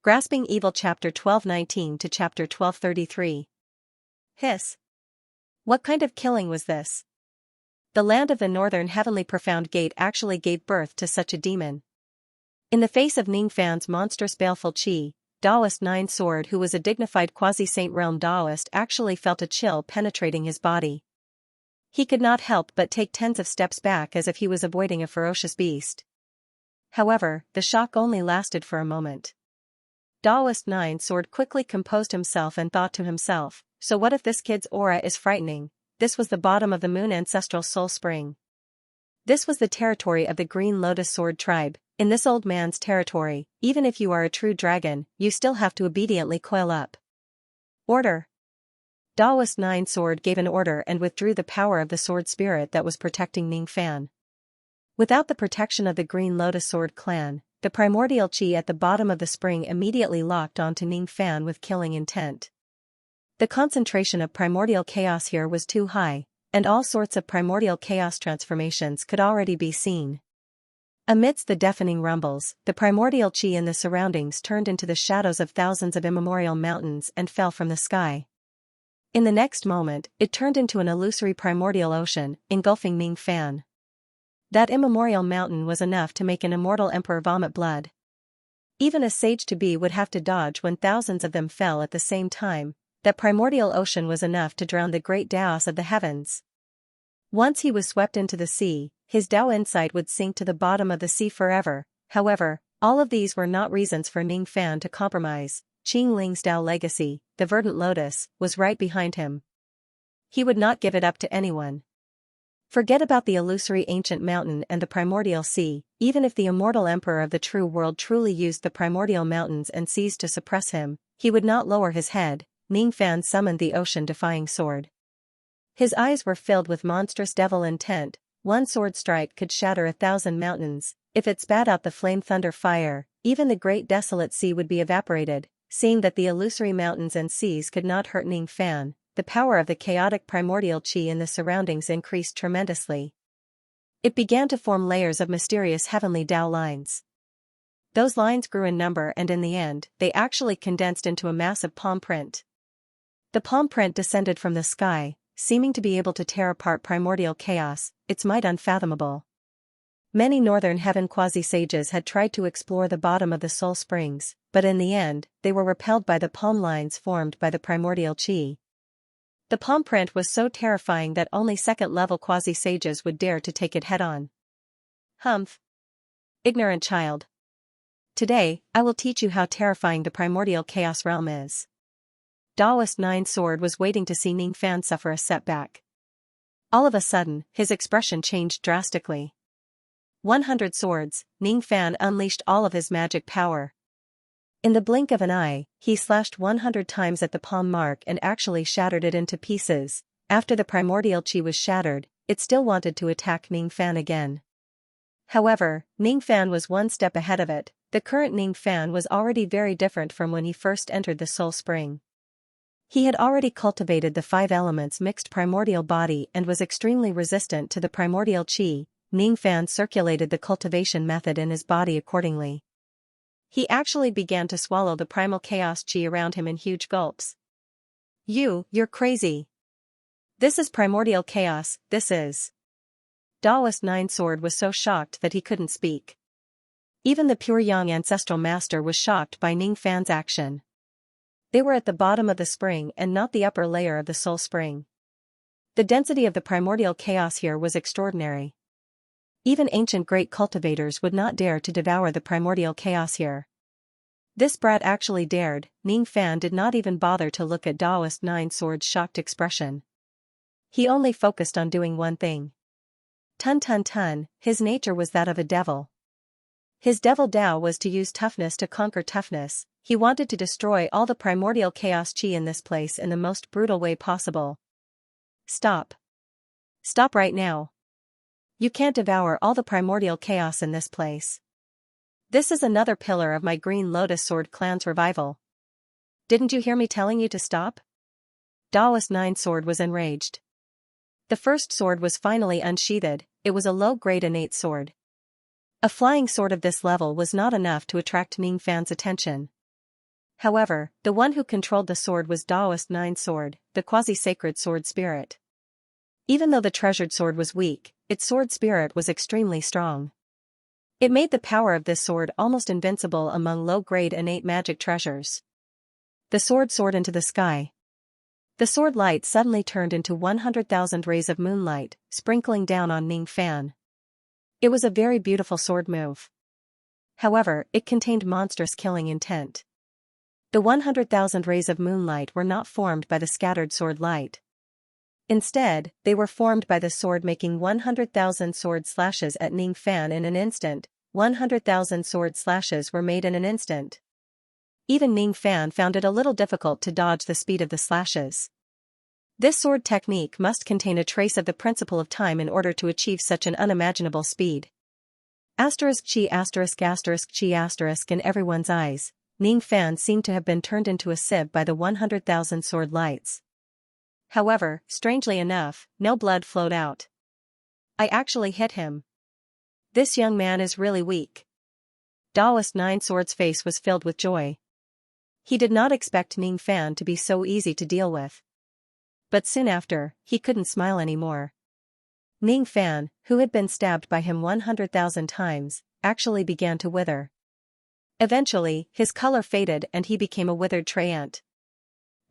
Grasping Evil Chapter 1219 to Chapter 1233. Hiss. What kind of killing was this? The land of the northern heavenly profound gate actually gave birth to such a demon. In the face of Ningfan's monstrous baleful chi, Taoist Nine Sword, who was a dignified quasi-saint realm Taoist, actually felt a chill penetrating his body. He could not help but take tens of steps back as if he was avoiding a ferocious beast. However, the shock only lasted for a moment. Taoist Nine Sword quickly composed himself and thought to himself, so what if this kid's aura is frightening? This was the bottom of the moon ancestral soul spring. This was the territory of the Green Lotus Sword tribe. In this old man's territory, even if you are a true dragon, you still have to obediently coil up. Order. Taoist Nine Sword gave an order and withdrew the power of the sword spirit that was protecting Ningfan. Without the protection of the Green Lotus Sword clan, the primordial chi at the bottom of the spring immediately locked onto Ningfan with killing intent. The concentration of primordial chaos here was too high, and all sorts of primordial chaos transformations could already be seen. Amidst the deafening rumbles, the primordial chi in the surroundings turned into the shadows of thousands of immemorial mountains and fell from the sky. In the next moment, it turned into an illusory primordial ocean, engulfing Ningfan. That immemorial mountain was enough to make an immortal emperor vomit blood. Even a sage-to-be would have to dodge when thousands of them fell at the same time. That primordial ocean was enough to drown the great Taos of the heavens. Once he was swept into the sea, his Tao insight would sink to the bottom of the sea forever. However, all of these were not reasons for Ningfan to compromise. Qing Ling's Tao legacy, the verdant lotus, was right behind him. He would not give it up to anyone. Forget about the illusory ancient mountain and the primordial sea. Even if the immortal emperor of the true world truly used the primordial mountains and seas to suppress him, he would not lower his head. Ningfan summoned the ocean-defying sword. His eyes were filled with monstrous devil intent. One sword strike could shatter 1,000 mountains. If it spat out the flame thunder fire, even the great desolate sea would be evaporated. Seeing that the illusory mountains and seas could not hurt Ningfan, the power of the chaotic primordial chi in the surroundings increased tremendously. It began to form layers of mysterious heavenly Tao lines. Those lines grew in number and in the end, they actually condensed into a massive palm print. The palm print descended from the sky, seeming to be able to tear apart primordial chaos, its might unfathomable. Many northern heaven quasi-sages had tried to explore the bottom of the soul springs, but in the end, they were repelled by the palm lines formed by the primordial chi. The palm print was so terrifying that only second-level quasi-sages would dare to take it head-on. Humph! Ignorant child. Today, I will teach you how terrifying the primordial chaos realm is. Taoist Nine Sword was waiting to see Ningfan suffer a setback. All of a sudden, his expression changed drastically. 100 swords, Ningfan unleashed all of his magic power. In the blink of an eye, he slashed 100 times at the palm mark and actually shattered it into pieces. After the primordial chi was shattered, it still wanted to attack Ningfan again. However, Ningfan was one step ahead of it. The current Ningfan was already very different from when he first entered the soul spring. He had already cultivated the 5 elements mixed primordial body and was extremely resistant to the primordial chi. Ningfan circulated the cultivation method in his body accordingly. He actually began to swallow the primal chaos chi around him in huge gulps. You're crazy. This is primordial chaos, this is. Taoist Nine Sword was so shocked that he couldn't speak. Even the pure young ancestral master was shocked by Ningfan's action. They were at the bottom of the spring and not the upper layer of the soul spring. The density of the primordial chaos here was extraordinary. Even ancient great cultivators would not dare to devour the primordial chaos here. This brat actually dared. Ningfan did not even bother to look at Taoist Nine Sword's shocked expression. He only focused on doing one thing. Tun, his nature was that of a devil. His devil Tao was to use toughness to conquer toughness. He wanted to destroy all the primordial chaos chi in this place in the most brutal way possible. Stop. Stop right now. You can't devour all the primordial chaos in this place. This is another pillar of my Green Lotus Sword clan's revival. Didn't you hear me telling you to stop? Taoist Nine Sword was enraged. The first sword was finally unsheathed. It was a low-grade innate sword. A flying sword of this level was not enough to attract Ningfan's attention. However, the one who controlled the sword was Taoist Nine Sword, the quasi-sacred sword spirit. Even though the treasured sword was weak, its sword spirit was extremely strong. It made the power of this sword almost invincible among low-grade innate magic treasures. The sword soared into the sky. The sword light suddenly turned into 100,000 rays of moonlight, sprinkling down on Ning Fan. It was a very beautiful sword move. However, it contained monstrous killing intent. The 100,000 rays of moonlight were not formed by the scattered sword light. Instead, they were formed by the sword making 100,000 sword slashes at Ning Fan in an instant. 100,000 sword slashes were made in an instant. Even Ning Fan found it a little difficult to dodge the speed of the slashes. This sword technique must contain a trace of the principle of time in order to achieve such an unimaginable speed. Chi Chi in everyone's eyes, Ning Fan seemed to have been turned into a sieve by the 100,000 sword lights. However, strangely enough, no blood flowed out. I actually hit him. This young man is really weak. Taoist Nine Sword's face was filled with joy. He did not expect Ning Fan to be so easy to deal with. But soon after, he couldn't smile anymore. Ning Fan, who had been stabbed by him 100,000 times, actually began to wither. Eventually, his color faded and he became a withered tree ant.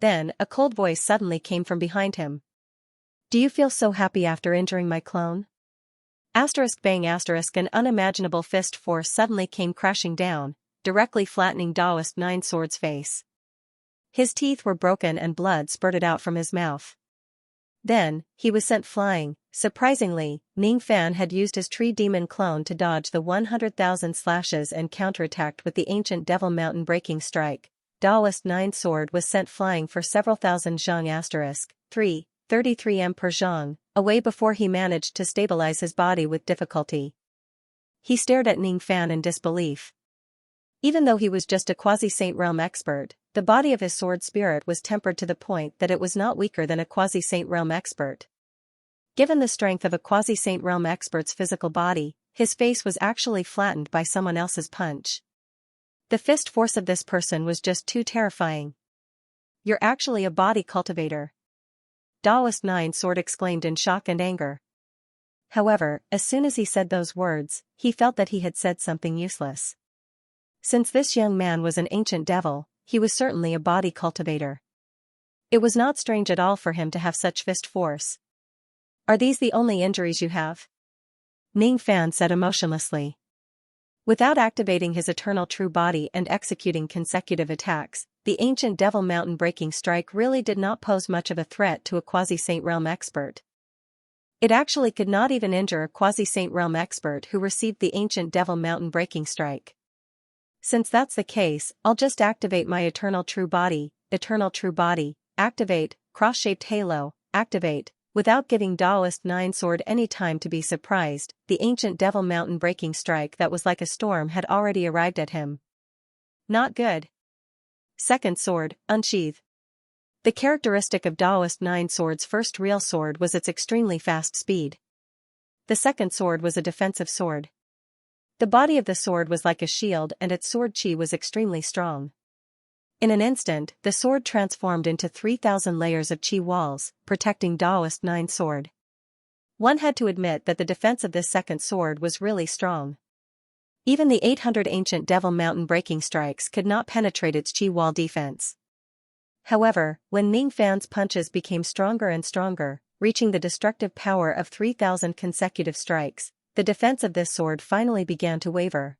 Then, a cold voice suddenly came from behind him. Do you feel so happy after injuring my clone? Bang an unimaginable fist force suddenly came crashing down, directly flattening Taoist Nine Sword's face. His teeth were broken and blood spurted out from his mouth. Then, he was sent flying. Surprisingly, Ning Fan had used his tree demon clone to dodge the 100,000 slashes and counterattacked with the ancient Devil Mountain breaking strike. Taoist Nine Sword was sent flying for several thousand zhang 33 m per zhang, away before he managed to stabilize his body with difficulty. He stared at Ning Fan in disbelief. Even though he was just a quasi-saint realm expert, the body of his sword spirit was tempered to the point that it was not weaker than a quasi-saint realm expert. Given the strength of a quasi-saint realm expert's physical body, his face was actually flattened by someone else's punch. The fist force of this person was just too terrifying. You're actually a body cultivator. Taoist Nine Sword exclaimed in shock and anger. However, as soon as he said those words, he felt that he had said something useless. Since this young man was an ancient devil, he was certainly a body cultivator. It was not strange at all for him to have such fist force. Are these the only injuries you have? Ning Fan said emotionlessly. Without activating his eternal true body and executing consecutive attacks, the ancient Devil Mountain breaking strike really did not pose much of a threat to a quasi-saint realm expert. It actually could not even injure a quasi-saint realm expert who received the ancient Devil Mountain breaking strike. Since that's the case, I'll just activate my eternal true body, activate, cross-shaped halo, activate. Without giving Taoist Nine Sword any time to be surprised, the ancient Devil Mountain breaking strike that was like a storm had already arrived at him. Not good. Second sword, unsheath. The characteristic of Taoist Nine Sword's first real sword was its extremely fast speed. The second sword was a defensive sword. The body of the sword was like a shield and its sword chi was extremely strong. In an instant, the sword transformed into 3,000 layers of chi walls, protecting Taoist Nine Sword. One had to admit that the defense of this second sword was really strong. Even the 800 ancient Devil Mountain breaking strikes could not penetrate its chi wall defense. However, when Ning Fan's punches became stronger and stronger, reaching the destructive power of 3,000 consecutive strikes, the defense of this sword finally began to waver.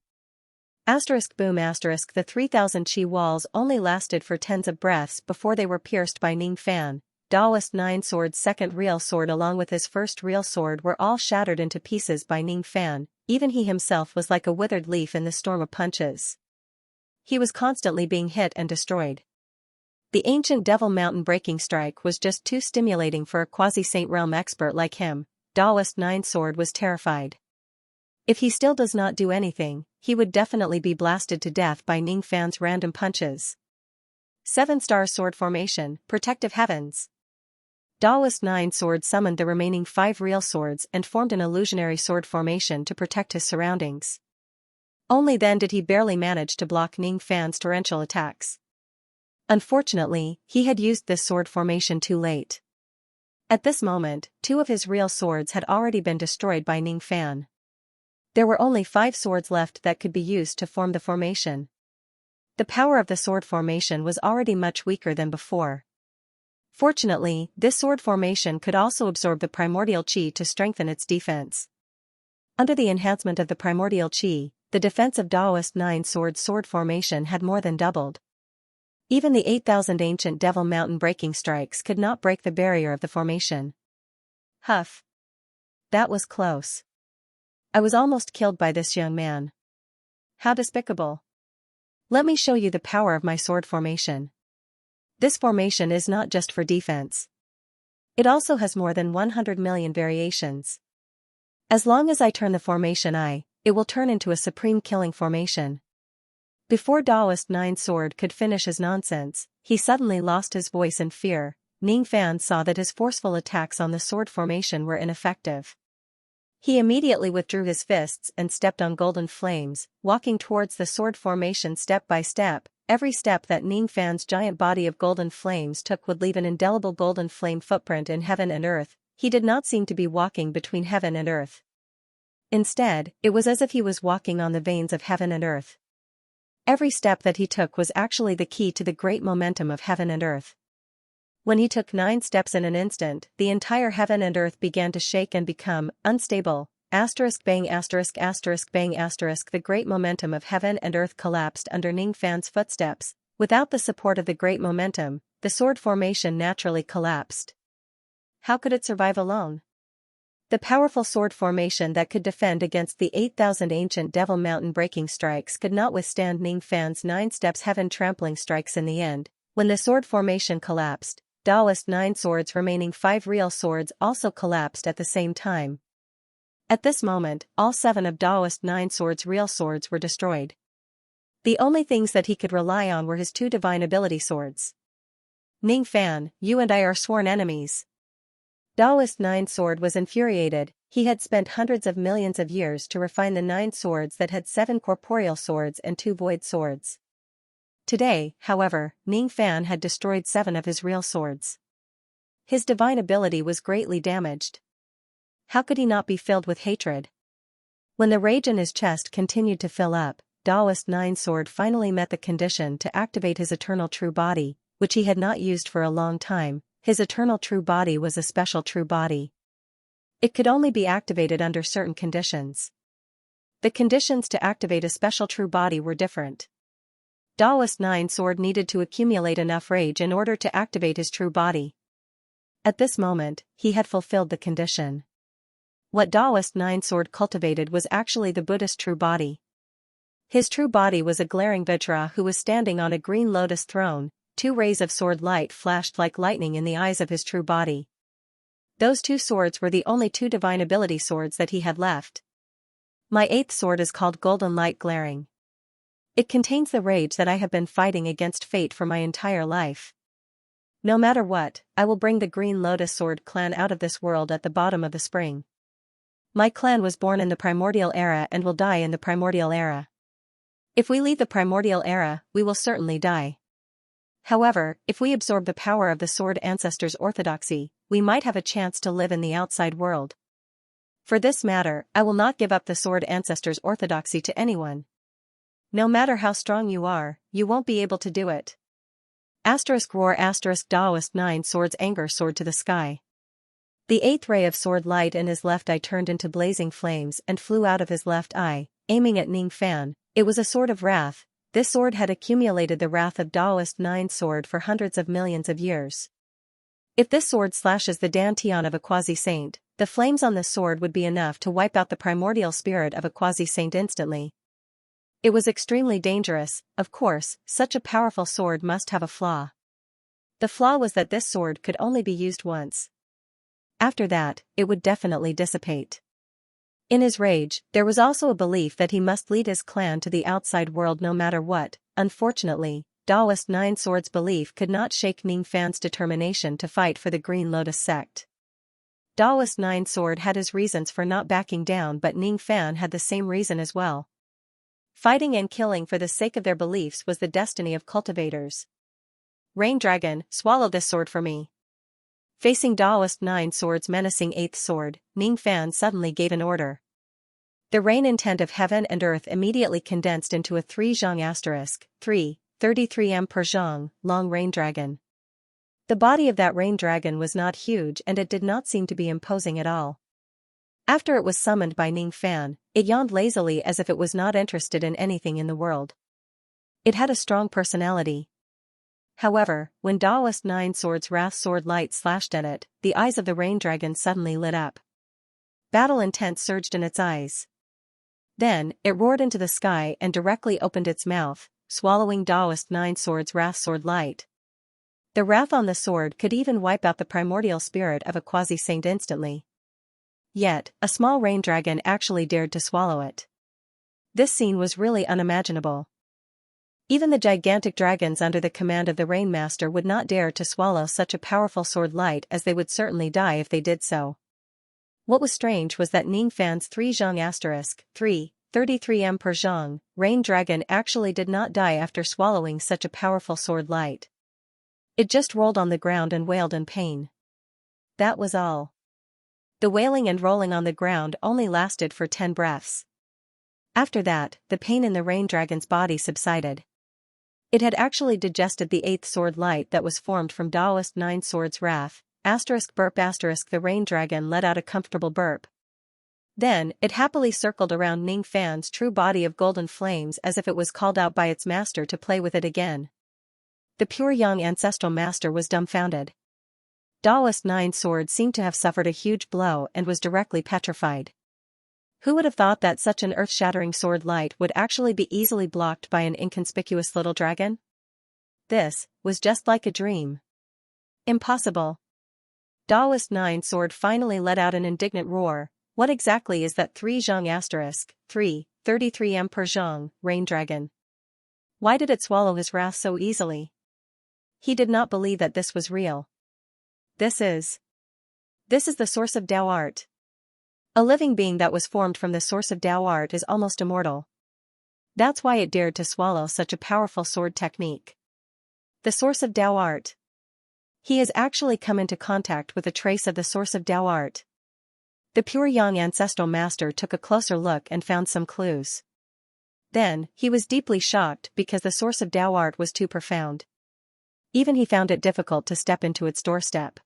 The 3,000 chi walls only lasted for tens of breaths before they were pierced by Ning Fan. Taoist Nine Sword's second real sword along with his first real sword were all shattered into pieces by Ning Fan. Even he himself was like a withered leaf in the storm of punches. He was constantly being hit and destroyed. The ancient Devil Mountain breaking strike was just too stimulating for a quasi-saint realm expert like him. Taoist Nine Sword was terrified. If he still does not do anything, he would definitely be blasted to death by Ning Fan's random punches. 7-star sword formation, protective heavens. Taoist Nine Sword summoned the remaining 5 real swords and formed an illusionary sword formation to protect his surroundings. Only then did he barely manage to block Ning Fan's torrential attacks. Unfortunately, he had used this sword formation too late. At this moment, 2 of his real swords had already been destroyed by Ning Fan. There were only 5 swords left that could be used to form the formation. The power of the sword formation was already much weaker than before. Fortunately, this sword formation could also absorb the primordial chi to strengthen its defense. Under the enhancement of the primordial chi, the defense of Daoist 9 sword formation had more than doubled. Even the 8,000 ancient devil mountain breaking strikes could not break the barrier of the formation. Huff. That was close. I was almost killed by this young man. How despicable. Let me show you the power of my sword formation. This formation is not just for defense. It also has more than 100 million variations. As long as I turn the formation it will turn into a supreme killing formation. Before Daoist 9 sword could finish his nonsense, he suddenly lost his voice in fear. Ning Fan saw that his forceful attacks on the sword formation were ineffective. He immediately withdrew his fists and stepped on golden flames, walking towards the sword formation step by step. Every step that Ning Fan's giant body of golden flames took would leave an indelible golden flame footprint in heaven and earth. He did not seem to be walking between heaven and earth. Instead, it was as if he was walking on the veins of heaven and earth. Every step that he took was actually the key to the great momentum of heaven and earth. When he took 9 steps in an instant, the entire heaven and earth began to shake and become unstable. Bang ****. The great momentum of heaven and earth collapsed under Ning Fan's footsteps. Without the support of the great momentum, the sword formation naturally collapsed. How could it survive alone? The powerful sword formation that could defend against the 8,000 ancient devil mountain breaking strikes could not withstand Ning Fan's 9 steps heaven trampling strikes in the end. When the sword formation collapsed, Daoist 9 swords remaining 5 real swords also collapsed at the same time. At this moment, all 7 of Daoist 9 swords' real swords were destroyed. The only things that he could rely on were his 2 divine ability swords. Ning Fan, you and I are sworn enemies. Daoist 9 sword was infuriated. He had spent hundreds of millions of years to refine the 9 swords that had 7 corporeal swords and 2 void swords. Today, however, Ning Fan had destroyed 7 of his real swords. His divine ability was greatly damaged. How could he not be filled with hatred? When the rage in his chest continued to fill up, Daoist 9 sword finally met the condition to activate his eternal true body, which he had not used for a long time. His eternal true body was a special true body. It could only be activated under certain conditions. The conditions to activate a special true body were different. Daoist 9 sword needed to accumulate enough rage in order to activate his true body. At this moment, he had fulfilled the condition. What Daoist 9 sword cultivated was actually the Buddhist true body. His true body was a glaring Vajra who was standing on a green lotus throne. 2 rays of sword light flashed like lightning in the eyes of his true body. Those 2 swords were the only 2 divine ability swords that he had left. My 8th sword is called Golden Light Glaring. It contains the rage that I have been fighting against fate for my entire life. No matter what, I will bring the Green Lotus Sword clan out of this world at the bottom of the spring. My clan was born in the primordial era and will die in the primordial era. If we leave the primordial era, we will certainly die. However, if we absorb the power of the sword ancestors' orthodoxy, we might have a chance to live in the outside world. For this matter, I will not give up the sword ancestors' orthodoxy to anyone. No matter how strong you are, you won't be able to do it. Roar Daoist 9 swords anger soared to the sky. The 8th ray of sword light in his left eye turned into blazing flames and flew out of his left eye, aiming at Ning Fan. It was a sword of wrath. This sword had accumulated the wrath of Daoist 9 sword for hundreds of millions of years. If this sword slashes the dantian of a quasi-saint, the flames on this sword would be enough to wipe out the primordial spirit of a quasi-saint instantly. It was extremely dangerous. Of course, such a powerful sword must have a flaw. The flaw was that this sword could only be used once. After that, it would definitely dissipate. In his rage, there was also a belief that he must lead his clan to the outside world no matter what. Unfortunately, Daoist 9 sword's belief could not shake Ning Fan's determination to fight for the Green Lotus sect. Daoist 9 sword had his reasons for not backing down, but Ning Fan had the same reason as well. Fighting and killing for the sake of their beliefs was the destiny of cultivators. Rain Dragon, swallow this sword for me. Facing Daoist 9 Swords' menacing 8th sword, Ning Fan suddenly gave an order. The rain intent of heaven and earth immediately condensed into a 3 zhang * 3, 33 m per zhang, long rain dragon. The body of that rain dragon was not huge and it did not seem to be imposing at all. After it was summoned by Ning Fan, it yawned lazily as if it was not interested in anything in the world. It had a strong personality. However, when Daoist 9 Swords' wrath sword light slashed at it, the eyes of the rain dragon suddenly lit up. Battle intent surged in its eyes. Then, it roared into the sky and directly opened its mouth, swallowing Daoist 9 Swords' wrath sword light. The wrath on the sword could even wipe out the primordial spirit of a quasi-saint instantly. Yet, a small rain dragon actually dared to swallow it. This scene was really unimaginable. Even the gigantic dragons under the command of the Rain Master would not dare to swallow such a powerful sword light, as they would certainly die if they did so. What was strange was that Ning Fan's 3 zhang * 3, 33 m per zhang, rain dragon actually did not die after swallowing such a powerful sword light. It just rolled on the ground and wailed in pain. That was all. The wailing and rolling on the ground only lasted for 10 breaths. After that, the pain in the rain dragon's body subsided. It had actually digested the 8th sword light that was formed from Daoist 9 Swords' wrath, ** burp ** the rain dragon let out a comfortable burp. Then, it happily circled around Ning Fan's true body of golden flames as if it was called out by its master to play with it again. The pure young ancestral master was dumbfounded. Daoist 9 Swords seemed to have suffered a huge blow and was directly petrified. Who would have thought that such an earth-shattering sword light would actually be easily blocked by an inconspicuous little dragon? This was just like a dream. Impossible. Daoist 9 Sword finally let out an indignant roar. What exactly is that 3 zhang * 3, 33 m per zhang, rain dragon? Why did it swallow his wrath so easily? He did not believe that this was real. This is the source of Tao art. A living being that was formed from the source of Tao art is almost immortal. That's why it dared to swallow such a powerful sword technique. The source of Tao art. He has actually come into contact with a trace of the source of Tao art. The pure young ancestral master took a closer look and found some clues. Then, he was deeply shocked because the source of Tao art was too profound. Even he found it difficult to step into its doorstep.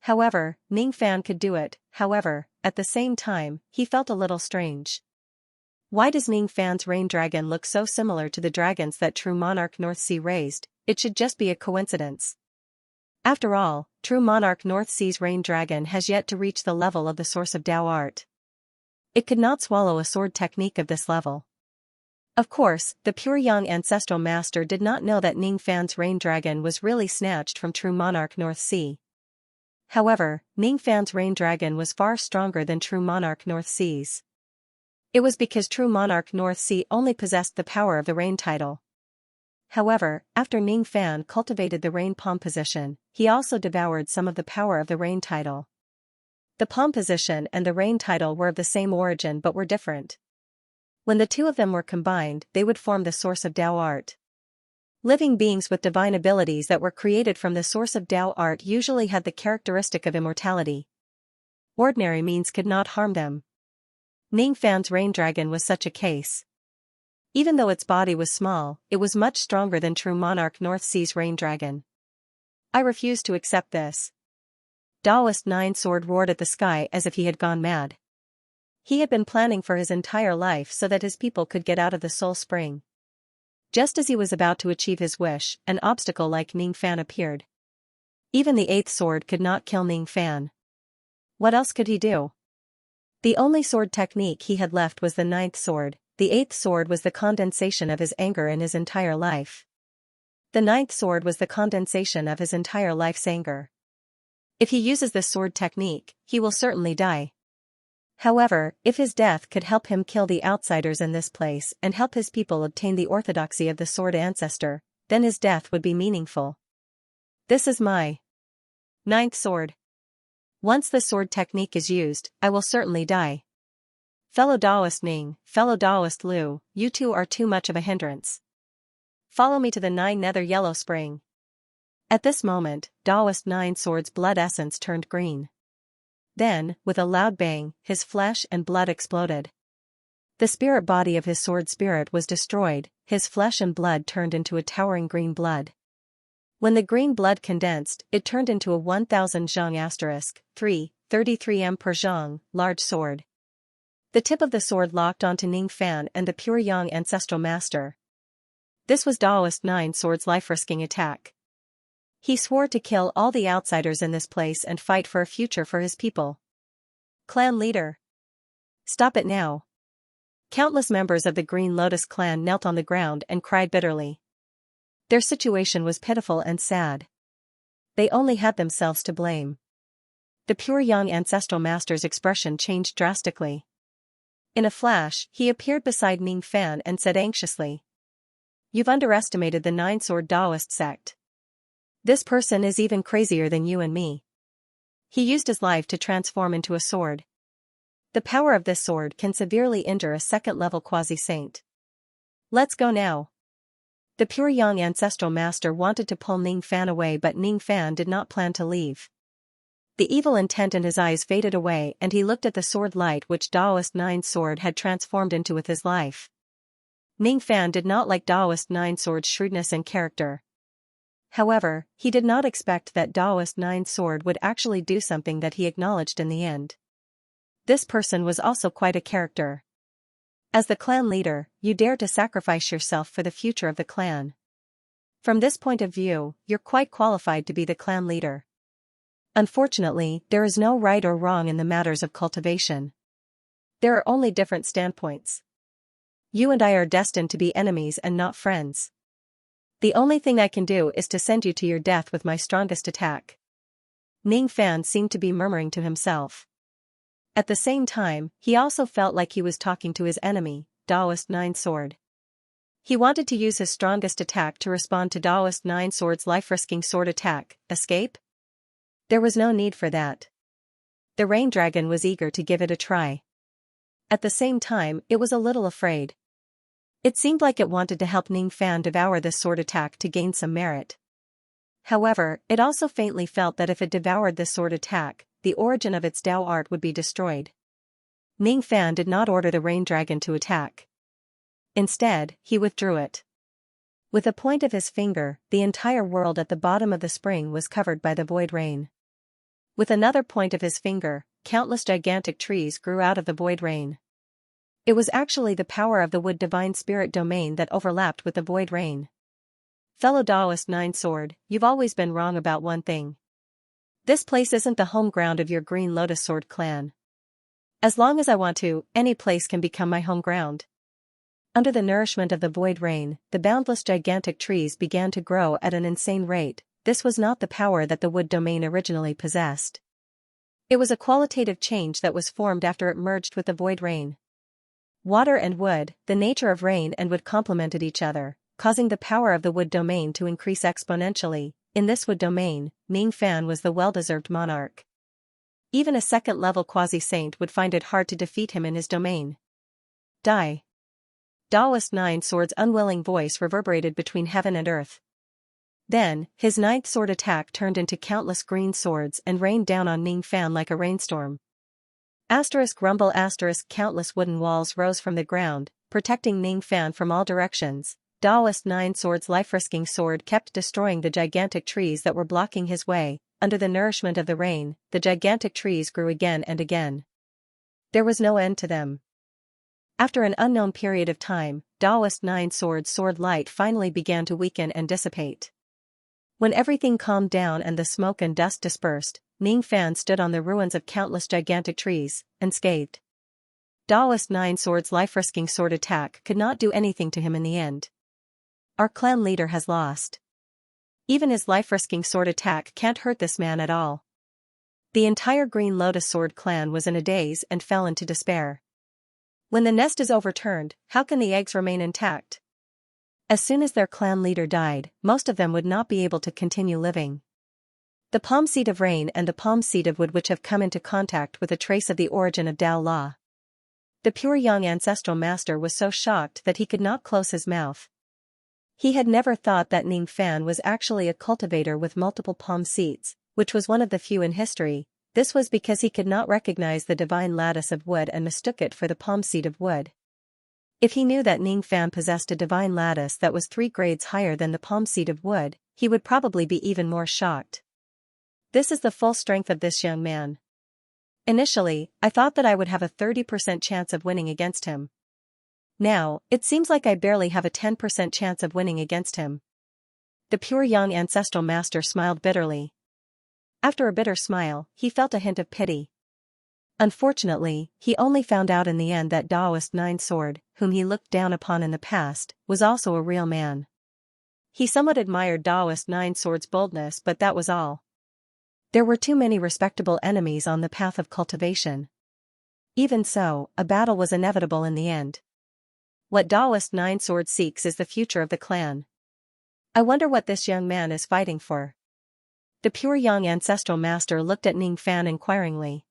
However, Ning Fan could do it. However, at the same time, he felt a little strange. Why does Ning Fan's rain dragon look so similar to the dragons that True Monarch North Sea raised? It should just be a coincidence. After all, True Monarch North Sea's rain dragon has yet to reach the level of the source of Tao art. It could not swallow a sword technique of this level. Of course, the pure young ancestral master did not know that Ning Fan's rain dragon was really snatched from True Monarch North Sea. However, Ning Fan's rain dragon was far stronger than True Monarch North Sea's. It was because True Monarch North Sea only possessed the power of the rain title. However, after Ning Fan cultivated the rain palm position, he also devoured some of the power of the rain title. The palm position and the rain title were of the same origin but were different. When the two of them were combined, they would form the source of Tao art. Living beings with divine abilities that were created from the source of Tao art usually had the characteristic of immortality. Ordinary means could not harm them. Ning Fan's rain dragon was such a case. Even though its body was small, it was much stronger than True Monarch North Sea's rain dragon. I refuse to accept this. Daoist 9 Sword roared at the sky as if he had gone mad. He had been planning for his entire life so that his people could get out of the Soul Spring. Just as he was about to achieve his wish, an obstacle like Ning Fan appeared. Even the 8th sword could not kill Ning Fan. What else could he do? The only sword technique he had left was the 9th sword. The 8th sword was the condensation of his anger in his entire life. The 9th sword was the condensation of his entire life's anger. If he uses this sword technique, he will certainly die. However, if his death could help him kill the outsiders in this place and help his people obtain the orthodoxy of the sword ancestor, then his death would be meaningful. This is my 9th sword. Once the sword technique is used, I will certainly die. Fellow Daoist Ning, fellow Daoist Lu, you two are too much of a hindrance. Follow me to the 9 Nether Yellow Spring. At this moment, Daoist Nine Swords' blood essence turned green. Then, with a loud bang, his flesh and blood exploded. The spirit body of his sword spirit was destroyed, his flesh and blood turned into a towering green blood. When the green blood condensed, it turned into a 1000 zhang *3, 33 m per zhang, large sword. The tip of the sword locked onto Ning Fan and the pure young ancestral master. This was Daoist Nine Swords' life-risking attack. He swore to kill all the outsiders in this place and fight for a future for his people. Clan leader. Stop it now. Countless members of the Green Lotus clan knelt on the ground and cried bitterly. Their situation was pitiful and sad. They only had themselves to blame. The pure young ancestral master's expression changed drastically. In a flash, he appeared beside Ning Fan and said anxiously, "You've underestimated the Nine-Sword Daoist sect. This person is even crazier than you and me. He used his life to transform into a sword. The power of this sword can severely injure a second-level quasi-saint. Let's go now." The pure young ancestral master wanted to pull Ning Fan away, but Ning Fan did not plan to leave. The evil intent in his eyes faded away and he looked at the sword light which Daoist Nine Sword had transformed into with his life. Ning Fan did not like Daoist Nine Sword's shrewdness and character. However, he did not expect that Daoist Nine Sword would actually do something that he acknowledged in the end. This person was also quite a character. As the clan leader, you dare to sacrifice yourself for the future of the clan. From this point of view, you're quite qualified to be the clan leader. Unfortunately, there is no right or wrong in the matters of cultivation. There are only different standpoints. You and I are destined to be enemies and not friends. The only thing I can do is to send you to your death with my strongest attack. Ning Fan seemed to be murmuring to himself. At the same time, he also felt like he was talking to his enemy, Daoist Nine Sword. He wanted to use his strongest attack to respond to Daoist Nine Sword's life-risking sword attack. Escape? There was no need for that. The Rain Dragon was eager to give it a try. At the same time, it was a little afraid. It seemed like it wanted to help Ning Fan devour this sword attack to gain some merit. However, it also faintly felt that if it devoured this sword attack, the origin of its Dao art would be destroyed. Ning Fan did not order the Rain Dragon to attack. Instead, he withdrew it. With a point of his finger, the entire world at the bottom of the spring was covered by the void rain. With another point of his finger, countless gigantic trees grew out of the void rain. It was actually the power of the wood divine spirit domain that overlapped with the void rain. Fellow Daoist Nine Sword, you've always been wrong about one thing. This place isn't the home ground of your Green Lotus Sword clan. As long as I want to, any place can become my home ground. Under the nourishment of the void rain, the boundless gigantic trees began to grow at an insane rate. This was not the power that the wood domain originally possessed. It was a qualitative change that was formed after it merged with the void rain. Water and wood, the nature of rain and wood complemented each other, causing the power of the wood domain to increase exponentially. In this wood domain, Ning Fan was the well-deserved monarch. Even a second-level quasi-saint would find it hard to defeat him in his domain. Die. Daoist Nine Sword's unwilling voice reverberated between heaven and earth. Then, his ninth sword attack turned into countless green swords and rained down on Ning Fan like a rainstorm. Rumble countless wooden walls rose from the ground, protecting Ning Fan from all directions. Daoist Nine Sword's life-risking sword kept destroying the gigantic trees that were blocking his way. Under the nourishment of the rain, the gigantic trees grew again and again. There was no end to them. After an unknown period of time, Daoist Nine Sword's sword light finally began to weaken and dissipate. When everything calmed down and the smoke and dust dispersed, Ning Fan stood on the ruins of countless gigantic trees, unscathed. Daoist Nine Sword's life-risking sword attack could not do anything to him in the end. Our clan leader has lost. Even his life-risking sword attack can't hurt this man at all. The entire Green Lotus Sword clan was in a daze and fell into despair. When the nest is overturned, how can the eggs remain intact? As soon as their clan leader died, most of them would not be able to continue living. The palm seed of rain and the palm seed of wood which have come into contact with a trace of the origin of Dao Law. The pure young ancestral master was so shocked that he could not close his mouth. He had never thought that Ning Fan was actually a cultivator with multiple palm seats, which was one of the few in history. This was because he could not recognize the divine lattice of wood and mistook it for the palm seat of wood. If he knew that Ning Fan possessed a divine lattice that was 3 grades higher than the palm seat of wood, he would probably be even more shocked. This is the full strength of this young man. Initially, I thought that I would have a 30% chance of winning against him. Now, it seems like I barely have a 10% chance of winning against him. The pure young ancestral master smiled bitterly. After a bitter smile, he felt a hint of pity. Unfortunately, he only found out in the end that Taoist Nine Sword, whom he looked down upon in the past, was also a real man. He somewhat admired Taoist Nine Sword's boldness, but that was all. There were too many respectable enemies on the path of cultivation. Even so, a battle was inevitable in the end. What Taoist Nine Sword seeks is the future of the clan. I wonder what this young man is fighting for. The pure young ancestral master looked at Ning Fan inquiringly.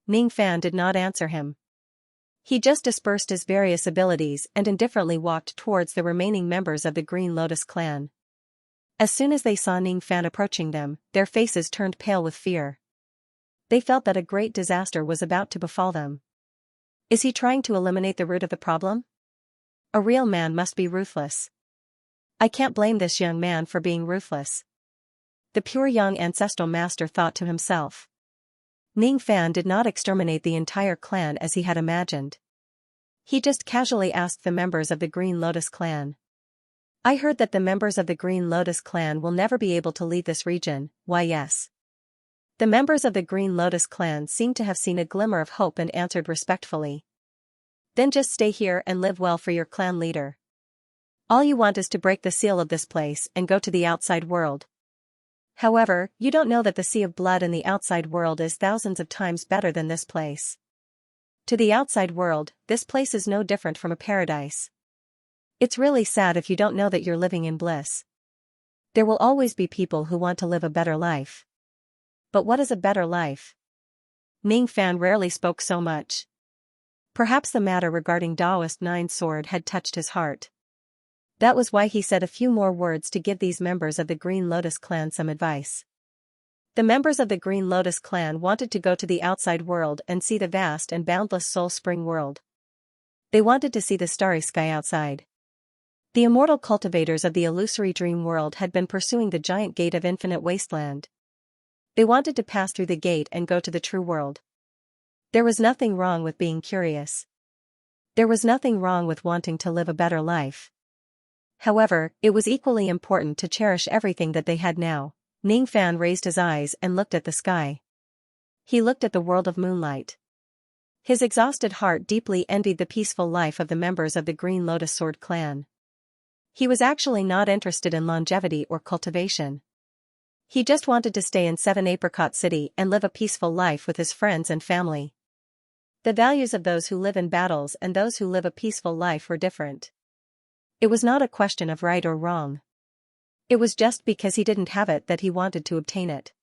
Ning Fan did not answer him. He just dispersed his various abilities and indifferently walked towards the remaining members of the Green Lotus clan. As soon as they saw Ning Fan approaching them, their faces turned pale with fear. They felt that a great disaster was about to befall them. Is he trying to eliminate the root of the problem? A real man must be ruthless. I can't blame this young man for being ruthless. The pure young ancestral master thought to himself. Ning Fan did not exterminate the entire clan as he had imagined. He just casually asked the members of the Green Lotus clan. I heard that the members of the Green Lotus clan will never be able to leave this region. Why, yes. The members of the Green Lotus clan seemed to have seen a glimmer of hope and answered respectfully. Then just stay here and live well for your clan leader. All you want is to break the seal of this place and go to the outside world. However, you don't know that the sea of blood in the outside world is thousands of times better than this place. To the outside world, this place is no different from a paradise. It's really sad if you don't know that you're living in bliss. There will always be people who want to live a better life. But what is a better life? Ning Fan rarely spoke so much. Perhaps the matter regarding Taoist Nine Sword had touched his heart. That was why he said a few more words to give these members of the Green Lotus clan some advice. The members of the Green Lotus clan wanted to go to the outside world and see the vast and boundless Soul Spring world. They wanted to see the starry sky outside. The immortal cultivators of the illusory dream world had been pursuing the giant gate of infinite wasteland. They wanted to pass through the gate and go to the true world. There was nothing wrong with being curious. There was nothing wrong with wanting to live a better life. However, it was equally important to cherish everything that they had now. Ning Fan raised his eyes and looked at the sky. He looked at the world of moonlight. His exhausted heart deeply envied the peaceful life of the members of the Green Lotus Sword clan. He was actually not interested in longevity or cultivation. He just wanted to stay in 7 Apricot City and live a peaceful life with his friends and family. The values of those who live in battles and those who live a peaceful life were different. It was not a question of right or wrong. It was just because he didn't have it that he wanted to obtain it.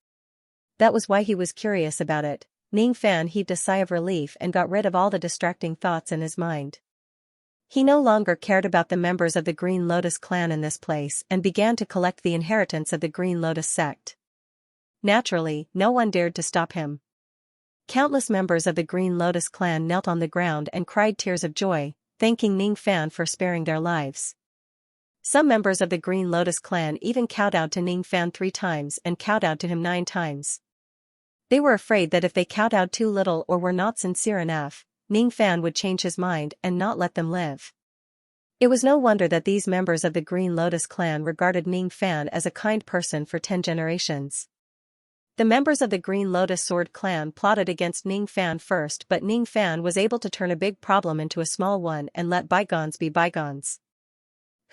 That was why he was curious about it. Ning Fan heaved a sigh of relief and got rid of all the distracting thoughts in his mind. He no longer cared about the members of the Green Lotus clan in this place and began to collect the inheritance of the Green Lotus sect. Naturally, no one dared to stop him. Countless members of the Green Lotus clan knelt on the ground and cried tears of joy, thanking Ning Fan for sparing their lives. Some members of the Green Lotus clan even kowtowed to Ning Fan 3 times and kowtowed to him 9 times. They were afraid that if they kowtowed too little or were not sincere enough, Ning Fan would change his mind and not let them live. It was no wonder that these members of the Green Lotus clan regarded Ning Fan as a kind person for 10 generations. The members of the Green Lotus Sword clan plotted against Ning Fan first, but Ning Fan was able to turn a big problem into a small one and let bygones be bygones.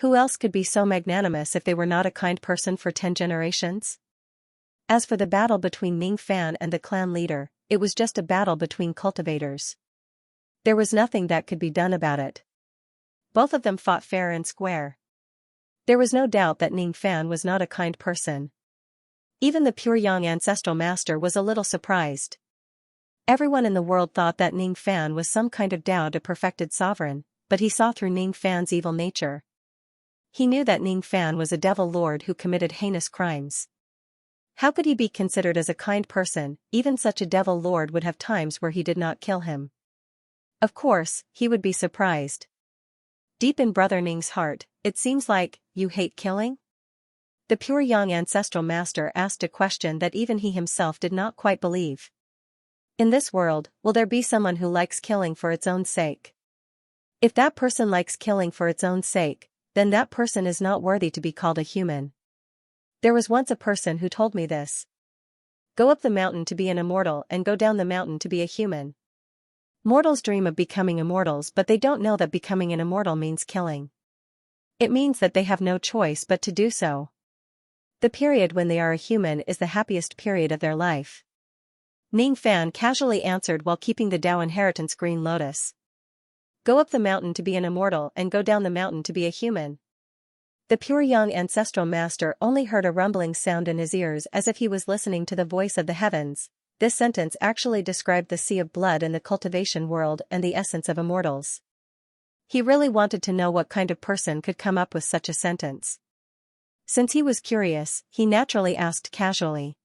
Who else could be so magnanimous if they were not a kind person for 10 generations? As for the battle between Ning Fan and the clan leader, it was just a battle between cultivators. There was nothing that could be done about it. Both of them fought fair and square. There was no doubt that Ning Fan was not a kind person. Even the pure young ancestral master was a little surprised. Everyone in the world thought that Ning Fan was some kind of Tao to perfected sovereign, but he saw through Ning Fan's evil nature. He knew that Ning Fan was a devil lord who committed heinous crimes. How could he be considered as a kind person? Even such a devil lord would have times where he did not kill him. Of course, he would be surprised. Deep in Brother Ning's heart, it seems like, you hate killing? The pure young ancestral master asked a question that even he himself did not quite believe. In this world, will there be someone who likes killing for its own sake? If that person likes killing for its own sake, then that person is not worthy to be called a human. There was once a person who told me this. Go up the mountain to be an immortal and go down the mountain to be a human. Mortals dream of becoming immortals, but they don't know that becoming an immortal means killing. It means that they have no choice but to do so. The period when they are a human is the happiest period of their life. Ning Fan casually answered while keeping the Tao inheritance green lotus. Go up the mountain to be an immortal and go down the mountain to be a human. The pure young ancestral master only heard a rumbling sound in his ears as if he was listening to the voice of the heavens. This sentence actually described the sea of blood in the cultivation world and the essence of immortals. He really wanted to know what kind of person could come up with such a sentence. Since he was curious, he naturally asked casually.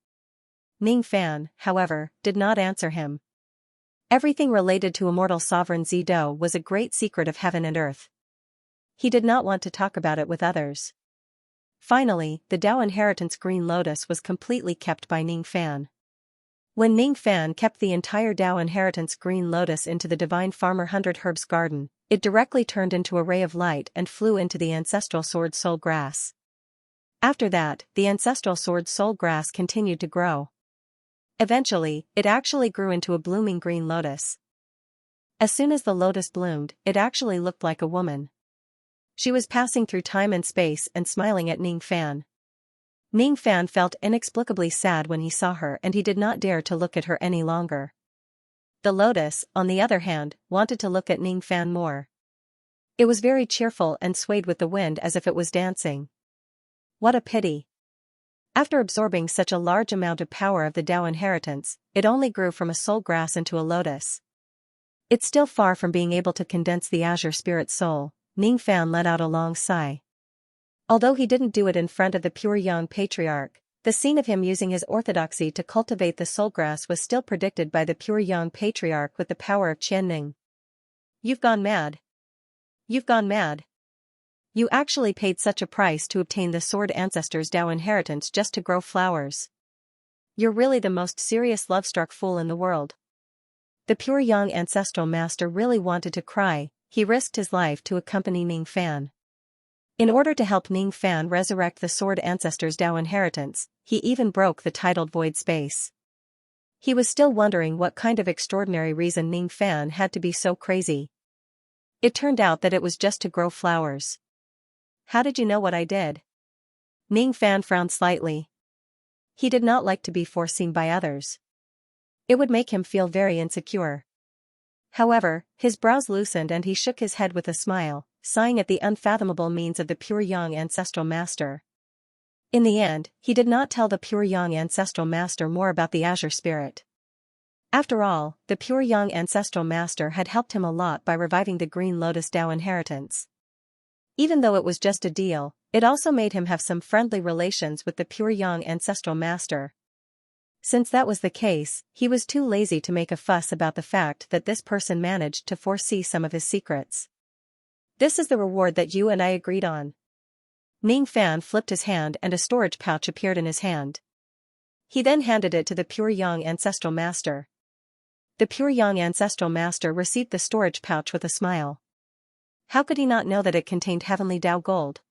Ning Fan, however, did not answer him. Everything related to immortal sovereign Zido was a great secret of heaven and earth. He did not want to talk about it with others. Finally, the Tao inheritance green lotus was completely kept by Ning Fan. When Ning Fan kept the entire Tao inheritance green lotus into the divine farmer 100 herbs garden, it directly turned into a ray of light and flew into the ancestral sword soul grass. After that, the ancestral sword soul grass continued to grow. Eventually, it actually grew into a blooming green lotus. As soon as the lotus bloomed, it actually looked like a woman. She was passing through time and space and smiling at Ning Fan. Ning Fan felt inexplicably sad when he saw her, and he did not dare to look at her any longer. The lotus, on the other hand, wanted to look at Ning Fan more. It was very cheerful and swayed with the wind as if it was dancing. What a pity. After absorbing such a large amount of power of the Tao inheritance, it only grew from a soul grass into a lotus. It's still far from being able to condense the azure spirit soul. Ning Fan let out a long sigh. Although he didn't do it in front of the pure young patriarch, the scene of him using his orthodoxy to cultivate the soul grass was still predicted by the pure young patriarch with the power of Qianning. You've gone mad. You've gone mad. You actually paid such a price to obtain the sword ancestor's Tao inheritance just to grow flowers. You're really the most serious love-struck fool in the world. The pure young ancestral master really wanted to cry. He risked his life to accompany Ning Fan. In order to help Ning Fan resurrect the sword ancestor's Tao inheritance, he even broke the titled void space. He was still wondering what kind of extraordinary reason Ning Fan had to be so crazy. It turned out that it was just to grow flowers. How did you know what I did? Ning Fan frowned slightly. He did not like to be foreseen by others. It would make him feel very insecure. However, his brows loosened and he shook his head with a smile, sighing at the unfathomable means of the pure young ancestral master. In the end, he did not tell the pure young ancestral master more about the azure spirit. After all, the pure young ancestral master had helped him a lot by reviving the green lotus Tao inheritance. Even though it was just a deal, it also made him have some friendly relations with the pure young ancestral master. Since that was the case, he was too lazy to make a fuss about the fact that this person managed to foresee some of his secrets. This is the reward that you and I agreed on. Ning Fan flipped his hand and a storage pouch appeared in his hand. He then handed it to the pure young ancestral master. The pure young ancestral master received the storage pouch with a smile. How could he not know that it contained heavenly Tao gold?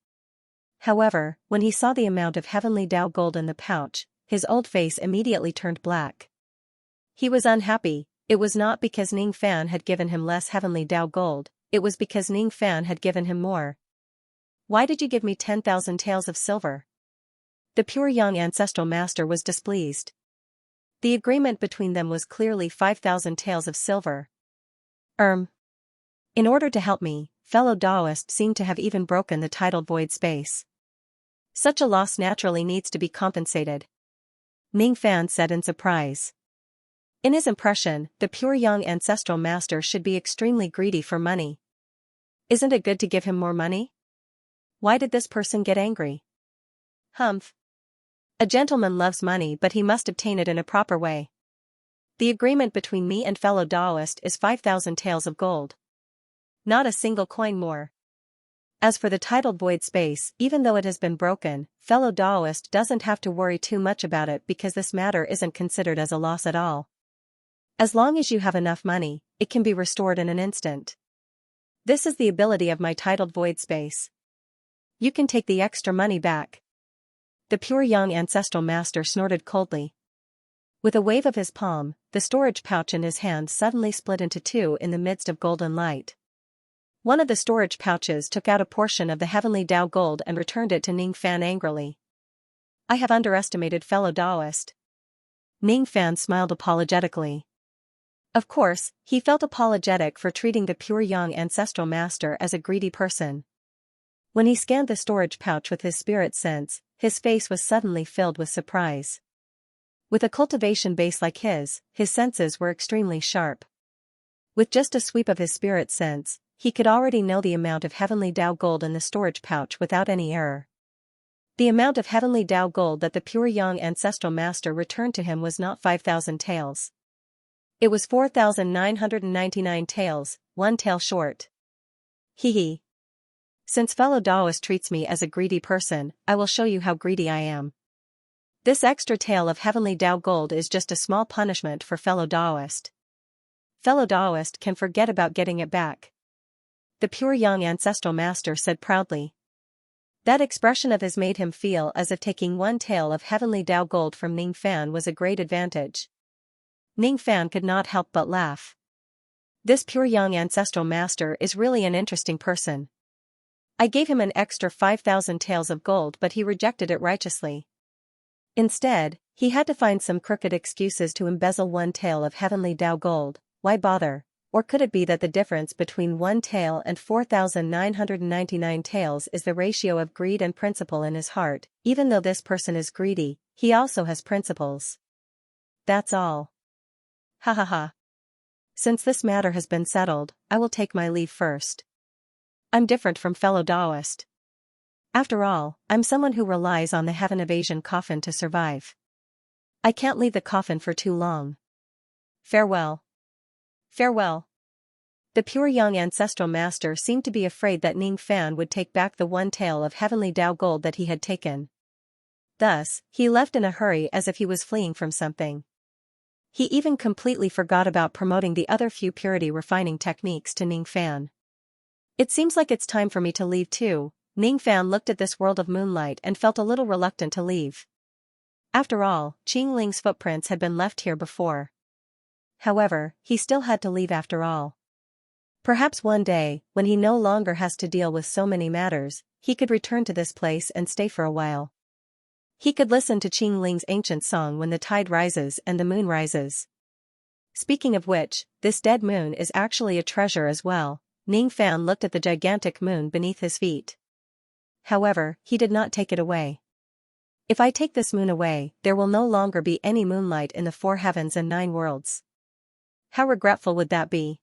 However, when he saw the amount of heavenly Tao gold in the pouch, his old face immediately turned black. He was unhappy. It was not because Ning Fan had given him less heavenly Tao gold, it was because Ning Fan had given him more. Why did you give me 10,000 taels of silver? The pure young ancestral master was displeased. The agreement between them was clearly 5,000 taels of silver. In order to help me, fellow Taoists seem to have even broken the titled void space. Such a loss naturally needs to be compensated. Ning Fan said in surprise. In his impression, the pure young ancestral master should be extremely greedy for money. Isn't it good to give him more money? Why did this person get angry? Humph. A gentleman loves money, but he must obtain it in a proper way. The agreement between me and fellow Taoist is 5,000 taels of gold. Not a single coin more. As for the titled void space, even though it has been broken, fellow Taoist doesn't have to worry too much about it because this matter isn't considered as a loss at all. As long as you have enough money, it can be restored in an instant. This is the ability of my titled void space. You can take the extra money back. The pure young ancestral master snorted coldly. With a wave of his palm, the storage pouch in his hand suddenly split into two in the midst of golden light. One of the storage pouches took out a portion of the heavenly Tao gold and returned it to Ning Fan angrily. I have underestimated fellow Taoist. Ning Fan smiled apologetically. Of course, he felt apologetic for treating the pure young ancestral master as a greedy person. When he scanned the storage pouch with his spirit sense, his face was suddenly filled with surprise. With a cultivation base like his senses were extremely sharp. With just a sweep of his spirit sense, he could already know the amount of heavenly Tao gold in the storage pouch without any error. The amount of heavenly Tao gold that the pure young ancestral master returned to him was not 5,000 taels. It was 4,999 taels, 1 tael short. Hee. Since fellow Taoist treats me as a greedy person, I will show you how greedy I am. This extra tael of heavenly Tao gold is just a small punishment for fellow Taoist. Fellow Taoist can forget about getting it back. The pure young ancestral master said proudly. That expression of his made him feel as if taking 1 tael of heavenly Tao gold from Ning Fan was a great advantage. Ning Fan could not help but laugh. This pure young ancestral master is really an interesting person. I gave him an extra 5,000 taels of gold, but he rejected it righteously. Instead, he had to find some crooked excuses to embezzle 1 tael of heavenly Tao gold. Why bother? Or could it be that the difference between 1 tael and 4,999 taels is the ratio of greed and principle in his heart? Even though this person is greedy, he also has principles. That's all. Ha ha ha. Since this matter has been settled, I will take my leave first. I'm different from fellow Taoist. After all, I'm someone who relies on the heaven evasion coffin to survive. I can't leave the coffin for too long. Farewell. Farewell. The pure young ancestral master seemed to be afraid that Ning Fan would take back the 1 tael of heavenly Tao gold that he had taken. Thus, he left in a hurry as if he was fleeing from something. He even completely forgot about promoting the other few purity refining techniques to Ning Fan. It seems like it's time for me to leave too. Ning Fan looked at this world of moonlight and felt a little reluctant to leave. After all, Qing Ling's footprints had been left here before. However, he still had to leave after all. Perhaps one day, when he no longer has to deal with so many matters, he could return to this place and stay for a while. He could listen to Qing Ling's ancient song when the tide rises and the moon rises. Speaking of which, this dead moon is actually a treasure as well. Ning Fan looked at the gigantic moon beneath his feet. However, he did not take it away. If I take this moon away, there will no longer be any moonlight in the 4 heavens and 9 worlds. How regretful would that be?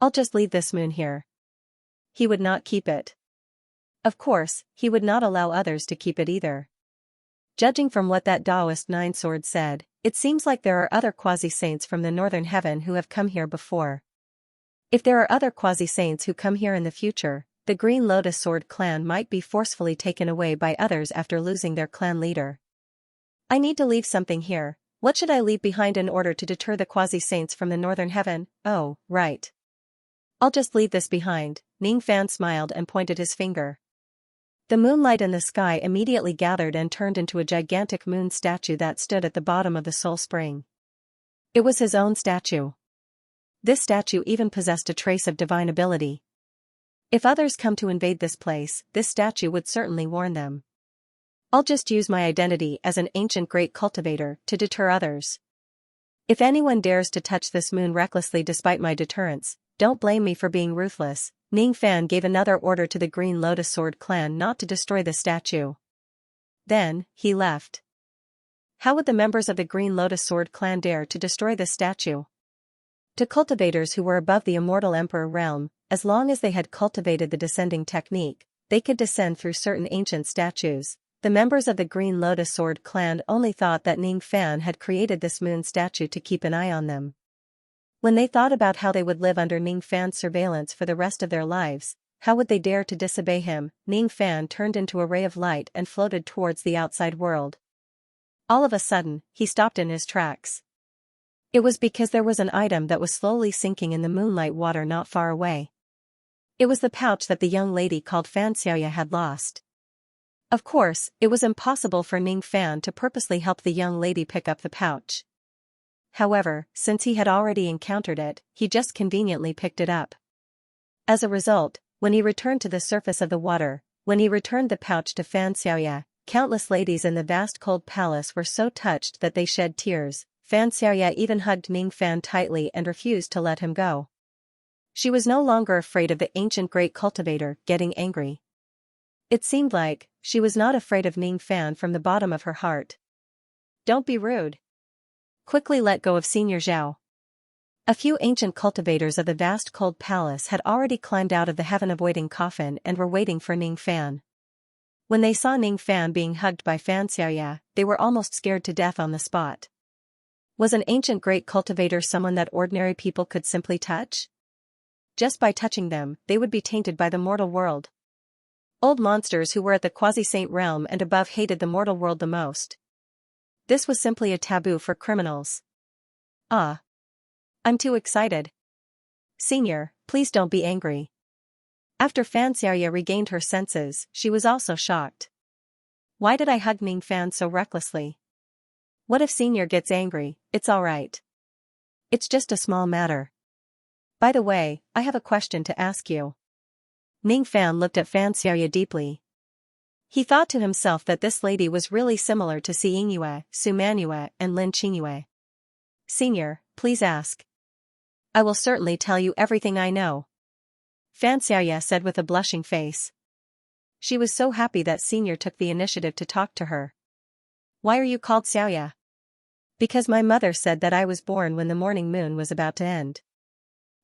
I'll just leave this moon here. He would not keep it. Of course, he would not allow others to keep it either. Judging from what that Taoist 9 sword said, it seems like there are other quasi-saints from the northern heaven who have come here before. If there are other quasi-saints who come here in the future, the Green Lotus Sword clan might be forcefully taken away by others after losing their clan leader. I need to leave something here. What should I leave behind in order to deter the quasi-saints from the northern heaven? Oh, right. I'll just leave this behind. Ning Fan smiled and pointed his finger. The moonlight in the sky immediately gathered and turned into a gigantic moon statue that stood at the bottom of the soul spring. It was his own statue. This statue even possessed a trace of divine ability. If others come to invade this place, this statue would certainly warn them. I'll just use my identity as an ancient great cultivator to deter others. If anyone dares to touch this moon recklessly despite my deterrence, don't blame me for being ruthless. Ning Fan gave another order to the Green Lotus Sword clan not to destroy the statue. Then, he left. How would the members of the Green Lotus Sword clan dare to destroy this statue? To cultivators who were above the immortal Emperor realm, as long as they had cultivated the descending technique, they could descend through certain ancient statues. The members of the Green Lotus Sword clan only thought that Ning Fan had created this moon statue to keep an eye on them. When they thought about how they would live under Ning Fan's surveillance for the rest of their lives, how would they dare to disobey him? Ning Fan turned into a ray of light and floated towards the outside world. All of a sudden, he stopped in his tracks. It was because there was an item that was slowly sinking in the moonlight water not far away. It was the pouch that the young lady called Xianxia had lost. Of course, it was impossible for Ning Fan to purposely help the young lady pick up the pouch. However, since he had already encountered it, he just conveniently picked it up. As a result, when he returned to the surface of the water, when he returned the pouch to Xianxia, countless ladies in the vast cold palace were so touched that they shed tears. Xianxia even hugged Ning Fan tightly and refused to let him go. She was no longer afraid of the ancient great cultivator getting angry. It seemed like she was not afraid of Ning Fan from the bottom of her heart. Don't be rude. Quickly let go of Senior Zhao. A few ancient cultivators of the vast cold palace had already climbed out of the heaven-avoiding coffin and were waiting for Ning Fan. When they saw Ning Fan being hugged by Xianxia, they were almost scared to death on the spot. Was an ancient great cultivator someone that ordinary people could simply touch? Just by touching them, they would be tainted by the mortal world. Old monsters who were at the quasi-saint realm and above hated the mortal world the most. This was simply a taboo for criminals. Ah. I'm too excited. Senior, please don't be angry. After Xianxia regained her senses, she was also shocked. Why did I hug Ning Fan so recklessly? What if Senior gets angry? It's alright. It's just a small matter. By the way, I have a question to ask you. Ning Fan looked at Xianxia deeply. He thought to himself that this lady was really similar to Xianxia, Su Manue, and Lin Qingyue. Senior, please ask. I will certainly tell you everything I know. Xianxia said with a blushing face. She was so happy that Senior took the initiative to talk to her. Why are you called Xiaoya? Because my mother said that I was born when the morning moon was about to end.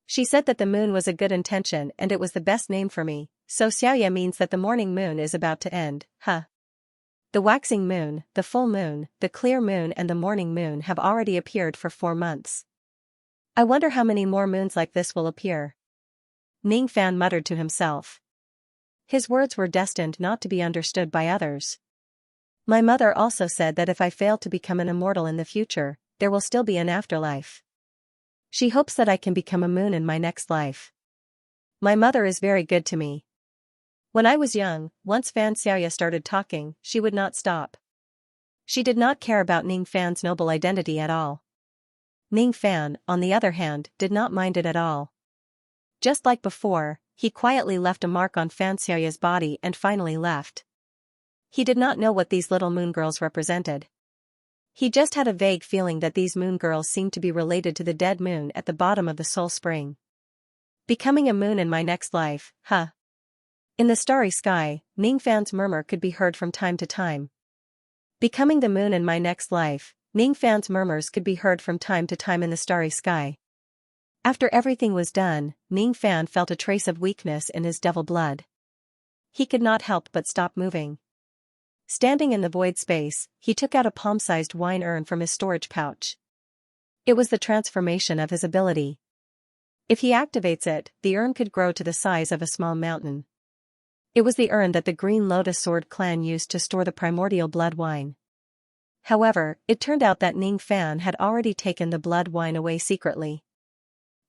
She said that the moon was a good intention and it was the best name for me, so Xiaoya means that the morning moon is about to end, huh? The waxing moon, the full moon, the clear moon and the morning moon have already appeared for 4 months. I wonder how many more moons like this will appear. Ning Fan muttered to himself. His words were destined not to be understood by others. My mother also said that if I fail to become an immortal in the future, there will still be an afterlife. She hopes that I can become a moon in my next life. My mother is very good to me. When I was young, once Xiaoya started talking, she would not stop. She did not care about Ning Fan's noble identity at all. Ning Fan, on the other hand, did not mind it at all. Just like before, he quietly left a mark on Xiaoya's body and finally left. He did not know what these little moon girls represented. He just had a vague feeling that these moon girls seemed to be related to the dead moon at the bottom of the soul spring. Becoming a moon in my next life, huh? In the starry sky, Ning Fan's murmur could be heard from time to time. Becoming the moon in my next life, Ning Fan's murmurs could be heard from time to time in the starry sky. After everything was done, Ning Fan felt a trace of weakness in his devil blood. He could not help but stop moving. Standing in the void space, he took out a palm-sized wine urn from his storage pouch. It was the transformation of his ability. If he activates it, the urn could grow to the size of a small mountain. It was the urn that the Green Lotus Sword clan used to store the primordial blood wine. However, it turned out that Ning Fan had already taken the blood wine away secretly.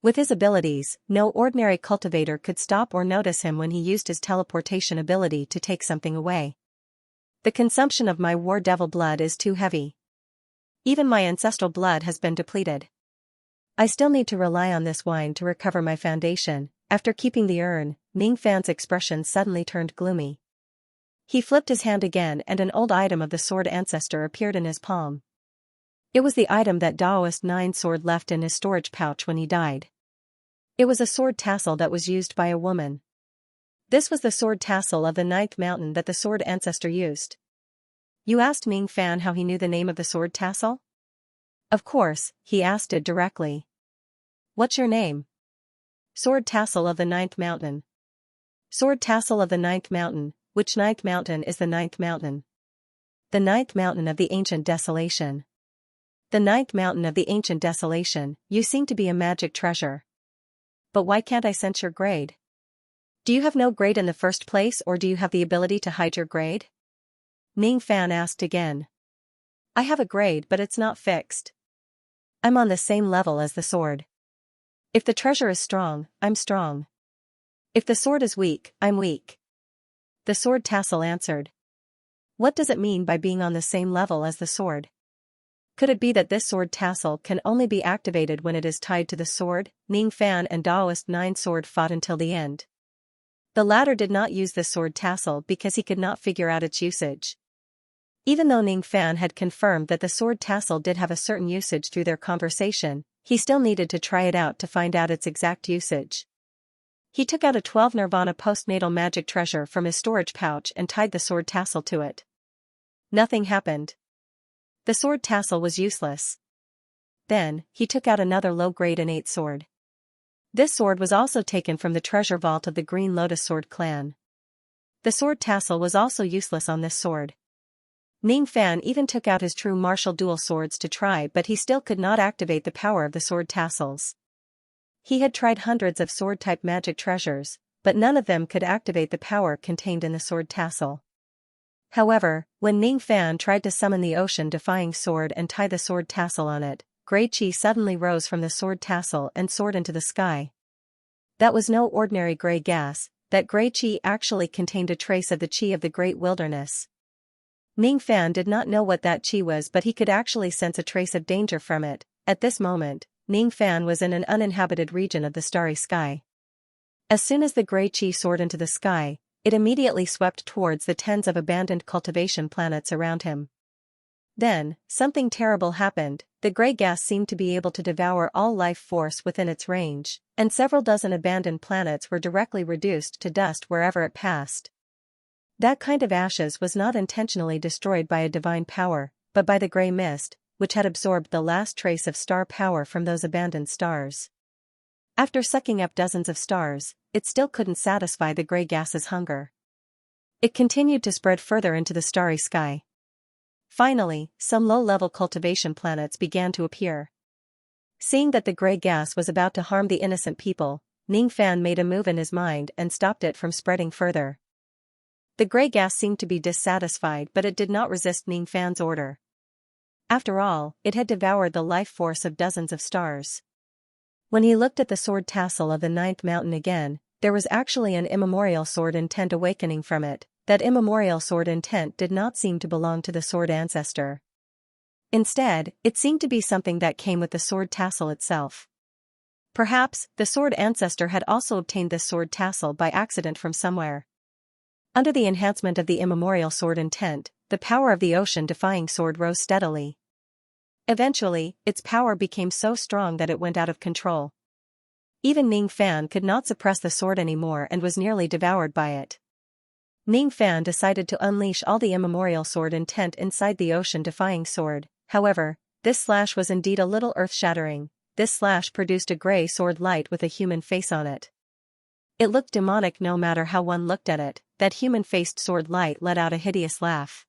With his abilities, no ordinary cultivator could stop or notice him when he used his teleportation ability to take something away. The consumption of my war devil blood is too heavy. Even my ancestral blood has been depleted. I still need to rely on this wine to recover my foundation. After keeping the urn, Ning Fan's expression suddenly turned gloomy. He flipped his hand again and an old item of the sword ancestor appeared in his palm. It was the item that Daoist 9 sword left in his storage pouch when he died. It was a sword tassel that was used by a woman. This was the sword tassel of the 9th mountain that the sword ancestor used. You asked Ning Fan how he knew the name of the sword tassel? Of course, he asked it directly. What's your name? Sword tassel of the 9th mountain. Sword tassel of the ninth mountain. Which ninth mountain is the ninth mountain? The ninth mountain of the ancient desolation. The ninth mountain of the ancient desolation. You seem to be a magic treasure. But why can't I sense your grade? Do you have no grade in the first place, or do you have the ability to hide your grade? Ning Fan asked again. I have a grade, but it's not fixed. I'm on the same level as the sword. If the treasure is strong, I'm strong. If the sword is weak, I'm weak. The sword tassel answered. What does it mean by being on the same level as the sword? Could it be that this sword tassel can only be activated when it is tied to the sword? Ning Fan and Daoist Nine Sword fought until the end. The latter did not use this sword tassel because he could not figure out its usage. Even though Ning Fan had confirmed that the sword tassel did have a certain usage through their conversation, he still needed to try it out to find out its exact usage. He took out a 12 Nirvana postnatal magic treasure from his storage pouch and tied the sword tassel to it. Nothing happened. The sword tassel was useless. Then, he took out another low-grade innate sword. This sword was also taken from the treasure vault of the Green Lotus Sword clan. The sword tassel was also useless on this sword. Ning Fan even took out his true martial dual swords to try, but he still could not activate the power of the sword tassels. He had tried hundreds of sword-type magic treasures, but none of them could activate the power contained in the sword tassel. However, when Ning Fan tried to summon the ocean-defying sword and tie the sword tassel on it, Grey Qi suddenly rose from the sword tassel and soared into the sky. That was no ordinary grey gas, that Grey Qi actually contained a trace of the Qi of the Great Wilderness. Ning Fan did not know what that Qi was, but he could actually sense a trace of danger from it. At this moment, Ning Fan was in an uninhabited region of the starry sky. As soon as the Grey Qi soared into the sky, it immediately swept towards the tens of abandoned cultivation planets around him. Then, something terrible happened. The grey gas seemed to be able to devour all life force within its range, and several dozen abandoned planets were directly reduced to dust wherever it passed. That kind of ashes was not intentionally destroyed by a divine power, but by the grey mist, which had absorbed the last trace of star power from those abandoned stars. After sucking up dozens of stars, it still couldn't satisfy the grey gas's hunger. It continued to spread further into the starry sky. Finally, some low-level cultivation planets began to appear. Seeing that the grey gas was about to harm the innocent people, Ning Fan made a move in his mind and stopped it from spreading further. The grey gas seemed to be dissatisfied, but it did not resist Ning Fan's order. After all, it had devoured the life force of dozens of stars. When he looked at the sword tassel of the ninth mountain again, there was actually an immemorial sword intent awakening from it. That immemorial sword intent did not seem to belong to the sword ancestor. Instead, it seemed to be something that came with the sword tassel itself. Perhaps, the sword ancestor had also obtained this sword tassel by accident from somewhere. Under the enhancement of the immemorial sword intent, the power of the ocean-defying sword rose steadily. Eventually, its power became so strong that it went out of control. Even Ning Fan could not suppress the sword anymore and was nearly devoured by it. Ning Fan decided to unleash all the immemorial sword intent inside the ocean-defying sword. However, this slash was indeed a little earth-shattering. This slash produced a grey sword light with a human face on it. It looked demonic no matter how one looked at it. That human-faced sword light let out a hideous laugh.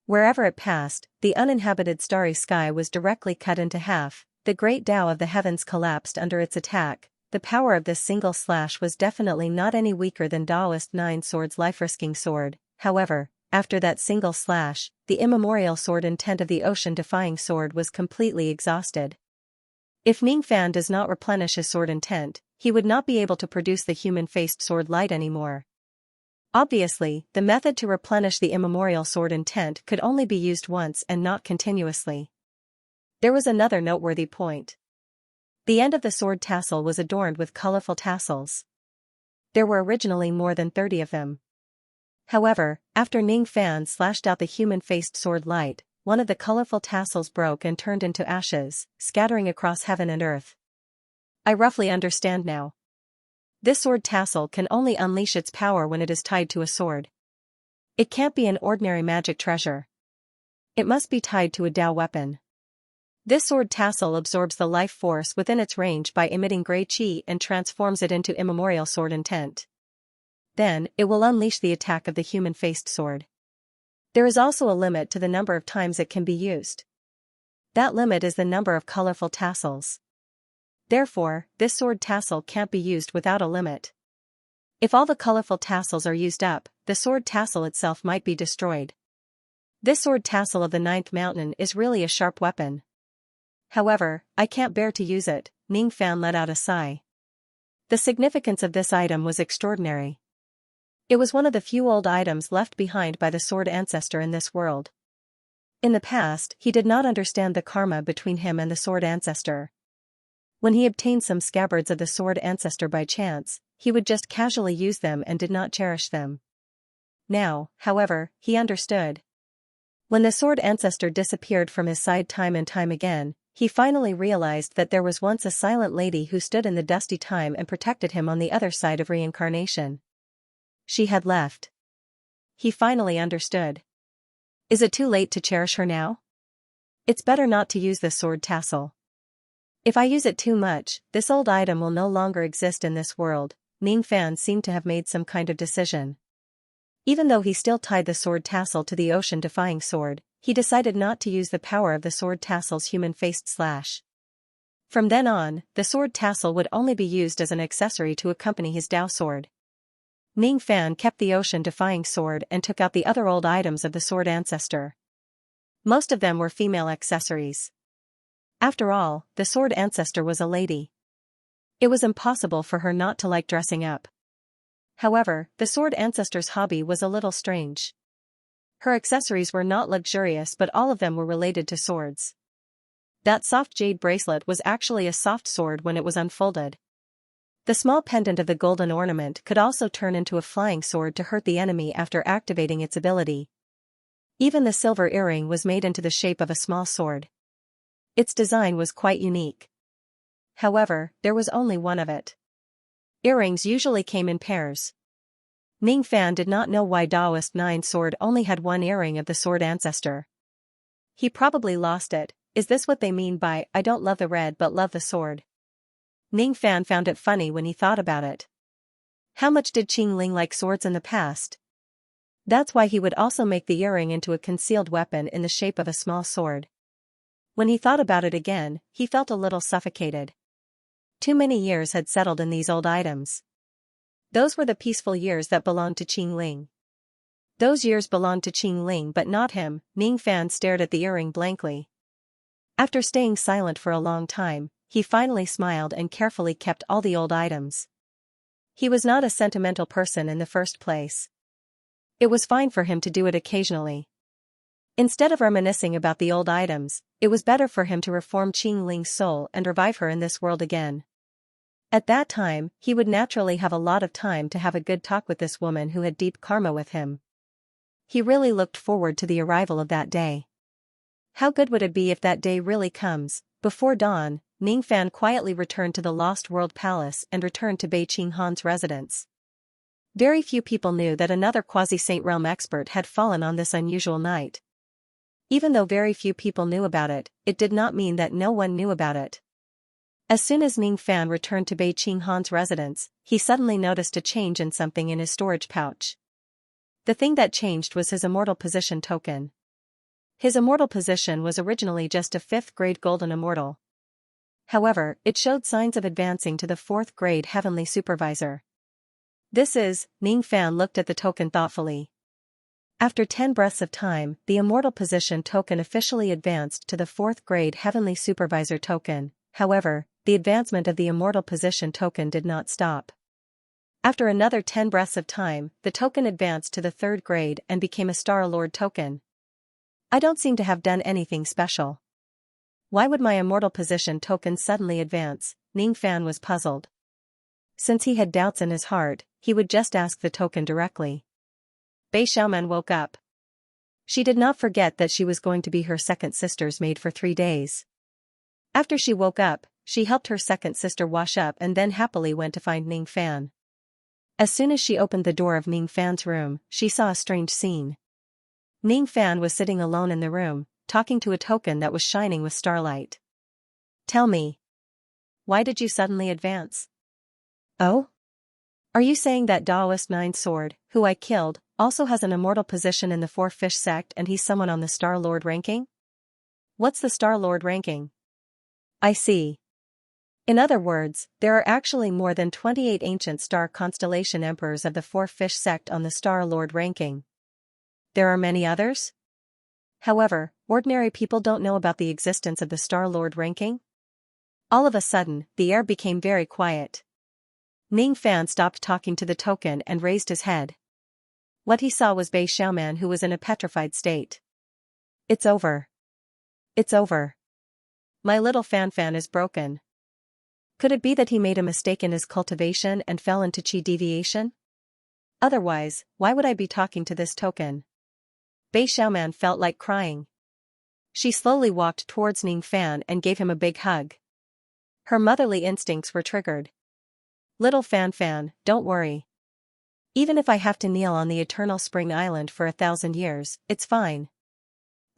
Wherever it passed, the uninhabited starry sky was directly cut into half. The great Tao of the heavens collapsed under its attack. The power of this single slash was definitely not any weaker than Daoist Nine Sword's life-risking sword. However, after that single slash, the immemorial sword intent of the ocean-defying sword was completely exhausted. If Ning Fan does not replenish his sword intent, he would not be able to produce the human-faced sword light anymore. Obviously, the method to replenish the immemorial sword intent could only be used once and not continuously. There was another noteworthy point. The end of the sword tassel was adorned with colorful tassels. There were originally more than 30 of them. However, after Ning Fan slashed out the human-faced sword light, one of the colorful tassels broke and turned into ashes, scattering across heaven and earth. I roughly understand now. This sword tassel can only unleash its power when it is tied to a sword. It can't be an ordinary magic treasure. It must be tied to a Tao weapon. This sword tassel absorbs the life force within its range by emitting grey qi and transforms it into immemorial sword intent. Then, it will unleash the attack of the human-faced sword. There is also a limit to the number of times it can be used. That limit is the number of colorful tassels. Therefore, this sword tassel can't be used without a limit. If all the colorful tassels are used up, the sword tassel itself might be destroyed. This sword tassel of the ninth mountain is really a sharp weapon. However, I can't bear to use it, Ning Fan let out a sigh. The significance of this item was extraordinary. It was one of the few old items left behind by the sword ancestor in this world. In the past, he did not understand the karma between him and the sword ancestor. When he obtained some scabbards of the sword ancestor by chance, he would just casually use them and did not cherish them. Now, however, he understood. When the sword ancestor disappeared from his side time and time again, he finally realized that there was once a silent lady who stood in the dusty time and protected him on the other side of reincarnation. She had left. He finally understood. Is it too late to cherish her now? It's better not to use this sword tassel. If I use it too much, this old item will no longer exist in this world. Ning Fan seemed to have made some kind of decision. Even though he still tied the sword tassel to the ocean-defying sword, he decided not to use the power of the sword tassel's human-faced slash. From then on, the sword tassel would only be used as an accessory to accompany his Dao sword. Ning Fan kept the ocean-defying sword and took out the other old items of the sword ancestor. Most of them were female accessories. After all, the sword ancestor was a lady. It was impossible for her not to like dressing up. However, the sword ancestor's hobby was a little strange. Her accessories were not luxurious, but all of them were related to swords. That soft jade bracelet was actually a soft sword when it was unfolded. The small pendant of the golden ornament could also turn into a flying sword to hurt the enemy after activating its ability. Even the silver earring was made into the shape of a small sword. Its design was quite unique. However, there was only one of it. Earrings usually came in pairs. Ning Fan did not know why Daoist 9 sword only had one earring of the sword ancestor. He probably lost it. Is this what they mean by, I don't love the red but love the sword? Ning Fan found it funny when he thought about it. How much did Qing Ling like swords in the past? That's why he would also make the earring into a concealed weapon in the shape of a small sword. When he thought about it again, he felt a little suffocated. Too many years had settled in these old items. Those were the peaceful years that belonged to Qing Ling. Those years belonged to Qing Ling but not him. Ning Fan stared at the earring blankly. After staying silent for a long time, he finally smiled and carefully kept all the old items. He was not a sentimental person in the first place. It was fine for him to do it occasionally. Instead of reminiscing about the old items, it was better for him to reform Qing Ling's soul and revive her in this world again. At that time, he would naturally have a lot of time to have a good talk with this woman who had deep karma with him. He really looked forward to the arrival of that day. How good would it be if that day really comes? Before dawn, Ning Fan quietly returned to the Lost World Palace and returned to Beiqing Han's residence. Very few people knew that another quasi-Saint Realm expert had fallen on this unusual night. Even though very few people knew about it, it did not mean that no one knew about it. As soon as Ning Fan returned to Beiqing Han's residence, he suddenly noticed a change in something in his storage pouch. The thing that changed was his immortal position token. His immortal position was originally just a 5th grade golden immortal. However, it showed signs of advancing to the 4th grade heavenly supervisor. This is, Ning Fan looked at the token thoughtfully. After 10 breaths of time, the immortal position token officially advanced to the 4th grade heavenly supervisor token. However, the advancement of the immortal position token did not stop. After another 10 breaths of time, the token advanced to the 3rd grade and became a Star Lord token. I don't seem to have done anything special. Why would my immortal position token suddenly advance? Ning Fan was puzzled. Since he had doubts in his heart, he would just ask the token directly. Bei Xiaoman woke up. She did not forget that she was going to be her second sister's maid for 3 days. After she woke up, she helped her second sister wash up and then happily went to find Ning Fan. As soon as she opened the door of Ning Fan's room, she saw a strange scene. Ning Fan was sitting alone in the room, talking to a token that was shining with starlight. Tell me. Why did you suddenly advance? Oh? Are you saying that Taoist Nine Sword, who I killed, also has an immortal position in the Four Fish sect and he's someone on the Star Lord ranking? What's the Star Lord ranking? I see. In other words, there are actually more than 28 ancient star constellation emperors of the Four Fish sect on the Star Lord ranking. There are many others? However, ordinary people don't know about the existence of the Star Lord ranking. All of a sudden, the air became very quiet. Ning Fan stopped talking to the token and raised his head. What he saw was Bei Xiaoman, who was in a petrified state. It's over. It's over. My little Fan is broken. Could it be that he made a mistake in his cultivation and fell into qi deviation? Otherwise, why would I be talking to this token? Bei Xiaoman felt like crying. She slowly walked towards Ning Fan and gave him a big hug. Her motherly instincts were triggered. Little Fan, don't worry. Even if I have to kneel on the Eternal Spring Island for 1,000 years, it's fine.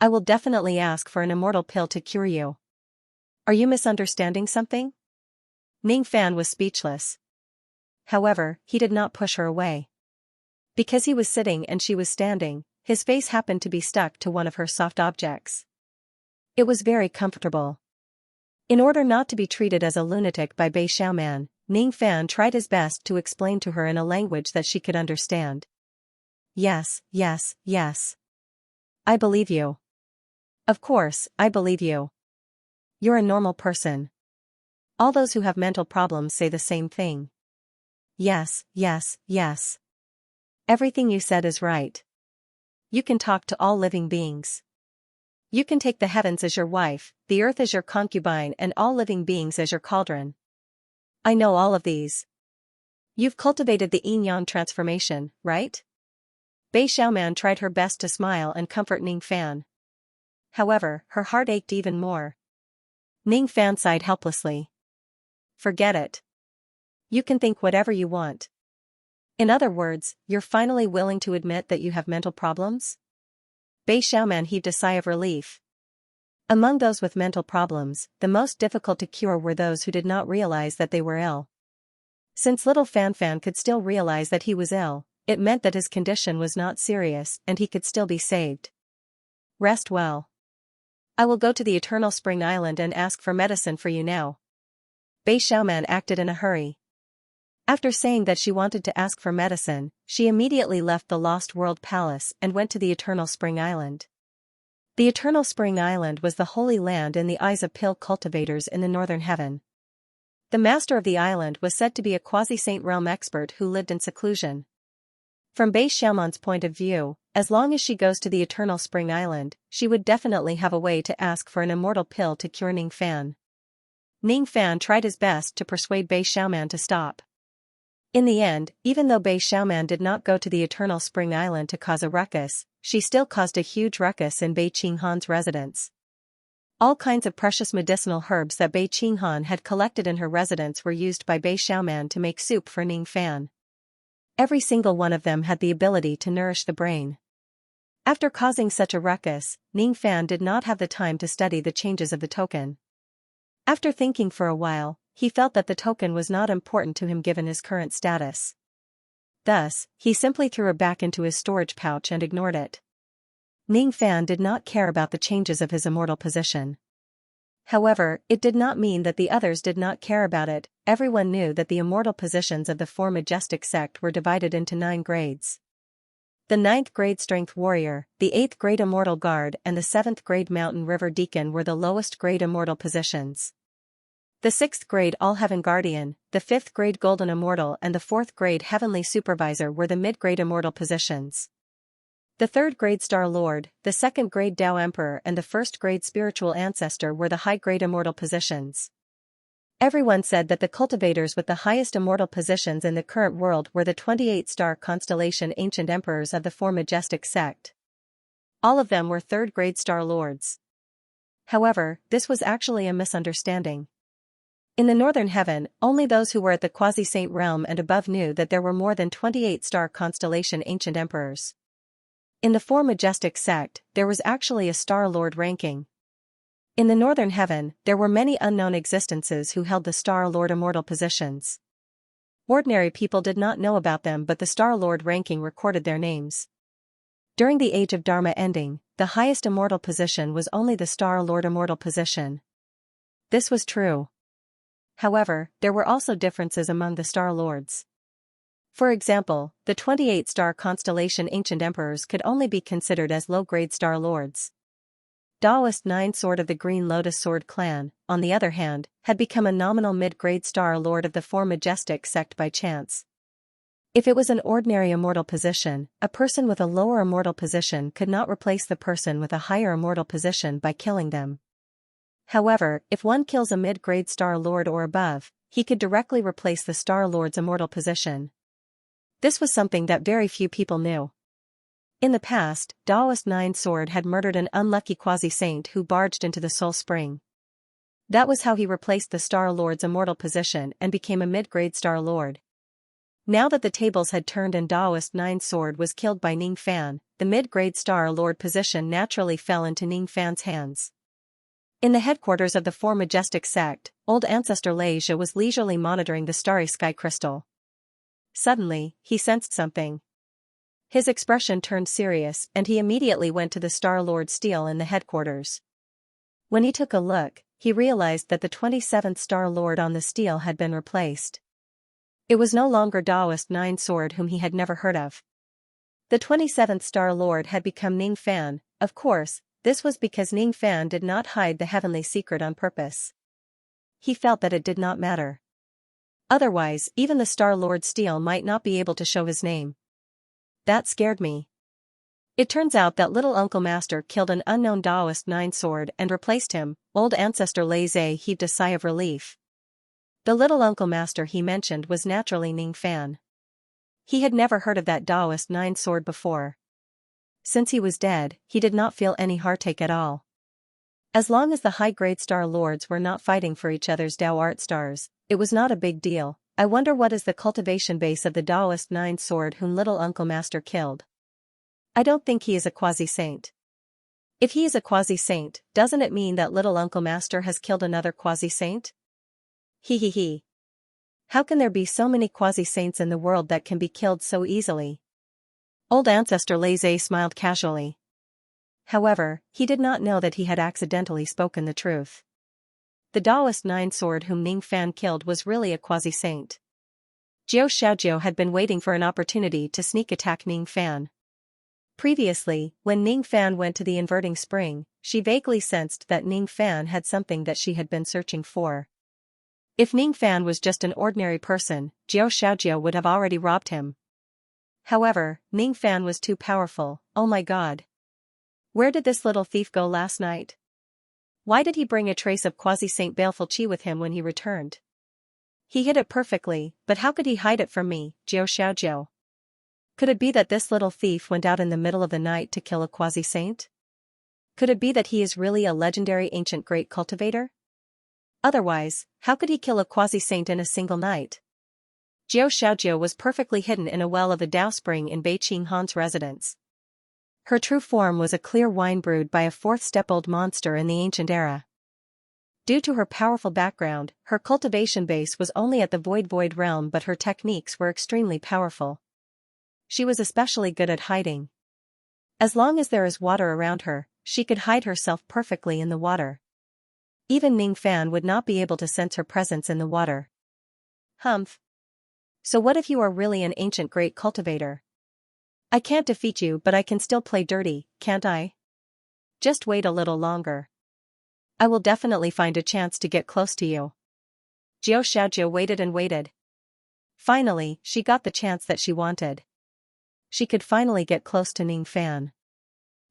I will definitely ask for an immortal pill to cure you. Are you misunderstanding something? Ning Fan was speechless. However, he did not push her away. Because he was sitting and she was standing, his face happened to be stuck to one of her soft objects. It was very comfortable. In order not to be treated as a lunatic by Bei Xiaoman, Ning Fan tried his best to explain to her in a language that she could understand. Yes. I believe you. Of course, I believe you. You're a normal person. All those who have mental problems say the same thing. Yes. Everything you said is right. You can talk to all living beings. You can take the heavens as your wife, the earth as your concubine and all living beings as your cauldron. I know all of these. You've cultivated the yin-yang transformation, right? Bei Xiaoman tried her best to smile and comfort Ning Fan. However, her heart ached even more. Ning Fan sighed helplessly. Forget it. You can think whatever you want. In other words, you're finally willing to admit that you have mental problems? Bei Xiaoman heaved a sigh of relief. Among those with mental problems, the most difficult to cure were those who did not realize that they were ill. Since little Fan could still realize that he was ill, it meant that his condition was not serious and he could still be saved. Rest well. I will go to the Eternal Spring Island and ask for medicine for you now. Bei Xiaoman acted in a hurry. After saying that she wanted to ask for medicine, she immediately left the Lost World Palace and went to the Eternal Spring Island. The Eternal Spring Island was the holy land in the eyes of pill cultivators in the northern heaven. The master of the island was said to be a quasi-saint realm expert who lived in seclusion. From Bei Xiaoman's point of view, as long as she goes to the Eternal Spring Island, she would definitely have a way to ask for an immortal pill to cure Ning Fan. Ning Fan tried his best to persuade Bei Xiaoman to stop. In the end, even though Bei Xiaoman did not go to the Eternal Spring Island to cause a ruckus, she still caused a huge ruckus in Bei Qinghan's residence. All kinds of precious medicinal herbs that Bei Qinghan had collected in her residence were used by Bei Xiaoman to make soup for Ning Fan. Every single one of them had the ability to nourish the brain. After causing such a ruckus, Ning Fan did not have the time to study the changes of the token. After thinking for a while, he felt that the token was not important to him given his current status. Thus, he simply threw it back into his storage pouch and ignored it. Ning Fan did not care about the changes of his immortal position. However, it did not mean that the others did not care about it. Everyone knew that the immortal positions of the Four Majestic sect were divided into 9 grades. The 9th grade Strength Warrior, the 8th grade Immortal Guard and the 7th grade Mountain River Deacon were the lowest grade immortal positions. The 6th grade All-Heaven Guardian, the 5th grade Golden Immortal and the 4th grade Heavenly Supervisor were the mid-grade immortal positions. The 3rd grade Star Lord, the 2nd grade Tao Emperor and the 1st grade Spiritual Ancestor were the high-grade immortal positions. Everyone said that the cultivators with the highest immortal positions in the current world were the 28-star constellation Ancient Emperors of the Four Majestic sect. All of them were 3rd grade Star Lords. However, this was actually a misunderstanding. In the northern heaven, only those who were at the quasi-saint realm and above knew that there were more than 28-star constellation Ancient Emperors. In the Four Majestic sect, there was actually a Star Lord ranking. In the northern heaven, there were many unknown existences who held the Star Lord immortal positions. Ordinary people did not know about them, but the Star Lord ranking recorded their names. During the age of Dharma ending, the highest immortal position was only the Star Lord immortal position. This was true. However, there were also differences among the Star Lords. For example, the 28-star constellation ancient emperors could only be considered as low-grade Star Lords. Daoist 9 Sword of the Green Lotus Sword clan, on the other hand, had become a nominal mid-grade Star Lord of the Four Majestic sect by chance. If it was an ordinary immortal position, a person with a lower immortal position could not replace the person with a higher immortal position by killing them. However, if one kills a mid-grade Star Lord or above, he could directly replace the Star Lord's immortal position. This was something that very few people knew. In the past, Daoist 9 Sword had murdered an unlucky quasi-saint who barged into the Soul Spring. That was how he replaced the Star Lord's immortal position and became a mid-grade Star Lord. Now that the tables had turned and Daoist 9 Sword was killed by Ning Fan, the mid-grade Star Lord position naturally fell into Ning Fan's hands. In the headquarters of the Four Majestic sect, old ancestor Xianxia was leisurely monitoring the starry sky crystal. Suddenly, he sensed something. His expression turned serious and he immediately went to the Star Lord stele in the headquarters. When he took a look, he realized that the 27th Star Lord on the stele had been replaced. It was no longer Daoist 9 Sword whom he had never heard of. The 27th Star Lord had become Ning Fan. Of course, this was because Ning Fan did not hide the heavenly secret on purpose. He felt that it did not matter. Otherwise, even the Star Lord's stele might not be able to show his name. That scared me. It turns out that little Uncle Master killed an unknown Daoist 9 Sword and replaced him. Old ancestor Laizé heaved a sigh of relief. The little Uncle Master he mentioned was naturally Ning Fan. He had never heard of that Daoist 9 Sword before. Since he was dead, he did not feel any heartache at all. As long as the high-grade Star Lords were not fighting for each other's Dao Art Stars, it was not a big deal. I wonder what is the cultivation base of the Daoist 9 Sword whom little Uncle Master killed. I don't think he is a quasi-saint. If he is a quasi-saint, doesn't it mean that little Uncle Master has killed another quasi-saint? He. How can there be so many quasi-saints in the world that can be killed so easily? Old ancestor Laizé smiled casually. However, he did not know that he had accidentally spoken the truth. The Daoist 9 Sword whom Ning Fan killed was really a quasi-saint. Jiao Shaojiao had been waiting for an opportunity to sneak attack Ning Fan. Previously, when Ning Fan went to the inverting spring, she vaguely sensed that Ning Fan had something that she had been searching for. If Ning Fan was just an ordinary person, Jiao Shaojiao would have already robbed him. However, Ning Fan was too powerful. Oh my god. Where did this little thief go last night? Why did he bring a trace of quasi-saint baleful qi with him when he returned? He hid it perfectly, but how could he hide it from me, Jiao Shaojiao? Could it be that this little thief went out in the middle of the night to kill a quasi-saint? Could it be that he is really a legendary ancient great cultivator? Otherwise, how could he kill a quasi-saint in a single night? Jiao Shaojiao was perfectly hidden in a well of a Dao spring in Beiqing Han's residence. Her true form was a clear wine brewed by a fourth-step-old monster in the ancient era. Due to her powerful background, her cultivation base was only at the void realm, but her techniques were extremely powerful. She was especially good at hiding. As long as there is water around her, she could hide herself perfectly in the water. Even Ning Fan would not be able to sense her presence in the water. Humph. So what if you are really an ancient great cultivator? I can't defeat you, but I can still play dirty, can't I? Just wait a little longer. I will definitely find a chance to get close to you. Jiao Shaojiao waited and waited. Finally, she got the chance that she wanted. She could finally get close to Ning Fan.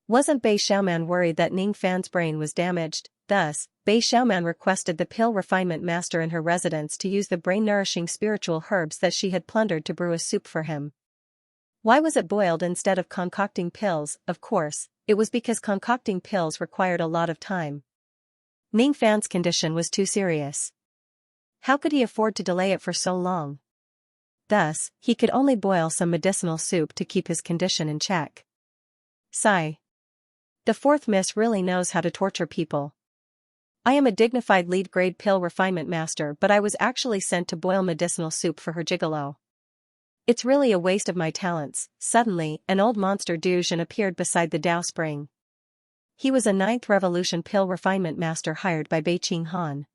Wasn't Bei Xiaoman worried that Ning Fan's brain was damaged? Thus, Bei Xiaoman requested the pill refinement master in her residence to use the brain-nourishing spiritual herbs that she had plundered to brew a soup for him. Why was it boiled instead of concocting pills? Of course, it was because concocting pills required a lot of time. Ning Fan's condition was too serious. How could he afford to delay it for so long? Thus, he could only boil some medicinal soup to keep his condition in check. Sigh. The fourth miss really knows how to torture people. I am a dignified lead-grade pill refinement master, but I was actually sent to boil medicinal soup for her gigolo. It's really a waste of my talents." Suddenly, an old monster Duzhen appeared beside the Dao spring. He was a 9th Revolution pill refinement master hired by Beiqing Han.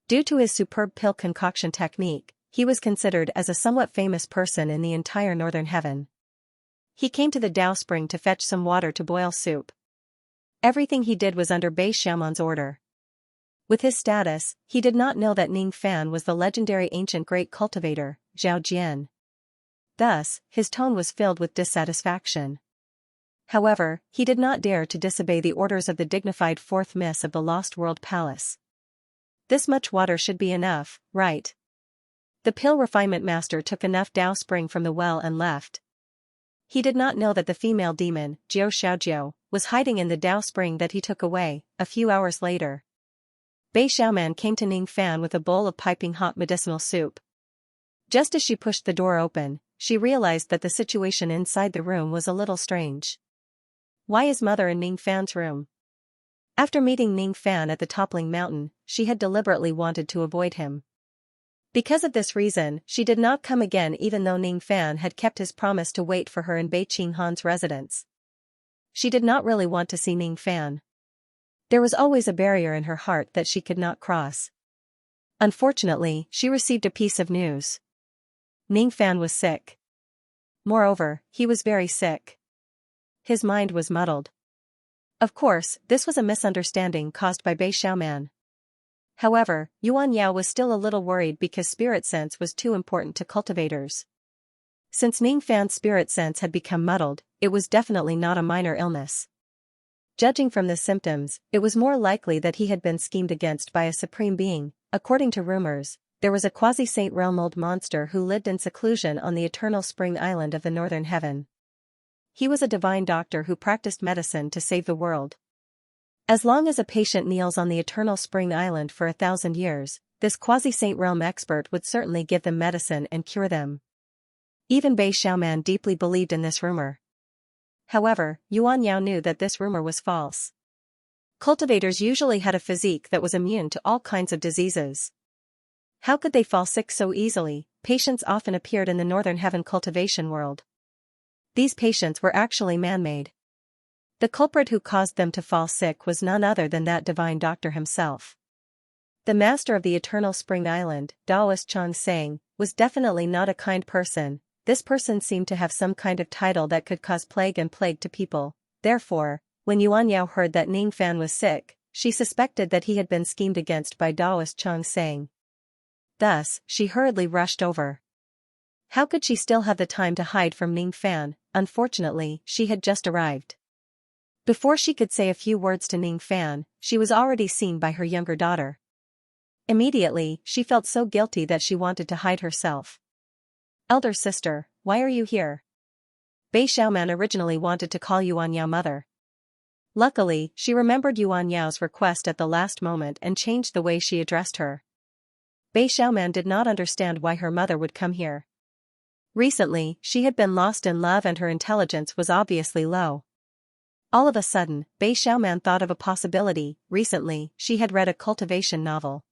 Due to his superb pill concoction technique, he was considered as a somewhat famous person in the entire Northern Heaven. He came to the Dao spring to fetch some water to boil soup. Everything he did was under Bei Xiaoman's order. With his status, he did not know that Ning Fan was the legendary ancient great cultivator, Zhao Jian. Thus, his tone was filled with dissatisfaction. However, he did not dare to disobey the orders of the dignified 4th Miss of the Lost World Palace. "This much water should be enough, right?" The pill refinement master took enough Dao spring from the well and left. He did not know that the female demon, Jiao Xiaojiao, was hiding in the Dao spring that he took away. A few hours later, Bei Xiaoman came to Ning Fan with a bowl of piping hot medicinal soup. Just as she pushed the door open, she realized that the situation inside the room was a little strange. Why is mother in Ning Fan's room? After meeting Ning Fan at the toppling mountain, she had deliberately wanted to avoid him. Because of this reason, she did not come again even though Ning Fan had kept his promise to wait for her in Beiqing Han's residence. She did not really want to see Ning Fan. There was always a barrier in her heart that she could not cross. Unfortunately, she received a piece of news. Ning Fan was sick. Moreover, he was very sick. His mind was muddled. Of course, this was a misunderstanding caused by Bei Xiaoman. However, Yuan Yao was still a little worried because spirit sense was too important to cultivators. Since Ning Fan's spirit sense had become muddled, it was definitely not a minor illness. Judging from the symptoms, it was more likely that he had been schemed against by a supreme being. According to rumors, there was a quasi-saint realm old monster who lived in seclusion on the eternal spring island of the Northern Heaven. He was a divine doctor who practiced medicine to save the world. As long as a patient kneels on the eternal spring island for 1,000 years, this quasi-saint realm expert would certainly give them medicine and cure them. Even Bei Xiaoman deeply believed in this rumor. However, Yuan Yao knew that this rumor was false. Cultivators usually had a physique that was immune to all kinds of diseases. How could they fall sick so easily? Patients often appeared in the Northern Heaven cultivation world. These patients were actually man-made. The culprit who caused them to fall sick was none other than that divine doctor himself. The master of the Eternal Spring Island, Daoist Chang Sang, was definitely not a kind person. This person seemed to have some kind of title that could cause plague and plague to people. Therefore, when Yuan Yao heard that Ning Fan was sick, she suspected that he had been schemed against by Daoist Chang Sang. Thus, she hurriedly rushed over. How could she still have the time to hide from Ning Fan? Unfortunately, she had just arrived. Before she could say a few words to Ning Fan, she was already seen by her younger daughter. Immediately, she felt so guilty that she wanted to hide herself. "Elder sister, why are you here?" Bei Xiaoman originally wanted to call Yuan Yao mother. Luckily, she remembered Yuan Yao's request at the last moment and changed the way she addressed her. Bei Xiaoman did not understand why her mother would come here. Recently, she had been lost in love and her intelligence was obviously low. All of a sudden, Bei Xiaoman thought of a possibility. Recently, she had read a cultivation novel.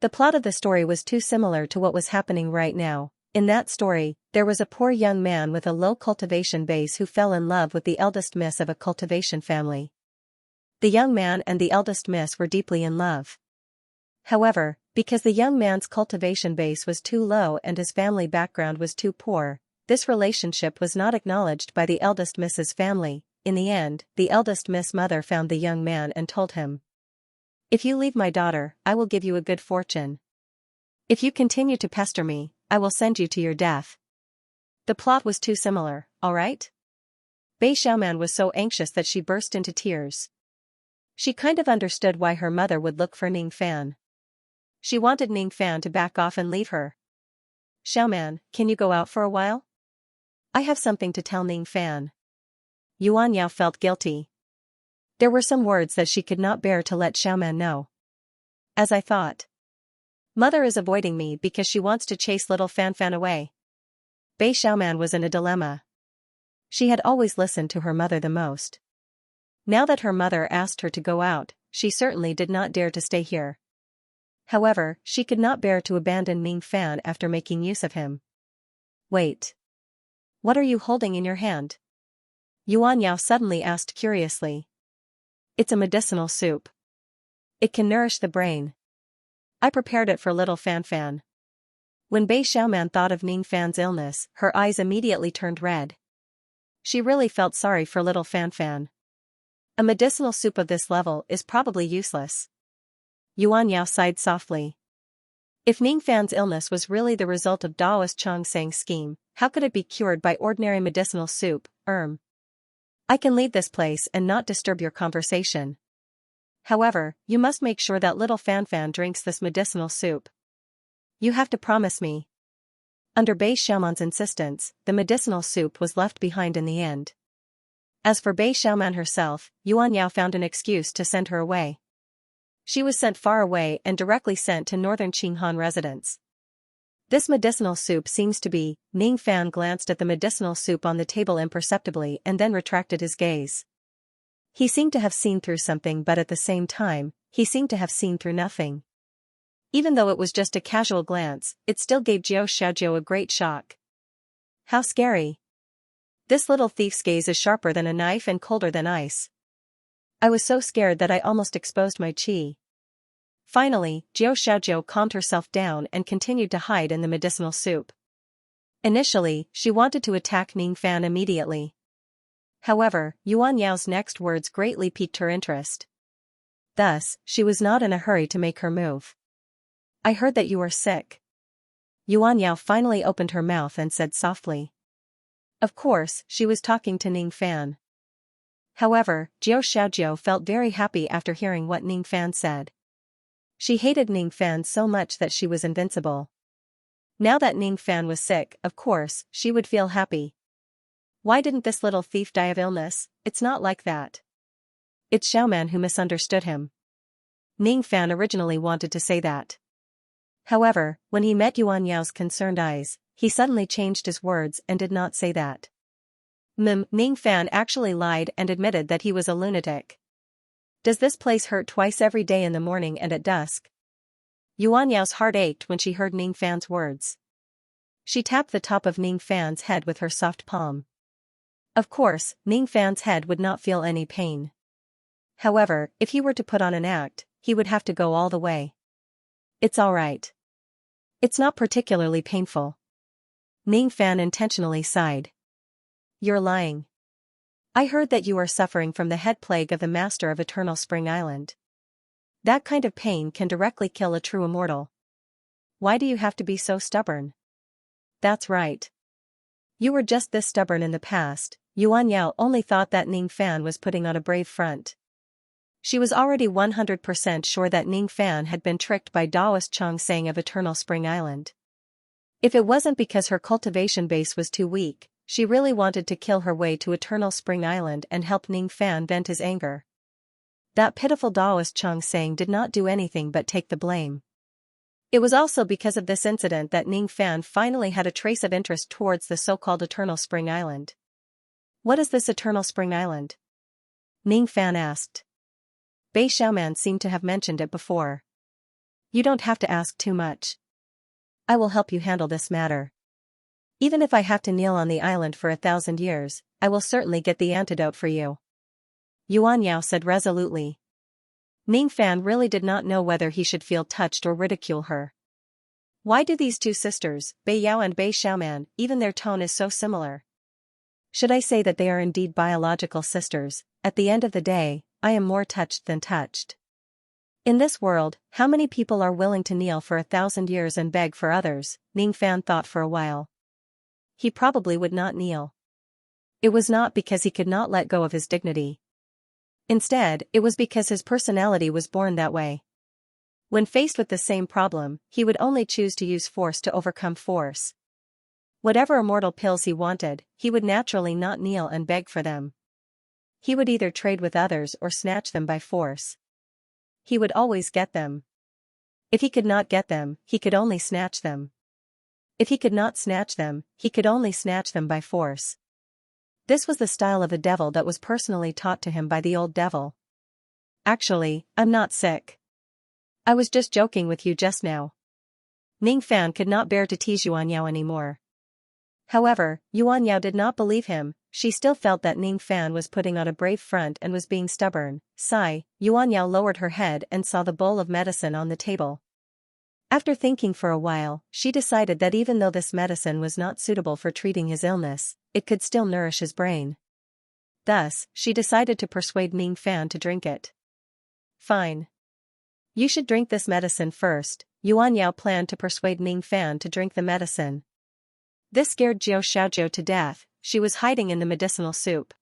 The plot of the story was too similar to what was happening right now. In that story, there was a poor young man with a low cultivation base who fell in love with the eldest miss of a cultivation family. The young man and the eldest miss were deeply in love. However, because the young man's cultivation base was too low and his family background was too poor, this relationship was not acknowledged by the eldest miss's family. In the end, the eldest miss mother found the young man and told him, "If you leave my daughter, I will give you a good fortune. If you continue to pester me, I will send you to your death." The plot was too similar, alright? Bei Xiaoman was so anxious that she burst into tears. She kind of understood why her mother would look for Ning Fan. She wanted Ning Fan to back off and leave her. "Xiaoman, can you go out for a while? I have something to tell Ning Fan." Yuan Yao felt guilty. There were some words that she could not bear to let Xiaoman know. "As I thought. Mother is avoiding me because she wants to chase little Fan Fan away." Bei Xiaoman was in a dilemma. She had always listened to her mother the most. Now that her mother asked her to go out, she certainly did not dare to stay here. However, she could not bear to abandon Ning Fan after making use of him. Wait. What are you holding in your hand? Yuan Yao suddenly asked curiously. It's a medicinal soup. It can nourish the brain. I prepared it for little Fan Fan. When Bei Xiaoman thought of Ning Fan's illness, her eyes immediately turned red. She really felt sorry for little Fan Fan. A medicinal soup of this level is probably useless. Yuan Yao sighed softly. If Ning Fan's illness was really the result of Daoist Chongsang's scheme, how could it be cured by ordinary medicinal soup? I can leave this place and not disturb your conversation. However, you must make sure that little Fan Fan drinks this medicinal soup. You have to promise me. Under Bei Xiaoman's insistence, the medicinal soup was left behind in the end. As for Bei Xiaoman herself, Yuan Yao found an excuse to send her away. She was sent far away and directly sent to northern Qinghan residence. This medicinal soup seems to be. Ning Fan glanced at the medicinal soup on the table imperceptibly and then retracted his gaze. He seemed to have seen through something, but at the same time, he seemed to have seen through nothing. Even though it was just a casual glance, it still gave Jiao Xiaojiao a great shock. How scary. This little thief's gaze is sharper than a knife and colder than ice. I was so scared that I almost exposed my qi. Finally, Jiao Xiaojiao calmed herself down and continued to hide in the medicinal soup. Initially, she wanted to attack Ning Fan immediately. However, Yuan Yao's next words greatly piqued her interest. Thus, she was not in a hurry to make her move. I heard that you are sick. Yuan Yao finally opened her mouth and said softly. Of course, she was talking to Ning Fan. However, Jiao Xiaojiao felt very happy after hearing what Ning Fan said. She hated Ning Fan so much that she was invincible. Now that Ning Fan was sick, of course, she would feel happy. Why didn't this little thief die of illness? It's not like that. It's Xiaoman who misunderstood him. Ning Fan originally wanted to say that. However, when he met Yuan Yao's concerned eyes, he suddenly changed his words and did not say that. Ning Fan actually lied and admitted that he was a lunatic. Does this place hurt twice every day in the morning and at dusk? Yuan Yao's heart ached when she heard Ning Fan's words. She tapped the top of Ning Fan's head with her soft palm. Of course, Ning Fan's head would not feel any pain. However, if he were to put on an act, he would have to go all the way. It's all right. It's not particularly painful. Ning Fan intentionally sighed. You're lying. I heard that you are suffering from the head plague of the Master of Eternal Spring Island. That kind of pain can directly kill a true immortal. Why do you have to be so stubborn? That's right. You were just this stubborn in the past. Yuan Yao only thought that Ning Fan was putting on a brave front. She was already 100% sure that Ning Fan had been tricked by Daoist Chongsang of Eternal Spring Island. If it wasn't because her cultivation base was too weak, she really wanted to kill her way to Eternal Spring Island and help Ning Fan vent his anger. That pitiful Daoist Chongsang did not do anything but take the blame. It was also because of this incident that Ning Fan finally had a trace of interest towards the so-called Eternal Spring Island. What is this Eternal Spring Island? Ning Fan asked. Bei Xiaoman seemed to have mentioned it before. You don't have to ask too much. I will help you handle this matter. Even if I have to kneel on the island for 1,000 years, I will certainly get the antidote for you. Yuan Yao said resolutely. Ning Fan really did not know whether he should feel touched or ridicule her. Why do these two sisters, Bei Yao and Bei Xiaoman, even their tone is so similar? Should I say that they are indeed biological sisters? At the end of the day, I am more touched than touched. In this world, how many people are willing to kneel for 1,000 years and beg for others? Ning Fan thought for a while. He probably would not kneel. It was not because he could not let go of his dignity. Instead, it was because his personality was born that way. When faced with the same problem, he would only choose to use force to overcome force. Whatever immortal pills he wanted, he would naturally not kneel and beg for them. He would either trade with others or snatch them by force. He would always get them. If he could not get them, he could only snatch them. If he could not snatch them, he could only snatch them by force. This was the style of the devil that was personally taught to him by the old devil. Actually, I'm not sick. I was just joking with you just now. Ning Fan could not bear to tease Yuan Yao anymore. However, Yuan Yao did not believe him. She still felt that Ning Fan was putting on a brave front and was being stubborn. Sigh, Yuan Yao lowered her head and saw the bowl of medicine on the table. After thinking for a while, she decided that even though this medicine was not suitable for treating his illness, it could still nourish his brain. Thus, she decided to persuade Ning Fan to drink it. Fine. You should drink this medicine first. Yuan Yao planned to persuade Ning Fan to drink the medicine. This scared Jiao Xiaojiao to death. She was hiding in the medicinal soup.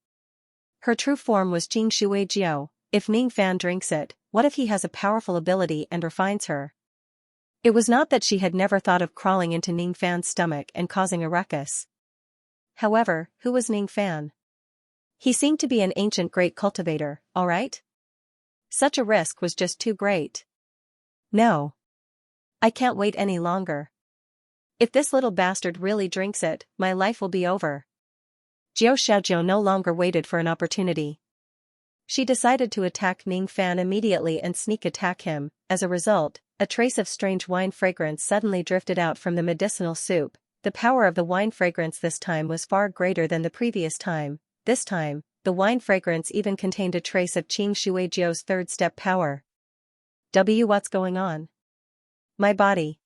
Her true form was Jing Shui Jiao. If Ning Fan drinks it, what if he has a powerful ability and refines her? It was not that she had never thought of crawling into Ning Fan's stomach and causing a ruckus. However, who was Ning Fan? He seemed to be an ancient great cultivator, alright? Such a risk was just too great. No. I can't wait any longer. If this little bastard really drinks it, my life will be over. Jiao Xiaojiao no longer waited for an opportunity. She decided to attack Ning Fan immediately and sneak attack him. As a result, a trace of strange wine fragrance suddenly drifted out from the medicinal soup. The power of the wine fragrance this time was far greater than the previous time. This time, the wine fragrance even contained a trace of Qing Shui Jiao's third step power. What's going on? My body.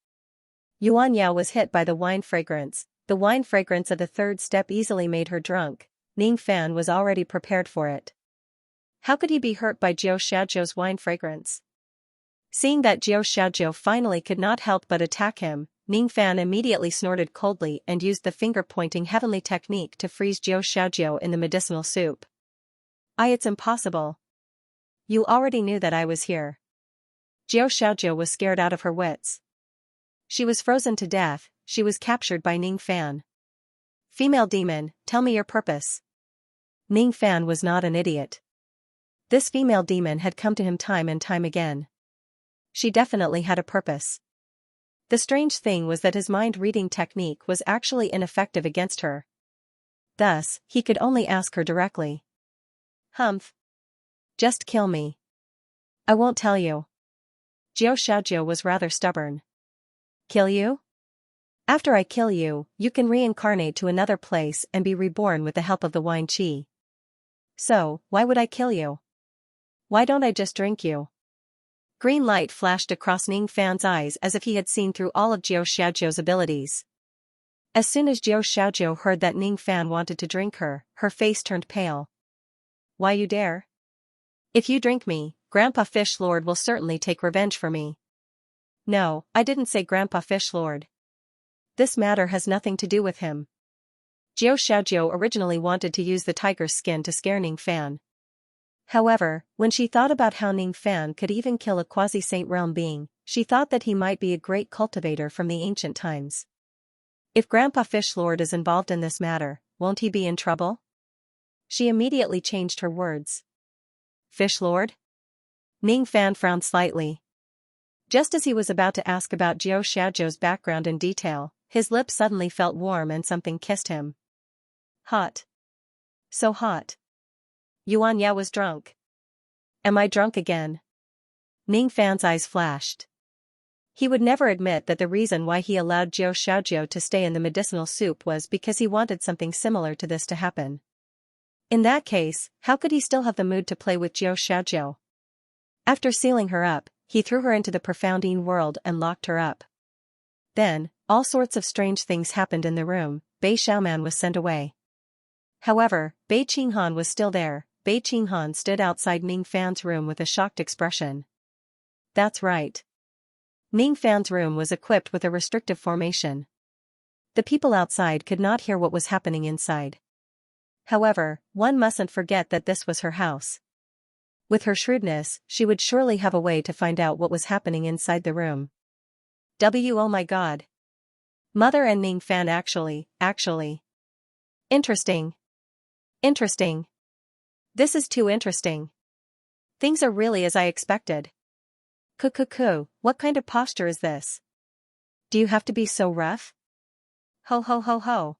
Yuan Yao was hit by the wine fragrance. The wine fragrance of the third step easily made her drunk. Ning Fan was already prepared for it. How could he be hurt by Jiao Xiaojiao's wine fragrance? Seeing that Jiao Xiaojiao finally could not help but attack him, Ning Fan immediately snorted coldly and used the finger-pointing heavenly technique to freeze Jiao Xiaojiao in the medicinal soup. It's impossible. You already knew that I was here. Jiao Xiaojiao was scared out of her wits. She was frozen to death. She was captured by Ning Fan. Female demon, tell me your purpose. Ning Fan was not an idiot. This female demon had come to him time and time again. She definitely had a purpose. The strange thing was that his mind-reading technique was actually ineffective against her. Thus, he could only ask her directly. Humph. Just kill me. I won't tell you. Jiao Xiaojiao was rather stubborn. Kill you? After I kill you, you can reincarnate to another place and be reborn with the help of the wine qi. So, why would I kill you? Why don't I just drink you? Green light flashed across Ning Fan's eyes as if he had seen through all of Jiao Xiaojiao's abilities. As soon as Jiao Xiaojiao heard that Ning Fan wanted to drink her, her face turned pale. Why you dare? If you drink me, Grandpa Fish Lord will certainly take revenge for me. No, I didn't say Grandpa Fish Lord. This matter has nothing to do with him. Jiao Xiaojiao originally wanted to use the tiger's skin to scare Ning Fan. However, when she thought about how Ning Fan could even kill a quasi-saint realm being, she thought that he might be a great cultivator from the ancient times. If Grandpa Fish Lord is involved in this matter, won't he be in trouble? She immediately changed her words. Fish Lord? Ning Fan frowned slightly. Just as he was about to ask about Jiao Xiaojiao's background in detail, his lips suddenly felt warm and something kissed him. Hot. So hot. Yuan Yao was drunk. Am I drunk again? Ning Fan's eyes flashed. He would never admit that the reason why he allowed Jiao Xiaojiao to stay in the medicinal soup was because he wanted something similar to this to happen. In that case, how could he still have the mood to play with Jiao Xiaojiao? After sealing her up, he threw her into the profoundine world and locked her up. Then, all sorts of strange things happened in the room. Bei Xiaoman was sent away. However, Bei Qinghan was still there. Bei Qinghan stood outside Ning Fan's room with a shocked expression. That's right. Ning Fan's room was equipped with a restrictive formation. The people outside could not hear what was happening inside. However, one mustn't forget that this was her house. With her shrewdness, she would surely have a way to find out what was happening inside the room. Oh my god. Mother and Ning Fan actually. Interesting. Interesting. This is too interesting. Things are really as I expected. Cuckoo, what kind of posture is this? Do you have to be so rough? Ho ho ho ho.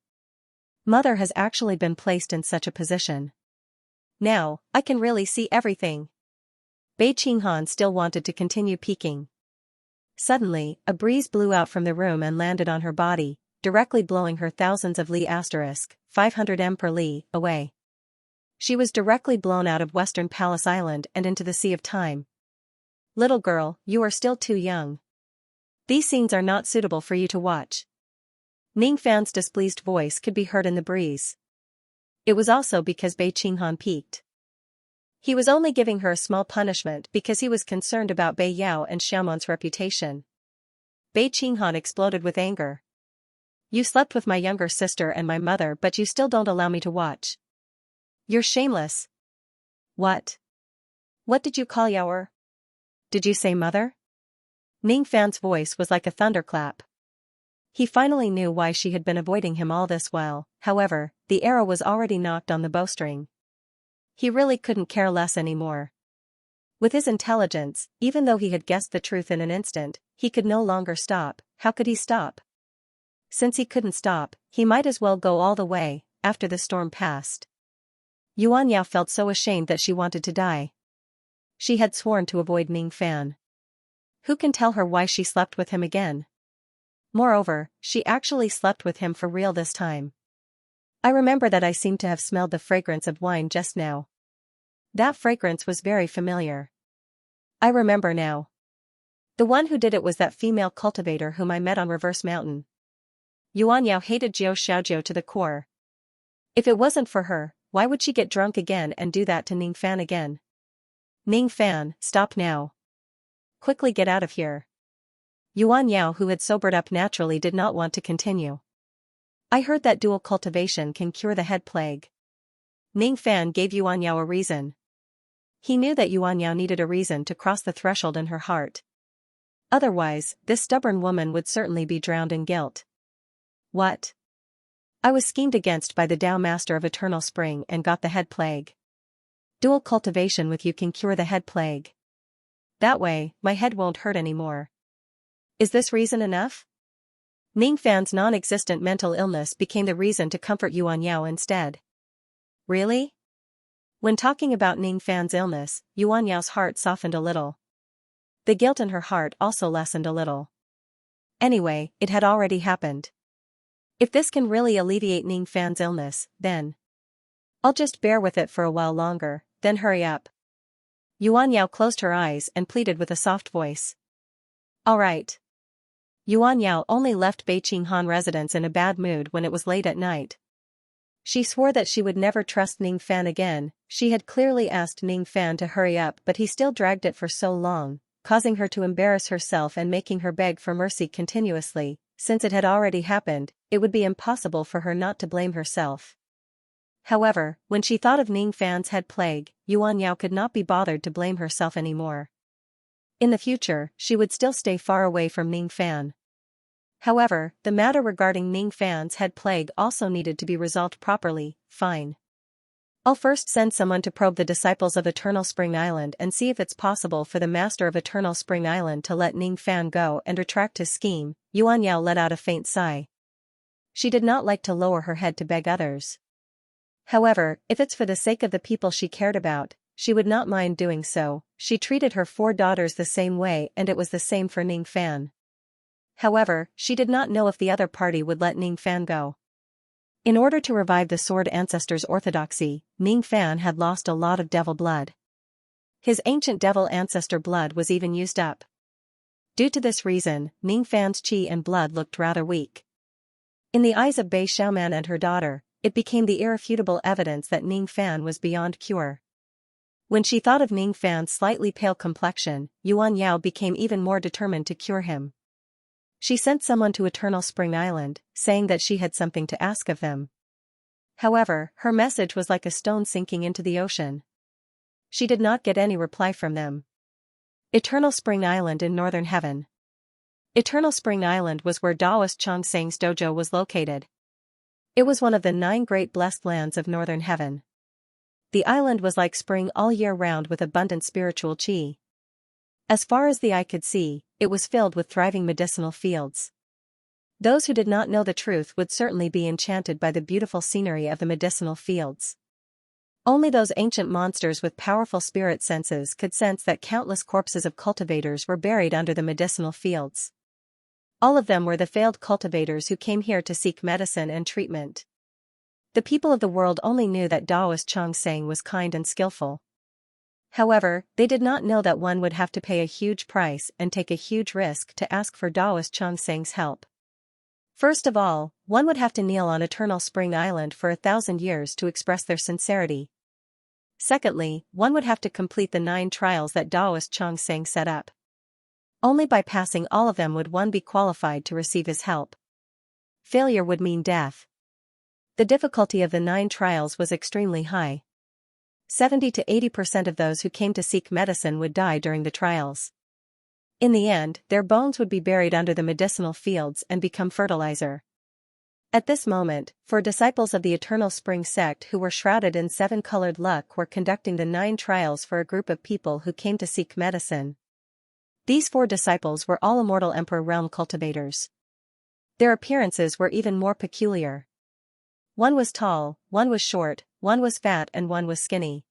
Mother has actually been placed in such a position. Now, I can really see everything. Bei Qinghan still wanted to continue peeking. Suddenly, a breeze blew out from the room and landed on her body, directly blowing her thousands of li asterisk, 500 m per li, away. She was directly blown out of Western Palace Island and into the Sea of Time. Little girl, you are still too young. These scenes are not suitable for you to watch. Ning Fan's displeased voice could be heard in the breeze. It was also because Bei Qinghan peeked. He was only giving her a small punishment because he was concerned about Bei Yao and Xiaomon's reputation. Bei Qinghan exploded with anger. You slept with my younger sister and my mother, but you still don't allow me to watch. You're shameless. What? What did you call Yaoer? Did you say mother? Ning Fan's voice was like a thunderclap. He finally knew why she had been avoiding him all this while. However, the arrow was already knocked on the bowstring. He really couldn't care less anymore. With his intelligence, even though he had guessed the truth in an instant, he could no longer stop. How could he stop? Since he couldn't stop, he might as well go all the way. After the storm passed, Yuan Yao felt so ashamed that she wanted to die. She had sworn to avoid Ning Fan. Who can tell her why she slept with him again? Moreover, she actually slept with him for real this time. I remember that I seemed to have smelled the fragrance of wine just now. That fragrance was very familiar. I remember now. The one who did it was that female cultivator whom I met on Reverse Mountain. Yuan Yao hated Jiao Xiaojiao to the core. If it wasn't for her, why would she get drunk again and do that to Ning Fan again? Ning Fan, stop now. Quickly get out of here. Yuan Yao, who had sobered up naturally, did not want to continue. I heard that dual cultivation can cure the head plague. Ning Fan gave Yuan Yao a reason. He knew that Yuan Yao needed a reason to cross the threshold in her heart. Otherwise, this stubborn woman would certainly be drowned in guilt. What? I was schemed against by the Tao Master of Eternal Spring and got the head plague. Dual cultivation with you can cure the head plague. That way, my head won't hurt anymore. Is this reason enough? Ning Fan's non-existent mental illness became the reason to comfort Yuan Yao instead. Really? When talking about Ning Fan's illness, Yuan Yao's heart softened a little. The guilt in her heart also lessened a little. Anyway, it had already happened. If this can really alleviate Ning Fan's illness, then I'll just bear with it for a while longer, then hurry up. Yuan Yao closed her eyes and pleaded with a soft voice. All right. Yuan Yao only left Bei Qinghan residence in a bad mood when it was late at night. She swore that she would never trust Ning Fan again. She had clearly asked Ning Fan to hurry up, but he still dragged it for so long, causing her to embarrass herself and making her beg for mercy continuously. Since it had already happened, it would be impossible for her not to blame herself. However, when she thought of Ning Fan's head plague, Yuan Yao could not be bothered to blame herself anymore. In the future, she would still stay far away from Ning Fan. However, the matter regarding Ning Fan's head plague also needed to be resolved properly. Fine. I'll first send someone to probe the disciples of Eternal Spring Island and see if it's possible for the Master of Eternal Spring Island to let Ning Fan go and retract his scheme. Yuan Yao let out a faint sigh. She did not like to lower her head to beg others. However, if it's for the sake of the people she cared about, she would not mind doing so. She treated her 4 daughters the same way, and it was the same for Ning Fan. However, she did not know if the other party would let Ning Fan go. In order to revive the Sword Ancestor's orthodoxy, Ning Fan had lost a lot of devil blood. His ancient devil ancestor blood was even used up. Due to this reason, Ning Fan's qi and blood looked rather weak. In the eyes of Bei Xiaoman and her daughter, it became the irrefutable evidence that Ning Fan was beyond cure. When she thought of Ning Fan's slightly pale complexion, Yuan Yao became even more determined to cure him. She sent someone to Eternal Spring Island, saying that she had something to ask of them. However, her message was like a stone sinking into the ocean. She did not get any reply from them. Eternal Spring Island in Northern Heaven. Eternal Spring Island was where Taoist Chongsang's dojo was located. It was one of the 9 great blessed lands of Northern Heaven. The island was like spring all year round with abundant spiritual qi. As far as the eye could see, it was filled with thriving medicinal fields. Those who did not know the truth would certainly be enchanted by the beautiful scenery of the medicinal fields. Only those ancient monsters with powerful spirit senses could sense that countless corpses of cultivators were buried under the medicinal fields. All of them were the failed cultivators who came here to seek medicine and treatment. The people of the world only knew that Taoist Xianxia was kind and skillful. However, they did not know that one would have to pay a huge price and take a huge risk to ask for Taoist Xianxia's help. First of all, one would have to kneel on Eternal Spring Island for 1,000 years to express their sincerity. Secondly, one would have to complete the 9 trials that Taoist Xianxia set up. Only by passing all of them would one be qualified to receive his help. Failure would mean death. The difficulty of the 9 trials was extremely high. 70 to 80% of those who came to seek medicine would die during the trials. In the end, their bones would be buried under the medicinal fields and become fertilizer. At this moment, 4 disciples of the Eternal Spring sect who were shrouded in 7-colored luck were conducting the 9 trials for a group of people who came to seek medicine. These 4 disciples were all immortal Emperor realm cultivators. Their appearances were even more peculiar. One was tall, one was short, one was fat and one was skinny.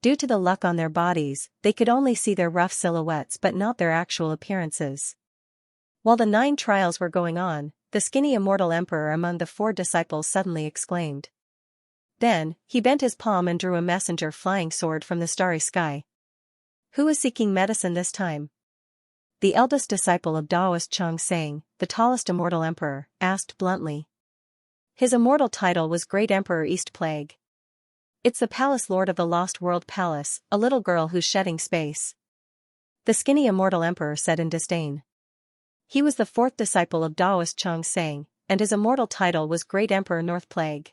Due to the luck on their bodies, they could only see their rough silhouettes but not their actual appearances. While the 9 trials were going on, the skinny immortal emperor among the 4 disciples suddenly exclaimed. Then, he bent his palm and drew a messenger flying sword from the starry sky. Who is seeking medicine this time? The eldest disciple of Taoist Xianxia, the tallest immortal emperor, asked bluntly. His immortal title was Great Emperor East Plague. It's the Palace Lord of the Lost World Palace, a little girl who's shedding space. The skinny immortal emperor said in disdain. He was the 4th disciple of Taoist Xianxia, and his immortal title was Great Emperor North Plague.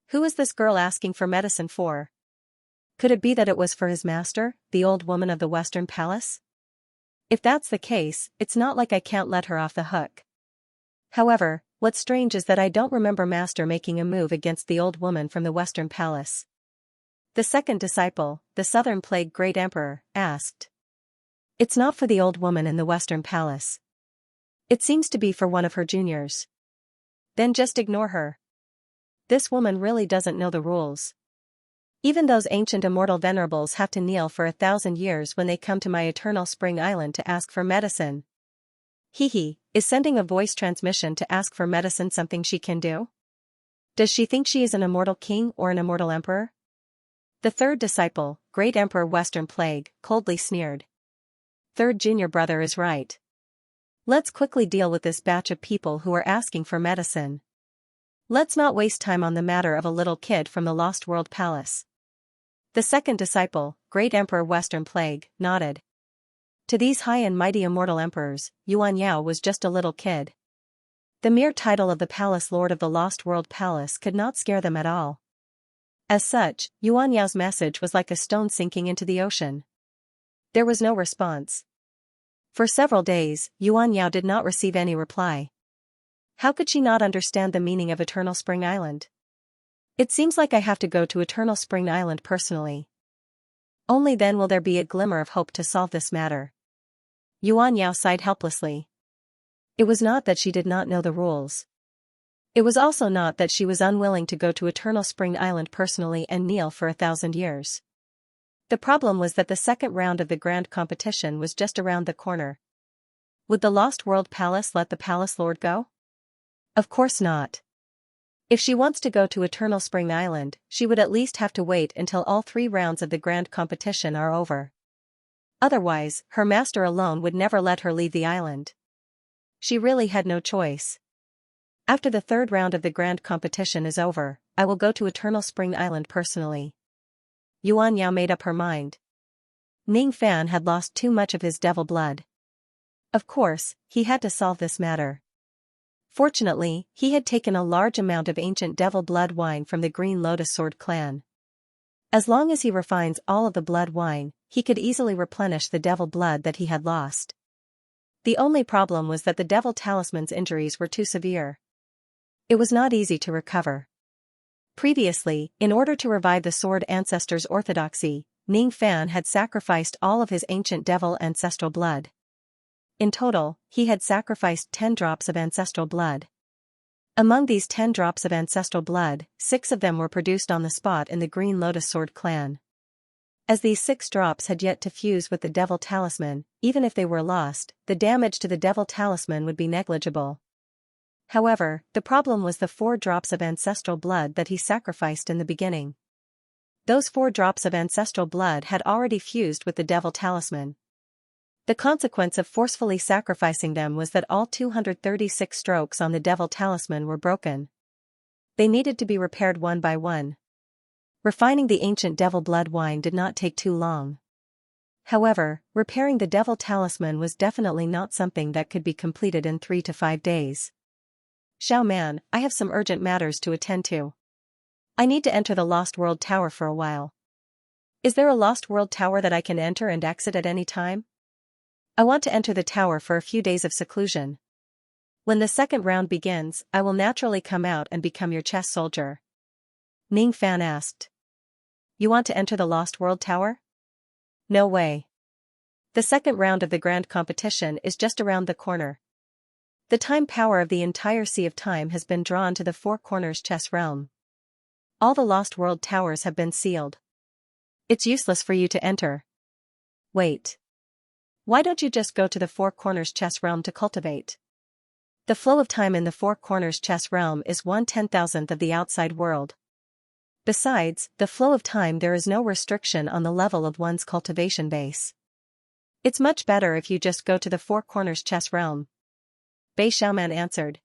Who is this girl asking for medicine for? Could it be that it was for his master, the old woman of the Western Palace? If that's the case, it's not like I can't let her off the hook. However, what's strange is that I don't remember Master making a move against the old woman from the Western Palace. The 2nd disciple, the Southern Plague Great Emperor, asked. It's not for the old woman in the Western Palace. It seems to be for one of her juniors. Then just ignore her. This woman really doesn't know the rules. Even those ancient immortal venerables have to kneel for 1,000 years when they come to my Eternal Spring Island to ask for medicine. Is sending a voice transmission to ask for medicine something she can do? Does she think she is an immortal king or an immortal emperor? The 3rd disciple, Great Emperor Western Plague, coldly sneered. 3rd junior brother is right. Let's quickly deal with this batch of people who are asking for medicine. Let's not waste time on the matter of a little kid from the Lost World Palace. The 2nd disciple, Great Emperor Western Plague, nodded. To these high and mighty immortal emperors, Xianxia was just a little kid. The mere title of the Palace Lord of the Lost World Palace could not scare them at all. As such, Xianxia's message was like a stone sinking into the ocean. There was no response. For several days, Xianxia did not receive any reply. How could she not understand the meaning of Eternal Spring Island? It seems like I have to go to Eternal Spring Island personally. Only then will there be a glimmer of hope to solve this matter. Xianxia sighed helplessly. It was not that she did not know the rules. It was also not that she was unwilling to go to Eternal Spring Island personally and kneel for 1,000 years. The problem was that the 2nd round of the grand competition was just around the corner. Would the Lost World Palace let the Palace Lord go? Of course not. If she wants to go to Eternal Spring Island, she would at least have to wait until all 3 rounds of the grand competition are over. Otherwise, her master alone would never let her leave the island. She really had no choice. After the 3rd round of the grand competition is over, I will go to Eternal Spring Island personally. Xianxia made up her mind. Ning Fan had lost too much of his devil blood. Of course, he had to solve this matter. Fortunately, he had taken a large amount of ancient devil blood wine from the Green Lotus Sword clan. As long as he refines all of the blood wine, he could easily replenish the devil blood that he had lost. The only problem was that the devil talisman's injuries were too severe. It was not easy to recover. Previously, in order to revive the sword ancestor's orthodoxy, Ning Fan had sacrificed all of his ancient devil ancestral blood. In total, he had sacrificed 10 drops of ancestral blood. Among these 10 drops of ancestral blood, 6 of them were produced on the spot in the Green Lotus Sword clan. As these 6 drops had yet to fuse with the Devil Talisman, even if they were lost, the damage to the Devil Talisman would be negligible. However, the problem was the 4 drops of ancestral blood that he sacrificed in the beginning. Those 4 drops of ancestral blood had already fused with the Devil Talisman. The consequence of forcefully sacrificing them was that all 236 strokes on the Devil Talisman were broken. They needed to be repaired one by one. Refining the ancient Devil Blood wine did not take too long. However, repairing the Devil Talisman was definitely not something that could be completed in 3 to 5 days. Xiao Man, I have some urgent matters to attend to. I need to enter the Lost World Tower for a while. Is there a Lost World Tower that I can enter and exit at any time? I want to enter the tower for a few days of seclusion. When the second round begins, I will naturally come out and become your chess soldier. Ning Fan asked. You want to enter the Lost World Tower? No way. The second round of the grand competition is just around the corner. The time power of the entire Sea of Time has been drawn to the Four Corners chess realm. All the Lost World Towers have been sealed. It's useless for you to enter. Wait. Why don't you just go to the Four Corners chess realm to cultivate? The flow of time in the Four Corners chess realm is 1/10,000th of the outside world. Besides, the flow of time there is no restriction on the level of one's cultivation base. It's much better if you just go to the Four Corners chess realm. Bei Xiaoman answered.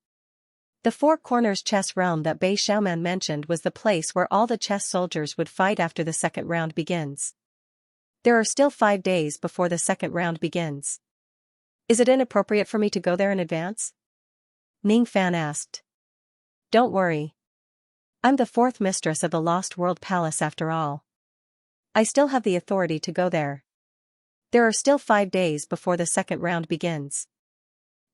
The Four Corners chess realm that Bei Xiaoman mentioned was the place where all the chess soldiers would fight after the second round begins. There are still 5 days before the second round begins. Is it inappropriate for me to go there in advance? Ning Fan asked. Don't worry. I'm the 4th mistress of the Lost World Palace after all. I still have the authority to go there. There are still 5 days before the second round begins.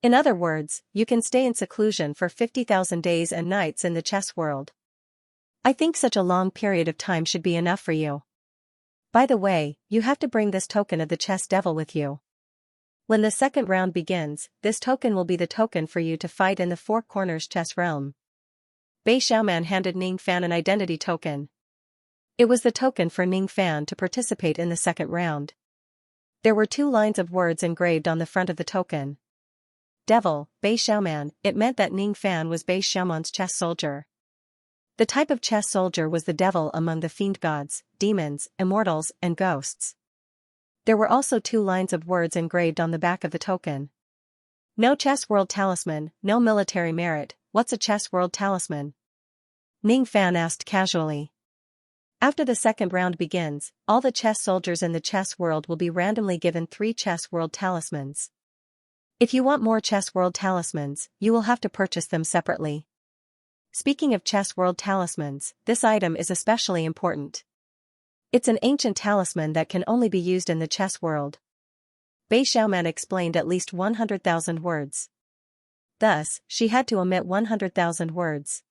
In other words, you can stay in seclusion for 50,000 days and nights in the chess world. I think such a long period of time should be enough for you. By the way, you have to bring this token of the chess devil with you. When the second round begins, this token will be the token for you to fight in the Four Corners chess realm. Bei Xiaoman handed Ning Fan an identity token. It was the token for Ning Fan to participate in the second round. There were 2 lines of words engraved on the front of the token. Devil, Bei Xiaoman. It meant that Ning Fan was Bei Xiaoman's chess soldier. The type of chess soldier was the devil among the fiend gods, demons, immortals, and ghosts. There were also 2 lines of words engraved on the back of the token. No chess world talisman, no military merit. What's a chess world talisman? Ning Fan asked casually. After the second round begins, all the chess soldiers in the chess world will be randomly given 3 chess world talismans. If you want more chess world talismans, you will have to purchase them separately. Speaking of chess world talismans, this item is especially important. It's an ancient talisman that can only be used in the chess world. Bei Xiaoman explained at least 100,000 words. Thus, she had to omit 100,000 words.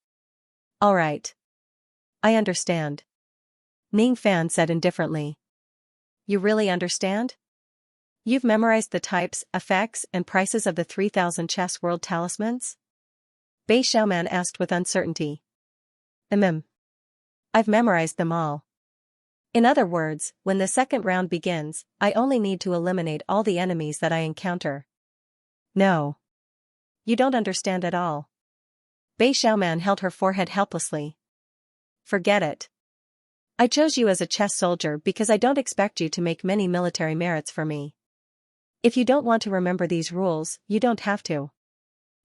Alright. I understand. Ning Fan said indifferently. You really understand? You've memorized the types, effects, and prices of the 3,000 chess world talismans? Bei Xiaoman asked with uncertainty. I've memorized them all. In other words, when the second round begins, I only need to eliminate all the enemies that I encounter. No. You don't understand at all. Bei Xiaoman held her forehead helplessly. Forget it. I chose you as a chess soldier because I don't expect you to make many military merits for me. If you don't want to remember these rules, you don't have to.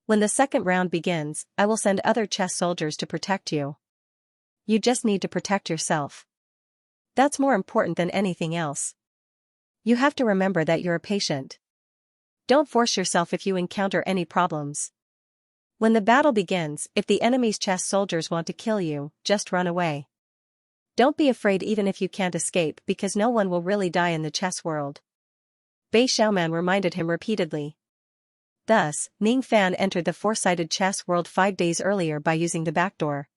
When the second round begins, I will send other chess soldiers to protect you. You just need to protect yourself. That's more important than anything else. You have to remember that you're a patient. Don't force yourself if you encounter any problems. When the battle begins, if the enemy's chess soldiers want to kill you, just run away. Don't be afraid even if you can't escape because no one will really die in the chess world. Bei Xiaoman reminded him repeatedly. Thus, Ning Fan entered the four-sided chess world 5 days earlier by using the back door.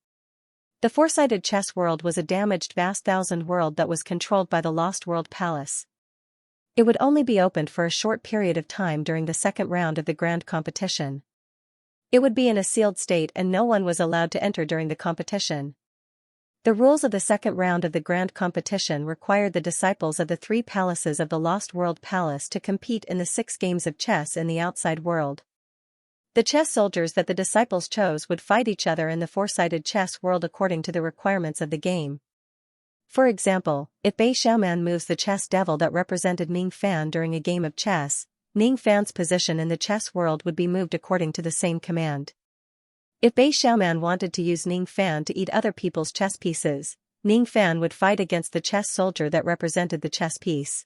The four-sided chess world was a damaged vast thousand world that was controlled by the Lost World Palace. It would only be opened for a short period of time during the second round of the grand competition. It would be in a sealed state and no one was allowed to enter during the competition. The rules of the second round of the grand competition required the disciples of the three palaces of the Lost World Palace to compete in the 6 games of chess in the outside world. The chess soldiers that the disciples chose would fight each other in the 4-sided chess world according to the requirements of the game. For example, if Bei Xiaoman moves the chess devil that represented Ning Fan during a game of chess, Ning Fan's position in the chess world would be moved according to the same command. If Bei Xiaoman wanted to use Ning Fan to eat other people's chess pieces, Ning Fan would fight against the chess soldier that represented the chess piece.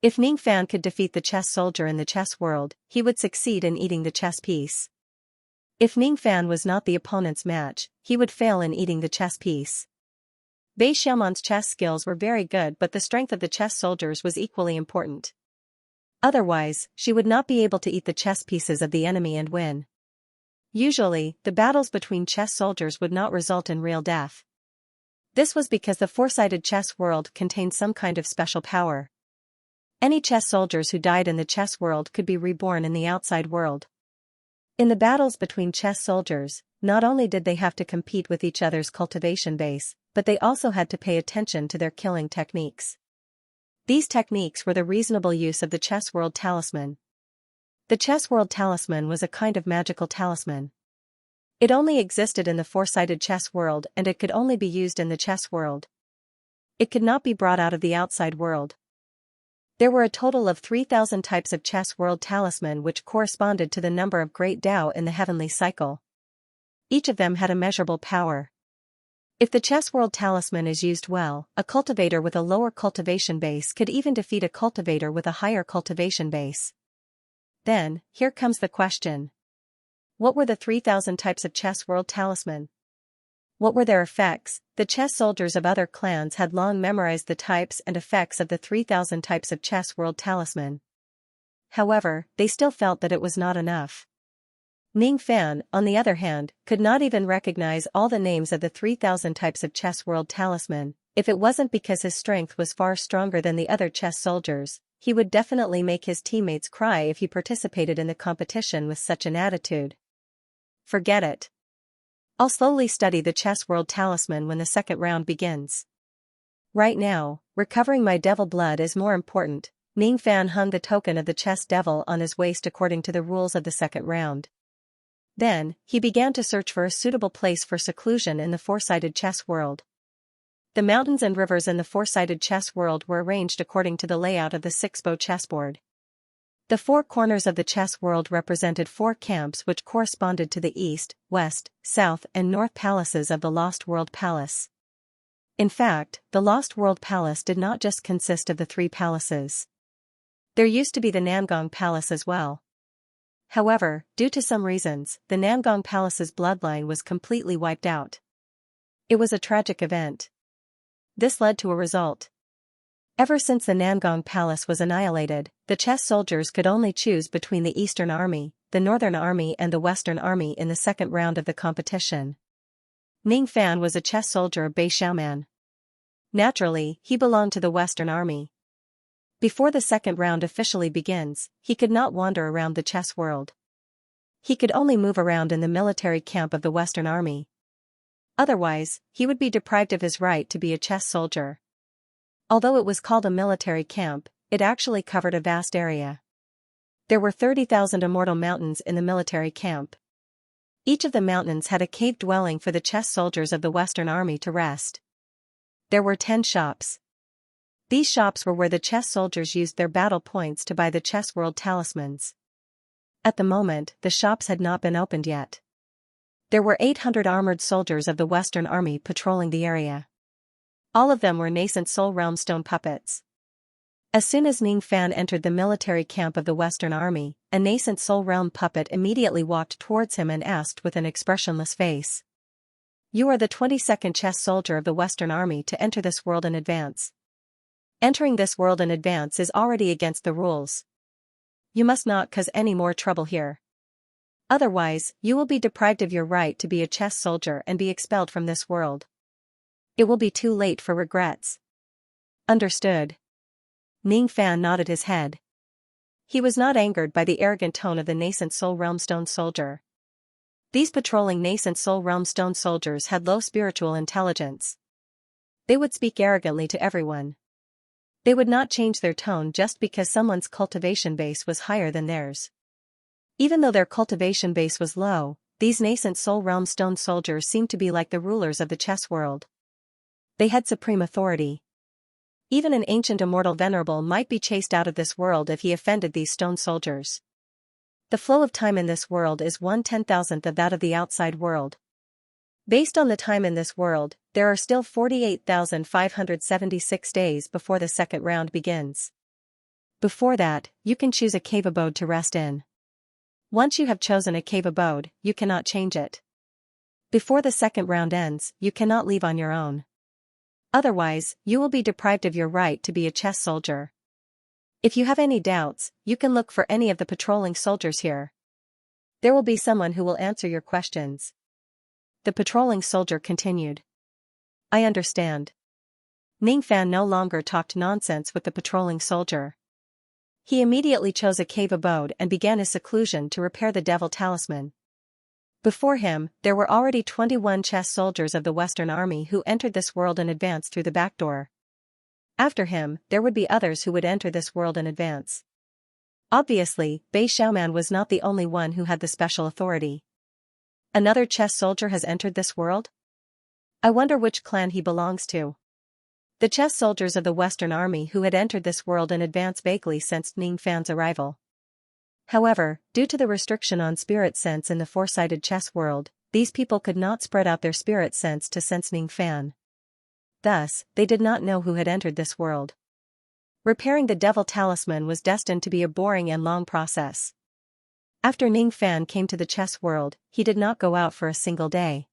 If Ning Fan could defeat the chess soldier in the chess world, he would succeed in eating the chess piece. If Ning Fan was not the opponent's match, he would fail in eating the chess piece. Bei Xiaoman's chess skills were very good, but the strength of the chess soldiers was equally important. Otherwise, she would not be able to eat the chess pieces of the enemy and win. Usually, the battles between chess soldiers would not result in real death. This was because the 4-sided chess world contained some kind of special power. Any chess soldiers who died in the chess world could be reborn in the outside world. In the battles between chess soldiers, not only did they have to compete with each other's cultivation base, but they also had to pay attention to their killing techniques. These techniques were the reasonable use of the chess world talisman. The chess world talisman was a kind of magical talisman. It only existed in the 4-sided chess world and it could only be used in the chess world. It could not be brought out of the outside world. There were a total of 3,000 types of chess world talisman which corresponded to the number of great Tao in the heavenly cycle. Each of them had a measurable power. If the chess world talisman is used well, a cultivator with a lower cultivation base could even defeat a cultivator with a higher cultivation base. Then, here comes the question. What were the 3,000 types of chess world talisman? What were their effects? The chess soldiers of other clans had long memorized the types and effects of the 3,000 types of chess world talisman. However, they still felt that it was not enough. Ning Fan, on the other hand, could not even recognize all the names of the 3,000 types of chess world talisman. If it wasn't because his strength was far stronger than the other chess soldiers, he would definitely make his teammates cry if he participated in the competition with such an attitude. Forget it. I'll slowly study the chess world talisman when the second round begins. Right now, recovering my devil blood is more important. Ning Fan hung the token of the chess devil on his waist according to the rules of the second round. Then, he began to search for a suitable place for seclusion in the 4-sided chess world. The mountains and rivers in the 4-sided chess world were arranged according to the layout of the 6-bow chessboard. The 4 corners of the chess world represented 4 camps which corresponded to the east, west, south and north palaces of the Lost World Palace. In fact, the Lost World Palace did not just consist of the 3 palaces. There used to be the Nangong Palace as well. However, due to some reasons, the Nangong Palace's bloodline was completely wiped out. It was a tragic event. This led to a result. Ever since the Nangong Palace was annihilated, the chess soldiers could only choose between the Eastern Army, the Northern Army and the Western Army in the second round of the competition. Ning Fan was a chess soldier of Bei Xiaoman. Naturally, he belonged to the Western Army. Before the second round officially begins, he could not wander around the chess world. He could only move around in the military camp of the Western Army. Otherwise, he would be deprived of his right to be a chess soldier. Although it was called a military camp, it actually covered a vast area. There were 30,000 immortal mountains in the military camp. Each of the mountains had a cave dwelling for the chess soldiers of the Western Army to rest. There were 10 shops. These shops were where the chess soldiers used their battle points to buy the chess world talismans. At the moment, the shops had not been opened yet. There were 800 armored soldiers of the Western Army patrolling the area. All of them were nascent Soul Realm stone puppets. As soon as Ning Fan entered the military camp of the Western Army, a nascent Soul Realm puppet immediately walked towards him and asked with an expressionless face. "You are the 22nd chess soldier of the Western Army to enter this world in advance. Entering this world in advance is already against the rules. You must not cause any more trouble here. Otherwise, you will be deprived of your right to be a chess soldier and be expelled from this world. It will be too late for regrets." Understood. Ning Fan nodded his head. He was not angered by the arrogant tone of the nascent Soul Realm stone soldier. These patrolling nascent soul realm stone soldiers had low spiritual intelligence. They would speak arrogantly to everyone. They would not change their tone just because someone's cultivation base was higher than theirs. Even though their cultivation base was low, these nascent soul realm stone soldiers seemed to be like the rulers of the chess world. They had supreme authority. Even an ancient immortal venerable might be chased out of this world if he offended these stone soldiers. The flow of time in this world is 1/10,000th of that of the outside world. Based on the time in this world, there are still 48,576 days before the second round begins. Before that, you can choose a cave abode to rest in. Once you have chosen a cave abode, you cannot change it. Before the second round ends, you cannot leave on your own. Otherwise, you will be deprived of your right to be a chess soldier. If you have any doubts, you can look for any of the patrolling soldiers here. There will be someone who will answer your questions. The patrolling soldier continued. I understand. Ning Fan no longer talked nonsense with the patrolling soldier. He immediately chose a cave abode and began his seclusion to repair the devil talisman. Before him, there were already 21 chess soldiers of the Western Army who entered this world in advance through the back door. After him, there would be others who would enter this world in advance. Obviously, Bei Xiaoman was not the only one who had the special authority. Another chess soldier has entered this world? I wonder which clan he belongs to. The chess soldiers of the Western Army who had entered this world in advance vaguely sensed Ning Fan's arrival. However, due to the restriction on spirit sense in the four-sided chess world, these people could not spread out their spirit sense to sense Ning Fan. Thus, they did not know who had entered this world. Repairing the devil talisman was destined to be a boring and long process. After Ning Fan came to the chess world, he did not go out for a single day.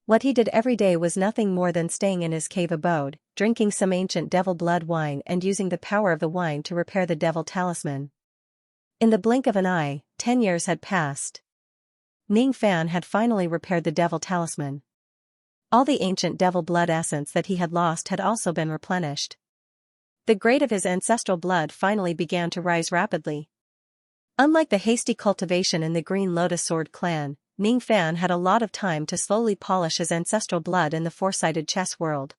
What he did every day was nothing more than staying in his cave abode, drinking some ancient devil blood wine and using the power of the wine to repair the devil talisman. In the blink of an eye, 10 years had passed. Ning Fan had finally repaired the devil talisman. All the ancient devil blood essence that he had lost had also been replenished. The grade of his ancestral blood finally began to rise rapidly. Unlike the hasty cultivation in the Green Lotus Sword clan, Ning Fan had a lot of time to slowly polish his ancestral blood in the four-sided chess world.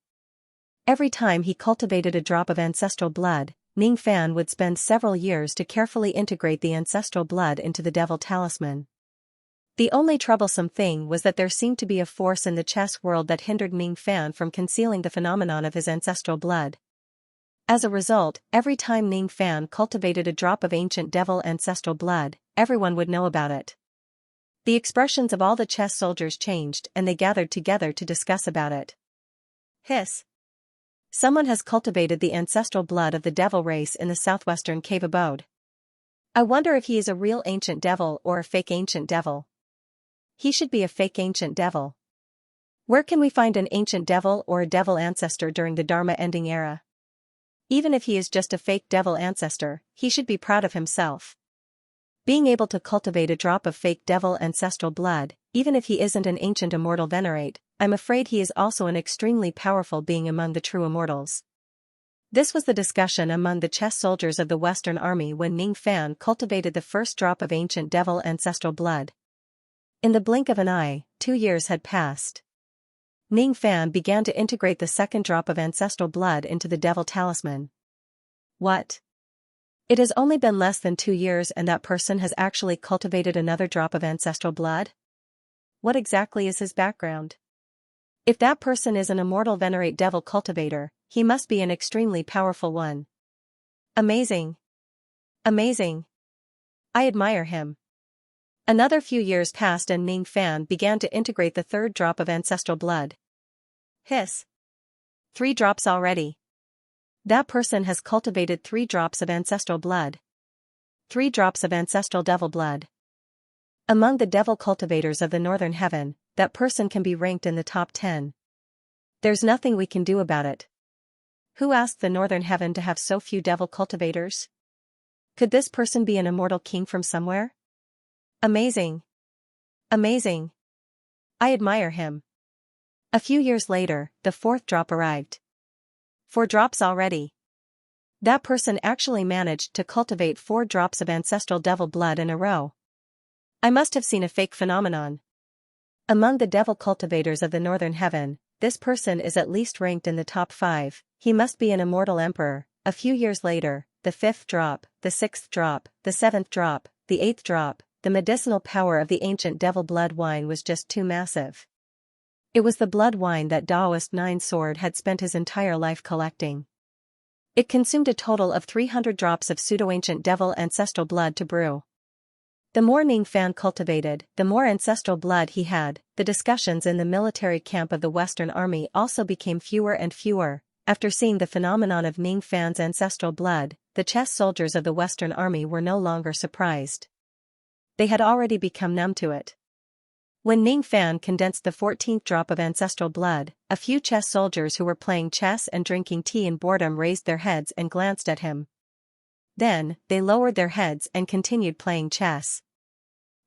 Every time he cultivated a drop of ancestral blood, Ning Fan would spend several years to carefully integrate the ancestral blood into the devil talisman. The only troublesome thing was that there seemed to be a force in the chess world that hindered Ning Fan from concealing the phenomenon of his ancestral blood. As a result, every time Ning Fan cultivated a drop of ancient devil ancestral blood, everyone would know about it. The expressions of all the chess soldiers changed and they gathered together to discuss about it. Hiss. Someone has cultivated the ancestral blood of the devil race in the southwestern cave abode. I wonder if he is a real ancient devil or a fake ancient devil. He should be a fake ancient devil. Where can we find an ancient devil or a devil ancestor during the Dharma ending era? Even if he is just a fake devil ancestor, he should be proud of himself. Being able to cultivate a drop of fake devil ancestral blood, even if he isn't an ancient immortal venerate, I'm afraid he is also an extremely powerful being among the true immortals. This was the discussion among the chess soldiers of the Western Army when Ning Fan cultivated the first drop of ancient devil ancestral blood. In the blink of an eye, 2 years had passed. Ning Fan began to integrate the second drop of ancestral blood into the devil talisman. What? It has only been less than 2 years and that person has actually cultivated another drop of ancestral blood? What exactly is his background? If that person is an immortal venerate devil cultivator, he must be an extremely powerful one. Amazing. Amazing. I admire him. Another few years passed and Ning Fan began to integrate the third drop of ancestral blood. Hiss. 3 drops already. That person has cultivated 3 drops of ancestral blood. 3 drops of ancestral devil blood. Among the devil cultivators of the Northern Heaven, that person can be ranked in the top 10. There's nothing we can do about it. Who asked the Northern Heaven to have so few devil cultivators? Could this person be an immortal king from somewhere? Amazing. Amazing. I admire him. A few years later, the 4th drop arrived. 4 drops already. That person actually managed to cultivate 4 drops of ancestral devil blood in a row. I must have seen a fake phenomenon. Among the devil cultivators of the northern heaven, this person is at least ranked in the top 5. He must be an immortal emperor. A few years later, the 5th drop, the 6th drop, the 7th drop, the 8th drop, the medicinal power of the ancient devil blood wine was just too massive. It was the blood wine that Taoist Nine Sword had spent his entire life collecting. It consumed a total of 300 drops of pseudo-ancient devil ancestral blood to brew. The more Ning Fan cultivated, the more ancestral blood he had. The discussions in the military camp of the Western Army also became fewer and fewer. After seeing the phenomenon of Ning Fan's ancestral blood, the chess soldiers of the Western Army were no longer surprised. They had already become numb to it. When Ning Fan condensed the 14th drop of ancestral blood, a few chess soldiers who were playing chess and drinking tea in boredom raised their heads and glanced at him. Then, they lowered their heads and continued playing chess.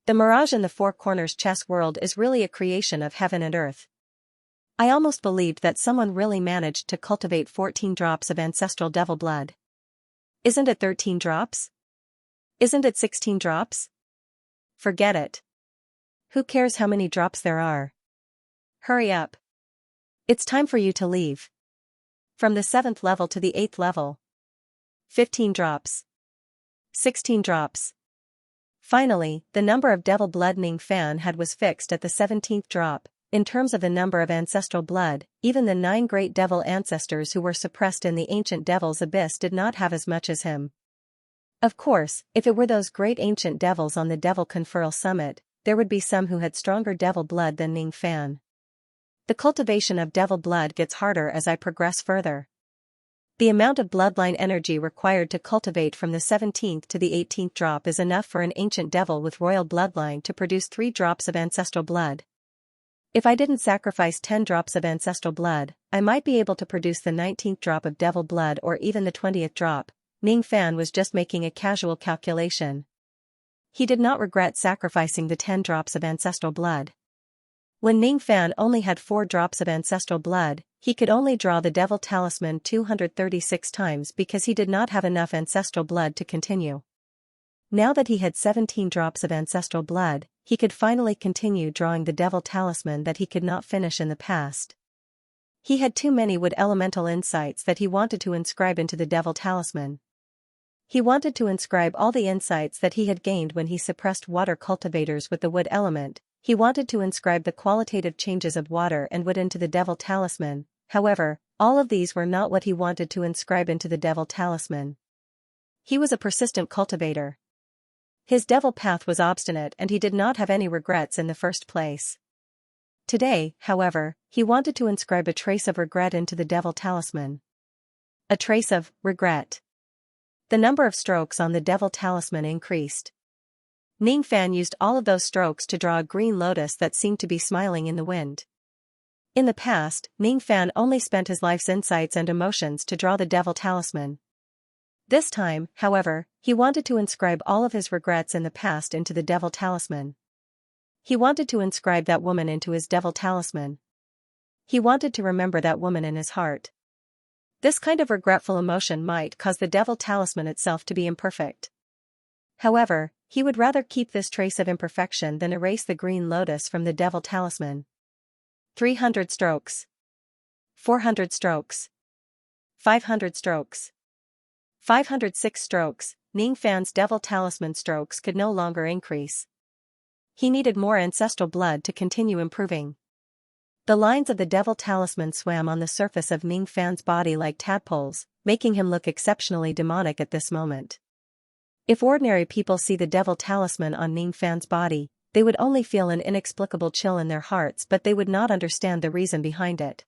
The mirage in the Four Corners chess world is really a creation of heaven and earth. I almost believed that someone really managed to cultivate 14 drops of ancestral devil blood. Isn't it 13 drops? Isn't it 16 drops? Forget it. Who cares how many drops there are? Hurry up. It's time for you to leave. From the 7th level to the 8th level. 15 drops. 16 drops. Finally, the number of devil blood Ning Fan had was fixed at the 17th drop. In terms of the number of ancestral blood, even the 9 great devil ancestors who were suppressed in the ancient devil's abyss did not have as much as him. Of course, if it were those great ancient devils on the Devil Conferral Summit, there would be some who had stronger devil blood than Ning Fan. The cultivation of devil blood gets harder as I progress further. The amount of bloodline energy required to cultivate from the 17th to the 18th drop is enough for an ancient devil with royal bloodline to produce 3 drops of ancestral blood. If I didn't sacrifice 10 drops of ancestral blood, I might be able to produce the 19th drop of devil blood or even the 20th drop. Ning Fan was just making a casual calculation. He did not regret sacrificing the 10 drops of ancestral blood. When Ning Fan only had 4 drops of ancestral blood, he could only draw the devil talisman 236 times because he did not have enough ancestral blood to continue. Now that he had 17 drops of ancestral blood, he could finally continue drawing the devil talisman that he could not finish in the past. He had too many wood elemental insights that he wanted to inscribe into the devil talisman. He wanted to inscribe all the insights that he had gained when he suppressed water cultivators with the wood element. He wanted to inscribe the qualitative changes of water and wood into the devil talisman. However, all of these were not what he wanted to inscribe into the devil talisman. He was a persistent cultivator. His devil path was obstinate and he did not have any regrets in the first place. Today, however, he wanted to inscribe a trace of regret into the devil talisman. A trace of regret. The number of strokes on the devil talisman increased. Ning Fan used all of those strokes to draw a green lotus that seemed to be smiling in the wind. In the past, Ning Fan only spent his life's insights and emotions to draw the devil talisman. This time, however, he wanted to inscribe all of his regrets in the past into the devil talisman. He wanted to inscribe that woman into his devil talisman. He wanted to remember that woman in his heart. This kind of regretful emotion might cause the devil talisman itself to be imperfect. However, he would rather keep this trace of imperfection than erase the green lotus from the devil talisman. 300 strokes. 400 strokes. 500 strokes. 506 strokes. Ning Fan's devil talisman strokes could no longer increase. He needed more ancestral blood to continue improving. The lines of the devil talisman swam on the surface of Ning Fan's body like tadpoles, making him look exceptionally demonic at this moment. If ordinary people see the devil talisman on Ning Fan's body, they would only feel an inexplicable chill in their hearts, but they would not understand the reason behind it.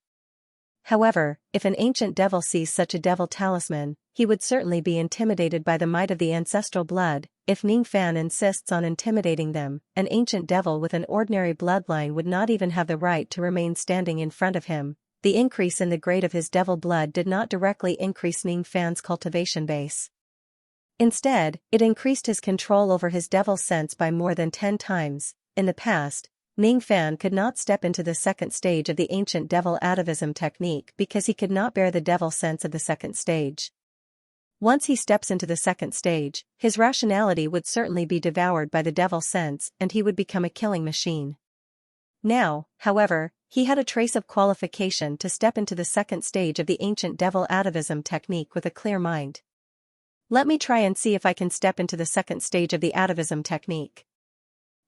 However, if an ancient devil sees such a devil talisman, he would certainly be intimidated by the might of the ancestral blood. If Ning Fan insists on intimidating them, an ancient devil with an ordinary bloodline would not even have the right to remain standing in front of him. The increase in the grade of his devil blood did not directly increase Ning Fan's cultivation base. Instead, it increased his control over his devil sense by more than 10 times. In the past, Ning Fan could not step into the second stage of the ancient devil atavism technique because he could not bear the devil sense of the second stage. Once he steps into the second stage, his rationality would certainly be devoured by the devil sense and he would become a killing machine. Now, however, he had a trace of qualification to step into the second stage of the ancient devil atavism technique with a clear mind. Let me try and see if I can step into the second stage of the atavism technique.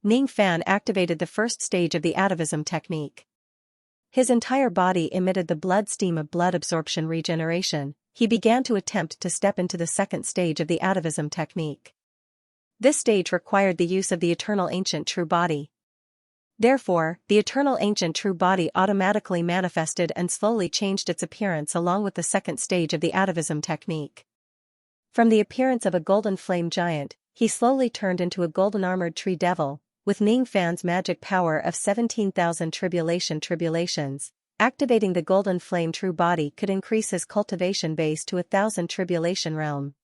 Ning Fan activated the first stage of the atavism technique. His entire body emitted the blood steam of blood absorption regeneration. He began to attempt to step into the second stage of the atavism technique. This stage required the use of the eternal ancient true body. Therefore, the eternal ancient true body automatically manifested and slowly changed its appearance along with the second stage of the atavism technique. From the appearance of a golden flame giant, he slowly turned into a golden armored tree devil, with Ning Fan's magic power of 17,000 tribulations. Activating the golden flame true body could increase his cultivation base to 1,000 tribulation realm.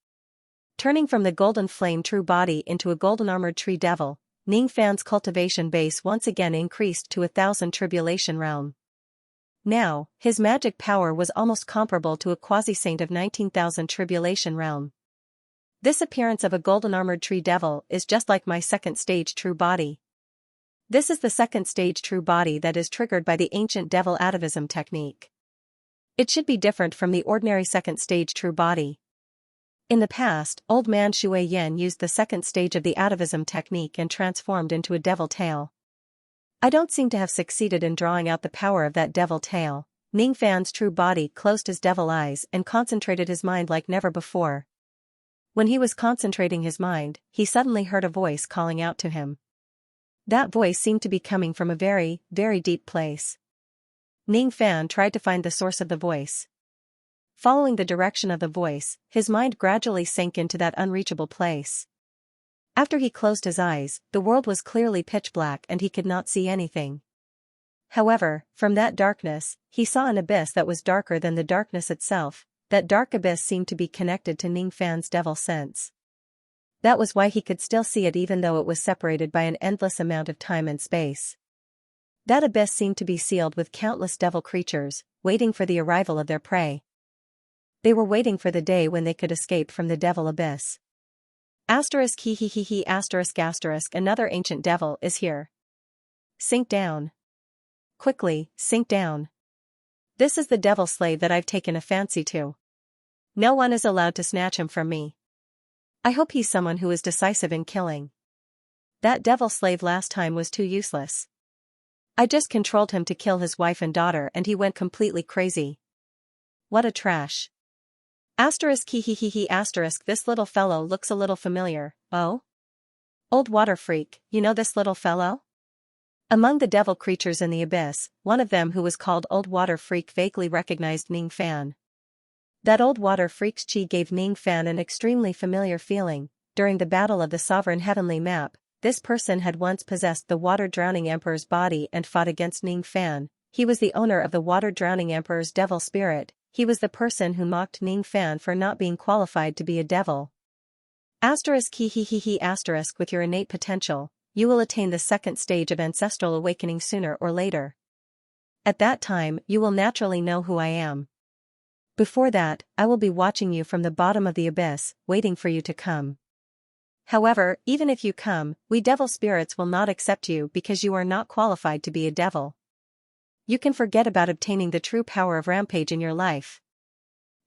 Turning from the golden flame true body into a golden armored tree devil, Ning Fan's cultivation base once again increased to 1,000 tribulation realm. Now, his magic power was almost comparable to a quasi-saint of 19,000 tribulation realm. This appearance of a golden armored tree devil is just like my second stage true body. This is the second stage true body that is triggered by the ancient devil atavism technique. It should be different from the ordinary second stage true body. In the past, old man Shui Yen used the second stage of the atavism technique and transformed into a devil tail. I don't seem to have succeeded in drawing out the power of that devil tail. Ning Fan's true body closed his devil eyes and concentrated his mind like never before. When he was concentrating his mind, he suddenly heard a voice calling out to him. That voice seemed to be coming from a very, very deep place. Ning Fan tried to find the source of the voice. Following the direction of the voice, his mind gradually sank into that unreachable place. After he closed his eyes, the world was clearly pitch black and he could not see anything. However, from that darkness, he saw an abyss that was darker than the darkness itself. That dark abyss seemed to be connected to Ning Fan's devil sense. That was why he could still see it even though it was separated by an endless amount of time and space. That abyss seemed to be sealed with countless devil creatures, waiting for the arrival of their prey. They were waiting for the day when they could escape from the devil abyss. Asterisk he asterisk asterisk another ancient devil is here. Sink down. Quickly, sink down. This is the devil slave that I've taken a fancy to. No one is allowed to snatch him from me. I hope he's someone who is decisive in killing. That devil slave last time was too useless. I just controlled him to kill his wife and daughter and he went completely crazy. What a trash. Asterisk he asterisk this little fellow looks a little familiar, oh? Old water freak, you know this little fellow? Among the devil creatures in the abyss, one of them who was called Old Water Freak vaguely recognized Ning Fan. That Old Water Freak's chi gave Ning Fan an extremely familiar feeling. During the battle of the Sovereign Heavenly Map, this person had once possessed the Water Drowning Emperor's body and fought against Ning Fan. He was the owner of the Water Drowning Emperor's devil spirit. He was the person who mocked Ning Fan for not being qualified to be a devil. Asterisk he asterisk with your innate potential, you will attain the second stage of ancestral awakening sooner or later. At that time, you will naturally know who I am. Before that, I will be watching you from the bottom of the abyss, waiting for you to come. However, even if you come, we devil spirits will not accept you because you are not qualified to be a devil. You can forget about obtaining the true power of rampage in your life.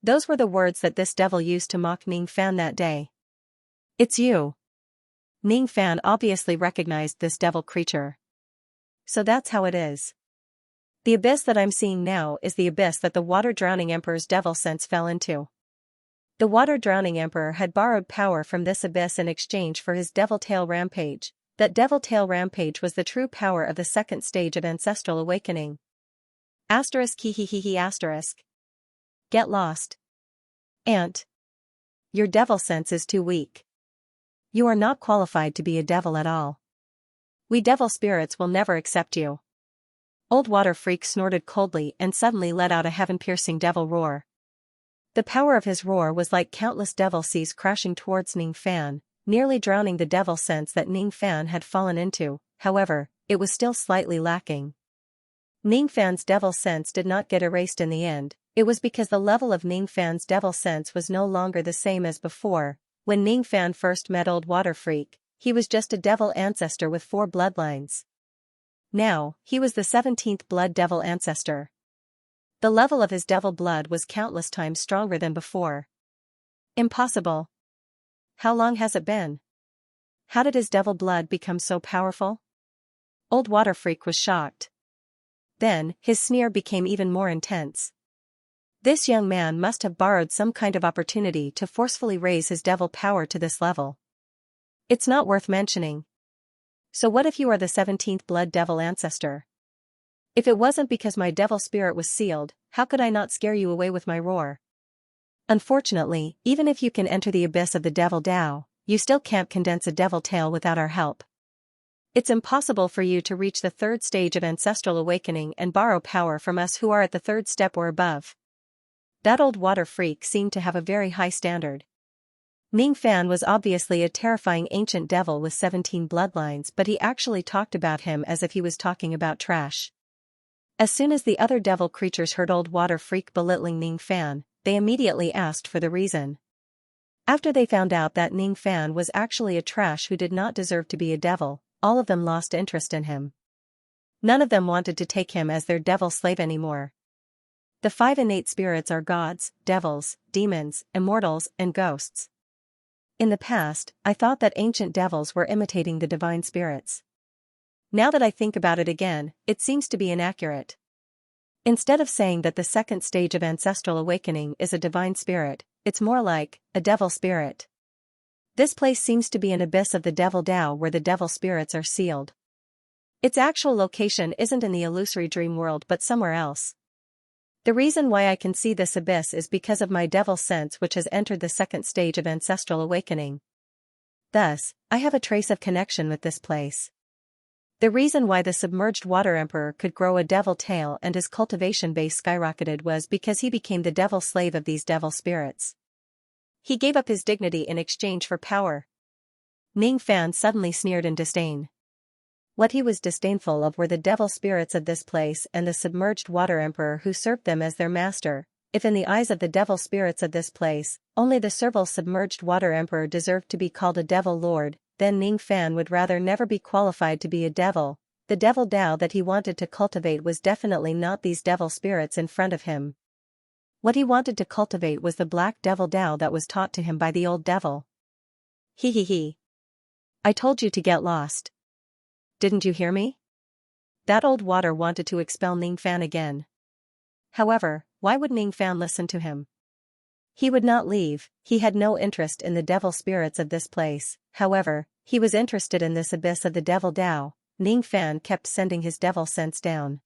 Those were the words that this devil used to mock Ning Fan that day. It's you. Ning Fan obviously recognized this devil creature. So that's how it is. The abyss that I'm seeing now is the abyss that the Water Drowning Emperor's devil sense fell into. The Water Drowning Emperor had borrowed power from this abyss in exchange for his devil tail rampage. That devil tail rampage was the true power of the second stage of ancestral awakening. Asterisk he asterisk. Get lost. Ant. Your devil sense is too weak. You are not qualified to be a devil at all. We devil spirits will never accept you. Old Water Freak snorted coldly and suddenly let out a heaven-piercing devil roar. The power of his roar was like countless devil seas crashing towards Ning Fan, nearly drowning the devil sense that Ning Fan had fallen into. However, it was still slightly lacking. Ning Fan's devil sense did not get erased in the end. It was because the level of Ning Fan's devil sense was no longer the same as before. When Ning Fan first met Old Water Freak, he was just a devil ancestor with 4 bloodlines. Now, he was the 17th blood devil ancestor. The level of his devil blood was countless times stronger than before. Impossible. How long has it been? How did his devil blood become so powerful? Old Water Freak was shocked. Then, his sneer became even more intense. This young man must have borrowed some kind of opportunity to forcefully raise his devil power to this level. It's not worth mentioning. So what if you are the 17th blood devil ancestor? If it wasn't because my devil spirit was sealed, how could I not scare you away with my roar? Unfortunately, even if you can enter the abyss of the devil Tao, you still can't condense a devil tail without our help. It's impossible for you to reach the 3rd stage of ancestral awakening and borrow power from us who are at the 3rd step or above. That old water freak seemed to have a very high standard. Ning Fan was obviously a terrifying ancient devil with 17 bloodlines, but he actually talked about him as if he was talking about trash. As soon as the other devil creatures heard old water freak belittling Ning Fan, they immediately asked for the reason. After they found out that Ning Fan was actually a trash who did not deserve to be a devil, all of them lost interest in him. None of them wanted to take him as their devil slave anymore. The 5 innate spirits are gods, devils, demons, immortals, and ghosts. In the past, I thought that ancient devils were imitating the divine spirits. Now that I think about it again, it seems to be inaccurate. Instead of saying that the 2nd stage of ancestral awakening is a divine spirit, it's more like a devil spirit. This place seems to be an abyss of the devil Tao where the devil spirits are sealed. Its actual location isn't in the illusory dream world but somewhere else. The reason why I can see this abyss is because of my devil sense which has entered the 2nd stage of ancestral awakening. Thus, I have a trace of connection with this place. The reason why the submerged water emperor could grow a devil tail and his cultivation base skyrocketed was because he became the devil slave of these devil spirits. He gave up his dignity in exchange for power. Ning Fan suddenly sneered in disdain. What he was disdainful of were the devil spirits of this place and the submerged water emperor who served them as their master. If in the eyes of the devil spirits of this place, only the servile submerged water emperor deserved to be called a devil lord, then Ning Fan would rather never be qualified to be a devil. The devil Tao that he wanted to cultivate was definitely not these devil spirits in front of him. What he wanted to cultivate was the black devil Tao that was taught to him by the old devil. He. I told you to get lost. Didn't you hear me? That old water wanted to expel Ning Fan again. However, why would Ning Fan listen to him? He would not leave. He had no interest in the devil spirits of this place. However, he was interested in this abyss of the devil Tao. Ning Fan kept sending his devil sense down.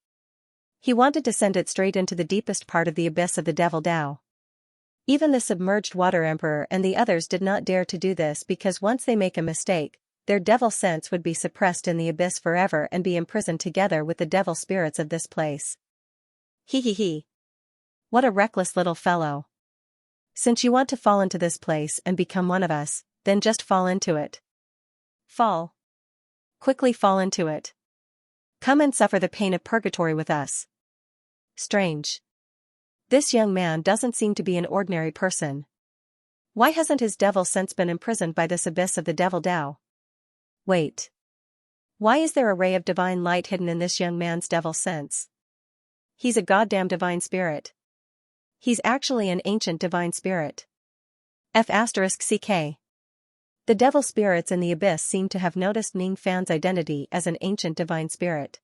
He wanted to send it straight into the deepest part of the abyss of the devil Tao. Even the submerged water emperor and the others did not dare to do this because once they make a mistake, their devil sense would be suppressed in the abyss forever and be imprisoned together with the devil spirits of this place. He. What a reckless little fellow. Since you want to fall into this place and become one of us, then just fall into it. Fall. Quickly fall into it. Come and suffer the pain of purgatory with us. Strange. This young man doesn't seem to be an ordinary person. Why hasn't his devil sense been imprisoned by this abyss of the devil Tao? Wait. Why is there a ray of divine light hidden in this young man's devil sense? He's a goddamn divine spirit. He's actually an ancient divine spirit. F***ck. The devil spirits in the abyss seem to have noticed Ning Fan's identity as an ancient divine spirit.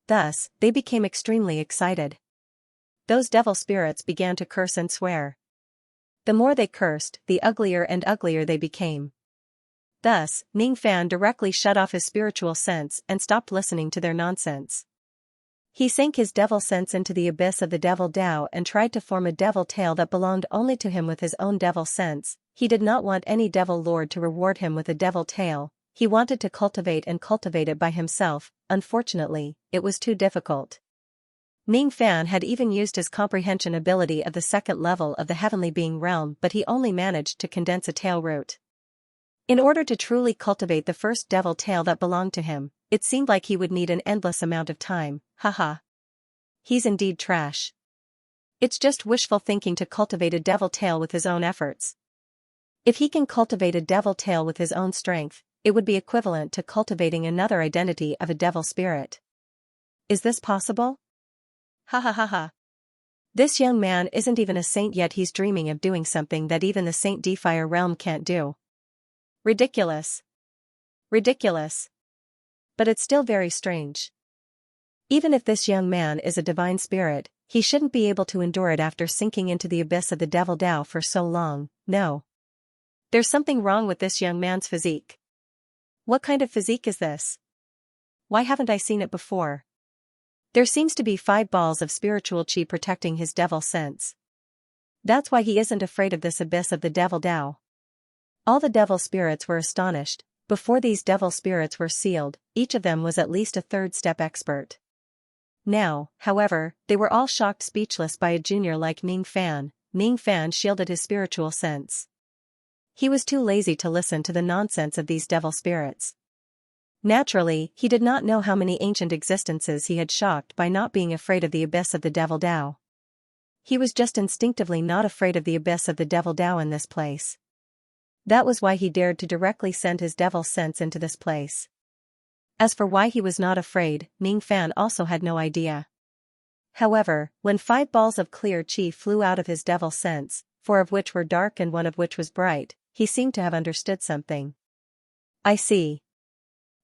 Thus, they became extremely excited. Those devil spirits began to curse and swear. The more they cursed, the uglier and uglier they became. Thus, Ning Fan directly shut off his spiritual sense and stopped listening to their nonsense. He sank his devil sense into the abyss of the devil Tao and tried to form a devil tail that belonged only to him with his own devil sense. He did not want any devil lord to reward him with a devil tail. He wanted to cultivate it by himself. Unfortunately, it was too difficult. Ning Fan had even used his comprehension ability of the 2nd level of the heavenly being realm, but he only managed to condense a tail root. In order to truly cultivate the first devil tail that belonged to him, it seemed like he would need an endless amount of time. Haha. He's indeed trash. It's just wishful thinking to cultivate a devil tail with his own efforts. If he can cultivate a devil tail with his own strength, it would be equivalent to cultivating another identity of a devil spirit. Is this possible? Ha ha ha ha. This young man isn't even a saint yet, he's dreaming of doing something that even the Saint Defier realm can't do. Ridiculous. Ridiculous. But it's still very strange. Even if this young man is a divine spirit, he shouldn't be able to endure it after sinking into the abyss of the Devil Tao for so long, no. There's something wrong with this young man's physique. What kind of physique is this? Why haven't I seen it before? There seems to be 5 balls of spiritual chi protecting his devil sense. That's why he isn't afraid of this abyss of the Devil Tao. All the devil spirits were astonished. Before these devil spirits were sealed, each of them was at least a 3rd step expert. Now, however, they were all shocked speechless by a junior like Ming Fan. Ming Fan shielded his spiritual sense. He was too lazy to listen to the nonsense of these devil spirits. Naturally, he did not know how many ancient existences he had shocked by not being afraid of the abyss of the Devil Tao. He was just instinctively not afraid of the abyss of the Devil Tao in this place. That was why he dared to directly send his devil sense into this place. As for why he was not afraid, Ming Fan also had no idea. However, when 5 balls of clear chi flew out of his devil sense, 4 of which were dark and 1 of which was bright, he seemed to have understood something. I see.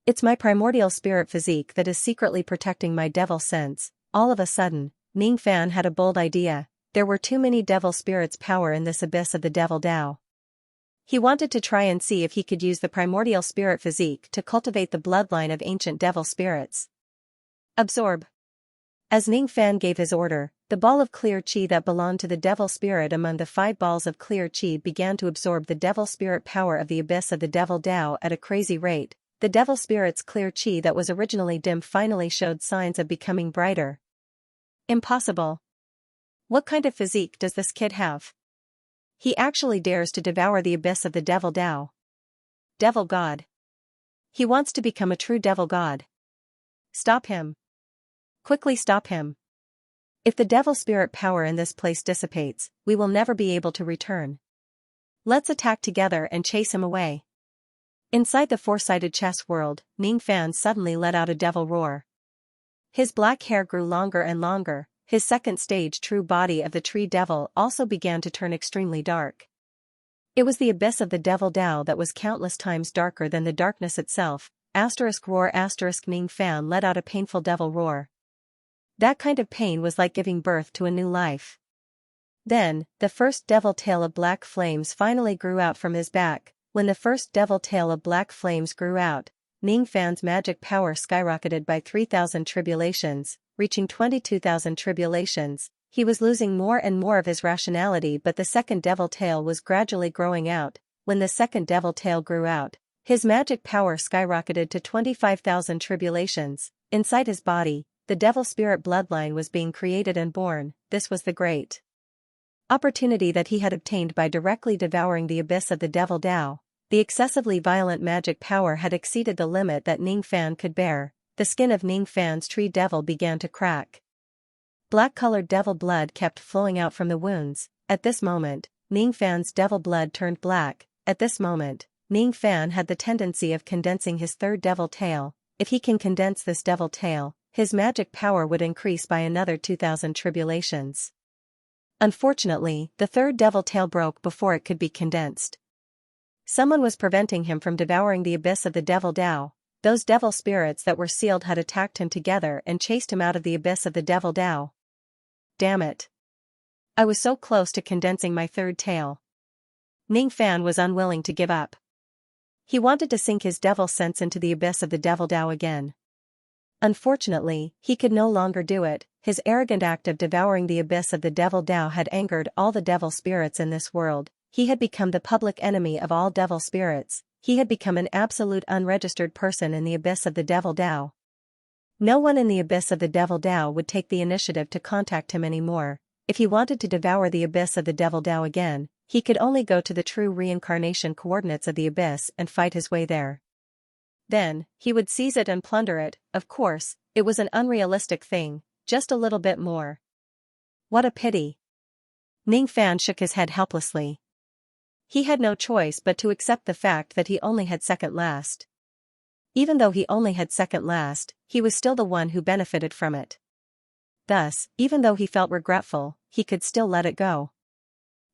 It's my primordial spirit physique that is secretly protecting my devil sense. All of a sudden, Ming Fan had a bold idea. There were too many devil spirits' power in this abyss of the Devil Tao. He wanted to try and see if he could use the primordial spirit physique to cultivate the bloodline of ancient devil spirits. Absorb. As Ming Fan gave his order, the ball of clear chi that belonged to the devil spirit among the 5 balls of clear chi began to absorb the devil spirit power of the abyss of the Devil Tao at a crazy rate. The devil spirit's clear chi that was originally dim finally showed signs of becoming brighter. Impossible. What kind of physique does this kid have? He actually dares to devour the abyss of the Devil Tao. Devil God. He wants to become a true devil god. Stop him. Quickly stop him. If the devil spirit power in this place dissipates, we will never be able to return. Let's attack together and chase him away. Inside the 4-sided chess world, Ming Fan suddenly let out a devil roar. His black hair grew longer and longer. His second stage true body of the tree devil also began to turn extremely dark. It was the abyss of the Devil Tao that was countless times darker than the darkness itself. Roar Ming Fan let out a painful devil roar. That kind of pain was like giving birth to a new life. Then, the first devil tail of black flames finally grew out from his back. When the first devil tail of black flames grew out, Ming Fan's magic power skyrocketed by 3,000 tribulations, reaching 22,000 tribulations. He was losing more and more of his rationality, but the second devil tail was gradually growing out. When the second devil tail grew out, his magic power skyrocketed to 25,000 tribulations. Inside his body, the devil spirit bloodline was being created and born. This was the great opportunity that he had obtained by directly devouring the abyss of the Devil Tao. The excessively violent magic power had exceeded the limit that Ming Fan could bear. The skin of Ming Fan's tree devil began to crack. Black-colored devil blood kept flowing out from the wounds. At this moment, Ming Fan's devil blood turned black. At this moment, Ming Fan had the tendency of condensing his 3rd devil tail. If he can condense this devil tail, his magic power would increase by another 2,000 tribulations. Unfortunately, the 3rd devil tail broke before it could be condensed. Someone was preventing him from devouring the abyss of the Devil Tao. Those devil spirits that were sealed had attacked him together and chased him out of the abyss of the Devil Tao. Damn it. I was so close to condensing my 3rd tail. Ming Fan was unwilling to give up. He wanted to sink his devil sense into the abyss of the Devil Tao again. Unfortunately, he could no longer do it. His arrogant act of devouring the abyss of the Devil Tao had angered all the devil spirits in this world. He had become the public enemy of all devil spirits. He had become an absolute unregistered person in the abyss of the Devil Tao. No one in the abyss of the Devil Tao would take the initiative to contact him anymore. If he wanted to devour the abyss of the Devil Tao again, he could only go to the true reincarnation coordinates of the abyss and fight his way there. Then, he would seize it and plunder it. Of course, it was an unrealistic thing, just a little bit more. What a pity. Ming Fan shook his head helplessly. He had no choice but to accept the fact that he only had second last. Even though he only had second last, he was still the one who benefited from it. Thus, even though he felt regretful, he could still let it go.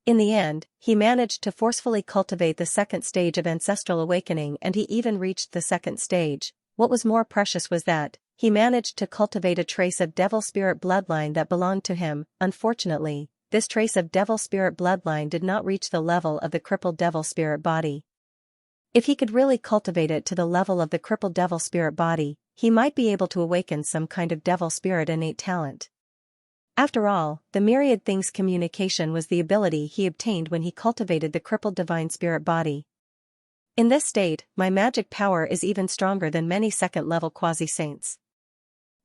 In the end, he managed to forcefully cultivate the second stage of ancestral awakening, and he even reached the second stage. What was more precious was that he managed to cultivate a trace of devil spirit bloodline that belonged to him. Unfortunately, this trace of devil spirit bloodline did not reach the level of the crippled devil spirit body. If he could really cultivate it to the level of the crippled devil spirit body, he might be able to awaken some kind of devil spirit innate talent. After all, the myriad things communication was the ability he obtained when he cultivated the crippled divine spirit body. In this state, my magic power is even stronger than many second-level quasi-saints.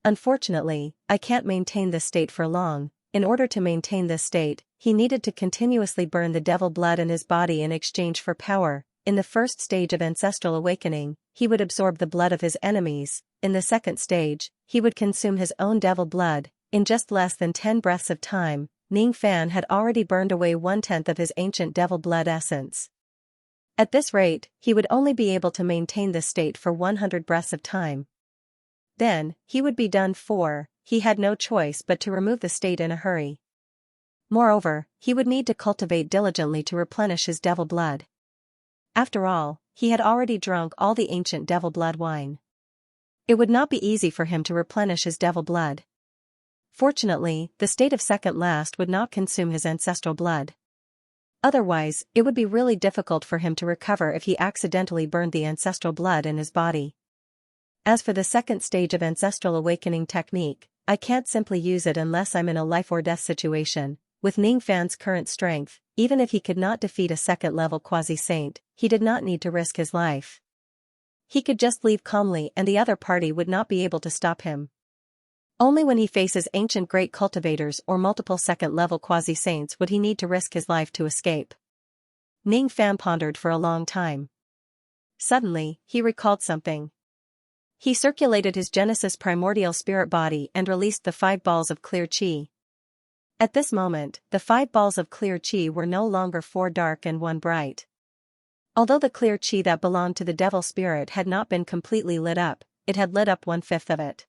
Unfortunately, I can't maintain this state for long. In order to maintain this state, he needed to continuously burn the devil blood in his body in exchange for power. In the first stage of ancestral awakening, he would absorb the blood of his enemies. In the second stage, he would consume his own devil blood. In just less than 10 breaths of time, Ning Fan had already burned away 1/10 of his ancient devil blood essence. At this rate, he would only be able to maintain this state for 100 breaths of time. Then, he would be done for. He had no choice but to remove the state in a hurry. Moreover, he would need to cultivate diligently to replenish his devil blood. After all, he had already drunk all the ancient devil blood wine. It would not be easy for him to replenish his devil blood. Fortunately, the state of second last would not consume his ancestral blood. Otherwise, it would be really difficult for him to recover if he accidentally burned the ancestral blood in his body. As for the second stage of ancestral awakening technique, I can't simply use it unless I'm in a life-or-death situation. With Ning Fan's current strength, even if he could not defeat a second-level quasi-saint, he did not need to risk his life. He could just leave calmly and the other party would not be able to stop him. Only when he faces ancient great cultivators or multiple second-level quasi-saints would he need to risk his life to escape. Ning Fan pondered for a long time. Suddenly, he recalled something. He circulated his Genesis primordial spirit body and released the 5 balls of clear qi. At this moment, the 5 balls of clear qi were no longer 4 dark and 1 bright. Although the clear qi that belonged to the devil spirit had not been completely lit up, it had lit up 1/5 of it.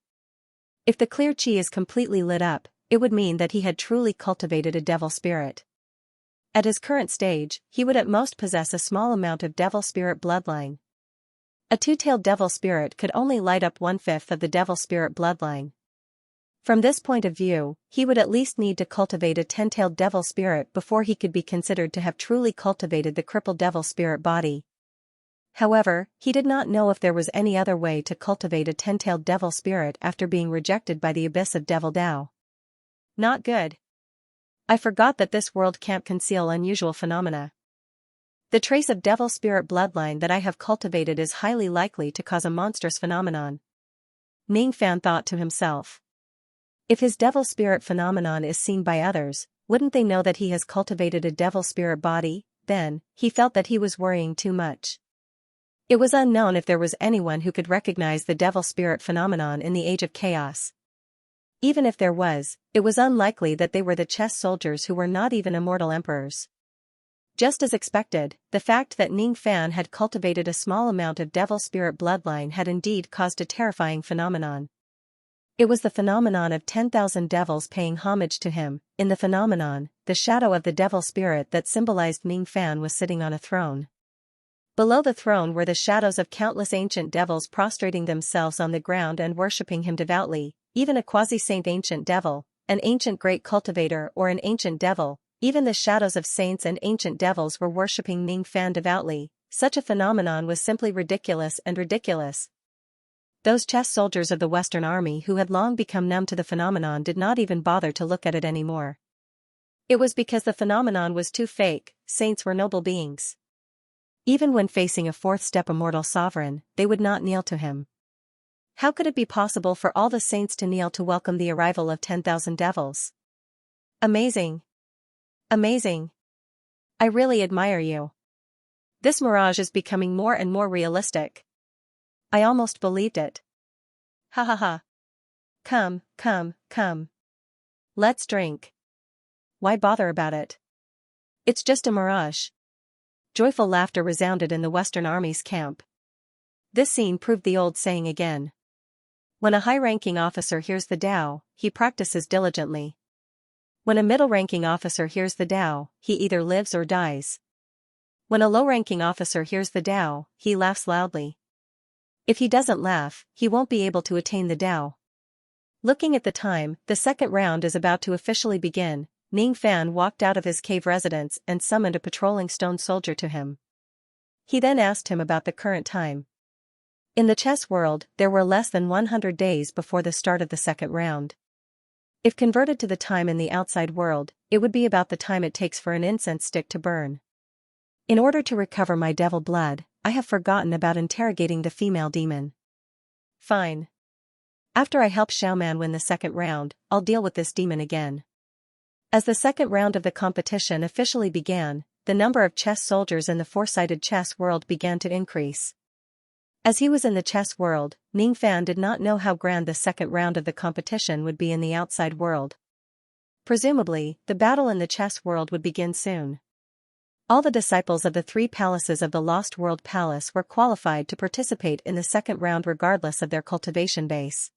If the clear qi is completely lit up, it would mean that he had truly cultivated a devil spirit. At his current stage, he would at most possess a small amount of devil spirit bloodline. A 2-tailed devil spirit could only light up 1/5 of the devil spirit bloodline. From this point of view, he would at least need to cultivate a 10-tailed devil spirit before he could be considered to have truly cultivated the crippled devil spirit body. However, he did not know if there was any other way to cultivate a 10-tailed devil spirit after being rejected by the abyss of Devil Tao. Not good. I forgot that this world can't conceal unusual phenomena. The trace of devil spirit bloodline that I have cultivated is highly likely to cause a monstrous phenomenon. Ning Fan thought to himself. If his devil spirit phenomenon is seen by others, wouldn't they know that he has cultivated a devil spirit body? Then, he felt that he was worrying too much. It was unknown if there was anyone who could recognize the devil spirit phenomenon in the age of chaos. Even if there was, it was unlikely that they were the chess soldiers who were not even immortal emperors. Just as expected, the fact that Ning Fan had cultivated a small amount of devil spirit bloodline had indeed caused a terrifying phenomenon. It was the phenomenon of 10,000 devils paying homage to him. In the phenomenon, the shadow of the devil spirit that symbolized Ning Fan was sitting on a throne. Below the throne were the shadows of countless ancient devils prostrating themselves on the ground and worshipping him devoutly. Even a quasi-saint ancient devil, an ancient great cultivator or an ancient devil, even the shadows of saints and ancient devils were worshipping Ning Fan devoutly. Such a phenomenon was simply ridiculous and ridiculous. Those chess soldiers of the Western Army who had long become numb to the phenomenon did not even bother to look at it anymore. It was because the phenomenon was too fake. Saints were noble beings. Even when facing a 4th-step immortal sovereign, they would not kneel to him. How could it be possible for all the saints to kneel to welcome the arrival of 10,000 devils? Amazing. Amazing. I really admire you. This mirage is becoming more and more realistic. I almost believed it. Ha ha ha. Come, come, come. Let's drink. Why bother about it? It's just a mirage. Joyful laughter resounded in the Western Army's camp. This scene proved the old saying again. When a high-ranking officer hears the Tao, he practices diligently. When a middle-ranking officer hears the Tao, he either lives or dies. When a low-ranking officer hears the Tao, he laughs loudly. If he doesn't laugh, he won't be able to attain the Tao. Looking at the time, the second round is about to officially begin. Ning Fan walked out of his cave residence and summoned a patrolling stone soldier to him. He then asked him about the current time. In the chess world, there were less than 100 days before the start of the second round. If converted to the time in the outside world, it would be about the time it takes for an incense stick to burn. In order to recover my devil blood, I have forgotten about interrogating the female demon. Fine. After I help Xiaoman win the second round, I'll deal with this demon again. As the second round of the competition officially began, the number of chess soldiers in the four-sided chess world began to increase. As he was in the chess world, Ning Fan did not know how grand the second round of the competition would be in the outside world. Presumably, the battle in the chess world would begin soon. All the disciples of the three palaces of the Lost World Palace were qualified to participate in the second round regardless of their cultivation base.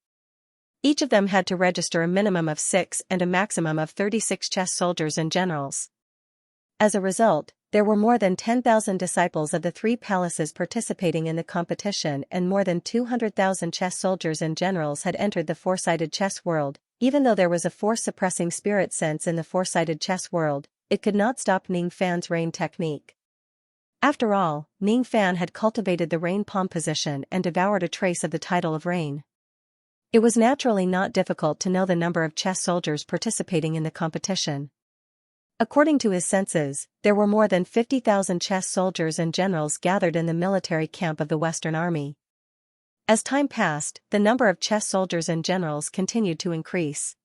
Each of them had to register a minimum of 6 and a maximum of 36 chess soldiers and generals. As a result, there were more than 10,000 disciples of the three palaces participating in the competition, and more than 200,000 chess soldiers and generals had entered the four-sided chess world. Even though there was a force-suppressing spirit sense in the four-sided chess world, it could not stop Ning Fan's rain technique. After all, Ning Fan had cultivated the rain palm position and devoured a trace of the title of rain. It was naturally not difficult to know the number of chess soldiers participating in the competition. According to his senses, there were more than 50,000 chess soldiers and generals gathered in the military camp of the Western Army. As time passed, the number of chess soldiers and generals continued to increase.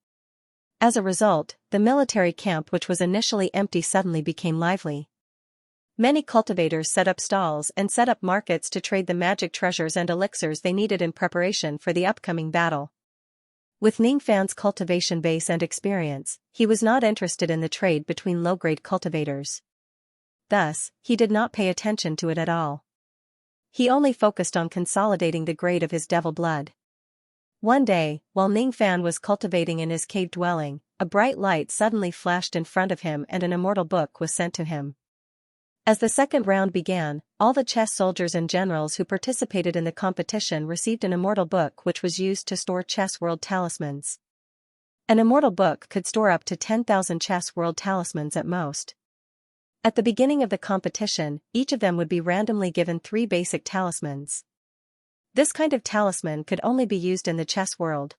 As a result, the military camp, which was initially empty, suddenly became lively. Many cultivators set up stalls and set up markets to trade the magic treasures and elixirs they needed in preparation for the upcoming battle. With Ning Fan's cultivation base and experience, he was not interested in the trade between low-grade cultivators. Thus, he did not pay attention to it at all. He only focused on consolidating the grade of his devil blood. One day, while Ning Fan was cultivating in his cave dwelling, a bright light suddenly flashed in front of him and an immortal book was sent to him. As the second round began, all the chess soldiers and generals who participated in the competition received an immortal book, which was used to store chess world talismans. An immortal book could store up to 10,000 chess world talismans at most. At the beginning of the competition, each of them would be randomly given 3 basic talismans. This kind of talisman could only be used in the chess world.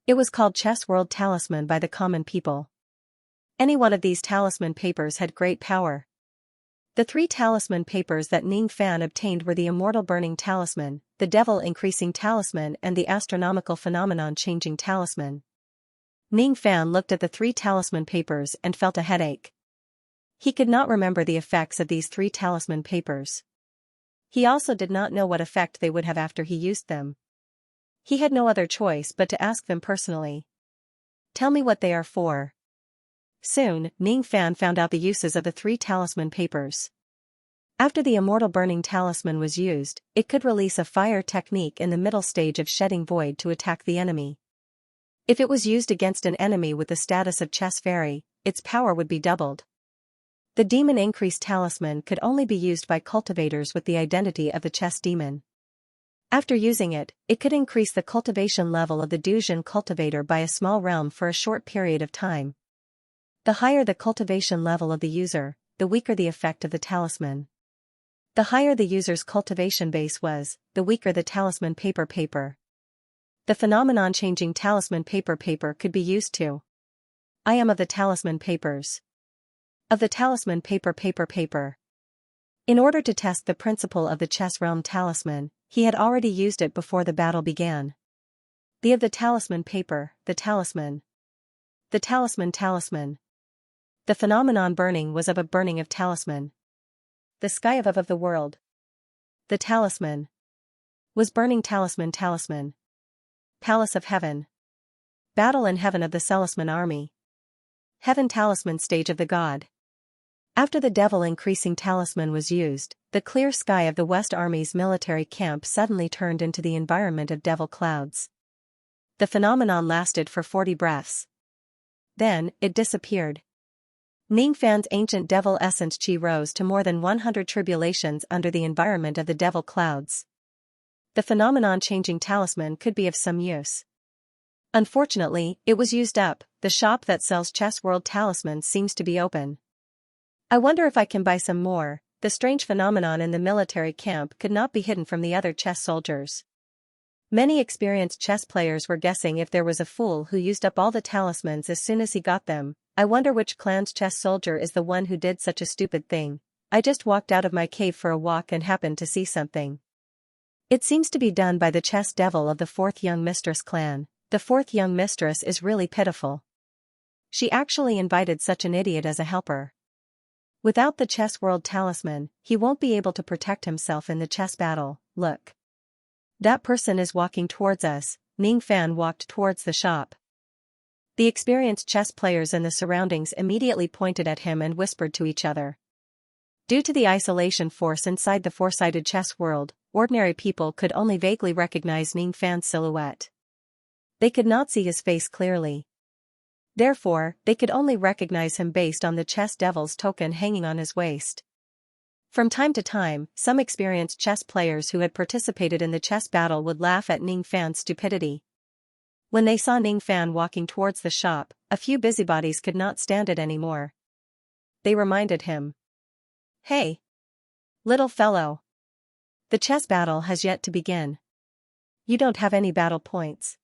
It was called Chess World Talisman by the common people. Any one of these talisman papers had great power. The 3 talisman papers that Ning Fan obtained were the Immortal Burning Talisman, the Devil Increasing Talisman, and the Astronomical Phenomenon Changing Talisman. Ning Fan looked at the 3 talisman papers and felt a headache. He could not remember the effects of these 3 talisman papers. He also did not know what effect they would have after he used them. He had no other choice but to ask them personally. "Tell me what they are for." Soon, Ning Fan found out the uses of the 3 talisman papers. After the Immortal Burning Talisman was used, it could release a fire technique in the middle stage of Shedding Void to attack the enemy. If it was used against an enemy with the status of Chess Fairy, its power would be doubled. The Demon Increase Talisman could only be used by cultivators with the identity of the Chess Demon. After using it, it could increase the cultivation level of the Duzhen cultivator by a small realm for a short period of time. The higher the cultivation level of the user, the weaker the effect of the talisman. The higher the user's cultivation base was, the weaker the talisman paper. The phenomenon-changing talisman paper could be used to. I am of the talisman papers. Of the talisman paper. In order to test the principle of the chess realm talisman, he had already used it before the battle began. The of the talisman paper, the talisman. The talisman. The phenomenon burning was of a burning of talisman. The sky of the world. The talisman. Was burning talisman. Palace of heaven. Battle in heaven of the Selisman army. Heaven talisman stage of the god. After the devil increasing talisman was used, the clear sky of the West Army's military camp suddenly turned into the environment of devil clouds. The phenomenon lasted for 40 breaths. Then, it disappeared. Ningfan's ancient devil essence chi rose to more than 100 tribulations under the environment of the devil clouds. The phenomenon-changing talisman could be of some use. Unfortunately, it was used up. The shop that sells chess world talismans seems to be open. I wonder if I can buy some more. The strange phenomenon in the military camp could not be hidden from the other chess soldiers. Many experienced chess players were guessing if there was a fool who used up all the talismans as soon as he got them. I wonder which clan's chess soldier is the one who did such a stupid thing. I just walked out of my cave for a walk and happened to see something. It seems to be done by the chess devil of the 4th Young Mistress clan. The 4th Young Mistress is really pitiful. She actually invited such an idiot as a helper. Without the chess world talisman, he won't be able to protect himself in the chess battle. Look. That person is walking towards us. Ningfan walked towards the shop. The experienced chess players in the surroundings immediately pointed at him and whispered to each other. Due to the isolation force inside the four-sided chess world, ordinary people could only vaguely recognize Ningfan's silhouette. They could not see his face clearly. Therefore, they could only recognize him based on the chess devil's token hanging on his waist. From time to time, some experienced chess players who had participated in the chess battle would laugh at Ningfan's stupidity. When they saw Ningfan walking towards the shop, a few busybodies could not stand it anymore. They reminded him. Hey! Little fellow! The chess battle has yet to begin. You don't have any battle points.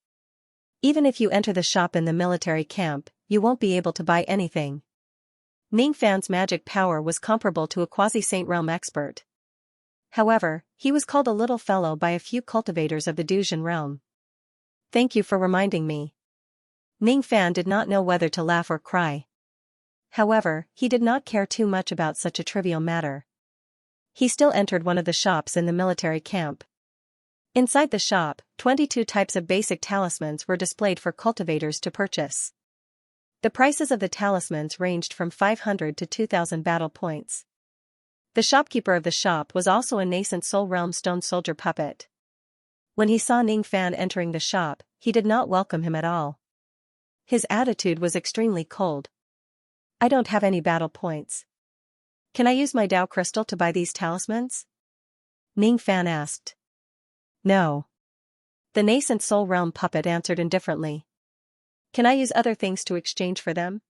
Even if you enter the shop in the military camp, you won't be able to buy anything. Ningfan's magic power was comparable to a quasi-Saint Realm expert. However, he was called a little fellow by a few cultivators of the Duzhen realm. Thank you for reminding me. Ningfan did not know whether to laugh or cry. However, he did not care too much about such a trivial matter. He still entered one of the shops in the military camp. Inside the shop, 22 types of basic talismans were displayed for cultivators to purchase. The prices of the talismans ranged from 500 to 2,000 battle points. The shopkeeper of the shop was also a nascent Soul Realm stone soldier puppet. When he saw Ningfan entering the shop, he did not welcome him at all. His attitude was extremely cold. I don't have any battle points. Can I use my Dao crystal to buy these talismans? Ningfan asked. No. The nascent Soul Realm puppet answered indifferently. Can I use other things to exchange for them?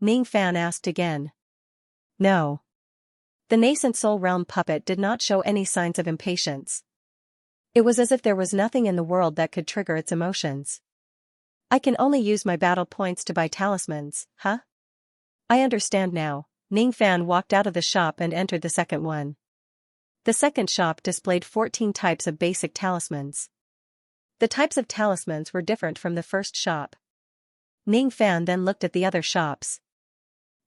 Ningfan asked again. No. The nascent Soul Realm puppet did not show any signs of impatience. It was as if there was nothing in the world that could trigger its emotions. I can only use my battle points to buy talismans, huh? I understand now. Ningfan walked out of the shop and entered the second one. The second shop displayed 14 types of basic talismans. The types of talismans were different from the first shop. Ningfan then looked at the other shops.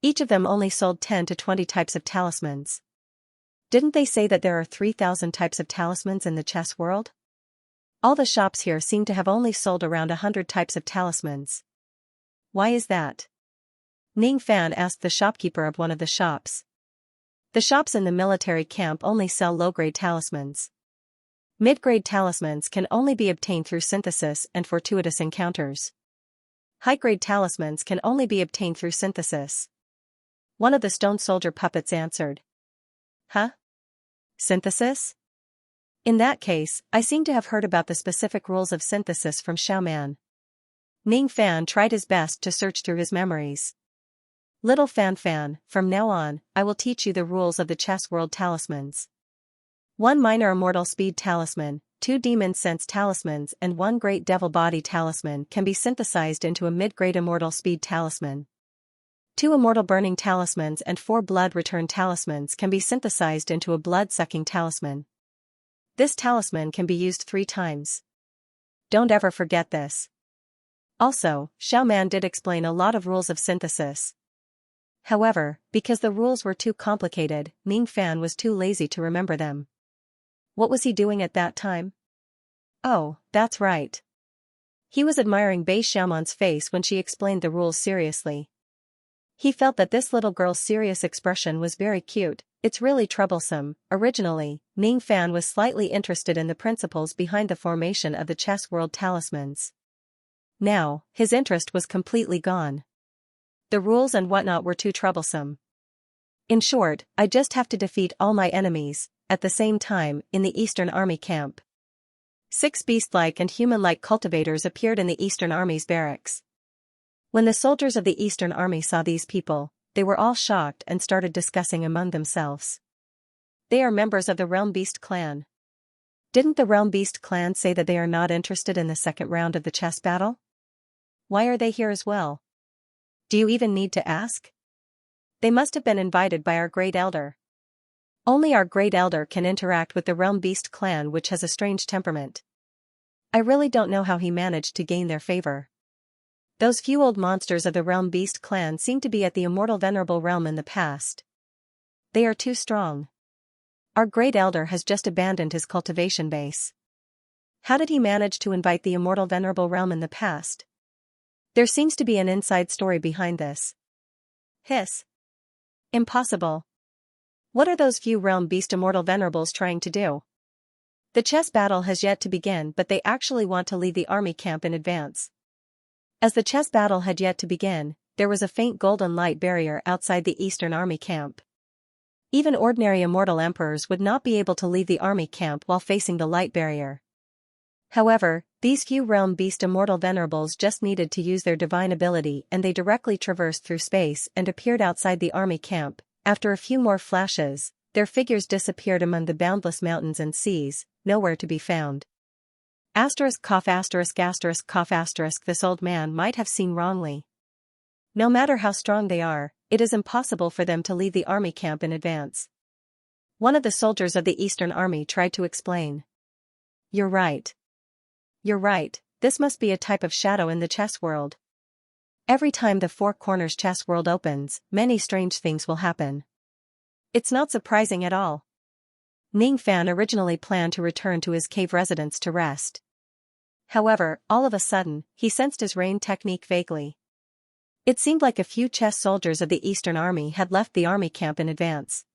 Each of them only sold 10 to 20 types of talismans. Didn't they say that there are 3,000 types of talismans in the chess world? All the shops here seem to have only sold around 100 types of talismans. Why is that? Ningfan asked the shopkeeper of one of the shops. The shops in the military camp only sell low-grade talismans. Mid-grade talismans can only be obtained through synthesis and fortuitous encounters. High-grade talismans can only be obtained through synthesis. One of the stone soldier puppets answered. Huh? Synthesis? In that case, I seem to have heard about the specific rules of synthesis from Xiaoman. Ningfan tried his best to search through his memories. Little Fan, from now on, I will teach you the rules of the chess world talismans. 1 minor immortal speed talisman, 2 demon sense talismans and 1 great devil body talisman can be synthesized into a mid-grade immortal speed talisman. 2 immortal burning talismans and 4 blood return talismans can be synthesized into a blood-sucking talisman. This talisman can be used 3 times. Don't ever forget this. Also, Xiaoman did explain a lot of rules of synthesis. However, because the rules were too complicated, Ningfan was too lazy to remember them. What was he doing at that time? Oh, that's right. He was admiring Bei Xiaoman's face when she explained the rules seriously. He felt that this little girl's serious expression was very cute. It's really troublesome. Originally, Ning Fan was slightly interested in the principles behind the formation of the chess world talismans. Now, his interest was completely gone. The rules and whatnot were too troublesome. In short, I just have to defeat all my enemies, at the same time, in the Eastern Army camp. 6 beast-like and human-like cultivators appeared in the Eastern Army's barracks. When the soldiers of the Eastern Army saw these people, they were all shocked and started discussing among themselves. They are members of the Realm Beast clan. Didn't the Realm Beast clan say that they are not interested in the second round of the chess battle? Why are they here as well? Do you even need to ask? They must have been invited by our Great Elder. Only our Great Elder can interact with the Realm Beast clan, which has a strange temperament. I really don't know how he managed to gain their favor. Those few old monsters of the Realm Beast clan seem to be at the immortal venerable realm in the past. They are too strong. Our Great Elder has just abandoned his cultivation base. How did he manage to invite the immortal venerable realm in the past? There seems to be an inside story behind this. Hiss. Impossible. What are those few Realm Beast immortal venerables trying to do? The chess battle has yet to begin, but they actually want to leave the army camp in advance. As the chess battle had yet to begin, there was a faint golden light barrier outside the Eastern Army camp. Even ordinary immortal emperors would not be able to leave the army camp while facing the light barrier. However, these few Realm Beast immortal venerables just needed to use their divine ability, and they directly traversed through space and appeared outside the army camp. After a few more flashes, their figures disappeared among the boundless mountains and seas, nowhere to be found. Cough asterisk, this old man might have seen wrongly. No matter how strong they are, it is impossible for them to leave the army camp in advance. One of the soldiers of the Eastern Army tried to explain. You're right. You're right, this must be a type of shadow in the chess world. Every time the Four Corners chess world opens, many strange things will happen. It's not surprising at all. Ning Fan originally planned to return to his cave residence to rest. However, all of a sudden, he sensed his rain technique vaguely. It seemed like a few chess soldiers of the Eastern Army had left the army camp in advance.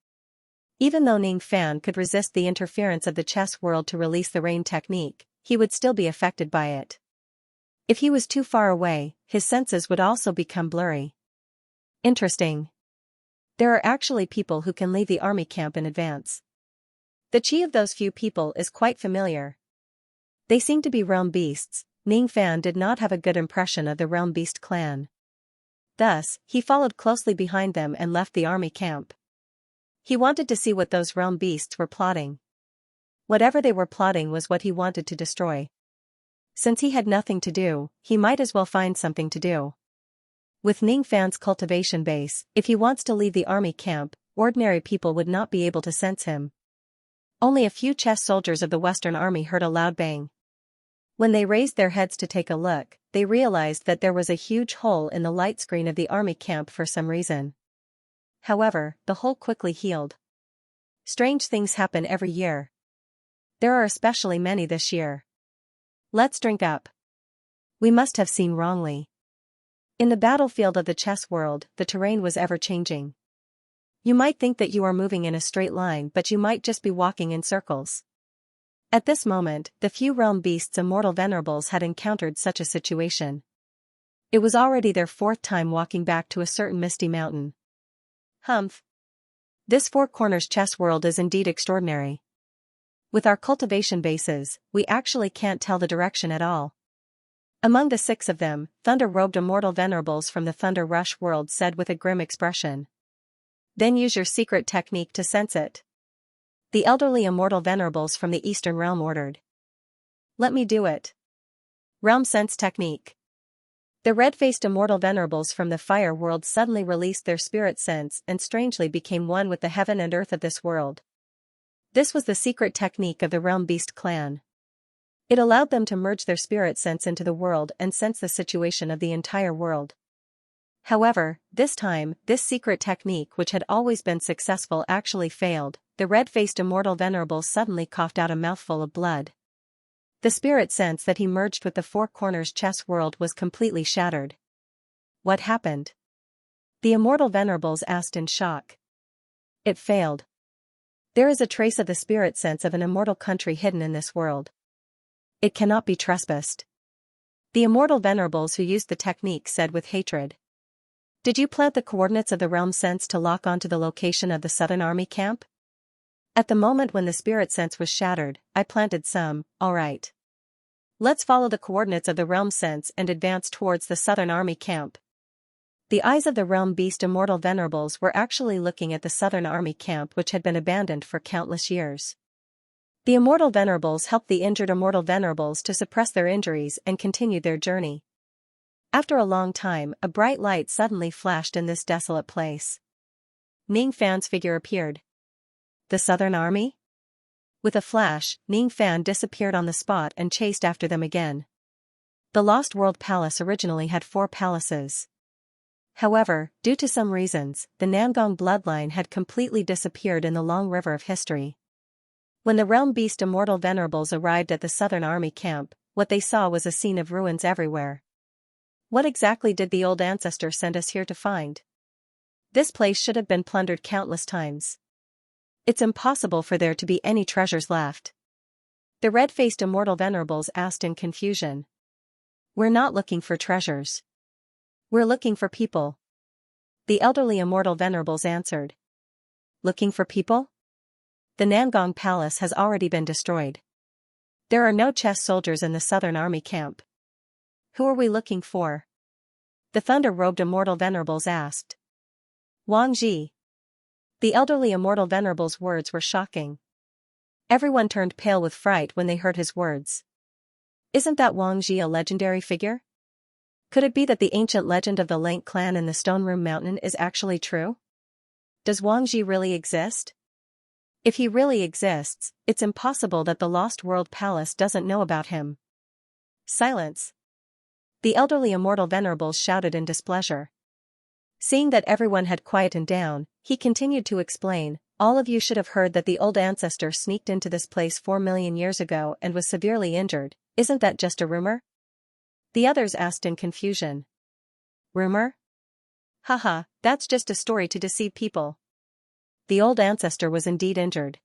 Even though Ning Fan could resist the interference of the chess world to release the rain technique, he would still be affected by it. If he was too far away, his senses would also become blurry. Interesting. There are actually people who can leave the army camp in advance. The chi of those few people is quite familiar. They seem to be realm beasts. Ning Fan did not have a good impression of the Realm Beast clan. Thus, he followed closely behind them and left the army camp. He wanted to see what those realm beasts were plotting. Whatever they were plotting was what he wanted to destroy. Since he had nothing to do, he might as well find something to do. With Ning Fan's cultivation base, if he wants to leave the army camp, ordinary people would not be able to sense him. Only a few chess soldiers of the Western Army heard a loud bang. When they raised their heads to take a look, they realized that there was a huge hole in the light screen of the army camp for some reason. However, the hole quickly healed. Strange things happen every year. There are especially many this year. Let's drink up. We must have seen wrongly. In the battlefield of the chess world, the terrain was ever-changing. You might think that you are moving in a straight line, but you might just be walking in circles. At this moment, the few realm beasts immortal venerables had encountered such a situation. It was already their 4th time walking back to a certain misty mountain. Humph. This Four Corners chess world is indeed extraordinary. With our cultivation bases, we actually can't tell the direction at all. Among the 6 of them, thunder-robed immortal venerables from the Thunder Rush world said with a grim expression. Then use your secret technique to sense it. The elderly immortal venerables from the Eastern Realm ordered. Let me do it. Realm Sense Technique. The red-faced immortal venerables from the Fire world suddenly released their spirit sense and strangely became one with the heaven and earth of this world. This was the secret technique of the Realm Beast clan. It allowed them to merge their spirit sense into the world and sense the situation of the entire world. However, this time, this secret technique which had always been successful actually failed. The red-faced immortal venerable suddenly coughed out a mouthful of blood. The spirit sense that he merged with the Four Corners chess world was completely shattered. What happened? The immortal venerables asked in shock. It failed. There is a trace of the spirit sense of an immortal country hidden in this world. It cannot be trespassed. The immortal venerables who used the technique said with hatred. Did you plant the coordinates of the realm sense to lock onto the location of the Southern Army camp? At the moment when the spirit sense was shattered, I planted some, all right. Let's follow the coordinates of the realm sense and advance towards the Southern Army camp. The eyes of the realm beast immortal venerables were actually looking at the Southern Army camp, which had been abandoned for countless years. The immortal venerables helped the injured immortal venerables to suppress their injuries and continued their journey. After a long time, a bright light suddenly flashed in this desolate place. Ning Fan's figure appeared. The Southern Army? With a flash, Ning Fan disappeared on the spot and chased after them again. The Lost World Palace originally had 4 palaces. However, due to some reasons, the Nangong bloodline had completely disappeared in the long river of history. When the realm beast immortal venerables arrived at the Southern Army camp, what they saw was a scene of ruins everywhere. What exactly did the old ancestor send us here to find? This place should have been plundered countless times. It's impossible for there to be any treasures left. The red-faced immortal venerables asked in confusion. We're not looking for treasures. We're looking for people. The elderly immortal venerables answered. Looking for people? The Nangong Palace has already been destroyed. There are no chess soldiers in the Southern Army camp. Who are we looking for? The thunder-robed immortal venerables asked. Wang Ji. The elderly immortal venerables' words were shocking. Everyone turned pale with fright when they heard his words. Isn't that Wang Ji a legendary figure? Could it be that the ancient legend of the Lank clan in the Stone Room Mountain is actually true? Does Wang Ji really exist? If he really exists, it's impossible that the Lost World Palace doesn't know about him. Silence. The elderly immortal venerables shouted in displeasure. Seeing that everyone had quietened down, he continued to explain, all of you should have heard that the old ancestor sneaked into this place 4 million years ago and was severely injured. Isn't that just a rumor? The others asked in confusion. Rumor? Haha, that's just a story to deceive people. The old ancestor was indeed injured.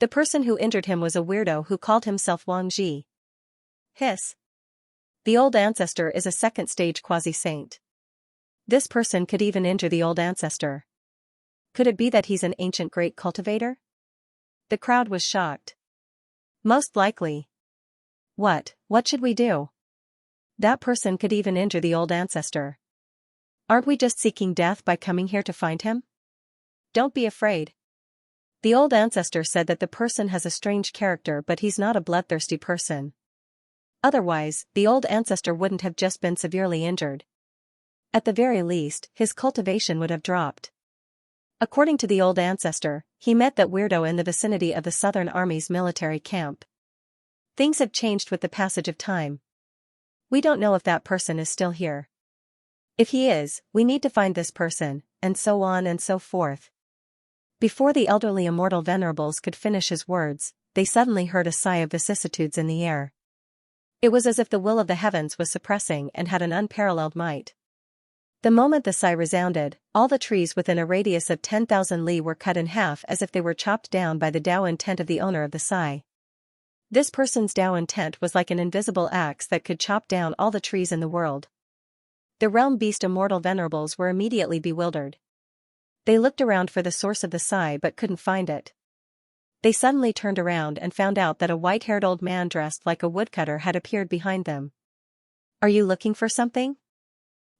The person who injured him was a weirdo who called himself Wang Ji. Hiss. The old ancestor is a second-stage quasi-saint. This person could even injure the old ancestor. Could it be that he's an ancient great cultivator? The crowd was shocked. Most likely. What should we do? That person could even injure the old ancestor. Aren't we just seeking death by coming here to find him? Don't be afraid. The old ancestor said that the person has a strange character, but he's not a bloodthirsty person. Otherwise, the old ancestor wouldn't have just been severely injured. At the very least, his cultivation would have dropped. According to the old ancestor, he met that weirdo in the vicinity of the Southern Army's military camp. Things have changed with the passage of time. We don't know if that person is still here. If he is, we need to find this person, and so on and so forth. Before the elderly immortal venerables could finish his words, they suddenly heard a sigh of vicissitudes in the air. It was as if the will of the heavens was suppressing and had an unparalleled might. The moment the sigh resounded, all the trees within a radius of 10,000 li were cut in half as if they were chopped down by the Tao intent of the owner of the sigh. This person's Tao intent was like an invisible axe that could chop down all the trees in the world. The realm beast immortal venerables were immediately bewildered. They looked around for the source of the sigh but couldn't find it. They suddenly turned around and found out that a white-haired old man dressed like a woodcutter had appeared behind them. Are you looking for something?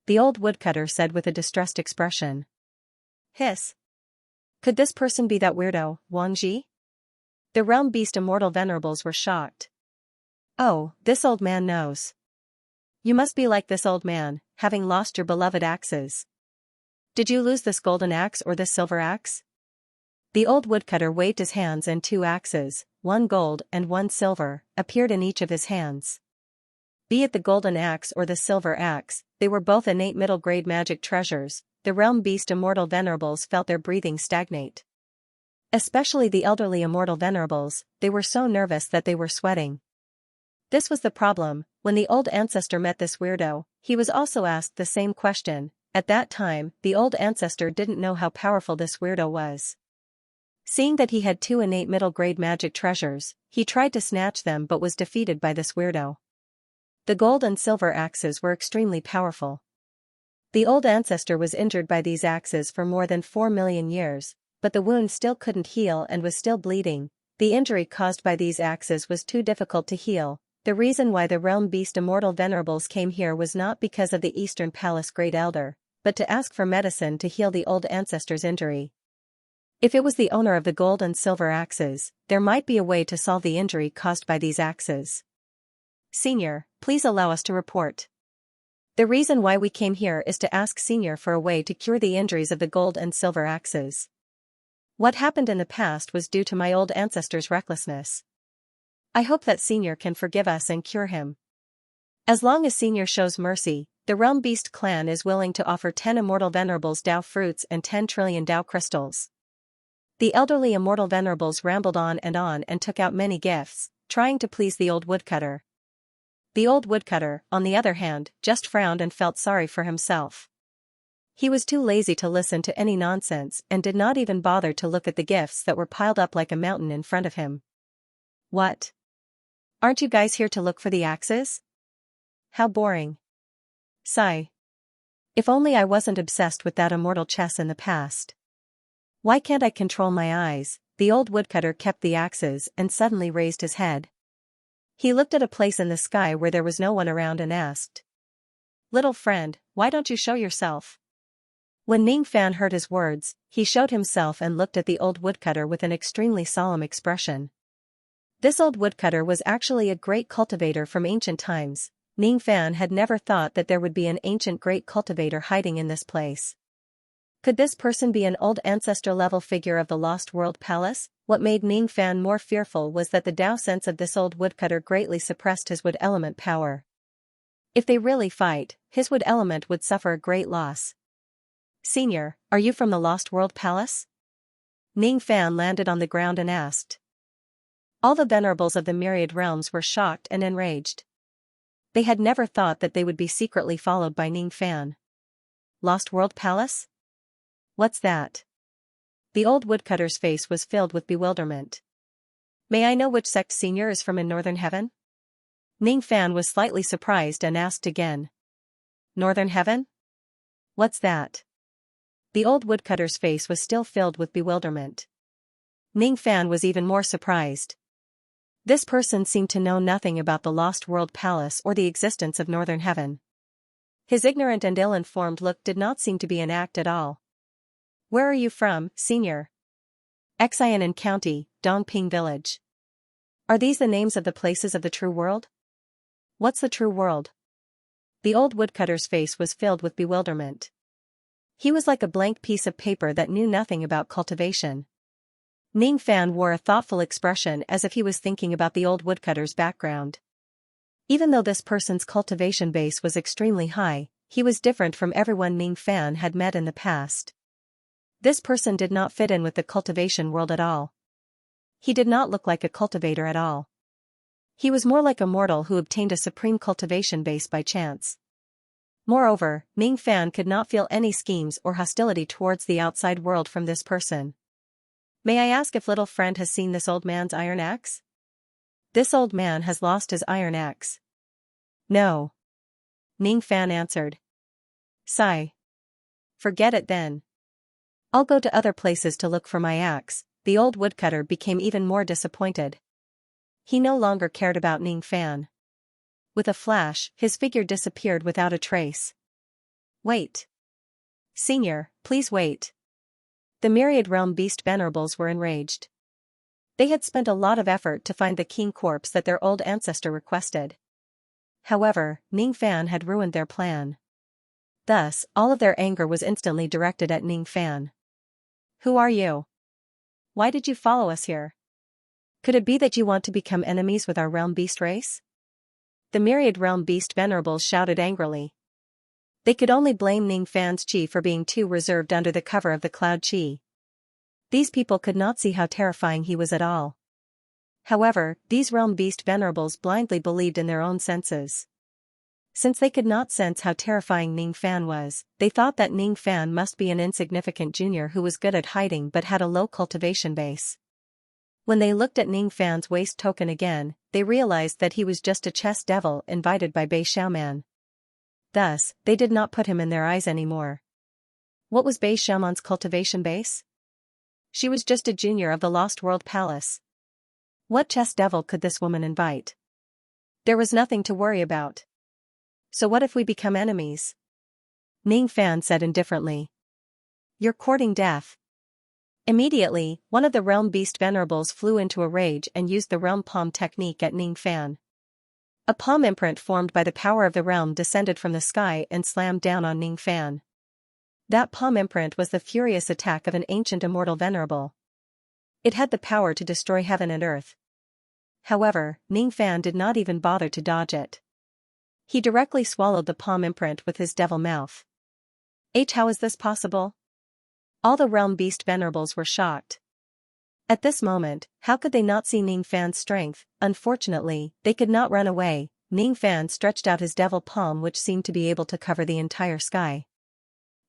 The old woodcutter said with a distressed expression. Hiss. Could this person be that weirdo, Wang Ji? The realm beast immortal venerables were shocked. Oh, this old man knows. You must be like this old man, having lost your beloved axes. Did you lose this golden axe or this silver axe? The old woodcutter waved his hands and 2 axes, 1 gold and 1 silver, appeared in each of his hands. Be it the golden axe or the silver axe, they were both innate middle-grade magic treasures. The realm beast immortal venerables felt their breathing stagnate. Especially the elderly immortal venerables, they were so nervous that they were sweating. This was the problem. When the old ancestor met this weirdo, he was also asked the same question, At that time, the old ancestor didn't know how powerful this weirdo was. Seeing that he had 2 innate middle-grade magic treasures, he tried to snatch them but was defeated by this weirdo. The gold and silver axes were extremely powerful. The old ancestor was injured by these axes for more than 4 million years, but the wound still couldn't heal and was still bleeding. The injury caused by these axes was too difficult to heal. The reason why the realm beast immortal venerables came here was not because of the Eastern Palace Great Elder, but to ask for medicine to heal the old ancestor's injury. If it was the owner of the gold and silver axes, there might be a way to solve the injury caused by these axes. Senior, please allow us to report. The reason why we came here is to ask Senior for a way to cure the injuries of the gold and silver axes. What happened in the past was due to my old ancestor's recklessness. I hope that Senior can forgive us and cure him. As long as Senior shows mercy, the Realm Beast clan is willing to offer 10 immortal venerables Dao fruits and 10 trillion Dao crystals. The elderly immortal venerables rambled on and took out many gifts, trying to please the old woodcutter. The old woodcutter, on the other hand, just frowned and felt sorry for himself. He was too lazy to listen to any nonsense and did not even bother to look at the gifts that were piled up like a mountain in front of him. What? Aren't you guys here to look for the axes? How boring. Sigh. If only I wasn't obsessed with that immortal chess in the past. Why can't I control my eyes? The old woodcutter kept the axes and suddenly raised his head. He looked at a place in the sky where there was no one around and asked. Little friend, why don't you show yourself? When Ning Fan heard his words, he showed himself and looked at the old woodcutter with an extremely solemn expression. This old woodcutter was actually a great cultivator from ancient times. Ning Fan had never thought that there would be an ancient great cultivator hiding in this place. Could this person be an old ancestor-level figure of the Lost World Palace? What made Ning Fan more fearful was that the Dao sense of this old woodcutter greatly suppressed his wood element power. If they really fight, his wood element would suffer a great loss. Senior, are you from the Lost World Palace? Ning Fan landed on the ground and asked. All the venerables of the myriad realms were shocked and enraged. They had never thought that they would be secretly followed by Ning Fan. Lost World Palace? What's that? The old woodcutter's face was filled with bewilderment. May I know which sect Senior is from in Northern Heaven? Ning Fan was slightly surprised and asked again. Northern Heaven? What's that? The old woodcutter's face was still filled with bewilderment. Ning Fan was even more surprised. This person seemed to know nothing about the Lost World Palace or the existence of Northern Heaven. His ignorant and ill-informed look did not seem to be an act at all. Where are you from, Senior? Xianxia County, Dongping Village. Are these the names of the places of the true world? What's the true world? The old woodcutter's face was filled with bewilderment. He was like a blank piece of paper that knew nothing about cultivation. Ning Fan wore a thoughtful expression as if he was thinking about the old woodcutter's background. Even though this person's cultivation base was extremely high, he was different from everyone Ning Fan had met in the past. This person did not fit in with the cultivation world at all. He did not look like a cultivator at all. He was more like a mortal who obtained a supreme cultivation base by chance. Moreover, Ning Fan could not feel any schemes or hostility towards the outside world from this person. May I ask if little friend has seen this old man's iron axe? This old man has lost his iron axe. No. Ning Fan answered. Sigh. Forget it then. I'll go to other places to look for my axe. The old woodcutter became even more disappointed. He no longer cared about Ning Fan. With a flash, his figure disappeared without a trace. Wait. Senior, please wait. The myriad realm beast venerables were enraged. They had spent a lot of effort to find the king corpse that their old ancestor requested. However, Ning Fan had ruined their plan. Thus, all of their anger was instantly directed at Ning Fan. Who are you? Why did you follow us here? Could it be that you want to become enemies with our realm beast race? The myriad realm beast venerables shouted angrily. They could only blame Ning Fan's chi for being too reserved under the cover of the cloud chi. These people could not see how terrifying he was at all. However, these realm beast venerables blindly believed in their own senses. Since they could not sense how terrifying Ning Fan was, they thought that Ning Fan must be an insignificant junior who was good at hiding but had a low cultivation base. When they looked at Ning Fan's waist token again, they realized that he was just a chess devil invited by Bei Xiaoman. Thus, they did not put him in their eyes anymore. What was Bei Xiaoman's cultivation base? She was just a junior of the Lost World Palace. What chess devil could this woman invite? There was nothing to worry about. So what if we become enemies? Ning Fan said indifferently. You're courting death. Immediately, one of the realm beast venerables flew into a rage and used the realm palm technique at Ning Fan. A palm imprint formed by the power of the realm descended from the sky and slammed down on Ning Fan. That palm imprint was the furious attack of an ancient immortal venerable. It had the power to destroy heaven and earth. However, Ning Fan did not even bother to dodge it. He directly swallowed the palm imprint with his devil mouth. How is this possible? All the realm beast venerables were shocked. At this moment, how could they not see Ning Fan's strength? Unfortunately, they could not run away. Ning Fan stretched out his devil palm, which seemed to be able to cover the entire sky.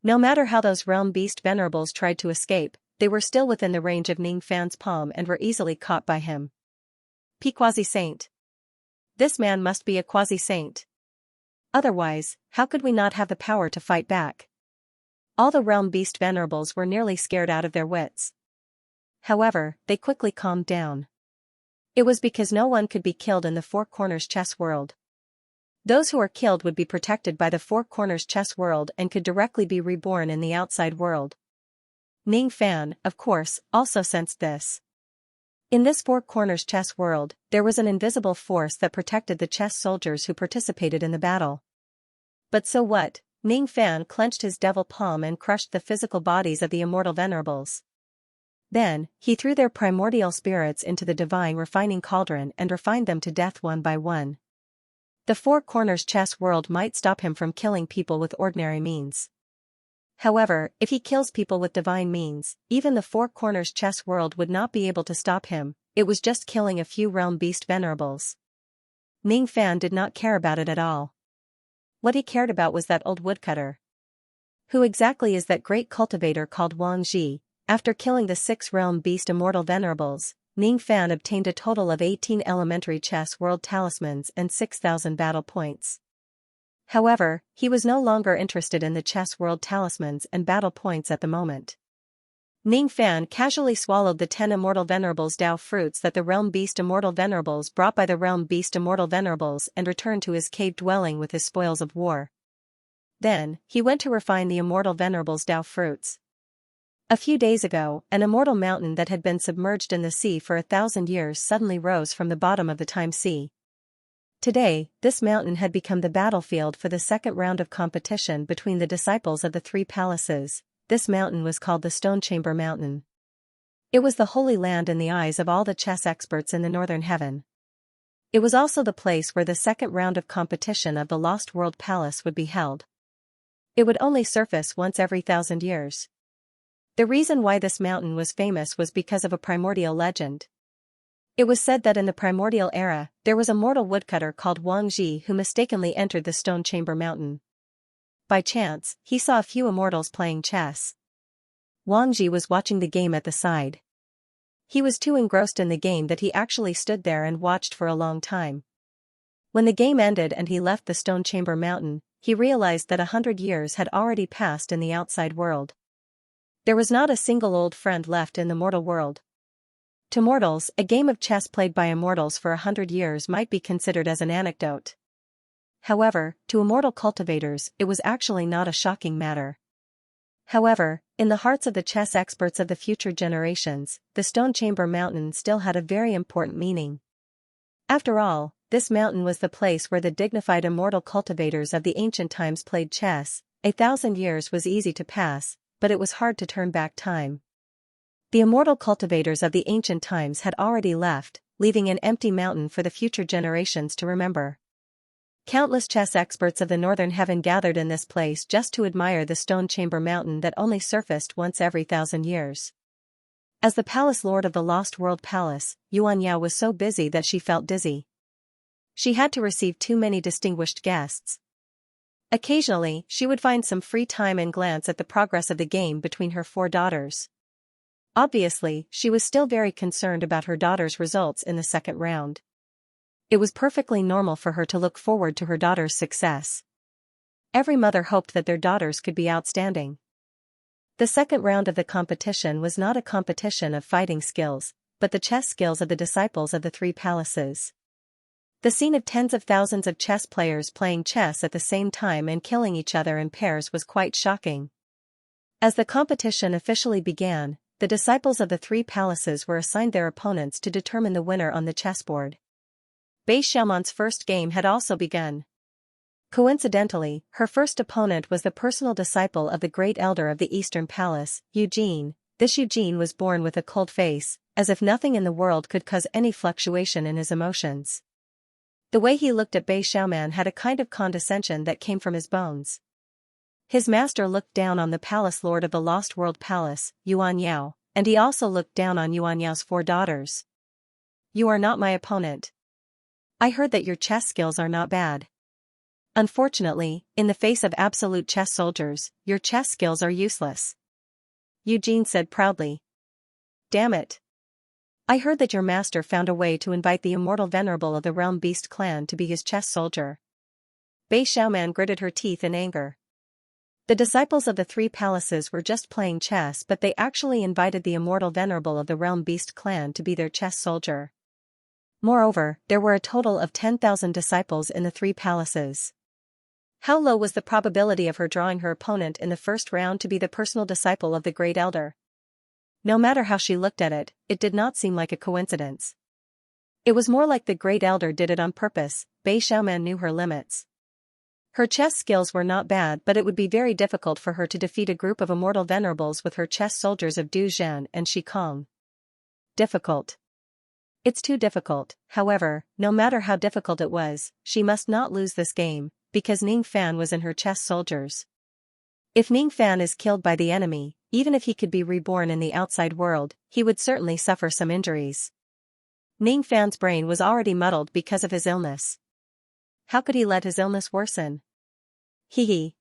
No matter how those realm beast venerables tried to escape, they were still within the range of Ning Fan's palm and were easily caught by him. Quasi-saint. This man must be a quasi-saint. Otherwise, how could we not have the power to fight back? All the realm beast venerables were nearly scared out of their wits. However, they quickly calmed down. It was because no one could be killed in the Four Corners chess world. Those who are killed would be protected by the Four Corners chess world and could directly be reborn in the outside world. Ning Fan, of course, also sensed this. In this Four Corners chess world, there was an invisible force that protected the chess soldiers who participated in the battle. But so what? Ning Fan clenched his devil palm and crushed the physical bodies of the immortal venerables. Then, he threw their primordial spirits into the divine refining cauldron and refined them to death one by one. The Four Corners chess world might stop him from killing people with ordinary means. However, if he kills people with divine means, even the Four Corners chess world would not be able to stop him. It was just killing a few realm beast venerables. Ning Fan did not care about it at all. What he cared about was that old woodcutter. Who exactly is that great cultivator called Wang Ji? After killing the 6 realm beast immortal venerables, Ning Fan obtained a total of 18 elementary chess world talismans and 6,000 battle points. However, he was no longer interested in the chess world talismans and battle points at the moment. Ning Fan casually swallowed the 10 immortal venerables Dao fruits that the realm beast immortal venerables brought by the realm beast immortal venerables and returned to his cave dwelling with his spoils of war. Then, he went to refine the immortal venerables Dao fruits. A few days ago, an immortal mountain that had been submerged in the sea for 1,000 years suddenly rose from the bottom of the time sea. Today, this mountain had become the battlefield for the second round of competition between the disciples of the 3 palaces. This mountain was called the Stone Chamber Mountain. It was the holy land in the eyes of all the chess experts in the northern heaven. It was also the place where the second round of competition of the Lost World Palace would be held. It would only surface once every 1,000 years. The reason why this mountain was famous was because of a primordial legend. It was said that in the primordial era, there was a mortal woodcutter called Wang Ji who mistakenly entered the Stone Chamber Mountain. By chance, he saw a few immortals playing chess. Wang Ji was watching the game at the side. He was too engrossed in the game that he actually stood there and watched for a long time. When the game ended and he left the Stone Chamber Mountain, he realized that 100 years had already passed in the outside world. There was not a single old friend left in the mortal world. To mortals, a game of chess played by immortals for 100 years might be considered as an anecdote. However, to immortal cultivators, it was actually not a shocking matter. However, in the hearts of the chess experts of the future generations, the Stone Chamber Mountain still had a very important meaning. After all, this mountain was the place where the dignified immortal cultivators of the ancient times played chess. 1,000 years was easy to pass, but it was hard to turn back time. The immortal cultivators of the ancient times had already left, leaving an empty mountain for the future generations to remember. Countless chess experts of the northern heaven gathered in this place just to admire the Stone Chamber Mountain that only surfaced once every 1,000 years. As the palace lord of the Lost World Palace, Xianxia was so busy that she felt dizzy. She had to receive too many distinguished guests. Occasionally, she would find some free time and glance at the progress of the game between her 4 daughters. Obviously, she was still very concerned about her daughter's results in the second round. It was perfectly normal for her to look forward to her daughter's success. Every mother hoped that their daughters could be outstanding. The second round of the competition was not a competition of fighting skills, but the chess skills of the disciples of the three palaces. The scene of tens of thousands of chess players playing chess at the same time and killing each other in pairs was quite shocking. As the competition officially began, the disciples of the three palaces were assigned their opponents to determine the winner on the chessboard. Bei Xiaoman's first game had also begun. Coincidentally, her first opponent was the personal disciple of the great elder of the Eastern Palace, Eugene. This Eugene was born with a cold face, as if nothing in the world could cause any fluctuation in his emotions. The way he looked at Bei Xiaoman had a kind of condescension that came from his bones. His master looked down on the palace lord of the Lost World Palace, Yuan Yao, and he also looked down on Yuan Yao's 4 daughters. "You are not my opponent. I heard that your chess skills are not bad. Unfortunately, in the face of absolute chess soldiers, your chess skills are useless," Eugene said proudly. "Damn it. I heard that your master found a way to invite the immortal venerable of the Realm Beast clan to be his chess soldier." Bei Xiaoman gritted her teeth in anger. The disciples of the three palaces were just playing chess, but they actually invited the immortal venerable of the Realm Beast clan to be their chess soldier. Moreover, there were a total of 10,000 disciples in the three palaces. How low was the probability of her drawing her opponent in the first round to be the personal disciple of the great elder? No matter how she looked at it, it did not seem like a coincidence. It was more like the great elder did it on purpose. Bei Xiaoman knew her limits. Her chess skills were not bad, but it would be very difficult for her to defeat a group of immortal venerables with her chess soldiers of Du Zhan and Shikong. Difficult. It's too difficult. However, no matter how difficult it was, she must not lose this game, because Ning Fan was in her chess soldiers. If Ning Fan is killed by the enemy, even if he could be reborn in the outside world, he would certainly suffer some injuries. Ning Fan's brain was already muddled because of his illness. How could he let his illness worsen? Hee.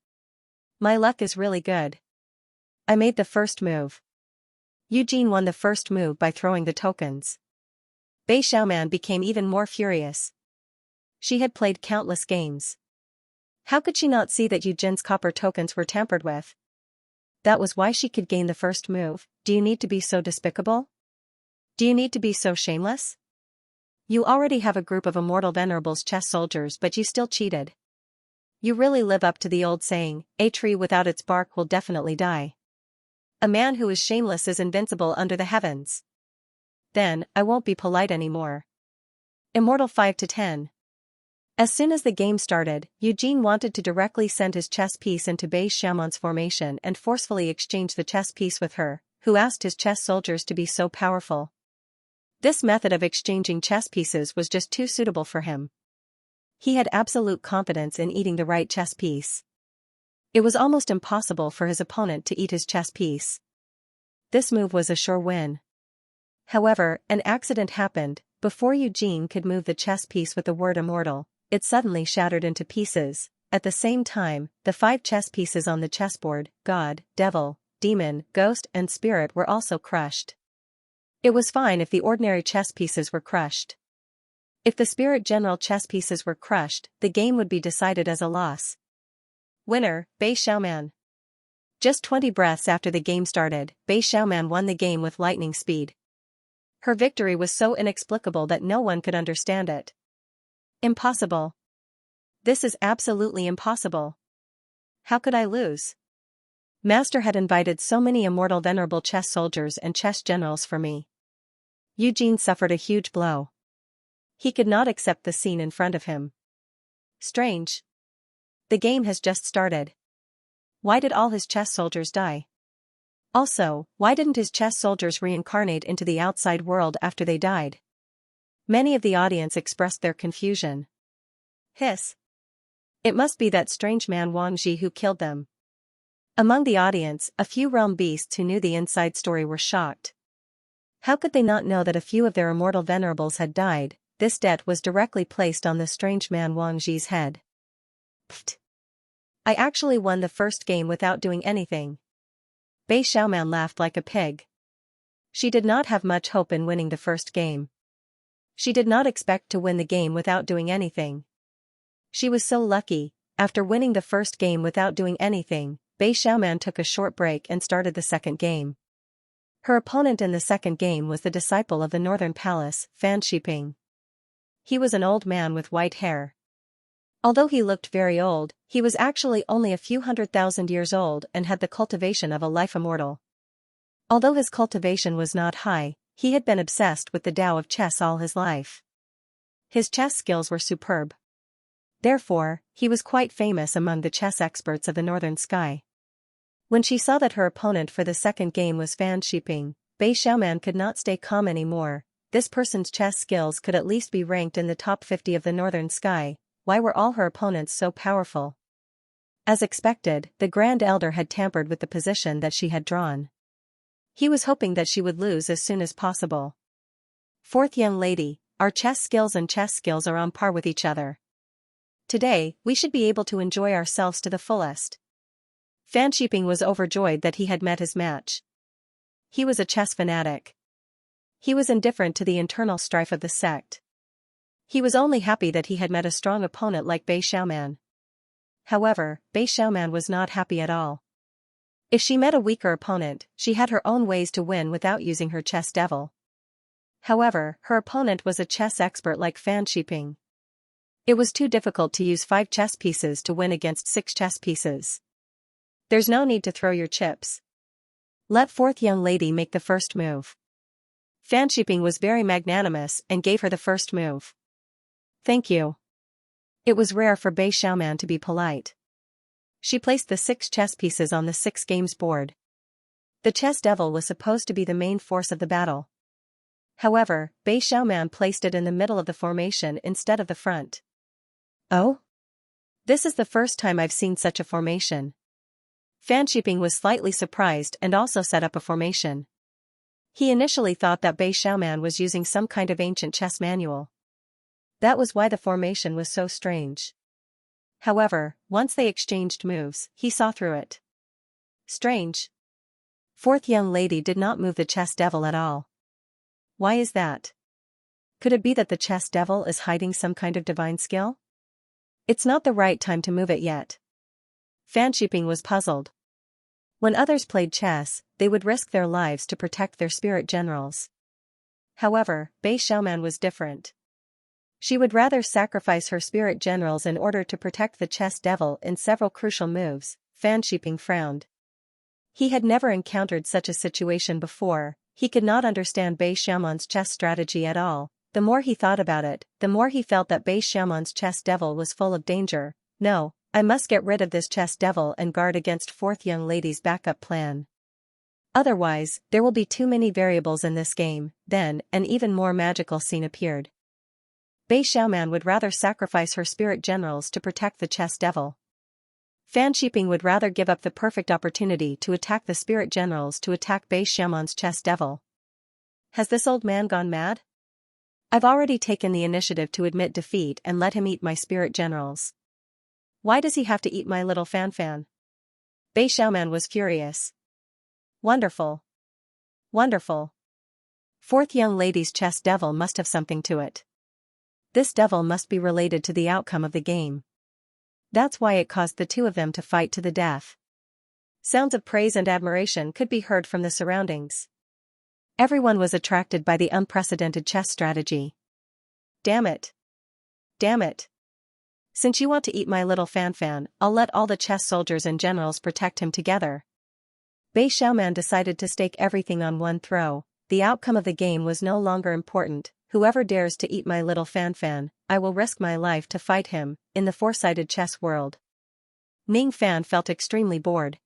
My luck is really good. I made the first move. Eugene won the first move by throwing the tokens. Bei Xiaoman became even more furious. She had played countless games. How could she not see that Eugene's copper tokens were tampered with? That was why she could gain the first move. Do you need to be so despicable? Do you need to be so shameless? You already have a group of immortal venerables chess soldiers, but you still cheated. You really live up to the old saying, a tree without its bark will definitely die. A man who is shameless is invincible under the heavens. Then, I won't be polite anymore. Immortal 5 to 10. As soon as the game started, Eugene wanted to directly send his chess piece into Bei Xiaoman's formation and forcefully exchange the chess piece with her, who asked his chess soldiers to be so powerful. This method of exchanging chess pieces was just too suitable for him. He had absolute confidence in eating the right chess piece. It was almost impossible for his opponent to eat his chess piece. This move was a sure win. However, an accident happened. Before Eugene could move the chess piece with the word immortal, it suddenly shattered into pieces. At the same time, the 5 chess pieces on the chessboard, God, Devil, Demon, Ghost and Spirit, were also crushed. It was fine if the ordinary chess pieces were crushed. If the Spirit General chess pieces were crushed, the game would be decided as a loss. Winner, Bei Xiaoman. Just 20 breaths after the game started, Bei Xiaoman won the game with lightning speed. Her victory was so inexplicable that no one could understand it. Impossible. This is absolutely impossible. How could I lose? Master had invited so many immortal venerable chess soldiers and chess generals for me. Eugene suffered a huge blow. He could not accept the scene in front of him. Strange. The game has just started. Why did all his chess soldiers die? Also, why didn't his chess soldiers reincarnate into the outside world after they died? Many of the audience expressed their confusion. Hiss. It must be that strange man Wang Ji who killed them. Among the audience, a few realm beasts who knew the inside story were shocked. How could they not know that a few of their immortal venerables had died? This debt was directly placed on the strange man Wang Ji's head. Pfft. I actually won the first game without doing anything. Bei Xiaoman laughed like a pig. She did not have much hope in winning the first game. She did not expect to win the game without doing anything. She was so lucky. After winning the first game without doing anything, Bei Xiaoman took a short break and started the second game. Her opponent in the second game was the disciple of the Northern Palace, Fan Shiping. He was an old man with white hair. Although he looked very old, he was actually only a few 100,000 years old and had the cultivation of a life immortal. Although his cultivation was not high, he had been obsessed with the Tao of chess all his life. His chess skills were superb. Therefore, he was quite famous among the chess experts of the northern sky. When she saw that her opponent for the second game was Fan Shiping, Bei Xiaoman could not stay calm anymore. This person's chess skills could at least be ranked in the top 50 of the northern sky. Why were all her opponents so powerful? As expected, the Grand Elder had tampered with the position that she had drawn. He was hoping that she would lose as soon as possible. Fourth young lady, our chess skills and chess skills are on par with each other. Today, we should be able to enjoy ourselves to the fullest. Fan Shiping was overjoyed that he had met his match. He was a chess fanatic. He was indifferent to the internal strife of the sect. He was only happy that he had met a strong opponent like Bei Xiaoman. However, Bei Xiaoman was not happy at all. If she met a weaker opponent, she had her own ways to win without using her chess devil. However, her opponent was a chess expert like Fan Shiping. It was too difficult to use 5 chess pieces to win against 6 chess pieces. There's no need to throw your chips. Let fourth young lady make the first move. Fan Shiping was very magnanimous and gave her the first move. Thank you. It was rare for Bei Xiaoman to be polite. She placed the 6 chess pieces on the 6 games board. The chess devil was supposed to be the main force of the battle. However, Bei Xiaoman placed it in the middle of the formation instead of the front. Oh? This is the first time I've seen such a formation. Fan Shiping was slightly surprised and also set up a formation. He initially thought that Bei Xiaoman was using some kind of ancient chess manual. That was why the formation was so strange. However, once they exchanged moves, he saw through it. Strange. Fourth young lady did not move the chess devil at all. Why is that? Could it be that the chess devil is hiding some kind of divine skill? It's not the right time to move it yet. Fan Shiping was puzzled. When others played chess, they would risk their lives to protect their spirit generals. However, Bei Xiaoman was different. She would rather sacrifice her spirit generals in order to protect the chess devil in several crucial moves. Fan Shiping frowned. He had never encountered such a situation before. He could not understand Bei Xiaoman's chess strategy at all. The more he thought about it, the more he felt that Bei Xiaoman's chess devil was full of danger. No, I must get rid of this chess devil and guard against fourth young lady's backup plan. Otherwise, there will be too many variables in this game. Then, an even more magical scene appeared. Bei Xiaoman would rather sacrifice her spirit generals to protect the chess devil. Fan Shiping would rather give up the perfect opportunity to attack the spirit generals to attack Bei Xiaoman's chess devil. Has this old man gone mad? I've already taken the initiative to admit defeat and let him eat my spirit generals. Why does he have to eat my little Fan? Bei Xiaoman was furious. Wonderful. Wonderful. Fourth young lady's chess devil must have something to it. This devil must be related to the outcome of the game. That's why it caused the two of them to fight to the death. Sounds of praise and admiration could be heard from the surroundings. Everyone was attracted by the unprecedented chess strategy. Damn it. Damn it. Since you want to eat my little Fan, I'll let all the chess soldiers and generals protect him together. Bei Xiaoman decided to stake everything on one throw. The outcome of the game was no longer important. Whoever dares to eat my little Fan, I will risk my life to fight him. In the four-sided chess world, Ning Fan felt extremely bored.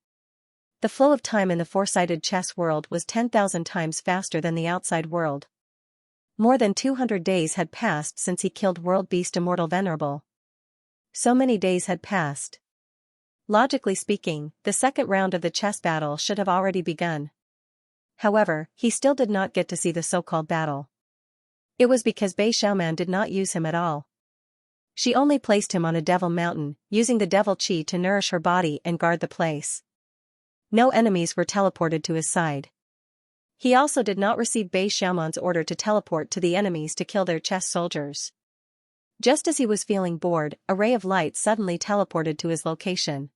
The flow of time in the four-sided chess world was 10,000 times faster than the outside world. More than 200 days had passed since he killed World Beast Immortal Venerable. So many days had passed. Logically speaking, the second round of the chess battle should have already begun. However, he still did not get to see the so-called battle. It was because Bei Xiaoman did not use him at all. She only placed him on a devil mountain, using the devil chi to nourish her body and guard the place. No enemies were teleported to his side. He also did not receive Bei Xiaoman's order to teleport to the enemies to kill their chess soldiers. Just as he was feeling bored, a ray of light suddenly teleported to his location.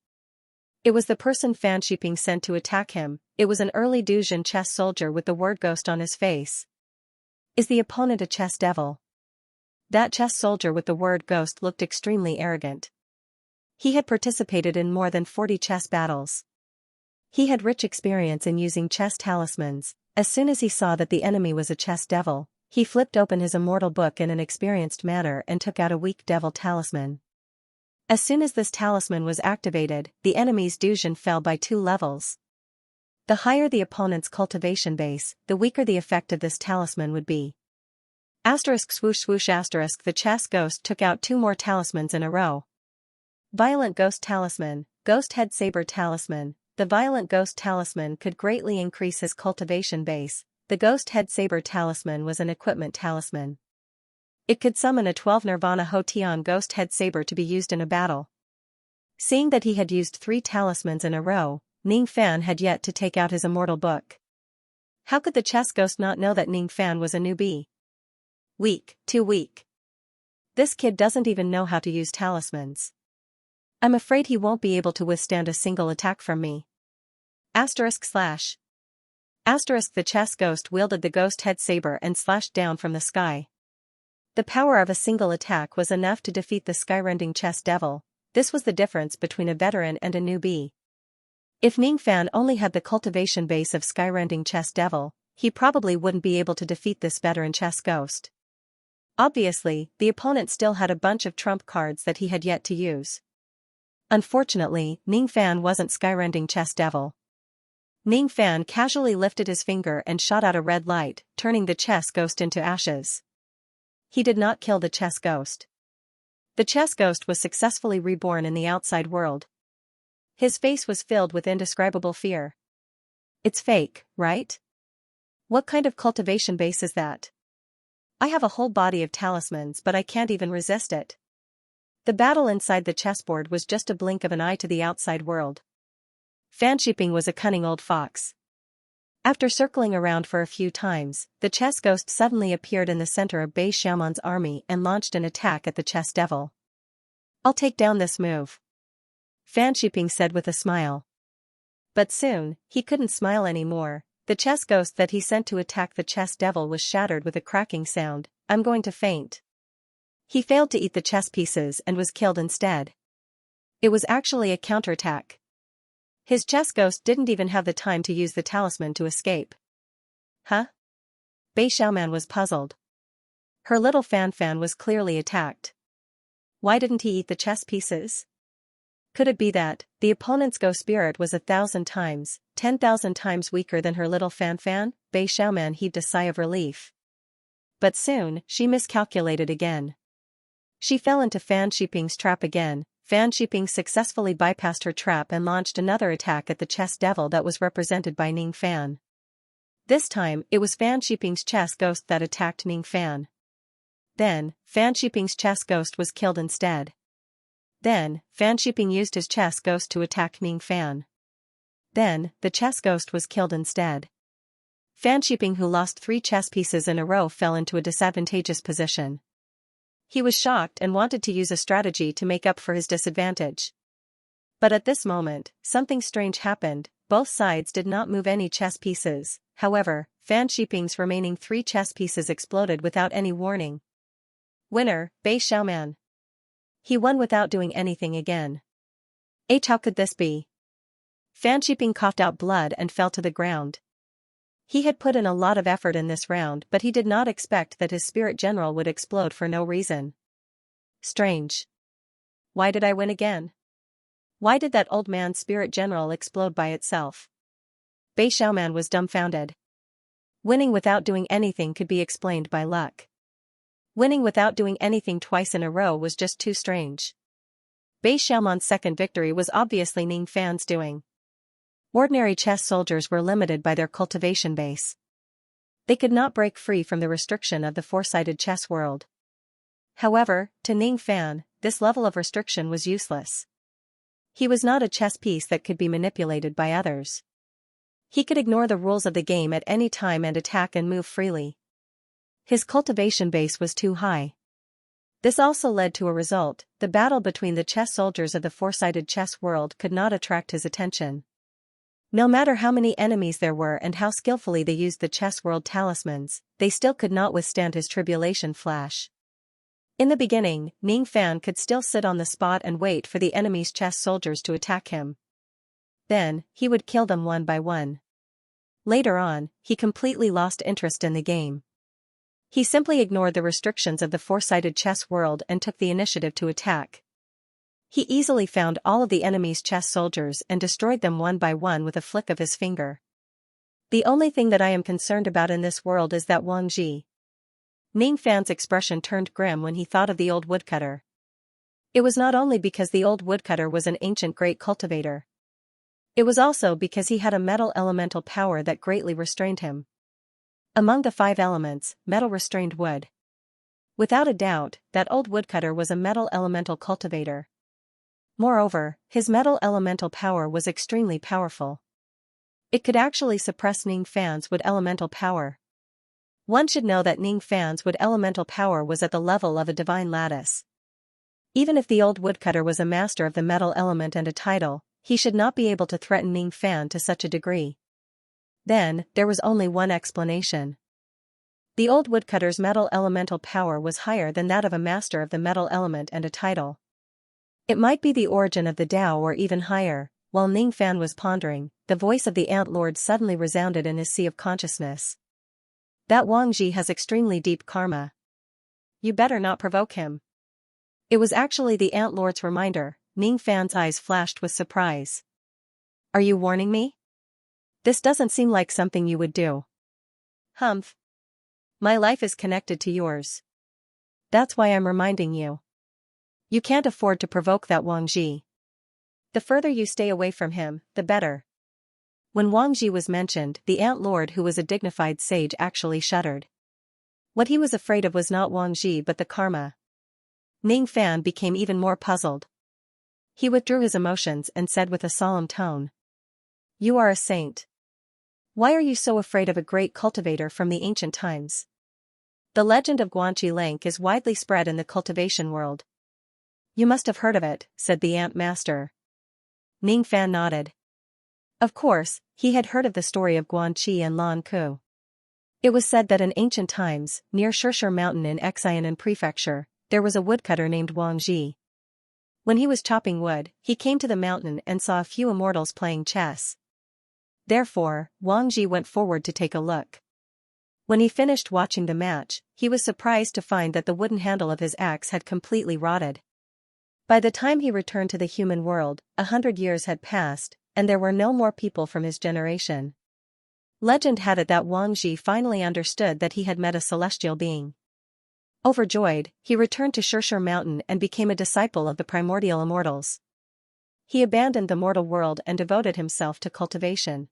It was the person Fan Shiping sent to attack him. It was an early Duzhen chess soldier with the word ghost on his face. Is the opponent a chess devil? That chess soldier with the word ghost looked extremely arrogant. He had participated in more than 40 chess battles. He had rich experience in using chess talismans. As soon as he saw that the enemy was a chess devil, he flipped open his immortal book in an experienced manner and took out a weak devil talisman. As soon as this talisman was activated, the enemy's Duzhen fell by 2 levels. The higher the opponent's cultivation base, the weaker the effect of this talisman would be. Asterisk swoosh swoosh asterisk the chess ghost took out 2 more talismans in a row. Violent Ghost Talisman, Ghost Head Saber Talisman. The Violent Ghost Talisman could greatly increase his cultivation base. The Ghost Head Saber Talisman was an equipment talisman. It could summon a 12 Nirvana Hotian Ghost Head Saber to be used in a battle. Seeing that he had used 3 talismans in a row, Ning Fan had yet to take out his immortal book. How could the chess ghost not know that Ning Fan was a newbie? Weak, too weak. This kid doesn't even know how to use talismans. I'm afraid he won't be able to withstand a single attack from me. Asterisk slash. Asterisk the chess ghost wielded the ghost head saber and slashed down from the sky. The power of a single attack was enough to defeat the skyrending chess devil. This was the difference between a veteran and a newbie. If Ning Fan only had the cultivation base of skyrending chess devil, he probably wouldn't be able to defeat this veteran chess ghost. Obviously, the opponent still had a bunch of trump cards that he had yet to use. Unfortunately, Ning Fan wasn't skyrending chess devil. Ning Fan casually lifted his finger and shot out a red light, turning the chess ghost into ashes. He did not kill the chess ghost. The chess ghost was successfully reborn in the outside world. His face was filled with indescribable fear. It's fake, right? What kind of cultivation base is that? I have a whole body of talismans but I can't even resist it. The battle inside the chessboard was just a blink of an eye to the outside world. Fan Shiping was a cunning old fox. After circling around for a few times, the chess ghost suddenly appeared in the center of Bei Xiaoman's army and launched an attack at the chess devil. I'll take down this move, Fan Shiping said with a smile. But soon, he couldn't smile anymore. The chess ghost that he sent to attack the chess devil was shattered with a cracking sound. I'm going to faint. He failed to eat the chess pieces and was killed instead. It was actually a counterattack. His chess ghost didn't even have the time to use the talisman to escape. Huh? Bei Xiaoman was puzzled. Her little Fan was clearly attacked. Why didn't he eat the chess pieces? Could it be that the opponent's ghost spirit was 1,000 times, 10,000 times weaker than her little Fan? Bei Xiaoman heaved a sigh of relief. But soon, she miscalculated again. She fell into Fan Shiping's trap again. Fan Shiping successfully bypassed her trap and launched another attack at the chess devil that was represented by Ning Fan. This time, it was Fan Shiping's chess ghost that attacked Ning Fan. Then, Fan Shiping's chess ghost was killed instead. Then, Fan Shiping used his chess ghost to attack Ning Fan. Then, the chess ghost was killed instead. Fan Shiping, who lost 3 chess pieces in a row, fell into a disadvantageous position. He was shocked and wanted to use a strategy to make up for his disadvantage. But at this moment, something strange happened. Both sides did not move any chess pieces. However, Fan Shiping's remaining 3 chess pieces exploded without any warning. Winner, Bei Xiaoman. He won without doing anything again. How could this be? Fan Shiping coughed out blood and fell to the ground. He had put in a lot of effort in this round, but he did not expect that his spirit general would explode for no reason. Strange. Why did I win again? Why did that old man's spirit general explode by itself? Bei Xiaoman was dumbfounded. Winning without doing anything could be explained by luck. Winning without doing anything twice in a row was just too strange. Bei Xiaoman's second victory was obviously Ning Fan's doing. Ordinary chess soldiers were limited by their cultivation base. They could not break free from the restriction of the four-sided chess world. However, to Ning Fan, this level of restriction was useless. He was not a chess piece that could be manipulated by others. He could ignore the rules of the game at any time and attack and move freely. His cultivation base was too high. This also led to a result: the battle between the chess soldiers of the four-sided chess world could not attract his attention. No matter how many enemies there were and how skillfully they used the chess world talismans, they still could not withstand his tribulation flash. In the beginning, Ning Fan could still sit on the spot and wait for the enemy's chess soldiers to attack him. Then, he would kill them one by one. Later on, he completely lost interest in the game. He simply ignored the restrictions of the four-sided chess world and took the initiative to attack. He easily found all of the enemy's chess soldiers and destroyed them one by one with a flick of his finger. The only thing that I am concerned about in this world is that Wang Ji. Ning Fan's expression turned grim when he thought of the old woodcutter. It was not only because the old woodcutter was an ancient great cultivator. It was also because he had a metal elemental power that greatly restrained him. Among the 5 elements, metal restrained wood. Without a doubt, that old woodcutter was a metal elemental cultivator. Moreover, his metal elemental power was extremely powerful. It could actually suppress Ning Fan's wood elemental power. One should know that Ning Fan's wood elemental power was at the level of a divine lattice. Even if the old woodcutter was a master of the metal element and a title, he should not be able to threaten Ning Fan to such a degree. Then, there was only one explanation. The old woodcutter's metal elemental power was higher than that of a master of the metal element and a title. It might be the origin of the Tao or even higher. While Ning Fan was pondering, the voice of the Ant Lord suddenly resounded in his sea of consciousness. That Wang Ji has extremely deep karma. You better not provoke him. It was actually the Ant Lord's reminder. Ning Fan's eyes flashed with surprise. Are you warning me? This doesn't seem like something you would do. Humph. My life is connected to yours. That's why I'm reminding you. You can't afford to provoke that Wang Ji. The further you stay away from him, the better. When Wang Ji was mentioned, the Ant Lord, who was a dignified sage, actually shuddered. What he was afraid of was not Wang Ji but the karma. Ning Fan became even more puzzled. He withdrew his emotions and said with a solemn tone. You are a saint. Why are you so afraid of a great cultivator from the ancient times? The legend of Guanqi Lank is widely spread in the cultivation world. You must have heard of it, said the Ant Master. Ning Fan nodded. Of course, he had heard of the story of Guanqi and Lan Ku. It was said that in ancient times, near Shishir Mountain in Xianxia Prefecture, there was a woodcutter named Wang Ji. When he was chopping wood, he came to the mountain and saw a few immortals playing chess. Therefore, Wang Ji went forward to take a look. When he finished watching the match, he was surprised to find that the wooden handle of his axe had completely rotted. By the time he returned to the human world, 100 years had passed, and there were no more people from his generation. Legend had it that Wang Ji finally understood that he had met a celestial being. Overjoyed, he returned to Shishir Mountain and became a disciple of the primordial immortals. He abandoned the mortal world and devoted himself to cultivation.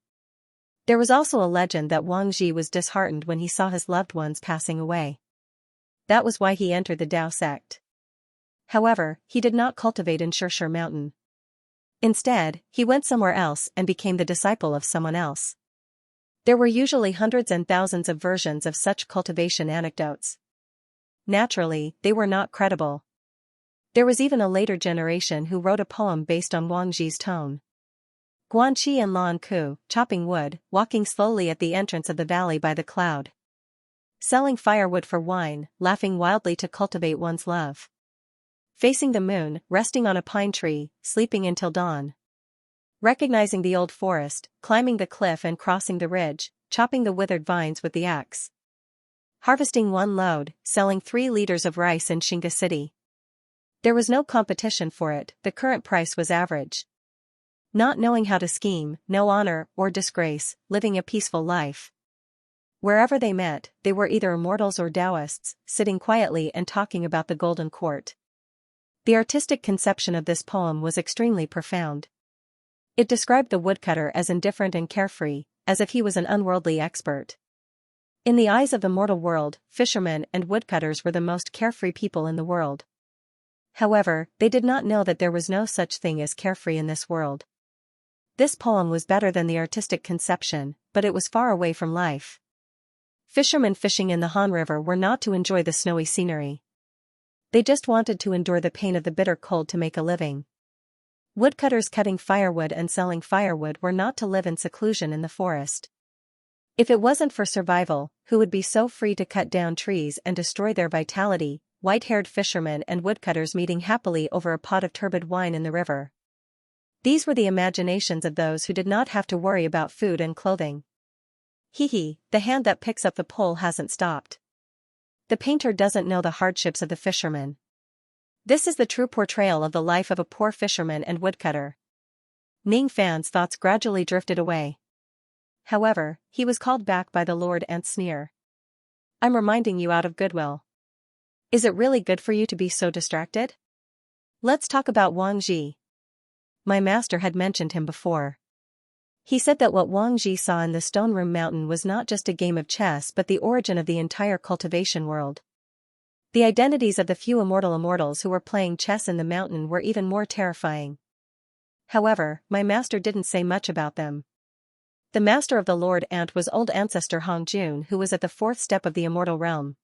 There was also a legend that Wang Ji was disheartened when he saw his loved ones passing away. That was why he entered the Tao sect. However, he did not cultivate in Shishir Mountain. Instead, he went somewhere else and became the disciple of someone else. There were usually hundreds and thousands of versions of such cultivation anecdotes. Naturally, they were not credible. There was even a later generation who wrote a poem based on Wang Ji's tone. Guanqi and Lan Ku, chopping wood, walking slowly at the entrance of the valley by the cloud. Selling firewood for wine, laughing wildly to cultivate one's love. Facing the moon, resting on a pine tree, sleeping until dawn. Recognizing the old forest, climbing the cliff and crossing the ridge, chopping the withered vines with the axe. Harvesting 1 load, selling 3 liters of rice in Xianxia City. There was no competition for it, the current price was average. Not knowing how to scheme, no honor or disgrace, living a peaceful life. Wherever they met, they were either immortals or Taoists, sitting quietly and talking about the Golden Court. The artistic conception of this poem was extremely profound. It described the woodcutter as indifferent and carefree, as if he was an unworldly expert. In the eyes of the mortal world, fishermen and woodcutters were the most carefree people in the world. However, they did not know that there was no such thing as carefree in this world. This poem was better than the artistic conception, but it was far away from life. Fishermen fishing in the Han River were not to enjoy the snowy scenery. They just wanted to endure the pain of the bitter cold to make a living. Woodcutters cutting firewood and selling firewood were not to live in seclusion in the forest. If it wasn't for survival, who would be so free to cut down trees and destroy their vitality? White-haired fishermen and woodcutters meeting happily over a pot of turbid wine in the river. These were the imaginations of those who did not have to worry about food and clothing. Hee, the hand that picks up the pole hasn't stopped. The painter doesn't know the hardships of the fisherman. This is the true portrayal of the life of a poor fisherman and woodcutter. Ning Fan's thoughts gradually drifted away. However, he was called back by the Lord Ant's sneer. I'm reminding you out of goodwill. Is it really good for you to be so distracted? Let's talk about Wang Ji. My master had mentioned him before. He said that what Wang Ji saw in the Stone Room Mountain was not just a game of chess but the origin of the entire cultivation world. The identities of the few immortals who were playing chess in the mountain were even more terrifying. However, my master didn't say much about them. The master of the Lord Ant was old ancestor Hong Jun, who was at the fourth step of the immortal realm.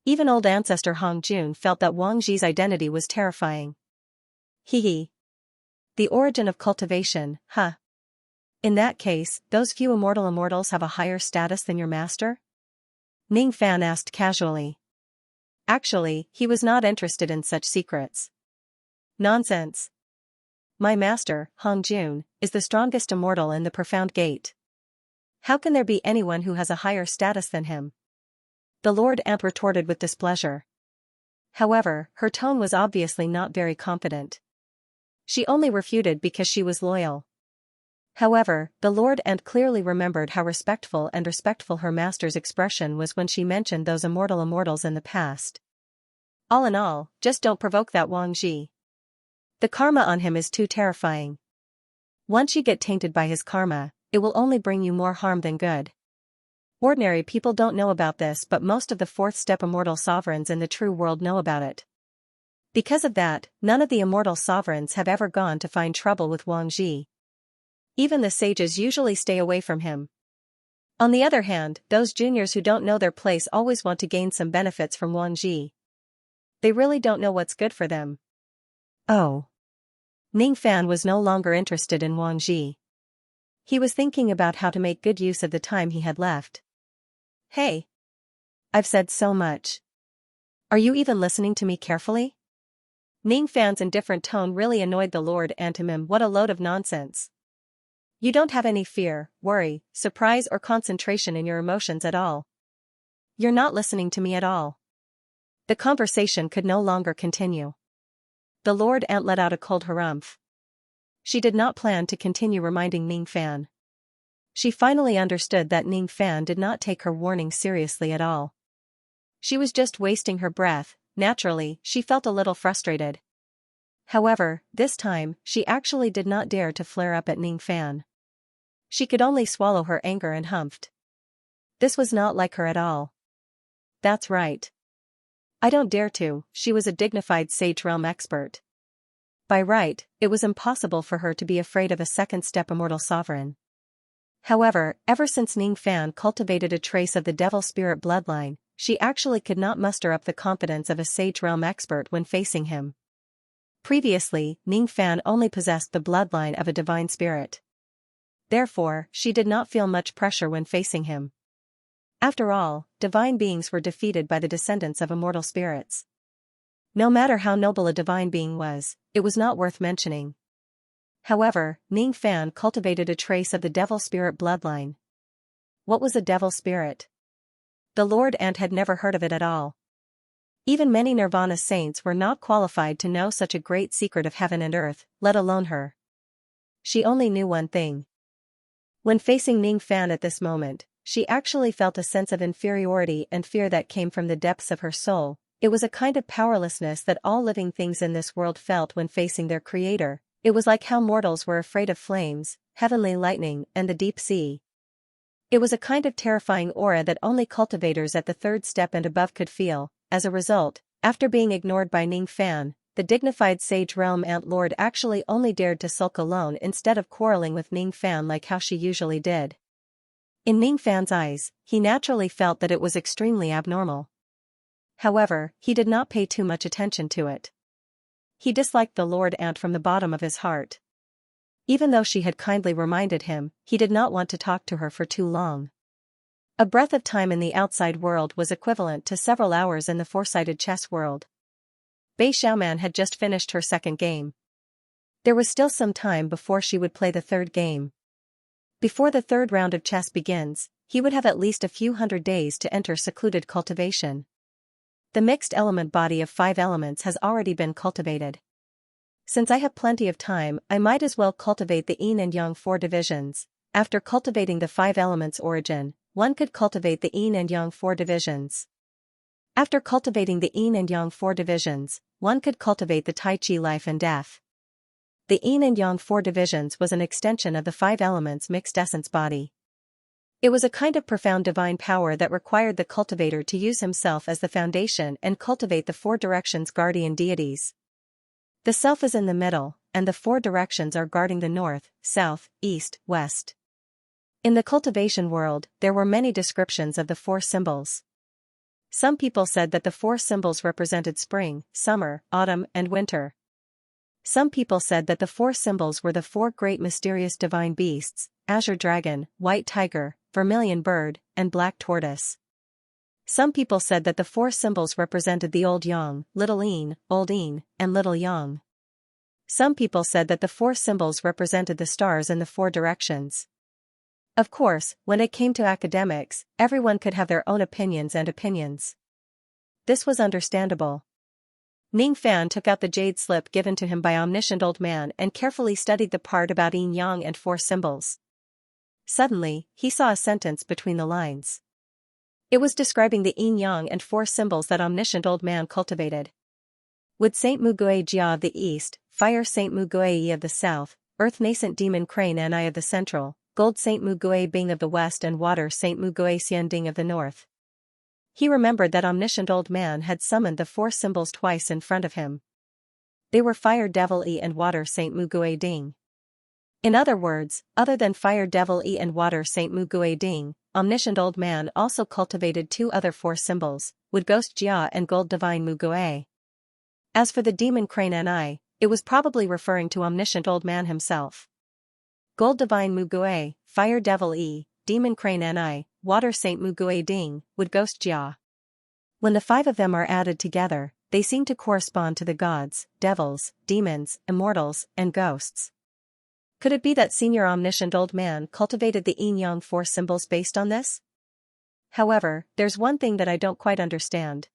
Even old ancestor Hong Jun felt that Wang Ji's identity was terrifying. Hee. The origin of cultivation, huh? In that case, those few immortals have a higher status than your master? Ning Fan asked casually. Actually, he was not interested in such secrets. Nonsense. My master, Hong Jun, is the strongest immortal in the Profound Gate. How can there be anyone who has a higher status than him? The Lord Ant retorted with displeasure. However, her tone was obviously not very confident. She only refuted because she was loyal. However, the Lord Ant clearly remembered how respectful her master's expression was when she mentioned those immortals in the past. All in all, just don't provoke that Wang Ji. The karma on him is too terrifying. Once you get tainted by his karma, it will only bring you more harm than good. Ordinary people don't know about this, but most of the fourth step immortal sovereigns in the true world know about it. Because of that, none of the immortal sovereigns have ever gone to find trouble with Wang Ji. Even the sages usually stay away from him. On the other hand, those juniors who don't know their place always want to gain some benefits from Wang Ji. They really don't know what's good for them. Oh. Ning Fan was no longer interested in Wang Ji. He was thinking about how to make good use of the time he had left. Hey. I've said so much. Are you even listening to me carefully? Ning Fan's indifferent tone really annoyed the Lord Ant. What a load of nonsense. You don't have any fear, worry, surprise or concentration in your emotions at all. You're not listening to me at all. The conversation could no longer continue. The Lord Ant let out a cold harumph. She did not plan to continue reminding Ning Fan. She finally understood that Ning Fan did not take her warning seriously at all. She was just wasting her breath. Naturally, she felt a little frustrated. However, this time, she actually did not dare to flare up at Ning Fan. She could only swallow her anger and humphed. This was not like her at all. That's right. I don't dare to. She was a dignified Sage Realm expert. By right, it was impossible for her to be afraid of a second-step immortal sovereign. However, ever since Ning Fan cultivated a trace of the devil spirit bloodline, she actually could not muster up the confidence of a Sage Realm expert when facing him. Previously, Ning Fan only possessed the bloodline of a divine spirit. Therefore, she did not feel much pressure when facing him. After all, divine beings were defeated by the descendants of immortal spirits. No matter how noble a divine being was, it was not worth mentioning. However, Ning Fan cultivated a trace of the devil spirit bloodline. What was a devil spirit? The Lord Ant had never heard of it at all. Even many Nirvana saints were not qualified to know such a great secret of heaven and earth, let alone her. She only knew one thing. When facing Ning Fan at this moment, she actually felt a sense of inferiority and fear that came from the depths of her soul. It was a kind of powerlessness that all living things in this world felt when facing their creator. It was like how mortals were afraid of flames, heavenly lightning, and the deep sea. It was a kind of terrifying aura that only cultivators at the third step and above could feel. As a result, after being ignored by Ning Fan, the dignified sage realm ant lord actually only dared to sulk alone instead of quarreling with Ning Fan like how she usually did. In Ning Fan's eyes, he naturally felt that it was extremely abnormal. However, he did not pay too much attention to it. He disliked the Lord Ant from the bottom of his heart. Even though she had kindly reminded him, he did not want to talk to her for too long. A breath of time in the outside world was equivalent to several hours in the four-sided chess world. Bei Xiaoman had just finished her second game. There was still some time before she would play the third game. Before the third round of chess begins, he would have at least a few hundred days to enter secluded cultivation. The mixed element body of 5 elements has already been cultivated. Since I have plenty of time, I might as well cultivate the yin and yang 4 divisions. After cultivating the 5 elements origin, one could cultivate the yin and yang 4 divisions. After cultivating the yin and yang 4 divisions, one could cultivate the Tai Chi life and death. The yin and yang 4 divisions was an extension of the 5 elements mixed essence body. It was a kind of profound divine power that required the cultivator to use himself as the foundation and cultivate the 4 directions guardian deities. The self is in the middle, and the 4 directions are guarding the north, south, east, west. In the cultivation world, there were many descriptions of the 4 symbols. Some people said that the 4 symbols represented spring, summer, autumn, and winter. Some people said that the 4 symbols were the 4 great mysterious divine beasts: azure dragon, white tiger, vermilion bird, and black tortoise. Some people said that the 4 symbols represented the old yang, little yin, old yin, and little yang. Some people said that the 4 symbols represented the stars in the 4 directions. Of course, when it came to academics, everyone could have their own opinions and opinions. This was understandable. Ning Fan took out the jade slip given to him by omniscient old man and carefully studied the part about yin yang and 4 symbols. Suddenly, he saw a sentence between the lines. It was describing the yin yang and 4 symbols that omniscient old man cultivated. Wood Saint Mugui Jia of the east, fire Saint Mugui Yi of the south, earth nascent demon crane Anai of the central, gold Saint Mugui Bing of the west and water Saint Mugui Xianding of the north. He remembered that omniscient old man had summoned the 4 symbols twice in front of him. They were fire devil Yi and water Saint Mugui Ding. In other words, other than fire devil Yi and water Saint Mugui Ding, omniscient old man also cultivated 2 other 4 symbols, wood ghost Jia and gold divine Mugui. As for the demon crane Anai, it was probably referring to omniscient old man himself. Gold divine Mugui, fire devil Yi, demon crane Anai, water Saint Mugui Ding, wood ghost Jia. When the 5 of them are added together, they seem to correspond to the gods, devils, demons, immortals, and ghosts. Could it be that senior omniscient old man cultivated the yin-yang 4 symbols based on this? However, there's one thing that I don't quite understand.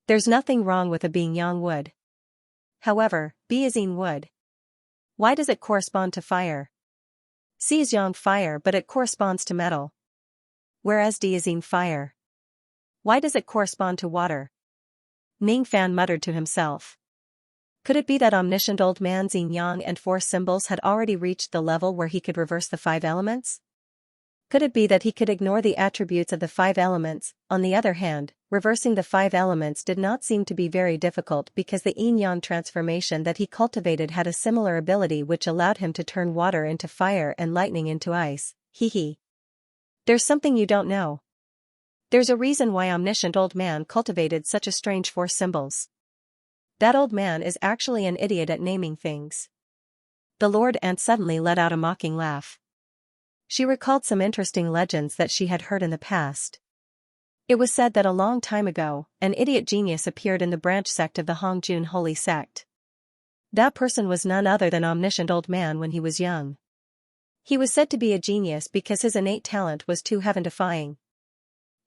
There's nothing wrong with a being yang wood. However, B is yin wood. Why does it correspond to fire? C is yang fire but it corresponds to metal. Whereas D is yin fire. Why does it correspond to water? Ning Fan muttered to himself. Could it be that omniscient old man's yin-yang and 4 symbols had already reached the level where he could reverse the 5 elements? Could it be that he could ignore the attributes of the 5 elements? On the other hand, reversing the 5 elements did not seem to be very difficult because the yin-yang transformation that he cultivated had a similar ability which allowed him to turn water into fire and lightning into ice. Hee. There's something you don't know. There's a reason why omniscient old man cultivated such a strange 4 symbols. That old man is actually an idiot at naming things. The Lord Ant suddenly let out a mocking laugh. She recalled some interesting legends that she had heard in the past. It was said that a long time ago, an idiot genius appeared in the branch sect of the Hongjun Holy Sect. That person was none other than omniscient old man when he was young. He was said to be a genius because his innate talent was too heaven-defying.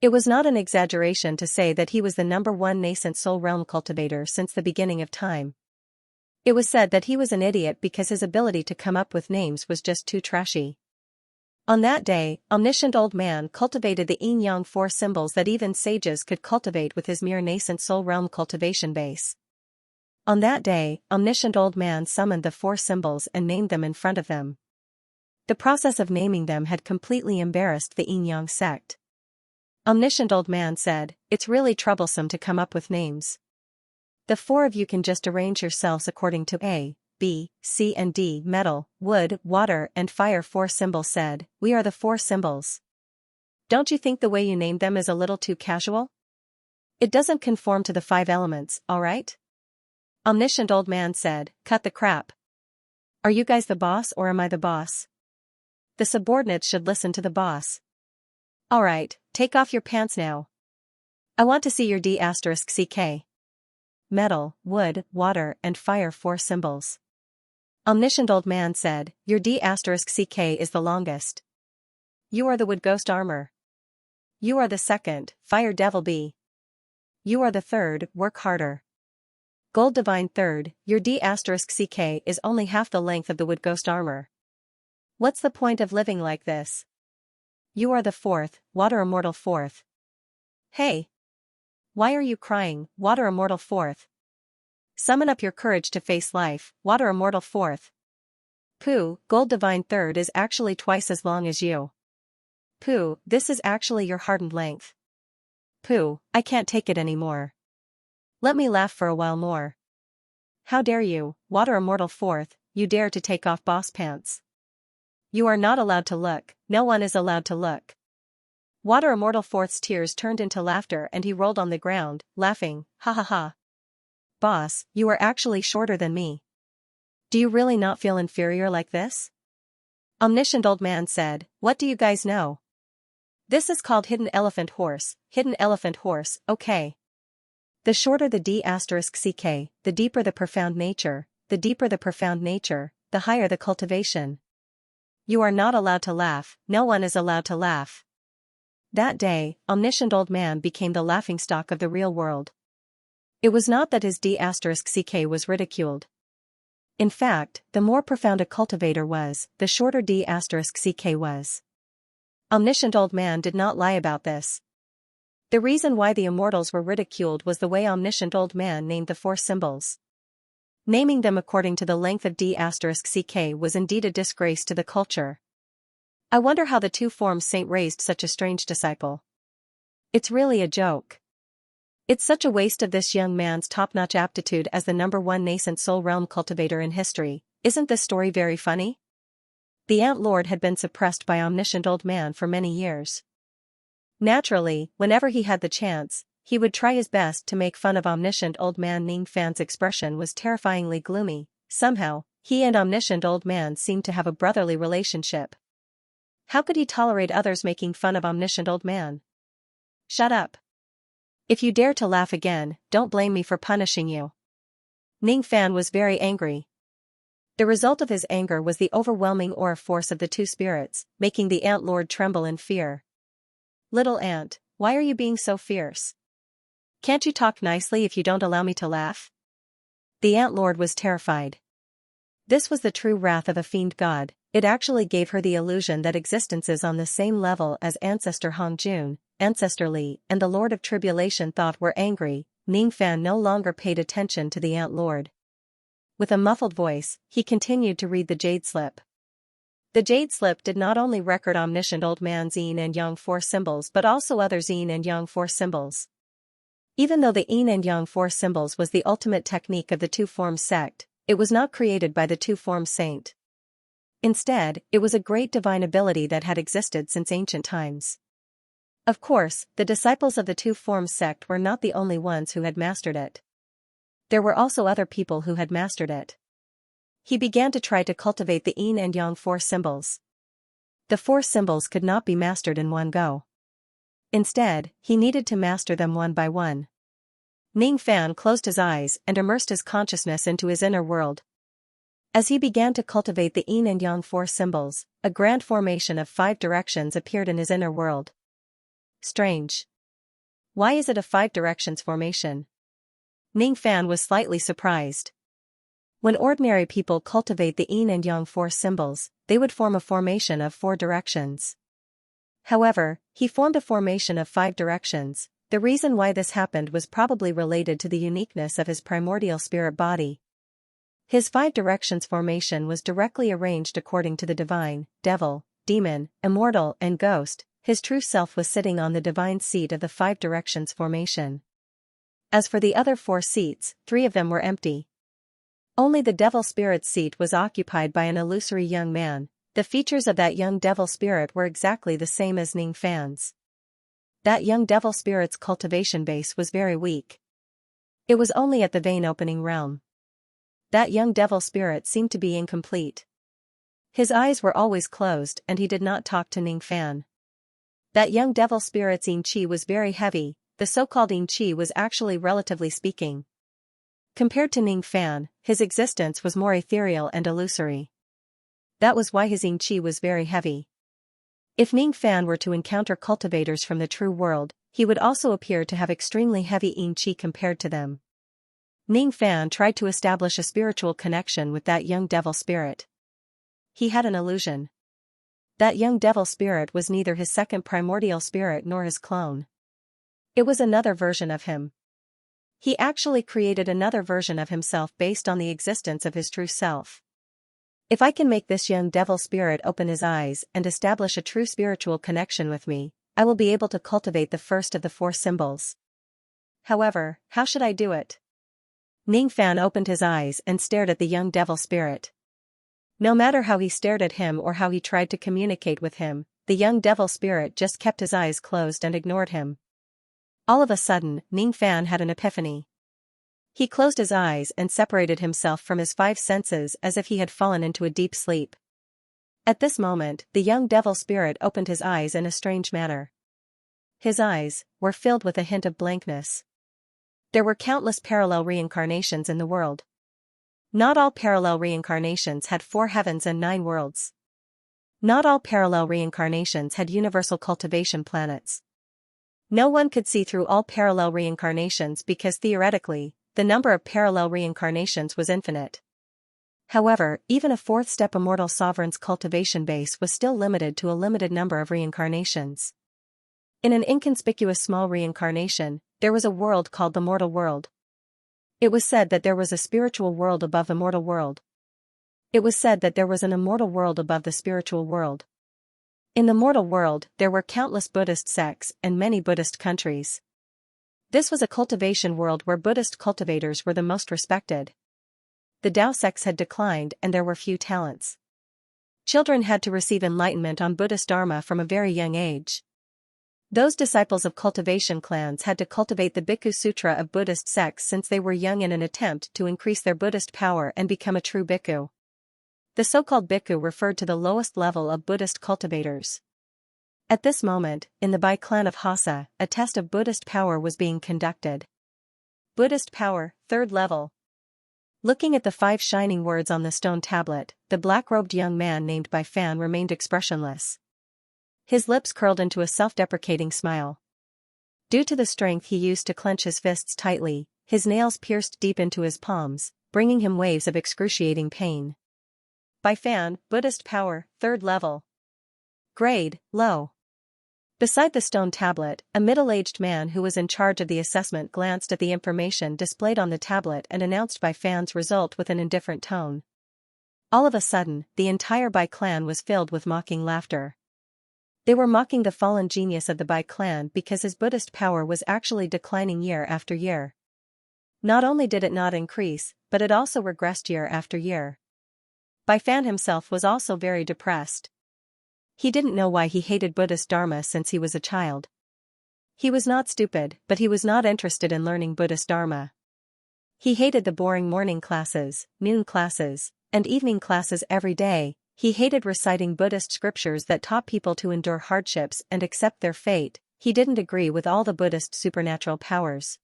It was not an exaggeration to say that he was the #1 nascent soul realm cultivator since the beginning of time. It was said that he was an idiot because his ability to come up with names was just too trashy. On that day, omniscient old man cultivated the yin-yang 4 symbols that even sages could cultivate with his mere nascent soul realm cultivation base. On that day, omniscient old man summoned the 4 symbols and named them in front of them. The process of naming them had completely embarrassed the yin-yang sect. Omniscient old man said, "It's really troublesome to come up with names. The four of you can just arrange yourselves according to A, B, C and D. Metal, wood, water and fire. Four symbols said, "We are the four symbols." Don't you think the way you named them is a little too casual? It doesn't conform to the five elements, alright? Omniscient Old Man said, "Cut the crap. Are you guys the boss or am I the boss? The subordinates should listen to the boss. Alright, take off your pants now. I want to see your D**CK. Metal, wood, water and fire. Four symbols. Omniscient Old Man said, "Your D**CK is the longest. You are the wood ghost armor. You are the second, fire devil B. You are the third, work harder. Gold divine third, your D**CK is only half the length of the wood ghost armor. What's the point of living like this? You are the fourth, water immortal fourth. Hey! Why are you crying, water immortal fourth? Summon up your courage to face life, water immortal fourth. Pooh, gold divine third is actually twice as long as you. Pooh, this is actually your hardened length. Pooh, I can't take it anymore. Let me laugh for a while more. How dare you, water immortal fourth, you dare to take off boss pants. You are not allowed to look, no one is allowed to look. Water immortal fourth's tears turned into laughter and he rolled on the ground, laughing, ha ha ha. Boss, you are actually shorter than me. Do you really not feel inferior like this? Omniscient Old Man said, "What do you guys know? This is called hidden elephant horse, okay. The shorter the D**CK, the deeper the profound nature, the deeper the profound nature, the higher the cultivation. You are not allowed to laugh, no one is allowed to laugh." That day, Omniscient Old Man became the laughingstock of the real world. It was not that his D**CK was ridiculed. In fact, the more profound a cultivator was, the shorter D**CK was. Omniscient Old Man did not lie about this. The reason why the immortals were ridiculed was the way Omniscient Old Man named the four symbols. Naming them according to the length of D**CK was indeed a disgrace to the culture. I wonder how the two-form saint raised such a strange disciple. It's really a joke. It's such a waste of this young man's top-notch aptitude as the #1 nascent soul realm cultivator in history. Isn't this story very funny? The Ant Lord had been suppressed by Omniscient Old Man for many years. Naturally, whenever he had the chance, he would try his best to make fun of Omniscient Old Man. Ning Fan's expression was terrifyingly gloomy. Somehow, he and Omniscient Old Man seemed to have a brotherly relationship. How could he tolerate others making fun of Omniscient Old Man? Shut up. If you dare to laugh again, don't blame me for punishing you. Ning Fan was very angry. The result of his anger was the overwhelming aura force of the two spirits, making the Ant Lord tremble in fear. Little ant, why are you being so fierce? Can't you talk nicely if you don't allow me to laugh? The Ant Lord was terrified. This was the true wrath of a fiend god. It actually gave her the illusion that existence is on the same level as Ancestor Hong Jun, Ancestor Li, and the Lord of Tribulation thought were angry. Ning Fan no longer paid attention to the Ant Lord. With a muffled voice, he continued to read the Jade Slip. The Jade Slip did not only record Omniscient Old Man's Yin and Yang four symbols but also other Yin and Yang four symbols. Even though the Yin and Yang four symbols was the ultimate technique of the two-form sect, it was not created by the two-form saint. Instead, it was a great divine ability that had existed since ancient times. Of course, the disciples of the two-form sect were not the only ones who had mastered it. There were also other people who had mastered it. He began to try to cultivate the Yin and Yang four symbols. The four symbols could not be mastered in one go. Instead, he needed to master them one by one. Ning Fan closed his eyes and immersed his consciousness into his inner world. As he began to cultivate the Yin and Yang four symbols, a grand formation of 5 directions appeared in his inner world. Strange. Why is it a 5 directions formation? Ning Fan was slightly surprised. When ordinary people cultivate the Yin and Yang four symbols, they would form a formation of 4 directions. However, he formed a formation of 5 directions. The reason why this happened was probably related to the uniqueness of his primordial spirit body. His 5 directions formation was directly arranged according to the divine, devil, demon, immortal, and ghost. His true self was sitting on the divine seat of the 5 directions formation. As for the other 4 seats, 3 of them were empty. Only the devil spirit's seat was occupied by an illusory young man. The features of that young devil spirit were exactly the same as Ning Fan's. That young devil spirit's cultivation base was very weak. It was only at the vein opening realm. That young devil spirit seemed to be incomplete. His eyes were always closed and he did not talk to Ning Fan. That young devil spirit's yin qi was very heavy. The so-called yin qi was actually relatively speaking. Compared to Ning Fan, his existence was more ethereal and illusory. That was why his yin qi was very heavy. If Ning Fan were to encounter cultivators from the true world, he would also appear to have extremely heavy yin qi compared to them. Ning Fan tried to establish a spiritual connection with that young devil spirit. He had an illusion. That young devil spirit was neither his second primordial spirit nor his clone. It was another version of him. He actually created another version of himself based on the existence of his true self. If I can make this young devil spirit open his eyes and establish a true spiritual connection with me, I will be able to cultivate the first of the 4 symbols. However, how should I do it? Ning Fan opened his eyes and stared at the young devil spirit. No matter how he stared at him or how he tried to communicate with him, the young devil spirit just kept his eyes closed and ignored him. All of a sudden, Ning Fan had an epiphany. He closed his eyes and separated himself from his 5 senses as if he had fallen into a deep sleep. At this moment, the young devil spirit opened his eyes in a strange manner. His eyes were filled with a hint of blankness. There were countless parallel reincarnations in the world. Not all parallel reincarnations had 4 heavens and 9 worlds. Not all parallel reincarnations had universal cultivation planets. No one could see through all parallel reincarnations because theoretically, the number of parallel reincarnations was infinite. However, even a 4th-step immortal sovereign's cultivation base was still limited to a limited number of reincarnations. In an inconspicuous small reincarnation, there was a world called the mortal world. It was said that there was a spiritual world above the mortal world. It was said that there was an immortal world above the spiritual world. In the mortal world, there were countless Buddhist sects and many Buddhist countries. This was a cultivation world where Buddhist cultivators were the most respected. The Tao sects had declined and there were few talents. Children had to receive enlightenment on Buddhist Dharma from a very young age. Those disciples of cultivation clans had to cultivate the Bhikkhu Sutra of Buddhist sects since they were young in an attempt to increase their Buddhist power and become a true bhikkhu. The so-called bhikkhu referred to the lowest level of Buddhist cultivators. At this moment, in the Bai clan of Hassa, a test of Buddhist power was being conducted. Buddhist power, 3rd level. Looking at the 5 shining words on the stone tablet, the black-robed young man named Bai Fan remained expressionless. His lips curled into a self-deprecating smile. Due to the strength he used to clench his fists tightly, his nails pierced deep into his palms, bringing him waves of excruciating pain. Bai Fan, Buddhist power, 3rd level. Grade, low. Beside the stone tablet, a middle-aged man who was in charge of the assessment glanced at the information displayed on the tablet and announced Bai Fan's result with an indifferent tone. All of a sudden, the entire Bai clan was filled with mocking laughter. They were mocking the fallen genius of the Bai clan because his Buddhist power was actually declining year after year. Not only did it not increase, but it also regressed year after year. Bai Fan himself was also very depressed. He didn't know why he hated Buddhist Dharma since he was a child. He was not stupid, but he was not interested in learning Buddhist Dharma. He hated the boring morning classes, noon classes, and evening classes every day. He hated reciting Buddhist scriptures that taught people to endure hardships and accept their fate. He didn't agree with all the Buddhist supernatural powers.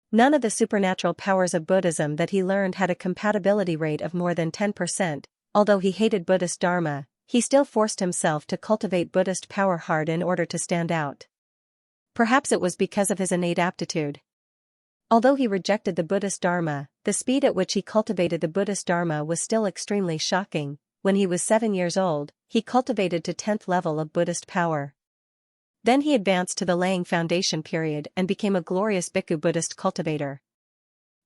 None of the supernatural powers of Buddhism that he learned had a compatibility rate of more than 10%. Although he hated Buddhist Dharma, he still forced himself to cultivate Buddhist power hard in order to stand out. Perhaps it was because of his innate aptitude. Although he rejected the Buddhist Dharma, the speed at which he cultivated the Buddhist Dharma was still extremely shocking. When he was 7 years old, he cultivated to 10th level of Buddhist power. Then he advanced to the laying foundation period and became a glorious Bhikkhu Buddhist cultivator.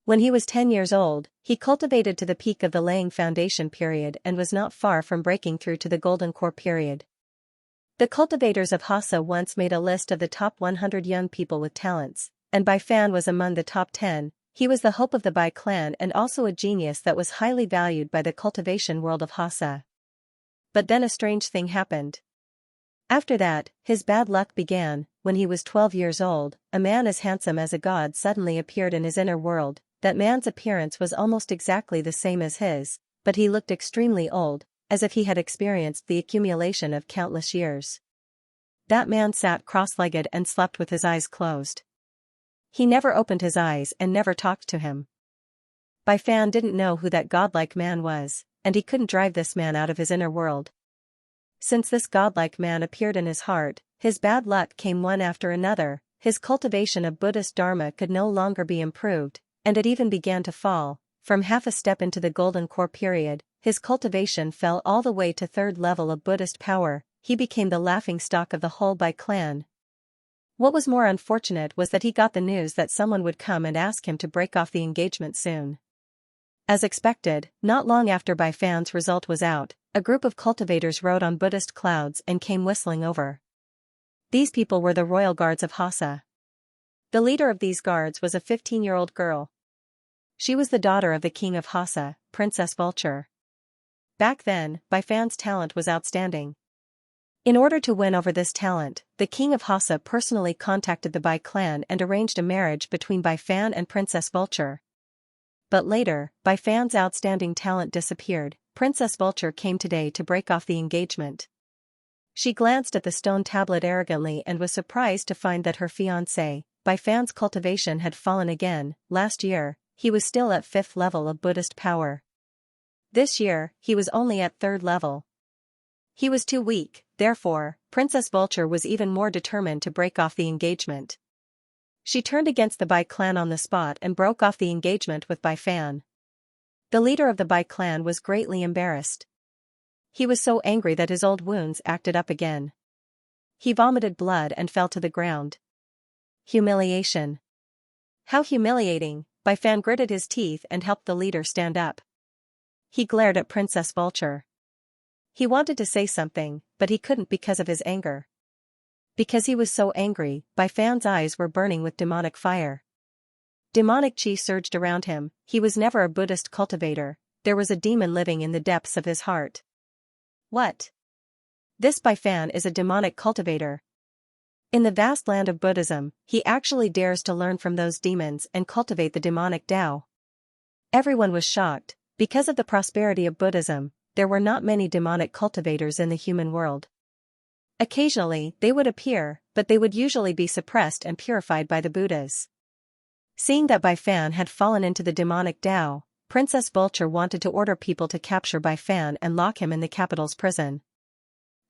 When he was 10 years old, he cultivated to the peak of the laying foundation period and was not far from breaking through to the golden core period. The cultivators of Hassa once made a list of the top 100 young people with talents. and Bai Fan was among the top 10. He was the hope of the Bai clan and also a genius that was highly valued by the cultivation world of Hassa. But then a strange thing happened. After that, his bad luck began. When he was 12 years old, a man as handsome as a god suddenly appeared in his inner world. That man's appearance was almost exactly the same as his, but he looked extremely old, as if he had experienced the accumulation of countless years. That man sat cross-legged and slept with his eyes closed. He never opened his eyes and never talked to him. Bai Fan didn't know who that godlike man was, and he couldn't drive this man out of his inner world. Since this godlike man appeared in his heart, his bad luck came one after another. His cultivation of Buddhist Dharma could no longer be improved, and it even began to fall. From half a step into the Golden Core period, his cultivation fell all the way to 3rd level of Buddhist power. He became the laughingstock of the whole Bai clan. What was more unfortunate was that he got the news that someone would come and ask him to break off the engagement soon. As expected, not long after Bai Fan's result was out, a group of cultivators rode on Buddhist clouds and came whistling over. These people were the royal guards of Hassa. The leader of these guards was a 15-year-old girl. She was the daughter of the king of Hassa, Princess Vulture. Back then, Bai Fan's talent was outstanding. In order to win over this talent, the king of Hassa personally contacted the Bai clan and arranged a marriage between Bai Fan and Princess Vulture. But later, Bai Fan's outstanding talent disappeared. Princess Vulture came today to break off the engagement. She glanced at the stone tablet arrogantly and was surprised to find that her fiancé, Bai Fan's cultivation had fallen again. Last year, he was still at 5th level of Buddhist power. This year, he was only at 3rd level. He was too weak, therefore, Princess Vulture was even more determined to break off the engagement. She turned against the Bai clan on the spot and broke off the engagement with Bai Fan. The leader of the Bai clan was greatly embarrassed. He was so angry that his old wounds acted up again. He vomited blood and fell to the ground. Humiliation. How humiliating! Bai Fan gritted his teeth and helped the leader stand up. He glared at Princess Vulture. He wanted to say something, but he couldn't because of his anger. Because he was so angry, Bai Fan's eyes were burning with demonic fire. Demonic chi surged around him. He was never a Buddhist cultivator. There was a demon living in the depths of his heart. What? This Bai Fan is a demonic cultivator. In the vast land of Buddhism, he actually dares to learn from those demons and cultivate the demonic Tao. Everyone was shocked. Because of the prosperity of Buddhism, there were not many demonic cultivators in the human world. Occasionally, they would appear, but they would usually be suppressed and purified by the Buddhas. Seeing that Bai Fan had fallen into the demonic Tao, Princess Vulture wanted to order people to capture Bai Fan and lock him in the capital's prison.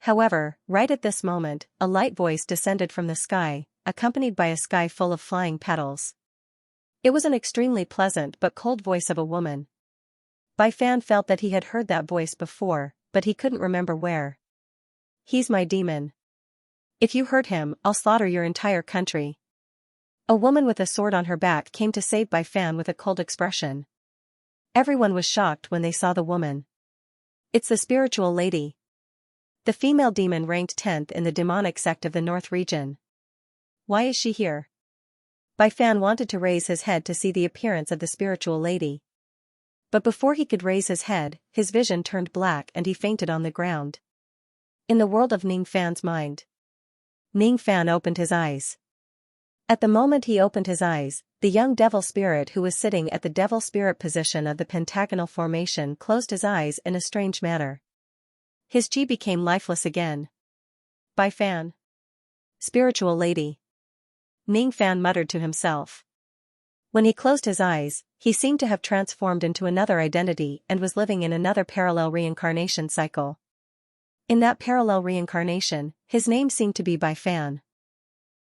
However, right at this moment, a light voice descended from the sky, accompanied by a sky full of flying petals. It was an extremely pleasant but cold voice of a woman. Bai Fan felt that he had heard that voice before, but he couldn't remember where. He's my demon. If you hurt him, I'll slaughter your entire country. A woman with a sword on her back came to save Bai Fan with a cold expression. Everyone was shocked when they saw the woman. It's the spiritual lady. The female demon ranked 10th in the demonic sect of the North region. Why is she here? Bai Fan wanted to raise his head to see the appearance of the spiritual lady. But before he could raise his head, his vision turned black and he fainted on the ground. In the world of Ning Fan's mind, Ning Fan opened his eyes. At the moment he opened his eyes, the young devil spirit who was sitting at the devil spirit position of the pentagonal formation closed his eyes in a strange manner. His chi became lifeless again. Bai Fan. Spiritual lady. Ning Fan muttered to himself. When he closed his eyes, he seemed to have transformed into another identity and was living in another parallel reincarnation cycle. In that parallel reincarnation, his name seemed to be Bai Fan.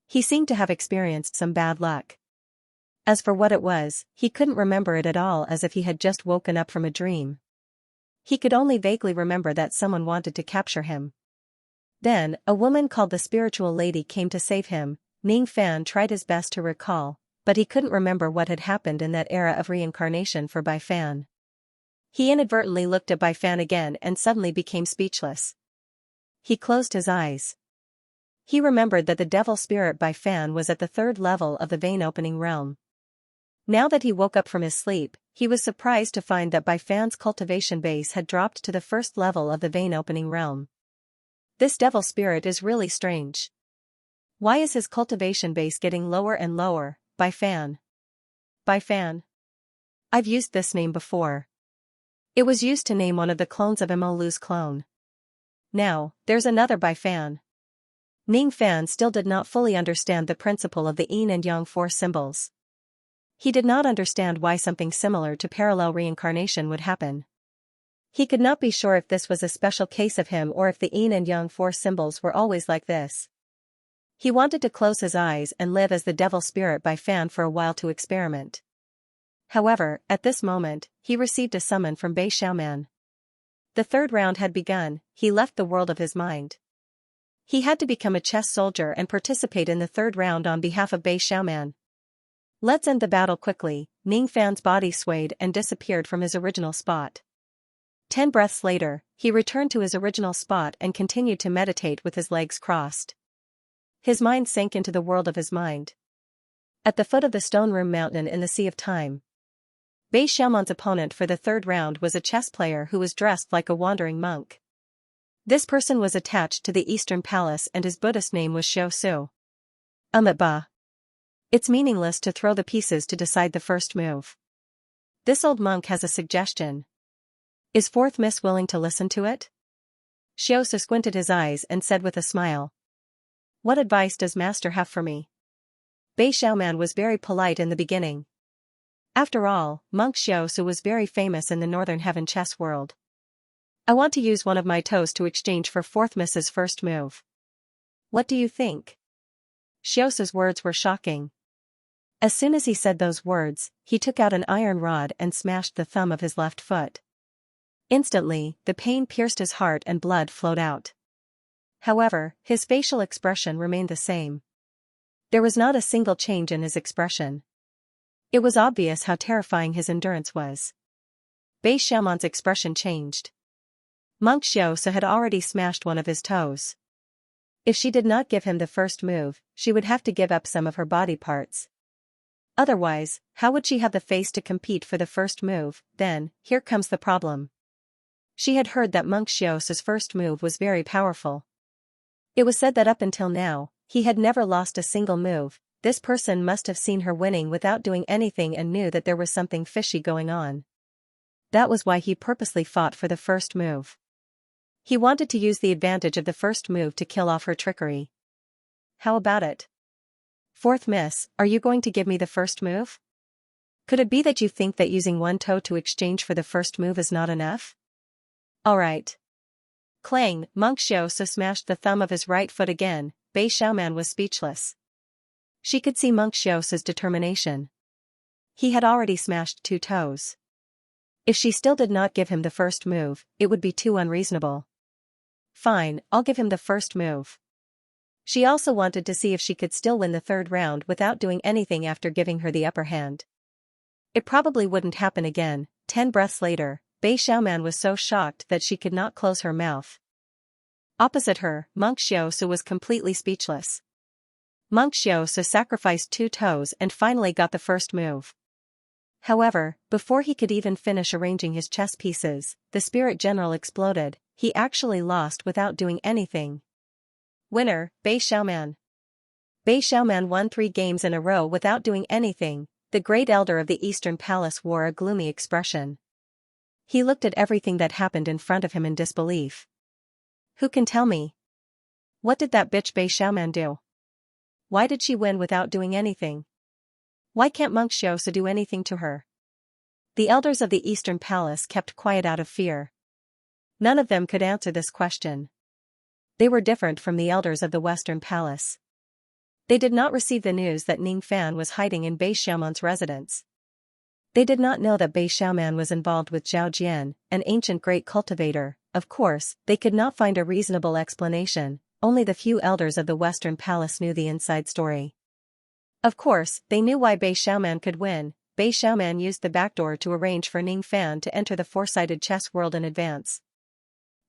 He seemed to have experienced some bad luck. As for what it was, he couldn't remember it at all, as if he had just woken up from a dream. He could only vaguely remember that someone wanted to capture him. Then, a woman called the spiritual lady came to save him. Ning Fan tried his best to recall, but he couldn't remember what had happened in that era of reincarnation for Bai Fan. He inadvertently looked at Bai Fan again and suddenly became speechless. He closed his eyes. He remembered that the devil spirit Bai Fan was at the third level of the vein-opening realm. Now that he woke up from his sleep, he was surprised to find that Bai Fan's cultivation base had dropped to the first level of the vein-opening realm. This devil spirit is really strange. Why is his cultivation base getting lower and lower, Bai Fan? Bai Fan. I've used this name before. It was used to name one of the clones of Mo Lu's clone. Now, there's another Bai Fan. Ning Fan still did not fully understand the principle of the yin and yang force symbols. He did not understand why something similar to parallel reincarnation would happen. He could not be sure if this was a special case of him or if the yin and yang force symbols were always like this. He wanted to close his eyes and live as the devil spirit Bai Fan for a while to experiment. However, at this moment, he received a summon from Bei Xiaoman. The third round had begun. He left the world of his mind. He had to become a chess soldier and participate in the third round on behalf of Bei Xiaoman. Let's end the battle quickly. Ning Fan's body swayed and disappeared from his original spot. 10 breaths later, he returned to his original spot and continued to meditate with his legs crossed. His mind sank into the world of his mind. At the foot of the stone room mountain in the Sea of Time, Bei Xiaoman's opponent for the third round was a chess player who was dressed like a wandering monk. This person was attached to the Eastern Palace and his Buddhist name was Xiao Su. Ba. It's meaningless to throw the pieces to decide the first move. This old monk has a suggestion. Is fourth miss willing to listen to it? Xiao Su squinted his eyes and said with a smile. What advice does master have for me? Bei Xiaoman was very polite in the beginning. After all, monk Xiao Su was very famous in the Northern Heaven chess world. I want to use one of my toes to exchange for fourth miss's first move. What do you think? Xiao Su's words were shocking. As soon as he said those words, he took out an iron rod and smashed the thumb of his left foot. Instantly, the pain pierced his heart and blood flowed out. However, his facial expression remained the same. There was not a single change in his expression. It was obvious how terrifying his endurance was. Bei Xiaoman's expression changed. Monk Xiao Su had already smashed one of his toes. If she did not give him the first move, she would have to give up some of her body parts. Otherwise, how would she have the face to compete for the first move? Then, here comes the problem. She had heard that monk Xiao Su's first move was very powerful. It was said that up until now, he had never lost a single move. This person must have seen her winning without doing anything and knew that there was something fishy going on. That was why he purposely fought for the first move. He wanted to use the advantage of the first move to kill off her trickery. How about it? Fourth miss, are you going to give me the first move? Could it be that you think that using one toe to exchange for the first move is not enough? Alright. Clang, monk Xiao Su smashed the thumb of his right foot again. Bei Xiaoman was speechless. She could see monk Xiao Su's determination. He had already smashed 2 toes. If she still did not give him the first move, it would be too unreasonable. Fine, I'll give him the first move. She also wanted to see if she could still win the third round without doing anything after giving her the upper hand. It probably wouldn't happen again. 10 breaths later, Bei Xiaoman was so shocked that she could not close her mouth. Opposite her, monk Xiao Su was completely speechless. Monk Xiao Su sacrificed 2 toes and finally got the first move. However, before he could even finish arranging his chess pieces, the spirit general exploded. He actually lost without doing anything. Winner, Bei Xiaoman. Bei Xiaoman won 3 games in a row without doing anything. The great elder of the Eastern Palace wore a gloomy expression. He looked at everything that happened in front of him in disbelief. Who can tell me? What did that bitch Bei Xiaoman do? Why did she win without doing anything? Why can't monk Xiao Su do anything to her? The elders of the Eastern Palace kept quiet out of fear. None of them could answer this question. They were different from the elders of the Western Palace. They did not receive the news that Ning Fan was hiding in Bei Xiaoman's residence. They did not know that Bei Xiaoman was involved with Zhao Jian, an ancient great cultivator. Of course, they could not find a reasonable explanation. Only the few elders of the Western Palace knew the inside story. Of course, they knew why Bei Xiaoman could win. Bei Xiaoman used the backdoor to arrange for Ning Fan to enter the four-sided chess world in advance.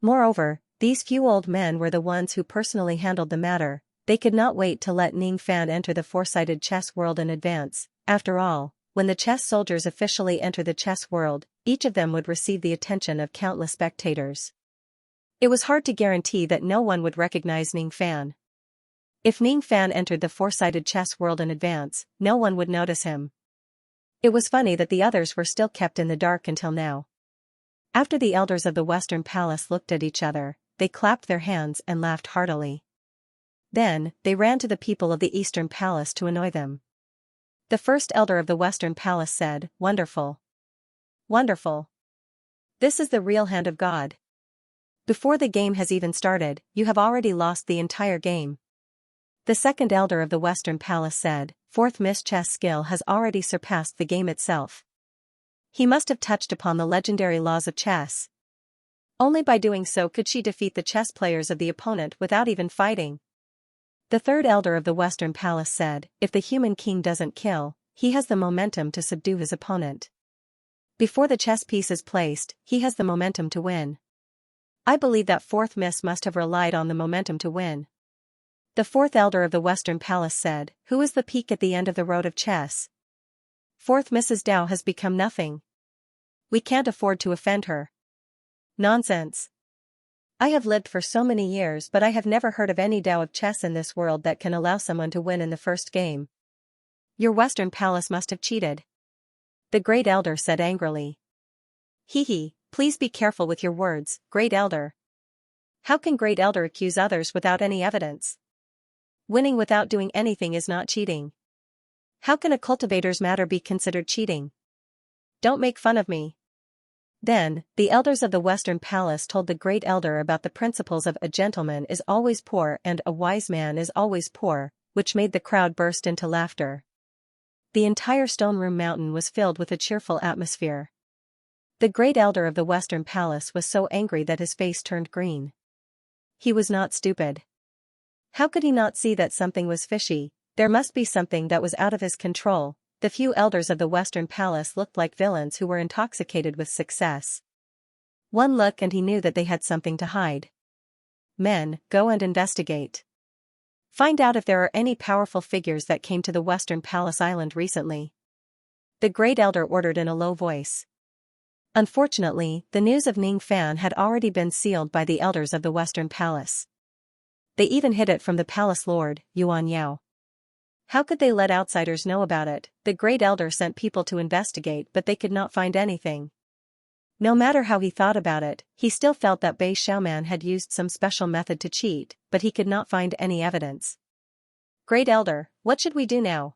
Moreover, these few old men were the ones who personally handled the matter. They could not wait to let Ning Fan enter the four-sided chess world in advance. After all, when the chess soldiers officially enter the chess world, each of them would receive the attention of countless spectators. It was hard to guarantee that no one would recognize Ning Fan. If Ning Fan entered the four-sided chess world in advance, no one would notice him. It was funny that the others were still kept in the dark until now. After the elders of the Western Palace looked at each other, they clapped their hands and laughed heartily. Then, they ran to the people of the Eastern Palace to annoy them. The first elder of the Western Palace said, "Wonderful. Wonderful. This is the real hand of God. Before the game has even started, you have already lost the entire game." The second elder of the Western Palace said, "Fourth Miss chess skill has already surpassed the game itself. He must have touched upon the legendary laws of chess. Only by doing so could she defeat the chess players of the opponent without even fighting." The third elder of the Western Palace said, "If the human king doesn't kill, he has the momentum to subdue his opponent. Before the chess piece is placed, he has the momentum to win. I believe that fourth miss must have relied on the momentum to win." The fourth elder of the Western Palace said, "Who is the peak at the end of the road of chess? Fourth Mrs. Dao has become nothing. We can't afford to offend her." "Nonsense. I have lived for so many years, but I have never heard of any Dao of chess in this world that can allow someone to win in the first game. Your Western Palace must have cheated," the Great Elder said angrily. "Hee, please be careful with your words, Great Elder. How can Great Elder accuse others without any evidence? Winning without doing anything is not cheating. How can a cultivator's matter be considered cheating? Don't make fun of me." Then, the elders of the Western Palace told the Great Elder about the principles of "a gentleman is always poor and a wise man is always poor," which made the crowd burst into laughter. The entire stone room mountain was filled with a cheerful atmosphere. The Great Elder of the Western Palace was so angry that his face turned green. He was not stupid. How could he not see that something was fishy? There must be something that was out of his control. The few elders of the Western Palace looked like villains who were intoxicated with success. One look and he knew that they had something to hide. "Men, go and investigate. Find out if there are any powerful figures that came to the Western Palace Island recently," the Great Elder ordered in a low voice. Unfortunately, the news of Ning Fan had already been sealed by the elders of the Western Palace. They even hid it from the palace lord, Yuan Yao. How could they let outsiders know about it? The Great Elder sent people to investigate, but they could not find anything. No matter how he thought about it, he still felt that Bei Xiaoman had used some special method to cheat, but he could not find any evidence. "Great Elder, what should we do now?"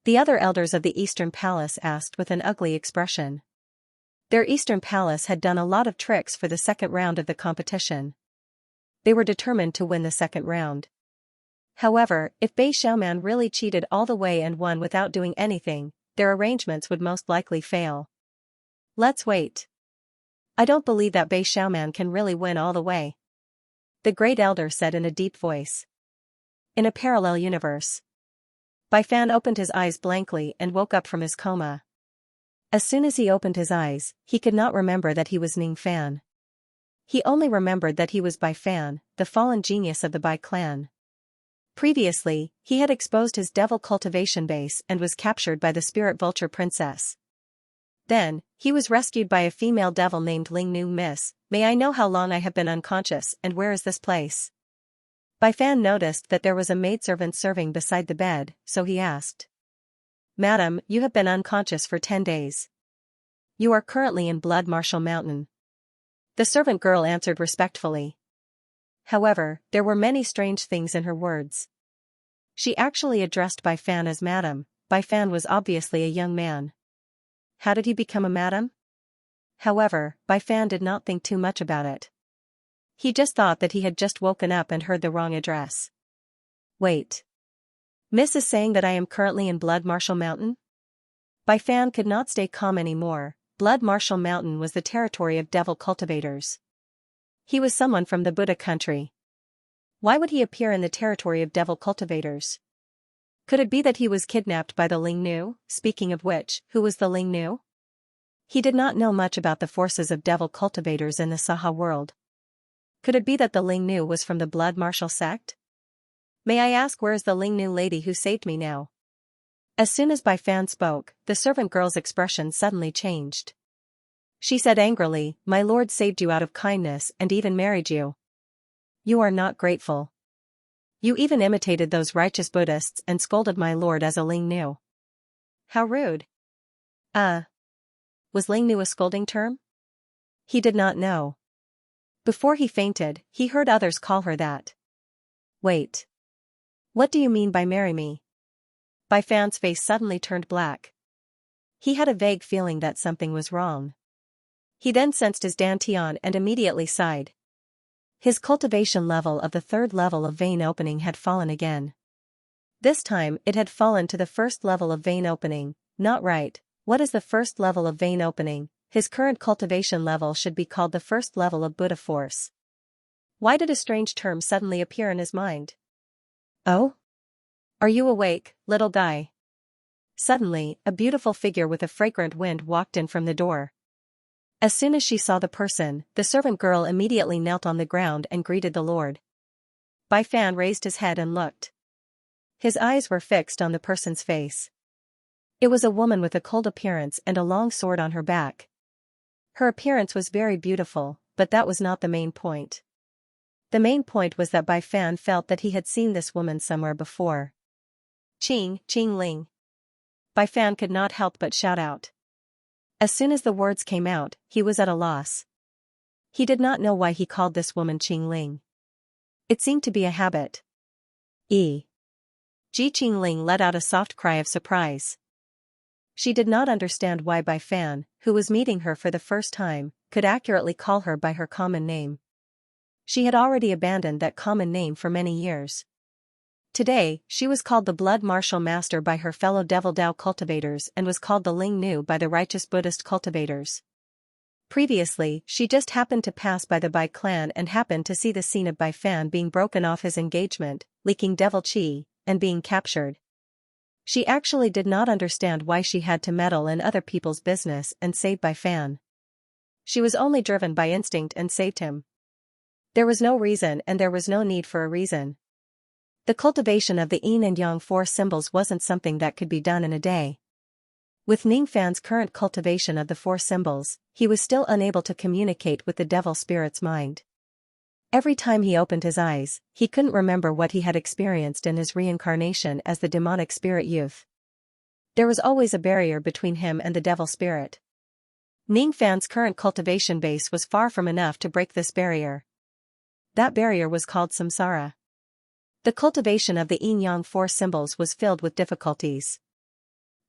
the other elders of the Eastern Palace asked with an ugly expression. Their Eastern Palace had done a lot of tricks for the second round of the competition. They were determined to win the second round. However, if Bei Xiaoman really cheated all the way and won without doing anything, their arrangements would most likely fail. "Let's wait. I don't believe that Bei Xiaoman can really win all the way," the Great Elder said in a deep voice. In a parallel universe, Bai Fan opened his eyes blankly and woke up from his coma. As soon as he opened his eyes, he could not remember that he was Ning Fan. He only remembered that he was Bai Fan, the fallen genius of the Bai clan. Previously, he had exposed his devil cultivation base and was captured by the spirit vulture princess. Then, he was rescued by a female devil named Ling Nu. "Miss, may I know how long I have been unconscious and where is this place?" Bai Fan noticed that there was a maidservant serving beside the bed, so he asked. "Madam, you have been unconscious for 10 days. You are currently in Blood Marshal Mountain," the servant girl answered respectfully. However, there were many strange things in her words. She actually addressed Bai Fan as madam. Bai Fan was obviously a young man. How did he become a madam? However, Bai Fan did not think too much about it. He just thought that he had just woken up and heard the wrong address. "Wait. Miss is saying that I am currently in Blood Marshal Mountain?" Bai Fan could not stay calm anymore. Blood Marshal Mountain was the territory of devil cultivators. He was someone from the Buddha country. Why would he appear in the territory of devil cultivators? Could it be that he was kidnapped by the Ling Nu? Speaking of which, who was the Ling Nu? He did not know much about the forces of devil cultivators in the Saha world. Could it be that the Ling Nu was from the Blood Marshal sect? May I ask where is the Ling Nu lady who saved me now? As soon as Bai Fan spoke, the servant girl's expression suddenly changed. She said angrily, "My lord saved you out of kindness and even married you. You are not grateful. You even imitated those righteous Buddhists and scolded my lord as a Ling Nu. How rude." Was Ling Nu a scolding term? He did not know. Before he fainted, he heard others call her that. Wait. What do you mean by marry me? Bai Fan's face suddenly turned black. He had a vague feeling that something was wrong. He then sensed his dantian and immediately sighed. His cultivation level of the third level of vein opening had fallen again. This time it had fallen to the first level of vein opening. Not right. What is the first level of vein opening? His current cultivation level should be called the first level of Buddha force. Why did a strange term suddenly appear in his mind? Oh? Are you awake, little guy? Suddenly, a beautiful figure with a fragrant wind walked in from the door. As soon as she saw the person, the servant girl immediately knelt on the ground and greeted the Lord. Bai Fan raised his head and looked. His eyes were fixed on the person's face. It was a woman with a cold appearance and a long sword on her back. Her appearance was very beautiful, but that was not the main point. The main point was that Bai Fan felt that he had seen this woman somewhere before. Qing Ling. Bai Fan could not help but shout out. As soon as the words came out, he was at a loss. He did not know why he called this woman Qing Ling. It seemed to be a habit. Ji Qing Ling let out a soft cry of surprise. She did not understand why Bai Fan, who was meeting her for the first time, could accurately call her by her common name. She had already abandoned that common name for many years. Today, she was called the Blood Martial Master by her fellow Devil Dao cultivators and was called the Ling Nu by the righteous Buddhist cultivators. Previously, she just happened to pass by the Bai clan and happened to see the scene of Bai Fan being broken off his engagement, leaking devil qi, and being captured. She actually did not understand why she had to meddle in other people's business and save Bai Fan. She was only driven by instinct and saved him. There was no reason and there was no need for a reason. The cultivation of the yin and yang force symbols wasn't something that could be done in a day. With Ning Fan's current cultivation of the four symbols, he was still unable to communicate with the devil spirit's mind. Every time he opened his eyes, he couldn't remember what he had experienced in his reincarnation as the demonic spirit youth. There was always a barrier between him and the devil spirit. Ning Fan's current cultivation base was far from enough to break this barrier. That barrier was called samsara. The cultivation of the yin-yang force symbols was filled with difficulties.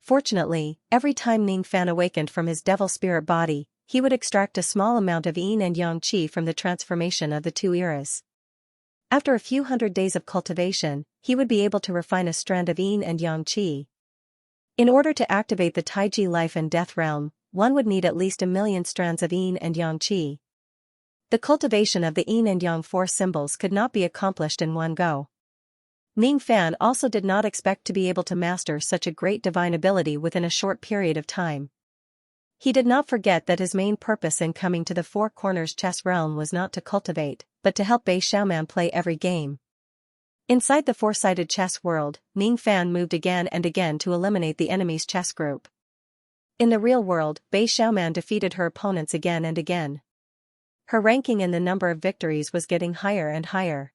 Fortunately, every time Ning Fan awakened from his devil spirit body, he would extract a small amount of yin and yang qi from the transformation of the two eras. After a few hundred days of cultivation, he would be able to refine a strand of yin and yang qi. In order to activate the Taiji life and death realm, one would need at least 1,000,000 strands of yin and yang qi. The cultivation of the yin and yang force symbols could not be accomplished in one go. Ning Fan also did not expect to be able to master such a great divine ability within a short period of time. He did not forget that his main purpose in coming to the Four Corners chess realm was not to cultivate, but to help Bei Xiaoman play every game. Inside the four-sided chess world, Ning Fan moved again and again to eliminate the enemy's chess group. In the real world, Bei Xiaoman defeated her opponents again and again. Her ranking and the number of victories was getting higher and higher.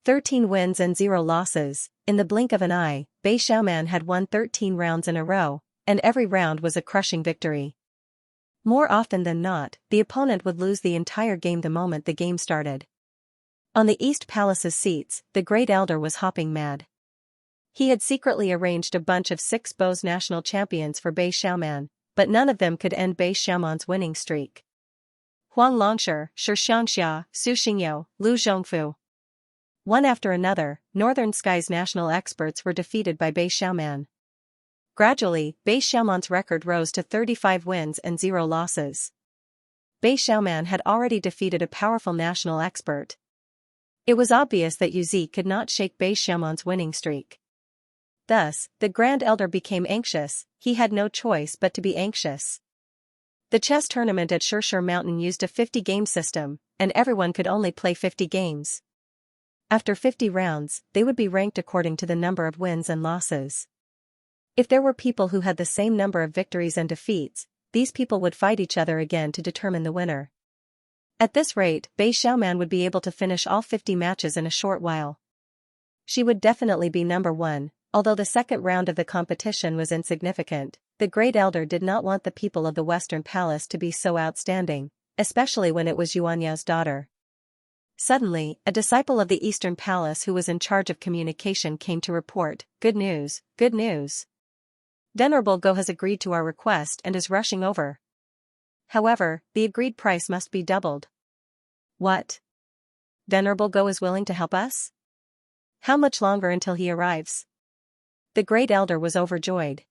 13 wins and 0 losses. In the blink of an eye, Bei Xiaoman had won 13 rounds in a row, and every round was a crushing victory. More often than not, the opponent would lose the entire game the moment the game started. On the East Palace's seats, the Great Elder was hopping mad. He had secretly arranged a bunch of 6 Bows national champions for Bei Xiaoman, but none of them could end Bei Xiaoman's winning streak. Huang Longshi, Shi Xianxia, Su Xingyou, Lu Zhongfu. One after another, Northern Sky's national experts were defeated by Bei Xiaoman. Gradually, Bei Xiaoman's record rose to 35 wins and 0 losses. Bei Xiaoman had already defeated a powerful national expert. It was obvious that Yuzi could not shake Bei Xiaoman's winning streak. Thus, the Grand Elder became anxious. He had no choice but to be anxious. The chess tournament at Shirshir Mountain used a 50-game system, and everyone could only play 50 games. After 50 rounds, they would be ranked according to the number of wins and losses. If there were people who had the same number of victories and defeats, these people would fight each other again to determine the winner. At this rate, Bei Xiaoman would be able to finish all 50 matches in a short while. She would definitely be number one, although the second round of the competition was insignificant. The Great Elder did not want the people of the Western Palace to be so outstanding, especially when it was Yuanyao's daughter. Suddenly, a disciple of the Eastern Palace who was in charge of communication came to report, "Good news, good news. Venerable Go has agreed to our request and is rushing over. However, the agreed price must be doubled." "What? Venerable Go is willing to help us? How much longer until he arrives?" The Great Elder was overjoyed.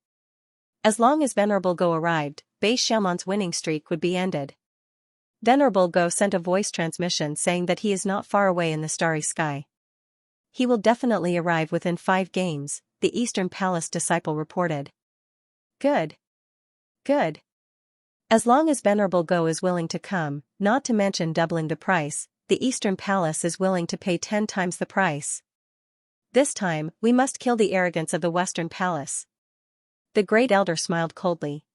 As long as Venerable Go arrived, Bei Xiaoman's winning streak would be ended. Venerable Go sent a voice transmission saying that he is not far away in the starry sky. "He will definitely arrive within 5 games, the Eastern Palace disciple reported. "Good. Good. As long as Venerable Go is willing to come, not to mention doubling the price, the Eastern Palace is willing to pay 10 times the price. This time, we must kill the arrogance of the Western Palace." The Great Elder smiled coldly.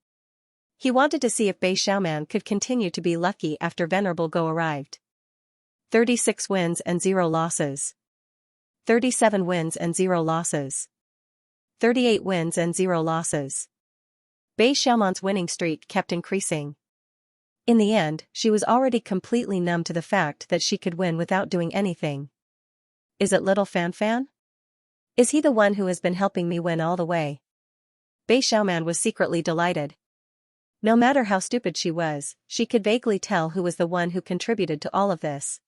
He wanted to see if Bei Xiaoman could continue to be lucky after Venerable Go arrived. 36 wins and 0 losses. 37 wins and 0 losses. 38 wins and 0 losses. Bei Xiaoman's winning streak kept increasing. In the end, she was already completely numb to the fact that she could win without doing anything. "Is it little Fan Fan? Is he the one who has been helping me win all the way?" Bei Xiaoman was secretly delighted. No matter how stupid she was, she could vaguely tell who was the one who contributed to all of this.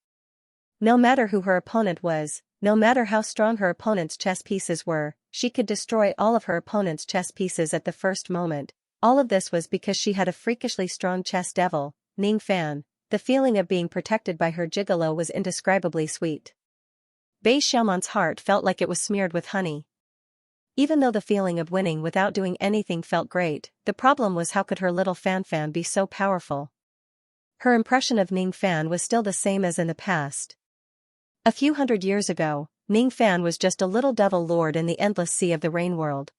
No matter who her opponent was, no matter how strong her opponent's chess pieces were, she could destroy all of her opponent's chess pieces at the first moment. All of this was because she had a freakishly strong chess devil, Ning Fan. The feeling of being protected by her gigolo was indescribably sweet. Bei Xiaoman's heart felt like it was smeared with honey. Even though the feeling of winning without doing anything felt great, the problem was how could her little Fan Fan be so powerful? Her impression of Ning Fan was still the same as in the past. A few hundred years ago, Ning Fan was just a little devil lord in the endless sea of the rain world.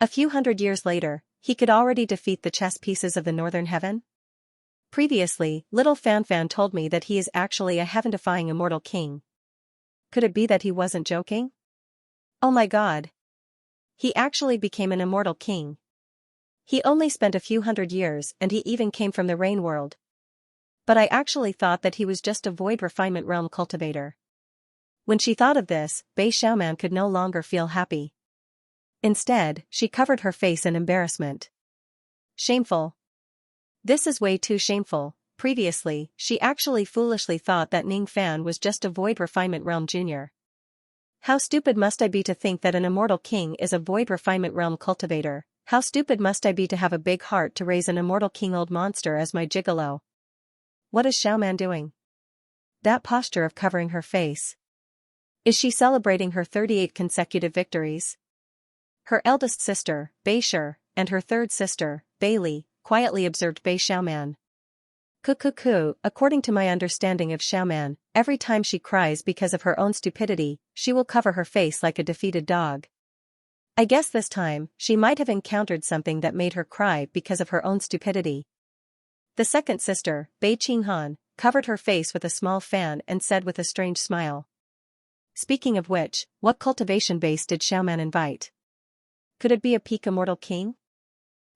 A few hundred years later, he could already defeat the chess pieces of the northern heaven? Previously, little Fan Fan told me that he is actually a heaven-defying immortal king. Could it be that he wasn't joking? Oh my god! He actually became an immortal king. He only spent a few hundred years and he even came from the rain world. But I actually thought that he was just a void refinement realm cultivator. When she thought of this, Bei Xiaoman could no longer feel happy. Instead, she covered her face in embarrassment. Shameful. This is way too shameful. Previously, she actually foolishly thought that Ning Fan was just a void refinement realm junior. How stupid must I be to think that an immortal king is a void refinement realm cultivator? How stupid must I be to have a big heart to raise an immortal king old monster as my gigolo? What is Xiaoman doing? That posture of covering her face. Is she celebrating her 38 consecutive victories? Her eldest sister, Bei Shi, and her third sister, Bei Li, quietly observed Bei Xiaoman. Cuckoo, according to my understanding of Xiaoman, every time she cries because of her own stupidity, she will cover her face like a defeated dog. I guess this time, she might have encountered something that made her cry because of her own stupidity. The second sister, Bei Qinghan, covered her face with a small fan and said with a strange smile. Speaking of which, what cultivation base did Xiaoman invite? Could it be a peak immortal king?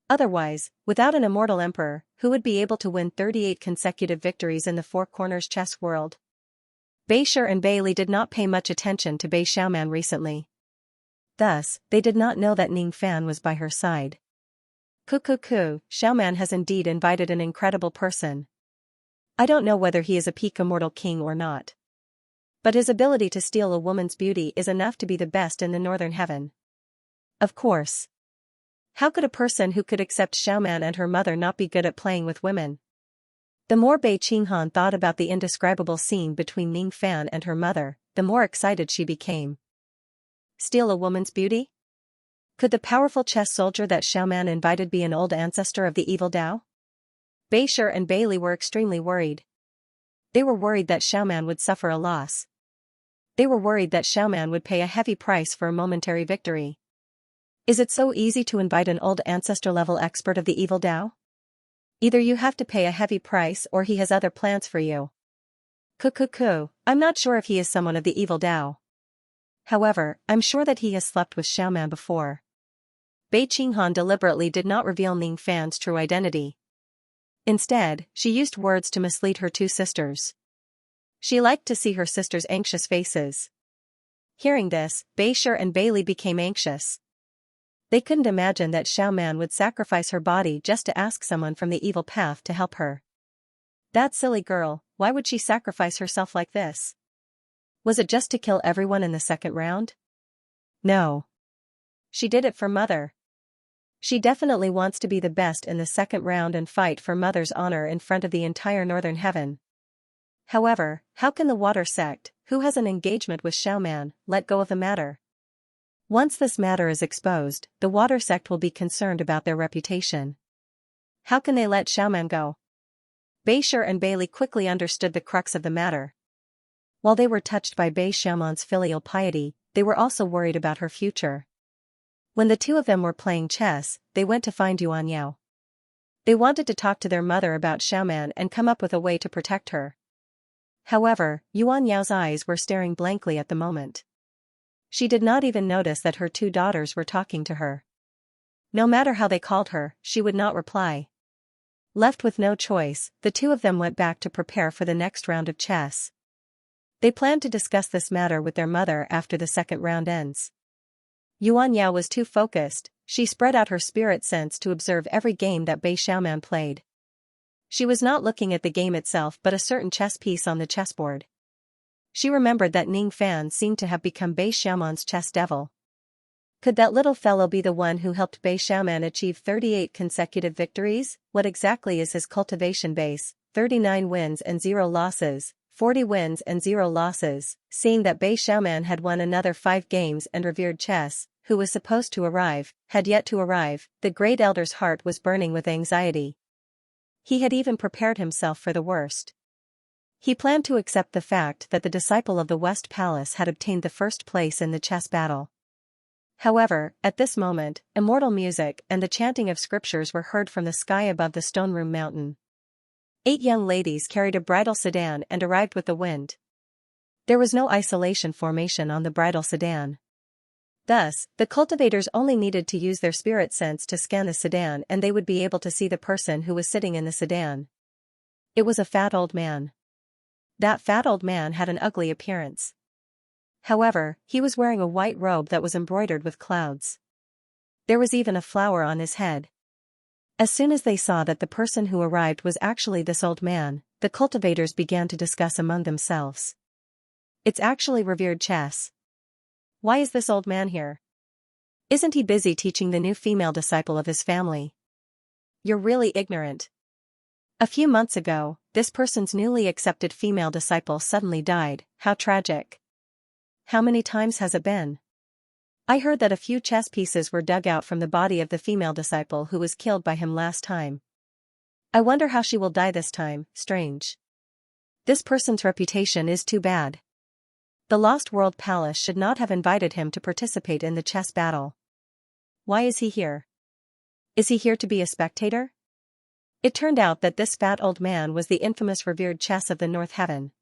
Otherwise, without an immortal emperor, who would be able to win 38 consecutive victories in the Four Corners chess world? Bei Shi and Bei Li did not pay much attention to Bei Xiaoman recently. Thus, they did not know that Ning Fan was by her side. Xiaoman has indeed invited an incredible person. I don't know whether he is a peak immortal king or not. But his ability to steal a woman's beauty is enough to be the best in the northern heaven. Of course. How could a person who could accept Xiaoman and her mother not be good at playing with women? The more Bei Qinghan thought about the indescribable scene between Ning Fan and her mother, the more excited she became. Steal a woman's beauty? Could the powerful chess soldier that Xiaoman invited be an old ancestor of the evil Dao? Bei Shi and Bei Li were extremely worried. They were worried that Xiaoman would suffer a loss. They were worried that Xiaoman would pay a heavy price for a momentary victory. Is it so easy to invite an old ancestor-level expert of the evil Dao? Either you have to pay a heavy price or he has other plans for you. I'm not sure if he is someone of the evil Dao. However, I'm sure that he has slept with Xiaoman before. Bei Qinghan deliberately did not reveal Ning Fan's true identity. Instead, she used words to mislead her two sisters. She liked to see her sisters' anxious faces. Hearing this, Bei Shi and Bei Li became anxious. They couldn't imagine that Xiaoman would sacrifice her body just to ask someone from the evil path to help her. That silly girl, why would she sacrifice herself like this? Was it just to kill everyone in the second round? No. She did it for Mother. She definitely wants to be the best in the second round and fight for Mother's honor in front of the entire Northern Heaven. However, how can the Water Sect, who has an engagement with Xiaoman, let go of the matter? Once this matter is exposed, the Water Sect will be concerned about their reputation. How can they let Xiaoman go? Bei Shi and Bei Li quickly understood the crux of the matter. While they were touched by Bei Xiaoman's filial piety, they were also worried about her future. When the two of them were playing chess, they went to find Yuan Yao. They wanted to talk to their mother about Xiaoman and come up with a way to protect her. However, Yuan Yao's eyes were staring blankly at the moment. She did not even notice that her two daughters were talking to her. No matter how they called her, she would not reply. Left with no choice, the two of them went back to prepare for the next round of chess. They planned to discuss this matter with their mother after the second round ends. Yuan Yao was too focused, she spread out her spirit sense to observe every game that Bei Xiaoman played. She was not looking at the game itself but a certain chess piece on the chessboard. She remembered that Ning Fan seemed to have become Bei Xiaoman's chess devil. Could that little fellow be the one who helped Bei Xiaoman achieve 38 consecutive victories? What exactly is his cultivation base? 39 wins and 0 losses, 40 wins and 0 losses. Seeing that Bei Xiaoman had won another 5 games and revered chess, who was supposed to arrive, had yet to arrive, the great elder's heart was burning with anxiety. He had even prepared himself for the worst. He planned to accept the fact that the disciple of the West Palace had obtained the first place in the chess battle. However, at this moment, immortal music and the chanting of scriptures were heard from the sky above the stone room mountain. 8 young ladies carried a bridal sedan and arrived with the wind. There was no isolation formation on the bridal sedan. Thus, the cultivators only needed to use their spirit sense to scan the sedan and they would be able to see the person who was sitting in the sedan. It was a fat old man. That fat old man had an ugly appearance. However, he was wearing a white robe that was embroidered with clouds. There was even a flower on his head. As soon as they saw that the person who arrived was actually this old man, the cultivators began to discuss among themselves. It's actually revered chess. Why is this old man here? Isn't he busy teaching the new female disciple of his family? You're really ignorant. A few months ago, this person's newly accepted female disciple suddenly died. How tragic. How many times has it been? I heard that a few chess pieces were dug out from the body of the female disciple who was killed by him last time. I wonder how she will die this time. Strange. This person's reputation is too bad. The Lost World Palace should not have invited him to participate in the chess battle. Why is he here? Is he here to be a spectator? It turned out that this fat old man was the infamous revered chess of the North Heaven.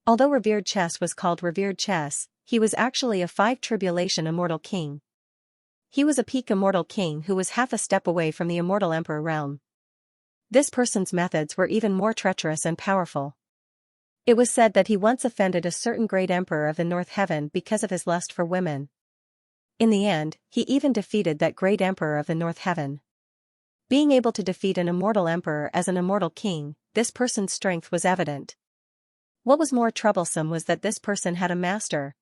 Although revered chess was called revered chess, he was actually a 5 tribulation immortal king. He was a peak immortal king who was half a step away from the immortal emperor realm. This person's methods were even more treacherous and powerful. It was said that he once offended a certain great emperor of the North Heaven because of his lust for women. In the end, he even defeated that great emperor of the North Heaven. Being able to defeat an immortal emperor as an immortal king, this person's strength was evident. What was more troublesome was that this person had a master.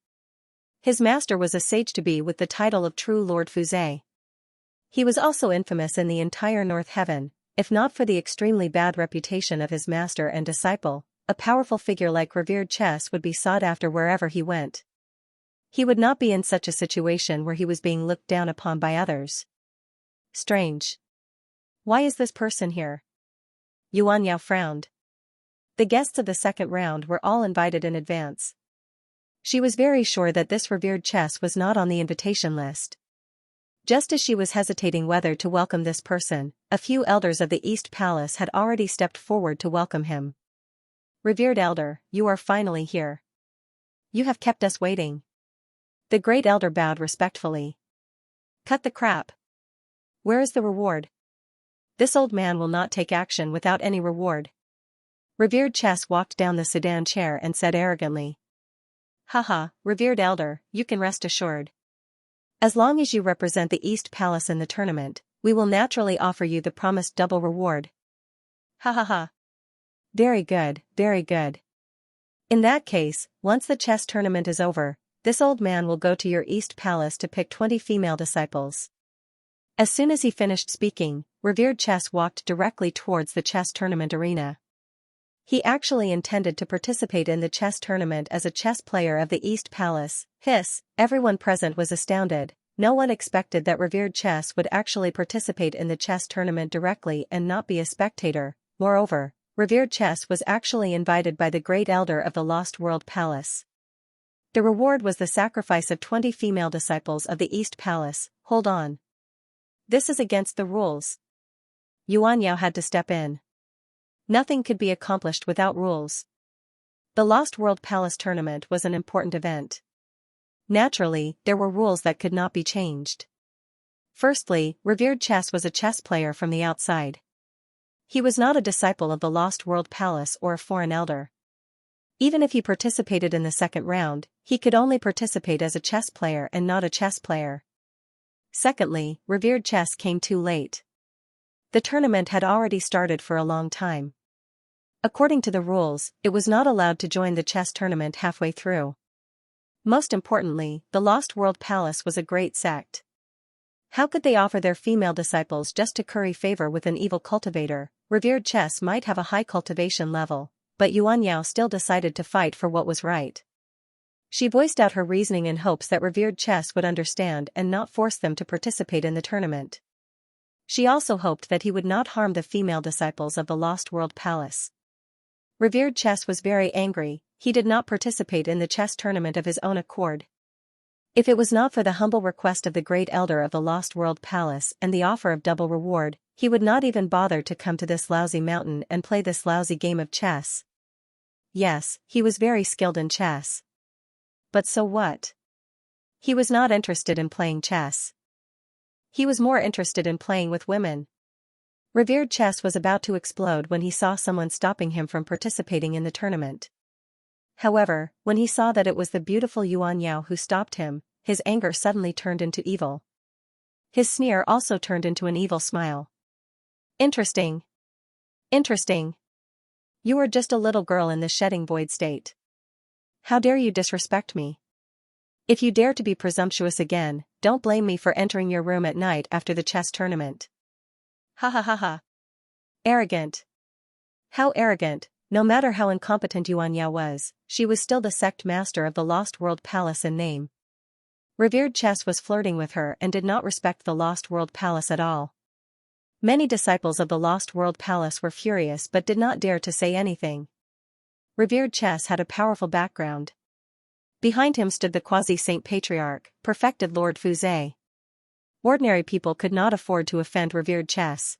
His master was a sage-to-be with the title of True Lord Fuzai. He was also infamous in the entire North Heaven, if not for the extremely bad reputation of his master and disciple. A powerful figure like revered chess would be sought after wherever he went. He would not be in such a situation where he was being looked down upon by others. Strange. Why is this person here? Yuan Yao frowned. The guests of the second round were all invited in advance. She was very sure that this revered chess was not on the invitation list. Just as she was hesitating whether to welcome this person, a few elders of the East Palace had already stepped forward to welcome him. "Revered elder, you are finally here. You have kept us waiting." The great elder bowed respectfully. "Cut the crap. Where is the reward? This old man will not take action without any reward." Revered Chess walked down the sedan chair and said arrogantly. "Haha, revered elder, you can rest assured. As long as you represent the East Palace in the tournament, we will naturally offer you the promised double reward." "Ha ha ha. Very good, very good. In that case, once the chess tournament is over, this old man will go to your East Palace to pick 20 female disciples." As soon as he finished speaking, revered Chess walked directly towards the chess tournament arena. He actually intended to participate in the chess tournament as a chess player of the East Palace. Everyone present was astounded. No one expected that revered Chess would actually participate in the chess tournament directly and not be a spectator. Moreover, revered Chess was actually invited by the great elder of the Lost World Palace. The reward was the sacrifice of 20 female disciples of the East Palace. Hold on. This is against the rules. Yuan Yao had to step in. Nothing could be accomplished without rules. The Lost World Palace tournament was an important event. Naturally, there were rules that could not be changed. Firstly, revered Chess was a chess player from the outside. He was not a disciple of the Lost World Palace or a foreign elder. Even if he participated in the second round, he could only participate as a chess player and not a chess player. Secondly, revered Chess came too late. The tournament had already started for a long time. According to the rules, it was not allowed to join the chess tournament halfway through. Most importantly, the Lost World Palace was a great sect. How could they offer their female disciples just to curry favor with an evil cultivator? Revered Chess might have a high cultivation level, but Yuan Yao still decided to fight for what was right. She voiced out her reasoning in hopes that revered Chess would understand and not force them to participate in the tournament. She also hoped that he would not harm the female disciples of the Lost World Palace. Revered Chess was very angry. He did not participate in the chess tournament of his own accord. If it was not for the humble request of the great elder of the Lost World Palace and the offer of double reward, he would not even bother to come to this lousy mountain and play this lousy game of chess. Yes, he was very skilled in chess. But so what? He was not interested in playing chess. He was more interested in playing with women. Revered Chess was about to explode when he saw someone stopping him from participating in the tournament. However, when he saw that it was the beautiful Yuan Yao who stopped him, his anger suddenly turned into evil. His sneer also turned into an evil smile. "Interesting. Interesting. You are just a little girl in the shedding void state. How dare you disrespect me? If you dare to be presumptuous again, don't blame me for entering your room at night after the chess tournament." Ha ha ha ha. Arrogant. How arrogant. No matter how incompetent Yuan Yao was, she was still the sect master of the Lost World Palace in name. Revered Chess was flirting with her and did not respect the Lost World Palace at all. Many disciples of the Lost World Palace were furious but did not dare to say anything. Revered Chess had a powerful background. Behind him stood the quasi-saint patriarch, perfected Lord Fuzhe. Ordinary people could not afford to offend revered Chess.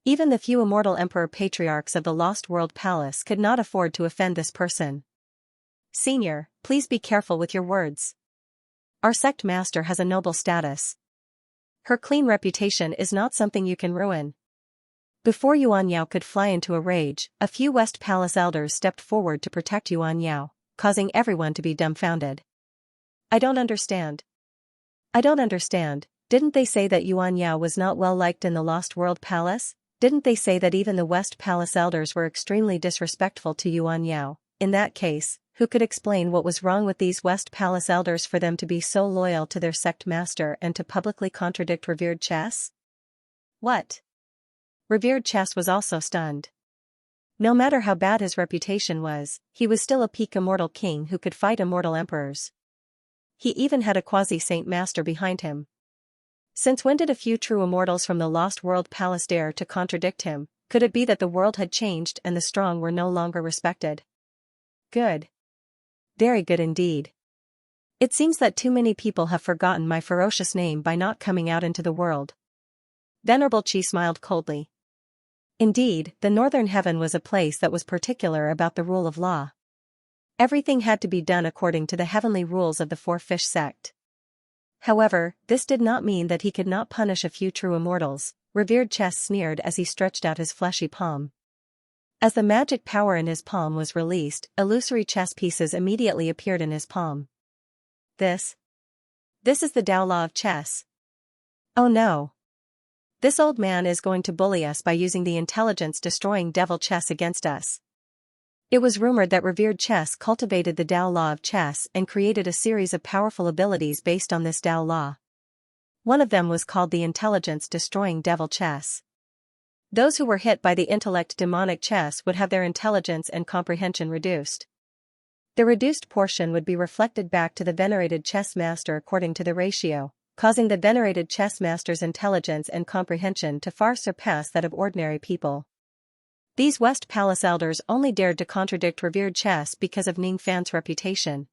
Even the few immortal emperor patriarchs of the Lost World Palace could not afford to offend this person. "Senior, please be careful with your words. Our sect master has a noble status. Her clean reputation is not something you can ruin." Before Yuan Yao could fly into a rage, a few West Palace elders stepped forward to protect Yuan Yao, causing everyone to be dumbfounded. I don't understand. Didn't they say that Yuan Yao was not well liked in the Lost World Palace? Didn't they say that even the West Palace elders were extremely disrespectful to Yuan Yao? In that case, who could explain what was wrong with these West Palace elders for them to be so loyal to their sect master and to publicly contradict revered Chess? What? Revered Chess was also stunned. No matter how bad his reputation was, he was still a peak immortal king who could fight immortal emperors. He even had a quasi-saint master behind him. Since when did a few true immortals from the Lost World Palace dare to contradict him? Could it be that the world had changed and the strong were no longer respected? Good. Very good indeed. It seems that too many people have forgotten my ferocious name by not coming out into the world. Venerable Qi smiled coldly. Indeed, the northern heaven was a place that was particular about the rule of law. Everything had to be done according to the heavenly rules of the Four-Fish sect. However, this did not mean that he could not punish a few true immortals, revered Chess sneered as he stretched out his fleshy palm. As the magic power in his palm was released, illusory chess pieces immediately appeared in his palm. This is the Tao law of chess. Oh no. This old man is going to bully us by using the intelligence-destroying devil chess against us. It was rumored that revered Chess cultivated the Tao law of chess and created a series of powerful abilities based on this Tao law. One of them was called the intelligence-destroying devil chess. Those who were hit by the intellect demonic chess would have their intelligence and comprehension reduced. The reduced portion would be reflected back to the venerated chess master according to the ratio, causing the venerated chess master's intelligence and comprehension to far surpass that of ordinary people. These West Palace elders only dared to contradict revered Chess because of Ning Fan's reputation.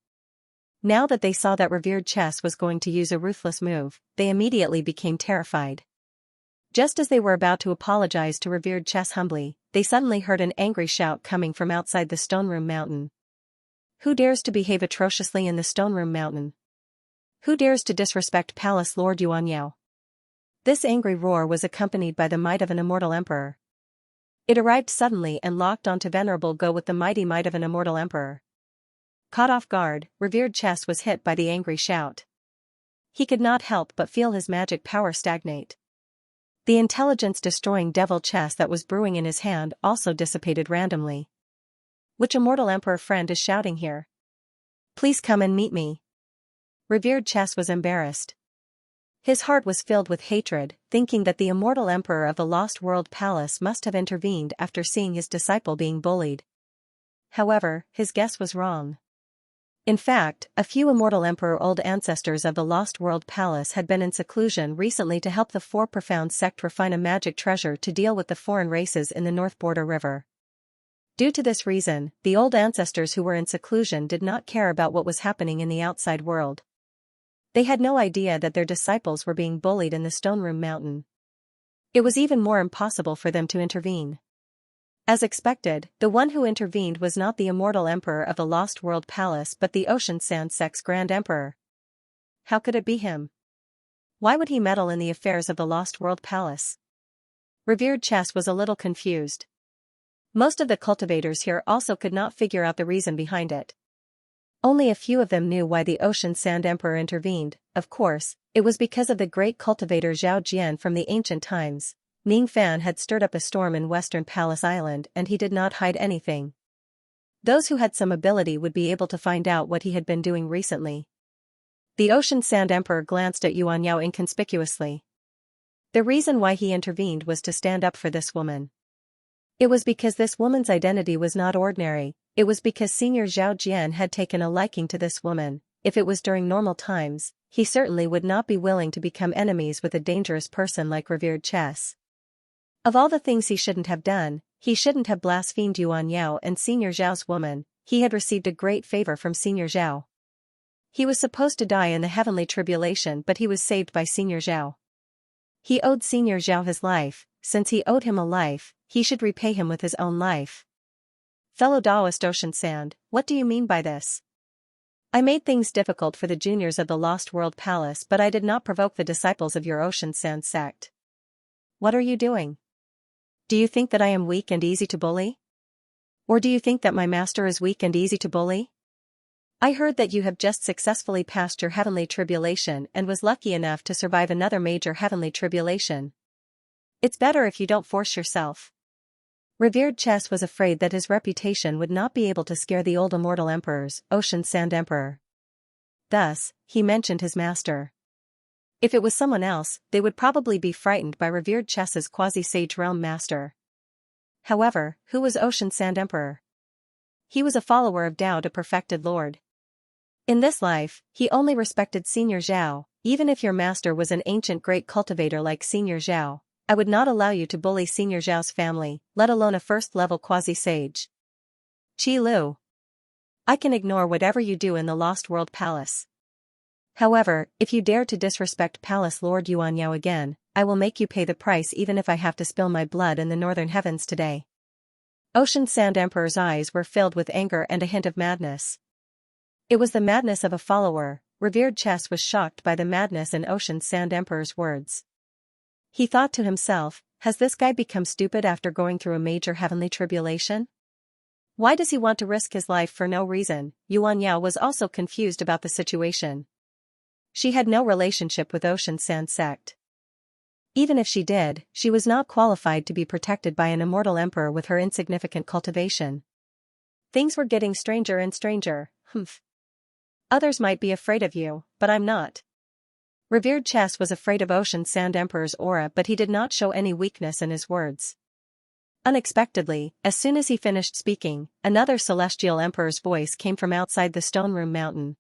Now that they saw that revered Chess was going to use a ruthless move, they immediately became terrified. Just as they were about to apologize to revered Chess humbly, they suddenly heard an angry shout coming from outside the Stone Room Mountain. Who dares to behave atrociously in the Stone Room Mountain? Who dares to disrespect Palace Lord Yuanyao? This angry roar was accompanied by the might of an immortal emperor. It arrived suddenly and locked onto Venerable Go with the mighty might of an immortal emperor. Caught off guard, revered Chess was hit by the angry shout. He could not help but feel his magic power stagnate. The intelligence-destroying devil chess that was brewing in his hand also dissipated randomly. Which immortal emperor friend is shouting here? Please come and meet me. Revered Chess was embarrassed. His heart was filled with hatred, thinking that the immortal emperor of the Lost World Palace must have intervened after seeing his disciple being bullied. However, his guess was wrong. In fact, a few immortal emperor old ancestors of the Lost World Palace had been in seclusion recently to help the Four Profound sect refine a magic treasure to deal with the foreign races in the North Border River. Due to this reason, the old ancestors who were in seclusion did not care about what was happening in the outside world. They had no idea that their disciples were being bullied in the Stone Room Mountain. It was even more impossible for them to intervene. As expected, the one who intervened was not the immortal emperor of the Lost World Palace but the Ocean Sand Sect's Grand Emperor. How could it be him? Why would he meddle in the affairs of the Lost World Palace? Revered Chess was a little confused. Most of the cultivators here also could not figure out the reason behind it. Only a few of them knew why the Ocean Sand Emperor intervened. Of course, it was because of the great cultivator Zhao Jian from the ancient times. Ning Fan had stirred up a storm in Western Palace Island and he did not hide anything. Those who had some ability would be able to find out what he had been doing recently. The Ocean Sand Emperor glanced at Yuan Yao inconspicuously. The reason why he intervened was to stand up for this woman. It was because this woman's identity was not ordinary. It was because Senior Zhao Jian had taken a liking to this woman. If it was during normal times, he certainly would not be willing to become enemies with a dangerous person like revered Chess. Of all the things he shouldn't have done, he shouldn't have blasphemed Yuan Yao and Senior Zhao's woman. He had received a great favor from Senior Zhao. He was supposed to die in the heavenly tribulation but he was saved by Senior Zhao. He owed Senior Zhao his life. Since he owed him a life, he should repay him with his own life. Fellow Taoist Ocean Sand, what do you mean by this? I made things difficult for the juniors of the Lost World Palace but I did not provoke the disciples of your Ocean Sand sect. What are you doing? Do you think that I am weak and easy to bully? Or do you think that my master is weak and easy to bully? I heard that you have just successfully passed your heavenly tribulation and was lucky enough to survive another major heavenly tribulation. It's better if you don't force yourself. Revered Chess was afraid that his reputation would not be able to scare the old immortal emperors, Ocean Sand Emperor. Thus, he mentioned his master. If it was someone else, they would probably be frightened by revered Chess's quasi-sage realm master. However, who was Ocean Sand Emperor? He was a follower of Tao, the perfected Lord. In this life, he only respected Senior Zhao. Even if your master was an ancient great cultivator like Senior Zhao, I would not allow you to bully Senior Zhao's family, let alone a first-level quasi-sage. Qi Lu. I can ignore whatever you do in the Lost World Palace. However, if you dare to disrespect Palace Lord Yuanyao again, I will make you pay the price even if I have to spill my blood in the northern heavens today. Ocean Sand Emperor's eyes were filled with anger and a hint of madness. It was the madness of a follower. Revered Chess was shocked by the madness in Ocean Sand Emperor's words. He thought to himself, has this guy become stupid after going through a major heavenly tribulation? Why does he want to risk his life for no reason? Yuanyao was also confused about the situation. She had no relationship with Ocean Sand Sect. Even if she did, she was not qualified to be protected by an immortal emperor with her insignificant cultivation. Things were getting stranger and stranger. Others might be afraid of you, but I'm not. Revered Chess was afraid of Ocean Sand Emperor's aura, but he did not show any weakness in his words. Unexpectedly, as soon as he finished speaking, another celestial emperor's voice came from outside the Stone Room Mountain.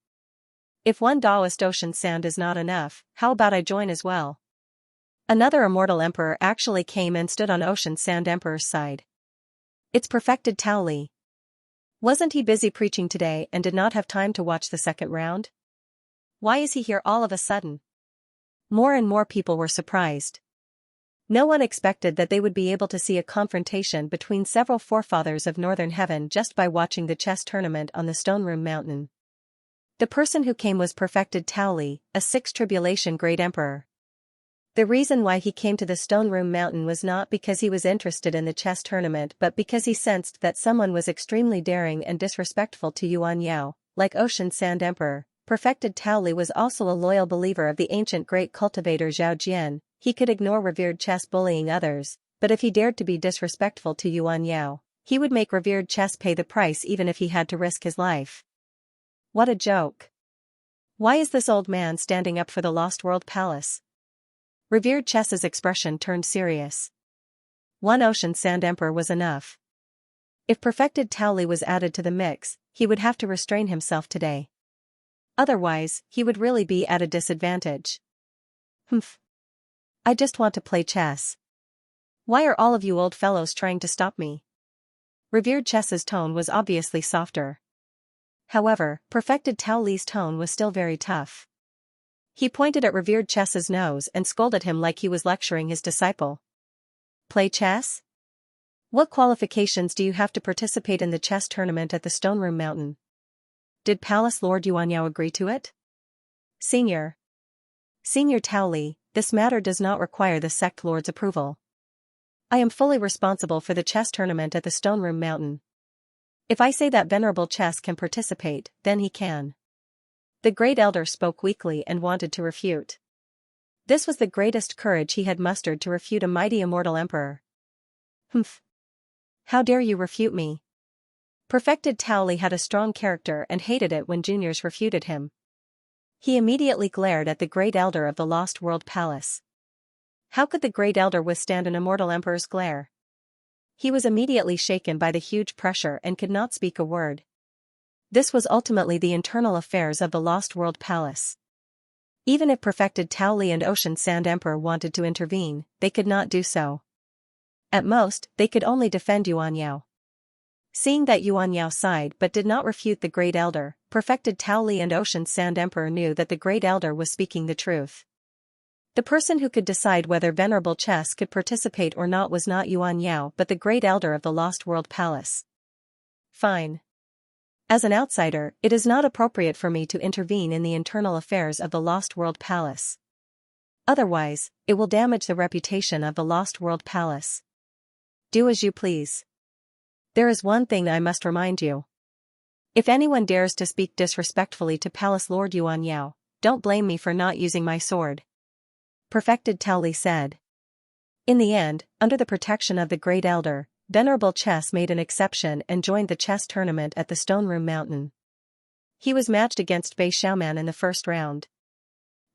If one Taoist Ocean Sand is not enough, how about I join as well? Another immortal emperor actually came and stood on Ocean Sand Emperor's side. It's Perfected Tao Li. Wasn't he busy preaching today and did not have time to watch the second round? Why is he here all of a sudden? More and more people were surprised. No one expected that they would be able to see a confrontation between several forefathers of Northern Heaven just by watching the chess tournament on the Stone Room Mountain. The person who came was Perfected Tao Li, a sixth tribulation great emperor. The reason why he came to the Stone Room Mountain was not because he was interested in the chess tournament but because he sensed that someone was extremely daring and disrespectful to Yuanyao. Like Ocean Sand Emperor, Perfected Tao Li was also a loyal believer of the ancient great cultivator Zhao Jian. He could ignore Revered Chess bullying others, but if he dared to be disrespectful to Yuanyao, he would make Revered Chess pay the price even if he had to risk his life. What a joke. Why is this old man standing up for the Lost World Palace? Revered Chess's expression turned serious. One Ocean Sand Emperor was enough. If Perfected Tao Li was added to the mix, he would have to restrain himself today. Otherwise, he would really be at a disadvantage. I just want to play chess. Why are all of you old fellows trying to stop me? Revered Chess's tone was obviously softer. However, Perfected Tao Li's tone was still very tough. He pointed at Revered Chess's nose and scolded him like he was lecturing his disciple. Play chess? What qualifications do you have to participate in the chess tournament at the Stone Room Mountain? Did Palace Lord Yuanyao agree to it? Senior Tao Li, this matter does not require the sect lord's approval. I am fully responsible for the chess tournament at the Stone Room Mountain. If I say that Venerable Chess can participate, then he can. The Great Elder spoke weakly and wanted to refute. This was the greatest courage he had mustered to refute a mighty immortal emperor. How dare you refute me? Perfected Tao Li had a strong character and hated it when juniors refuted him. He immediately glared at the Great Elder of the Lost World Palace. How could the Great Elder withstand an immortal emperor's glare? He was immediately shaken by the huge pressure and could not speak a word. This was ultimately the internal affairs of the Lost World Palace. Even if Perfected Tao Li and Ocean Sand Emperor wanted to intervene, they could not do so. At most, they could only defend Yuanyao. Seeing that Yuanyao sighed but did not refute the Great Elder, Perfected Tao Li and Ocean Sand Emperor knew that the Great Elder was speaking the truth. The person who could decide whether Venerable Chess could participate or not was not Yuanyao but the Great Elder of the Lost World Palace. Fine. As an outsider, it is not appropriate for me to intervene in the internal affairs of the Lost World Palace. Otherwise, it will damage the reputation of the Lost World Palace. Do as you please. There is one thing I must remind you. If anyone dares to speak disrespectfully to Palace Lord Yuanyao, don't blame me for not using my sword. Perfected Tao Li said. In the end, under the protection of the Great Elder, Venerable Chess made an exception and joined the chess tournament at the Stone Room Mountain. He was matched against Bei Xiaoman in the first round.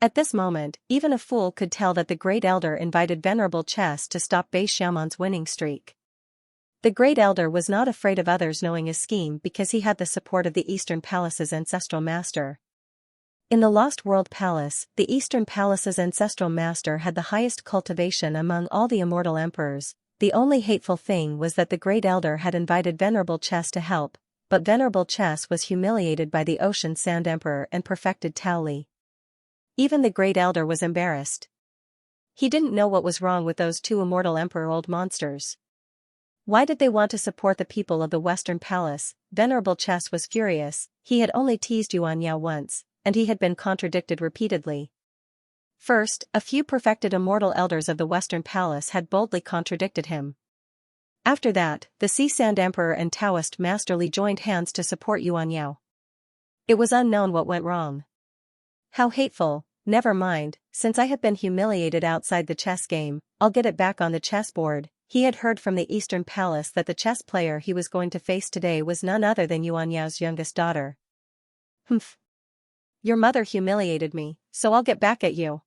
At this moment, even a fool could tell that the Great Elder invited Venerable Chess to stop Bei Xiaoman's winning streak. The Great Elder was not afraid of others knowing his scheme because he had the support of the Eastern Palace's ancestral master. In the Lost World Palace, the Eastern Palace's ancestral master had the highest cultivation among all the immortal emperors. The only hateful thing was that the Great Elder had invited Venerable Chess to help, but Venerable Chess was humiliated by the Ocean Sand Emperor and Perfected Tao Li. Even the Great Elder was embarrassed. He didn't know what was wrong with those two immortal emperor-old monsters. Why did they want to support the people of the Western Palace? Venerable Chess was furious. He had only teased Xianxia once, and he had been contradicted repeatedly. First, a few perfected immortal elders of the Western Palace had boldly contradicted him. After that, the Sea Sand Emperor and Taoist Master Li joined hands to support Xianxia. It was unknown what went wrong. How hateful. Never mind, since I have been humiliated outside the chess game, I'll get it back on the chessboard. He had heard from the Eastern Palace that the chess player he was going to face today was none other than Xiao's youngest daughter. Humph. Your mother humiliated me, so I'll get back at you.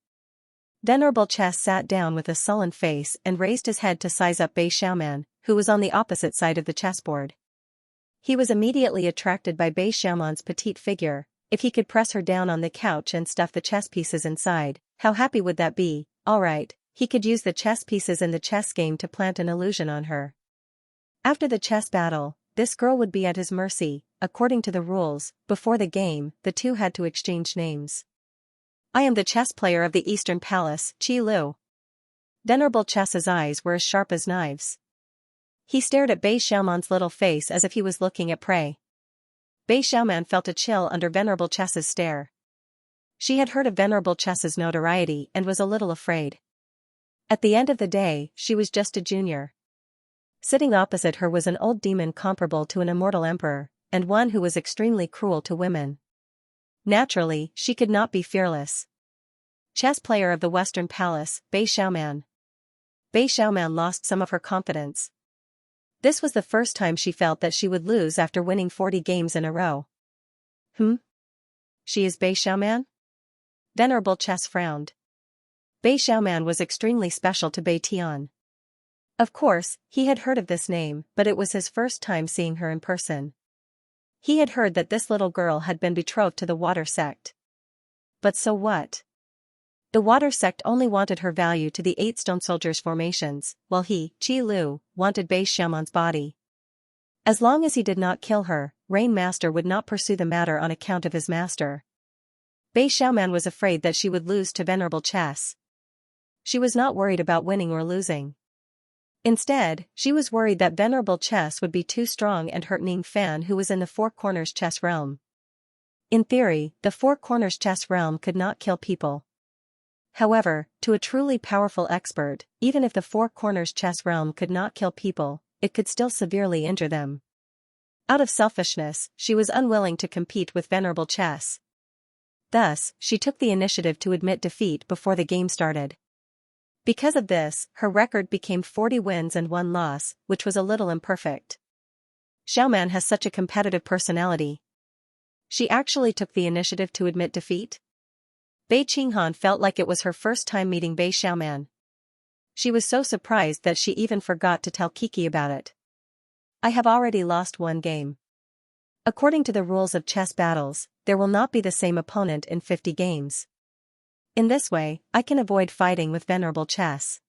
Venerable Chess sat down with a sullen face and raised his head to size up Bei Xiaoman, who was on the opposite side of the chessboard. He was immediately attracted by Bei Xiaoman's petite figure. If he could press her down on the couch and stuff the chess pieces inside, how happy would that be? Alright, he could use the chess pieces in the chess game to plant an illusion on her. After the chess battle, this girl would be at his mercy. According to the rules, before the game, the two had to exchange names. I am the chess player of the Eastern Palace, Qi Lu. Venerable Chess's eyes were as sharp as knives. He stared at Bei Xiaoman's little face as if he was looking at prey. Bei Xiaoman felt a chill under Venerable Chess's stare. She had heard of Venerable Chess's notoriety and was a little afraid. At the end of the day, she was just a junior. Sitting opposite her was an old demon comparable to an immortal emperor, and one who was extremely cruel to women. Naturally, she could not be fearless. Chess player of the Western Palace, Bei Xiaoman. Bei Xiaoman lost some of her confidence. This was the first time she felt that she would lose after winning 40 games in a row. She is Bei Xiaoman? Venerable Chess frowned. Bei Xiaoman was extremely special to Bei Tian. Of course, he had heard of this name, but it was his first time seeing her in person. He had heard that this little girl had been betrothed to the water sect. But so what? The water sect only wanted her value to the 8 stone soldiers' formations, while he, Qi Lu, wanted Bei Xiaoman's body. As long as he did not kill her, Rain Master would not pursue the matter on account of his master. Bei Xiaoman was afraid that she would lose to Venerable Chess. She was not worried about winning or losing. Instead, she was worried that Venerable Chess would be too strong and hurt Ning Fan, who was in the Four Corners chess realm. In theory, the Four Corners chess realm could not kill people. However, to a truly powerful expert, even if the Four Corners chess realm could not kill people, it could still severely injure them. Out of selfishness, she was unwilling to compete with Venerable Chess. Thus, she took the initiative to admit defeat before the game started. Because of this, her record became 40 wins and 1 loss, which was a little imperfect. Xiaoman has such a competitive personality. She actually took the initiative to admit defeat? Bei Qinghan felt like it was her first time meeting Bei Xiaoman. She was so surprised that she even forgot to tell Kiki about it. I have already lost 1 game. According to the rules of chess battles, there will not be the same opponent in 50 games. In this way, I can avoid fighting with Venerable Chess.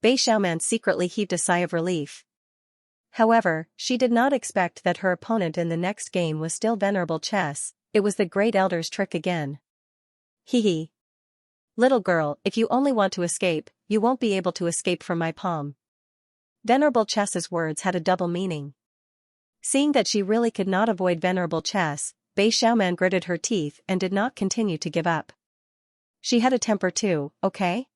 Bei Xiaoman secretly heaved a sigh of relief. However, she did not expect that her opponent in the next game was still Venerable Chess. It was the Great Elder's trick again. Hee. Little girl, if you only want to escape, you won't be able to escape from my palm. Venerable Chess's words had a double meaning. Seeing that she really could not avoid Venerable Chess, Bei Xiaoman gritted her teeth and did not continue to give up. She had a temper too, okay?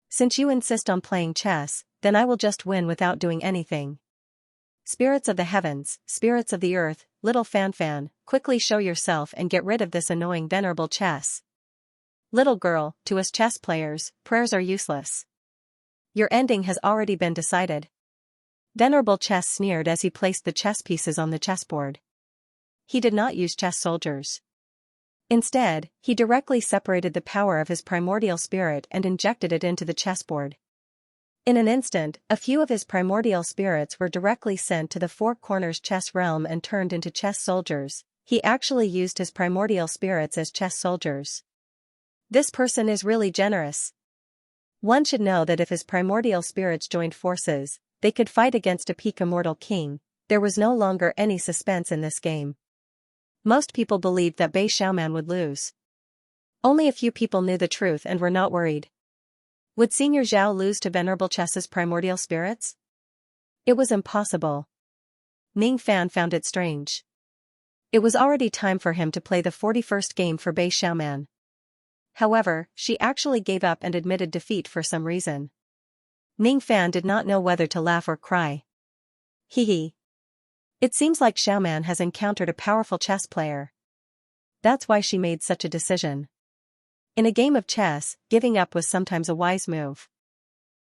Since you insist on playing chess, then I will just win without doing anything. Spirits of the heavens, spirits of the earth, little Fan, quickly show yourself and get rid of this annoying Venerable Chess. Little girl, to us chess players, prayers are useless. Your ending has already been decided. Venerable Chess sneered as he placed the chess pieces on the chessboard. He did not use chess soldiers. Instead, he directly separated the power of his primordial spirit and injected it into the chessboard. In an instant, a few of his primordial spirits were directly sent to the Four Corners chess realm and turned into chess soldiers. He actually used his primordial spirits as chess soldiers. This person is really generous. One should know that if his primordial spirits joined forces, they could fight against a peak immortal king. There was no longer any suspense in this game. Most people believed that Bei Xiaoman would lose. Only a few people knew the truth and were not worried. Would Senior Zhao lose to Venerable Chess's primordial spirits? It was impossible. Ning Fan found it strange. It was already time for him to play the 41st game for Bei Xiaoman. However, she actually gave up and admitted defeat for some reason. Ning Fan did not know whether to laugh or cry. Hee hee. It seems like Xiaoman has encountered a powerful chess player. That's why she made such a decision. In a game of chess, giving up was sometimes a wise move.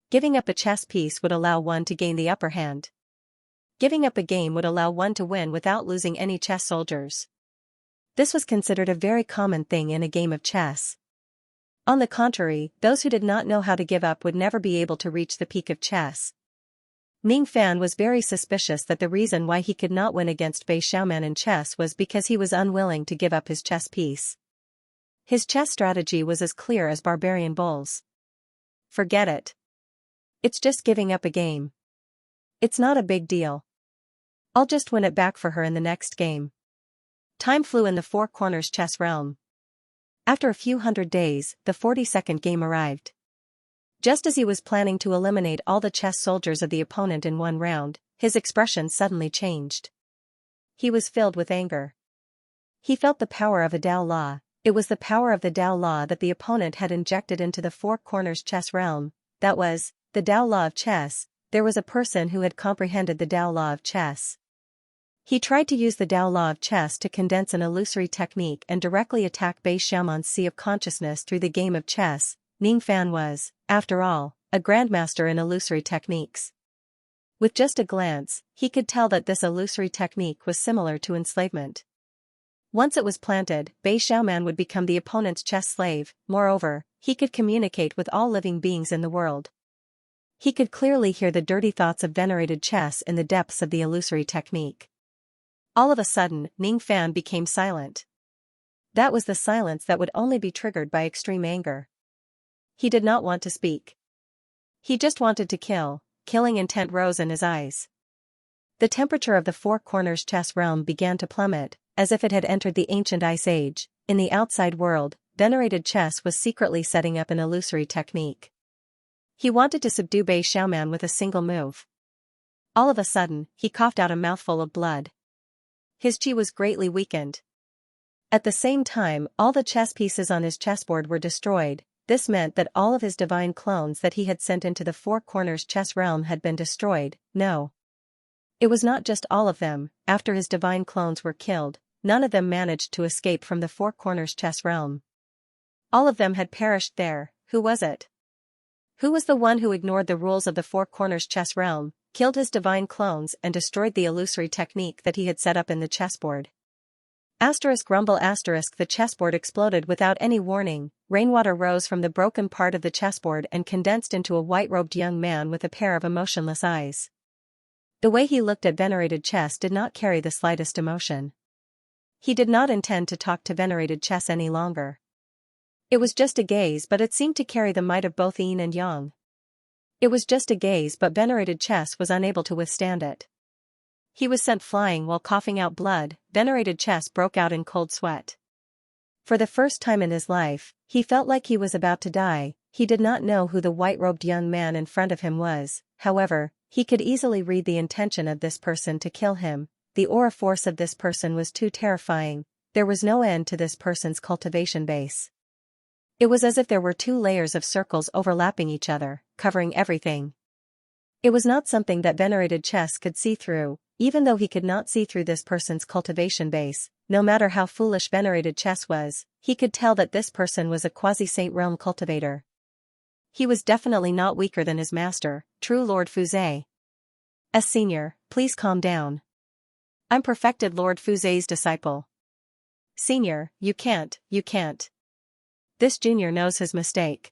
Giving up a chess piece would allow one to gain the upper hand. Giving up a game would allow one to win without losing any chess soldiers. This was considered a very common thing in a game of chess. On the contrary, those who did not know how to give up would never be able to reach the peak of chess. Ning Fan was very suspicious that the reason why he could not win against Bei Xiaoman in chess was because he was unwilling to give up his chess piece. His chess strategy was as clear as barbarian bulls. Forget it. It's just giving up a game. It's not a big deal. I'll just win it back for her in the next game. Time flew in the Four Corners chess realm. After a few hundred days, the 42nd game arrived. Just as he was planning to eliminate all the chess soldiers of the opponent in one round, his expression suddenly changed. He was filled with anger. He felt the power of a Dao Law. It was the power of the Dao Law that the opponent had injected into the Four Corners chess realm. That was, the Dao Law of chess. There was a person who had comprehended the Dao Law of chess. He tried to use the Dao Law of chess to condense an illusory technique and directly attack Bei Xiaoman's sea of consciousness through the game of chess. Ning Fan was, after all, a grandmaster in illusory techniques. With just a glance, he could tell that this illusory technique was similar to enslavement. Once it was planted, Bei Xiaoman would become the opponent's chess slave. Moreover, he could communicate with all living beings in the world. He could clearly hear the dirty thoughts of venerated chess in the depths of the illusory technique. All of a sudden, Ning Fan became silent. That was the silence that would only be triggered by extreme anger. He did not want to speak. He just wanted to kill. Killing intent rose in his eyes. The temperature of the Four Corners chess realm began to plummet, as if it had entered the ancient ice age. In the outside world, venerated chess was secretly setting up an illusory technique. He wanted to subdue Bei Xiaoman with a single move. All of a sudden, he coughed out a mouthful of blood. His chi was greatly weakened. At the same time, all the chess pieces on his chessboard were destroyed. This meant that all of his divine clones that he had sent into the Four Corners chess realm had been destroyed. No. It was not just all of them. After his divine clones were killed, none of them managed to escape from the Four Corners chess realm. All of them had perished there. Who was it? Who was the one who ignored the rules of the Four Corners chess realm, killed his divine clones and destroyed the illusory technique that he had set up in the chessboard? Asterisk rumble asterisk the chessboard exploded without any warning. Rainwater rose from the broken part of the chessboard and condensed into a white-robed young man with a pair of emotionless eyes. The way he looked at venerated chess did not carry the slightest emotion. He did not intend to talk to venerated chess any longer. It was just a gaze, but it seemed to carry the might of both yin and yang. It was just a gaze, but venerated chess was unable to withstand it. He was sent flying while coughing out blood. Venerated chess broke out in cold sweat. For the first time in his life, he felt like he was about to die. He did not know who the white-robed young man in front of him was. However, he could easily read the intention of this person to kill him. The aura force of this person was too terrifying. There was no end to this person's cultivation base. It was as if there were two layers of circles overlapping each other, covering everything. It was not something that venerated chess could see through. Even though he could not see through this person's cultivation base, no matter how foolish venerated chess was, he could tell that this person was a quasi-saint realm cultivator. He was definitely not weaker than his master, true Lord Fuzay. Senior, please calm down. I'm perfected Lord Fuzay's disciple. Senior, you can't. This junior knows his mistake.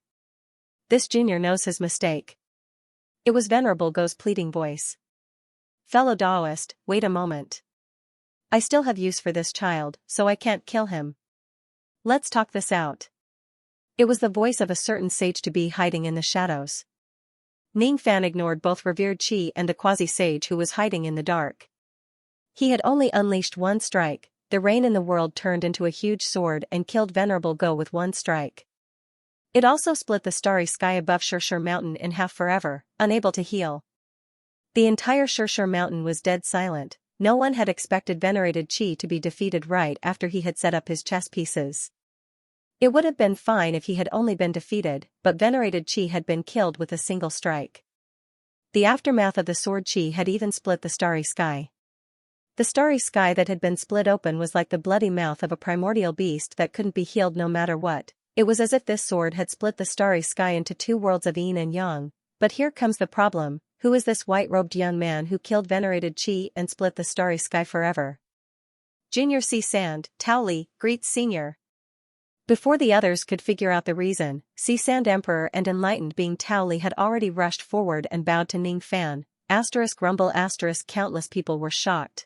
This junior knows his mistake. It was Venerable Go's pleading voice. Fellow Daoist, wait a moment. I still have use for this child, so I can't kill him. Let's talk this out. It was the voice of a certain sage-to-be hiding in the shadows. Ning Fan ignored both revered Qi and the quasi-sage who was hiding in the dark. He had only unleashed one strike, the rain in the world turned into a huge sword and killed Venerable Go with one strike. It also split the starry sky above Xianxia Mountain in half forever, unable to heal. The entire Xianxia Mountain was dead silent. No one had expected Venerated Qi to be defeated right after he had set up his chess pieces. It would have been fine if he had only been defeated, but Venerated Qi had been killed with a single strike. The aftermath of the sword Qi had even split the starry sky. The starry sky that had been split open was like the bloody mouth of a primordial beast that couldn't be healed no matter what. It was as if this sword had split the starry sky into two worlds of yin and yang. But here comes the problem: who is this white-robed young man who killed Venerated Qi and split the starry sky forever? Junior C. Sand, Tao Li, greets Senior. Before the others could figure out the reason, C. Sand Emperor and enlightened being Tao Li had already rushed forward and bowed to Ning Fan. Rumble countless people were shocked.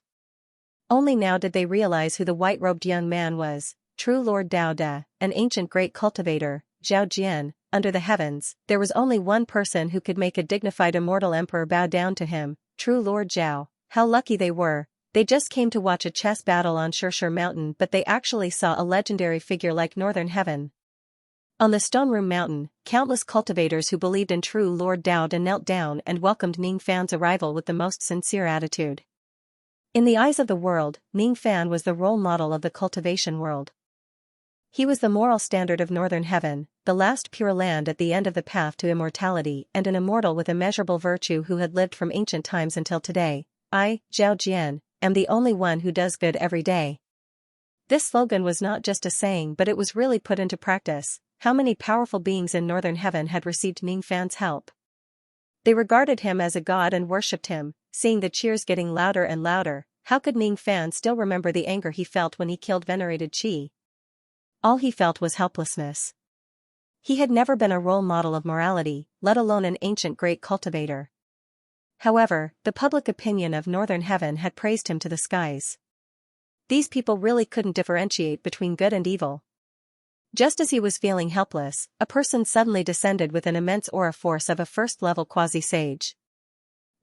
Only now did they realize who the white-robed young man was. True Lord Dao De, an ancient great cultivator, Zhao Jian. Under the heavens, there was only one person who could make a dignified immortal emperor bow down to him, true Lord Zhao. How lucky they were. They just came to watch a chess battle on Xianxia Mountain, but they actually saw a legendary figure like Northern Heaven. On the Stone Room Mountain, countless cultivators who believed in true Lord Dao De knelt down and welcomed Ning Fan's arrival with the most sincere attitude. In the eyes of the world, Ning Fan was the role model of the cultivation world. He was the moral standard of Northern Heaven, the last pure land at the end of the path to immortality, and an immortal with immeasurable virtue who had lived from ancient times until today. I, Zhao Jian, am the only one who does good every day. This slogan was not just a saying, but it was really put into practice. How many powerful beings in Northern Heaven had received Ning Fan's help? They regarded him as a god and worshipped him. Seeing the cheers getting louder and louder, how could Ning Fan still remember the anger he felt when he killed Venerated Qi? All he felt was helplessness. He had never been a role model of morality, let alone an ancient great cultivator. However, the public opinion of Northern Heaven had praised him to the skies. These people really couldn't differentiate between good and evil. Just as he was feeling helpless, a person suddenly descended with an immense aura force of a first-level quasi-sage.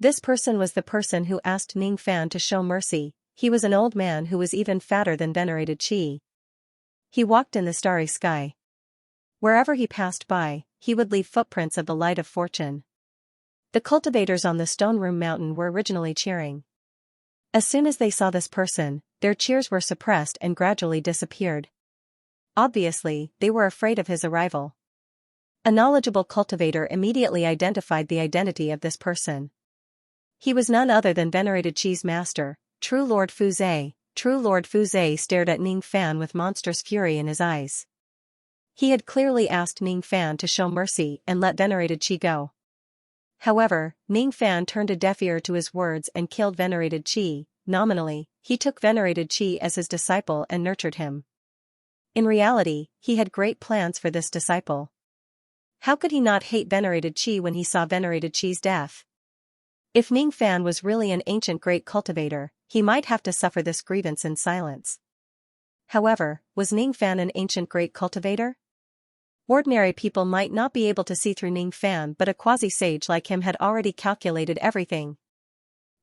This person was the person who asked Ning Fan to show mercy. He was an old man who was even fatter than Venerated Qi. He walked in the starry sky. Wherever he passed by, he would leave footprints of the light of fortune. The cultivators on the Stone Room Mountain were originally cheering. As soon as they saw this person, their cheers were suppressed and gradually disappeared. Obviously, they were afraid of his arrival. A knowledgeable cultivator immediately identified the identity of this person. He was none other than Venerated Qi's master, True Lord Fuzai. True Lord Fuzai stared at Ning Fan with monstrous fury in his eyes. He had clearly asked Ning Fan to show mercy and let Venerated Qi go. However, Ning Fan turned a deaf ear to his words and killed Venerated Qi. Nominally, he took Venerated Qi as his disciple and nurtured him. In reality, he had great plans for this disciple. How could he not hate Venerated Qi when he saw Venerated Qi's death? If Ning Fan was really an ancient great cultivator, he might have to suffer this grievance in silence. However, was Ning Fan an ancient great cultivator? Ordinary people might not be able to see through Ning Fan, but a quasi-sage like him had already calculated everything.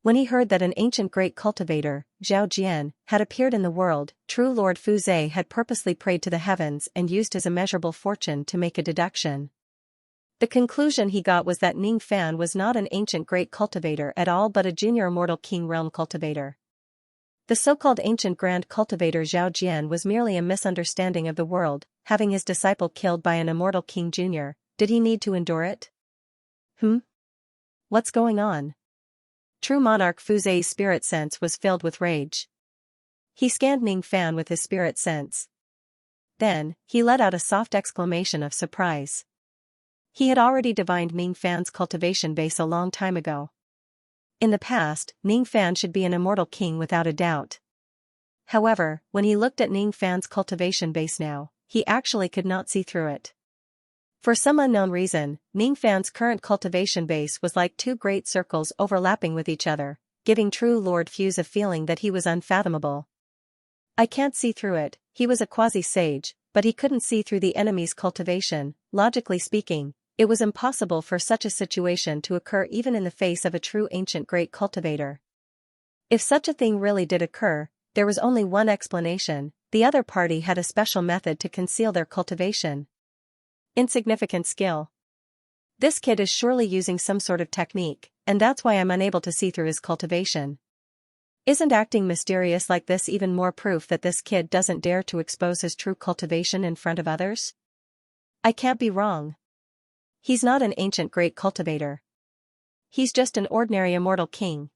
When he heard that an ancient great cultivator, Zhao Jian, had appeared in the world, True Lord Fuzai had purposely prayed to the heavens and used his immeasurable fortune to make a deduction. The conclusion he got was that Ning Fan was not an ancient great cultivator at all but a junior immortal king realm cultivator. The so-called ancient grand cultivator Zhao Jian was merely a misunderstanding of the world, having his disciple killed by an immortal king junior. Did he need to endure it? What's going on? True monarch Fuzai's spirit sense was filled with rage. He scanned Ning Fan with his spirit sense. Then, he let out a soft exclamation of surprise. He had already divined Ning Fan's cultivation base a long time ago. In the past, Ning Fan should be an immortal king without a doubt. However, when he looked at Ning Fan's cultivation base now, he actually could not see through it. For some unknown reason, Ning Fan's current cultivation base was like two great circles overlapping with each other, giving True Lord Fuz a feeling that he was unfathomable. I can't see through it. He was a quasi-sage, but he couldn't see through the enemy's cultivation. Logically speaking, it was impossible for such a situation to occur even in the face of a true ancient great cultivator. If such a thing really did occur, there was only one explanation: the other party had a special method to conceal their cultivation. Insignificant skill. This kid is surely using some sort of technique, and that's why I'm unable to see through his cultivation. Isn't acting mysterious like this even more proof that this kid doesn't dare to expose his true cultivation in front of others? I can't be wrong. He's not an ancient great cultivator. He's just an ordinary immortal king.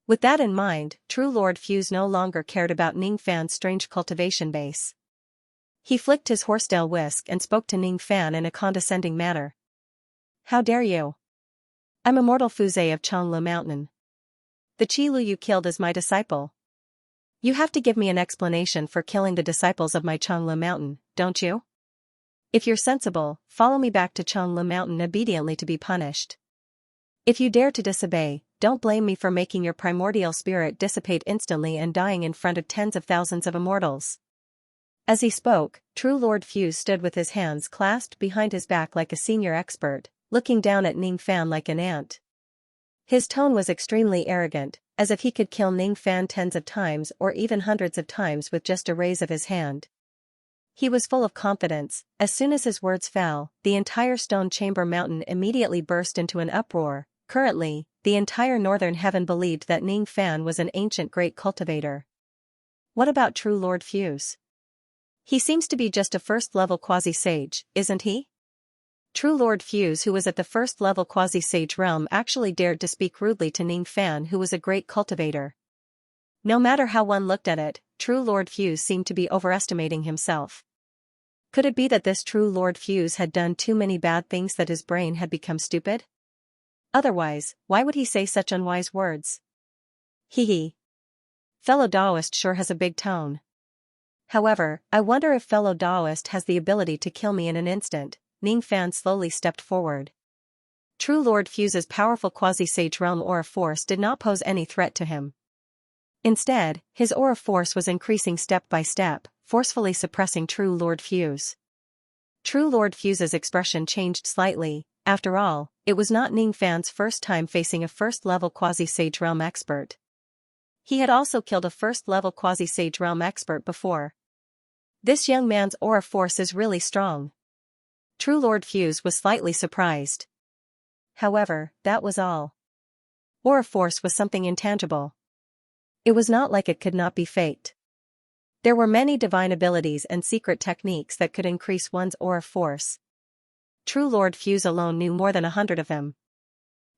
With that in mind, True Lord Fuse no longer cared about Ning Fan's strange cultivation base. He flicked his horsetail whisk and spoke to Ning Fan in a condescending manner. How dare you? I'm Immortal Fuse of Changlu Mountain. The Qilu you killed is my disciple. You have to give me an explanation for killing the disciples of my Changlu Mountain, don't you? If you're sensible, follow me back to Changlu Mountain obediently to be punished. If you dare to disobey, don't blame me for making your primordial spirit dissipate instantly and dying in front of tens of thousands of immortals. As he spoke, True Lord Fuse stood with his hands clasped behind his back like a senior expert, looking down at Ning Fan like an ant. His tone was extremely arrogant, as if he could kill Ning Fan tens of times or even hundreds of times with just a raise of his hand. He was full of confidence. As soon as his words fell, the entire stone chamber mountain immediately burst into an uproar. Currently, the entire northern heaven believed that Ning Fan was an ancient great cultivator. What about True Lord Fuse? He seems to be just a first-level quasi-sage, isn't he? True Lord Fuse, who was at the first-level quasi-sage realm, actually dared to speak rudely to Ning Fan, who was a great cultivator. No matter how one looked at it, True Lord Fuse seemed to be overestimating himself. Could it be that this True Lord Fuse had done too many bad things, that his brain had become stupid? Otherwise, why would he say such unwise words? Hee. Fellow Taoist sure has a big tone. However, I wonder if fellow Taoist has the ability to kill me in an instant. Ning Fan slowly stepped forward. True Lord Fuse's powerful quasi-sage realm aura force did not pose any threat to him. Instead, his aura force was increasing step by step, forcefully suppressing True Lord Fuse. True Lord Fuse's expression changed slightly. After all, it was not Ning Fan's first time facing a first-level quasi-sage realm expert. He had also killed a first-level quasi-sage realm expert before. This young man's aura force is really strong. True Lord Fuse was slightly surprised. However, that was all. Aura force was something intangible. It was not like it could not be faked. There were many divine abilities and secret techniques that could increase one's aura force. True Lord Fuse alone knew more than 100 of them.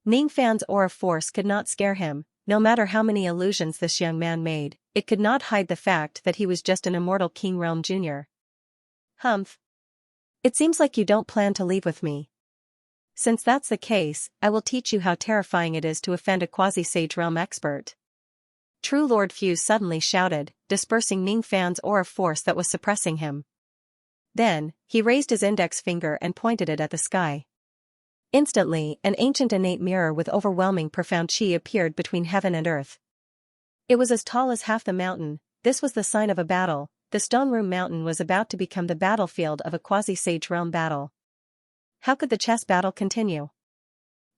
Ning Fan's aura force could not scare him. No matter how many illusions this young man made, it could not hide the fact that he was just an immortal King Realm Jr. Humph. It seems like you don't plan to leave with me. Since that's the case, I will teach you how terrifying it is to offend a quasi-sage realm expert. True Lord Fuse suddenly shouted, dispersing Ning Fan's aura force that was suppressing him. Then, he raised his index finger and pointed it at the sky. Instantly, an ancient innate mirror with overwhelming profound chi appeared between heaven and earth. It was as tall as half the mountain. This was the sign of a battle. The Stone Room Mountain was about to become the battlefield of a quasi-sage realm battle. How could the chess battle continue?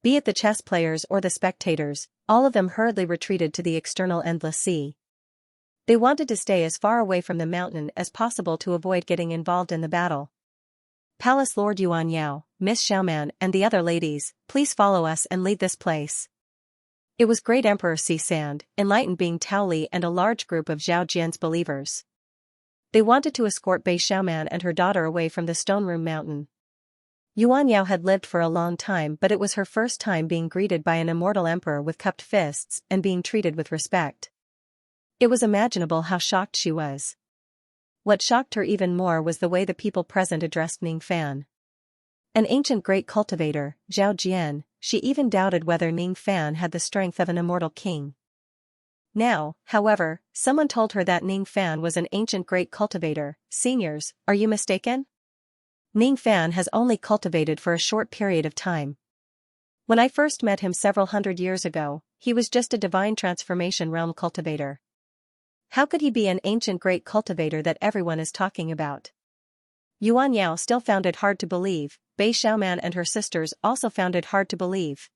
Be it the chess players or the spectators, all of them hurriedly retreated to the external endless sea. They wanted to stay as far away from the mountain as possible to avoid getting involved in the battle. Palace Lord Yuan Yao, Miss Xiaoman and the other ladies, please follow us and lead this place. It was Great Emperor Sand, enlightened being Tao Li and a large group of Zhao Jian's believers. They wanted to escort Bei Xiaoman and her daughter away from the Stone Room Mountain. Yuan Yao had lived for a long time, but it was her first time being greeted by an immortal emperor with cupped fists and being treated with respect. It was imaginable how shocked she was. What shocked her even more was the way the people present addressed Ning Fan. An ancient great cultivator, Zhao Jian, she even doubted whether Ning Fan had the strength of an immortal king. Now, however, someone told her that Ning Fan was an ancient great cultivator. Seniors, are you mistaken? Ning Fan has only cultivated for a short period of time. When I first met him several hundred years ago, he was just a divine transformation realm cultivator. How could he be an ancient great cultivator that everyone is talking about? Yuan Yao still found it hard to believe. Bei Xiaoman and her sisters also found it hard to believe.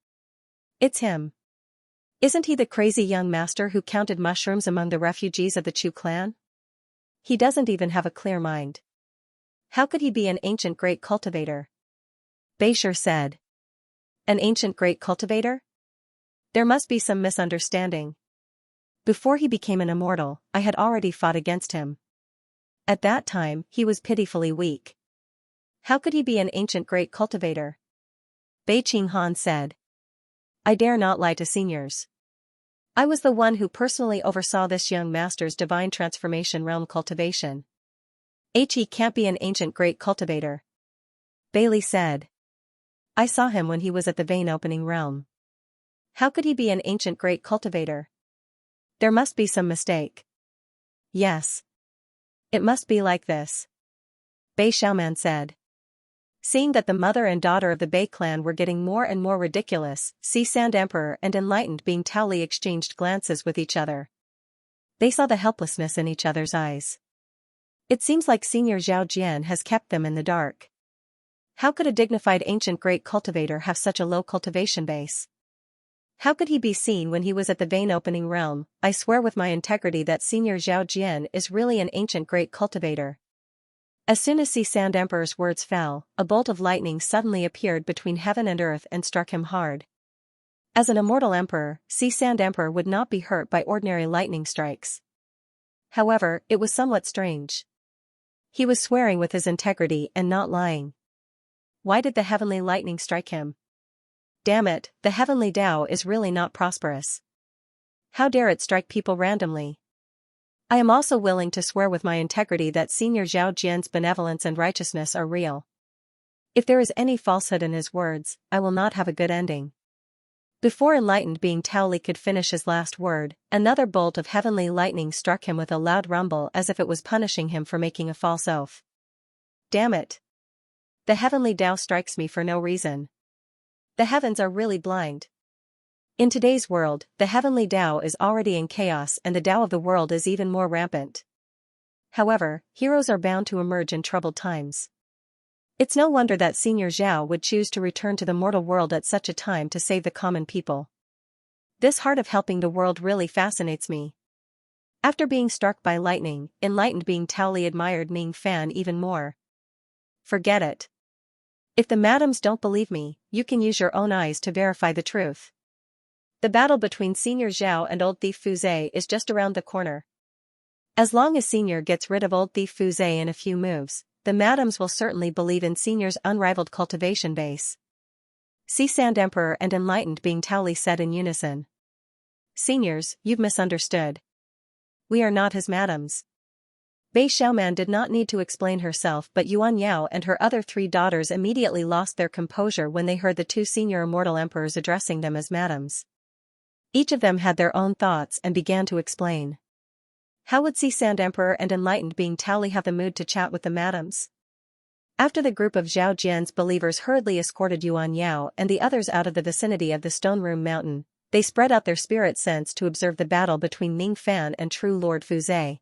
It's him. Isn't he the crazy young master who counted mushrooms among the refugees of the Chu clan? He doesn't even have a clear mind. How could he be an ancient great cultivator? Beishir said. An ancient great cultivator? There must be some misunderstanding. Before he became an immortal, I had already fought against him. At that time, he was pitifully weak. How could he be an ancient great cultivator? Bei Qinghan said. I dare not lie to seniors. I was the one who personally oversaw this young master's divine transformation realm cultivation. He can't be an ancient great cultivator. Bailey said. I saw him when he was at the vein opening realm. How could he be an ancient great cultivator? There must be some mistake. Yes. It must be like this. Bei Xiaoman said. Seeing that the mother and daughter of the Bei clan were getting more and more ridiculous, Sand Emperor and Enlightened Being Tao Li exchanged glances with each other. They saw the helplessness in each other's eyes. It seems like Senior Zhao Jian has kept them in the dark. How could a dignified ancient great cultivator have such a low cultivation base? How could he be seen when he was at the vein opening realm? I swear with my integrity that Senior Zhao Jian is really an ancient great cultivator. As soon as Sand Emperor's words fell, a bolt of lightning suddenly appeared between heaven and earth and struck him hard. As an immortal emperor, Sand Emperor would not be hurt by ordinary lightning strikes. However, it was somewhat strange. He was swearing with his integrity and not lying. Why did the heavenly lightning strike him? Damn it, the heavenly Tao is really not prosperous. How dare it strike people randomly? I am also willing to swear with my integrity that Senior Zhao Jian's benevolence and righteousness are real. If there is any falsehood in his words, I will not have a good ending. Before Enlightened Being Tao Li could finish his last word, another bolt of heavenly lightning struck him with a loud rumble as if it was punishing him for making a false oath. Damn it! The heavenly Tao strikes me for no reason. The heavens are really blind. In today's world, the heavenly Tao is already in chaos and the Tao of the world is even more rampant. However, heroes are bound to emerge in troubled times. It's no wonder that Senior Zhao would choose to return to the mortal world at such a time to save the common people. This heart of helping the world really fascinates me. After being struck by lightning, Enlightened Being Tao Li admired Ning Fan even more. Forget it. If the madams don't believe me, you can use your own eyes to verify the truth. The battle between Senior Zhao and Old Thief Fuzhe is just around the corner. As long as Senior gets rid of Old Thief Fuzhe in a few moves, the madams will certainly believe in Senior's unrivaled cultivation base. Sand Emperor and Enlightened Being Tao Li said in unison. Seniors, you've misunderstood. We are not his madams. Bei Xiaoman did not need to explain herself, but Yuan Yao and her other 3 daughters immediately lost their composure when they heard the 2 senior immortal emperors addressing them as madams. Each of them had their own thoughts and began to explain. How would Sand Emperor and Enlightened Being Tao Li have the mood to chat with the madams? After the group of Zhao Jian's believers hurriedly escorted Yuan Yao and the others out of the vicinity of the Stone Room Mountain, they spread out their spirit sense to observe the battle between Ning Fan and True Lord Fuzhe.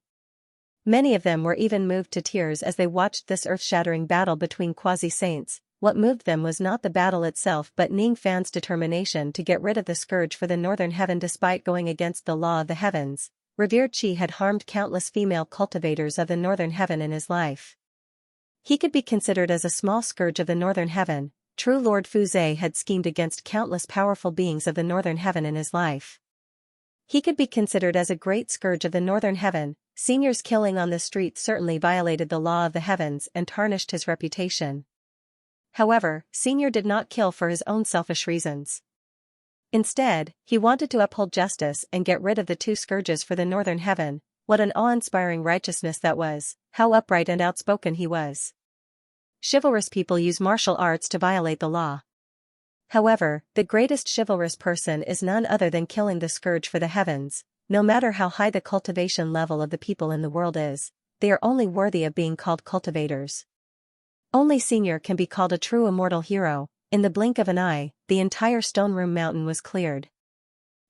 Many of them were even moved to tears as they watched this earth-shattering battle between quasi-saints. What moved them was not the battle itself but Ning Fan's determination to get rid of the scourge for the northern heaven despite going against the law of the heavens. Revered Qi had harmed countless female cultivators of the northern heaven in his life. He could be considered as a small scourge of the northern heaven. True Lord Fuzhe had schemed against countless powerful beings of the northern heaven in his life. He could be considered as a great scourge of the northern heaven. Senior's killing on the street certainly violated the law of the heavens and tarnished his reputation. However, Senior did not kill for his own selfish reasons. Instead, he wanted to uphold justice and get rid of the 2 scourges for the northern heaven. What an awe-inspiring righteousness that was, how upright and outspoken he was. Chivalrous people use martial arts to violate the law. However, the greatest chivalrous person is none other than killing the scourge for the heavens. No matter how high the cultivation level of the people in the world is, they are only worthy of being called cultivators. Only Senior can be called a true immortal hero. In the blink of an eye, the entire Stone Room Mountain was cleared.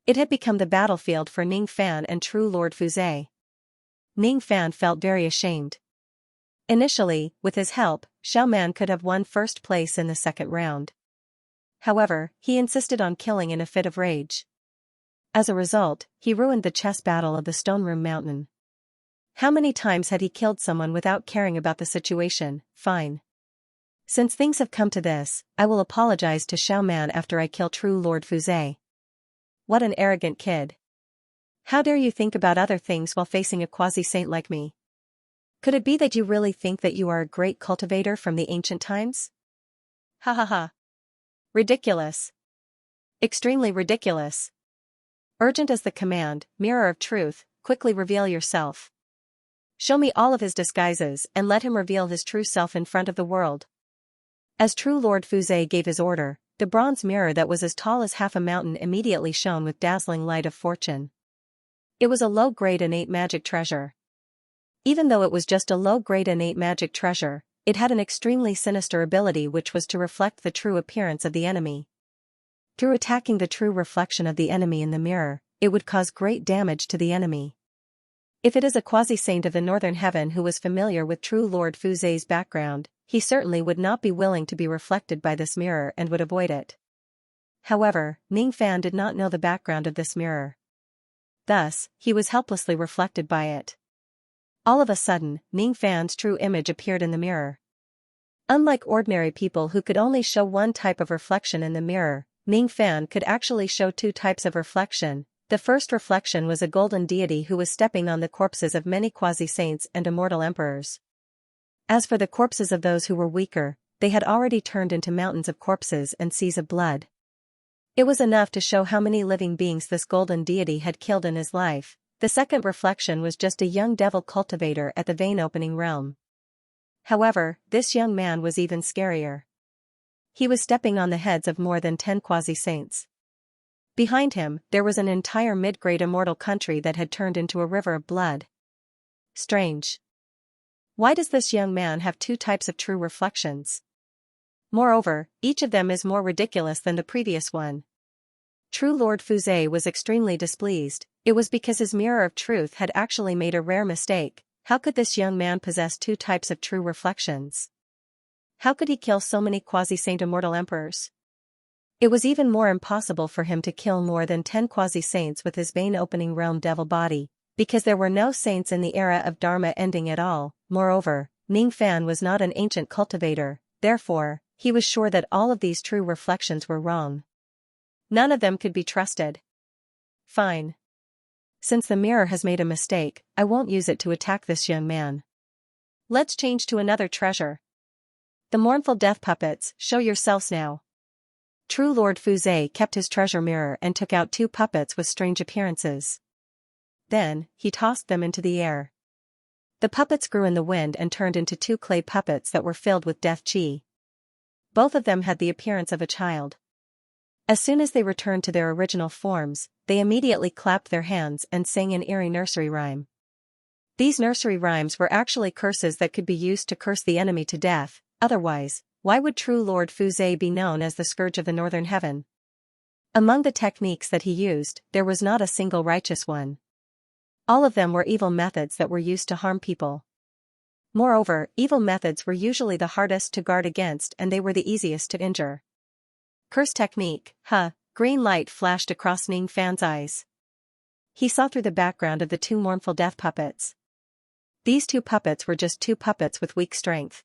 It had become the battlefield for Ning Fan and True Lord Fuzhe. Ning Fan felt very ashamed. Initially, with his help, Xiaoman could have won first place in the second round. However, he insisted on killing in a fit of rage. As a result, he ruined the chess battle of the Stone Room Mountain. How many times had he killed someone without caring about the situation? Fine. Since things have come to this, I will apologize to Xiao Man after I kill true Lord Fuzai. What an arrogant kid. How dare you think about other things while facing a quasi-saint like me? Could it be that you really think that you are a great cultivator from the ancient times? Ha ha ha. Ridiculous. Extremely ridiculous. Urgent as the command, mirror of truth, quickly reveal yourself. Show me all of his disguises and let him reveal his true self in front of the world. As true Lord Fuzai gave his order, the bronze mirror that was as tall as half a mountain immediately shone with dazzling light of fortune. It was a low-grade innate magic treasure. Even though it was just a low-grade innate magic treasure, it had an extremely sinister ability which was to reflect the true appearance of the enemy. Through attacking the true reflection of the enemy in the mirror, it would cause great damage to the enemy. If it is a quasi-saint of the northern heaven who was familiar with true Lord Fuzai's background, he certainly would not be willing to be reflected by this mirror and would avoid it. However, Ning Fan did not know the background of this mirror. Thus, he was helplessly reflected by it. All of a sudden, Ning Fan's true image appeared in the mirror. Unlike ordinary people who could only show one type of reflection in the mirror, Ning Fan could actually show two types of reflection. The first reflection was a golden deity who was stepping on the corpses of many quasi-saints and immortal emperors. As for the corpses of those who were weaker, they had already turned into mountains of corpses and seas of blood. It was enough to show how many living beings this golden deity had killed in his life. The second reflection was just a young devil cultivator at the vein-opening realm. However, this young man was even scarier. He was stepping on the heads of more than 10 quasi-saints. Behind him, there was an entire mid-grade immortal country that had turned into a river of blood. Strange. Why does this young man have two types of true reflections? Moreover, each of them is more ridiculous than the previous one. True Lord Fuzai was extremely displeased. It was because his mirror of truth had actually made a rare mistake. How could this young man possess two types of true reflections? How could he kill so many quasi-saint immortal emperors? It was even more impossible for him to kill more than 10 quasi-saints with his vein-opening realm devil body, because there were no saints in the era of Dharma ending at all. Moreover, Ning Fan was not an ancient cultivator, therefore, he was sure that all of these true reflections were wrong. None of them could be trusted. Fine. Since the mirror has made a mistake, I won't use it to attack this young man. Let's change to another treasure. The mournful death puppets, show yourselves now. True Lord Fuzai kept his treasure mirror and took out 2 puppets with strange appearances. Then, he tossed them into the air. The puppets grew in the wind and turned into 2 clay puppets that were filled with death chi. Both of them had the appearance of a child. As soon as they returned to their original forms, they immediately clapped their hands and sang an eerie nursery rhyme. These nursery rhymes were actually curses that could be used to curse the enemy to death. Otherwise, why would true Lord Fuzai be known as the scourge of the northern heaven? Among the techniques that he used, there was not a single righteous one. All of them were evil methods that were used to harm people. Moreover, evil methods were usually the hardest to guard against and they were the easiest to injure. Curse technique, green light flashed across Ning Fan's eyes. He saw through the background of the 2 mournful death puppets. These 2 puppets were just 2 puppets with weak strength.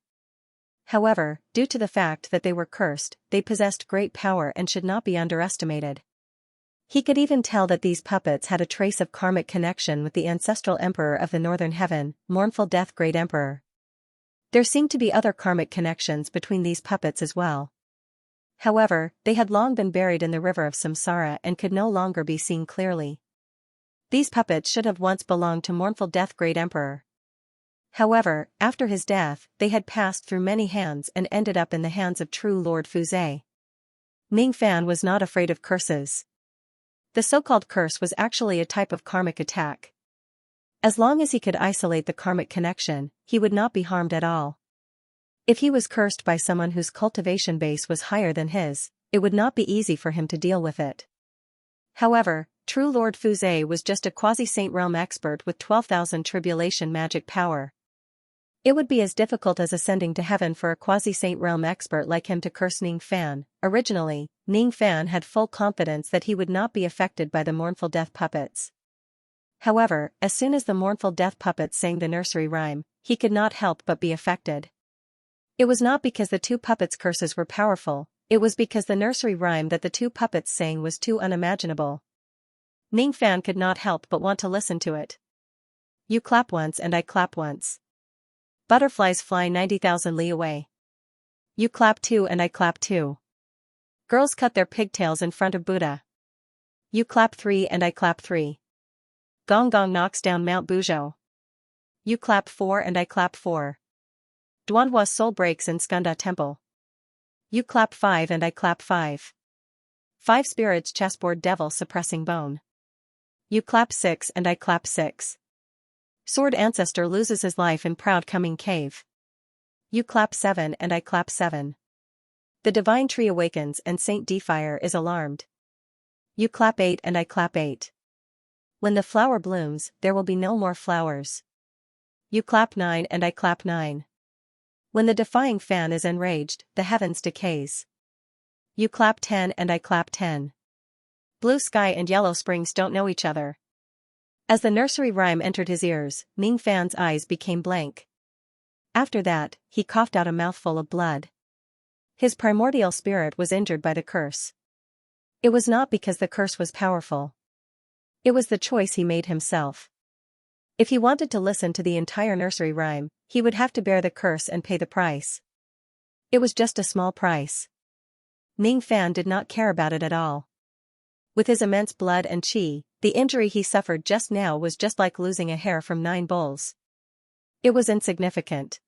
However, due to the fact that they were cursed, they possessed great power and should not be underestimated. He could even tell that these puppets had a trace of karmic connection with the ancestral emperor of the northern heaven, mournful death great emperor. There seemed to be other karmic connections between these puppets as well. However, they had long been buried in the river of samsara and could no longer be seen clearly. These puppets should have once belonged to mournful death great emperor. However, after his death, they had passed through many hands and ended up in the hands of true Lord Fuzai. Ning Fan was not afraid of curses. The so-called curse was actually a type of karmic attack. As long as he could isolate the karmic connection, he would not be harmed at all. If he was cursed by someone whose cultivation base was higher than his, it would not be easy for him to deal with it. However, true Lord Fuzai was just a quasi-saint realm expert with 12,000 tribulation magic power. It would be as difficult as ascending to heaven for a quasi-saint realm expert like him to curse Ning Fan, Originally, Ning Fan had full confidence that he would not be affected by the mournful death puppets. However, as soon as the mournful death puppets sang the nursery rhyme, he could not help but be affected. It was not because the two puppets' curses were powerful, it was because the nursery rhyme that the two puppets sang was too unimaginable. Ning Fan could not help but want to listen to it. You clap once and I clap once. Butterflies fly 90,000 li away. You clap too and I clap too. Girls cut their pigtails in front of Buddha. You clap 3 and I clap 3. Gong Gong knocks down Mount Buzhou. You clap 4 and I clap 4. Duanhua's soul breaks in Skanda Temple. You clap 5 and I clap 5. 5 spirits chessboard devil suppressing bone. You clap 6 and I clap 6. Sword ancestor loses his life in proud coming cave. You clap 7 and I clap 7. The divine tree awakens and Saint Defier is alarmed. You clap 8 and I clap 8. When the flower blooms, there will be no more flowers. You clap 9 and I clap 9. When the defying fan is enraged, the heavens decays. You clap 10 and I clap 10. Blue sky and yellow springs don't know each other. As the nursery rhyme entered his ears, Ning Fan's eyes became blank. After that, he coughed out a mouthful of blood. His primordial spirit was injured by the curse. It was not because the curse was powerful. It was the choice he made himself. If he wanted to listen to the entire nursery rhyme, he would have to bear the curse and pay the price. It was just a small price. Ning Fan did not care about it at all. With his immense blood and qi, the injury he suffered just now was just like losing a hair from 9 bulls. It was insignificant.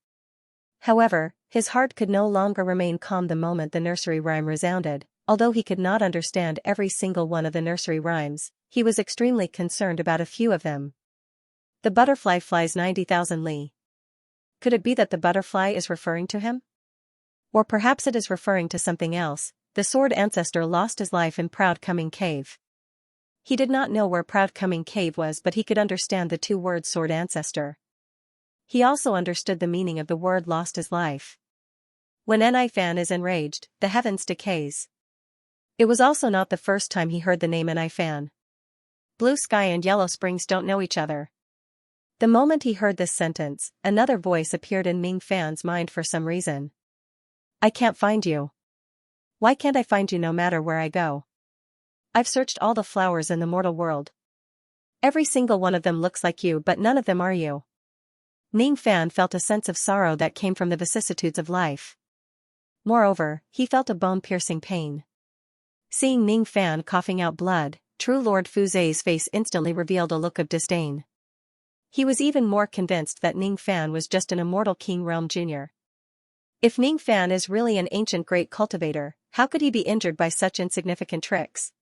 However, his heart could no longer remain calm the moment the nursery rhyme resounded. Although he could not understand every single one of the nursery rhymes, he was extremely concerned about a few of them. The butterfly flies 90,000 li. Could it be that the butterfly is referring to him? Or perhaps it is referring to something else. The sword ancestor lost his life in Proud Coming Cave. He did not know where Proud Coming Cave was, but he could understand the 2 words sword ancestor. He also understood the meaning of the word lost his life. When Ni Fan is enraged, the heavens decays. It was also not the first time he heard the name Ni Fan. Blue sky and yellow springs don't know each other. The moment he heard this sentence, another voice appeared in Ning Fan's mind for some reason. I can't find you. Why can't I find you no matter where I go? I've searched all the flowers in the mortal world. Every single one of them looks like you, but none of them are you. Ning Fan felt a sense of sorrow that came from the vicissitudes of life. Moreover, he felt a bone-piercing pain. Seeing Ning Fan coughing out blood, True Lord Fuzai's face instantly revealed a look of disdain. He was even more convinced that Ning Fan was just an immortal King Realm Jr. If Ning Fan is really an ancient great cultivator, how could he be injured by such insignificant tricks?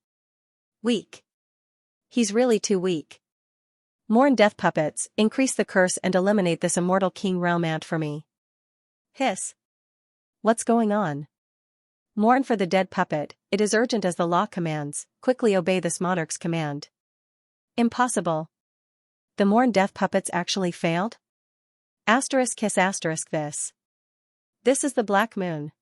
Weak. He's really too weak. Mourn death puppets, increase the curse and eliminate this immortal King Realm ant for me. Hiss. What's going on? Mourn for the dead puppet, it is urgent as the law commands, quickly obey this monarch's command. Impossible. The mourn death puppets actually failed? Asterisk kiss asterisk this. This is the Black Moon.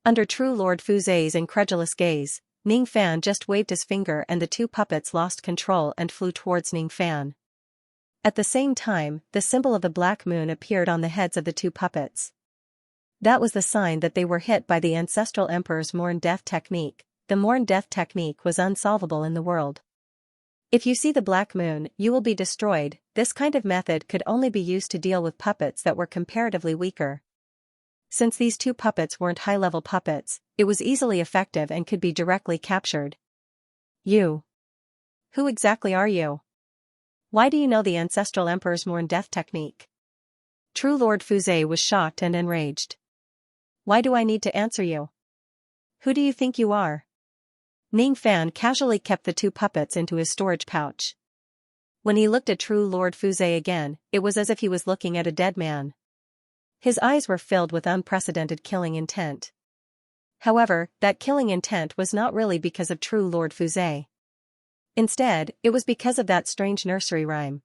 Under True Lord Fuzai's incredulous gaze, Ning Fan just waved his finger and the 2 puppets lost control and flew towards Ning Fan. At the same time, the symbol of the Black Moon appeared on the heads of the 2 puppets. That was the sign that they were hit by the ancestral emperor's Mourn Death technique. The Mourn Death technique was unsolvable in the world. If you see the Black Moon, you will be destroyed. This kind of method could only be used to deal with puppets that were comparatively weaker. Since these 2 puppets weren't high-level puppets, it was easily effective and could be directly captured. You. Who exactly are you? Why do you know the ancestral emperor's Mourn Death technique? True Lord Fuzai was shocked and enraged. Why do I need to answer you? Who do you think you are? Ning Fan casually kept the 2 puppets into his storage pouch. When he looked at True Lord Fuzai again, it was as if he was looking at a dead man. His eyes were filled with unprecedented killing intent. However, that killing intent was not really because of True Lord Fuzai. Instead, it was because of that strange nursery rhyme.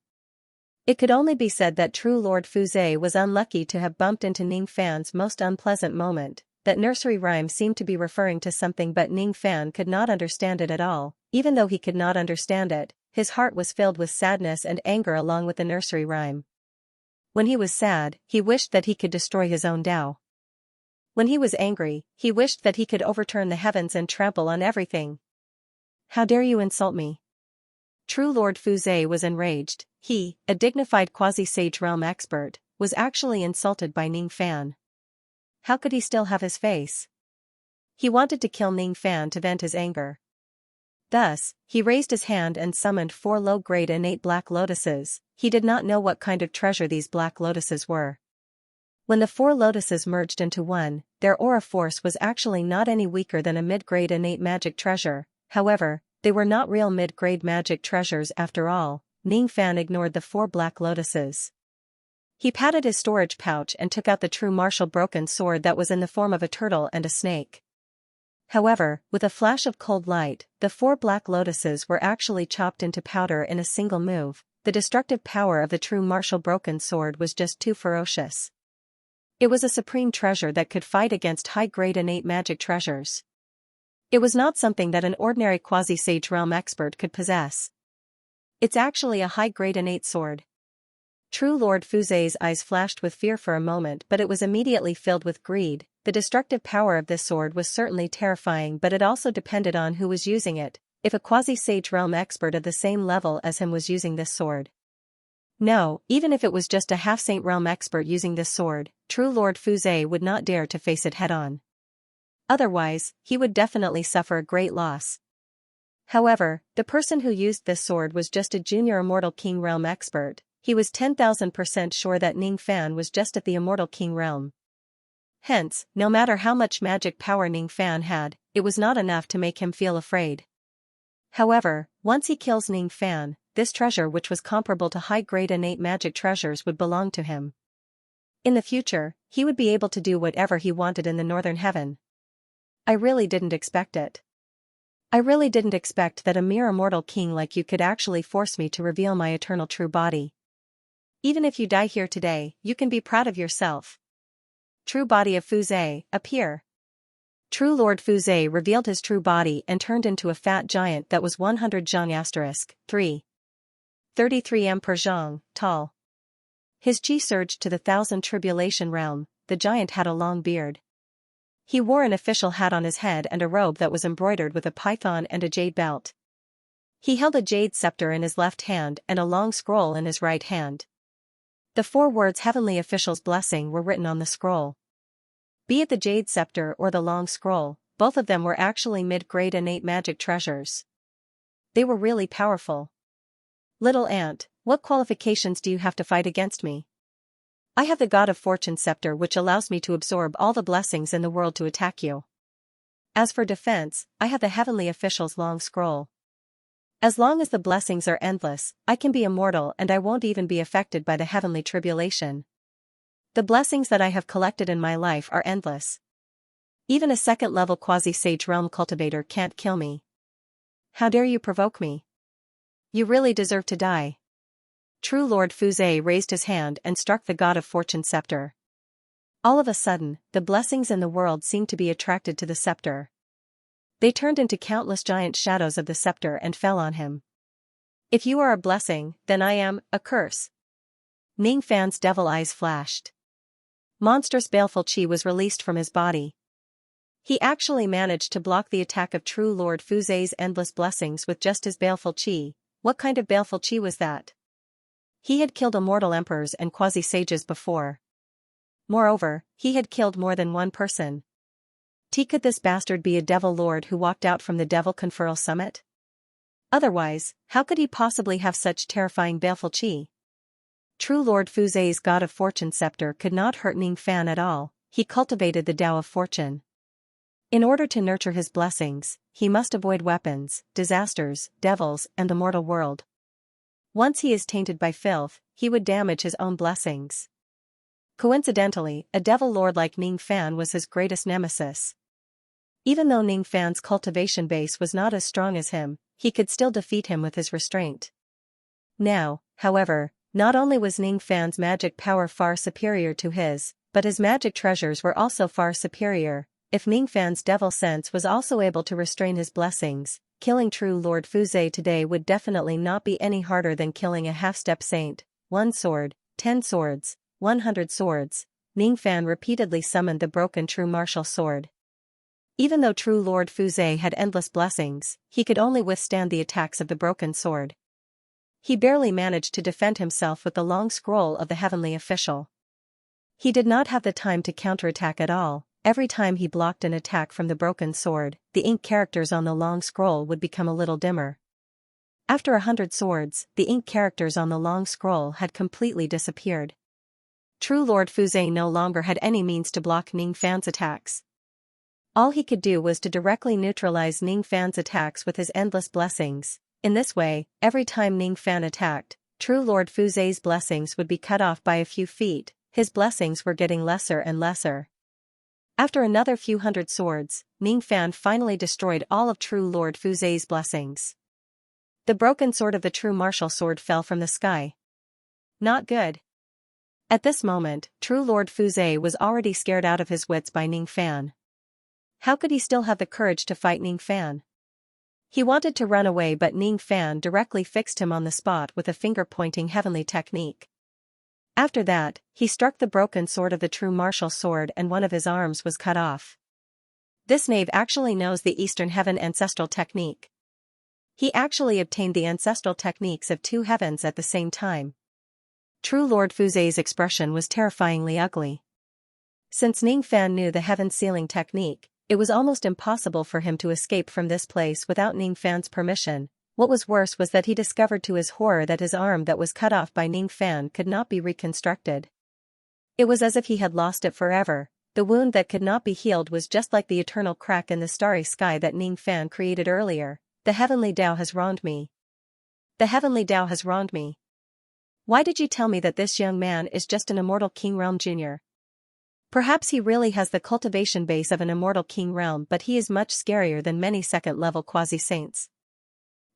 It could only be said that True Lord Fuzai was unlucky to have bumped into Ning Fan's most unpleasant moment, that nursery rhyme seemed to be referring to something, but Ning Fan could not understand it at all. Even though he could not understand it, his heart was filled with sadness and anger along with the nursery rhyme. When he was sad, he wished that he could destroy his own Tao. When he was angry, he wished that he could overturn the heavens and trample on everything. How dare you insult me? True Lord Fuzai was enraged. He, a dignified quasi-sage realm expert, was actually insulted by Ning Fan. How could he still have his face? He wanted to kill Ning Fan to vent his anger. Thus, he raised his hand and summoned 4 low-grade innate black lotuses. He did not know what kind of treasure these black lotuses were. When the 4 lotuses merged into one, their aura force was actually not any weaker than a mid-grade innate magic treasure. However, they were not real mid-grade magic treasures after all. Ning Fan ignored the 4 black lotuses. He patted his storage pouch and took out the true martial broken sword that was in the form of a turtle and a snake. However, with a flash of cold light, the 4 black lotuses were actually chopped into powder in a single move. The destructive power of the true martial broken sword was just too ferocious. It was a supreme treasure that could fight against high-grade innate magic treasures. It was not something that an ordinary quasi-sage realm expert could possess. It's actually a high-grade innate sword. True Lord Fuzai's eyes flashed with fear for a moment, but it was immediately filled with greed. The destructive power of this sword was certainly terrifying, but it also depended on who was using it. If a quasi-sage realm expert of the same level as him was using this sword. No, even if it was just a half-saint realm expert using this sword, True Lord Fuzai would not dare to face it head-on. Otherwise, he would definitely suffer a great loss. However, the person who used this sword was just a junior Immortal King realm expert. He was 10,000% sure that Ning Fan was just at the Immortal King realm. Hence, no matter how much magic power Ning Fan had, it was not enough to make him feel afraid. However, once he kills Ning Fan, this treasure, which was comparable to high-grade innate magic treasures, would belong to him. In the future, he would be able to do whatever he wanted in the Northern Heaven. I really didn't expect it. I really didn't expect that a mere immortal king like you could actually force me to reveal my eternal true body. Even if you die here today, you can be proud of yourself. True body of Fuzai, appear. True Lord Fuzai revealed his true body and turned into a fat giant that was 100 zhang * 3. 33 m per zhang, tall. His chi surged to the 1,000 tribulation realm. The giant had a long beard. He wore an official hat on his head and a robe that was embroidered with a python and a jade belt. He held a jade scepter in his left hand and a long scroll in his right hand. The 4 words Heavenly Official's Blessing were written on the scroll. Be it the jade scepter or the long scroll, both of them were actually mid-grade innate magic treasures. They were really powerful. Little ant, what qualifications do you have to fight against me? I have the God of Fortune scepter, which allows me to absorb all the blessings in the world to attack you. As for defense, I have the Heavenly Official's long scroll. As long as the blessings are endless, I can be immortal and I won't even be affected by the heavenly tribulation. The blessings that I have collected in my life are endless. Even a second-level quasi-sage realm cultivator can't kill me. How dare you provoke me? You really deserve to die. True Lord Fuzai raised his hand and struck the God of Fortune scepter. All of a sudden, the blessings in the world seemed to be attracted to the scepter. They turned into countless giant shadows of the scepter and fell on him. If you are a blessing, then I am a curse. Ning Fan's devil eyes flashed. Monstrous baleful chi was released from his body. He actually managed to block the attack of True Lord Fuzai's endless blessings with just his baleful chi. What kind of baleful chi was that? He had killed immortal emperors and quasi-sages before. Moreover, he had killed more than one person. Could this bastard be a devil lord who walked out from the Devil Conferral Summit? Otherwise, how could he possibly have such terrifying baleful chi? True Lord Fuzai's God of Fortune scepter could not hurt Ning Fan at all. He cultivated the Tao of Fortune. In order to nurture his blessings, he must avoid weapons, disasters, devils, and the mortal world. Once he is tainted by filth, he would damage his own blessings. Coincidentally, a devil lord like Ning Fan was his greatest nemesis. Even though Ning Fan's cultivation base was not as strong as him, he could still defeat him with his restraint. Now, however, not only was Ning Fan's magic power far superior to his, but his magic treasures were also far superior. if Ningfan's devil sense was also able to restrain his blessings, killing true Lord Fuzai today would definitely not be any harder than killing a half-step saint. 1 sword, 10 swords, 100 swords. Ningfan repeatedly summoned the broken true martial sword. Even though true Lord Fuzai had endless blessings, he could only withstand the attacks of the broken sword. He barely managed to defend himself with the long scroll of the heavenly official. He did not have the time to counterattack at all. Every time he blocked an attack from the broken sword, the ink characters on the long scroll would become a little dimmer. After 100 swords, the ink characters on the long scroll had completely disappeared. True Lord Fuzai no longer had any means to block Ningfan's attacks. All he could do was to directly neutralize Ningfan's attacks with his endless blessings. In this way, every time Ningfan attacked, true Lord Fuzai's blessings would be cut off by a few feet. His blessings were getting lesser and lesser. After another few hundred swords, Ningfan finally destroyed all of true Lord Fuzai's blessings. The broken sword of the true martial sword fell from the sky. Not good. At this moment, true Lord Fuzai was already scared out of his wits by Ningfan. How could he still have the courage to fight Ningfan? He wanted to run away, but Ningfan directly fixed him on the spot with a finger-pointing heavenly technique. After that, he struck the broken sword of the true martial sword and one of his arms was cut off. This knave actually knows the Eastern Heaven ancestral technique. He actually obtained the ancestral techniques of 2 heavens at the same time. True Lord Fuzai's expression was terrifyingly ugly. Since Ningfan knew the heaven sealing technique, it was almost impossible for him to escape from this place without Ningfan's permission. What was worse was that he discovered to his horror that his arm that was cut off by Ningfan could not be reconstructed. It was as if he had lost it forever. The wound that could not be healed was just like the eternal crack in the starry sky that Ningfan created earlier. The heavenly Tao has wronged me. The heavenly Tao has wronged me. Why did you tell me that this young man is just an immortal king realm junior? Perhaps he really has the cultivation base of an immortal king realm, but he is much scarier than many second-level quasi-saints.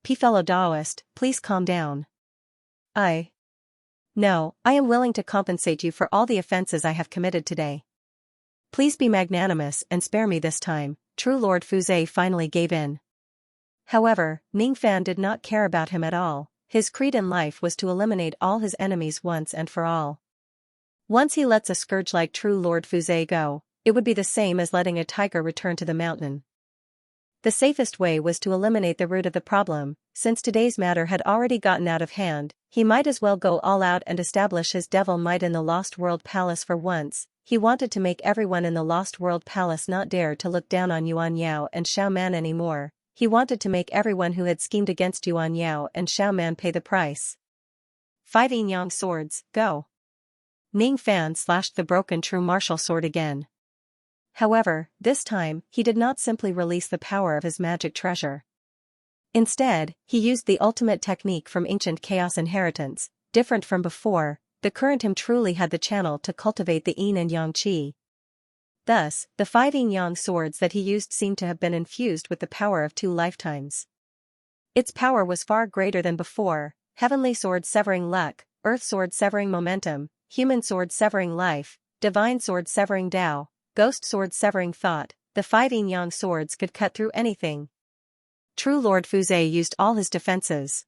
Fellow Taoist, please calm down. No, I am willing to compensate you for all the offenses I have committed today. Please be magnanimous and spare me this time. True Lord Fuzai finally gave in. However, Ningfan did not care about him at all. His creed in life was to eliminate all his enemies once and for all. Once he lets a scourge like true Lord Fuzai go, it would be the same as letting a tiger return to the mountain. The safest way was to eliminate the root of the problem. Since today's matter had already gotten out of hand, he might as well go all out and establish his devil might in the Lost World Palace for once. He wanted to make everyone in the Lost World Palace not dare to look down on Yuan Yao and Xiao Man anymore. He wanted to make everyone who had schemed against Yuan Yao and Xiao Man pay the price. 5 yin yang swords, go. Ningfan slashed the broken true martial sword again. However, this time, he did not simply release the power of his magic treasure. Instead, he used the ultimate technique from ancient chaos inheritance. Different from before, the current him truly had the channel to cultivate the yin and yang qi. Thus, the 5 yin-yang swords that he used seemed to have been infused with the power of 2 lifetimes. Its power was far greater than before. Heavenly sword severing luck, earth sword severing momentum, human sword severing life, divine sword severing Tao, ghost sword severing thought. The 5 yin-yang swords could cut through anything. True Lord Fuzai used all his defenses.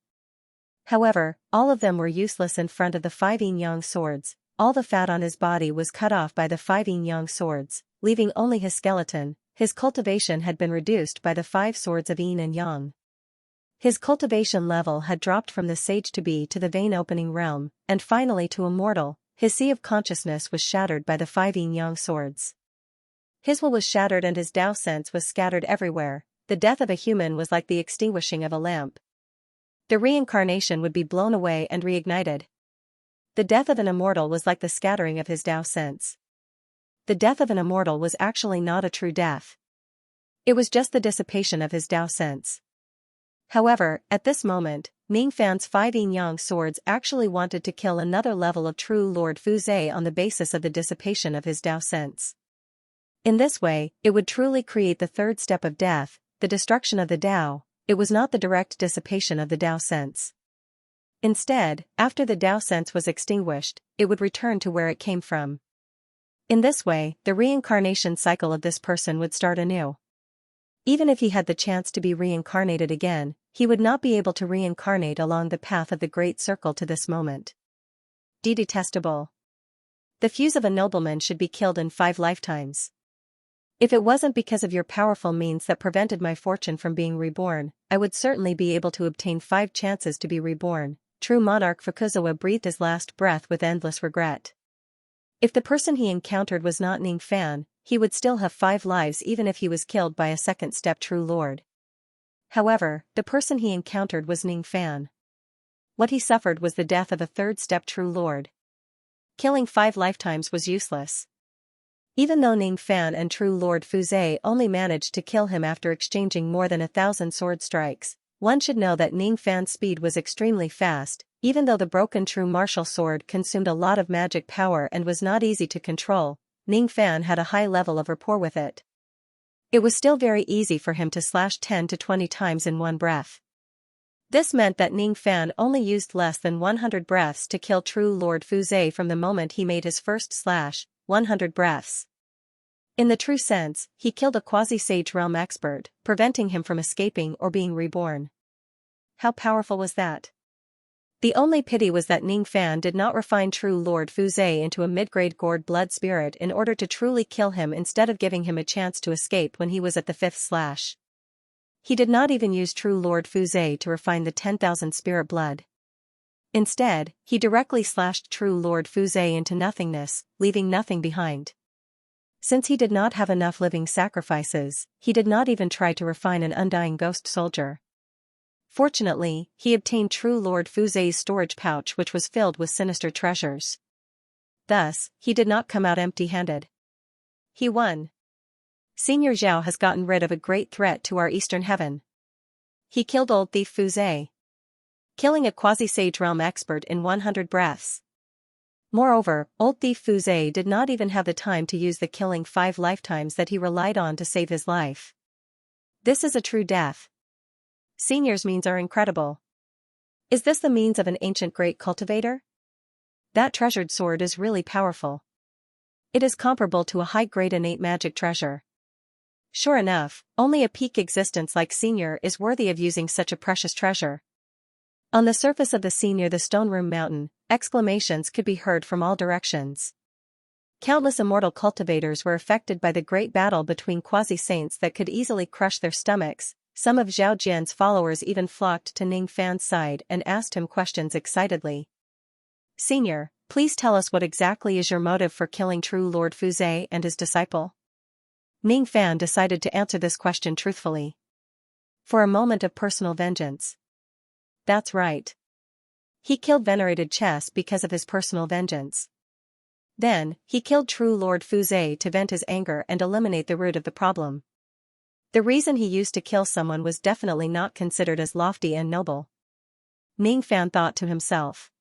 However, all of them were useless in front of the 5 yin-yang swords. All the fat on his body was cut off by the 5 yin-yang swords, leaving only his skeleton. His cultivation had been reduced by the 5 swords of yin and yang. His cultivation level had dropped from the sage to be to the vein-opening realm, and finally to immortal. His sea of consciousness was shattered by the 5 yin-yang swords. His will was shattered and his Tao sense was scattered everywhere. The death of a human was like the extinguishing of a lamp. The reincarnation would be blown away and reignited. The death of an immortal was like the scattering of his Tao sense. The death of an immortal was actually not a true death. It was just the dissipation of his Tao sense. However, at this moment, Ningfan's 5 yin-yang swords actually wanted to kill another level of true Lord Fuzai on the basis of the dissipation of his Tao sense. In this way, it would truly create the 3rd step of death, the destruction of the Tao. It was not the direct dissipation of the Tao sense. Instead, after the Tao sense was extinguished, it would return to where it came from. In this way, the reincarnation cycle of this person would start anew. Even if he had the chance to be reincarnated again, he would not be able to reincarnate along the path of the Great Circle to this moment. Detestable. The fuse of a nobleman should be killed in 5 lifetimes. If it wasn't because of your powerful means that prevented my fortune from being reborn, I would certainly be able to obtain 5 chances to be reborn. True monarch Fukuzawa breathed his last breath with endless regret. If the person he encountered was not Ning Fan, he would still have 5 lives even if he was killed by a second-step true lord. However, the person he encountered was Ning Fan. What he suffered was the death of a third-step true lord. Killing 5 lifetimes was useless. Even though Ning Fan and true Lord Fuzai only managed to kill him after exchanging more than 1,000 sword strikes, one should know that Ning Fan's speed was extremely fast. Even though the broken true martial sword consumed a lot of magic power and was not easy to control, Ning Fan had a high level of rapport with it. It was still very easy for him to slash 10 to 20 times in one breath. This meant that Ning Fan only used less than 100 breaths to kill true Lord Fuzai from the moment he made his first slash, 100 breaths. In the true sense, he killed a quasi-sage realm expert, preventing him from escaping or being reborn. How powerful was that? The only pity was that Ning Fan did not refine true Lord Fuzai into a mid-grade gourd blood spirit in order to truly kill him instead of giving him a chance to escape when he was at the 5th slash. He did not even use true Lord Fuzai to refine the 10,000 spirit blood. Instead, he directly slashed true Lord Fuzai into nothingness, leaving nothing behind. Since he did not have enough living sacrifices, he did not even try to refine an undying ghost soldier. Fortunately, he obtained true Lord Fuzai's storage pouch which was filled with sinister treasures. Thus, he did not come out empty-handed. He won. Senior Zhao has gotten rid of a great threat to our eastern heaven. He killed old thief Fuzai, killing a quasi-sage realm expert in 100 breaths. Moreover, old thief Fuzai did not even have the time to use the killing 5 lifetimes that he relied on to save his life. This is a true death. Senior's means are incredible. Is this the means of an ancient great cultivator? That treasured sword is really powerful. It is comparable to a high-grade innate magic treasure. Sure enough, only a peak existence like Senior is worthy of using such a precious treasure. On the surface of the sea near the Stone Room Mountain, exclamations could be heard from all directions. Countless immortal cultivators were affected by the great battle between quasi-saints that could easily crush their stomachs. Some of Zhao Jian's followers even flocked to Ning Fan's side and asked him questions excitedly. Senior, please tell us what exactly is your motive for killing true Lord Fuzai and his disciple? Ning Fan decided to answer this question truthfully. For a moment of personal vengeance. That's right. He killed venerated Chess because of his personal vengeance. Then, he killed true Lord Fuzai to vent his anger and eliminate the root of the problem. The reason he used to kill someone was definitely not considered as lofty and noble. Ning Fan thought to himself.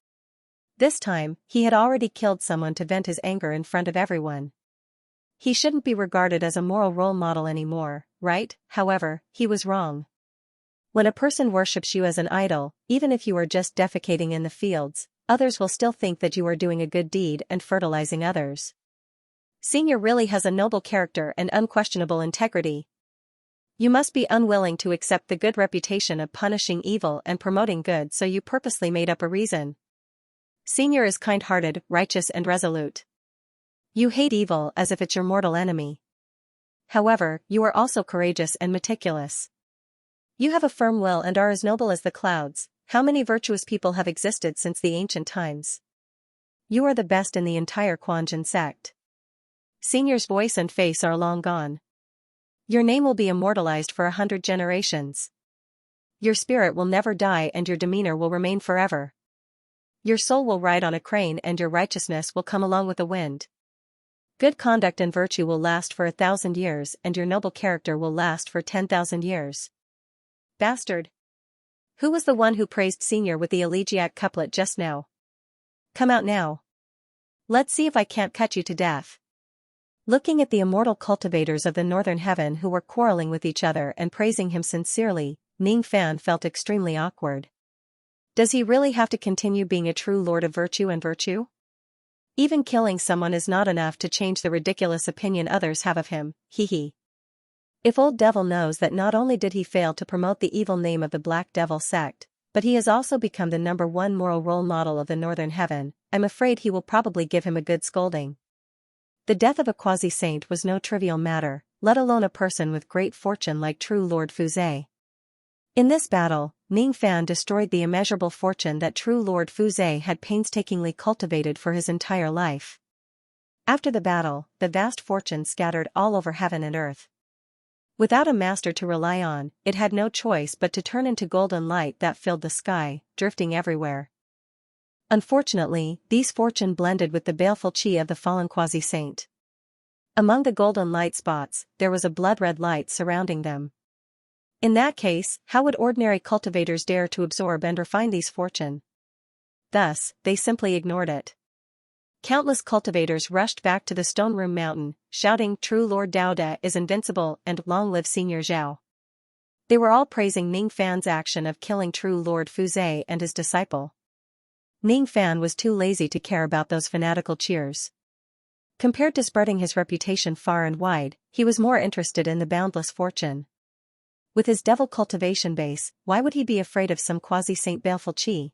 This time, he had already killed someone to vent his anger in front of everyone. He shouldn't be regarded as a moral role model anymore, right? However, he was wrong. When a person worships you as an idol, even if you are just defecating in the fields, others will still think that you are doing a good deed and fertilizing others. Senior really has a noble character and unquestionable integrity. You must be unwilling to accept the good reputation of punishing evil and promoting good, so you purposely made up a reason. Senior is kind-hearted, righteous and resolute. You hate evil as if it's your mortal enemy. However, you are also courageous and meticulous. You have a firm will and are as noble as the clouds. How many virtuous people have existed since the ancient times? You are the best in the entire Quanjin sect. Senior's voice and face are long gone. Your name will be immortalized for 100 generations. Your spirit will never die and your demeanor will remain forever. Your soul will ride on a crane and your righteousness will come along with the wind. Good conduct and virtue will last for 1,000 years and your noble character will last for 10,000 years. Bastard! Who was the one who praised Senior with the elegiac couplet just now? Come out now. Let's see if I can't cut you to death. Looking at the immortal cultivators of the northern heaven who were quarreling with each other and praising him sincerely, Ning Fan felt extremely awkward. Does he really have to continue being a true lord of virtue and virtue? Even killing someone is not enough to change the ridiculous opinion others have of him, hee. If Old Devil knows that not only did he fail to promote the evil name of the Black Devil sect, but he has also become the #1 moral role model of the Northern Heaven, I'm afraid he will probably give him a good scolding. The death of a quasi-saint was no trivial matter, let alone a person with great fortune like true Lord Fuzhe. In this battle, Ning Fan destroyed the immeasurable fortune that true Lord Fuzhe had painstakingly cultivated for his entire life. After the battle, the vast fortune scattered all over heaven and earth. Without a master to rely on, it had no choice but to turn into golden light that filled the sky, drifting everywhere. Unfortunately, these fortune blended with the baleful chi of the fallen quasi-saint. Among the golden light spots, there was a blood-red light surrounding them. In that case, how would ordinary cultivators dare to absorb and refine these fortune? Thus, they simply ignored it. Countless cultivators rushed back to the Stone Room Mountain, shouting, "True Lord Daoda is invincible and long live Senior Zhao." They were all praising Ning Fan's action of killing true Lord Fuzhe and his disciple. Ning Fan was too lazy to care about those fanatical cheers. Compared to spreading his reputation far and wide, he was more interested in the boundless fortune. With his devil cultivation base, why would he be afraid of some quasi-saint baleful chi?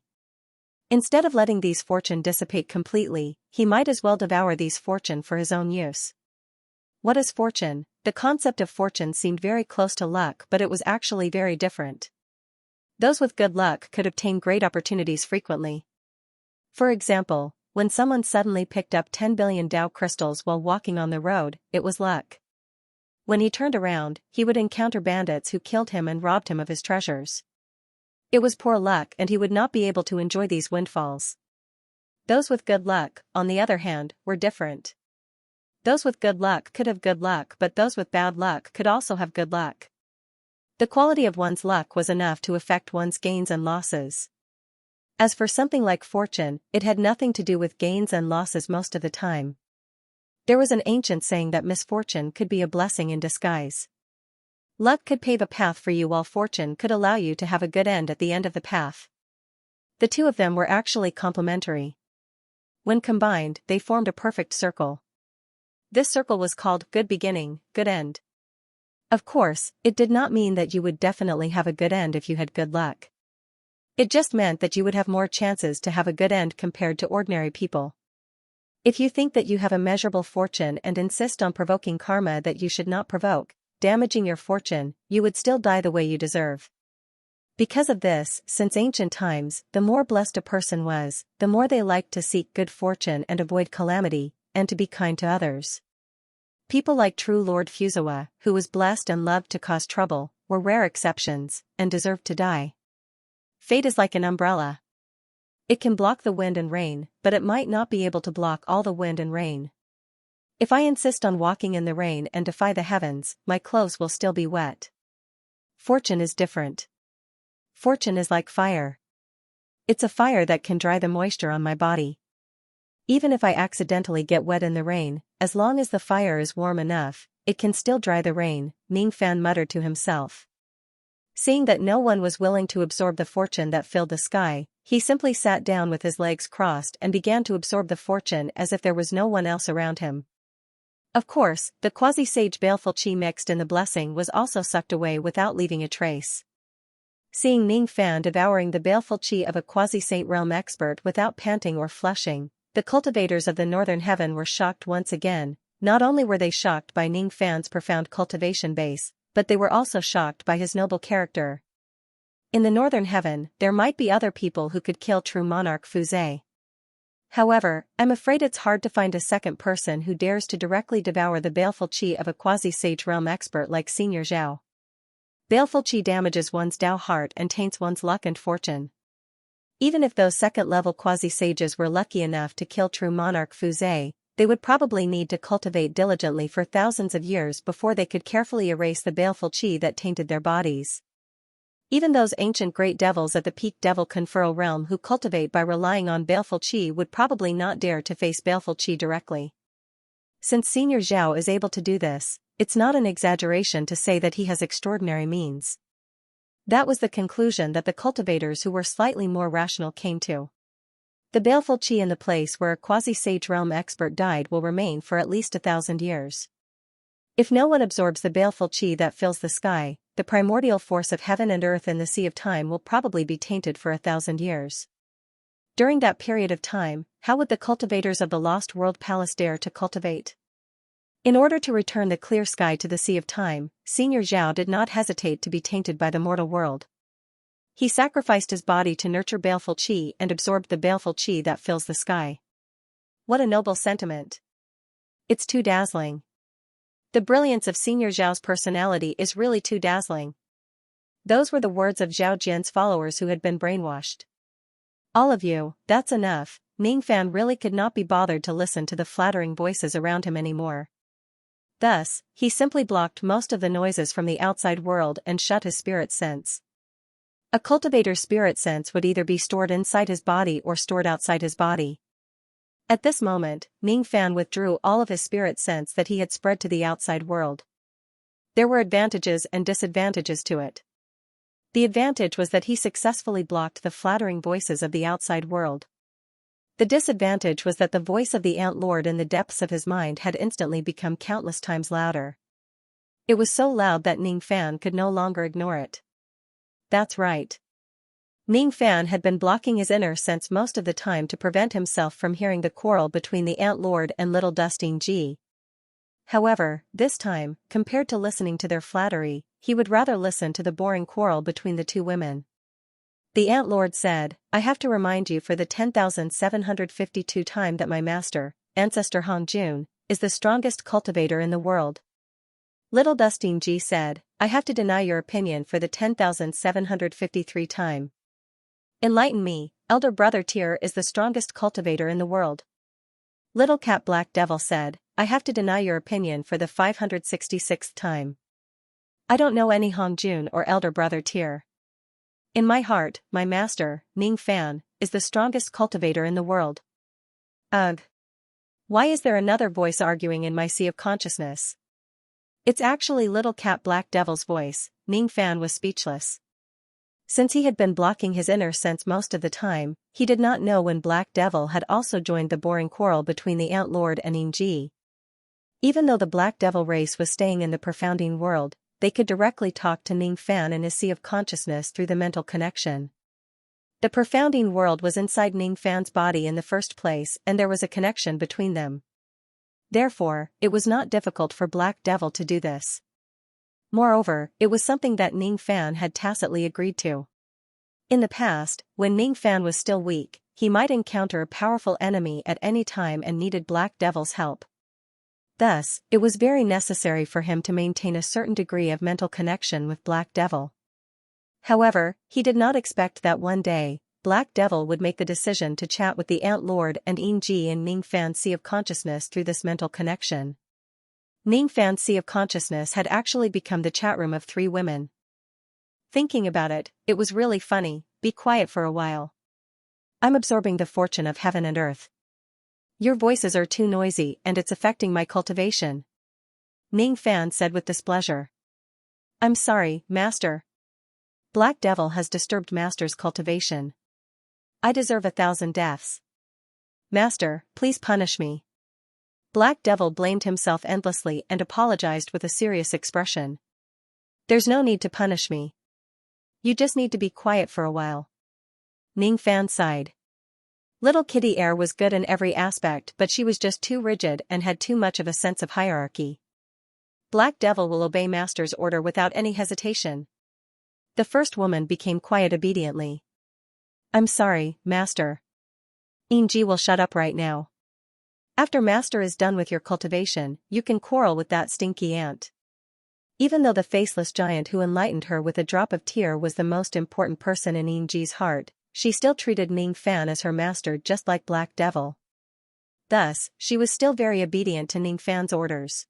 Instead of letting these fortune dissipate completely, he might as well devour these fortune for his own use. What is fortune? The concept of fortune seemed very close to luck, but it was actually very different. Those with good luck could obtain great opportunities frequently. For example, when someone suddenly picked up 10 billion Dao crystals while walking on the road, it was luck. When he turned around, he would encounter bandits who killed him and robbed him of his treasures. It was poor luck and he would not be able to enjoy these windfalls. Those with good luck, on the other hand, were different. Those with good luck could have good luck, but those with bad luck could also have good luck. The quality of one's luck was enough to affect one's gains and losses. As for something like fortune, it had nothing to do with gains and losses most of the time. There was an ancient saying that misfortune could be a blessing in disguise. Luck could pave a path for you while fortune could allow you to have a good end at the end of the path. The two of them were actually complementary. When combined, they formed a perfect circle. This circle was called good beginning, good end. Of course, it did not mean that you would definitely have a good end if you had good luck. It just meant that you would have more chances to have a good end compared to ordinary people. If you think that you have immeasurable fortune and insist on provoking karma that you should not provoke, damaging your fortune, you would still die the way you deserve. Because of this, since ancient times, the more blessed a person was, the more they liked to seek good fortune and avoid calamity, and to be kind to others. People like true Lord Fuzhe, who was blessed and loved to cause trouble, were rare exceptions, and deserved to die. Fate is like an umbrella. It can block the wind and rain, but it might not be able to block all the wind and rain. If I insist on walking in the rain and defy the heavens, my clothes will still be wet. Fortune is different. Fortune is like fire. It's a fire that can dry the moisture on my body. Even if I accidentally get wet in the rain, as long as the fire is warm enough, it can still dry the rain, Ning Fan muttered to himself. Seeing that no one was willing to absorb the fortune that filled the sky, he simply sat down with his legs crossed and began to absorb the fortune as if there was no one else around him. Of course, the quasi-sage baleful chi mixed in the blessing was also sucked away without leaving a trace. Seeing Ning Fan devouring the baleful chi of a quasi-saint realm expert without panting or flushing, the cultivators of the Northern Heaven were shocked once again. Not only were they shocked by Ning Fan's profound cultivation base, but they were also shocked by his noble character. In the Northern Heaven, there might be other people who could kill true monarch Fuzhe. However, I'm afraid it's hard to find a second person who dares to directly devour the baleful chi of a quasi-sage realm expert like Senior Zhao. Baleful chi damages one's Dao heart and taints one's luck and fortune. Even if those second-level quasi-sages were lucky enough to kill true monarch Fuzhe, they would probably need to cultivate diligently for thousands of years before they could carefully erase the baleful chi that tainted their bodies. Even those ancient great devils at the peak devil conferral realm who cultivate by relying on baleful chi would probably not dare to face baleful chi directly. Since Senior Zhao is able to do this, it's not an exaggeration to say that he has extraordinary means. That was the conclusion that the cultivators who were slightly more rational came to. The baleful Qi in the place where a quasi-sage realm expert died will remain for at least 1,000 years. If no one absorbs the baleful Qi that fills the sky, the primordial force of heaven and earth in the sea of time will probably be tainted for 1,000 years. During that period of time, how would the cultivators of the Lost World Palace dare to cultivate? In order to return the clear sky to the sea of time, Senior Zhao did not hesitate to be tainted by the mortal world. He sacrificed his body to nurture baleful Qi and absorbed the baleful Qi that fills the sky. What a noble sentiment. It's too dazzling. The brilliance of Senior Zhao's personality is really too dazzling. Those were the words of Zhao Jian's followers who had been brainwashed. All of you, that's enough. Ning Fan really could not be bothered to listen to the flattering voices around him anymore. Thus, he simply blocked most of the noises from the outside world and shut his spirit sense. A cultivator's spirit sense would either be stored inside his body or stored outside his body. At this moment, Ning Fan withdrew all of his spirit sense that he had spread to the outside world. There were advantages and disadvantages to it. The advantage was that he successfully blocked the flattering voices of the outside world. The disadvantage was that the voice of the Ant Lord in the depths of his mind had instantly become countless times louder. It was so loud that Ning Fan could no longer ignore it. That's right. Ning Fan had been blocking his inner sense most of the time to prevent himself from hearing the quarrel between the Ant Lord and little Dusting Ji. However, this time, compared to listening to their flattery, he would rather listen to the boring quarrel between the two women. The Ant Lord said, I have to remind you for the 10,752 time that my master, Ancestor Hong Jun, is the strongest cultivator in the world. Little Dusting Ji said, I have to deny your opinion for the 10,753 time. Enlighten me, Elder Brother Tyr is the strongest cultivator in the world. Little Cat Black Devil said, I have to deny your opinion for the 566th time. I don't know any Hong Jun or Elder Brother Tyr. In my heart, my master, Ning Fan, is the strongest cultivator in the world. Ugh. Why is there another voice arguing in my sea of consciousness? It's actually Little Cat Black Devil's voice. Ning Fan was speechless. Since he had been blocking his inner sense most of the time, he did not know when Black Devil had also joined the boring quarrel between the Ant Lord and Ning Ji. Even though the Black Devil race was staying in the profounding world, they could directly talk to Ning Fan in his sea of consciousness through the mental connection. The profounding world was inside Ning Fan's body in the first place and there was a connection between them. Therefore, it was not difficult for Black Devil to do this. Moreover, it was something that Ning Fan had tacitly agreed to. In the past, when Ning Fan was still weak, he might encounter a powerful enemy at any time and needed Black Devil's help. Thus, it was very necessary for him to maintain a certain degree of mental connection with Black Devil. However, he did not expect that one day, Black Devil would make the decision to chat with the Ant Lord and Ning Ji in Ning Fan's sea of consciousness through this mental connection. Ning Fan's sea of consciousness had actually become the chat room of three women. Thinking about it, it was really funny. Be quiet for a while. I'm absorbing the fortune of heaven and earth. Your voices are too noisy and it's affecting my cultivation. Ning Fan said with displeasure. I'm sorry, Master. Black Devil has disturbed Master's cultivation. I deserve 1,000 deaths. Master, please punish me. Black Devil blamed himself endlessly and apologized with a serious expression. There's no need to punish me. You just need to be quiet for a while. Ning Fan sighed. Little Kitty Air was good in every aspect but she was just too rigid and had too much of a sense of hierarchy. Black Devil will obey Master's order without any hesitation. The first woman became quiet obediently. I'm sorry, Master. Ning Ji will shut up right now. After Master is done with your cultivation, you can quarrel with that stinky ant. Even though the faceless giant who enlightened her with a drop of tear was the most important person in Ning Ji's heart, she still treated Ning Fan as her master just like Black Devil. Thus, she was still very obedient to Ning Fan's orders.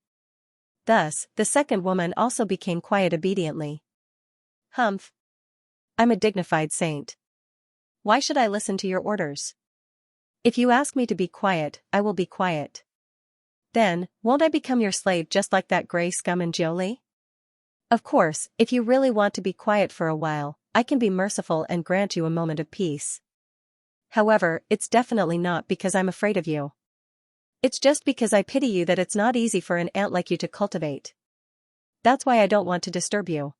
Thus, the second woman also became quiet obediently. Humph. I'm a dignified saint. Why should I listen to your orders? If you ask me to be quiet, I will be quiet. Then, won't I become your slave just like that gray scum in Jioli? Of course, if you really want to be quiet for a while, I can be merciful and grant you a moment of peace. However, it's definitely not because I'm afraid of you. It's just because I pity you that it's not easy for an ant like you to cultivate. That's why I don't want to disturb you."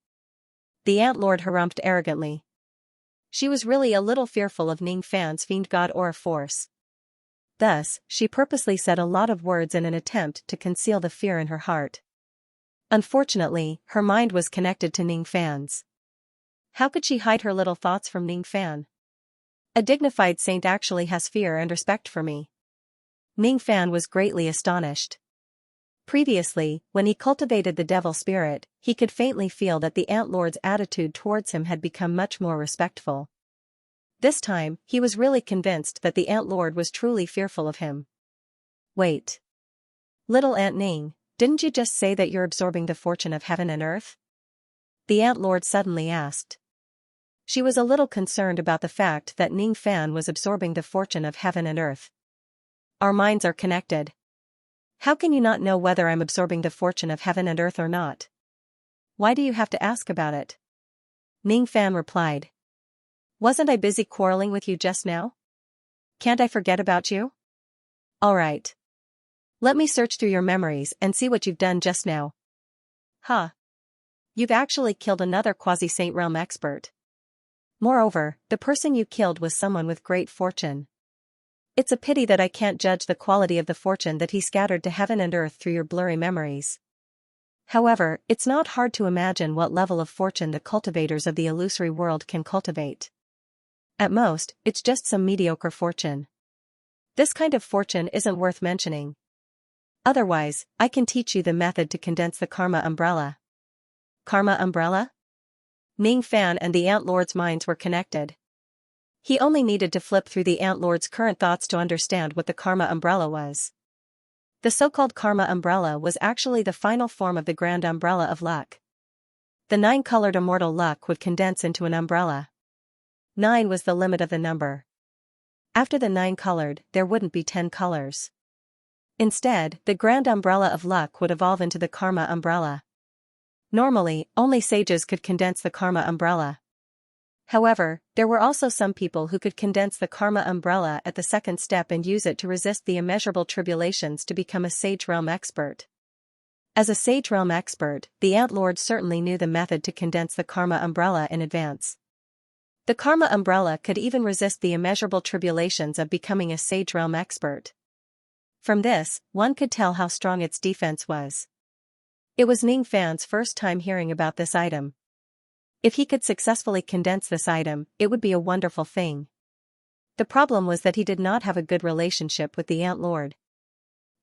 The ant lord harumphed arrogantly. She was really a little fearful of Ning Fan's fiend god aura force. Thus, she purposely said a lot of words in an attempt to conceal the fear in her heart. Unfortunately, her mind was connected to Ning Fan's. How could she hide her little thoughts from Ning Fan? A dignified saint actually has fear and respect for me. Ning Fan was greatly astonished. Previously, when he cultivated the devil spirit, he could faintly feel that the ant lord's attitude towards him had become much more respectful. This time, he was really convinced that the ant lord was truly fearful of him. "Wait. Little Aunt Ning, didn't you just say that you're absorbing the fortune of heaven and earth?" The ant lord suddenly asked. She was a little concerned about the fact that Ning Fan was absorbing the fortune of heaven and earth. "Our minds are connected. How can you not know whether I'm absorbing the fortune of heaven and earth or not? Why do you have to ask about it?" Ning Fan replied. "Wasn't I busy quarreling with you just now? Can't I forget about you? Alright. Let me search through your memories and see what you've done just now." "Huh. You've actually killed another quasi-saint realm expert. Moreover, the person you killed was someone with great fortune. It's a pity that I can't judge the quality of the fortune that he scattered to heaven and earth through your blurry memories. However, it's not hard to imagine what level of fortune the cultivators of the illusory world can cultivate. At most, it's just some mediocre fortune. This kind of fortune isn't worth mentioning. Otherwise, I can teach you the method to condense the karma umbrella." Karma umbrella? Ning Fan and the ant lord's minds were connected. He only needed to flip through the ant lord's current thoughts to understand what the karma umbrella was. The so-called karma umbrella was actually the final form of the grand umbrella of luck. The 9-colored immortal luck would condense into an umbrella. 9 was the limit of the number. After the 9-colored, there wouldn't be 10 colors. Instead, the grand umbrella of luck would evolve into the karma umbrella. Normally, only sages could condense the karma umbrella. However, there were also some people who could condense the karma umbrella at the second step and use it to resist the immeasurable tribulations to become a sage realm expert. As a sage realm expert, the ant lord certainly knew the method to condense the karma umbrella in advance. The karma umbrella could even resist the immeasurable tribulations of becoming a sage realm expert. From this, one could tell how strong its defense was. It was Ning Fan's first time hearing about this item. If he could successfully condense this item, it would be a wonderful thing. The problem was that he did not have a good relationship with the ant lord.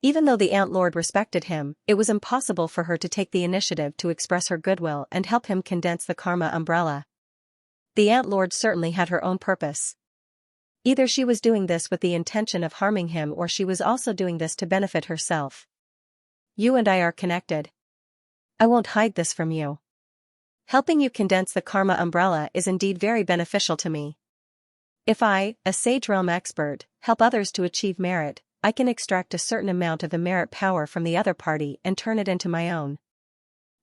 Even though the ant lord respected him, it was impossible for her to take the initiative to express her goodwill and help him condense the karma umbrella. The ant lord certainly had her own purpose. Either she was doing this with the intention of harming him or she was also doing this to benefit herself. "You and I are connected. I won't hide this from you. Helping you condense the karma umbrella is indeed very beneficial to me. If I, a sage realm expert, help others to achieve merit, I can extract a certain amount of the merit power from the other party and turn it into my own.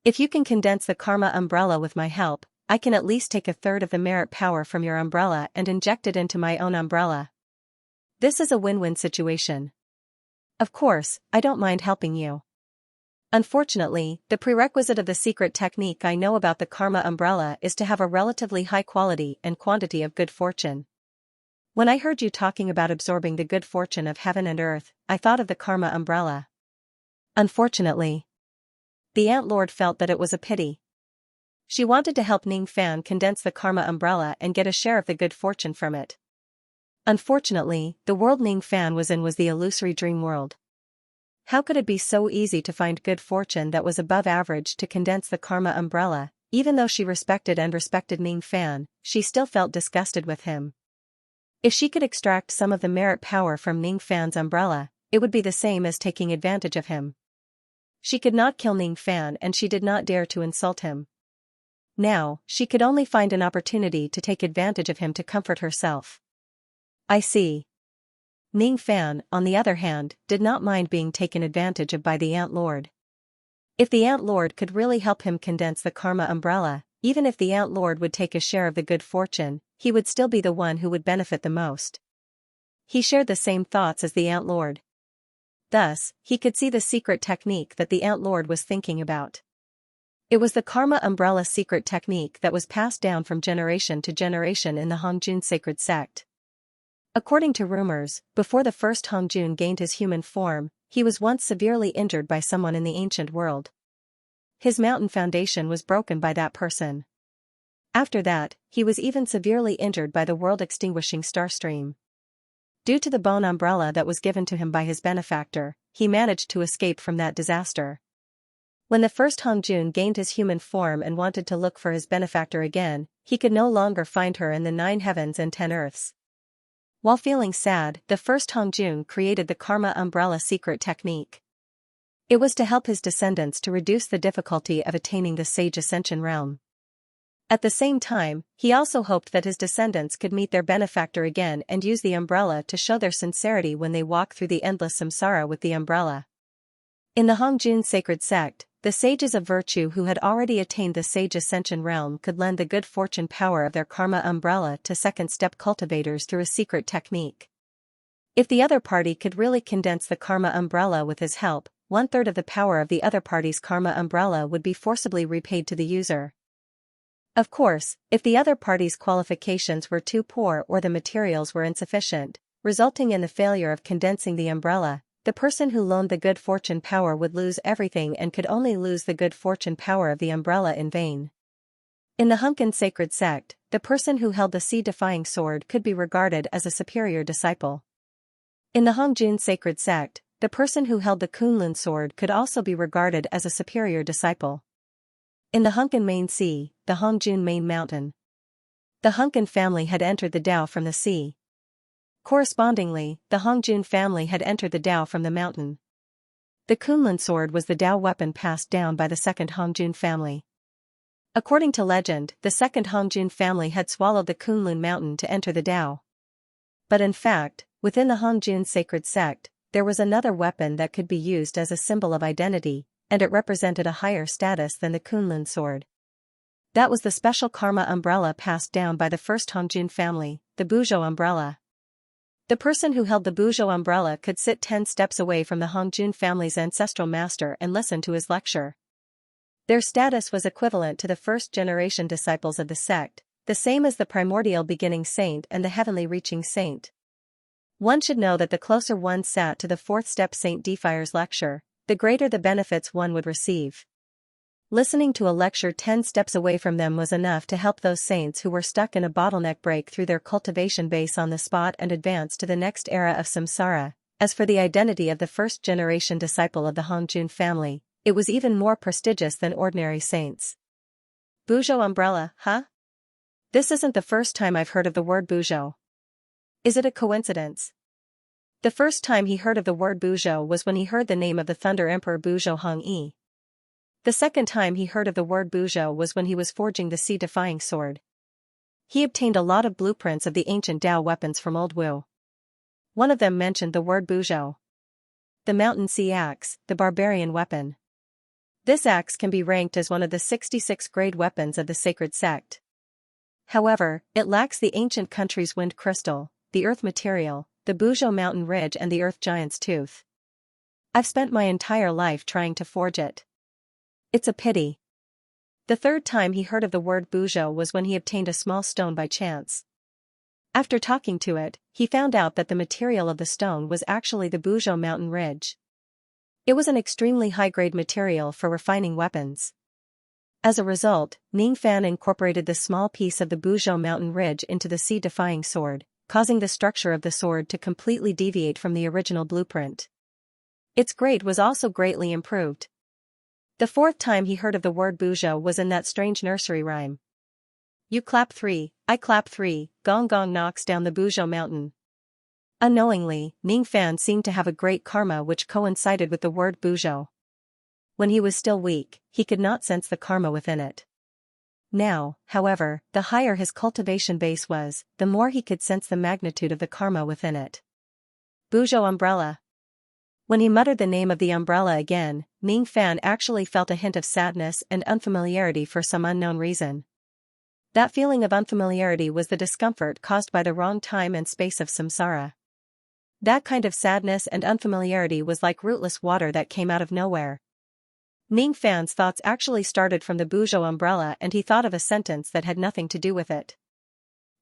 If you can condense the karma umbrella with my help, I can at least take a third of the merit power from your umbrella and inject it into my own umbrella. This is a win-win situation. Of course, I don't mind helping you. Unfortunately, the prerequisite of the secret technique I know about the karma umbrella is to have a relatively high quality and quantity of good fortune. When I heard you talking about absorbing the good fortune of heaven and earth, I thought of the karma umbrella. Unfortunately, the ant lord felt that it was a pity. She wanted to help Ning Fan condense the karma umbrella and get a share of the good fortune from it. Unfortunately, the world Ning Fan was in was the illusory dream world. How could it be so easy to find good fortune that was above average to condense the karma umbrella? Even though she respected Ning Fan, she still felt disgusted with him. If she could extract some of the merit power from Ning Fan's umbrella, it would be the same as taking advantage of him. She could not kill Ning Fan and she did not dare to insult him. Now, she could only find an opportunity to take advantage of him to comfort herself. I see. Ning Fan, on the other hand, did not mind being taken advantage of by the ant lord. If the ant lord could really help him condense the karma umbrella, even if the ant lord would take a share of the good fortune, he would still be the one who would benefit the most. He shared the same thoughts as the Ant Lord. Thus, he could see the secret technique that the Ant Lord was thinking about. It was the Karma Umbrella secret technique that was passed down from generation to generation in the Hongjun sacred sect. According to rumors, before the first Hongjun gained his human form, he was once severely injured by someone in the ancient world. His mountain foundation was broken by that person. After that, he was even severely injured by the world-extinguishing starstream. Due to the bone umbrella that was given to him by his benefactor, he managed to escape from that disaster. When the first Hongjun gained his human form and wanted to look for his benefactor again, he could no longer find her in the 9 heavens and 10 earths. While feeling sad, the first Hongjun created the Karma Umbrella secret technique. It was to help his descendants to reduce the difficulty of attaining the Sage Ascension realm. At the same time, he also hoped that his descendants could meet their benefactor again and use the umbrella to show their sincerity when they walk through the endless samsara with the umbrella. In the Hongjun sacred sect, the sages of virtue who had already attained the Sage Ascension realm could lend the good fortune power of their karma umbrella to second-step cultivators through a secret technique. If the other party could really condense the karma umbrella with his help, 1/3 of the power of the other party's karma umbrella would be forcibly repaid to the user. Of course, if the other party's qualifications were too poor or the materials were insufficient, resulting in the failure of condensing the umbrella, the person who loaned the good fortune power would lose everything and could only lose the good fortune power of the umbrella in vain. In the Hunkin sacred sect, the person who held the sea-defying sword could be regarded as a superior disciple. In the Hongjun sacred sect, the person who held the Kunlun sword could also be regarded as a superior disciple. In the Hunkin main sea, the Hongjun main mountain, the Hunkin family had entered the Tao from the sea. Correspondingly, the Hongjun family had entered the Tao from the mountain. The Kunlun sword was the Tao weapon passed down by the second Hongjun family. According to legend, the second Hongjun family had swallowed the Kunlun mountain to enter the Tao. But in fact, within the Hongjun sacred sect, there was another weapon that could be used as a symbol of identity, and it represented a higher status than the Kunlun sword. That was the special karma umbrella passed down by the first Hongjun family, the Buzhou umbrella. The person who held the Buzhou umbrella could sit 10 steps away from the Hongjun family's ancestral master and listen to his lecture. Their status was equivalent to the first-generation disciples of the sect, the same as the primordial beginning saint and the heavenly reaching saint. One should know that the closer one sat to the 4th-step Saint Defier's lecture, the greater the benefits one would receive. Listening to a lecture 10 steps away from them was enough to help those saints who were stuck in a bottleneck break through their cultivation base on the spot and advance to the next era of samsara. As for the identity of the first-generation disciple of the Hongjun family, it was even more prestigious than ordinary saints. Buzhou umbrella, huh? This isn't the first time I've heard of the word Buzhou. Is it a coincidence? The first time he heard of the word Buzhou was when he heard the name of the Thunder Emperor Buzhou Hongyi. The second time he heard of the word Buzhou was when he was forging the sea-defying sword. He obtained a lot of blueprints of the ancient Tao weapons from Old Wu. One of them mentioned the word Buzhou. The mountain sea axe, the barbarian weapon. This axe can be ranked as one of the 66 grade weapons of the sacred sect. However, it lacks the ancient country's wind crystal, the earth material, the Buzhou mountain ridge and the earth giant's tooth. I've spent my entire life trying to forge it. It's a pity. The third time he heard of the word Buzhou was when he obtained a small stone by chance. After talking to it, he found out that the material of the stone was actually the Buzhou mountain ridge. It was an extremely high-grade material for refining weapons. As a result, Ning Fan incorporated this small piece of the Buzhou mountain ridge into the sea-defying sword, causing the structure of the sword to completely deviate from the original blueprint. Its grade was also greatly improved. The fourth time he heard of the word Buzhou was in that strange nursery rhyme. You clap 3, I clap 3, gong gong knocks down the Buzhou mountain. Unknowingly, Ning Fan seemed to have a great karma which coincided with the word Buzhou. When he was still weak, he could not sense the karma within it. Now, however, the higher his cultivation base was, the more he could sense the magnitude of the karma within it. Buzhou umbrella. When he muttered the name of the umbrella again, Ning Fan actually felt a hint of sadness and unfamiliarity for some unknown reason. That feeling of unfamiliarity was the discomfort caused by the wrong time and space of samsara. That kind of sadness and unfamiliarity was like rootless water that came out of nowhere. Ning Fan's thoughts actually started from the Buzhou umbrella, and he thought of a sentence that had nothing to do with it.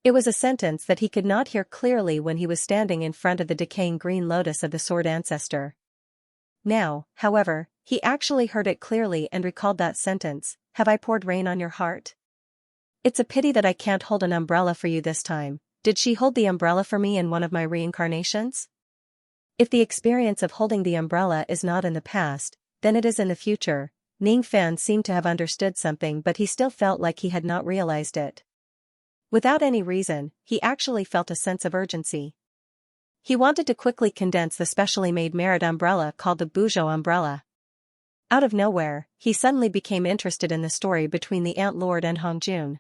It was a sentence that he could not hear clearly when he was standing in front of the decaying green lotus of the sword ancestor. Now, however, he actually heard it clearly and recalled that sentence, "Have I poured rain on your heart? It's a pity that I can't hold an umbrella for you this time. Did she hold the umbrella for me in one of my reincarnations?" If the experience of holding the umbrella is not in the past, then it is in the future. Ning Fan seemed to have understood something, but he still felt like he had not realized it. Without any reason, he actually felt a sense of urgency. He wanted to quickly condense the specially made merit umbrella called the Buzhou umbrella. Out of nowhere, he suddenly became interested in the story between the Ant Lord and Hongjun.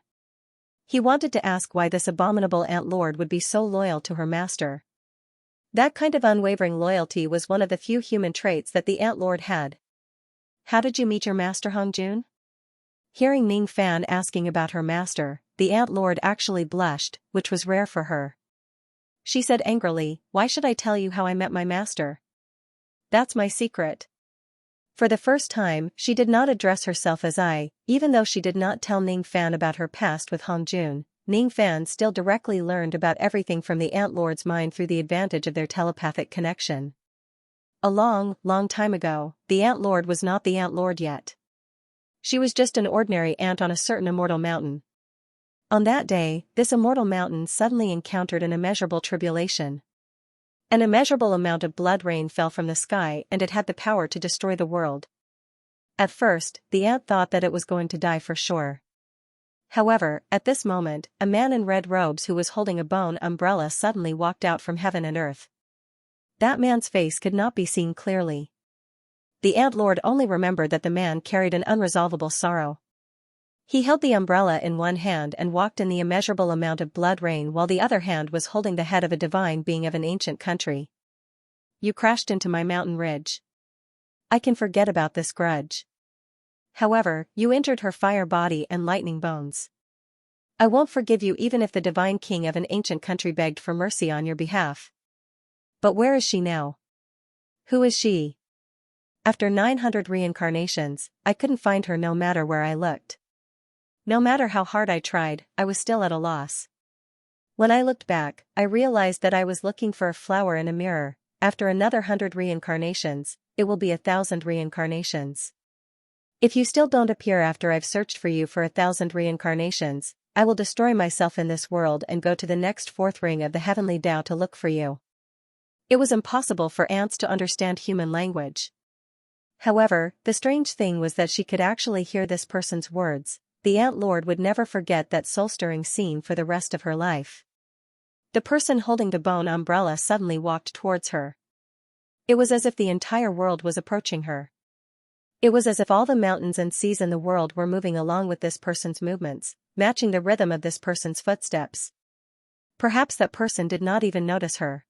He wanted to ask why this abominable Ant Lord would be so loyal to her master. That kind of unwavering loyalty was one of the few human traits that the Ant Lord had. "How did you meet your master, Hongjun?" Hearing Ning Fan asking about her master, the Ant Lord actually blushed, which was rare for her. She said angrily, "Why should I tell you how I met my master? That's my secret." For the first time, she did not address herself as I, even though she did not tell Ning Fan about her past with Hongjun. Ning Fan still directly learned about everything from the Ant Lord's mind through the advantage of their telepathic connection. A long, long time ago, the Ant Lord was not the Ant Lord yet. She was just an ordinary ant on a certain immortal mountain. On that day, this immortal mountain suddenly encountered an immeasurable tribulation. An immeasurable amount of blood rain fell from the sky, and it had the power to destroy the world. At first, the ant thought that it was going to die for sure. However, at this moment, a man in red robes who was holding a bone umbrella suddenly walked out from heaven and earth. That man's face could not be seen clearly. The Ant Lord only remembered that the man carried an unresolvable sorrow. He held the umbrella in one hand and walked in the immeasurable amount of blood rain, while the other hand was holding the head of a divine being of an ancient country. "You crashed into my mountain ridge. I can forget about this grudge. However, you injured her fire body and lightning bones. I won't forgive you even if the divine king of an ancient country begged for mercy on your behalf. But where is she now? Who is she? After 900 reincarnations, I couldn't find her no matter where I looked. No matter how hard I tried, I was still at a loss. When I looked back, I realized that I was looking for a flower in a mirror. After another 100 reincarnations, it will be 1,000 reincarnations. If you still don't appear after I've searched for you for 1,000 reincarnations, I will destroy myself in this world and go to the next fourth ring of the heavenly Tao to look for you." It was impossible for ants to understand human language. However, the strange thing was that she could actually hear this person's words. The Ant Lord would never forget that soul-stirring scene for the rest of her life. The person holding the bone umbrella suddenly walked towards her. It was as if the entire world was approaching her. It was as if all the mountains and seas in the world were moving along with this person's movements, matching the rhythm of this person's footsteps. Perhaps that person did not even notice her.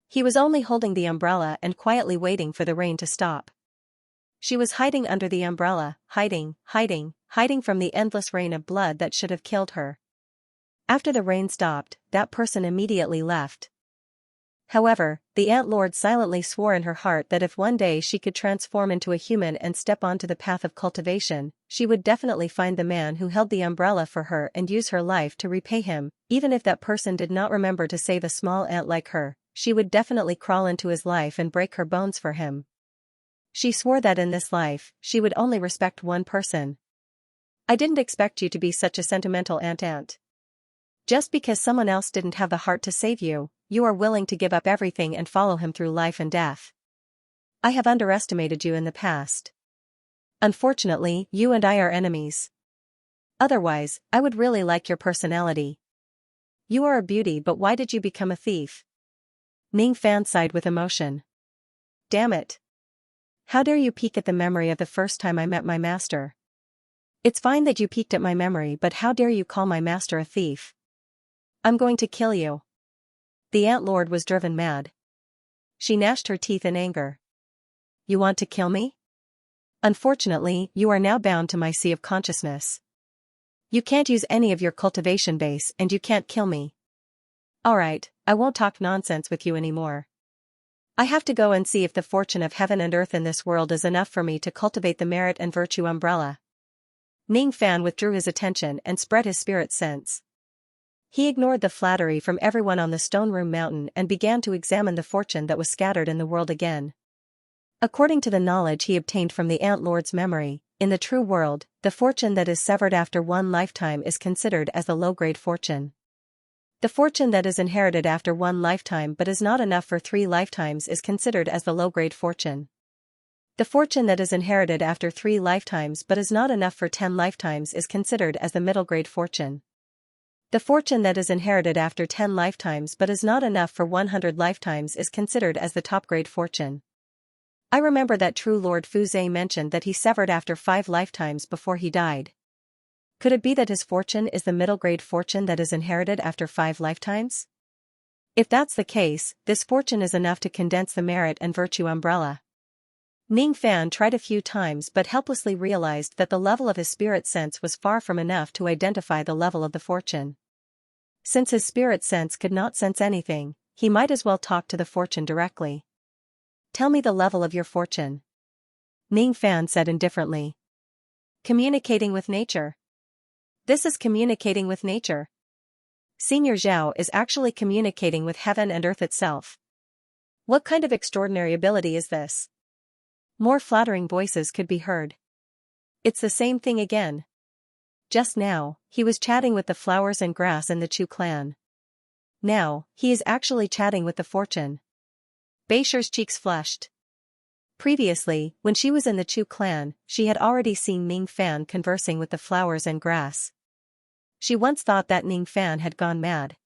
He was only holding the umbrella and quietly waiting for the rain to stop. She was hiding under the umbrella, hiding from the endless rain of blood that should have killed her. After the rain stopped, that person immediately left. However, the Ant Lord silently swore in her heart that if one day she could transform into a human and step onto the path of cultivation, she would definitely find the man who held the umbrella for her and use her life to repay him. Even if that person did not remember to save a small ant like her, she would definitely crawl into his life and break her bones for him. She swore that in this life, she would only respect one person. "I didn't expect you to be such a sentimental ant. Just because someone else didn't have the heart to save you, you are willing to give up everything and follow him through life and death. I have underestimated you in the past. Unfortunately, you and I are enemies. Otherwise, I would really like your personality. You are a beauty, but why did you become a thief?" Ning Fan sighed with emotion. "Damn it. How dare you peek at the memory of the first time I met my master? It's fine that you peeked at my memory, but how dare you call my master a thief? I'm going to kill you." The Ant Lord was driven mad. She gnashed her teeth in anger. "You want to kill me? Unfortunately, you are now bound to my sea of consciousness. You can't use any of your cultivation base and you can't kill me. Alright, I won't talk nonsense with you anymore. I have to go and see if the fortune of heaven and earth in this world is enough for me to cultivate the merit and virtue umbrella. Ning Fan withdrew his attention and spread his spirit sense. He ignored the flattery from everyone on the Stone Room Mountain and began to examine the fortune that was scattered in the world again. According to the knowledge he obtained from the Ant Lord's memory, in the true world, the fortune that is severed after one lifetime is considered as the low-grade fortune. The fortune that is inherited after one lifetime but is not enough for 3 lifetimes is considered as the low-grade fortune. The fortune that is inherited after 3 lifetimes but is not enough for 10 lifetimes is considered as the middle-grade fortune. The fortune that is inherited after 10 lifetimes but is not enough for 100 lifetimes is considered as the top-grade fortune. I remember that true Lord Fuzhe mentioned that he severed after 5 lifetimes before he died. Could it be that his fortune is the middle-grade fortune that is inherited after 5 lifetimes? If that's the case, this fortune is enough to condense the merit and virtue umbrella. Ning Fan tried a few times but helplessly realized that the level of his spirit sense was far from enough to identify the level of the fortune. Since his spirit sense could not sense anything, he might as well talk to the fortune directly. Tell me the level of your fortune. Ning Fan said indifferently. Communicating with nature. This is communicating with nature. Senior Zhao is actually communicating with heaven and earth itself. What kind of extraordinary ability is this? More flattering voices could be heard. It's the same thing again. Just now, he was chatting with the flowers and grass in the Chu clan. Now, he is actually chatting with the fortune. Beishir's cheeks flushed. Previously, when she was in the Chu clan, she had already seen Ning Fan conversing with the flowers and grass. She once thought that Ning Fan had gone mad.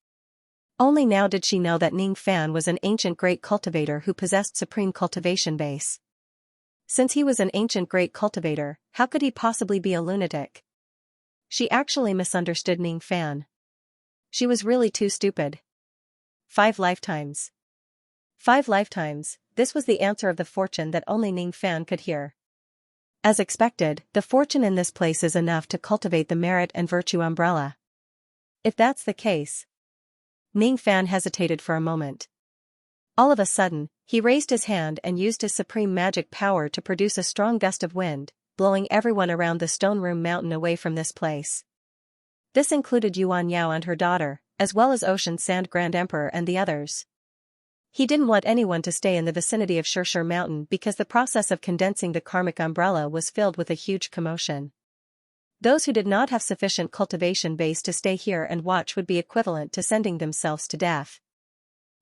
Only now did she know that Ning Fan was an ancient great cultivator who possessed supreme cultivation base. Since he was an ancient great cultivator, how could he possibly be a lunatic? She actually misunderstood Ning Fan. She was really too stupid. 5 lifetimes. 5 lifetimes, this was the answer of the fortune that only Ning Fan could hear. As expected, the fortune in this place is enough to cultivate the merit and virtue umbrella. If that's the case. Ning Fan hesitated for a moment. All of a sudden, he raised his hand and used his supreme magic power to produce a strong gust of wind, blowing everyone around the Stone Room Mountain away from this place. This included Yuan Yao and her daughter, as well as Ocean Sand Grand Emperor and the others. He didn't want anyone to stay in the vicinity of Shirshir Mountain because the process of condensing the karmic umbrella was filled with a huge commotion. Those who did not have sufficient cultivation base to stay here and watch would be equivalent to sending themselves to death.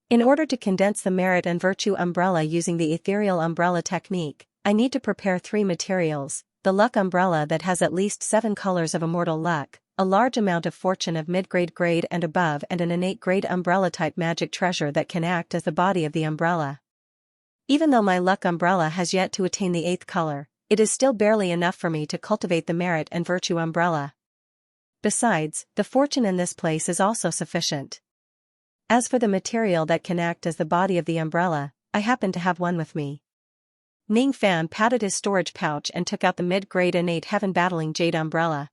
In order to condense the merit and virtue umbrella using the ethereal umbrella technique, I need to prepare 3 materials: the luck umbrella that has at least 7 colors of immortal luck, a large amount of fortune of mid-grade and above, and an innate grade umbrella-type magic treasure that can act as the body of the umbrella. Even though my luck umbrella has yet to attain the 8th color, it is still barely enough for me to cultivate the merit and virtue umbrella. Besides, the fortune in this place is also sufficient. As for the material that can act as the body of the umbrella, I happen to have one with me. Ning Fan patted his storage pouch and took out the mid-grade innate heaven-battling jade umbrella.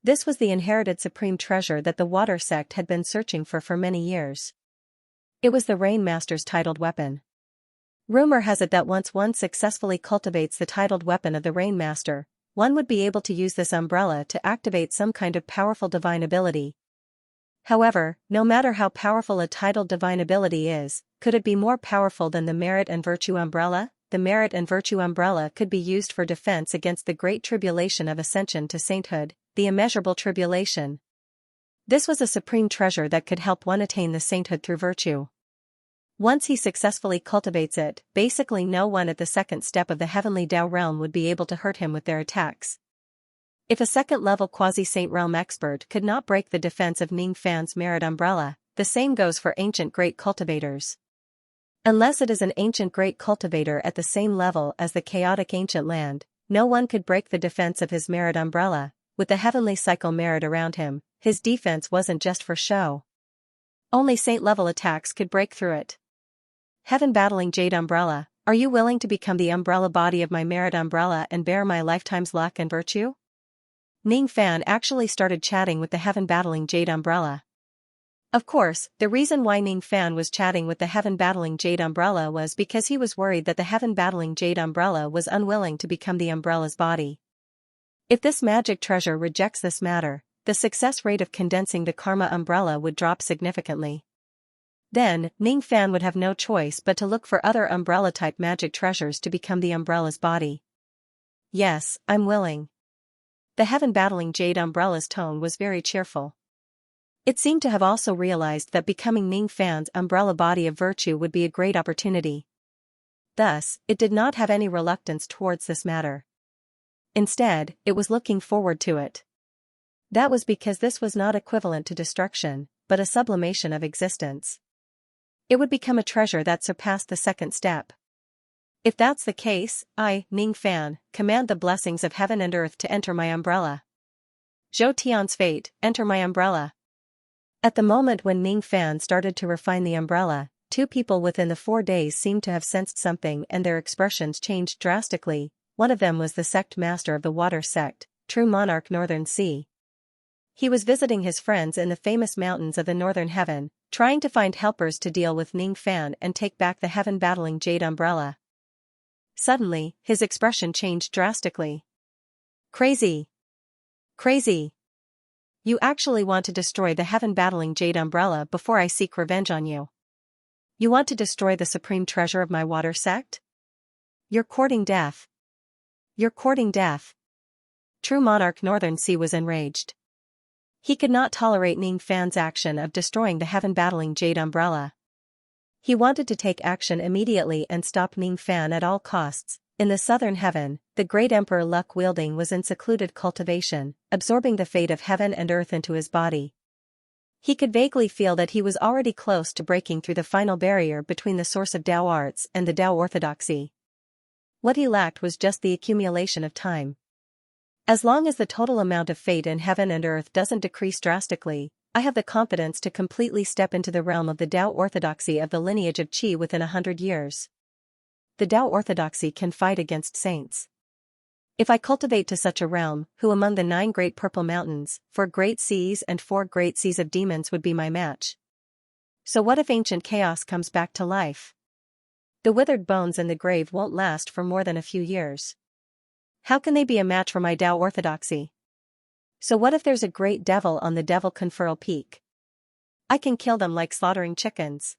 This was the inherited supreme treasure that the water sect had been searching for many years. It was the Rain Master's titled weapon. Rumor has it that once one successfully cultivates the titled weapon of the Rain Master, one would be able to use this umbrella to activate some kind of powerful divine ability. However, no matter how powerful a titled divine ability is, could it be more powerful than the merit and virtue umbrella? The merit and virtue umbrella could be used for defense against the great tribulation of ascension to sainthood, the immeasurable tribulation. This was a supreme treasure that could help one attain the sainthood through virtue. Once he successfully cultivates it, basically no one at the second step of the heavenly Tao realm would be able to hurt him with their attacks. If a second-level quasi-saint realm expert could not break the defense of Ning Fan's merit umbrella, the same goes for ancient great cultivators. Unless it is an ancient great cultivator at the same level as the chaotic ancient land, no one could break the defense of his merit umbrella. With the heavenly cycle merit around him, his defense wasn't just for show. Only saint-level attacks could break through it. Heaven-battling jade umbrella, are you willing to become the umbrella body of my merit umbrella and bear my lifetime's luck and virtue? Ning Fan actually started chatting with the heaven-battling jade umbrella. Of course, the reason why Ning Fan was chatting with the heaven-battling Jade Umbrella was because he was worried that the heaven-battling Jade Umbrella was unwilling to become the Umbrella's body. If this magic treasure rejects this matter, the success rate of condensing the Karma Umbrella would drop significantly. Then, Ning Fan would have no choice but to look for other Umbrella-type magic treasures to become the Umbrella's body. Yes, I'm willing. The heaven-battling Jade Umbrella's tone was very cheerful. It seemed to have also realized that becoming Ning Fan's umbrella body of virtue would be a great opportunity. Thus, it did not have any reluctance towards this matter. Instead, it was looking forward to it. That was because this was not equivalent to destruction, but a sublimation of existence. It would become a treasure that surpassed the second step. If that's the case, I, Ning Fan, command the blessings of heaven and earth to enter my umbrella. Zhou Tian's fate, enter my umbrella. At the moment when Ning Fan started to refine the umbrella, two people within the 4 days seemed to have sensed something and their expressions changed drastically. One of them was the sect master of the water sect, true monarch Northern Sea. He was visiting his friends in the famous mountains of the Northern Heaven, trying to find helpers to deal with Ning Fan and take back the heaven-battling Jade Umbrella. Suddenly, his expression changed drastically. Crazy! Crazy! You actually want to destroy the heaven-battling Jade Umbrella before I seek revenge on you. You want to destroy the supreme treasure of my water sect? You're courting death. You're courting death. True monarch Northern Sea was enraged. He could not tolerate Ning Fan's action of destroying the heaven-battling Jade Umbrella. He wanted to take action immediately and stop Ning Fan at all costs. In the southern heaven, the great emperor Luck-wielding was in secluded cultivation, absorbing the fate of heaven and earth into his body. He could vaguely feel that he was already close to breaking through the final barrier between the source of Tao arts and the Tao orthodoxy. What he lacked was just the accumulation of time. As long as the total amount of fate in heaven and earth doesn't decrease drastically, I have the confidence to completely step into the realm of the Tao orthodoxy of the lineage of Qi within 100 years. The Tao orthodoxy can fight against saints. If I cultivate to such a realm, who among the 9 great purple mountains, 4 great seas and 4 great seas of demons would be my match? So what if ancient chaos comes back to life? The withered bones in the grave won't last for more than a few years. How can they be a match for my Tao orthodoxy? So what if there's a great devil on the Devil Conferral Peak? I can kill them like slaughtering chickens.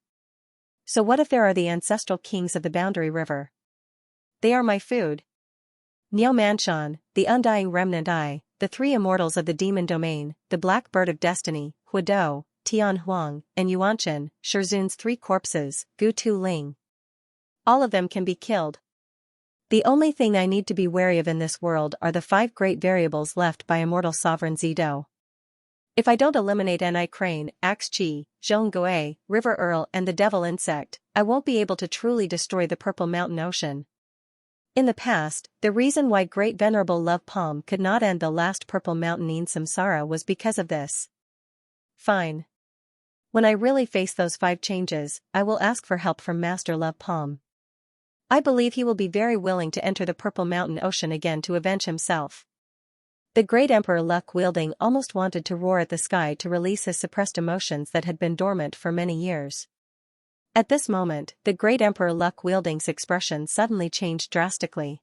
So what if there are the ancestral kings of the Boundary River? They are my food. Niao Manshan, the undying remnant I, the 3 immortals of the demon domain, the black bird of destiny, Huidou, Tian Huang, and Yuanchen, Shizun's 3 corpses, Gu Tu Ling. All of them can be killed. The only thing I need to be wary of in this world are the 5 great variables left by immortal sovereign Zido. If I don't eliminate Ni Crane, Axe Chi, Zhong Gui, River Earl and the Devil Insect, I won't be able to truly destroy the Purple Mountain Ocean. In the past, the reason why Great Venerable Love Palm could not end the last Purple Mountain samsara was because of this. Fine. When I really face those 5 changes, I will ask for help from Master Love Palm. I believe he will be very willing to enter the Purple Mountain Ocean again to avenge himself. The great Emperor Luck-wielding almost wanted to roar at the sky to release his suppressed emotions that had been dormant for many years. At this moment, the great Emperor Luck-wielding's expression suddenly changed drastically.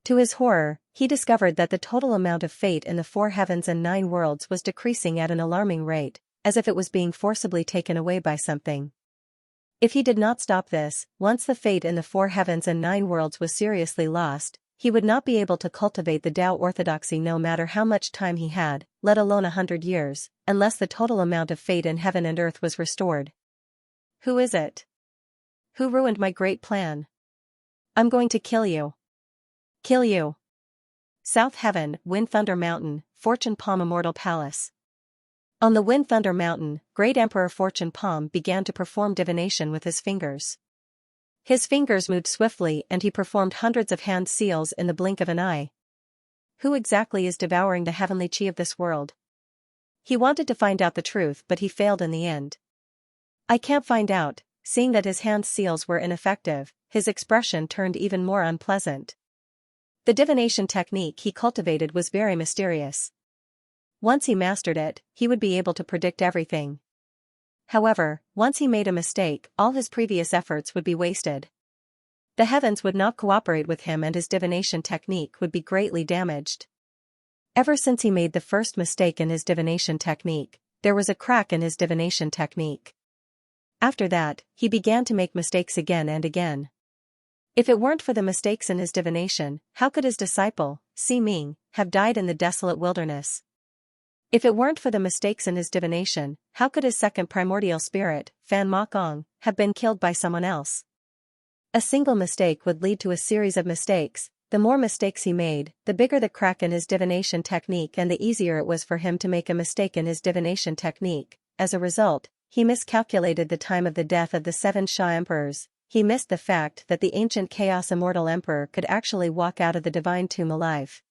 To his horror, he discovered that the total amount of fate in the 4 heavens and 9 worlds was decreasing at an alarming rate, as if it was being forcibly taken away by something. If he did not stop this, once the fate in the 4 heavens and 9 worlds was seriously lost, he would not be able to cultivate the Tao orthodoxy no matter how much time he had, let alone 100 years, unless the total amount of fate in heaven and earth was restored. Who is it? Who ruined my great plan? I'm going to kill you. Kill you. South Heaven, Wind Thunder Mountain, Fortune Palm Immortal Palace. On the Wind Thunder Mountain, Great Emperor Fortune Palm began to perform divination with his fingers. His fingers moved swiftly and he performed hundreds of hand seals in the blink of an eye. Who exactly is devouring the heavenly chi of this world? He wanted to find out the truth but he failed in the end. I can't find out. Seeing that his hand seals were ineffective, his expression turned even more unpleasant. The divination technique he cultivated was very mysterious. Once he mastered it, he would be able to predict everything. However, once he made a mistake, all his previous efforts would be wasted. The heavens would not cooperate with him and his divination technique would be greatly damaged. Ever since he made the first mistake in his divination technique, there was a crack in his divination technique. After that, he began to make mistakes again and again. If it weren't for the mistakes in his divination, how could his disciple, Si Ming, have died in the desolate wilderness? If it weren't for the mistakes in his divination, how could his second primordial spirit, Fan Ma Gong, have been killed by someone else? A single mistake would lead to a series of mistakes. The more mistakes he made, the bigger the crack in his divination technique and the easier it was for him to make a mistake in his divination technique. As a result, he miscalculated the time of the death of the 7 Xia emperors. He missed the fact that the ancient Chaos Immortal Emperor could actually walk out of the divine tomb alive.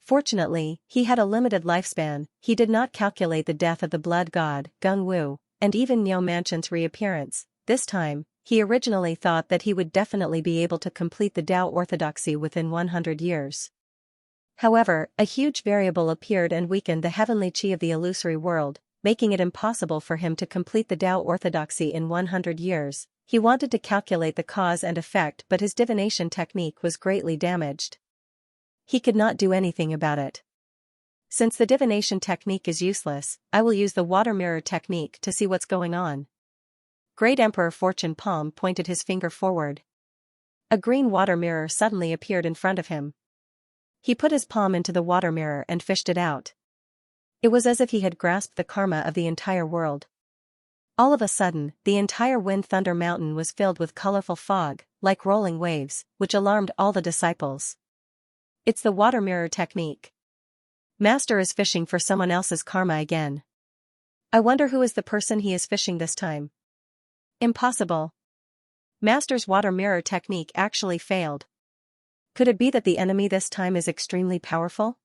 Fortunately, he had a limited lifespan. He did not calculate the death of the blood god, Gung Wu, and even Niu Mansion's reappearance. This time, he originally thought that he would definitely be able to complete the Tao orthodoxy within 100 years. However, a huge variable appeared and weakened the heavenly chi of the illusory world, making it impossible for him to complete the Tao orthodoxy in 100 years. He wanted to calculate the cause and effect, but his divination technique was greatly damaged. He could not do anything about it. Since the divination technique is useless, I will use the water mirror technique to see what's going on. Great Emperor Fortune Palm pointed his finger forward. A green water mirror suddenly appeared in front of him. He put his palm into the water mirror and fished it out. It was as if he had grasped the karma of the entire world. All of a sudden, the entire Wind Thunder Mountain was filled with colorful fog, like rolling waves, which alarmed all the disciples. It's the water mirror technique. Master is fishing for someone else's karma again. I wonder who is the person he is fishing this time. Impossible. Master's water mirror technique actually failed. Could it be that the enemy this time is extremely powerful?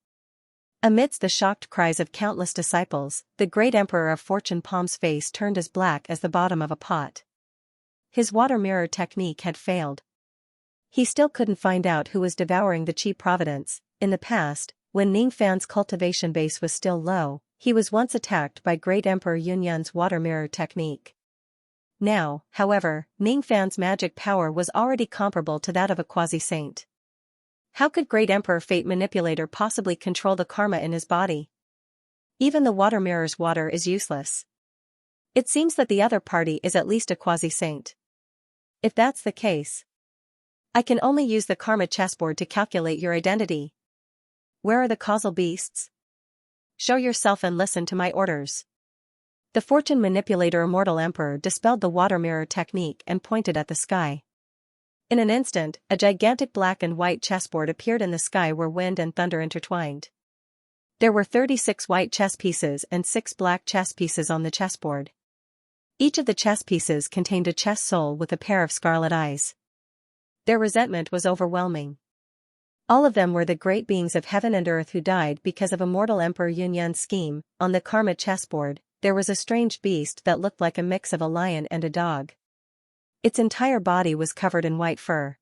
Amidst the shocked cries of countless disciples, the great Emperor of Fortune Palm's face turned as black as the bottom of a pot. His water mirror technique had failed. He still couldn't find out who was devouring the Chi Providence. In the past, when Ning Fan's cultivation base was still low, he was once attacked by Great Emperor Yunyun's water mirror technique. Now, however, Ning Fan's magic power was already comparable to that of a quasi-saint. How could Great Emperor Fate Manipulator possibly control the karma in his body? Even the water mirror's water is useless. It seems that the other party is at least a quasi-saint. If that's the case, I can only use the karma chessboard to calculate your identity. Where are the causal beasts? Show yourself and listen to my orders. The fortune manipulator Immortal Emperor dispelled the water mirror technique and pointed at the sky. In an instant, a gigantic black and white chessboard appeared in the sky where wind and thunder intertwined. There were 36 white chess pieces and 6 black chess pieces on the chessboard. Each of the chess pieces contained a chess soul with a pair of scarlet eyes. Their resentment was overwhelming. All of them were the great beings of heaven and earth who died because of Immortal Emperor Yunyun's scheme. On the karma chessboard, there was a strange beast that looked like a mix of a lion and a dog. Its entire body was covered in white fur.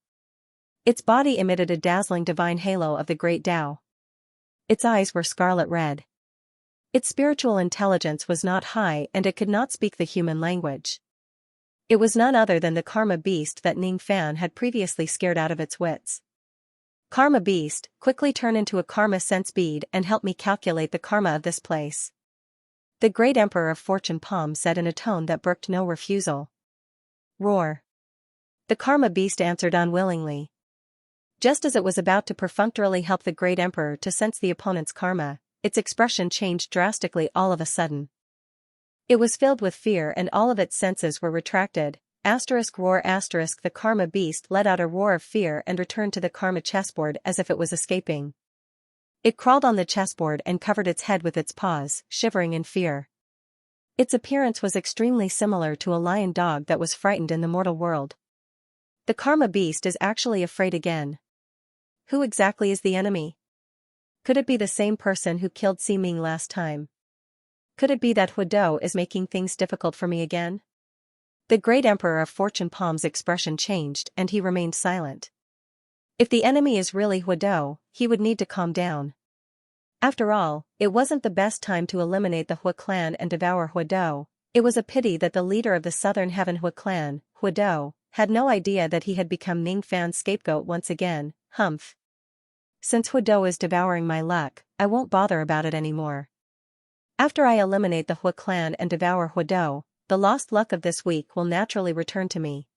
Its body emitted a dazzling divine halo of the great Tao. Its eyes were scarlet red. Its spiritual intelligence was not high and it could not speak the human language. It was none other than the karma beast that Ning Fan had previously scared out of its wits. Karma beast, quickly turn into a karma sense bead and help me calculate the karma of this place. The great Emperor of Fortune Palm said in a tone that brooked no refusal. Roar. The karma beast answered unwillingly. Just as it was about to perfunctorily help the great emperor to sense the opponent's karma, its expression changed drastically all of a sudden. It was filled with fear and all of its senses were retracted. Roar. The karma beast let out a roar of fear and returned to the karma chessboard as if it was escaping. It crawled on the chessboard and covered its head with its paws, shivering in fear. Its appearance was extremely similar to a lion dog that was frightened in the mortal world. The karma beast is actually afraid again. Who exactly is the enemy? Could it be the same person who killed Si Ming last time? Could it be that Huidou is making things difficult for me again? The great Emperor of Fortune Palm's expression changed and he remained silent. If the enemy is really Huidou, he would need to calm down. After all, it wasn't the best time to eliminate the Hui clan and devour Huidou. It was a pity that the leader of the Southern Heaven Hua clan, Huado, had no idea that he had become Ning Fan's scapegoat once again. Humph. Since Huado is devouring my luck, I won't bother about it anymore. After I eliminate the Hua clan and devour Huado, the lost luck of this week will naturally return to me.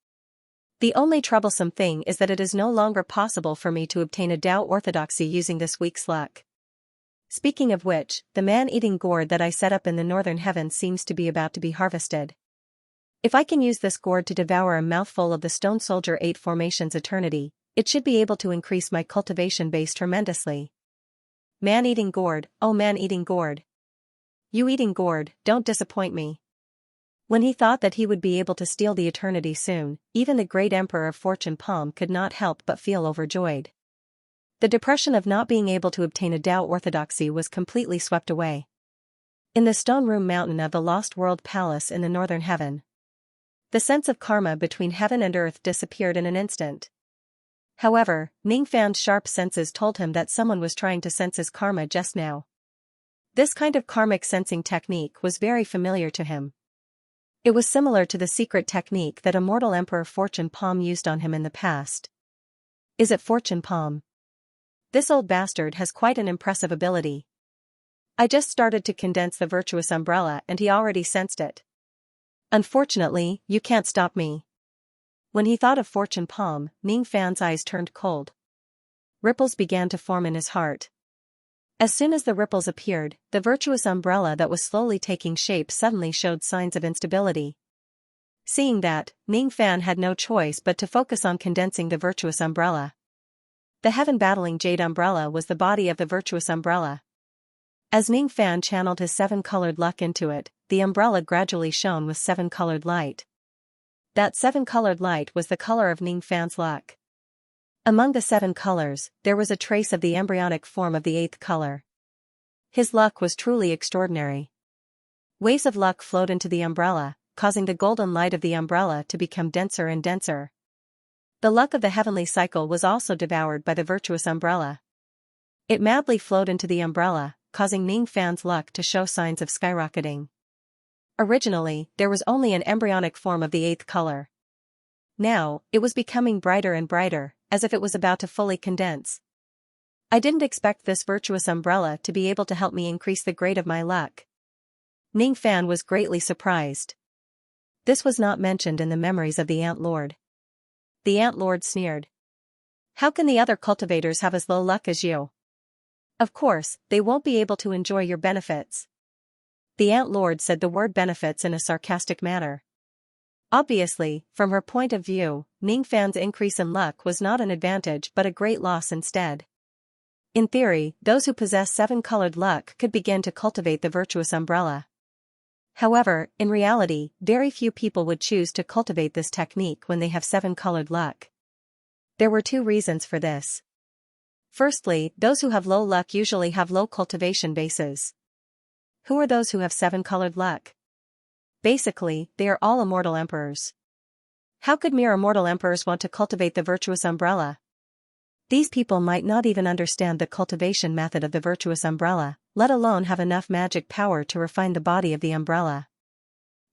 The only troublesome thing is that it is no longer possible for me to obtain a Tao orthodoxy using this week's luck. Speaking of which, the man-eating gourd that I set up in the northern heavens seems to be about to be harvested. If I can use this gourd to devour a mouthful of the Stone Soldier 8 Formation's eternity, it should be able to increase my cultivation base tremendously. Man-eating gourd, oh man-eating gourd. You eating gourd, don't disappoint me. When he thought that he would be able to steal the eternity soon, even the great Emperor of Fortune Palm could not help but feel overjoyed. The depression of not being able to obtain a Tao orthodoxy was completely swept away. In the stone room mountain of the Lost World Palace in the northern heaven, the sense of karma between heaven and earth disappeared in an instant. However, Ning Fan's sharp senses told him that someone was trying to sense his karma just now. This kind of karmic sensing technique was very familiar to him. It was similar to the secret technique that immortal Emperor Fortune Palm used on him in the past. Is it Fortune Palm? This old bastard has quite an impressive ability. I just started to condense the virtuous umbrella and he already sensed it. Unfortunately, you can't stop me. When he thought of Fortune Palm, Ning Fan's eyes turned cold. Ripples began to form in his heart. As soon as the ripples appeared, the virtuous umbrella that was slowly taking shape suddenly showed signs of instability. Seeing that, Ning Fan had no choice but to focus on condensing the virtuous umbrella. The heaven-battling jade umbrella was the body of the virtuous umbrella. As Ning Fan channeled his 7-colored luck into it, the umbrella gradually shone with 7-colored light. That 7-colored light was the color of Ning Fan's luck. Among the 7 colors, there was a trace of the embryonic form of the 8th color. His luck was truly extraordinary. Waves of luck flowed into the umbrella, causing the golden light of the umbrella to become denser and denser. The luck of the heavenly cycle was also devoured by the virtuous umbrella. It madly flowed into the umbrella, causing Ning Fan's luck to show signs of skyrocketing. Originally, there was only an embryonic form of the 8th color. Now, it was becoming brighter and brighter, as if it was about to fully condense. I didn't expect this virtuous umbrella to be able to help me increase the grade of my luck. Ning Fan was greatly surprised. This was not mentioned in the memories of the Ant Lord. The Ant Lord sneered. How can the other cultivators have as low luck as you? Of course, they won't be able to enjoy your benefits. The Ant Lord said the word benefits in a sarcastic manner. Obviously, from her point of view, Ning Fan's increase in luck was not an advantage but a great loss instead. In theory, those who possess 7-colored luck could begin to cultivate the virtuous umbrella. However, in reality, very few people would choose to cultivate this technique when they have 7-colored luck. There were 2 reasons for this. Firstly, those who have low luck usually have low cultivation bases. Who are those who have 7-colored luck? Basically, they are all immortal emperors. How could mere immortal emperors want to cultivate the virtuous umbrella? These people might not even understand the cultivation method of the virtuous umbrella, let alone have enough magic power to refine the body of the umbrella.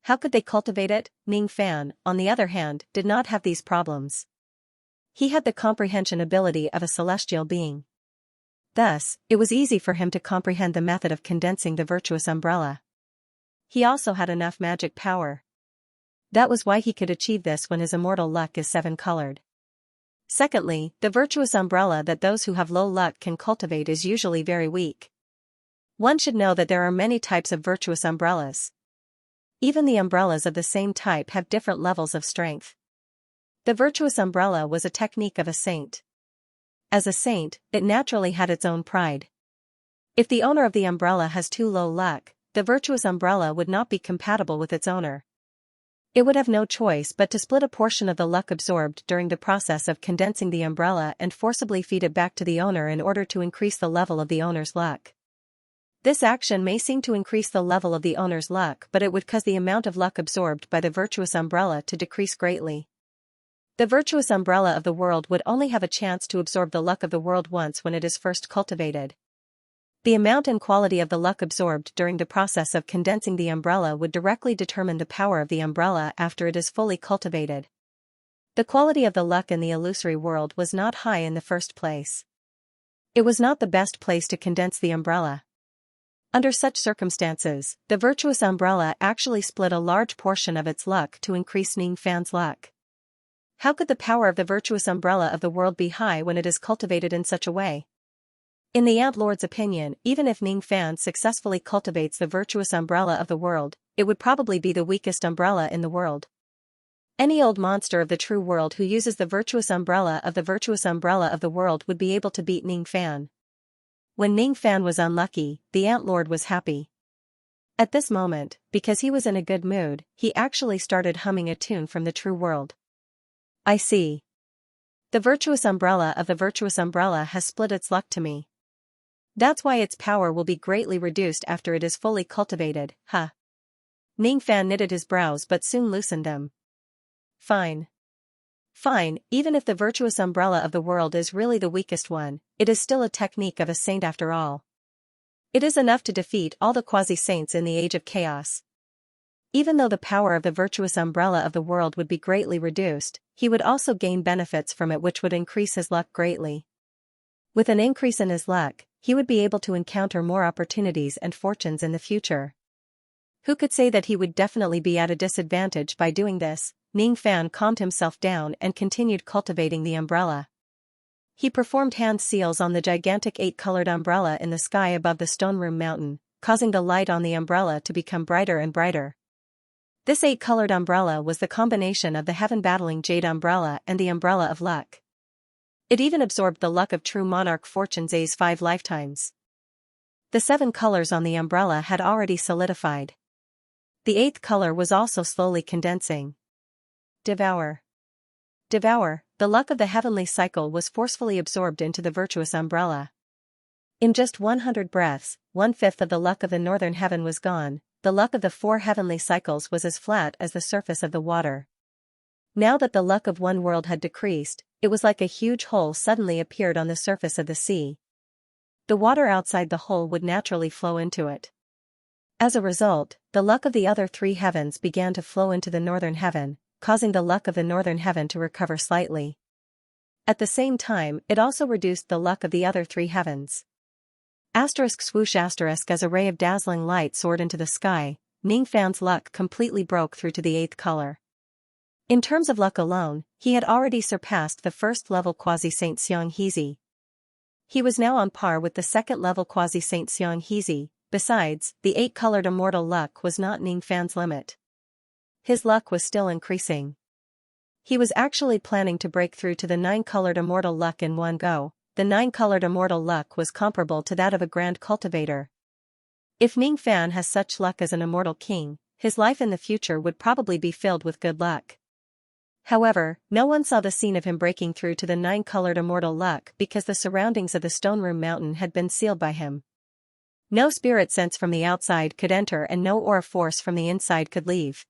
How could they cultivate it? Ning Fan, on the other hand, did not have these problems. He had the comprehension ability of a celestial being. Thus, it was easy for him to comprehend the method of condensing the virtuous umbrella. He also had enough magic power. That was why he could achieve this when his immortal luck is 7-colored. Secondly, the virtuous umbrella that those who have low luck can cultivate is usually very weak. One should know that there are many types of virtuous umbrellas. Even the umbrellas of the same type have different levels of strength. The virtuous umbrella was a technique of a saint. As a saint, it naturally had its own pride. If the owner of the umbrella has too low luck, the virtuous umbrella would not be compatible with its owner. It would have no choice but to split a portion of the luck absorbed during the process of condensing the umbrella and forcibly feed it back to the owner in order to increase the level of the owner's luck. This action may seem to increase the level of the owner's luck, but it would cause the amount of luck absorbed by the virtuous umbrella to decrease greatly. The virtuous umbrella of the world would only have a chance to absorb the luck of the world once when it is first cultivated. The amount and quality of the luck absorbed during the process of condensing the umbrella would directly determine the power of the umbrella after it is fully cultivated. The quality of the luck in the illusory world was not high in the first place. It was not the best place to condense the umbrella. Under such circumstances, the virtuous umbrella actually split a large portion of its luck to increase Ning Fan's luck. How could the power of the virtuous umbrella of the world be high when it is cultivated in such a way? In the Ant Lord's opinion, even if Ning Fan successfully cultivates the virtuous umbrella of the world, it would probably be the weakest umbrella in the world. Any old monster of the true world who uses the virtuous umbrella of the world would be able to beat Ning Fan. When Ning Fan was unlucky, the Ant Lord was happy. At this moment, because he was in a good mood, he actually started humming a tune from the true world. I see. The virtuous umbrella of the virtuous umbrella has split its luck to me. That's why its power will be greatly reduced after it is fully cultivated, huh? Ning Fan knitted his brows but soon loosened them. Fine. Fine, even if the virtuous umbrella of the world is really the weakest one, it is still a technique of a saint after all. It is enough to defeat all the quasi-saints in the age of chaos. Even though the power of the virtuous umbrella of the world would be greatly reduced, he would also gain benefits from it which would increase his luck greatly. With an increase in his luck, he would be able to encounter more opportunities and fortunes in the future. Who could say that he would definitely be at a disadvantage by doing this? Ning Fan calmed himself down and continued cultivating the umbrella. He performed hand seals on the gigantic 8-colored umbrella in the sky above the stone room mountain, causing the light on the umbrella to become brighter and brighter. This 8-colored umbrella was the combination of the heaven-battling jade umbrella and the umbrella of luck. It even absorbed the luck of true monarch Fortune's 5 lifetimes. The 7 colors on the umbrella had already solidified. The 8th color was also slowly condensing. Devour. Devour, the luck of the heavenly cycle was forcefully absorbed into the virtuous umbrella. In just 100 breaths, 1/5 of the luck of the northern heaven was gone. The luck of the 4 heavenly cycles was as flat as the surface of the water. Now that the luck of one world had decreased, it was like a huge hole suddenly appeared on the surface of the sea. The water outside the hole would naturally flow into it. As a result, the luck of the other 3 heavens began to flow into the northern heaven, causing the luck of the northern heaven to recover slightly. At the same time, it also reduced the luck of the other 3 heavens. Asterisk swoosh asterisk as a ray of dazzling light soared into the sky, Ning Fan's luck completely broke through to the 8th color. In terms of luck alone, he had already surpassed the first-level quasi-saint Xianxia. He was now on par with the second-level quasi-saint Xianxia. Besides, the 8-colored immortal luck was not Ning Fan's limit. His luck was still increasing. He was actually planning to break through to the 9-colored immortal luck in one go. The 9-colored immortal luck was comparable to that of a grand cultivator. If Ning Fan has such luck as an immortal king, his life in the future would probably be filled with good luck. However, no one saw the scene of him breaking through to the 9-colored immortal luck because the surroundings of the stone room mountain had been sealed by him. No spirit sense from the outside could enter and no aura force from the inside could leave.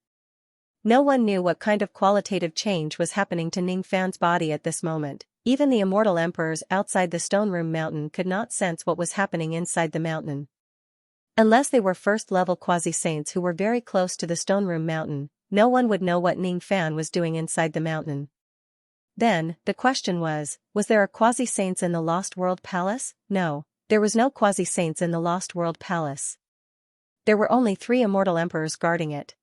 No one knew what kind of qualitative change was happening to Ning Fan's body at this moment. Even the immortal emperors outside the stone room mountain could not sense what was happening inside the mountain. Unless they were first-level quasi-saints who were very close to the stone room mountain, no one would know what Ning Fan was doing inside the mountain. Then, the question was there a quasi-saints in the Lost World Palace? No, there was no quasi-saints in the Lost World Palace. There were only 3 immortal emperors guarding it.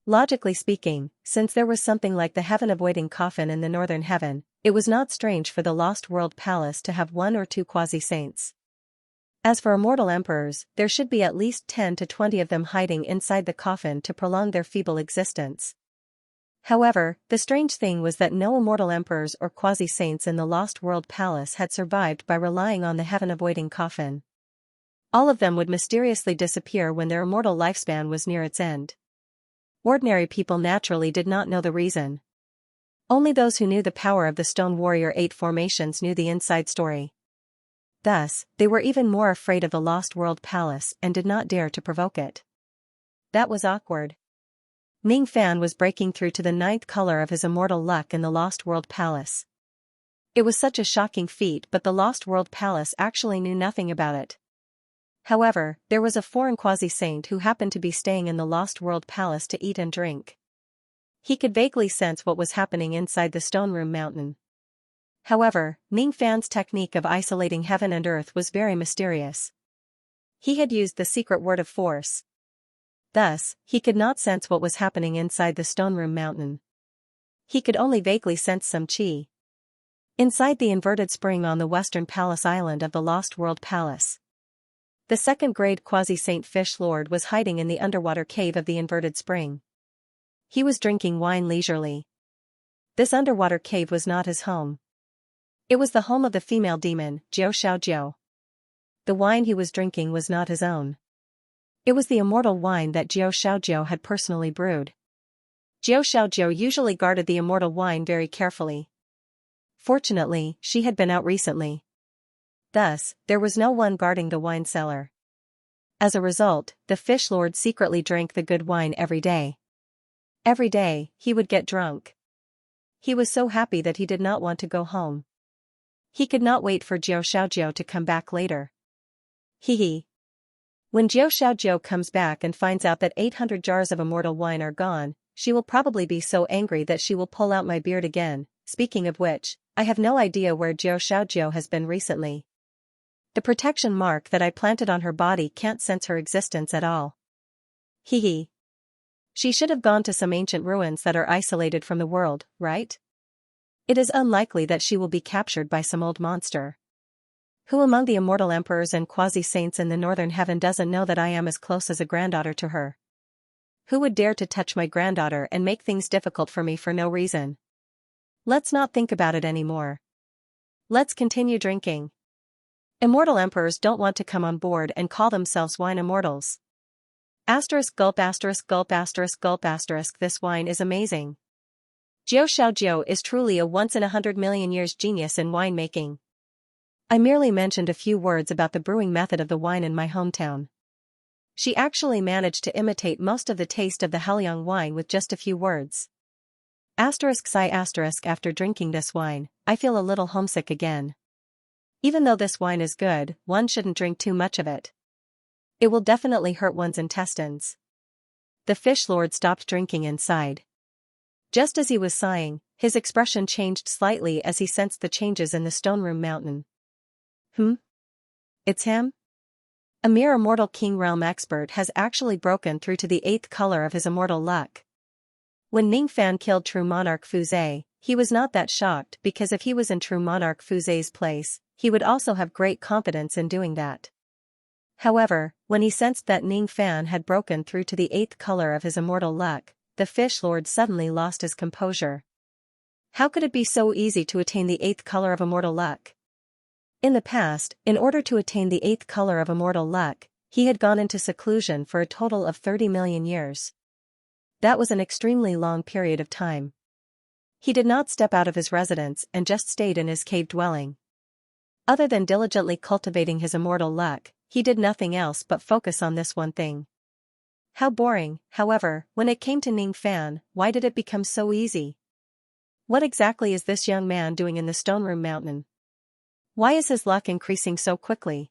Logically speaking, since there was something like the heaven-avoiding coffin in the northern heaven, it was not strange for the Lost World Palace to have 1 or 2 quasi-saints. As for immortal emperors, there should be at least 10 to 20 of them hiding inside the coffin to prolong their feeble existence. However, the strange thing was that no immortal emperors or quasi-saints in the Lost World Palace had survived by relying on the heaven-avoiding coffin. All of them would mysteriously disappear when their immortal lifespan was near its end. Ordinary people naturally did not know the reason. Only those who knew the power of the Stone Warrior 8 formations knew the inside story. Thus, they were even more afraid of the Lost World Palace and did not dare to provoke it. That was awkward. Ning Fan was breaking through to the 9th color of his immortal luck in the Lost World Palace. It was such a shocking feat, but the Lost World Palace actually knew nothing about it. However, there was a foreign quasi-saint who happened to be staying in the Lost World Palace to eat and drink. He could vaguely sense what was happening inside the Stone Room Mountain. However, Ning Fan's technique of isolating heaven and earth was very mysterious. He had used the secret word of force. Thus, he could not sense what was happening inside the Stone Room Mountain. He could only vaguely sense some qi. Inside the inverted spring on the western palace island of the Lost World Palace, the second-grade quasi-saint Fish Lord was hiding in the underwater cave of the inverted spring. He was drinking wine leisurely. This underwater cave was not his home. It was the home of the female demon, Xianxia. The wine he was drinking was not his own. It was the immortal wine that Xianxia had personally brewed. Xianxia usually guarded the immortal wine very carefully. Fortunately, she had been out recently. Thus, there was no one guarding the wine cellar. As a result, the Fish Lord secretly drank the good wine every day. Every day, he would get drunk. He was so happy that he did not want to go home. He could not wait for Xianxia to come back later. Hee. When Xianxia comes back and finds out that 800 jars of immortal wine are gone, she will probably be so angry that she will pull out my beard again. Speaking of which, I have no idea where Xianxia has been recently. The protection mark that I planted on her body can't sense her existence at all. Hee. She should have gone to some ancient ruins that are isolated from the world, right? It is unlikely that she will be captured by some old monster. Who among the immortal emperors and quasi-saints in the northern heaven doesn't know that I am as close as a granddaughter to her? Who would dare to touch my granddaughter and make things difficult for me for no reason? Let's not think about it anymore. Let's continue drinking. Immortal emperors don't want to come on board and call themselves wine immortals. Gulp gulp gulp this wine is amazing. Xianxia is truly a once-in-100 million-years genius in winemaking. I merely mentioned a few words about the brewing method of the wine in my hometown. She actually managed to imitate most of the taste of the Helyang wine with just a few words. After drinking this wine, I feel a little homesick again. Even though this wine is good, one shouldn't drink too much of it. It will definitely hurt one's intestines. The Fish Lord stopped drinking and sighed. Just as he was sighing, his expression changed slightly as he sensed the changes in the Stone Room Mountain. It's him? A mere immortal king realm expert has actually broken through to the 8th color of his immortal luck. When Ning Fan killed True Monarch Fuzhe, he was not that shocked because if he was in True Monarch Fuzhe's place, he would also have great confidence in doing that. However, when he sensed that Ning Fan had broken through to the 8th color of his immortal luck, the Fish Lord suddenly lost his composure. How could it be so easy to attain the 8th color of immortal luck? In the past, in order to attain the 8th color of immortal luck, he had gone into seclusion for a total of 30 million years. That was an extremely long period of time. He did not step out of his residence and just stayed in his cave dwelling. Other than diligently cultivating his immortal luck, he did nothing else but focus on this one thing. How boring, however, when it came to Ning Fan, why did it become so easy? What exactly is this young man doing in the Stone Room Mountain? Why is his luck increasing so quickly?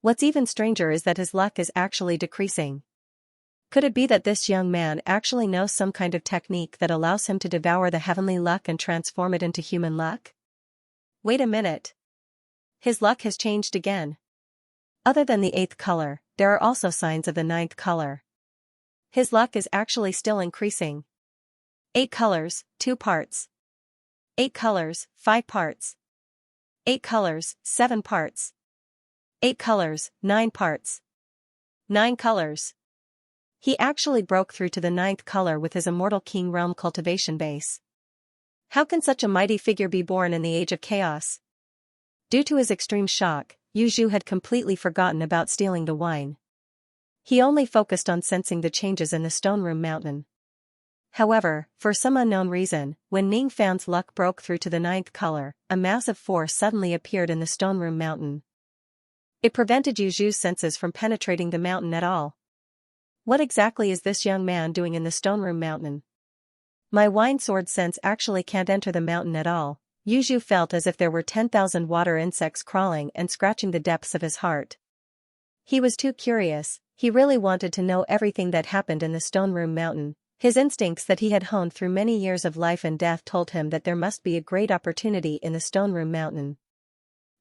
What's even stranger is that his luck is actually decreasing. Could it be that this young man actually knows some kind of technique that allows him to devour the heavenly luck and transform it into human luck? Wait a minute. His luck has changed again. Other than the 8th color, there are also signs of the 9th color. His luck is actually still increasing. 8 colors, 2 parts. 8 colors, 5 parts. 8 colors, 7 parts. 8 colors, 9 parts. 9 colors. He actually broke through to the 9th color with his immortal king realm cultivation base. How can such a mighty figure be born in the age of chaos? Due to his extreme shock, Yu Zhu had completely forgotten about stealing the wine. He only focused on sensing the changes in the Stone Room Mountain. However, for some unknown reason, when Ning Fan's luck broke through to the 9th color, a massive force suddenly appeared in the Stone Room Mountain. It prevented Yu Zhu's senses from penetrating the mountain at all. What exactly is this young man doing in the Stone Room Mountain? My wine sword sense actually can't enter the mountain at all. Yu Zhu felt as if there were 10,000 water insects crawling and scratching the depths of his heart. He was too curious, he really wanted to know everything that happened in the Stone Room Mountain. His instincts that he had honed through many years of life and death told him that there must be a great opportunity in the Stone Room Mountain.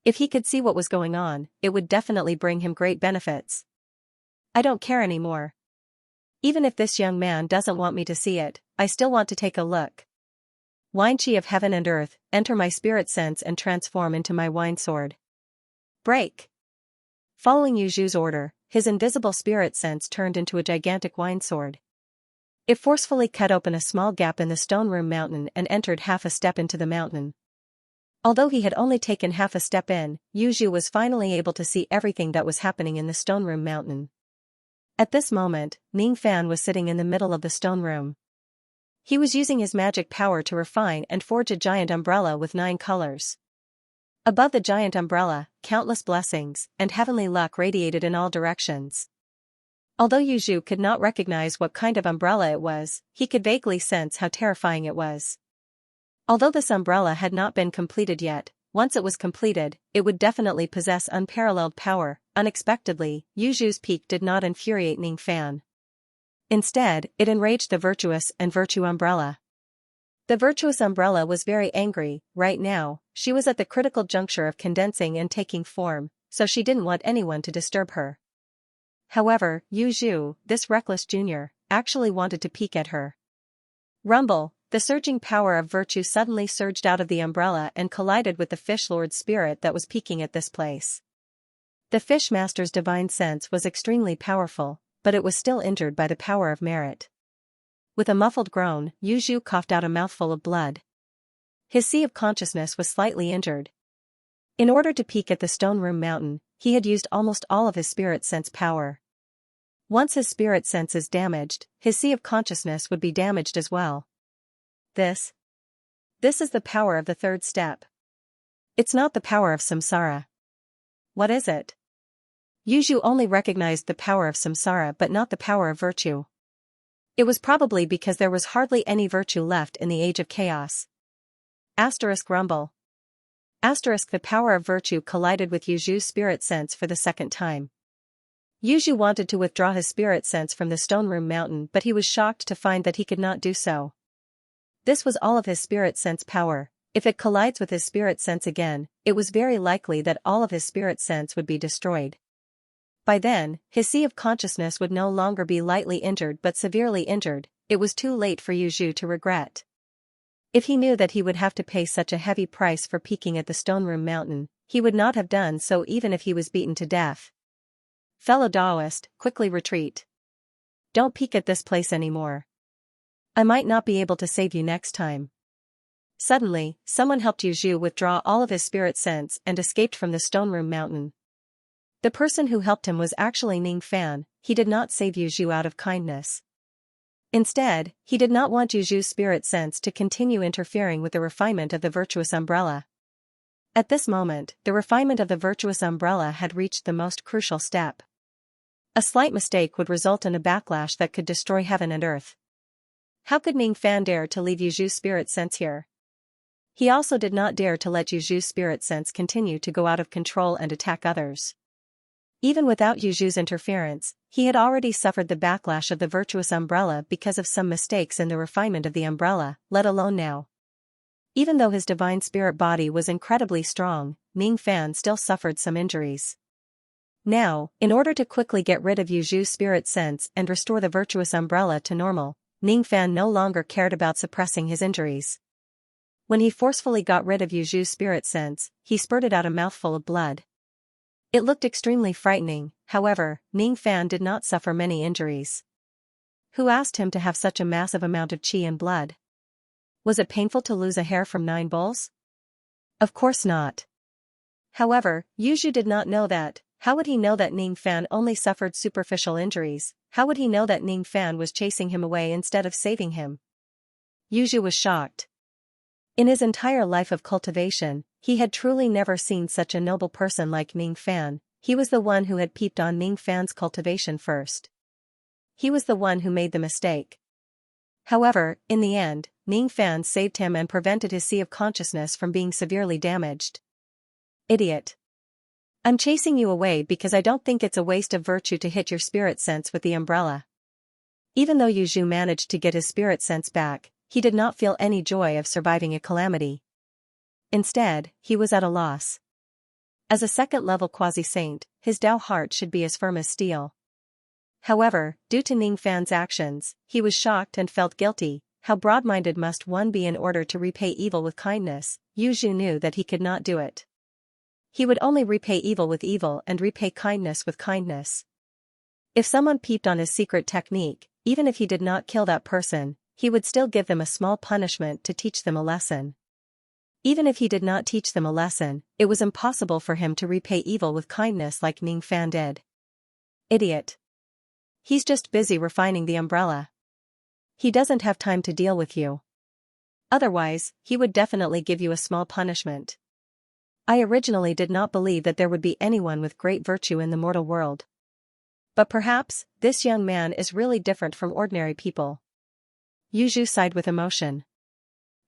If he could see what was going on, it would definitely bring him great benefits. I don't care anymore. Even if this young man doesn't want me to see it, I still want to take a look. Wine chi of heaven and earth, enter my spirit sense and transform into my wine sword. Break. Following Yuju's order, his invisible spirit sense turned into a gigantic wine sword. It forcefully cut open a small gap in the Stone Room Mountain and entered half a step into the mountain. Although he had only taken half a step in, Yuju was finally able to see everything that was happening in the Stone Room Mountain. At this moment, Ning Fan was sitting in the middle of the stone room. He was using his magic power to refine and forge a giant umbrella with 9 colors. Above the giant umbrella, countless blessings and heavenly luck radiated in all directions. Although Yuju could not recognize what kind of umbrella it was, he could vaguely sense how terrifying it was. Although this umbrella had not been completed yet, once it was completed, it would definitely possess unparalleled power. Unexpectedly, Yuju's peak did not infuriate Ning Fan. Instead, it enraged the virtuous and virtue umbrella. The virtuous umbrella was very angry. Right now, she was at the critical juncture of condensing and taking form, so she didn't want anyone to disturb her. However, Yuju, this reckless junior, actually wanted to peek at her. Rumble, the surging power of virtue suddenly surged out of the umbrella and collided with the fish lord's spirit that was peeking at this place. The fish master's divine sense was extremely powerful, but it was still injured by the power of merit. With a muffled groan, Yuju coughed out a mouthful of blood. His sea of consciousness was slightly injured. In order to peek at the Stone Room Mountain, he had used almost all of his spirit sense power. Once his spirit sense is damaged, his sea of consciousness would be damaged as well. This is the power of the third step. It's not the power of samsara. What is it? Yuju only recognized the power of samsara but not the power of virtue. It was probably because there was hardly any virtue left in the age of chaos. Rumble. The power of virtue collided with Yuju's spirit sense for the second time. Yuju wanted to withdraw his spirit sense from the Stone Room Mountain, but he was shocked to find that he could not do so. This was all of his spirit sense power. If it collides with his spirit sense again, it was very likely that all of his spirit sense would be destroyed. By then, his sea of consciousness would no longer be lightly injured but severely injured. It was too late for Yuju to regret. If he knew that he would have to pay such a heavy price for peeking at the Stone Room Mountain, he would not have done so even if he was beaten to death. Fellow Taoist, quickly retreat. Don't peek at this place anymore. I might not be able to save you next time. Suddenly, someone helped Yuju withdraw all of his spirit sense and escaped from the Stone Room Mountain. The person who helped him was actually Ning Fan. He did not save Yuju out of kindness. Instead, he did not want Yuju's spirit sense to continue interfering with the refinement of the virtuous umbrella. At this moment, the refinement of the virtuous umbrella had reached the most crucial step. A slight mistake would result in a backlash that could destroy heaven and earth. How could Ning Fan dare to leave Yuju's spirit sense here? He also did not dare to let Yuju's spirit sense continue to go out of control and attack others. Even without Yuju's interference, he had already suffered the backlash of the virtuous umbrella because of some mistakes in the refinement of the umbrella, let alone now. Even though his divine spirit body was incredibly strong, Ning Fan still suffered some injuries. Now, in order to quickly get rid of Yuju's spirit sense and restore the virtuous umbrella to normal, Ning Fan no longer cared about suppressing his injuries. When he forcefully got rid of Yuju's spirit sense, he spurted out a mouthful of blood. It looked extremely frightening. However, Ning Fan did not suffer many injuries. Who asked him to have such a massive amount of qi and blood? Was it painful to lose a hair from 9 bulls? Of course not. However, Yuju did not know that. How would he know that Ning Fan only suffered superficial injuries? How would he know that Ning Fan was chasing him away instead of saving him? Yuju was shocked. In his entire life of cultivation, he had truly never seen such a noble person like Ning Fan. He was the one who had peeped on Ning Fan's cultivation first. He was the one who made the mistake. However, in the end, Ning Fan saved him and prevented his sea of consciousness from being severely damaged. Idiot. I'm chasing you away because I don't think it's a waste of virtue to hit your spirit sense with the umbrella. Even though Yu Zhu managed to get his spirit sense back, he did not feel any joy of surviving a calamity. Instead, he was at a loss. As a second-level quasi-saint, his Tao heart should be as firm as steel. However, due to Ning Fan's actions, he was shocked and felt guilty. How broad-minded must one be in order to repay evil with kindness? Yu Zhu knew that he could not do it. He would only repay evil with evil and repay kindness with kindness. If someone peeped on his secret technique, even if he did not kill that person, he would still give them a small punishment to teach them a lesson. Even if he did not teach them a lesson, it was impossible for him to repay evil with kindness like Ning Fan did. Idiot. He's just busy refining the umbrella. He doesn't have time to deal with you. Otherwise, he would definitely give you a small punishment. I originally did not believe that there would be anyone with great virtue in the mortal world. But perhaps, this young man is really different from ordinary people. Yu Zhu sighed with emotion.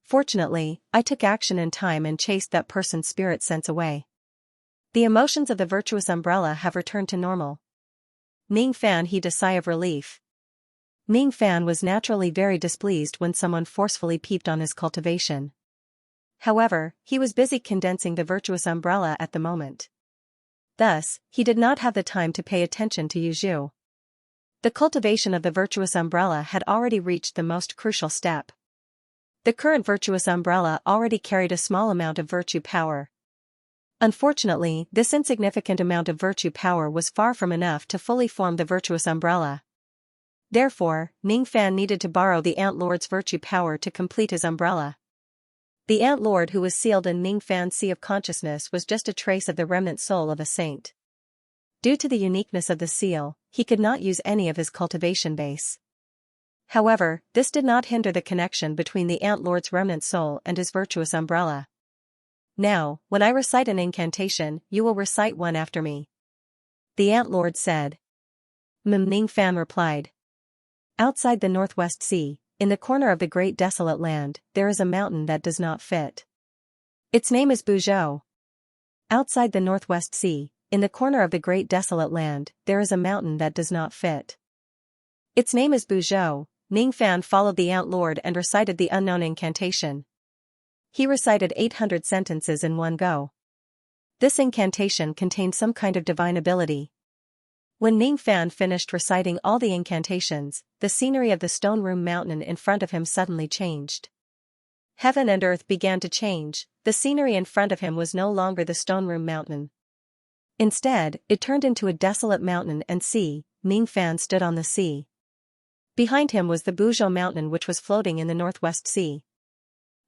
Fortunately, I took action in time and chased that person's spirit sense away. The emotions of the virtuous umbrella have returned to normal. Ning Fan heaved a sigh of relief. Ning Fan was naturally very displeased when someone forcefully peeped on his cultivation. However, he was busy condensing the virtuous umbrella at the moment. Thus, he did not have the time to pay attention to Yu Zhu. The cultivation of the virtuous umbrella had already reached the most crucial step. The current virtuous umbrella already carried a small amount of virtue power. Unfortunately, this insignificant amount of virtue power was far from enough to fully form the virtuous umbrella. Therefore, Ning Fan needed to borrow the Ant Lord's virtue power to complete his umbrella. The Ant Lord who was sealed in Ning Fan's sea of consciousness was just a trace of the remnant soul of a saint. Due to the uniqueness of the seal, he could not use any of his cultivation base. However, this did not hinder the connection between the Ant Lord's remnant soul and his virtuous umbrella. Now, when I recite an incantation, you will recite one after me. The Ant Lord said. Ning Fan replied. Outside the Northwest Sea, in the corner of the great desolate land, there is a mountain that does not fit. Its name is Buzhou. Outside the Northwest Sea, in the corner of the great desolate land, there is a mountain that does not fit. Its name is Buzhou. Ning Fan followed the Ant Lord and recited the unknown incantation. He recited 800 sentences in one go. This incantation contained some kind of divine ability. When Ning Fan finished reciting all the incantations, the scenery of the stone room mountain in front of him suddenly changed. Heaven and earth began to change. The scenery in front of him was no longer the stone room mountain. Instead, it turned into a desolate mountain and sea. Ning Fan stood on the sea. Behind him was the Buzhou mountain which was floating in the Northwest Sea.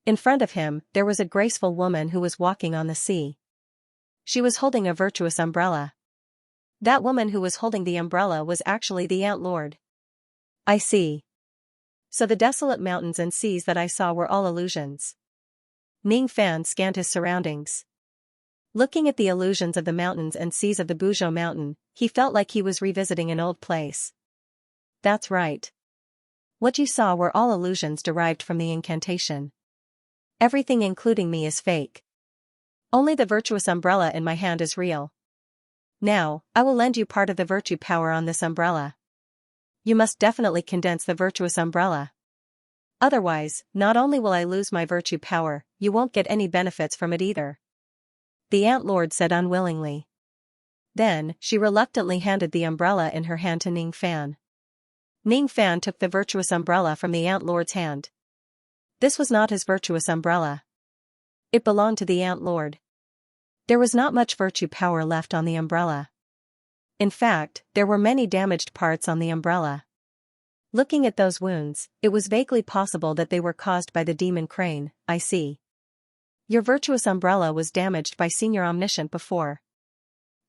In front of him, there was a graceful woman who was walking on the sea. She was holding a virtuous umbrella. That woman who was holding the umbrella was actually the Ant Lord. I see. So the desolate mountains and seas that I saw were all illusions. Ning Fan scanned his surroundings. Looking at the illusions of the mountains and seas of the Buzhou mountain, he felt like he was revisiting an old place. That's right. What you saw were all illusions derived from the incantation. Everything including me is fake. Only the virtuous umbrella in my hand is real. Now, I will lend you part of the virtue power on this umbrella. You must definitely condense the virtuous umbrella. Otherwise, not only will I lose my virtue power, you won't get any benefits from it either. The Ant Lord said unwillingly. Then, she reluctantly handed the umbrella in her hand to Ning Fan. Ning Fan took the virtuous umbrella from the Ant Lord's hand. This was not his virtuous umbrella. It belonged to the Ant Lord. There was not much virtue power left on the umbrella. In fact, there were many damaged parts on the umbrella. Looking at those wounds, it was vaguely possible that they were caused by the demon crane. I see. Your virtuous umbrella was damaged by Senior Omniscient before.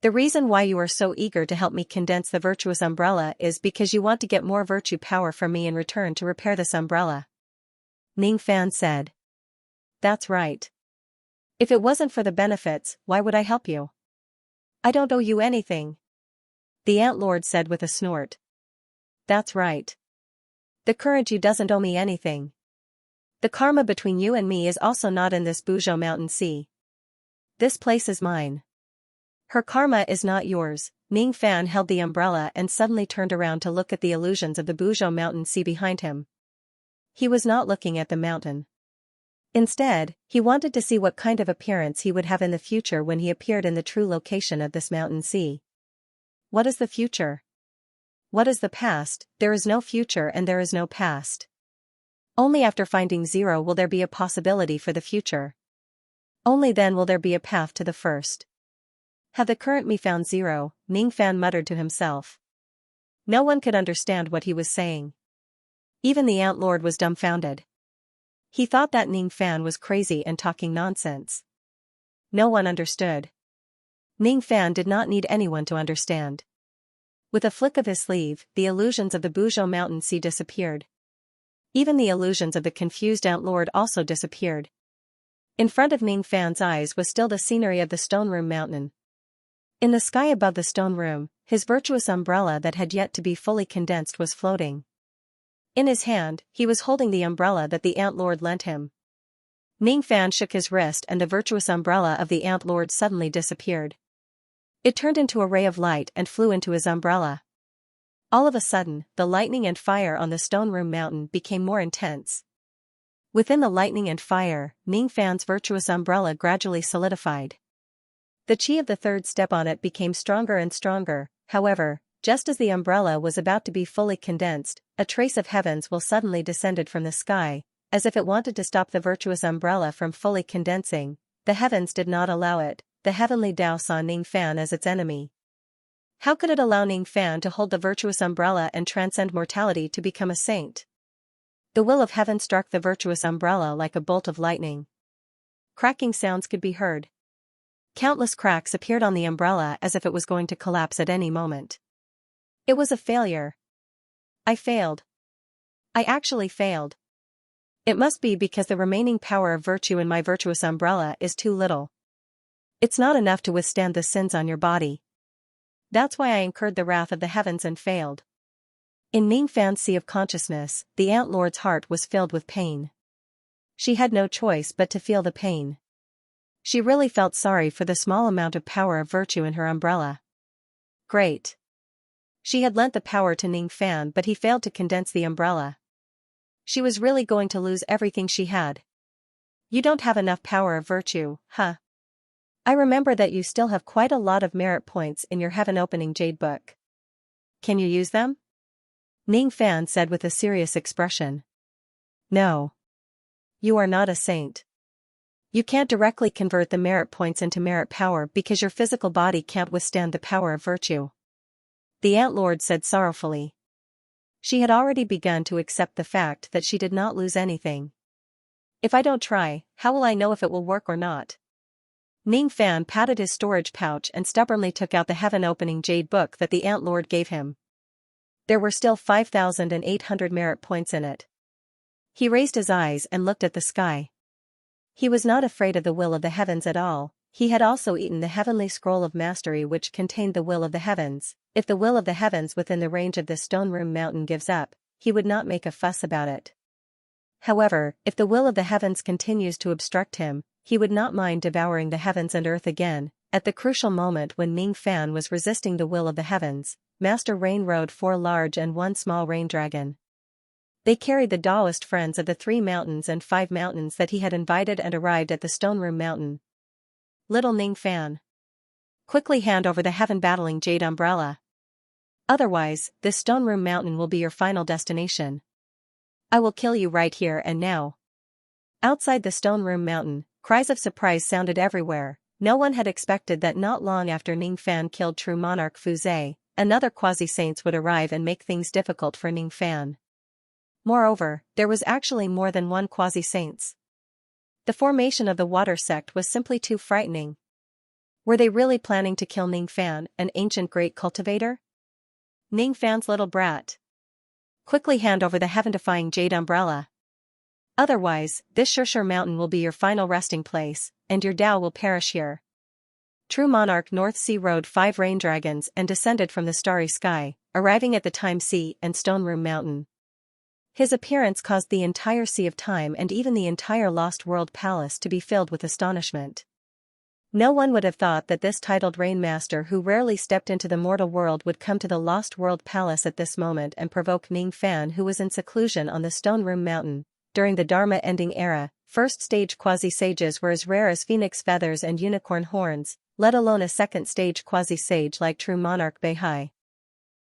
The reason why you are so eager to help me condense the virtuous umbrella is because you want to get more virtue power from me in return to repair this umbrella. Ning Fan said. That's right. If it wasn't for the benefits, why would I help you? I don't owe you anything. The Ant Lord said with a snort. That's right. The current you doesn't owe me anything. The karma between you and me is also not in this Buzhou mountain sea. This place is mine. Her karma is not yours. Ning Fan held the umbrella and suddenly turned around to look at the illusions of the Buzhou mountain sea behind him. He was not looking at the mountain. Instead, he wanted to see what kind of appearance he would have in the future when he appeared in the true location of this mountain sea. What is the future? What is the past? There is no future and there is no past. Only after finding zero will there be a possibility for the future. Only then will there be a path to the first. Had the current me found zero, Ning Fan muttered to himself. No one could understand what he was saying. Even the Ant Lord was dumbfounded. He thought that Ning Fan was crazy and talking nonsense. No one understood. Ning Fan did not need anyone to understand. With a flick of his sleeve, the illusions of the Buzhou mountain sea disappeared. Even the illusions of the confused Ant Lord also disappeared. In front of Ning Fan's eyes was still the scenery of the stone room mountain. In the sky above the stone room, his virtuous umbrella that had yet to be fully condensed was floating. In his hand, he was holding the umbrella that the Ant Lord lent him. Ning Fan shook his wrist and the virtuous umbrella of the Ant Lord suddenly disappeared. It turned into a ray of light and flew into his umbrella. All of a sudden, the lightning and fire on the stone room mountain became more intense. Within the lightning and fire, Ning Fan's virtuous umbrella gradually solidified. The chi of the third step on it became stronger and stronger. However, just as the umbrella was about to be fully condensed, a trace of heavens will suddenly descended from the sky, as if it wanted to stop the virtuous umbrella from fully condensing. The heavens did not allow it. The heavenly Tao saw Ning Fan as its enemy. How could it allow Ning Fan to hold the virtuous umbrella and transcend mortality to become a saint? The will of heaven struck the virtuous umbrella like a bolt of lightning. Cracking sounds could be heard. Countless cracks appeared on the umbrella as if it was going to collapse at any moment. It was a failure. I failed. I actually failed. It must be because the remaining power of virtue in my virtuous umbrella is too little. It's not enough to withstand the sins on your body. That's why I incurred the wrath of the heavens and failed. In Ning Fan's sea of consciousness, the Ant Lord's heart was filled with pain. She had no choice but to feel the pain. She really felt sorry for the small amount of power of virtue in her umbrella. Great. She had lent the power to Ning Fan but he failed to condense the umbrella. She was really going to lose everything she had. You don't have enough power of virtue, huh? I remember that you still have quite a lot of merit points in your heaven-opening jade book. Can you use them? Ning Fan said with a serious expression. No. You are not a saint. You can't directly convert the merit points into merit power because your physical body can't withstand the power of virtue. The Ant Lord said sorrowfully. She had already begun to accept the fact that she did not lose anything. If I don't try, how will I know if it will work or not? Ning Fan patted his storage pouch and stubbornly took out the heaven-opening jade book that the Ant Lord gave him. There were still 5,800 merit points in it. He raised his eyes and looked at the sky. He was not afraid of the will of the heavens at all. He had also eaten the heavenly scroll of mastery which contained the will of the heavens. If the will of the heavens within the range of this stone room mountain gives up, he would not make a fuss about it. However, if the will of the heavens continues to obstruct him, he would not mind devouring the heavens and earth again. At the crucial moment when Ning Fan was resisting the will of the heavens, Master Rain rode 4 large and 1 small rain dragon. They carried the Taoist friends of the 3 mountains and 5 mountains that he had invited and arrived at the stone room mountain. Little Ning Fan. Quickly hand over the heaven-battling jade umbrella. Otherwise, this stone room mountain will be your final destination. I will kill you right here and now. Outside the stone room mountain, cries of surprise sounded everywhere. No one had expected that not long after Ning Fan killed true monarch Fu Zhe, another quasi-saints would arrive and make things difficult for Ning Fan. Moreover, there was actually more than one quasi-saints. The formation of the water sect was simply too frightening. Were they really planning to kill Ning Fan, an ancient great cultivator? Ning Fan's little brat. Quickly hand over the heaven-defying jade umbrella. Otherwise, this Shishir mountain will be your final resting place, and your Tao will perish here. True monarch North Sea rode 5 rain dragons and descended from the starry sky, arriving at the Time Sea and Stone Room Mountain. His appearance caused the entire Sea of Time and even the entire Lost World Palace to be filled with astonishment. No one would have thought that this titled Rainmaster who rarely stepped into the mortal world would come to the Lost World Palace at this moment and provoke Ning Fan, who was in seclusion on the Stone Room Mountain. During the Dharma-ending era, first-stage quasi-sages were as rare as phoenix feathers and unicorn horns, let alone a second-stage quasi-sage like true monarch Beihai.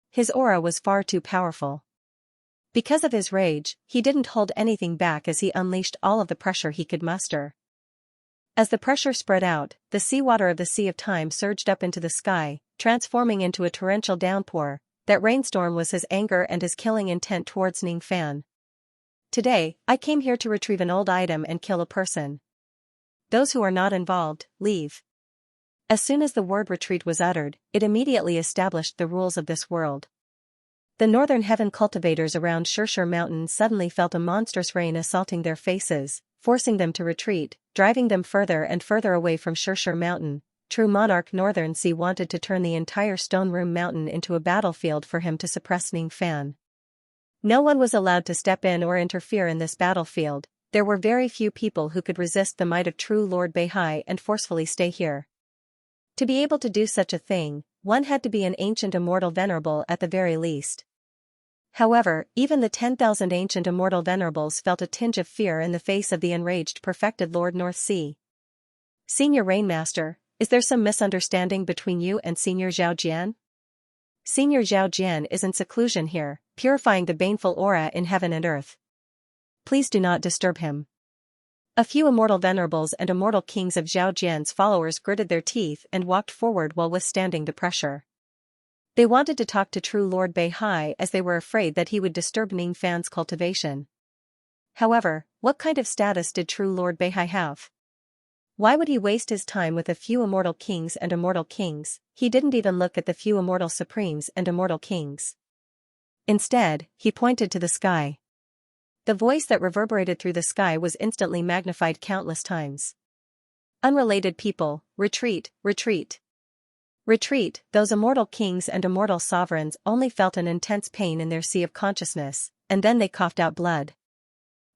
His aura was far too powerful. Because of his rage, he didn't hold anything back as he unleashed all of the pressure he could muster. As the pressure spread out, the seawater of the Sea of Time surged up into the sky, transforming into a torrential downpour. That rainstorm was his anger and his killing intent towards Ning Fan. Today, I came here to retrieve an old item and kill a person. Those who are not involved, leave. As soon as the word retreat was uttered, it immediately established the rules of this world. The northern heaven cultivators around Xianxia Mountain suddenly felt a monstrous rain assaulting their faces, forcing them to retreat, driving them further and further away from Xianxia Mountain. True monarch Northern Sea wanted to turn the entire Stone Room Mountain into a battlefield for him to suppress Ning Fan. No one was allowed to step in or interfere in this battlefield. There were very few people who could resist the might of true Lord Beihai and forcefully stay here. To be able to do such a thing, one had to be an ancient immortal venerable at the very least. However, even the 10,000 ancient immortal venerables felt a tinge of fear in the face of the enraged perfected Lord North Sea. Senior Rainmaster, is there some misunderstanding between you and Senior Zhao Jian? Senior Zhao Jian is in seclusion here, purifying the baneful aura in heaven and earth. Please do not disturb him. A few immortal venerables and immortal kings of Zhao Jian's followers gritted their teeth and walked forward while withstanding the pressure. They wanted to talk to true Lord Beihai as they were afraid that he would disturb Ning Fan's cultivation. However, what kind of status did true Lord Beihai have? Why would he waste his time with a few immortal kings and immortal kings? He didn't even look at the few immortal supremes and immortal kings. Instead, he pointed to the sky. The voice that reverberated through the sky was instantly magnified countless times. Unrelated people, retreat, retreat. Retreat. Those immortal kings and immortal sovereigns only felt an intense pain in their sea of consciousness, and then they coughed out blood.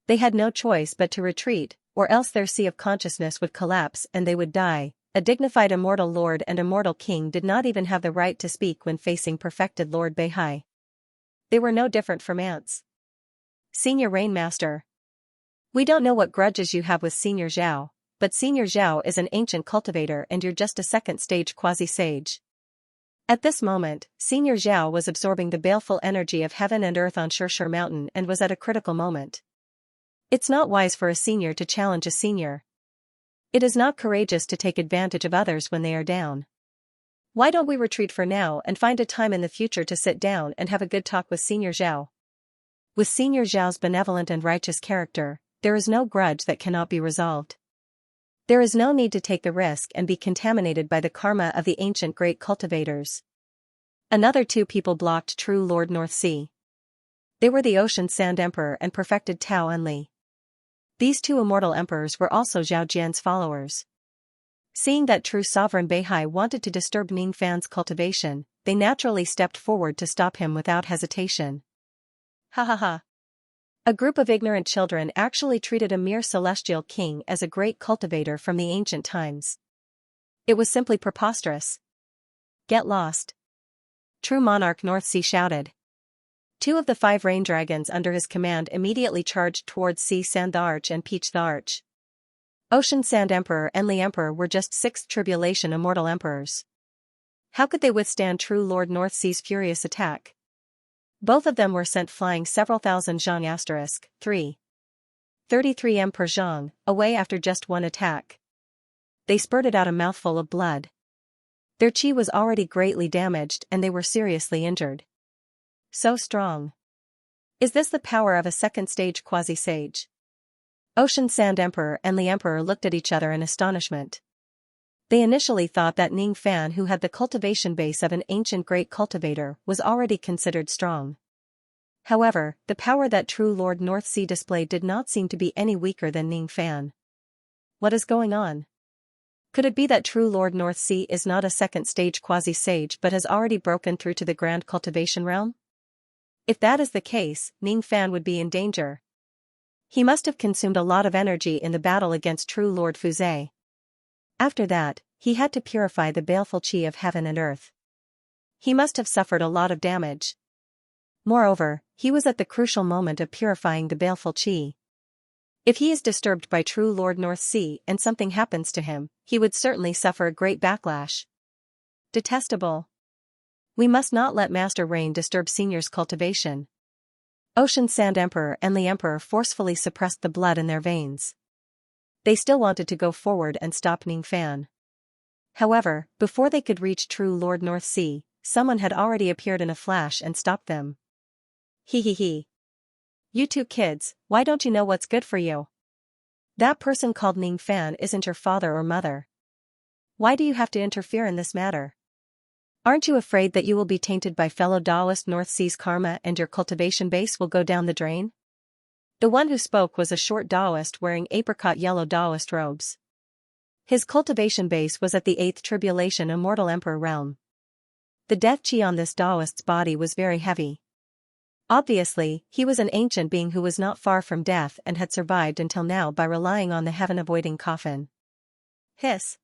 They had no choice but to retreat, or else their sea of consciousness would collapse and they would die. A dignified immortal lord and immortal king did not even have the right to speak when facing perfected Lord Beihai. They were no different from ants. Senior Rainmaster. We don't know what grudges you have with Senior Zhao, but Senior Zhao is an ancient cultivator and you're just a second-stage quasi-sage. At this moment, Senior Zhao was absorbing the baleful energy of heaven and earth on Xianxia Mountain and was at a critical moment. It's not wise for a senior to challenge a senior. It is not courageous to take advantage of others when they are down. Why don't we retreat for now and find a time in the future to sit down and have a good talk with Senior Zhao? With Senior Zhao's benevolent and righteous character, there is no grudge that cannot be resolved. There is no need to take the risk and be contaminated by the karma of the ancient great cultivators. Another two people blocked true Lord North Sea. They were the Ocean Sand Emperor and perfected Tao Enli. These two immortal emperors were also Zhao Jian's followers. Seeing that true sovereign Beihai wanted to disturb Ning Fan's cultivation, they naturally stepped forward to stop him without hesitation. Ha ha ha. A group of ignorant children actually treated a mere celestial king as a great cultivator from the ancient times. It was simply preposterous. Get lost. True monarch North Sea shouted. Two of the 5 rain dragons under his command immediately charged towards Sea Sand the Arch and Peach the Arch. Ocean Sand Emperor and Enli Emperor were just 6th Tribulation immortal emperors. How could they withstand true Lord North Sea's furious attack? Both of them were sent flying several thousand zhang * 3. 33 m per zhang, away after just one attack. They spurted out a mouthful of blood. Their chi was already greatly damaged and they were seriously injured. So strong. Is this the power of a second-stage quasi-sage? Ocean Sand Emperor and Enli Emperor looked at each other in astonishment. They initially thought that Ning Fan, who had the cultivation base of an ancient great cultivator, was already considered strong. However, the power that true Lord North Sea displayed did not seem to be any weaker than Ning Fan. What is going on? Could it be that true Lord North Sea is not a second-stage quasi-sage but has already broken through to the grand cultivation realm? If that is the case, Ning Fan would be in danger. He must have consumed a lot of energy in the battle against true Lord Fuzai. After that, he had to purify the baleful qi of heaven and earth. He must have suffered a lot of damage. Moreover, he was at the crucial moment of purifying the baleful qi. If he is disturbed by true Lord North Sea and something happens to him, he would certainly suffer a great backlash. Detestable. We must not let Master Rain disturb Senior's cultivation. Ocean Sand Emperor and the Emperor forcefully suppressed the blood in their veins. They still wanted to go forward and stop Ningfan. However, before they could reach true Lord North Sea, someone had already appeared in a flash and stopped them. He. You two kids, why don't you know what's good for you? That person called Ningfan isn't your father or mother. Why do you have to interfere in this matter? Aren't you afraid that you will be tainted by fellow Taoist North Sea's karma and your cultivation base will go down the drain? The one who spoke was a short Taoist wearing apricot yellow Taoist robes. His cultivation base was at the 8th Tribulation Immortal Emperor realm. The death chi on this Taoist's body was very heavy. Obviously, he was an ancient being who was not far from death and had survived until now by relying on the heaven-avoiding coffin. Hiss.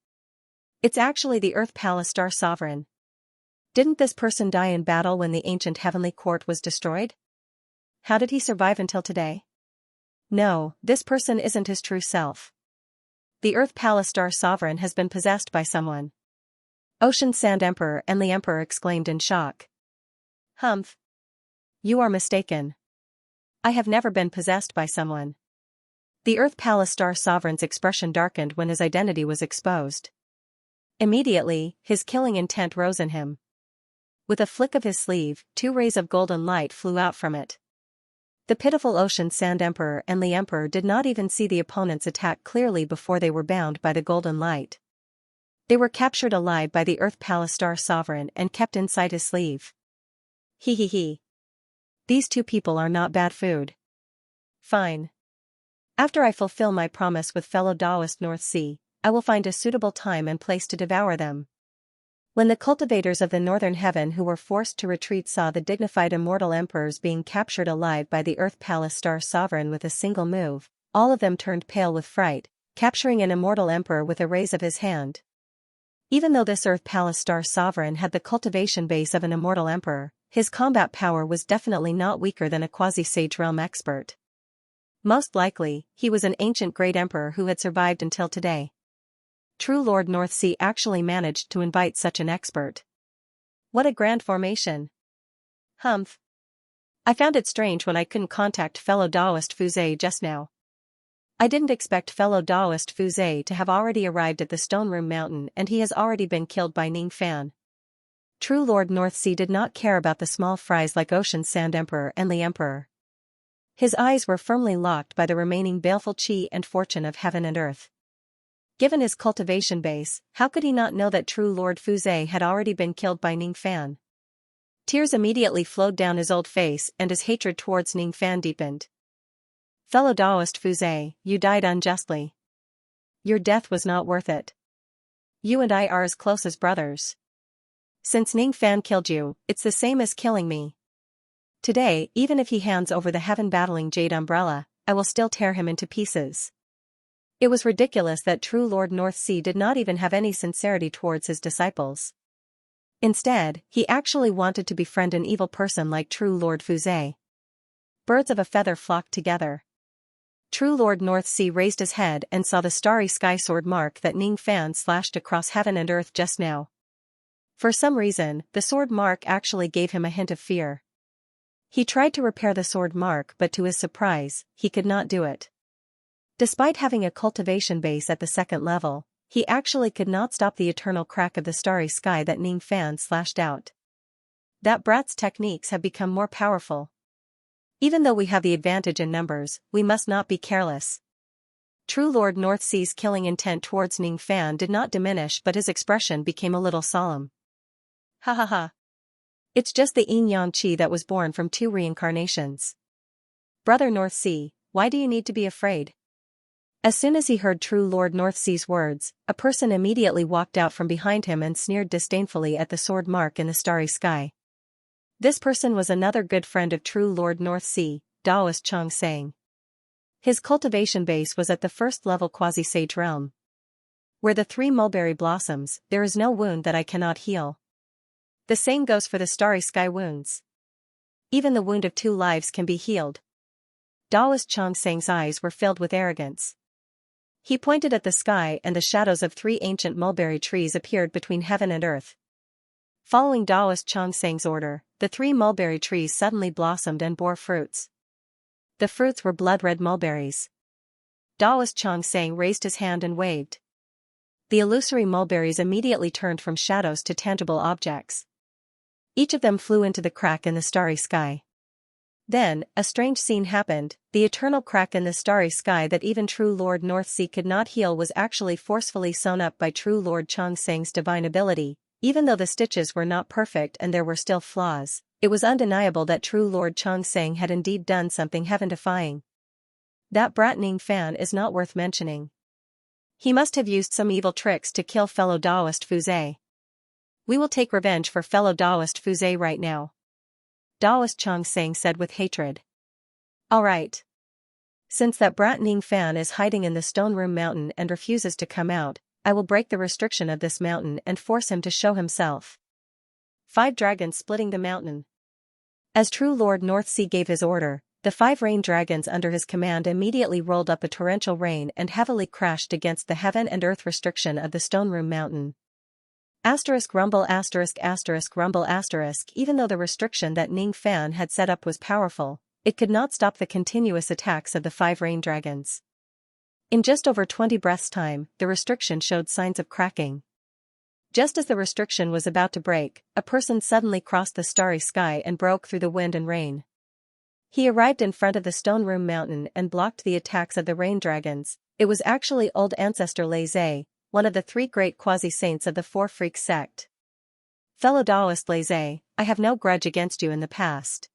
It's actually the Earth Palace Star Sovereign. Didn't this person die in battle when the ancient heavenly court was destroyed? How did he survive until today? No, this person isn't his true self. The Earth Palace Star Sovereign has been possessed by someone. Ocean Sand Emperor and the Emperor exclaimed in shock. Humph. You are mistaken. I have never been possessed by someone. The Earth Palace Star Sovereign's expression darkened when his identity was exposed. Immediately, his killing intent rose in him. With a flick of his sleeve, 2 rays of golden light flew out from it. The pitiful Ocean Sand Emperor and the Emperor did not even see the opponent's attack clearly before they were bound by the golden light. They were captured alive by the Earth Palace Star Sovereign and kept inside his sleeve. He. These 2 people are not bad food. Fine. After I fulfill my promise with fellow Taoist North Sea, I will find a suitable time and place to devour them. When the cultivators of the northern heaven who were forced to retreat saw the dignified immortal emperors being captured alive by the Earth Palace Star Sovereign with a single move, all of them turned pale with fright, capturing an immortal emperor with a raise of his hand. Even though this Earth Palace Star Sovereign had the cultivation base of an immortal emperor, his combat power was definitely not weaker than a quasi-sage realm expert. Most likely, he was an ancient great emperor who had survived until today. True Lord North Sea actually managed to invite such an expert. What a grand formation. Humph. I found it strange when I couldn't contact fellow Taoist Fuzai just now. I didn't expect fellow Taoist Fuzai to have already arrived at the Stone Room Mountain and he has already been killed by Ningfan. True Lord North Sea did not care about the small fries like Ocean Sand Emperor and the Emperor. His eyes were firmly locked by the remaining baleful qi and fortune of heaven and earth. Given his cultivation base, how could he not know that true Lord Fuzai had already been killed by Ningfan? Tears immediately flowed down his old face and his hatred towards Ningfan deepened. Fellow Taoist Fuzai, you died unjustly. Your death was not worth it. You and I are as close as brothers. Since Ningfan killed you, it's the same as killing me. Today, even if he hands over the heaven-battling Jade Umbrella, I will still tear him into pieces. It was ridiculous that true Lord North Sea did not even have any sincerity towards his disciples. Instead, he actually wanted to befriend an evil person like true Lord Fuzai. Birds of a feather flocked together. True Lord North Sea raised his head and saw the starry sky sword mark that Ningfan slashed across heaven and earth just now. For some reason, the sword mark actually gave him a hint of fear. He tried to repair the sword mark but to his surprise, he could not do it. Despite having a cultivation base at the 2nd level, he actually could not stop the eternal crack of the starry sky that Ningfan slashed out. That brat's techniques have become more powerful. Even though we have the advantage in numbers, we must not be careless. True Lord North Sea's killing intent towards Ningfan did not diminish but his expression became a little solemn. Ha ha ha. It's just the yin-yang qi that was born from 2 reincarnations. Brother North Sea, why do you need to be afraid? As soon as he heard true Lord North Sea's words, a person immediately walked out from behind him and sneered disdainfully at the sword mark in the starry sky. This person was another good friend of true Lord North Sea, Taoist Chong Sang. His cultivation base was at the 1st level quasi-sage realm. Where the 3 mulberry blossoms, there is no wound that I cannot heal. The same goes for the starry sky wounds. Even the wound of 2 lives can be healed. Taoist Xianxia's eyes were filled with arrogance. He pointed at the sky, and the shadows of 3 ancient mulberry trees appeared between heaven and earth. Following Taoist Xianxia's order, the 3 mulberry trees suddenly blossomed and bore fruits. The fruits were blood-red mulberries. Taoist Xianxia raised his hand and waved. The illusory mulberries immediately turned from shadows to tangible objects. Each of them flew into the crack in the starry sky. Then, a strange scene happened. The eternal crack in the starry sky that even true Lord Northsea could not heal was actually forcefully sewn up by true Lord Xianxia's divine ability. Even though the stitches were not perfect and there were still flaws, it was undeniable that true Lord Xianxia had indeed done something heaven-defying. That brat Ning Fan is not worth mentioning. He must have used some evil tricks to kill fellow Taoist Fuzhe. We will take revenge for fellow Taoist Fuzhe right now. Taoist Xianxia said with hatred. Alright. Since that brat Ning Fan is hiding in the stone room mountain and refuses to come out, I will break the restriction of this mountain and force him to show himself. 5 dragons splitting the mountain. As true Lord Northsea gave his order, the 5 rain dragons under his command immediately rolled up a torrential rain and heavily crashed against the heaven and earth restriction of the stone room mountain. Rumble rumble even though the restriction that Ning Fan had set up was powerful, it could not stop the continuous attacks of the 5 rain dragons. In just over 20 breaths' time, the restriction showed signs of cracking. Just as the restriction was about to break, a person suddenly crossed the starry sky and broke through the wind and rain. He arrived in front of the stone room mountain and blocked the attacks of the rain dragons. It was actually old ancestor Lei, one of the 3 great quasi-saints of the 4 freak sect. Fellow Taoist Lei, I have no grudge against you in the past.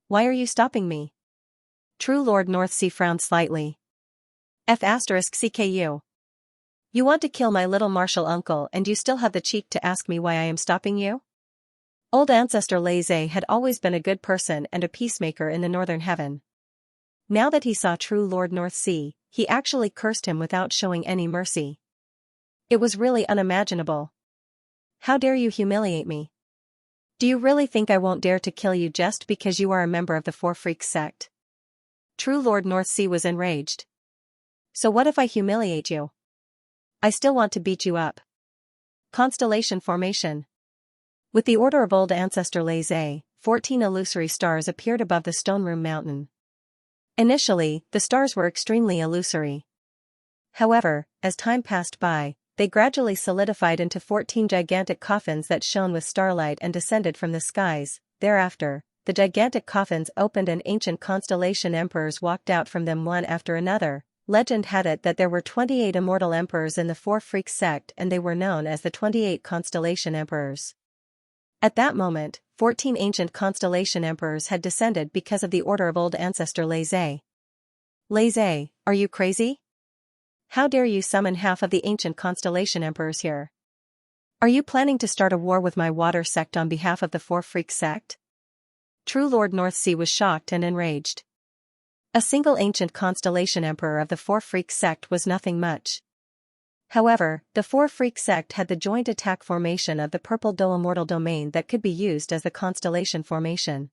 Why are you stopping me? True Lord Northsea frowned slightly. CKU. You want to kill my little martial uncle and you still have the cheek to ask me why I am stopping you? Old ancestor Lei had always been a good person and a peacemaker in the northern heaven. Now that he saw true Lord Northsea, he actually cursed him without showing any mercy. It was really unimaginable. How dare you humiliate me? Do you really think I won't dare to kill you just because you are a member of the 4 freak sect? True Lord Northsea was enraged. So what if I humiliate you? I still want to beat you up. Constellation formation. With the order of old ancestor Lei, 14 illusory stars appeared above the stone room mountain. Initially, the stars were extremely illusory. However, as time passed by, they gradually solidified into 14 gigantic coffins that shone with starlight and descended from the skies. Thereafter, the gigantic coffins opened and ancient constellation emperors walked out from them one after another. Legend had it that there were 28 immortal emperors in the 4 freak sect and they were known as the 28 constellation emperors. At that moment, 14 ancient constellation emperors had descended because of the order of old ancestor Lei. Lei, are you crazy? How dare you summon half of the ancient constellation emperors here? Are you planning to start a war with my water sect on behalf of the 4 freak sect? True Lord Northsea was shocked and enraged. A single ancient constellation emperor of the 4 freak sect was nothing much. However, the 4 freak sect had the joint attack formation of the purple immortal domain that could be used as the constellation formation.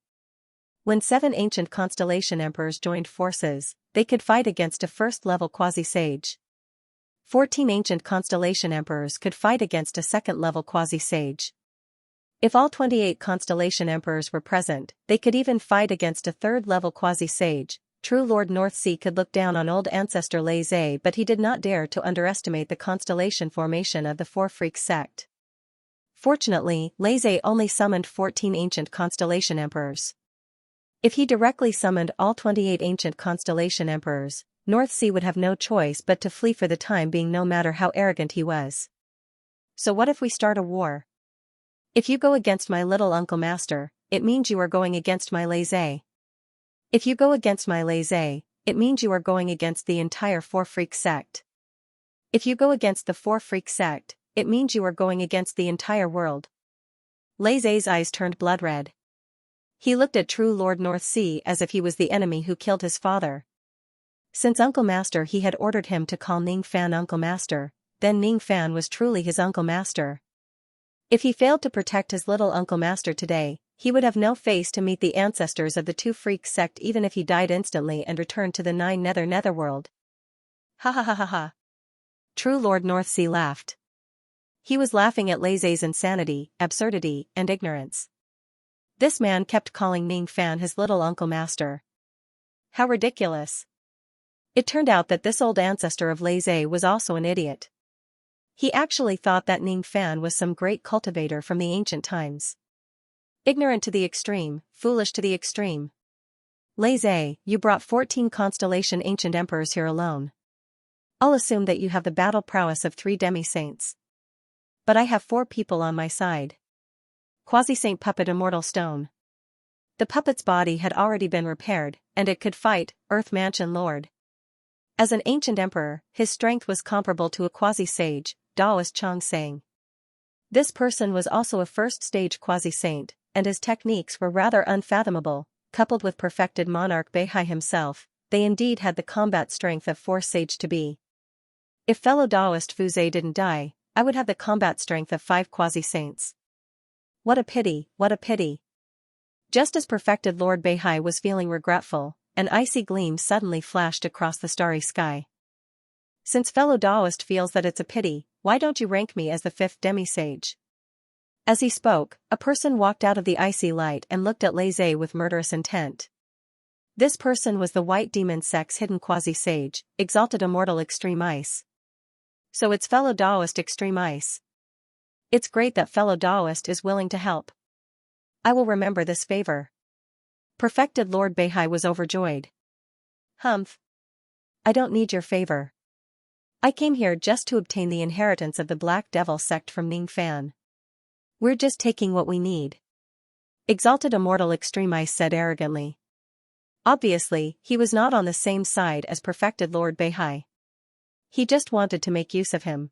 When 7 ancient constellation emperors joined forces, they could fight against a first-level quasi-sage. 14 ancient constellation emperors could fight against a second-level quasi-sage. If all 28 constellation emperors were present, they could even fight against a third-level quasi-sage. True Lord Northsea could look down on old ancestor Lei, but he did not dare to underestimate the constellation formation of the 4 freak sect. Fortunately, Lei only summoned 14 ancient constellation emperors. If he directly summoned all 28 ancient constellation emperors, Northsea would have no choice but to flee for the time being no matter how arrogant he was. So what if we start a war? If you go against my little uncle master, it means you are going against my Lei. If you go against my Lei, it means you are going against the entire 4 freak sect. If you go against the 4 freak sect, it means you are going against the entire world. Lei's eyes turned blood red. He looked at true Lord Northsea as if he was the enemy who killed his father. Since Uncle Master he had ordered him to call Ning Fan Uncle Master, then Ning Fan was truly his Uncle Master. If he failed to protect his little Uncle Master today, he would have no face to meet the ancestors of the Two Freaks sect even if he died instantly and returned to the Nine Netherworld. Ha ha ha ha ha. True Lord Northsea laughed. He was laughing at Leize's insanity, absurdity, and ignorance. This man kept calling Ning Fan his little Uncle Master. How ridiculous. It turned out that this old ancestor of Leize was also an idiot. He actually thought that Ning Fan was some great cultivator from the ancient times. Ignorant to the extreme, foolish to the extreme. Leize, you brought 14 constellation ancient emperors here alone. I'll assume that you have the battle prowess of 3 demi-saints. But I have 4 people on my side. Quasi-saint puppet immortal stone. The puppet's body had already been repaired, and it could fight, Earth Mansion Lord. As an ancient emperor, his strength was comparable to a quasi-sage, Daoist Chang Sang. This person was also a first-stage quasi-saint, and his techniques were rather unfathomable, coupled with perfected monarch Beihai himself, they indeed had the combat strength of 4 sage to be. If fellow Daoist Fuzhe didn't die, I would have the combat strength of 5 quasi-saints. What a pity, what a pity. Just as perfected Lord Beihai was feeling regretful, an icy gleam suddenly flashed across the starry sky. Since fellow Daoist feels that it's a pity, why don't you rank me as the 5th demi-sage? As he spoke, a person walked out of the icy light and looked at Leize with murderous intent. This person was the White Demon Sect's hidden quasi-sage, Exalted Immortal Extreme Ice. So it's fellow Daoist Extreme Ice. It's great that fellow Daoist is willing to help. I will remember this favor. Perfected Lord Beihai was overjoyed. Humph. I don't need your favor. I came here just to obtain the inheritance of the Black Devil sect from Ning Fan. We're just taking what we need. Exalted Immortal Extreme Ice said arrogantly. Obviously, he was not on the same side as perfected Lord Beihai. He just wanted to make use of him.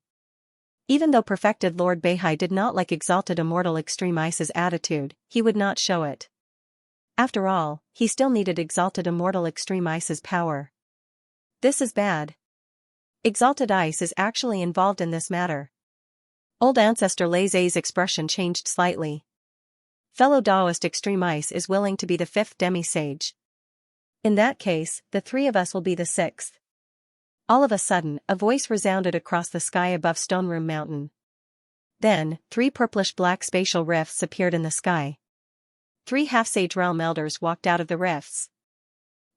Even though perfected Lord Beihai did not like Exalted Immortal Extreme Ice's attitude, he would not show it. After all, he still needed Exalted Immortal Extreme Ice's power. This is bad. Exalted Ice is actually involved in this matter. Old Ancestor Leize's expression changed slightly. Fellow Daoist Extreme Ice is willing to be the 5th demi-sage. In that case, the 3 of us will be the 6th. All of a sudden, a voice resounded across the sky above Stone Room Mountain. Then, 3 purplish-black spatial rifts appeared in the sky. 3 half-sage realm elders walked out of the rifts.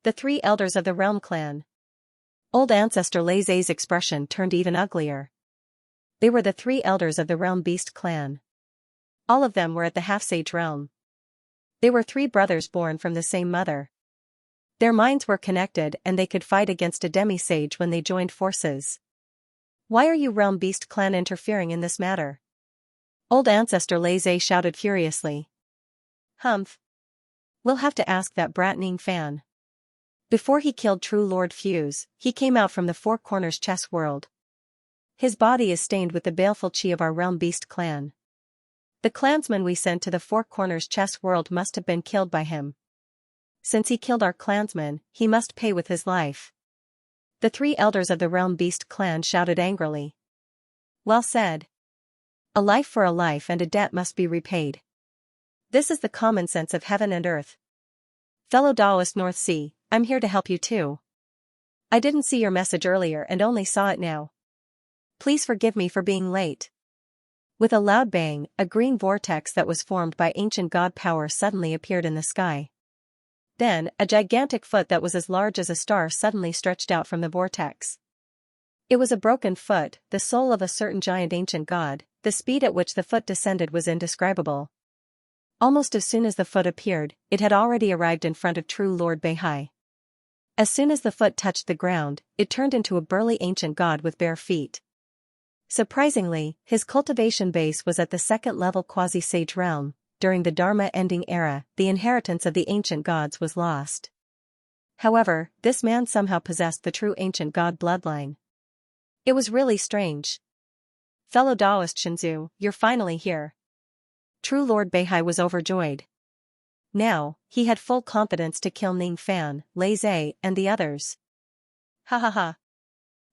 The 3 elders of the realm clan. Old Ancestor Leize's expression turned even uglier. They were the 3 elders of the realm beast clan. All of them were at the half-sage realm. They were 3 brothers born from the same mother. Their minds were connected and they could fight against a demi-sage when they joined forces. Why are you realm beast clan interfering in this matter? Old Ancestor Leize shouted furiously. Humph. We'll have to ask that brat Ning Fan. Before he killed True Lord Fuse, he came out from the Four Corners chess world. His body is stained with the baleful chi of our realm beast clan. The clansmen we sent to the Four Corners chess world must have been killed by him. Since he killed our clansmen, he must pay with his life. The 3 elders of the realm beast clan shouted angrily. Well said. A life for a life and a debt must be repaid. This is the common sense of heaven and earth. Fellow Daoist Northsea, I'm here to help you too. I didn't see your message earlier and only saw it now. Please forgive me for being late. With a loud bang, a green vortex that was formed by ancient god power suddenly appeared in the sky. Then, a gigantic foot that was as large as a star suddenly stretched out from the vortex. It was a broken foot, the soul of a certain giant ancient god. The speed at which the foot descended was indescribable. Almost as soon as the foot appeared, it had already arrived in front of True Lord Beihai. As soon as the foot touched the ground, it turned into a burly ancient god with bare feet. Surprisingly, his cultivation base was at the 2nd level quasi-sage realm. During the Dharma-ending era, the inheritance of the ancient gods was lost. However, this man somehow possessed the true ancient god bloodline. It was really strange. Fellow Daoist Shinzu, you're finally here. True Lord Beihai was overjoyed. Now, he had full confidence to kill Ning Fan, Leize, and the others. Ha ha ha.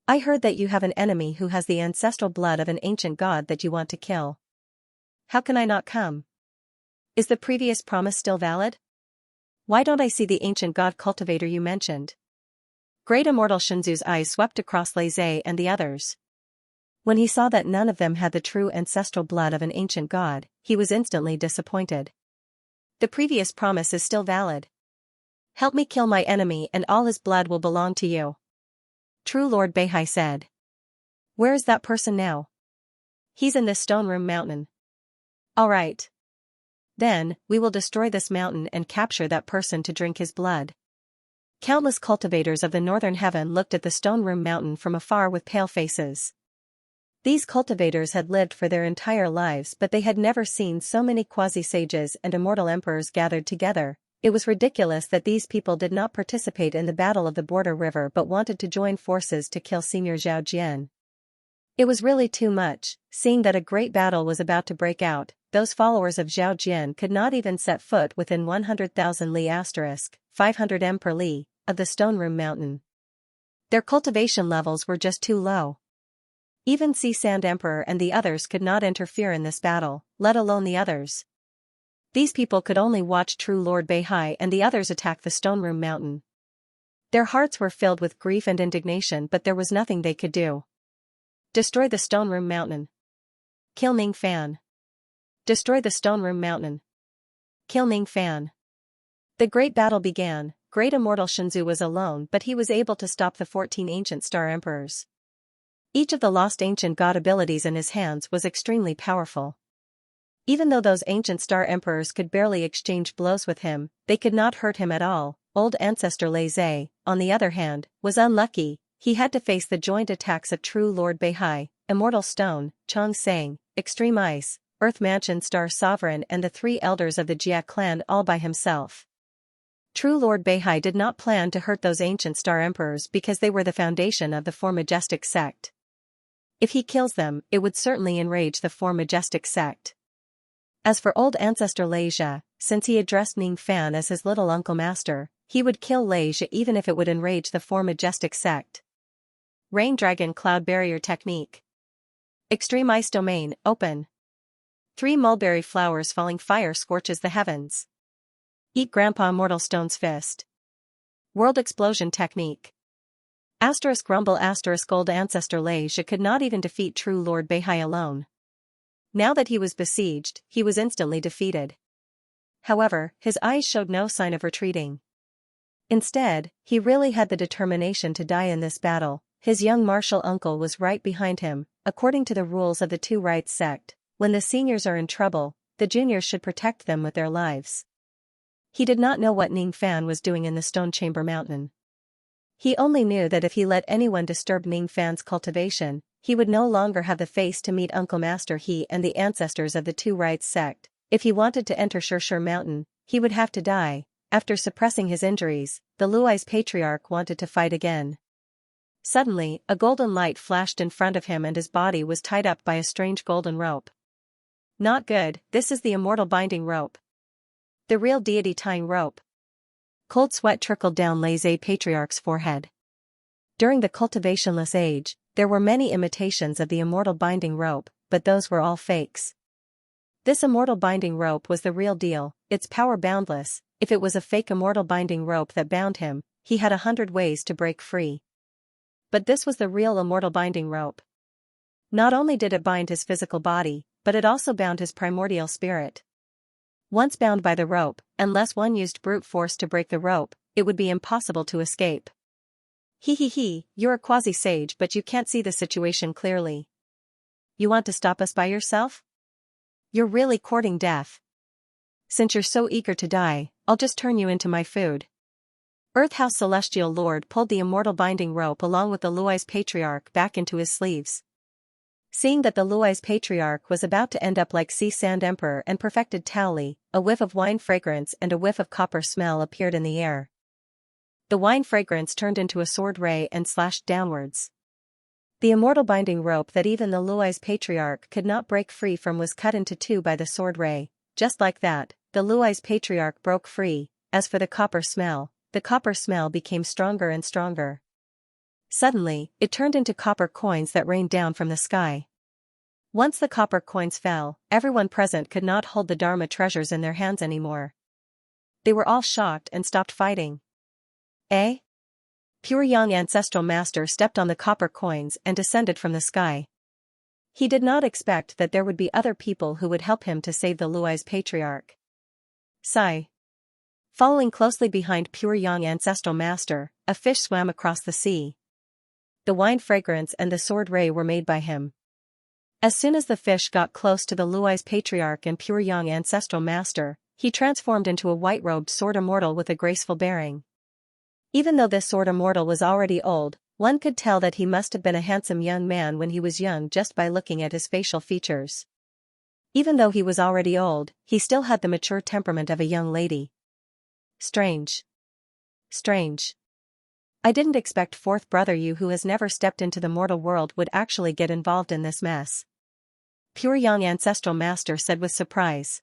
I heard that you have an enemy who has the ancestral blood of an ancient god that you want to kill. How can I not come? Is the previous promise still valid? Why don't I see the ancient god cultivator you mentioned? Great immortal Xianxia's eyes swept across Lei Zhe and the others. When he saw that none of them had the true ancestral blood of an ancient god, he was instantly disappointed. The previous promise is still valid. Help me kill my enemy and all his blood will belong to you. True Lord Beihai said. Where is that person now? He's in this stone room mountain. All right. Then, we will destroy this mountain and capture that person to drink his blood. Countless cultivators of the northern heaven looked at the stone room mountain from afar with pale faces. These cultivators had lived for their entire lives but they had never seen so many quasi-sages and immortal emperors gathered together. It was ridiculous that these people did not participate in the battle of the border river but wanted to join forces to kill Senior Zhao Jian. It was really too much, seeing that a great battle was about to break out. Those followers of Zhao Jian could not even set foot within 100,000 li * 500 m per li of the stone room mountain. Their cultivation levels were just too low. Even Sea Sand Emperor and the others could not interfere in this battle, let alone the others. These people could only watch True Lord Beihai and the others attack the stone room mountain. Their hearts were filled with grief and indignation but there was nothing they could do. Destroy the stone room mountain. Kill Ning Fan. Destroy the stone room mountain. Kill Ning Fan. The great battle began. Great immortal Xianxia was alone but he was able to stop the 14 ancient star emperors. Each of the lost ancient god abilities in his hands was extremely powerful. Even though those ancient star emperors could barely exchange blows with him, they could not hurt him at all. Old ancestor Lei Zhe, on the other hand, was unlucky. He had to face the joint attacks of True Lord Beihai, Immortal Stone, Chong Sang, Extreme Ice, Earth Mansion Star Sovereign and the 3 elders of the Jia clan all by himself. True Lord Beihai did not plan to hurt those ancient star emperors because they were the foundation of the Four Majestic sect. If he kills them, it would certainly enrage the Four Majestic sect. As for old ancestor Lei Zhe, since he addressed Ning Fan as his little uncle master, he would kill Lei Zhe even if it would enrage the Four Majestic sect. Rain Dragon Cloud Barrier Technique. Extreme Ice Domain, open. 3 mulberry flowers falling fire scorches the heavens. Eat Grandpa Immortal Stone's Fist. World Explosion Technique. Rumble Old ancestor Lei Zhe could not even defeat True Lord Beihai alone. Now that he was besieged, he was instantly defeated. However, his eyes showed no sign of retreating. Instead, he really had the determination to die in this battle. His young martial uncle was right behind him. According to the rules of the Two Rights sect, when the seniors are in trouble, the juniors should protect them with their lives. He did not know what Ning Fan was doing in the Stone Chamber Mountain. He only knew that if he let anyone disturb Ning Fan's cultivation, he would no longer have the face to meet Uncle Master He and the ancestors of the Two Rights sect. If he wanted to enter Shishir Mountain, he would have to die. After suppressing his injuries, the Luai's patriarch wanted to fight again. Suddenly, a golden light flashed in front of him and his body was tied up by a strange golden rope. Not good, this is the immortal binding rope. The real deity tying rope. Cold sweat trickled down Lei Zhe patriarch's forehead. During the cultivationless age, there were many imitations of the immortal binding rope, but those were all fakes. This immortal binding rope was the real deal, its power boundless. If it was a fake immortal binding rope that bound him, he had 100 ways to break free. But this was the real immortal binding rope. Not only did it bind his physical body, but it also bound his primordial spirit. Once bound by the rope, unless one used brute force to break the rope, it would be impossible to escape. You're a quasi-sage but you can't see the situation clearly. You want to stop us by yourself? You're really courting death. Since you're so eager to die, I'll just turn you into my food. Earth House Celestial Lord pulled the immortal binding rope along with the Luai's patriarch back into his sleeves. Seeing that the Luai's patriarch was about to end up like Sea Sand Emperor and perfected Taoli, a whiff of wine fragrance and a whiff of copper smell appeared in the air. The wine fragrance turned into a sword ray and slashed downwards. The immortal binding rope that even the Luai's patriarch could not break free from was cut into 2 by the sword ray. Just like that, the Luai's patriarch broke free. As for the copper smell became stronger and stronger. Suddenly, it turned into copper coins that rained down from the sky. Once the copper coins fell, everyone present could not hold the Dharma treasures in their hands anymore. They were all shocked and stopped fighting. Eh? Pure Young Ancestral Master stepped on the copper coins and descended from the sky. He did not expect that there would be other people who would help him to save the Luai's patriarch. Sigh. Following closely behind Pure Young Ancestral Master, a fish swam across the sea. The wine fragrance and the sword ray were made by him. As soon as the fish got close to the Luai's patriarch and Pure Young Ancestral Master, he transformed into a white-robed sword immortal with a graceful bearing. Even though this sword immortal was already old, one could tell that he must have been a handsome young man when he was young just by looking at his facial features. Even though he was already old, he still had the mature temperament of a young lady. Strange. Strange. I didn't expect fourth brother you who has never stepped into the mortal world would actually get involved in this mess. Pure Young Ancestral Master said with surprise.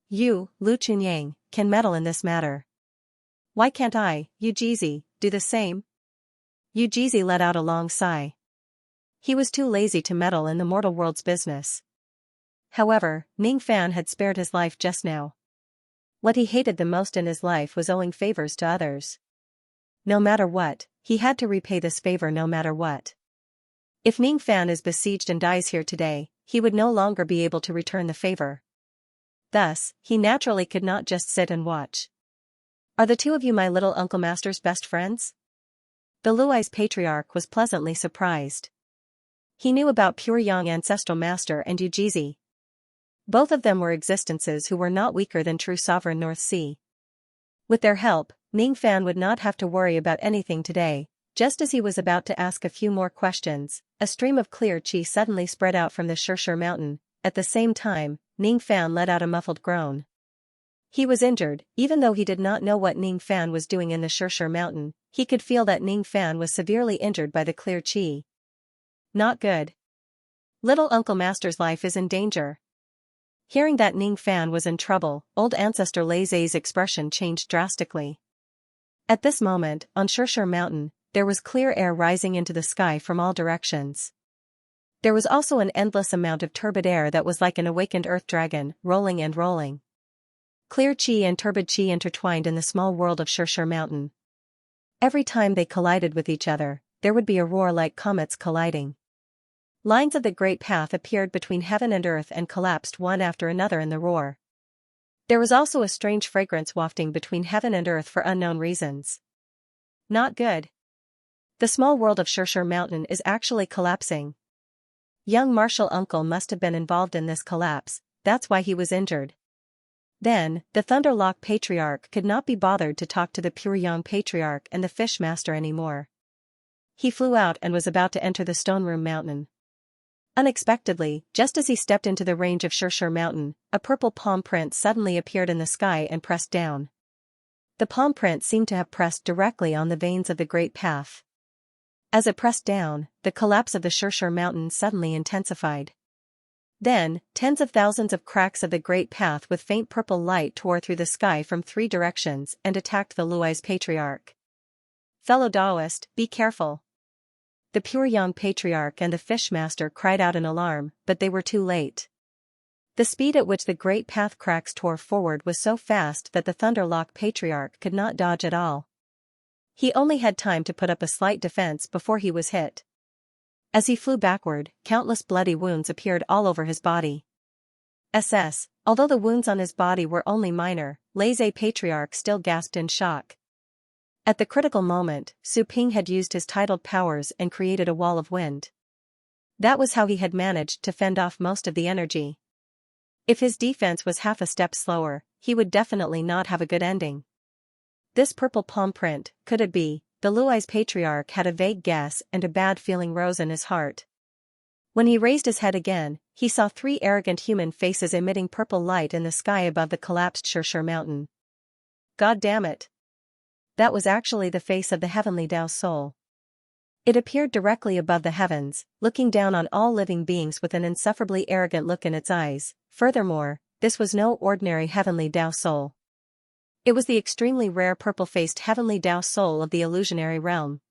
You, Lu Chunyang, can meddle in this matter. Why can't I, Ujizi, do the same? Ujizi let out a long sigh. He was too lazy to meddle in the mortal world's business. However, Ning Fan had spared his life just now. What he hated the most in his life was owing favors to others. No matter what, he had to repay this favor no matter what. If Ning Fan is besieged and dies here today, he would no longer be able to return the favor. Thus, he naturally could not just sit and watch. Are the two of you my little Uncle Master's best friends? The Luai's patriarch was pleasantly surprised. He knew about Pure Young Ancestral Master and Ujizi. Both of them were existences who were not weaker than true sovereign North Sea. With their help, Ning Fan would not have to worry about anything today. Just as he was about to ask a few more questions, a stream of clear qi suddenly spread out from the Xianxia mountain. At the same time, Ning Fan let out a muffled groan. He was injured. Even though he did not know what Ning Fan was doing in the Xianxia mountain, he could feel that Ning Fan was severely injured by the clear qi. Not good. Little Uncle Master's life is in danger. Hearing that Ning Fan was in trouble, old ancestor Lei Zai's expression changed drastically. At this moment, on Xianxia mountain, there was clear air rising into the sky from all directions. There was also an endless amount of turbid air that was like an awakened earth dragon, rolling and rolling. Clear qi and turbid qi intertwined in the small world of Xianxia mountain. Every time they collided with each other, there would be a roar like comets colliding. Lines of the great path appeared between heaven and earth and collapsed one after another in the roar. There was also a strange fragrance wafting between heaven and earth for unknown reasons. Not good. The small world of Xianxia mountain is actually collapsing. Young Martial Uncle must have been involved in this collapse, that's why he was injured. Then, the Thunderlock Patriarch could not be bothered to talk to the Pure Young Patriarch and the Fish Master anymore. He flew out and was about to enter the Stone Room Mountain. Unexpectedly, just as he stepped into the range of Xianxia mountain, a purple palm print suddenly appeared in the sky and pressed down. The palm print seemed to have pressed directly on the veins of the great path. As it pressed down, the collapse of the Xianxia mountain suddenly intensified. Then, tens of thousands of cracks of the great path with faint purple light tore through the sky from 3 directions and attacked the Luai's patriarch. Fellow Taoist, be careful. The Pure Young Patriarch and the Fish Master cried out in alarm, but they were too late. The speed at which the great path cracks tore forward was so fast that the Thunderlock Patriarch could not dodge at all. He only had time to put up a slight defense before he was hit. As he flew backward, countless bloody wounds appeared all over his body. Although the wounds on his body were only minor, Lei Zai Patriarch still gasped in shock. At the critical moment, Su Ping had used his tidal powers and created a wall of wind. That was how he had managed to fend off most of the energy. If his defense was half a step slower, he would definitely not have a good ending. This purple palm print, could it be? The Luai's patriarch had a vague guess and a bad feeling rose in his heart. When he raised his head again, he saw 3 arrogant human faces emitting purple light in the sky above the collapsed Xianxia mountain. God damn it! That was actually the face of the heavenly Tao soul. It appeared directly above the heavens, looking down on all living beings with an insufferably arrogant look in its eyes. Furthermore, this was no ordinary heavenly Tao soul. It was the extremely rare purple-faced heavenly Tao soul of the illusionary realm.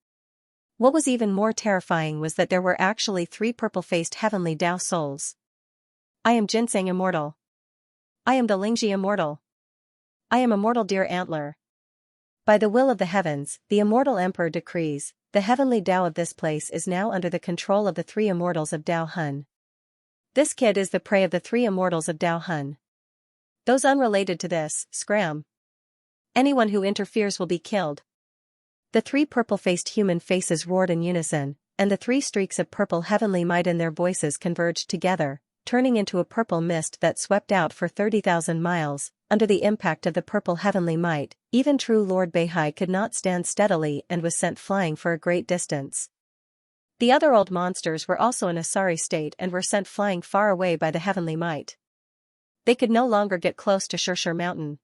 What was even more terrifying was that there were actually 3 purple-faced heavenly Tao souls. I am Ginseng Immortal. I am the Lingji Immortal. I am Immortal Deer Antler. By the will of the heavens, the Immortal Emperor decrees, the heavenly Tao of this place is now under the control of the 3 immortals of Tao Hun. This kid is the prey of the 3 immortals of Tao Hun. Those unrelated to this, scram. Anyone who interferes will be killed. The 3 purple-faced human faces roared in unison, and the 3 streaks of purple heavenly might in their voices converged together, turning into a purple mist that swept out for 30,000 miles. Under the impact of the purple heavenly might, even true Lord Beihai could not stand steadily and was sent flying for a great distance. The other old monsters were also in a sorry state and were sent flying far away by the heavenly might. They could no longer get close to Shirshir Mountain.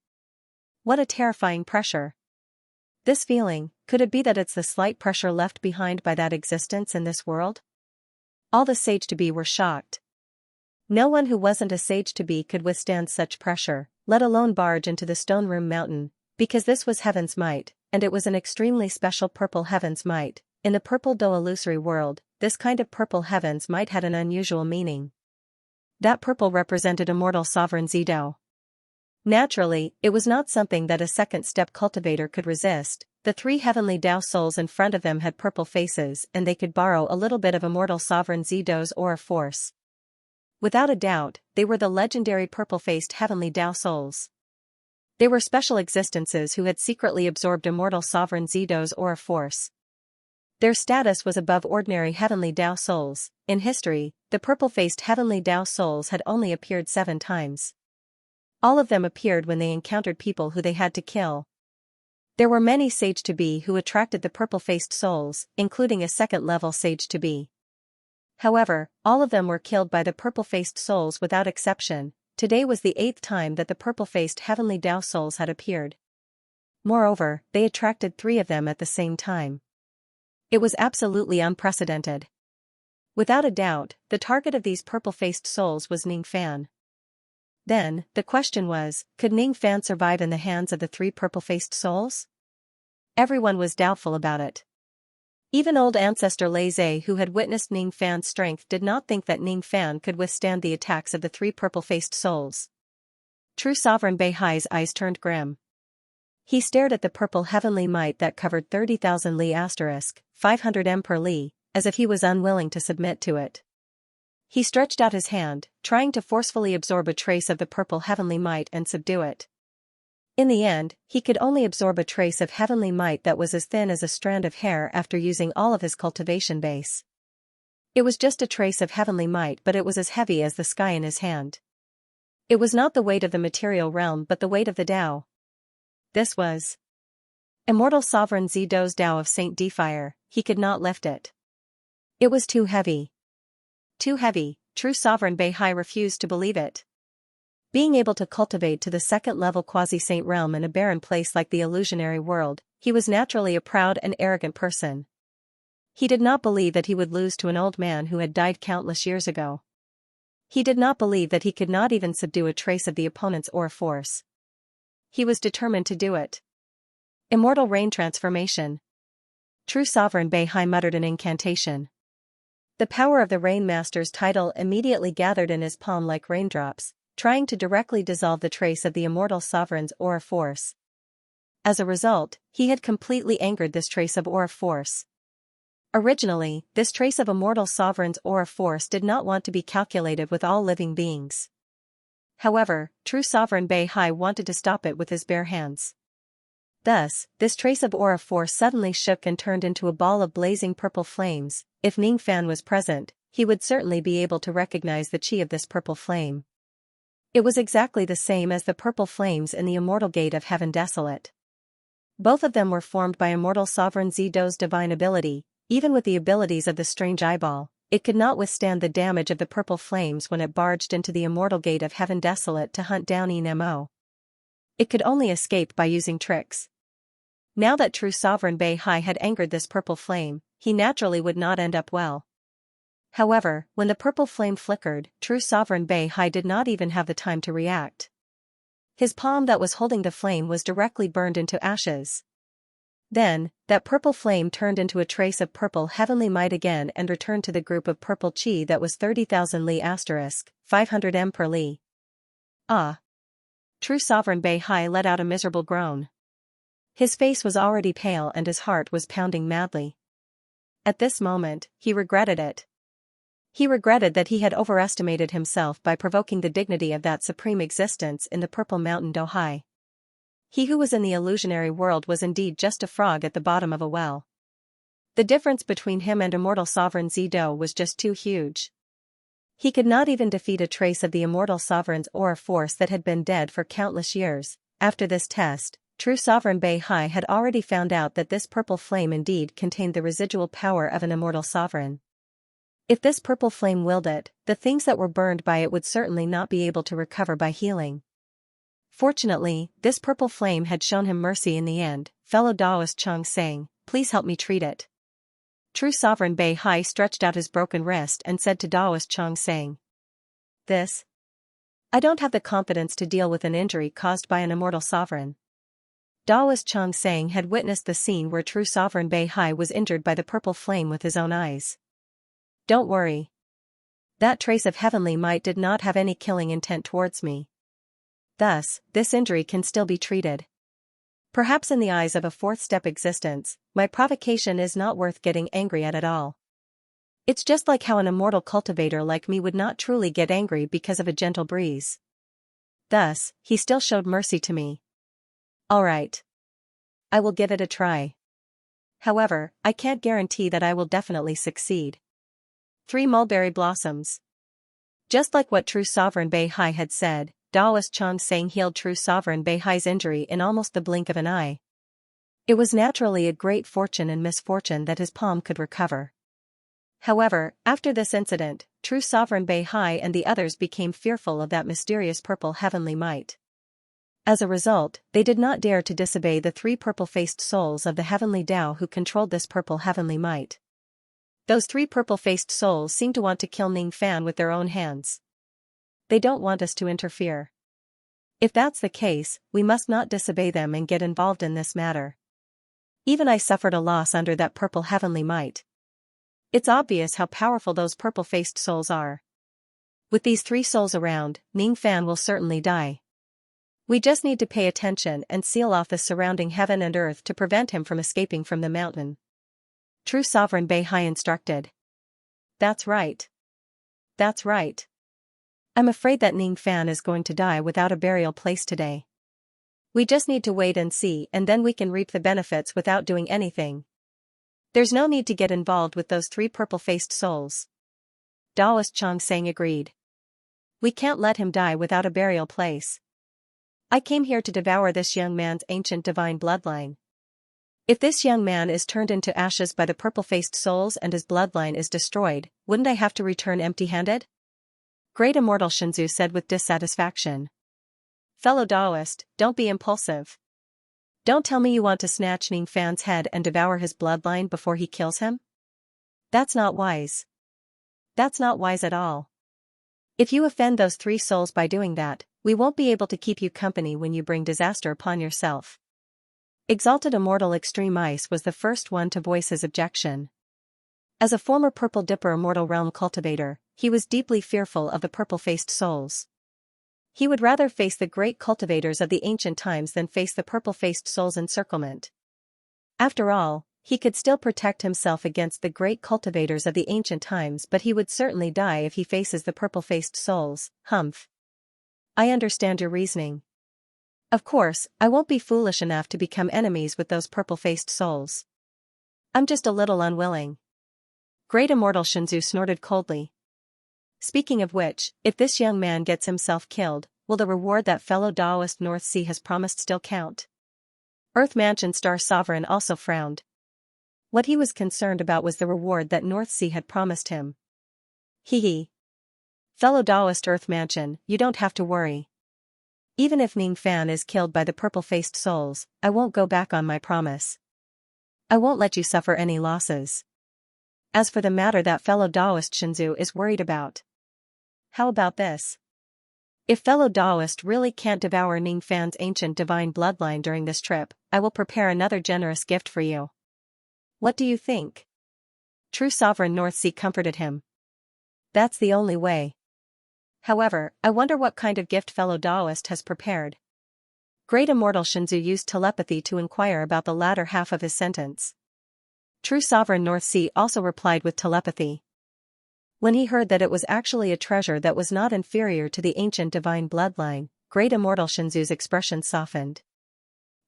What a terrifying pressure. This feeling, could it be that it's the slight pressure left behind by that existence in this world? All the sage-to-be were shocked. No one who wasn't a sage-to-be could withstand such pressure, let alone barge into the Stone Room Mountain, because this was heaven's might, and it was an extremely special purple heaven's might. In the purple Do illusory world, this kind of purple heaven's might had an unusual meaning. That purple represented immortal sovereign Zidao. Naturally, it was not something that a second-step cultivator could resist. The 3 heavenly Tao souls in front of them had purple faces and they could borrow a little bit of immortal sovereign Zidao's aura force. Without a doubt, they were the legendary purple-faced heavenly Tao souls. They were special existences who had secretly absorbed immortal sovereign Zidao's aura force. Their status was above ordinary heavenly Tao souls. In history, the purple-faced heavenly Tao souls had only appeared 7 times. All of them appeared when they encountered people who they had to kill. There were many sage-to-be who attracted the purple-faced souls, including a second-level sage-to-be. However, all of them were killed by the purple-faced souls without exception. Today was the 8th time that the purple-faced heavenly Tao souls had appeared. Moreover, they attracted 3 of them at the same time. It was absolutely unprecedented. Without a doubt, the target of these purple-faced souls was Ning Fan. Then, the question was, could Ning Fan survive in the hands of the 3 purple-faced souls? Everyone was doubtful about it. Even old ancestor Lei Zhe, who had witnessed Ning Fan's strength, did not think that Ning Fan could withstand the attacks of the 3 purple-faced souls. True Sovereign Beihai's eyes turned grim. He stared at the purple heavenly might that covered 30,000 li * 500 m per li, as if he was unwilling to submit to it. He stretched out his hand, trying to forcefully absorb a trace of the purple heavenly might and subdue it. In the end, he could only absorb a trace of heavenly might that was as thin as a strand of hair after using all of his cultivation base. It was just a trace of heavenly might, but it was as heavy as the sky in his hand. It was not the weight of the material realm but the weight of the Tao. This was Immortal Sovereign Zidao's Tao of Saint Defire. He could not lift it. It was too heavy. Too heavy. True Sovereign Beihai refused to believe it. Being able to cultivate to the 2nd-level quasi-saint realm in a barren place like the illusionary world, he was naturally a proud and arrogant person. He did not believe that he would lose to an old man who had died countless years ago. He did not believe that he could not even subdue a trace of the opponent's aura force. He was determined to do it. Immortal Rain Transformation. True Sovereign Beihai muttered an incantation. The power of the Rain Master's title immediately gathered in his palm like raindrops, trying to directly dissolve the trace of the immortal sovereign's aura force. As a result, he had completely angered this trace of aura force. Originally, this trace of immortal sovereign's aura force did not want to be calculated with all living beings. However, True Sovereign Beihai wanted to stop it with his bare hands. Thus, this trace of aura force suddenly shook and turned into a ball of blazing purple flames. If Ning Fan was present, he would certainly be able to recognize the chi of this purple flame. It was exactly the same as the purple flames in the Immortal Gate of Heaven Desolate. Both of them were formed by Immortal Sovereign Zidao's divine ability. Even with the abilities of the strange eyeball, it could not withstand the damage of the purple flames when it barged into the Immortal Gate of Heaven Desolate to hunt down Mo. It could only escape by using tricks. Now that True Sovereign Beihai had angered this purple flame, he naturally would not end up well. However, when the purple flame flickered, True Sovereign Beihai did not even have the time to react. His palm that was holding the flame was directly burned into ashes. Then, that purple flame turned into a trace of purple heavenly might again and returned to the group of purple chi that was 30,000 li * 500 m per li. Ah! True Sovereign Beihai let out a miserable groan. His face was already pale and his heart was pounding madly. At this moment, he regretted it. He regretted that he had overestimated himself by provoking the dignity of that supreme existence in the purple mountain Dohai. He who was in the illusionary world was indeed just a frog at the bottom of a well. The difference between him and immortal sovereign Zido was just too huge. He could not even defeat a trace of the immortal sovereign's aura force that had been dead for countless years. After this test, true Sovereign Beihai had already found out that this purple flame indeed contained the residual power of an immortal sovereign. If this purple flame willed it, the things that were burned by it would certainly not be able to recover by healing. Fortunately, this purple flame had shown him mercy in the end. Fellow Taoist Chang sang, "Please help me treat it." True Sovereign Beihai stretched out his broken wrist and said to Taoist Chang sang, "This? I don't have the confidence to deal with an injury caused by an immortal sovereign." Taoist Chang sang had witnessed the scene where True Sovereign Beihai was injured by the purple flame with his own eyes. "Don't worry. That trace of heavenly might did not have any killing intent towards me. Thus, this injury can still be treated. Perhaps in the eyes of a fourth-step existence, my provocation is not worth getting angry at all. It's just like how an immortal cultivator like me would not truly get angry because of a gentle breeze. Thus, he still showed mercy to me. Alright. I will give it a try. However, I can't guarantee that I will definitely succeed." 3 mulberry blossoms. Just like what True Sovereign Beihai had said, Taoist Chang sang healed True Sovereign Beihai's injury in almost the blink of an eye. It was naturally a great fortune and misfortune that his palm could recover. However, after this incident, True Sovereign Beihai and the others became fearful of that mysterious purple heavenly might. As a result, they did not dare to disobey the 3 purple-faced souls of the heavenly Tao who controlled this purple heavenly might. Those 3 purple-faced souls seemed to want to kill Ning Fan with their own hands. They don't want us to interfere. If that's the case, we must not disobey them and get involved in this matter. Even I suffered a loss under that purple heavenly might. It's obvious how powerful those purple-faced souls are. With these 3 souls around, Ning Fan will certainly die. We just need to pay attention and seal off the surrounding heaven and earth to prevent him from escaping from the mountain. True Sovereign Beihai instructed. That's right. That's right. I'm afraid that Ning Fan is going to die without a burial place today. We just need to wait and see, and then we can reap the benefits without doing anything. There's no need to get involved with those 3 purple-faced souls. Taoist Chang sang agreed. We can't let him die without a burial place. I came here to devour this young man's ancient divine bloodline. If this young man is turned into ashes by the purple-faced souls and his bloodline is destroyed, wouldn't I have to return empty-handed? Great Immortal Xianxia said with dissatisfaction. Fellow Taoist, don't be impulsive. Don't tell me you want to snatch Ning Fan's head and devour his bloodline before he kills him? That's not wise. That's not wise at all. If you offend those 3 souls by doing that, we won't be able to keep you company when you bring disaster upon yourself. Exalted Immortal Extreme Ice was the first one to voice his objection. As a former Purple Dipper Immortal Realm cultivator, he was deeply fearful of the purple-faced souls. He would rather face the great cultivators of the ancient times than face the purple-faced souls' encirclement. After all, he could still protect himself against the great cultivators of the ancient times, but he would certainly die if he faces the purple-faced souls. Humph. I understand your reasoning. Of course, I won't be foolish enough to become enemies with those purple-faced souls. I'm just a little unwilling. Great Immortal Xianxia snorted coldly. Speaking of which, if this young man gets himself killed, will the reward that fellow Taoist North Sea has promised still count? Earth Mansion Star Sovereign also frowned. What he was concerned about was the reward that North Sea had promised him. Hee. Fellow Taoist Earth Mansion, you don't have to worry. Even if Ning Fan is killed by the purple-faced souls, I won't go back on my promise. I won't let you suffer any losses. As for the matter that fellow Taoist Xianxia is worried about. How about this? If fellow Daoist really can't devour Ning Fan's ancient divine bloodline during this trip, I will prepare another generous gift for you. What do you think? True Sovereign North Sea comforted him. That's the only way. However, I wonder what kind of gift fellow Daoist has prepared. Great Immortal Xianxia used telepathy to inquire about the latter half of his sentence. True Sovereign North Sea also replied with telepathy. When he heard that it was actually a treasure that was not inferior to the ancient divine bloodline, Great Immortal Xianxia's expression softened.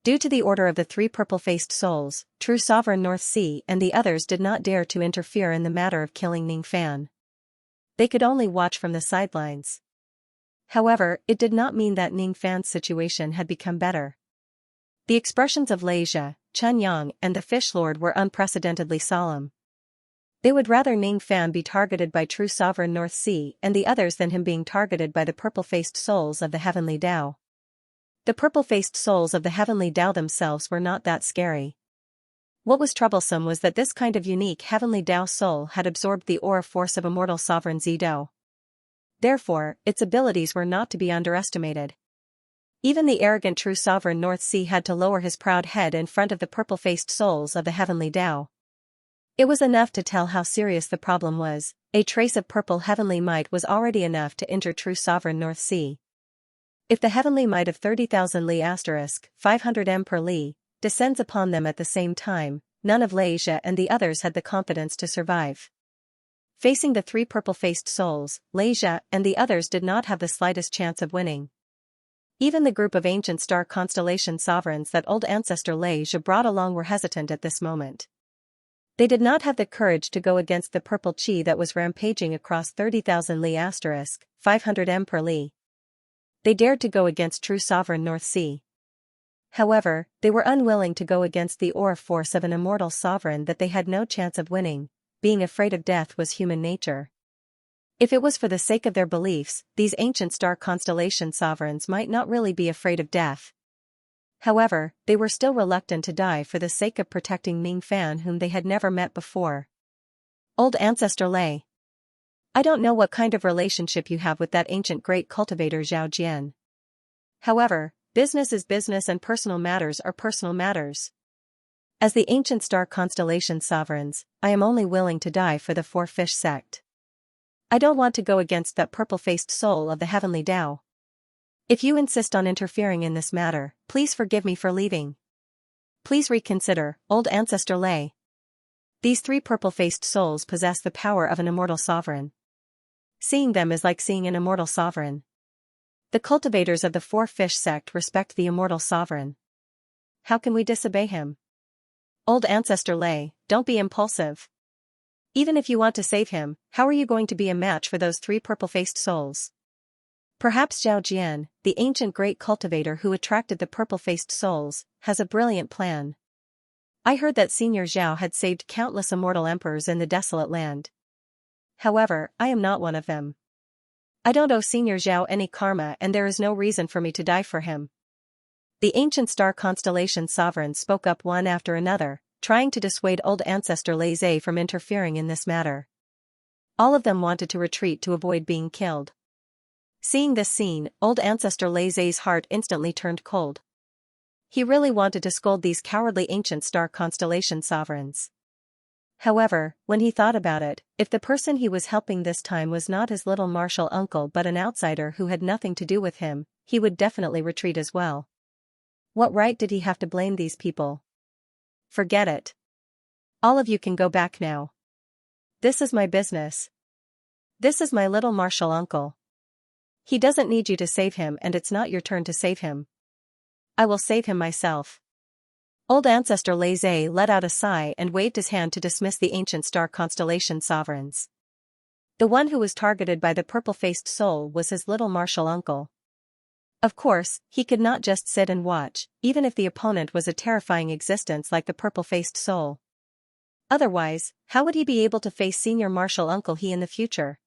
Due to the order of the three purple-faced souls, True Sovereign North Sea and the others did not dare to interfere in the matter of killing Ning Fan. They could only watch from the sidelines. However, it did not mean that Ning Fan's situation had become better. The expressions of Xianxia, Chen Yang and the Fish Lord were unprecedentedly solemn. They would rather Ning Fan be targeted by True Sovereign North Sea and the others than him being targeted by the purple-faced souls of the Heavenly Tao. The purple-faced souls of the Heavenly Tao themselves were not that scary. What was troublesome was that this kind of unique Heavenly Tao soul had absorbed the aura force of Immortal Sovereign Zido. Therefore, its abilities were not to be underestimated. Even the arrogant True Sovereign North Sea had to lower his proud head in front of the purple-faced souls of the Heavenly Tao. It was enough to tell how serious the problem was. A trace of purple heavenly might was already enough to injure True Sovereign North Sea. If the heavenly might of 30,000 li * 500 m per li descends upon them at the same time, none of Xianxia and the others had the confidence to survive. Facing the three purple-faced souls, Xianxia and the others did not have the slightest chance of winning. Even the group of ancient star constellation sovereigns that old ancestor Xianxia brought along were hesitant at this moment. They did not have the courage to go against the purple chi that was rampaging across 30,000 li * 500 m per li. They dared to go against True Sovereign North Sea. However, they were unwilling to go against the aura force of an immortal sovereign that they had no chance of winning. Being afraid of death was human nature. If it was for the sake of their beliefs, these ancient star constellation sovereigns might not really be afraid of death. However, they were still reluctant to die for the sake of protecting Ning Fan, whom they had never met before. Old Ancestor Lei. I don't know what kind of relationship you have with that ancient great cultivator Zhao Jian. However, business is business and personal matters are personal matters. As the ancient star constellation sovereigns, I am only willing to die for the Four Fish sect. I don't want to go against that purple-faced soul of the Heavenly Tao. If you insist on interfering in this matter, please forgive me for leaving. Please reconsider, Old Ancestor Lei. These three purple-faced souls possess the power of an immortal sovereign. Seeing them is like seeing an immortal sovereign. The cultivators of the Four Fish sect respect the immortal sovereign. How can we disobey him? Old Ancestor Lei, don't be impulsive. Even if you want to save him, how are you going to be a match for those three purple-faced souls? Perhaps Zhao Jian, the ancient great cultivator who attracted the purple-faced souls, has a brilliant plan. I heard that Senior Zhao had saved countless immortal emperors in the desolate land. However, I am not one of them. I don't owe Senior Zhao any karma and there is no reason for me to die for him. The ancient star constellation sovereigns spoke up one after another, trying to dissuade Old Ancestor Lei from interfering in this matter. All of them wanted to retreat to avoid being killed. Seeing this scene, Old Ancestor Lei's heart instantly turned cold. He really wanted to scold these cowardly ancient star constellation sovereigns. However, when he thought about it, if the person he was helping this time was not his little martial uncle but an outsider who had nothing to do with him, he would definitely retreat as well. What right did he have to blame these people? Forget it. All of you can go back now. This is my business. This is my little martial uncle. He doesn't need you to save him and it's not your turn to save him. I will save him myself. Old Ancestor Lei let out a sigh and waved his hand to dismiss the ancient star constellation sovereigns. The one who was targeted by the purple-faced soul was his little martial uncle. Of course, he could not just sit and watch, even if the opponent was a terrifying existence like the purple-faced soul. Otherwise, how would he be able to face Senior Martial Uncle He in the future?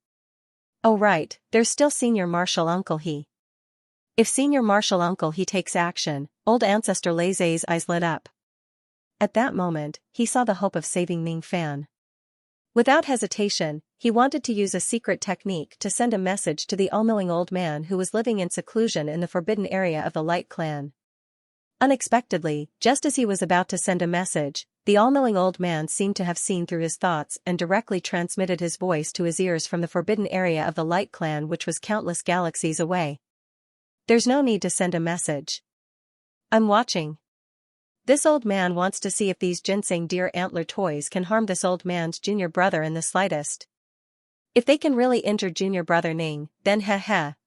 Oh right, there's still Senior Martial Uncle He. If Senior Martial Uncle He takes action, Old Ancestor Lei's eyes lit up. At that moment, he saw the hope of saving Ning Fan. Without hesitation, he wanted to use a secret technique to send a message to the all-knowing old man who was living in seclusion in the forbidden area of the Light Clan. Unexpectedly, just as he was about to send a message, the all-knowing old man seemed to have seen through his thoughts and directly transmitted his voice to his ears from the forbidden area of the Light Clan, which was countless galaxies away. There's no need to send a message. I'm watching. This old man wants to see if these ginseng deer antler toys can harm this old man's junior brother in the slightest. If they can really injure junior brother Ning, then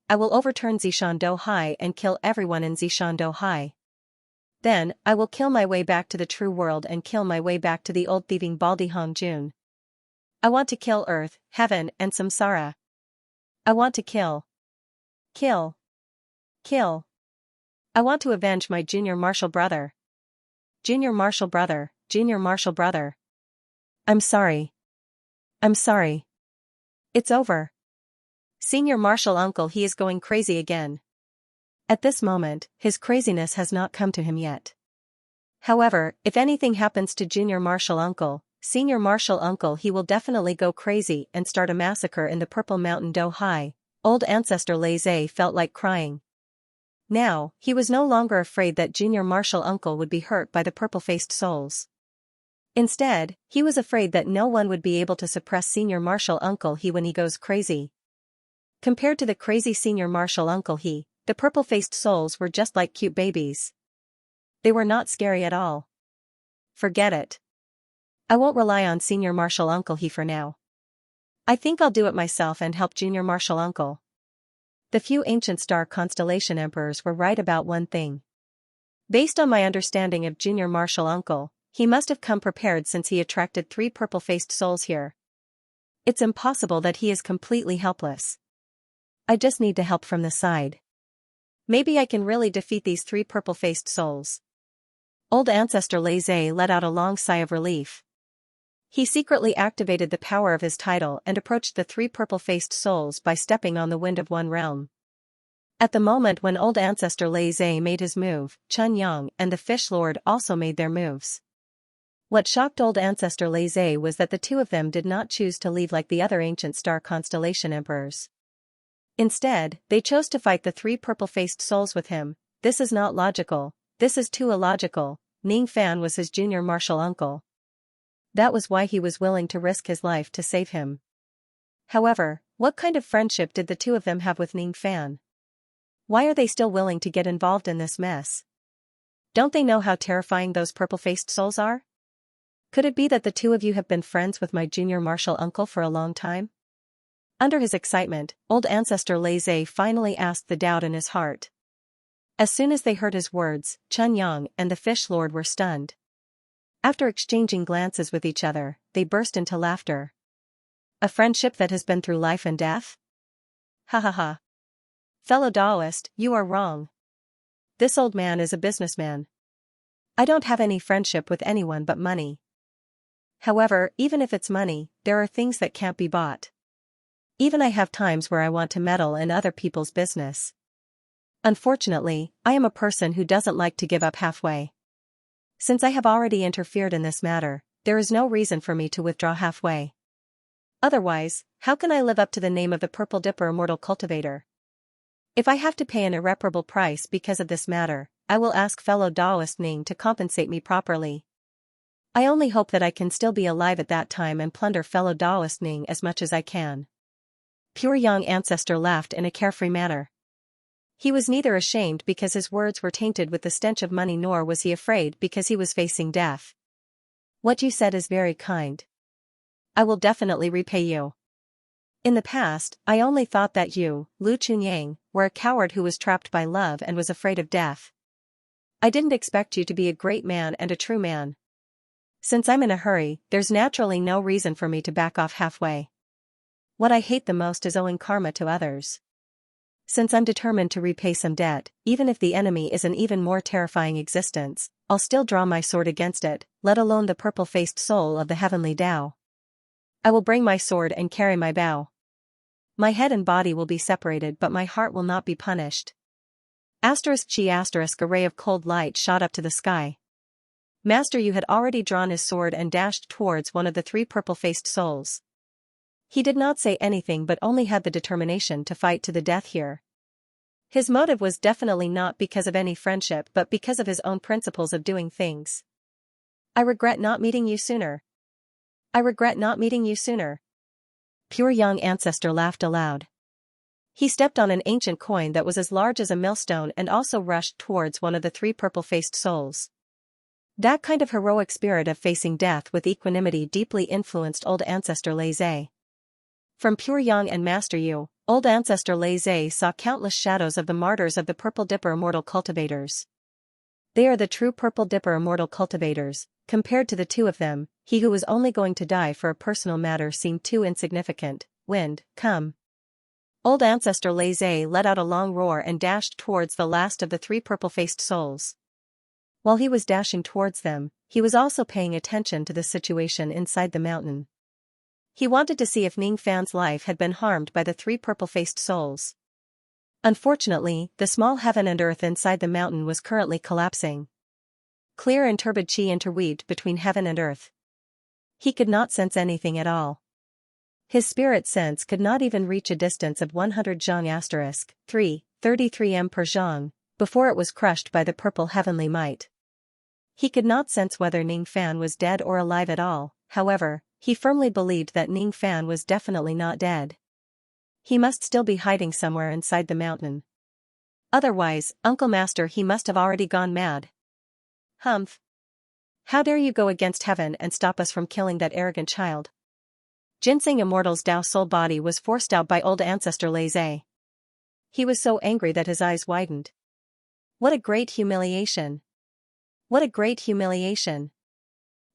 I will overturn Zishan Hai and kill everyone in Zishan Hai. Then, I will kill my way back to the true world and kill my way back to the old thieving Baldi Hong Jun. I want to kill earth, heaven, and samsara. I want to kill. Kill. Kill. I want to avenge my junior martial brother. Junior martial brother, junior martial brother. I'm sorry. I'm sorry. It's over. Senior martial uncle, he is going crazy again. At this moment, his craziness has not come to him yet. However, if anything happens to junior martial uncle, senior martial uncle, he will definitely go crazy and start a massacre in the Purple Mountain Do Hai. Old ancestor Lei Zhe felt like crying. Now, he was no longer afraid that junior martial uncle would be hurt by the purple-faced souls. Instead, he was afraid that no one would be able to suppress senior martial uncle he when he goes crazy. Compared to the crazy senior martial uncle the purple-faced souls were just like cute babies. They were not scary at all. Forget it. I won't rely on senior martial uncle for now. I think I'll do it myself and help junior martial uncle. The few ancient star constellation emperors were right about one thing. Based on my understanding of junior martial uncle, he must have come prepared since he attracted 3 purple-faced souls here. It's impossible that he is completely helpless. I just need to help from the side. Maybe I can really defeat these 3 purple-faced souls. Old ancestor Lei Zhe let out a long sigh of relief. He secretly activated the power of his title and approached the 3 purple-faced souls by stepping on the wind of one realm. At the moment when old ancestor Lei Zhe made his move, Chun Yang and the Fish Lord also made their moves. What shocked old ancestor Lei Zhe was that the 2 of them did not choose to leave like the other ancient star constellation emperors. Instead, they chose to fight the 3 purple-faced souls with him. This is not logical, this is too illogical. Ning Fan was his junior martial uncle. That was why he was willing to risk his life to save him. However, what kind of friendship did the 2 of them have with Ning Fan? Why are they still willing to get involved in this mess? Don't they know how terrifying those purple-faced souls are? Could it be that the 2 of you have been friends with my junior martial uncle for a long time? Under his excitement, old ancestor Lei Zhe finally asked the doubt in his heart. As soon as they heard his words, Chun Yang and the Fish Lord were stunned. After exchanging glances with each other, they burst into laughter. A friendship that has been through life and death? Ha ha ha. Fellow Taoist, you are wrong. This old man is a businessman. I don't have any friendship with anyone but money. However, even if it's money, there are things that can't be bought. Even I have times where I want to meddle in other people's business. Unfortunately, I am a person who doesn't like to give up halfway. Since I have already interfered in this matter, there is no reason for me to withdraw halfway. Otherwise, how can I live up to the name of the Purple Dipper Immortal Cultivator? If I have to pay an irreparable price because of this matter, I will ask fellow Taoist Ning to compensate me properly. I only hope that I can still be alive at that time and plunder fellow Taoist Ning as much as I can. Pure young ancestor laughed in a carefree manner. He was neither ashamed because his words were tainted with the stench of money nor was he afraid because he was facing death. What you said is very kind. I will definitely repay you. In the past, I only thought that you, Lu Chunyang, were a coward who was trapped by love and was afraid of death. I didn't expect you to be a great man and a true man. Since I'm in a hurry, there's naturally no reason for me to back off halfway. What I hate the most is owing karma to others. Since I'm determined to repay some debt, even if the enemy is an even more terrifying existence, I'll still draw my sword against it, let alone the purple-faced soul of the heavenly Tao. I will bring my sword and carry my bow. My head and body will be separated but my heart will not be punished. *Chi**, a ray of cold light shot up to the sky. Master Yu had already drawn his sword and dashed towards one of the three purple-faced souls. He did not say anything but only had the determination to fight to the death here. His motive was definitely not because of any friendship but because of his own principles of doing things. I regret not meeting you sooner. I regret not meeting you sooner. Pure young ancestor laughed aloud. He stepped on an ancient coin that was as large as a millstone and also rushed towards one of the three purple-faced souls. That kind of heroic spirit of facing death with equanimity deeply influenced old ancestor Lei Zhe. From Pure Yang and Master Yu, old ancestor Lei Zhe saw countless shadows of the martyrs of the Purple Dipper immortal cultivators. They are the true Purple Dipper immortal cultivators. Compared to the two of them, he who was only going to die for a personal matter seemed too insignificant. Wind, come. Old ancestor Lei Zhe let out a long roar and dashed towards the last of the three purple-faced souls. While he was dashing towards them, he was also paying attention to the situation inside the mountain. He wanted to see if Ning Fan's life had been harmed by the three purple-faced souls. Unfortunately, the small heaven and earth inside the mountain was currently collapsing. Clear and turbid qi interweaved between heaven and earth. He could not sense anything at all. His spirit sense could not even reach a distance of 100 zhang * 333 m per zhang, before it was crushed by the purple heavenly might. He could not sense whether Ning Fan was dead or alive at all. However, he firmly believed that Ning Fan was definitely not dead. He must still be hiding somewhere inside the mountain. Otherwise, Uncle Master, he must have already gone mad. Humph. How dare you go against heaven and stop us from killing that arrogant child? Ginseng Immortal's Tao soul body was forced out by old ancestor Lei Zhe. He was so angry that his eyes widened. What a great humiliation. What a great humiliation.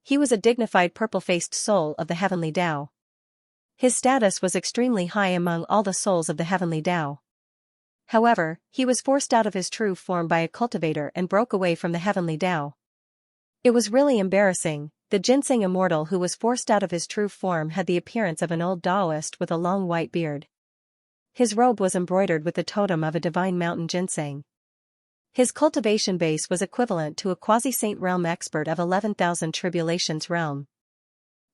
He was a dignified purple-faced soul of the heavenly Tao. His status was extremely high among all the souls of the heavenly Tao. However, he was forced out of his true form by a cultivator and broke away from the heavenly Tao. It was really embarrassing. The Ginseng Immortal who was forced out of his true form had the appearance of an old Taoist with a long white beard. His robe was embroidered with the totem of a divine mountain ginseng. His cultivation base was equivalent to a quasi-saint realm expert of 11,000 tribulations realm.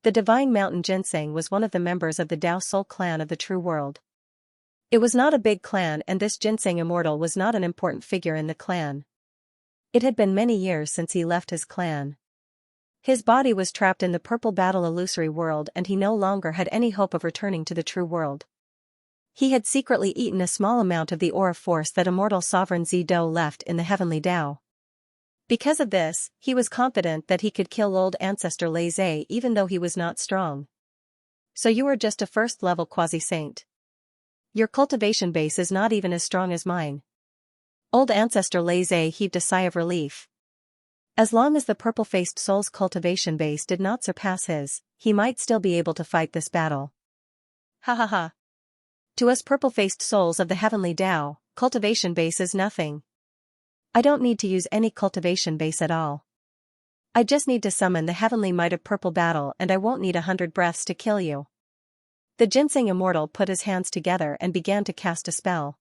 The divine mountain ginseng was one of the members of the Tao Soul clan of the true world. It was not a big clan and this Ginseng Immortal was not an important figure in the clan. It had been many years since he left his clan. His body was trapped in the purple battle illusory world and he no longer had any hope of returning to the true world. He had secretly eaten a small amount of the aura force that immortal sovereign Zido left in the heavenly Tao. Because of this, he was confident that he could kill old ancestor Lei Zhe even though he was not strong. So you are just a first-level quasi-saint. Your cultivation base is not even as strong as mine. Old ancestor Lei Zhe heaved a sigh of relief. As long as the purple-faced soul's cultivation base did not surpass his, he might still be able to fight this battle. Ha ha ha. To us purple-faced souls of the heavenly Tao, cultivation base is nothing. I don't need to use any cultivation base at all. I just need to summon the heavenly might of purple battle and I won't need 100 breaths to kill you. The Ginseng Immortal put his hands together and began to cast a spell.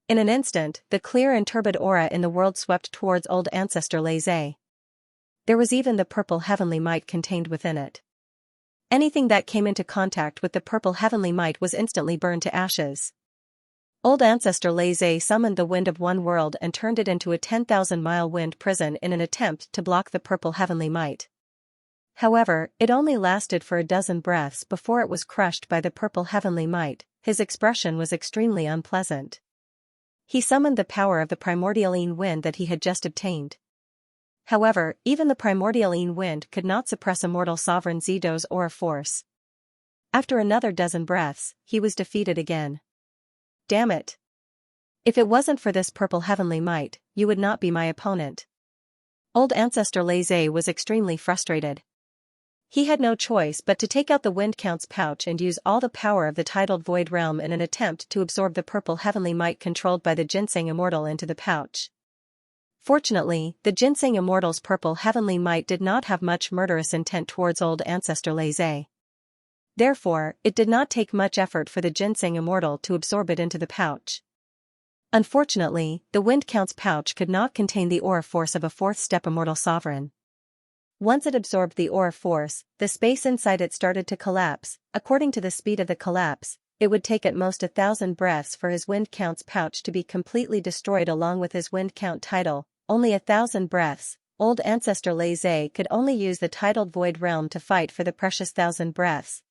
In an instant, the clear and turbid aura in the world swept towards old ancestor Lei Zhe. There was even the purple heavenly might contained within it. Anything that came into contact with the purple heavenly might was instantly burned to ashes. Old ancestor Lei Zhe summoned the wind of one world and turned it into a 10,000-mile wind prison in an attempt to block the purple heavenly might. However, it only lasted for a dozen breaths before it was crushed by the purple heavenly might. His expression was extremely unpleasant. He summoned the power of the primordialine wind that he had just obtained. However, even the primordialine wind could not suppress immortal sovereign Zido's aura force. After another dozen breaths, he was defeated again. Damn it. If it wasn't for this purple heavenly might, you would not be my opponent. Old ancestor Lei Zhe was extremely frustrated. He had no choice but to take out the Wind Count's pouch and use all the power of the titled Void Realm in an attempt to absorb the purple heavenly might controlled by the Ginseng Immortal into the pouch. Fortunately, the Ginseng Immortal's purple heavenly might did not have much murderous intent towards old ancestor Lei Zhe. Therefore, it did not take much effort for the Ginseng Immortal to absorb it into the pouch. Unfortunately, the Wind Count's pouch could not contain the aura force of a fourth-step immortal sovereign. Once it absorbed the aura force, the space inside it started to collapse. According to the speed of the collapse, it would take at most 1,000 breaths for his wind count's pouch to be completely destroyed along with his wind count title. Only 1,000 breaths. Old ancestor Lei could only use the titled void realm to fight for the precious 1,000 breaths.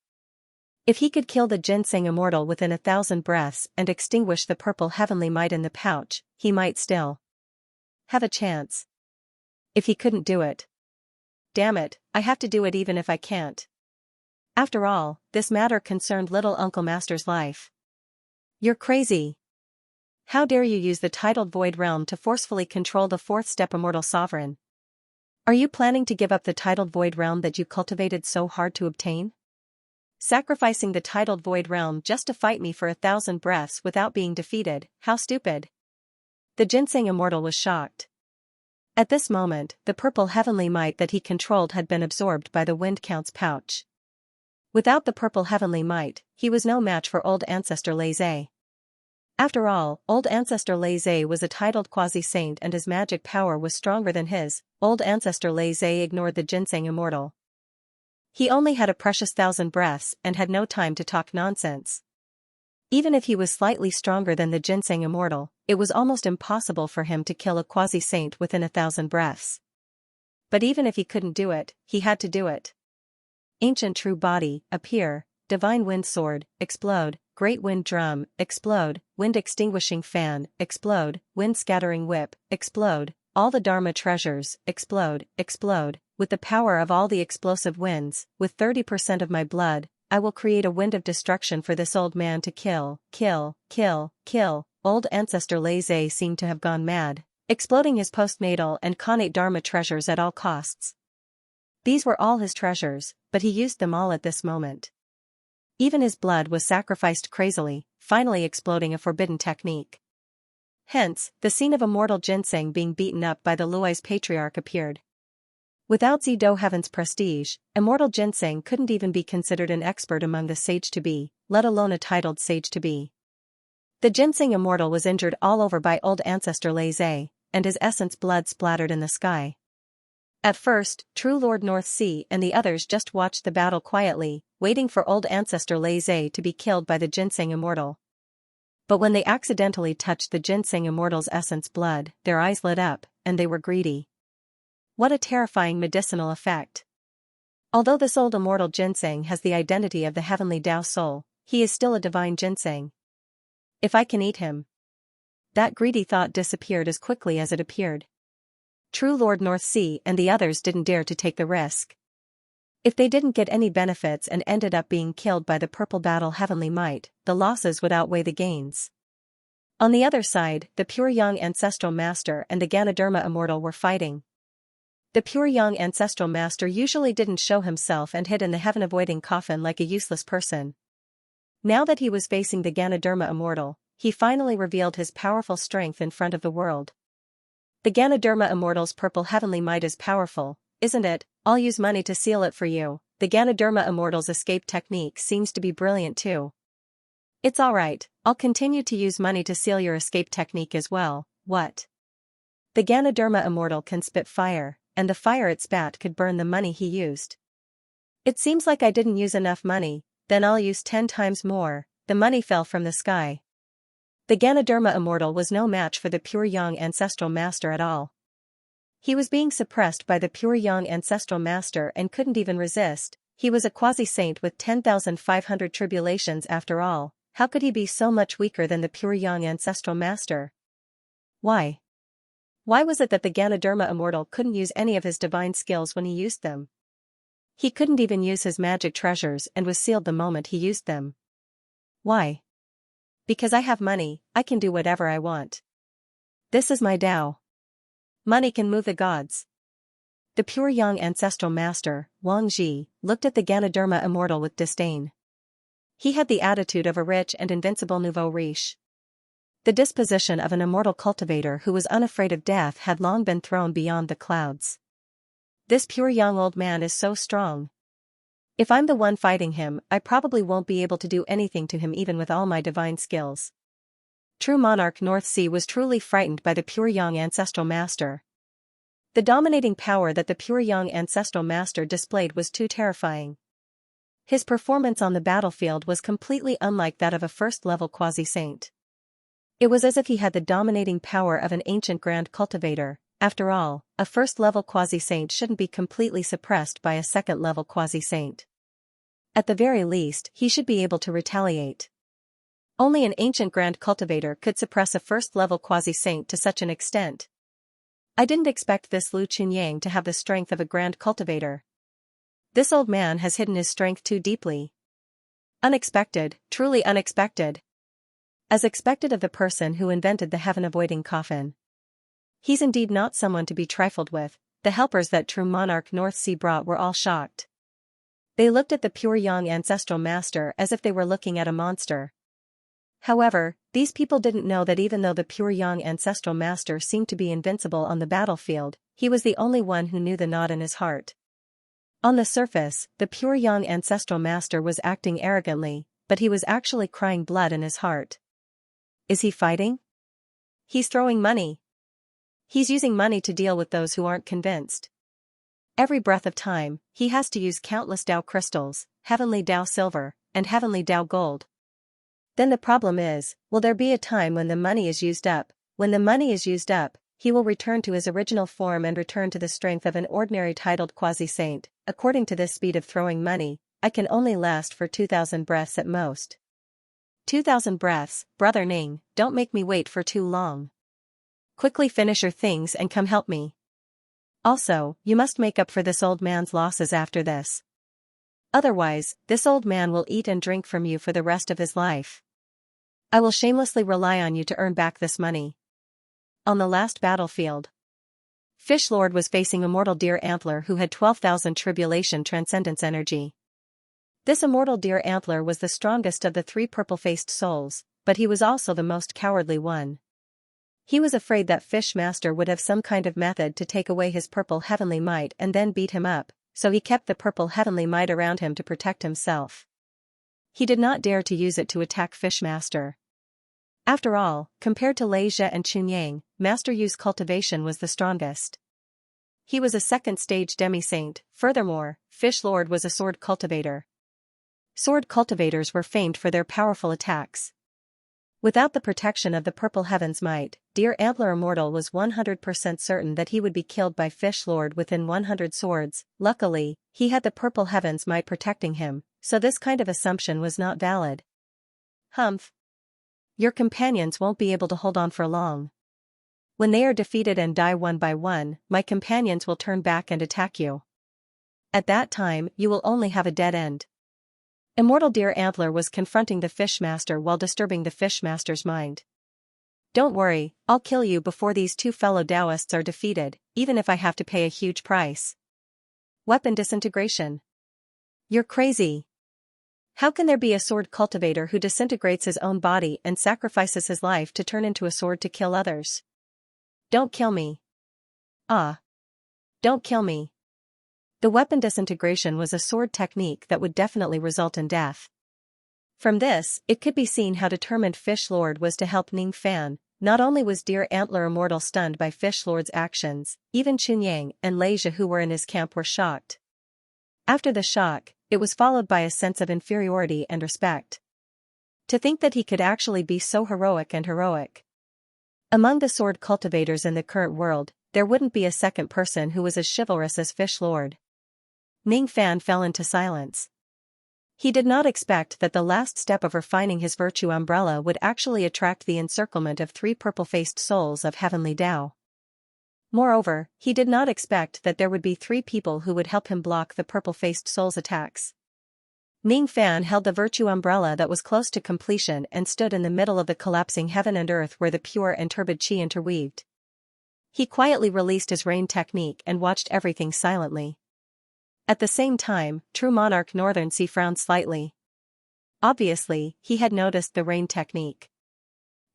If he could kill the ginseng immortal within 1,000 breaths and extinguish the purple heavenly might in the pouch, he might still have a chance. If he couldn't do it, damn it, I have to do it even if I can't. After all, this matter concerned little Uncle Master's life. You're crazy. How dare you use the titled void realm to forcefully control the fourth step immortal sovereign? Are you planning to give up the titled void realm that you cultivated so hard to obtain? Sacrificing the titled void realm just to fight me for 1,000 breaths without being defeated, how stupid. The ginseng immortal was shocked. At this moment, the purple heavenly might that he controlled had been absorbed by the wind count's pouch. Without the purple heavenly might, he was no match for old ancestor Lei. After all, old ancestor Lei was a titled quasi-saint and his magic power was stronger than his. Old ancestor Lei ignored the ginseng immortal. He only had a precious 1,000 breaths and had no time to talk nonsense. Even if he was slightly stronger than the ginseng immortal, it was almost impossible for him to kill a quasi-saint within 1,000 breaths. But even if he couldn't do it, he had to do it. Ancient true body, appear, divine wind sword, explode, great wind drum, explode, wind extinguishing fan, explode, wind scattering whip, explode, all the Dharma treasures, explode, explode, with the power of all the explosive winds, with 30% of my blood, I will create a wind of destruction for this old man to kill, kill, kill, kill. Old ancestor Lei seemed to have gone mad, exploding his postnatal and connate Dharma treasures at all costs. These were all his treasures, but he used them all at this moment. Even his blood was sacrificed crazily, finally exploding a forbidden technique. Hence, the scene of immortal ginseng being beaten up by the Luoi's patriarch appeared. Without Zido Heaven's prestige, immortal ginseng couldn't even be considered an expert among the sage-to-be, let alone a titled sage-to-be. The ginseng immortal was injured all over by old ancestor Lei, and his essence blood splattered in the sky. At first, True Lord North Sea and the others just watched the battle quietly, waiting for old ancestor Lei to be killed by the ginseng immortal. But when they accidentally touched the ginseng immortal's essence blood, their eyes lit up, and they were greedy. What a terrifying medicinal effect. Although this old immortal ginseng has the identity of the heavenly Tao soul, he is still a divine ginseng. If I can eat him. That greedy thought disappeared as quickly as it appeared. True Lord North Sea and the others didn't dare to take the risk. If they didn't get any benefits and ended up being killed by the purple battle heavenly might, the losses would outweigh the gains. On the other side, the pure young ancestral master and the Ganoderma immortal were fighting. The pure young ancestral master usually didn't show himself and hid in the heaven-avoiding coffin like a useless person. Now that he was facing the Ganoderma immortal, he finally revealed his powerful strength in front of the world. The Ganoderma immortal's purple heavenly might is powerful, isn't it? I'll use money to seal it for you. The Ganoderma immortal's escape technique seems to be brilliant too. It's alright, I'll continue to use money to seal your escape technique as well. What? The Ganoderma immortal can spit fire, and the fire it spat could burn the money he used. It seems like I didn't use enough money, then I'll use 10 times more. The money fell from the sky. The Ganoderma immortal was no match for the pure young ancestral master at all. He was being suppressed by the pure young ancestral master and couldn't even resist. He was a quasi-saint with 10,500 tribulations after all. How could he be so much weaker than the pure young ancestral master? Why? Why was it that the Ganoderma immortal couldn't use any of his divine skills when he used them? He couldn't even use his magic treasures and was sealed the moment he used them. Why? Because I have money, I can do whatever I want. This is my Tao. Money can move the gods. The pure young ancestral master, Wang Ji, looked at the Ganoderma immortal with disdain. He had the attitude of a rich and invincible nouveau riche. The disposition of an immortal cultivator who was unafraid of death had long been thrown beyond the clouds. This pure young old man is so strong. If I'm the one fighting him, I probably won't be able to do anything to him even with all my divine skills. True monarch North Sea was truly frightened by the pure young ancestral master. The dominating power that the pure young ancestral master displayed was too terrifying. His performance on the battlefield was completely unlike that of a first-level quasi-saint. It was as if he had the dominating power of an ancient grand cultivator. After all, a first-level quasi-saint shouldn't be completely suppressed by a second-level quasi-saint. At the very least, he should be able to retaliate. Only an ancient grand cultivator could suppress a first-level quasi-saint to such an extent. I didn't expect this Lu Chunyang to have the strength of a grand cultivator. This old man has hidden his strength too deeply. Unexpected, truly unexpected. As expected of the person who invented the heaven-avoiding coffin. He's indeed not someone to be trifled with. The helpers that true monarch North Sea brought were all shocked. They looked at the pure young ancestral master as if they were looking at a monster. However, these people didn't know that even though the pure young ancestral master seemed to be invincible on the battlefield, he was the only one who knew the knot in his heart. On the surface, the pure young ancestral master was acting arrogantly, but he was actually crying blood in his heart. Is he fighting? He's throwing money. He's using money to deal with those who aren't convinced. Every breath of time, he has to use countless Tao crystals, heavenly Tao silver, and heavenly Tao gold. Then the problem is, will there be a time when the money is used up? When the money is used up, he will return to his original form and return to the strength of an ordinary titled quasi-saint. According to this speed of throwing money, I can only last for 2,000 breaths at most. 2,000 breaths, Brother Ning, don't make me wait for too long. Quickly finish your things and come help me. Also, you must make up for this old man's losses after this. Otherwise, this old man will eat and drink from you for the rest of his life. I will shamelessly rely on you to earn back this money. On the last battlefield, Fish Lord was facing Immortal Deer Antler who had 12,000 Tribulation Transcendence energy. This Immortal Deer Antler was the strongest of the 3 purple-faced souls, but he was also the most cowardly one. He was afraid that Fish Master would have some kind of method to take away his purple heavenly might and then beat him up, so he kept the purple heavenly might around him to protect himself. He did not dare to use it to attack Fish Master. After all, compared to Xianxia and Chunyang, Master Yu's cultivation was the strongest. He was a second-stage demi-saint. Furthermore, Fish Lord was a sword cultivator. Sword cultivators were famed for their powerful attacks. Without the protection of the purple heaven's might, Deer Antler Immortal was 100% certain that he would be killed by Fish Lord within 100 swords. Luckily, he had the purple heaven's might protecting him, so this kind of assumption was not valid. Humph. Your companions won't be able to hold on for long. When they are defeated and die one by one, my companions will turn back and attack you. At that time, you will only have a dead end. Immortal Deer Antler was confronting the Fishmaster while disturbing the Fishmaster's mind. Don't worry, I'll kill you before these 2 fellow Taoists are defeated, even if I have to pay a huge price. Weapon disintegration. You're crazy. How can there be a sword cultivator who disintegrates his own body and sacrifices his life to turn into a sword to kill others? Don't kill me. Ah. Don't kill me. The weapon disintegration was a sword technique that would definitely result in death. From this, it could be seen how determined Fish Lord was to help Ning Fan. Not only was Deer Antler Immortal stunned by Fish Lord's actions, even Chunyang and Xianxia who were in his camp were shocked. After the shock, it was followed by a sense of inferiority and respect. To think that he could actually be so heroic and heroic. Among the sword cultivators in the current world, there wouldn't be a second person who was as chivalrous as Fish Lord. Ning Fan fell into silence. He did not expect that the last step of refining his virtue umbrella would actually attract the encirclement of 3 purple-faced souls of heavenly Tao. Moreover, he did not expect that there would be 3 people who would help him block the purple-faced souls' attacks. Ning Fan held the virtue umbrella that was close to completion and stood in the middle of the collapsing heaven and earth where the pure and turbid qi interweaved. He quietly released his rain technique and watched everything silently. At the same time, true monarch Northern Sea frowned slightly. Obviously, he had noticed the rain technique.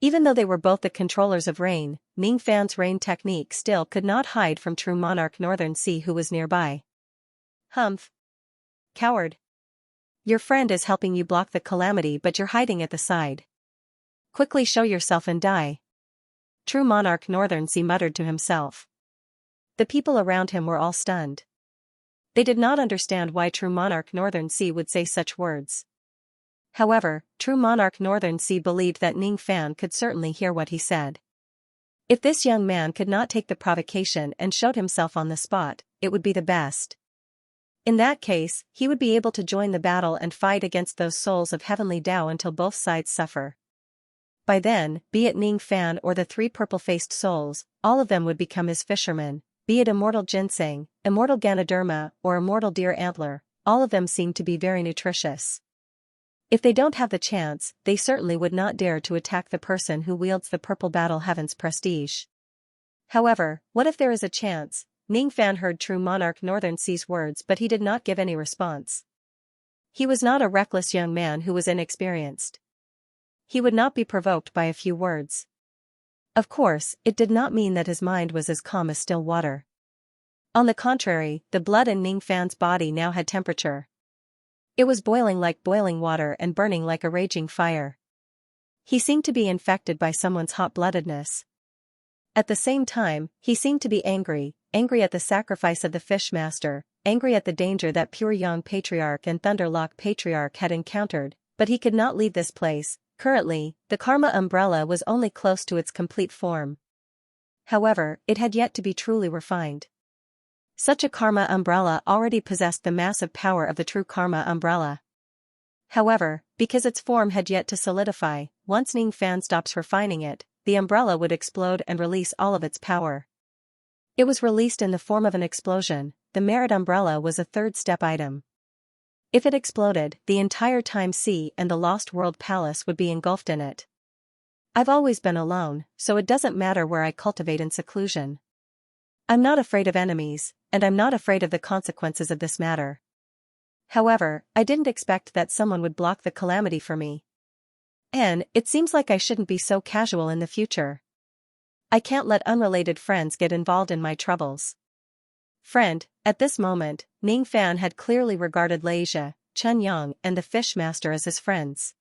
Even though they were both the controllers of rain, Ning Fan's rain technique still could not hide from true monarch Northern Sea who was nearby. Humph. Coward. Your friend is helping you block the calamity but you're hiding at the side. Quickly show yourself and die. True monarch Northern Sea muttered to himself. The people around him were all stunned. They did not understand why true monarch Northern Sea would say such words. However, true monarch Northern Sea believed that Ning Fan could certainly hear what he said. If this young man could not take the provocation and showed himself on the spot, it would be the best. In that case, he would be able to join the battle and fight against those souls of heavenly Tao until both sides suffer. By then, be it Ning Fan or the three purple-faced souls, all of them would become his fishermen, be it immortal ginseng, immortal Ganoderma, or immortal deer antler, all of them seem to be very nutritious. If they don't have the chance, they certainly would not dare to attack the person who wields the purple battle heaven's prestige. However, what if there is a chance? Ning Fan heard true monarch Northern Sea's words, but he did not give any response. He was not a reckless young man who was inexperienced. He would not be provoked by a few words. Of course, it did not mean that his mind was as calm as still water. On the contrary, the blood in Ning Fan's body now had temperature. It was boiling like boiling water and burning like a raging fire. He seemed to be infected by someone's hot-bloodedness. At the same time, he seemed to be angry at the sacrifice of the Fishmaster, angry at the danger that Pure Yang Patriarch and Thunderlock Patriarch had encountered, but he could not leave this place. Currently, the Karma Umbrella was only close to its complete form. However, it had yet to be truly refined. Such a Karma Umbrella already possessed the massive power of the true Karma Umbrella. However, because its form had yet to solidify, once Ning Fan stops refining it, the umbrella would explode and release all of its power. It was released in the form of an explosion. The Merit Umbrella was a third-step item. If it exploded, the entire Time Sea and the Lost World Palace would be engulfed in it. I've always been alone, so it doesn't matter where I cultivate in seclusion. I'm not afraid of enemies, and I'm not afraid of the consequences of this matter. However, I didn't expect that someone would block the calamity for me. And it seems like I shouldn't be so casual in the future. I can't let unrelated friends get involved in my troubles. Friend, at this moment, Ning Fan had clearly regarded Leisha, Chun Yang and the Fishmaster as his friends.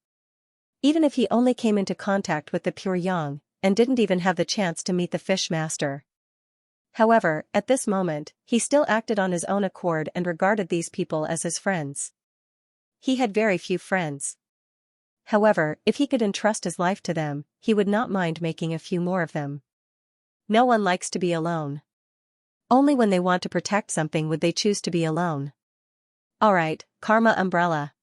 Even if he only came into contact with the Pure Yang, and didn't even have the chance to meet the Fishmaster. However, at this moment, he still acted on his own accord and regarded these people as his friends. He had very few friends. However, if he could entrust his life to them, he would not mind making a few more of them. No one likes to be alone. Only when they want to protect something would they choose to be alone. Alright, Karma Umbrella.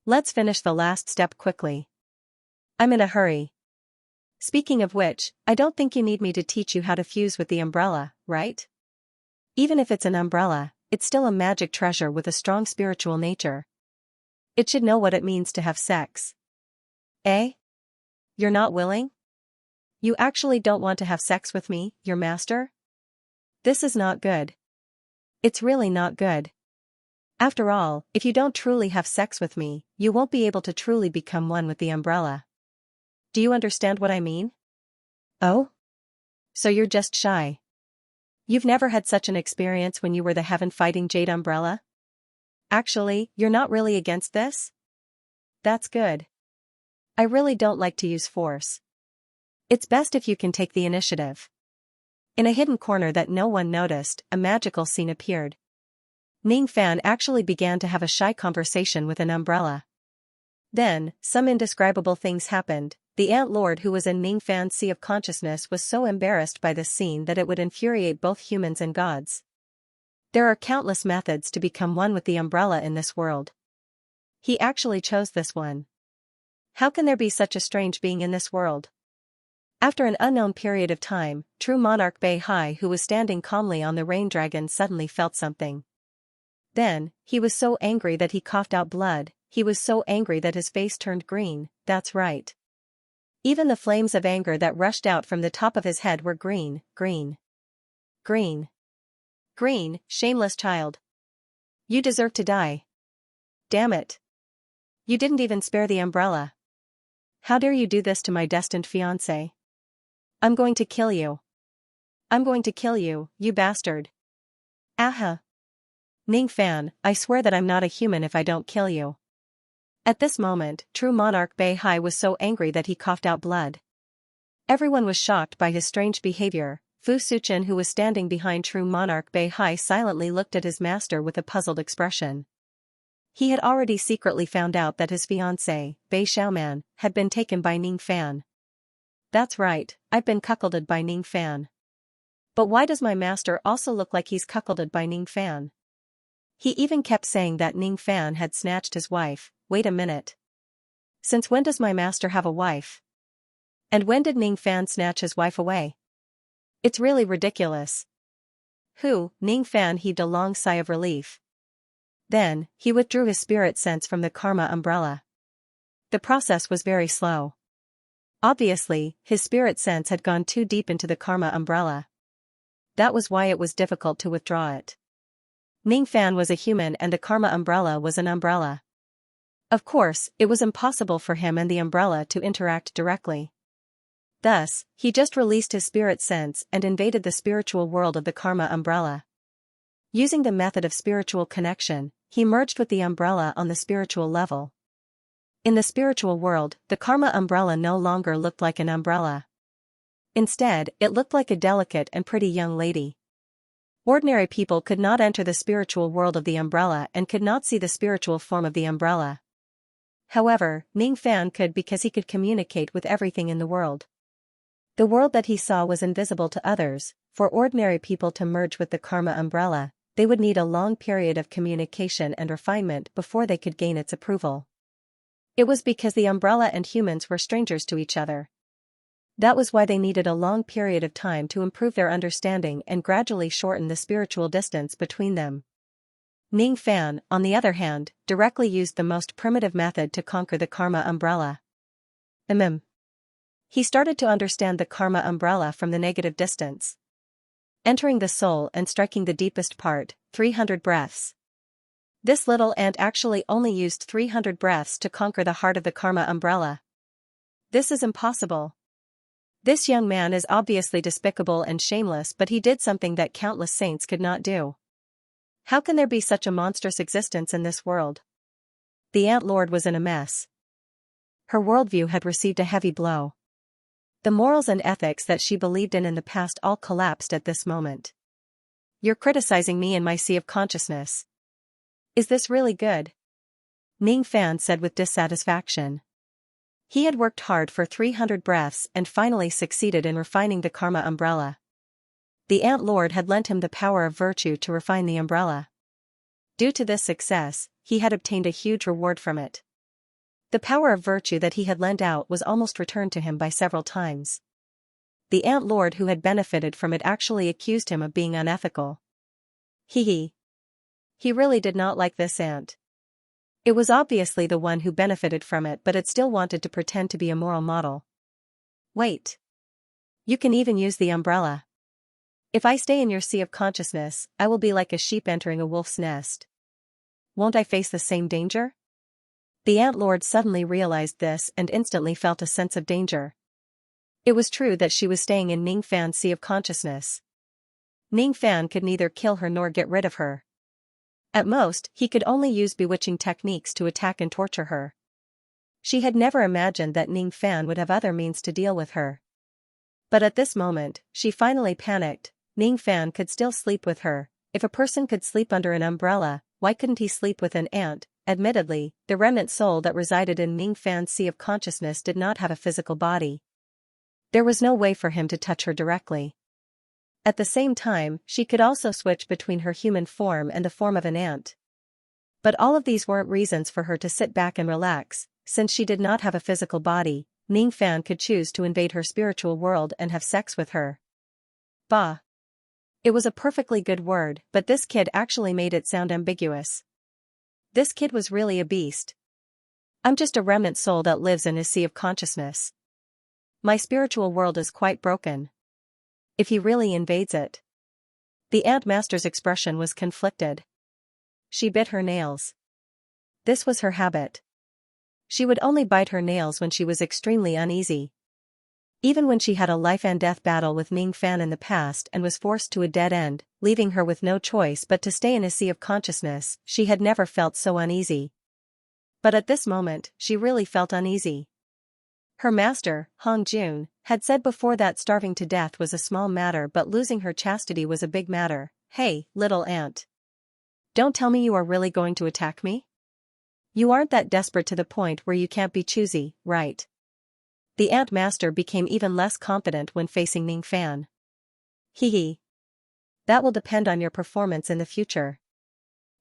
Let's finish the last step quickly. I'm in a hurry. Speaking of which, I don't think you need me to teach you how to fuse with the umbrella, right? Even if it's an umbrella, it's still a magic treasure with a strong spiritual nature. It should know what it means to have sex. Eh? You're not willing? You actually don't want to have sex with me, your master? This is not good. It's really not good. After all, if you don't truly have sex with me, you won't be able to truly become one with the umbrella. Do you understand what I mean? Oh? So you're just shy. You've never had such an experience when you were the heaven-fighting Jade Umbrella? Actually, you're not really against this? That's good. I really don't like to use force. It's best if you can take the initiative. In a hidden corner that no one noticed, a magical scene appeared. Ning Fan actually began to have a shy conversation with an umbrella. Then, some indescribable things happened. The Ant Lord who was in Ning Fan's sea of consciousness was so embarrassed by this scene that it would infuriate both humans and gods. There are countless methods to become one with the umbrella in this world. He actually chose this one. How can there be such a strange being in this world? After an unknown period of time, true monarch Bei Hai who was standing calmly on the rain dragon suddenly felt something. Then, he was so angry that he coughed out blood. He was so angry that his face turned green. That's right. Even the flames of anger that rushed out from the top of his head were green, green. Green. Green, shameless child. You deserve to die. Damn it. You didn't even spare the umbrella. How dare you do this to my destined fiancé? I'm going to kill you. I'm going to kill you, you bastard. Aha. Ning Fan, I swear that I'm not a human if I don't kill you. At this moment, true monarch Bei Hai was so angry that he coughed out blood. Everyone was shocked by his strange behavior. Fu Suchen, who was standing behind true monarch Bei Hai, silently looked at his master with a puzzled expression. He had already secretly found out that his fiancée, Bei Xiaoman, had been taken by Ning Fan. That's right, I've been cuckolded by Ning Fan. But why does my master also look like he's cuckolded by Ning Fan? He even kept saying that Ning Fan had snatched his wife. Wait a minute. Since when does my master have a wife? And when did Ning Fan snatch his wife away? It's really ridiculous. Ning Fan heaved a long sigh of relief. Then, he withdrew his spirit sense from the karma umbrella. The process was very slow. Obviously, his spirit sense had gone too deep into the karma umbrella. That was why it was difficult to withdraw it. Ning Fan was a human and the karma umbrella was an umbrella. Of course, it was impossible for him and the umbrella to interact directly. Thus, he just released his spirit sense and invaded the spiritual world of the karma umbrella. Using the method of spiritual connection, he merged with the umbrella on the spiritual level. In the spiritual world, the karma umbrella no longer looked like an umbrella. Instead, it looked like a delicate and pretty young lady. Ordinary people could not enter the spiritual world of the umbrella and could not see the spiritual form of the umbrella. However, Ning Fan could, because he could communicate with everything in the world. The world that he saw was invisible to others. For ordinary people to merge with the karma umbrella, they would need a long period of communication and refinement before they could gain its approval. It was because the umbrella and humans were strangers to each other. That was why they needed a long period of time to improve their understanding and gradually shorten the spiritual distance between them. Ning Fan, on the other hand, directly used the most primitive method to conquer the karma umbrella. He started to understand the karma umbrella from the negative distance. Entering the soul and striking the deepest part, 300 breaths. This little ant actually only used 300 breaths to conquer the heart of the karma umbrella. This is impossible. This young man is obviously despicable and shameless, but he did something that countless saints could not do. How can there be such a monstrous existence in this world? The Ant Lord was in a mess. Her worldview had received a heavy blow. The morals and ethics that she believed in the past all collapsed at this moment. You're criticizing me in my sea of consciousness. Is this really good? Ning Fan said with dissatisfaction. He had worked hard for 300 breaths and finally succeeded in refining the karma umbrella. The Ant Lord had lent him the power of virtue to refine the umbrella. Due to this success, he had obtained a huge reward from it. The power of virtue that he had lent out was almost returned to him by several times. The Ant Lord who had benefited from it actually accused him of being unethical. He really did not like this ant. It was obviously the one who benefited from it, but it still wanted to pretend to be a moral model. Wait. You can even use the umbrella. If I stay in your sea of consciousness, I will be like a sheep entering a wolf's nest. Won't I face the same danger? The Ant Lord suddenly realized this and instantly felt a sense of danger. It was true that she was staying in Ning Fan's sea of consciousness. Ning Fan could neither kill her nor get rid of her. At most, he could only use bewitching techniques to attack and torture her. She had never imagined that Ning Fan would have other means to deal with her. But at this moment, she finally panicked. Ning Fan could still sleep with her. If a person could sleep under an umbrella, why couldn't he sleep with an ant? Admittedly, the remnant soul that resided in Ning Fan's sea of consciousness did not have a physical body. There was no way for him to touch her directly. At the same time, she could also switch between her human form and the form of an ant. But all of these weren't reasons for her to sit back and relax. Since she did not have a physical body, Ning Fan could choose to invade her spiritual world and have sex with her. Bah! It was a perfectly good word, but this kid actually made it sound ambiguous. This kid was really a beast. I'm just a remnant soul that lives in his sea of consciousness. My spiritual world is quite broken. If he really invades it. The Ant Master's expression was conflicted. She bit her nails. This was her habit. She would only bite her nails when she was extremely uneasy. Even when she had a life and death battle with Ning Fan in the past and was forced to a dead end, leaving her with no choice but to stay in a sea of consciousness, she had never felt so uneasy. But at this moment, she really felt uneasy. Her master, Hong Jun, had said before that starving to death was a small matter but losing her chastity was a big matter. Hey, little ant. Don't tell me you are really going to attack me? You aren't that desperate to the point where you can't be choosy, right? The ant master became even less confident when facing Ning Fan. Hee hee. That will depend on your performance in the future.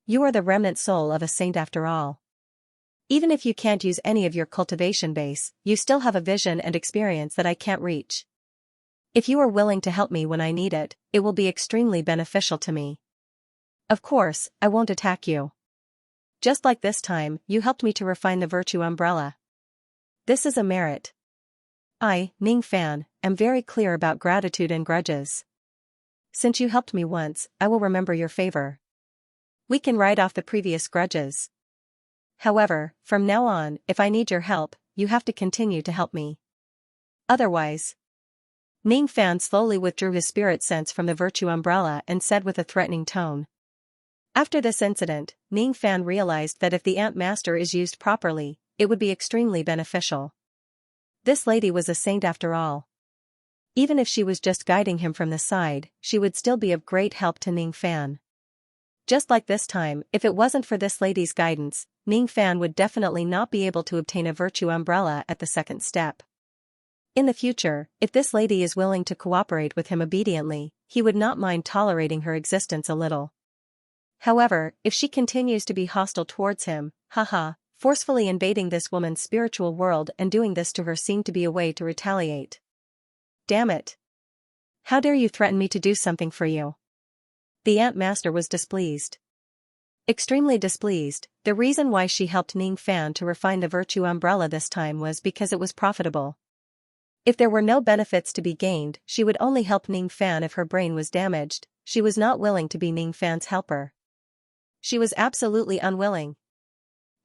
You are the remnant soul of a saint after all. Even if you can't use any of your cultivation base, you still have a vision and experience that I can't reach. If you are willing to help me when I need it, it will be extremely beneficial to me. Of course, I won't attack you. Just like this time, you helped me to refine the virtue umbrella. This is a merit. I, Ning Fan, am very clear about gratitude and grudges. Since you helped me once, I will remember your favor. We can write off the previous grudges. However, from now on, if I need your help, you have to continue to help me. Otherwise. Ning Fan slowly withdrew his spirit sense from the virtue umbrella and said with a threatening tone. After this incident, Ning Fan realized that if the ant master is used properly, it would be extremely beneficial. This lady was a saint after all. Even if she was just guiding him from the side, she would still be of great help to Ning Fan. Just like this time, if it wasn't for this lady's guidance, Ning Fan would definitely not be able to obtain a virtue umbrella at the second step. In the future, if this lady is willing to cooperate with him obediently, he would not mind tolerating her existence a little. However, if she continues to be hostile towards him, forcefully invading this woman's spiritual world and doing this to her seemed to be a way to retaliate. Damn it! How dare you threaten me to do something for you? The ant master was displeased. Extremely displeased. The reason why she helped Ning Fan to refine the virtue umbrella this time was because it was profitable. If there were no benefits to be gained, she would only help Ning Fan if her brain was damaged. She was not willing to be Ning Fan's helper. She was absolutely unwilling.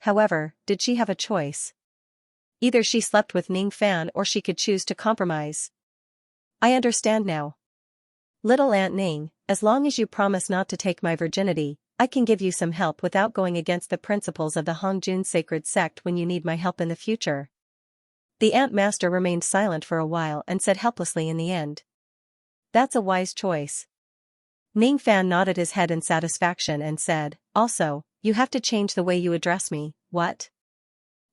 However, did she have a choice? Either she slept with Ning Fan or she could choose to compromise. I understand now. Little Aunt Ning, as long as you promise not to take my virginity, I can give you some help without going against the principles of the Hongjun sacred sect when you need my help in the future. The ant master remained silent for a while and said helplessly in the end. That's a wise choice. Ning Fan nodded his head in satisfaction and said, also, you have to change the way you address me. What?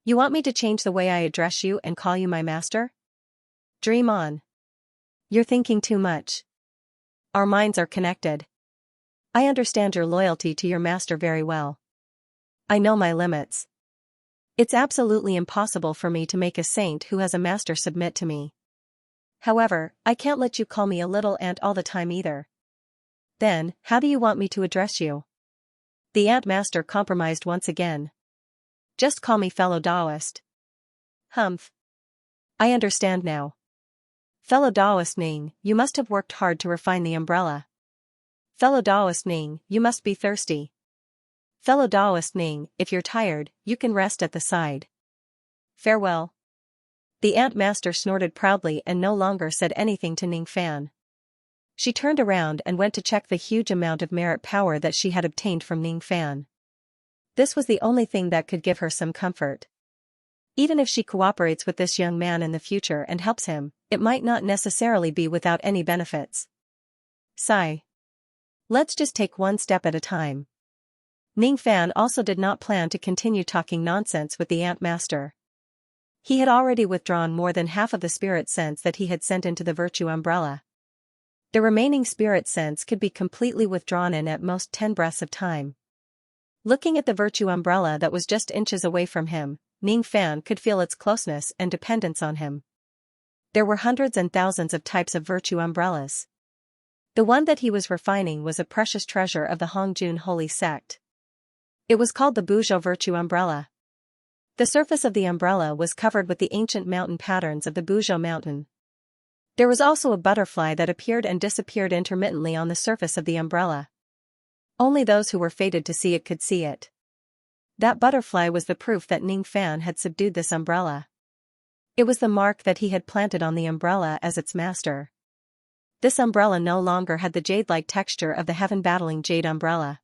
You want me to change the way I address you and call you my master? Dream on. You're thinking too much. Our minds are connected. I understand your loyalty to your master very well. I know my limits. It's absolutely impossible for me to make a saint who has a master submit to me. However, I can't let you call me a little ant all the time either. Then, how do you want me to address you? The ant master compromised once again. Just call me fellow Taoist. Humph. I understand now. Fellow Taoist Ning, you must have worked hard to refine the umbrella. Fellow Taoist Ning, you must be thirsty. Fellow Taoist Ning, if you're tired, you can rest at the side. Farewell. The ant master snorted proudly and no longer said anything to Ning Fan. She turned around and went to check the huge amount of merit power that she had obtained from Ning Fan. This was the only thing that could give her some comfort. Even if she cooperates with this young man in the future and helps him, it might not necessarily be without any benefits. Sigh. Let's just take one step at a time. Ning Fan also did not plan to continue talking nonsense with the ant master. He had already withdrawn more than half of the spirit sense that he had sent into the virtue umbrella. The remaining spirit sense could be completely withdrawn in at most 10 breaths of time. Looking at the virtue umbrella that was just inches away from him, Ning Fan could feel its closeness and dependence on him. There were hundreds and thousands of types of virtue umbrellas. The one that he was refining was a precious treasure of the Hongjun holy sect. It was called the Buzhou virtue umbrella. The surface of the umbrella was covered with the ancient mountain patterns of the Buzhou mountain. There was also a butterfly that appeared and disappeared intermittently on the surface of the umbrella. Only those who were fated to see it could see it. That butterfly was the proof that Ning Fan had subdued this umbrella. It was the mark that he had planted on the umbrella as its master. This umbrella no longer had the jade-like texture of the heaven-battling jade umbrella.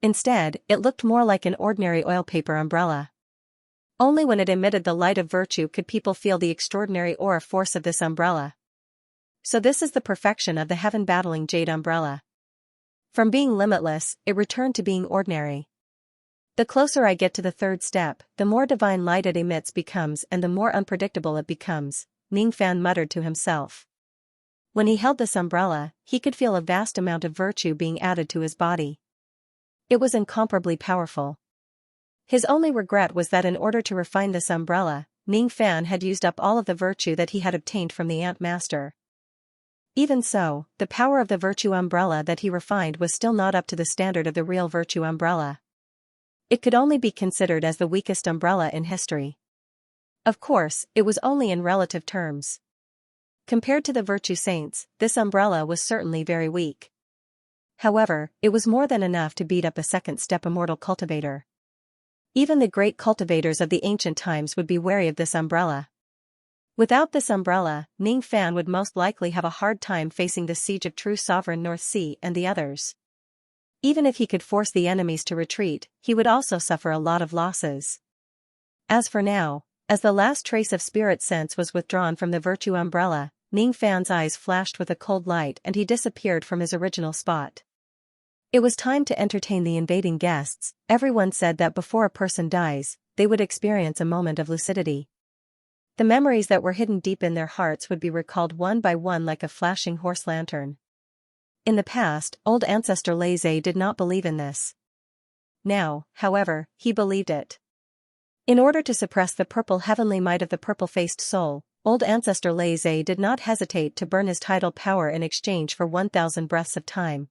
Instead, it looked more like an ordinary oil paper umbrella. Only when it emitted the light of virtue could people feel the extraordinary aura force of this umbrella. So this is the perfection of the heaven-battling jade umbrella. From being limitless, it returned to being ordinary. The closer I get to the third step, the more divine light it emits becomes and the more unpredictable it becomes, Ning Fan muttered to himself. When he held this umbrella, he could feel a vast amount of virtue being added to his body. It was incomparably powerful. His only regret was that in order to refine this umbrella, Ning Fan had used up all of the virtue that he had obtained from the Ant Master. Even so, the power of the virtue umbrella that he refined was still not up to the standard of the real virtue umbrella. It could only be considered as the weakest umbrella in history. Of course, it was only in relative terms. Compared to the virtue saints, this umbrella was certainly very weak. However, it was more than enough to beat up a second-step immortal cultivator. Even the great cultivators of the ancient times would be wary of this umbrella. Without this umbrella, Ning Fan would most likely have a hard time facing the siege of true sovereign North Sea and the others. Even if he could force the enemies to retreat, he would also suffer a lot of losses. As for now, as the last trace of spirit sense was withdrawn from the virtue umbrella, Ning Fan's eyes flashed with a cold light and he disappeared from his original spot. It was time to entertain the invading guests. Everyone said that before a person dies, they would experience a moment of lucidity. The memories that were hidden deep in their hearts would be recalled one by one like a flashing horse lantern. In the past, old ancestor Laze did not believe in this. Now, however, he believed it. In order to suppress the purple heavenly might of the purple-faced soul, old ancestor Laze did not hesitate to burn his tidal power in exchange for 1,000 breaths of time.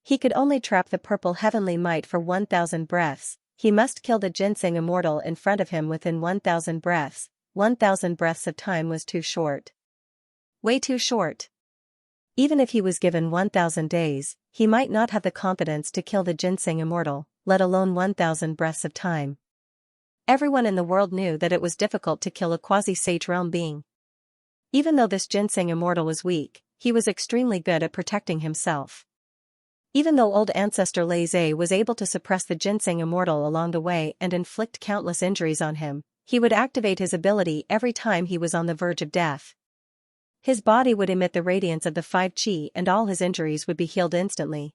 He could only trap the purple heavenly might for 1,000 breaths. He must kill the ginseng immortal in front of him within 1,000 breaths. 1,000 breaths of time was too short. Way too short. Even if he was given 1,000 days, he might not have the confidence to kill the ginseng immortal, let alone 1,000 breaths of time. Everyone in the world knew that it was difficult to kill a quasi-sage realm being. Even though this ginseng immortal was weak, he was extremely good at protecting himself. Even though old ancestor Laze was able to suppress the ginseng immortal along the way and inflict countless injuries on him, he would activate his ability every time he was on the verge of death. His body would emit the radiance of the 5 Qi and all his injuries would be healed instantly.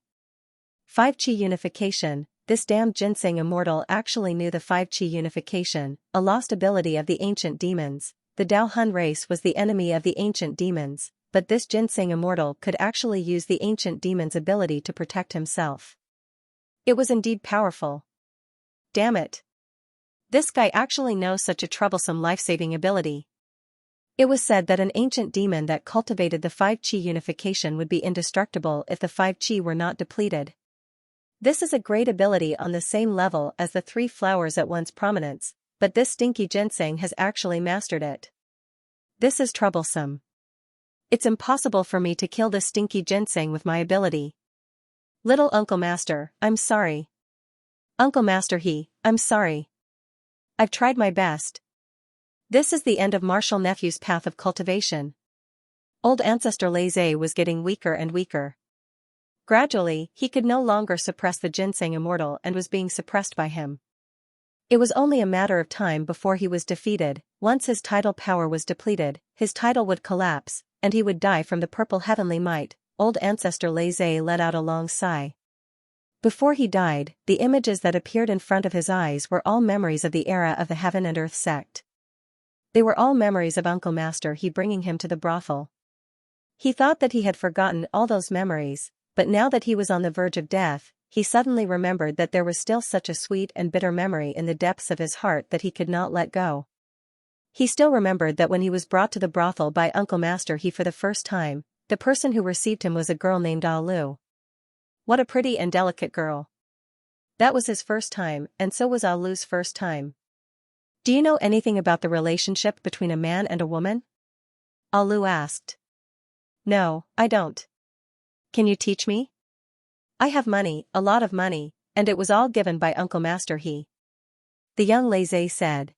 5 Qi unification. This damned ginseng immortal actually knew the 5 Qi unification, a lost ability of the ancient demons. The Dao Hun race was the enemy of the ancient demons, but this ginseng immortal could actually use the ancient demon's ability to protect himself. It was indeed powerful. Damn it. This guy actually knows such a troublesome life-saving ability. It was said that an ancient demon that cultivated the 5 Qi unification would be indestructible if the 5 Qi were not depleted. This is a great ability on the same level as the 3 flowers at once prominence, but this stinky ginseng has actually mastered it. This is troublesome. It's impossible for me to kill this stinky ginseng with my ability. Little Uncle Master, I'm sorry. Uncle Master I'm sorry. I've tried my best. This is the end of Marshall Nephew's path of cultivation. Old ancestor Laze was getting weaker and weaker. Gradually, he could no longer suppress the ginseng immortal and was being suppressed by him. It was only a matter of time before he was defeated. Once his tidal power was depleted, his tidal would collapse, and he would die from the purple heavenly might. Old ancestor Laze let out a long sigh. Before he died, the images that appeared in front of his eyes were all memories of the era of the Heaven and Earth sect. They were all memories of Uncle Master bringing him to the brothel. He thought that he had forgotten all those memories, but now that he was on the verge of death, he suddenly remembered that there was still such a sweet and bitter memory in the depths of his heart that he could not let go. He still remembered that when he was brought to the brothel by Uncle Master for the first time, the person who received him was a girl named Alu. What a pretty and delicate girl. That was his first time, and so was Alu's first time. Do you know anything about the relationship between a man and a woman? Alu asked. No, I don't. Can you teach me? I have money, a lot of money, and it was all given by Uncle Master The young Laze said.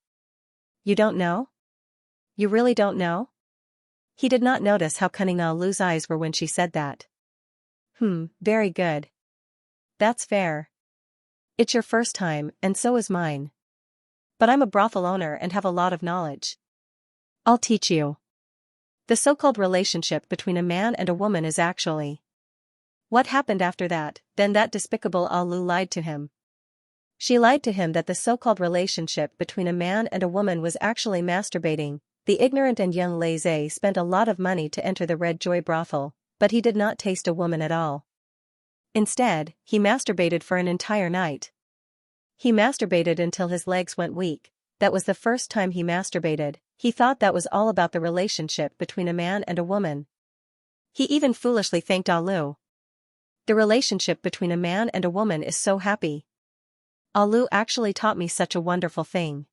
You don't know? You really don't know? He did not notice how cunning Alu's eyes were when she said that. Very good. That's fair. It's your first time, and so is mine. But I'm a brothel owner and have a lot of knowledge. I'll teach you. The so-called relationship between a man and a woman is actually. What happened after that? Then that despicable Alu lied to him. She lied to him that the so-called relationship between a man and a woman was actually masturbating. The ignorant and young Laissez spent a lot of money to enter the Red Joy brothel, but he did not taste a woman at all. Instead, he masturbated for an entire night. He masturbated until his legs went weak. That was the first time he masturbated. He thought that was all about the relationship between a man and a woman. He even foolishly thanked Alu. The relationship between a man and a woman is so happy. Alu actually taught me such a wonderful thing.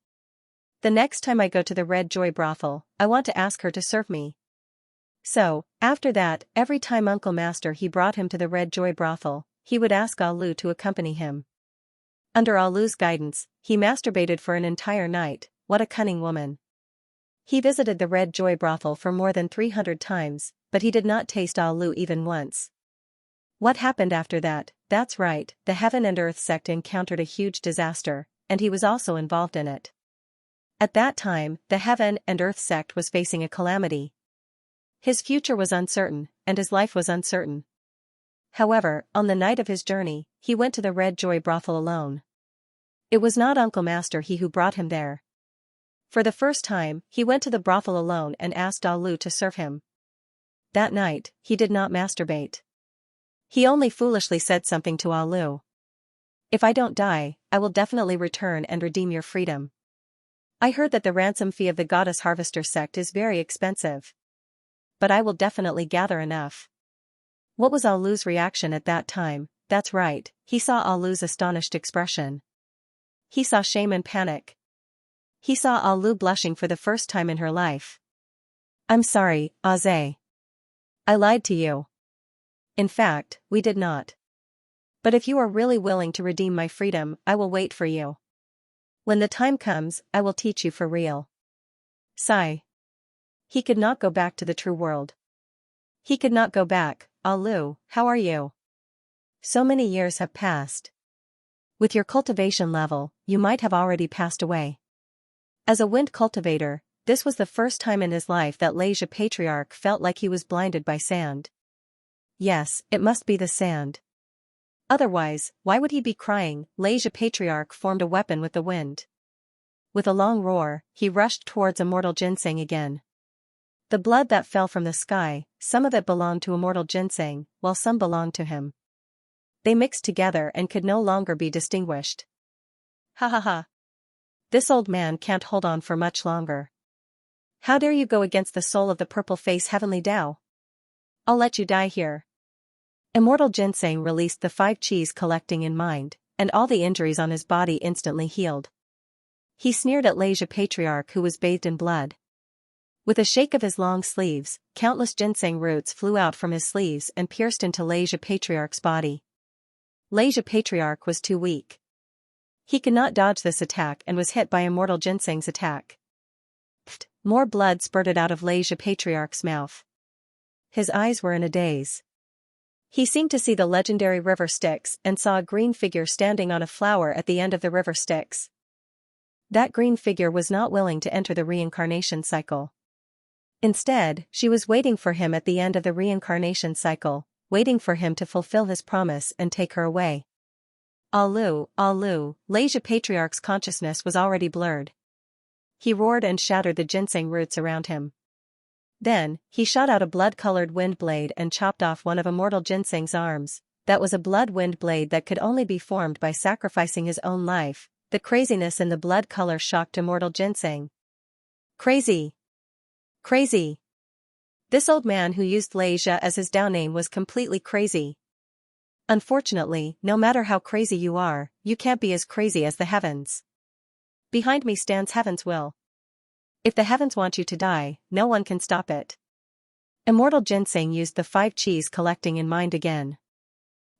The next time I go to the Red Joy brothel, I want to ask her to serve me. So, after that, every time Uncle Master he brought him to the Red Joy brothel, he would ask Alu to accompany him. Under Alu's guidance, he masturbated for an entire night. What a cunning woman. He visited the Red Joy brothel for more than 300 times, but he did not taste Alu even once. What happened after that? That's right, the Heaven and Earth sect encountered a huge disaster, and he was also involved in it. At that time, the Heaven and Earth sect was facing a calamity. His future was uncertain, and his life was uncertain. However, on the night of his journey, he went to the Red Joy brothel alone. It was not Uncle Master he who brought him there. For the first time, he went to the brothel alone and asked Alu to serve him. That night, he did not masturbate. He only foolishly said something to Alu. If I don't die, I will definitely return and redeem your freedom. I heard that the ransom fee of the Goddess Harvester sect is very expensive. But I will definitely gather enough. What was Alu's reaction at that time? That's right, he saw Alu's astonished expression. He saw shame and panic. He saw Alu blushing for the first time in her life. I'm sorry, Aze. I lied to you. In fact, we did not. But if you are really willing to redeem my freedom, I will wait for you. When the time comes, I will teach you for real. Sigh. He could not go back to the true world. He could not go back. Alu, how are you? So many years have passed. With your cultivation level, you might have already passed away. As a wind cultivator, this was the first time in his life that Xianxia Patriarch felt like he was blinded by sand. Yes, it must be the sand. Otherwise, why would he be crying? Xianxia Patriarch formed a weapon with the wind. With a long roar, he rushed towards Immortal Ginseng again. The blood that fell from the sky, some of it belonged to Immortal Ginseng, while some belonged to him. They mixed together and could no longer be distinguished. Ha ha ha. This old man can't hold on for much longer. How dare you go against the soul of the purple face heavenly Tao? I'll let you die here. Immortal Ginseng released the 5 Qis collecting in mind, and all the injuries on his body instantly healed. He sneered at Xianxia Patriarch who was bathed in blood. With a shake of his long sleeves, countless ginseng roots flew out from his sleeves and pierced into Xianxia Patriarch's body. Xianxia Patriarch was too weak. He could not dodge this attack and was hit by Immortal Ginseng's attack. Pfft, more blood spurted out of Xianxia Patriarch's mouth. His eyes were in a daze. He seemed to see the legendary river Styx and saw a green figure standing on a flower at the end of the river Styx. That green figure was not willing to enter the reincarnation cycle. Instead, she was waiting for him at the end of the reincarnation cycle, waiting for him to fulfill his promise and take her away. Alu, Alu, Xianxia Patriarch's consciousness was already blurred. He roared and shattered the ginseng roots around him. Then, he shot out a blood-colored wind blade and chopped off one of Immortal Ginseng's arms. That was a blood wind blade that could only be formed by sacrificing his own life. The craziness in the blood color shocked Immortal Ginseng. Crazy! Crazy! This old man who used Xianxia as his Tao name was completely crazy. Unfortunately, no matter how crazy you are, you can't be as crazy as the heavens. Behind me stands heaven's will. If the heavens want you to die, no one can stop it. Immortal Ginseng used the 5 Qis collecting in mind again.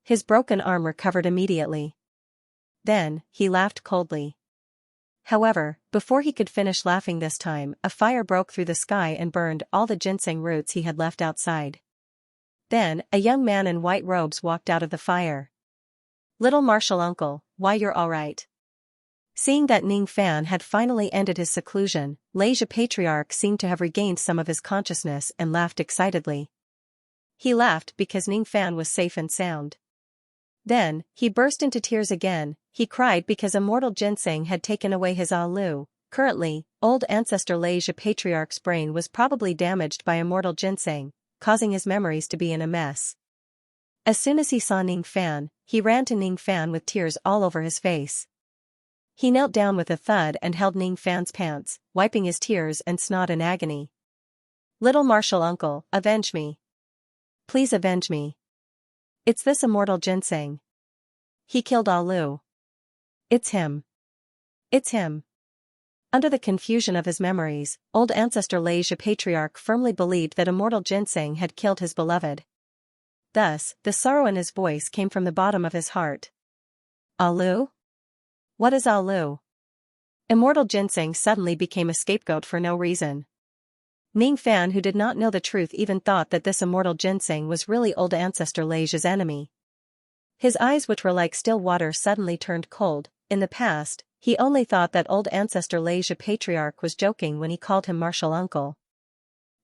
His broken arm recovered immediately. Then, he laughed coldly. However, before he could finish laughing this time, a fire broke through the sky and burned all the ginseng roots he had left outside. Then, a young man in white robes walked out of the fire. Little Martial Uncle, why you're alright. Seeing that Ning Fan had finally ended his seclusion, Xianxia Patriarch seemed to have regained some of his consciousness and laughed excitedly. He laughed because Ning Fan was safe and sound. Then, he burst into tears again. He cried because immortal ginseng had taken away his Alu. Currently, old ancestor Xianxia Patriarch's brain was probably damaged by immortal ginseng, causing his memories to be in a mess. As soon as he saw Ning Fan, he ran to Ning Fan with tears all over his face. He knelt down with a thud and held Ning Fan's pants, wiping his tears and snot in agony. "Little martial uncle, avenge me. Please avenge me. It's this immortal ginseng. He killed Alu. It's him. It's him." Under the confusion of his memories, old ancestor Xianxia Patriarch firmly believed that immortal ginseng had killed his beloved. Thus, the sorrow in his voice came from the bottom of his heart. "Alu? What is Alu?" Immortal ginseng suddenly became a scapegoat for no reason. Ning Fan, who did not know the truth, even thought that this immortal ginseng was really old ancestor Xianxia's enemy. His eyes, which were like still water, suddenly turned cold. In the past, he only thought that old ancestor Xianxia Patriarch was joking when he called him martial uncle.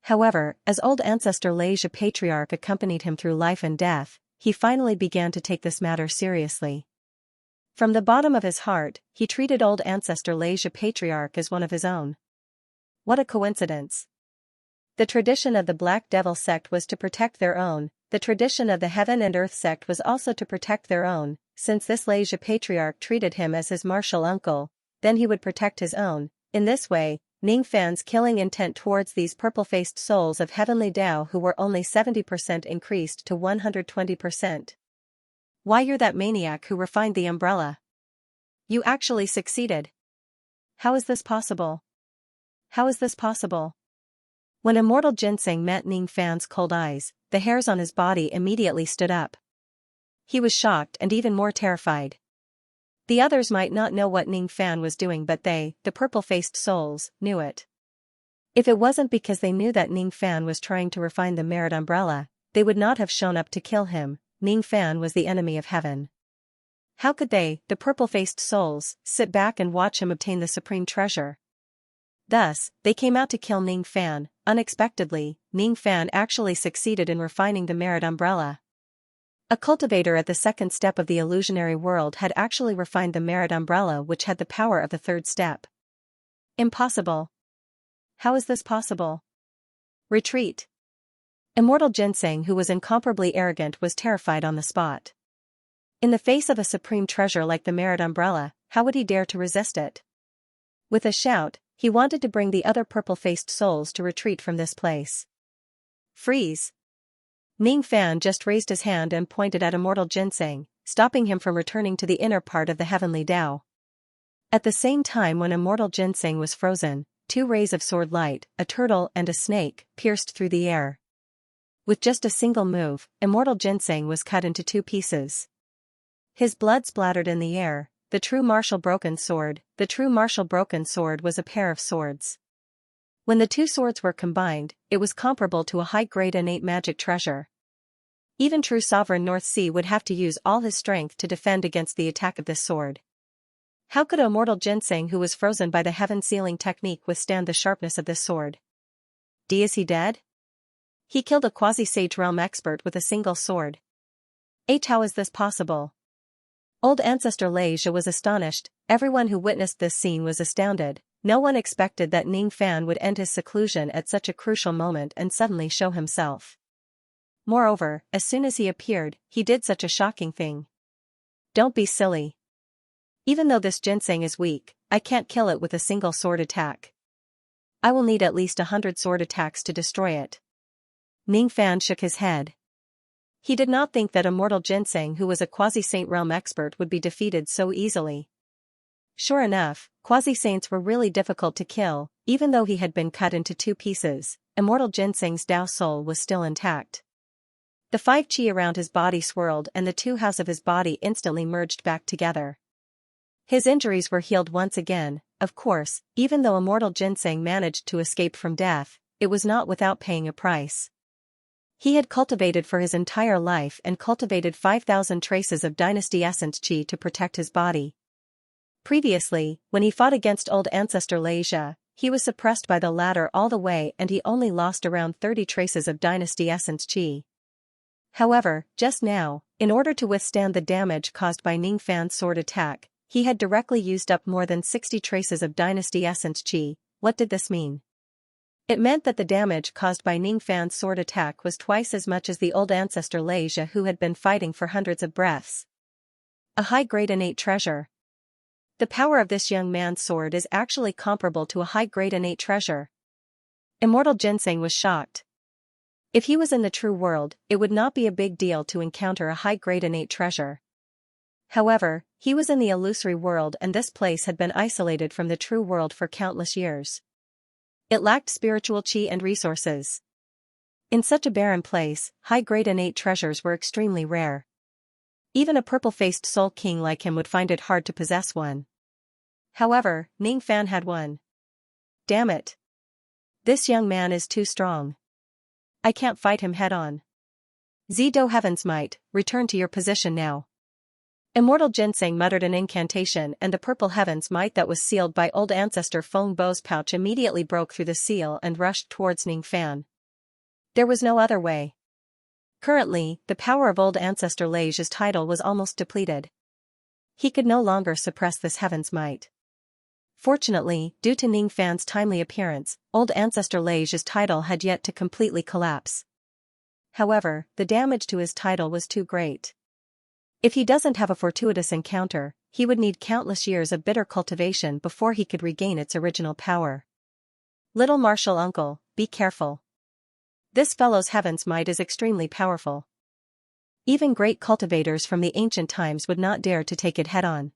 However, as old ancestor Xianxia Patriarch accompanied him through life and death, he finally began to take this matter seriously. From the bottom of his heart, he treated old ancestor Xianxia Patriarch as one of his own. What a coincidence. The tradition of the Black Devil sect was to protect their own. The tradition of the Heaven and Earth sect was also to protect their own. Since this Xianxia Patriarch treated him as his martial uncle, then he would protect his own. In this way, Ning Fan's killing intent towards these purple-faced souls of heavenly Tao, who were only 70%, increased to 120%. "Why, you're that maniac who refined the umbrella. You actually succeeded. How is this possible? How is this possible?" When immortal ginseng met Ning Fan's cold eyes, the hairs on his body immediately stood up. He was shocked and even more terrified. The others might not know what Ning Fan was doing, but they, the purple-faced souls, knew it. If it wasn't because they knew that Ning Fan was trying to refine the merit umbrella, they would not have shown up to kill him. Ning Fan was the enemy of heaven. How could they, the purple-faced souls, sit back and watch him obtain the supreme treasure? Thus, they came out to kill Ning Fan. Unexpectedly, Ning Fan actually succeeded in refining the merit umbrella. A cultivator at the second step of the illusionary world had actually refined the merit umbrella, which had the power of the third step. Impossible. How is this possible? Retreat. Immortal ginseng, who was incomparably arrogant, was terrified on the spot. In the face of a supreme treasure like the merit umbrella, how would he dare to resist it? With a shout, he wanted to bring the other purple-faced souls to retreat from this place. "Freeze!" Ning Fan just raised his hand and pointed at immortal ginseng, stopping him from returning to the inner part of the heavenly Tao. At the same time, when immortal ginseng was frozen, two rays of sword light, a turtle and a snake, pierced through the air. With just a single move, immortal ginseng was cut into two pieces. His blood splattered in the air. The true martial broken sword. The true martial broken sword was a pair of swords. When the two swords were combined, it was comparable to a high-grade innate magic treasure. Even true sovereign North Sea would have to use all his strength to defend against the attack of this sword. How could immortal ginseng, who was frozen by the heaven-sealing technique, withstand the sharpness of this sword? Is he dead? He killed a quasi-sage realm expert with a single sword. How is this possible? Old ancestor Xianxia was astonished. Everyone who witnessed this scene was astounded. No one expected that Ning Fan would end his seclusion at such a crucial moment and suddenly show himself. Moreover, as soon as he appeared, he did such a shocking thing. Don't be silly. Even though this ginseng is weak, I can't kill it with a single sword attack. I will need at least 100 sword attacks to destroy it. Ning Fan shook his head. He did not think that immortal ginseng, who was a quasi-saint realm expert, would be defeated so easily. Sure enough, quasi-saints were really difficult to kill. Even though he had been cut into two pieces, immortal ginseng's Tao soul was still intact. The 5 qi around his body swirled and the 2 halves of his body instantly merged back together. His injuries were healed once again. Of course, even though immortal ginseng managed to escape from death, it was not without paying a price. He had cultivated for his entire life and cultivated 5,000 traces of dynasty essence qi to protect his body. Previously, when he fought against old ancestor Xianxia, he was suppressed by the latter all the way and he only lost around 30 traces of dynasty essence qi. However, just now, in order to withstand the damage caused by Ningfan's sword attack, he had directly used up more than 60 traces of dynasty essence qi. What did this mean? It meant that the damage caused by Ningfan's sword attack was twice as much as the old ancestor Xianxia who had been fighting for hundreds of breaths. A high-grade innate treasure. The power of this young man's sword is actually comparable to a high-grade innate treasure. Immortal Ginseng was shocked. If he was in the true world, it would not be a big deal to encounter a high-grade innate treasure. However, he was in the illusory world and this place had been isolated from the true world for countless years. It lacked spiritual qi and resources. In such a barren place, high-grade innate treasures were extremely rare. Even a purple-faced soul king like him would find it hard to possess one. However, Ningfan had one. Damn it. This young man is too strong. I can't fight him head-on. Zido Heaven's Might, return to your position now. Immortal Ginseng muttered an incantation and the purple Heaven's Might that was sealed by old ancestor Feng Bo's pouch immediately broke through the seal and rushed towards Ningfan. There was no other way. Currently, the power of old ancestor Xia's title was almost depleted. He could no longer suppress this Heaven's Might. Fortunately, due to Ningfan's timely appearance, old ancestor Xia's title had yet to completely collapse. However, the damage to his title was too great. If he doesn't have a fortuitous encounter, he would need countless years of bitter cultivation before he could regain its original power. Little martial uncle, be careful. This fellow's Heaven's Might is extremely powerful. Even great cultivators from the ancient times would not dare to take it head-on.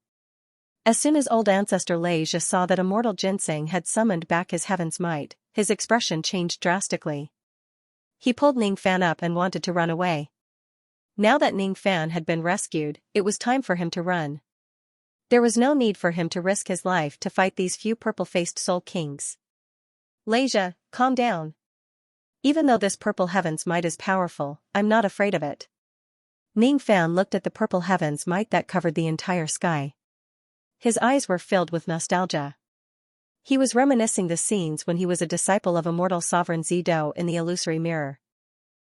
As soon as old ancestor Xianxia saw that Immortal Ginseng had summoned back his Heaven's Might, his expression changed drastically. He pulled Ningfan up and wanted to run away. Now that Ningfan had been rescued, it was time for him to run. There was no need for him to risk his life to fight these few purple-faced soul kings. Xianxia, calm down. Even though this purple Heaven's Might is powerful, I'm not afraid of it. Ningfan looked at the purple Heaven's Might that covered the entire sky. His eyes were filled with nostalgia. He was reminiscing the scenes when he was a disciple of immortal sovereign Zido in the illusory mirror.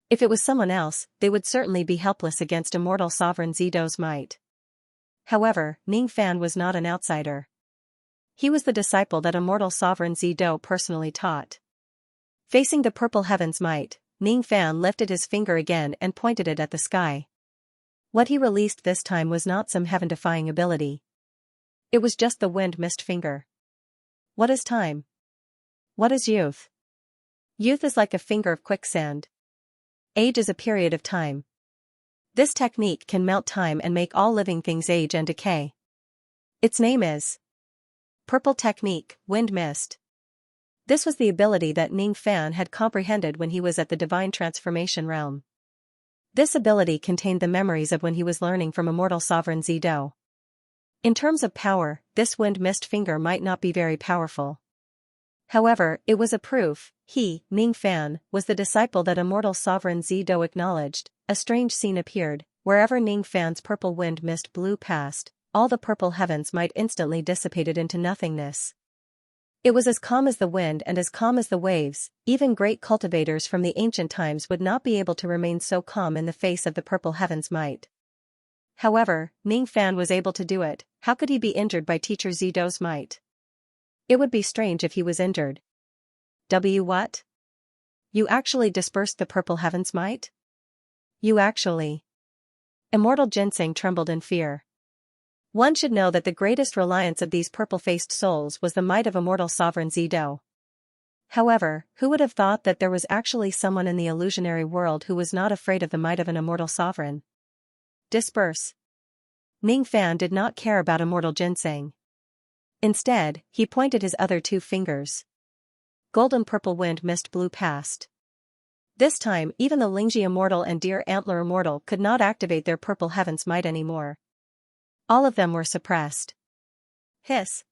If it was someone else, they would certainly be helpless against immortal sovereign Zido's might. However, Ningfan was not an outsider. He was the disciple that immortal sovereign Zido personally taught. Facing the purple Heaven's Might, Ningfan lifted his finger again and pointed it at the sky. What he released this time was not some heaven-defying ability. It was just the wind mist finger. What is time? What is youth? Youth is like a finger of quicksand. Age is a period of time. This technique can melt time and make all living things age and decay. Its name is Purple Technique, Wind Mist. This was the ability that Ningfan had comprehended when he was at the Divine Transformation Realm. This ability contained the memories of when he was learning from immortal sovereign Zido. In terms of power, this wind mist finger might not be very powerful. However, it was a proof. He, Ningfan, was the disciple that immortal sovereign Zido acknowledged. A strange scene appeared. Wherever Ningfan's purple wind mist blew past, all the purple heavens might instantly dissipated into nothingness. It was as calm as the wind and as calm as the waves. Even great cultivators from the ancient times would not be able to remain so calm in the face of the purple heaven's might. However, Ningfan was able to do it. How could he be injured by teacher Zido's might? It would be strange if he was injured. What? You actually dispersed the purple heaven's might? You actually. Immortal Ginseng trembled in fear. One should know that the greatest reliance of these purple-faced souls was the might of immortal sovereign Zido. However, who would have thought that there was actually someone in the illusionary world who was not afraid of the might of an immortal sovereign? Disperse. Ningfan did not care about immortal Ginseng. Instead, he pointed his other two fingers. Golden purple wind mist blew past. This time, even the Lingji Immortal and Deer Antler Immortal could not activate their purple heaven's might anymore. All of them were suppressed. Hiss.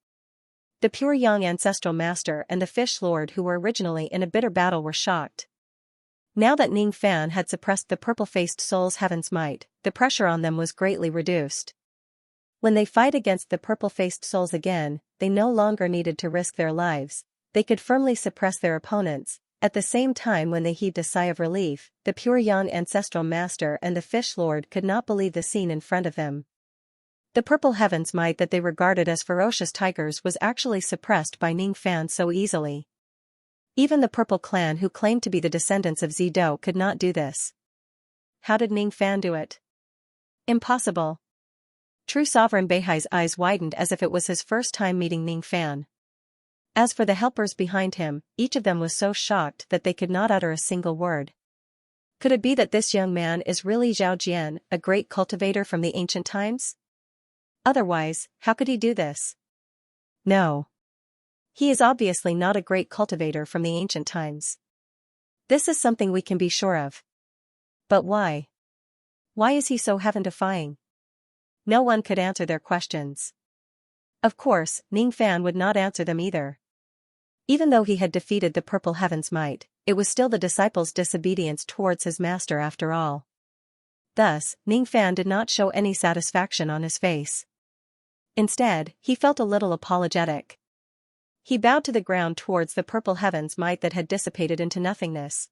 The pure young ancestral master and the fish lord who were originally in a bitter battle were shocked. Now that Ningfan had suppressed the purple-faced soul's heaven's might, the pressure on them was greatly reduced. When they fight against the purple-faced souls again, they no longer needed to risk their lives. They could firmly suppress their opponents. At the same time, when they heaved a sigh of relief, the pure young ancestral master and the fish lord could not believe the scene in front of them. The purple heaven's might that they regarded as ferocious tigers was actually suppressed by Ning Fan so easily. Even the purple clan who claimed to be the descendants of Zido could not do this. How did Ning Fan do it? Impossible. True Sovereign Beihai's eyes widened as if it was his first time meeting Ning Fan. As for the helpers behind him, each of them was so shocked that they could not utter a single word. Could it be that this young man is really Zhao Jian, a great cultivator from the ancient times? Otherwise, how could he do this? No. He is obviously not a great cultivator from the ancient times. This is something we can be sure of. But why? Why is he so heaven-defying? No one could answer their questions. Of course, Ning Fan would not answer them either. Even though he had defeated the purple heaven's might, it was still the disciple's disobedience towards his master after all. Thus, Ning Fan did not show any satisfaction on his face. Instead, he felt a little apologetic. He bowed to the ground towards the purple heaven's might that had dissipated into nothingness.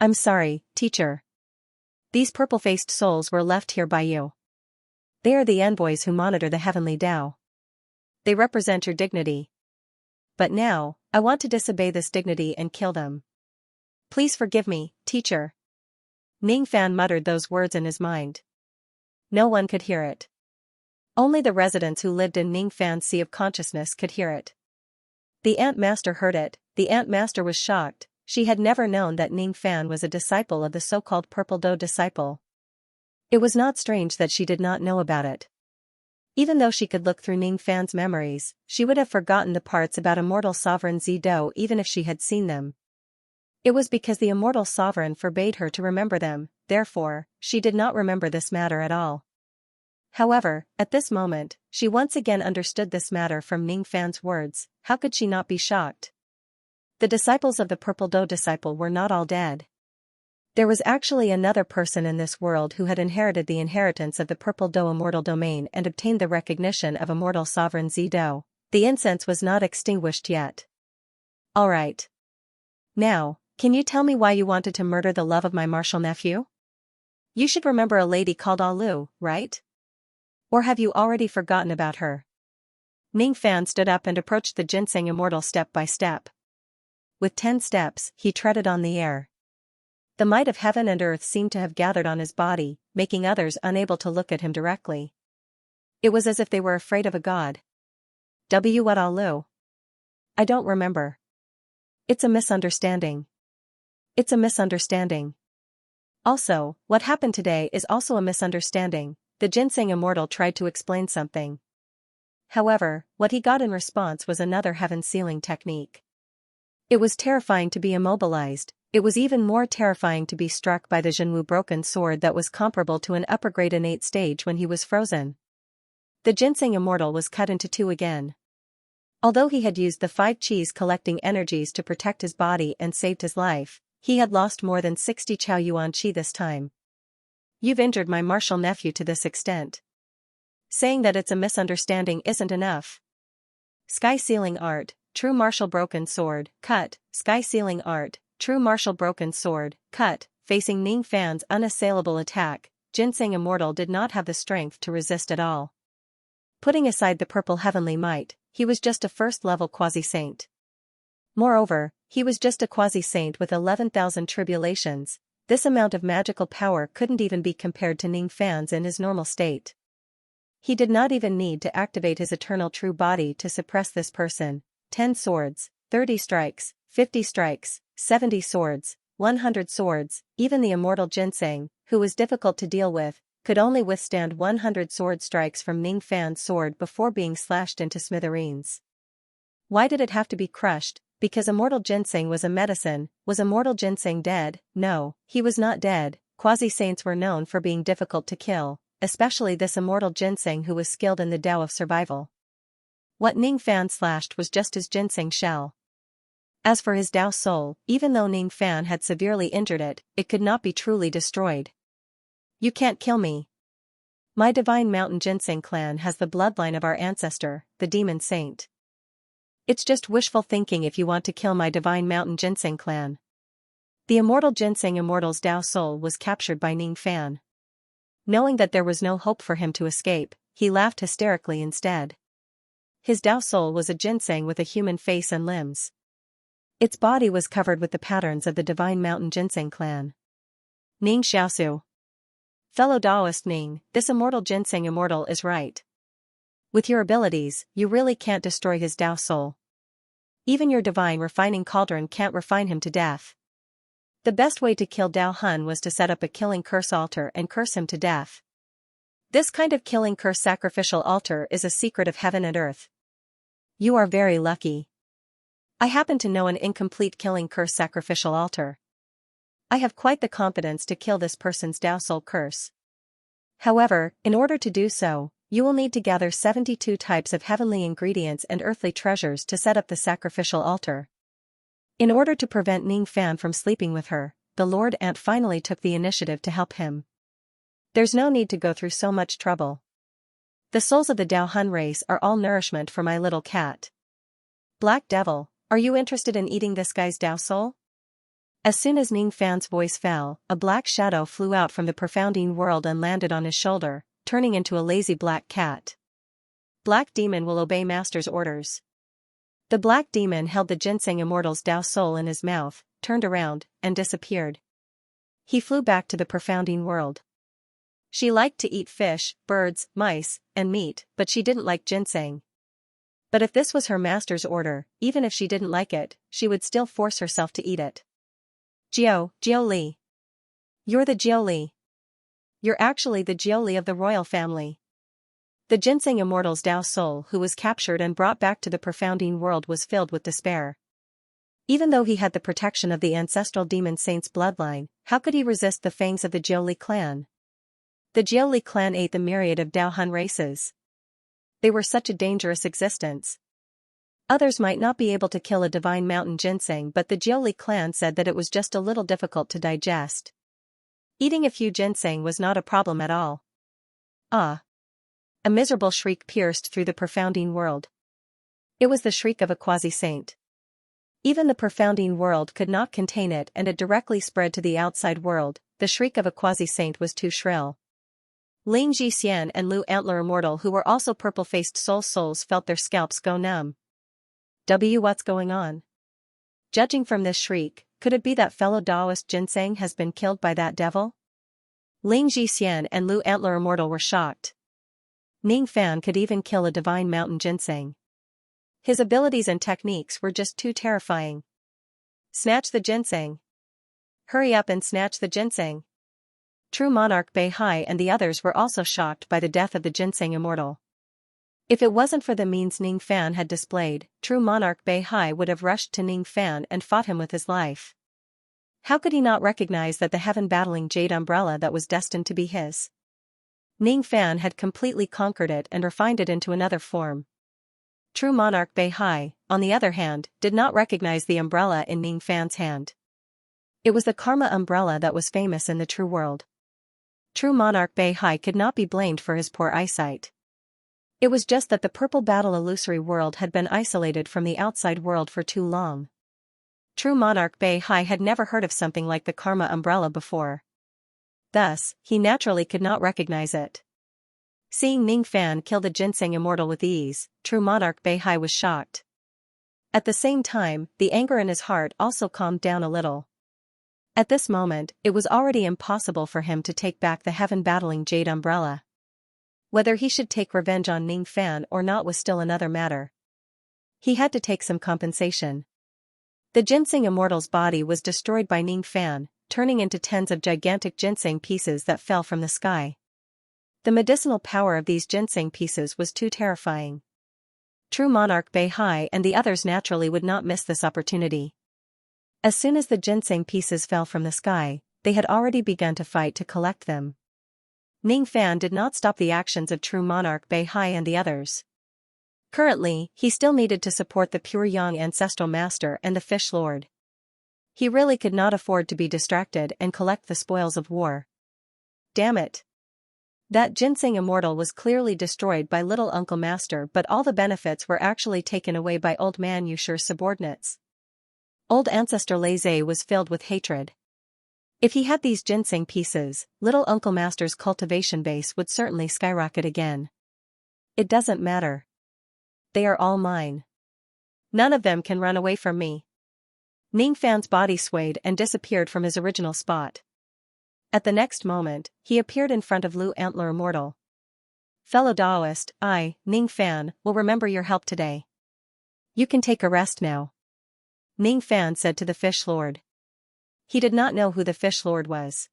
I'm sorry, teacher. These purple-faced souls were left here by you. They are the envoys who monitor the heavenly Tao. They represent your dignity. But now, I want to disobey this dignity and kill them. Please forgive me, teacher. Ning Fan muttered those words in his mind. No one could hear it. Only the residents who lived in Ning Fan's sea of consciousness could hear it. The Ant Master heard it. The Ant Master was shocked. She had never known that Ning Fan was a disciple of the so-called Purple Do disciple. It was not strange that she did not know about it. Even though she could look through Ning Fan's memories, she would have forgotten the parts about immortal sovereign Zido even if she had seen them. It was because the immortal sovereign forbade her to remember them, therefore, she did not remember this matter at all. However, at this moment, she once again understood this matter from Ning Fan's words. How could she not be shocked? The disciples of the Purple Do disciple were not all dead. There was actually another person in this world who had inherited the inheritance of the Purple Do immortal domain and obtained the recognition of immortal sovereign Zido. The incense was not extinguished yet. All right. Now, can you tell me why you wanted to murder the love of my martial nephew? You should remember a lady called Alu, right? Or have you already forgotten about her? Ning Fan stood up and approached the ginseng immortal step by step. With 10 steps, he treaded on the air. The might of heaven and earth seemed to have gathered on his body, making others unable to look at him directly. It was as if they were afraid of a god. What Alu? I don't remember. It's a misunderstanding. It's a misunderstanding. Also, what happened today is also a misunderstanding. The ginseng immortal tried to explain something. However, what he got in response was another heaven sealing technique. It was terrifying to be immobilized. It was even more terrifying to be struck by the Zhenwu broken sword that was comparable to an upper-grade innate stage when he was frozen. The ginseng immortal was cut into 2 again. Although he had used the 5 cheese collecting energies to protect his body and saved his life, he had lost more than 60 Chao Yuan Qi this time. You've injured my martial nephew to this extent. Saying that it's a misunderstanding isn't enough. Sky sealing art, true martial broken sword, cut, sky sealing art. True martial broken sword, cut, facing Ning Fan's unassailable attack, Ginseng Immortal did not have the strength to resist at all. Putting aside the purple heavenly might, he was just a first-level quasi-saint. Moreover, he was just a quasi-saint with 11,000 tribulations. This amount of magical power couldn't even be compared to Ning Fan's in his normal state. He did not even need to activate his eternal true body to suppress this person. 10 swords, 30 strikes, 50 strikes, 70 swords, 100 swords, even the immortal Ginseng, who was difficult to deal with, could only withstand 100 sword strikes from Ning Fan's sword before being slashed into smithereens. Why did it have to be crushed? Because immortal Ginseng was a medicine. Was immortal Ginseng dead? No, he was not dead. Quasi-saints were known for being difficult to kill, especially this immortal Ginseng who was skilled in the Tao of survival. What Ning Fan slashed was just his ginseng shell. As for his Tao soul, even though Ning Fan had severely injured it, it could not be truly destroyed. You can't kill me. My divine mountain ginseng clan has the bloodline of our ancestor, the demon saint. It's just wishful thinking if you want to kill my divine mountain ginseng clan. The immortal ginseng immortal's Dao soul was captured by Ning Fan. Knowing that there was no hope for him to escape, he laughed hysterically instead. His Dao soul was a ginseng with a human face and limbs. Its body was covered with the patterns of the divine mountain ginseng clan. Ning Xiaosu. Fellow Daoist Ning, this immortal ginseng immortal is right. With your abilities, you really can't destroy his Dao soul. Even your divine refining cauldron can't refine him to death. The best way to kill Dao Hun was to set up a killing curse altar and curse him to death. This kind of killing curse sacrificial altar is a secret of heaven and earth. You are very lucky. I happen to know an incomplete killing curse sacrificial altar. I have quite the competence to kill this person's Dao soul curse. However, in order to do so, you will need to gather 72 types of heavenly ingredients and earthly treasures to set up the sacrificial altar. In order to prevent Ning Fan from sleeping with her, the Lord Ant finally took the initiative to help him. There's no need to go through so much trouble. The souls of the Dao Hun race are all nourishment for my little cat. Black Devil, are you interested in eating this guy's Dao soul? As soon as Ning Fan's voice fell, a black shadow flew out from the profounding world and landed on his shoulder, turning into a lazy black cat. Black Demon will obey Master's orders. The Black Demon held the ginseng immortal's Dao soul in his mouth, turned around, and disappeared. He flew back to the profounding world. She liked to eat fish, birds, mice, and meat, but she didn't like ginseng. But if this was her master's order, even if she didn't like it, she would still force herself to eat it. Jiao Li. You're the Jiao Li. You're actually the Jiao Li of the royal family. The ginseng immortal's Dao soul who was captured and brought back to the profounding world was filled with despair. Even though he had the protection of the ancestral demon saint's bloodline, how could he resist the fangs of the Jiao Li clan? The Jiao Li clan ate the myriad of Dao Hun races. They were such a dangerous existence. Others might not be able to kill a divine mountain ginseng, but the Jiao Li clan said that it was just a little difficult to digest. Eating a few ginseng was not a problem at all. Ah! A miserable shriek pierced through the profounding world. It was the shriek of a quasi-saint. Even the profounding world could not contain it, and it directly spread to the outside world. The shriek of a quasi-saint was too shrill. Ling Jixian and Lu Antler Immortal, who were also purple-faced souls, felt their scalps go numb. What's going on? Judging from this shriek, could it be that fellow Daoist ginseng has been killed by that devil? Ling Jixian and Lu Antler Immortal were shocked. Ning Fan could even kill a divine mountain ginseng. His abilities and techniques were just too terrifying. Snatch the ginseng. Hurry up and snatch the ginseng. True Monarch Beihai and the others were also shocked by the death of the ginseng immortal. If it wasn't for the means Ning Fan had displayed, True Monarch Beihai would have rushed to Ning Fan and fought him with his life. How could he not recognize that the heaven-battling jade umbrella that was destined to be his? Ning Fan had completely conquered it and refined it into another form. True Monarch Beihai, on the other hand, did not recognize the umbrella in Ning Fan's hand. It was the karma umbrella that was famous in the true world. True Monarch Beihai could not be blamed for his poor eyesight. It was just that the purple battle illusory world had been isolated from the outside world for too long. True Monarch Beihai had never heard of something like the karma umbrella before. Thus, he naturally could not recognize it. Seeing Ning Fan kill the ginseng immortal with ease, True Monarch Beihai was shocked. At the same time, the anger in his heart also calmed down a little. At this moment, it was already impossible for him to take back the heaven-battling jade umbrella. Whether he should take revenge on Ning Fan or not was still another matter. He had to take some compensation. The ginseng immortal's body was destroyed by Ning Fan, turning into tens of gigantic ginseng pieces that fell from the sky. The medicinal power of these ginseng pieces was too terrifying. True Monarch Beihai and the others naturally would not miss this opportunity. As soon as the ginseng pieces fell from the sky, they had already begun to fight to collect them. Ning Fan did not stop the actions of True Monarch Beihai and the others. Currently, he still needed to support the pure young ancestral master and the fish lord. He really could not afford to be distracted and collect the spoils of war. Damn it! That ginseng immortal was clearly destroyed by little Uncle Master, but all the benefits were actually taken away by Old Man Yusher's subordinates. Old Ancestor Laze was filled with hatred. If he had these ginseng pieces, little Uncle Master's cultivation base would certainly skyrocket again. It doesn't matter. They are all mine. None of them can run away from me. Ning Fan's body swayed and disappeared from his original spot. At the next moment, he appeared in front of Lu Antler Immortal. Fellow Taoist, I, Ning Fan, will remember your help today. You can take a rest now. Ning Fan said to the Fish Lord. He did not know who the Fish Lord was.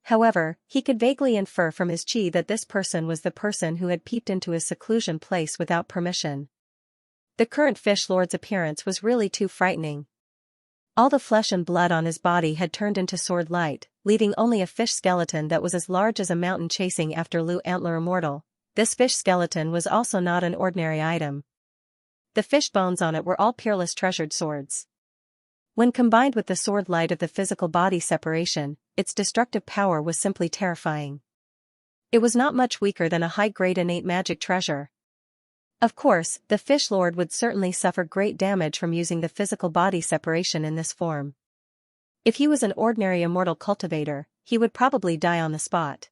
However, he could vaguely infer from his chi that this person was the person who had peeped into his seclusion place without permission. The current Fish Lord's appearance was really too frightening. All the flesh and blood on his body had turned into sword light, leaving only a fish skeleton that was as large as a mountain chasing after Lu Antler Immortal. This fish skeleton was also not an ordinary item. The fish bones on it were all peerless treasured swords. When combined with the sword light of the physical body separation, its destructive power was simply terrifying. It was not much weaker than a high-grade innate magic treasure. Of course, the Fish Lord would certainly suffer great damage from using the physical body separation in this form. If he was an ordinary immortal cultivator, he would probably die on the spot.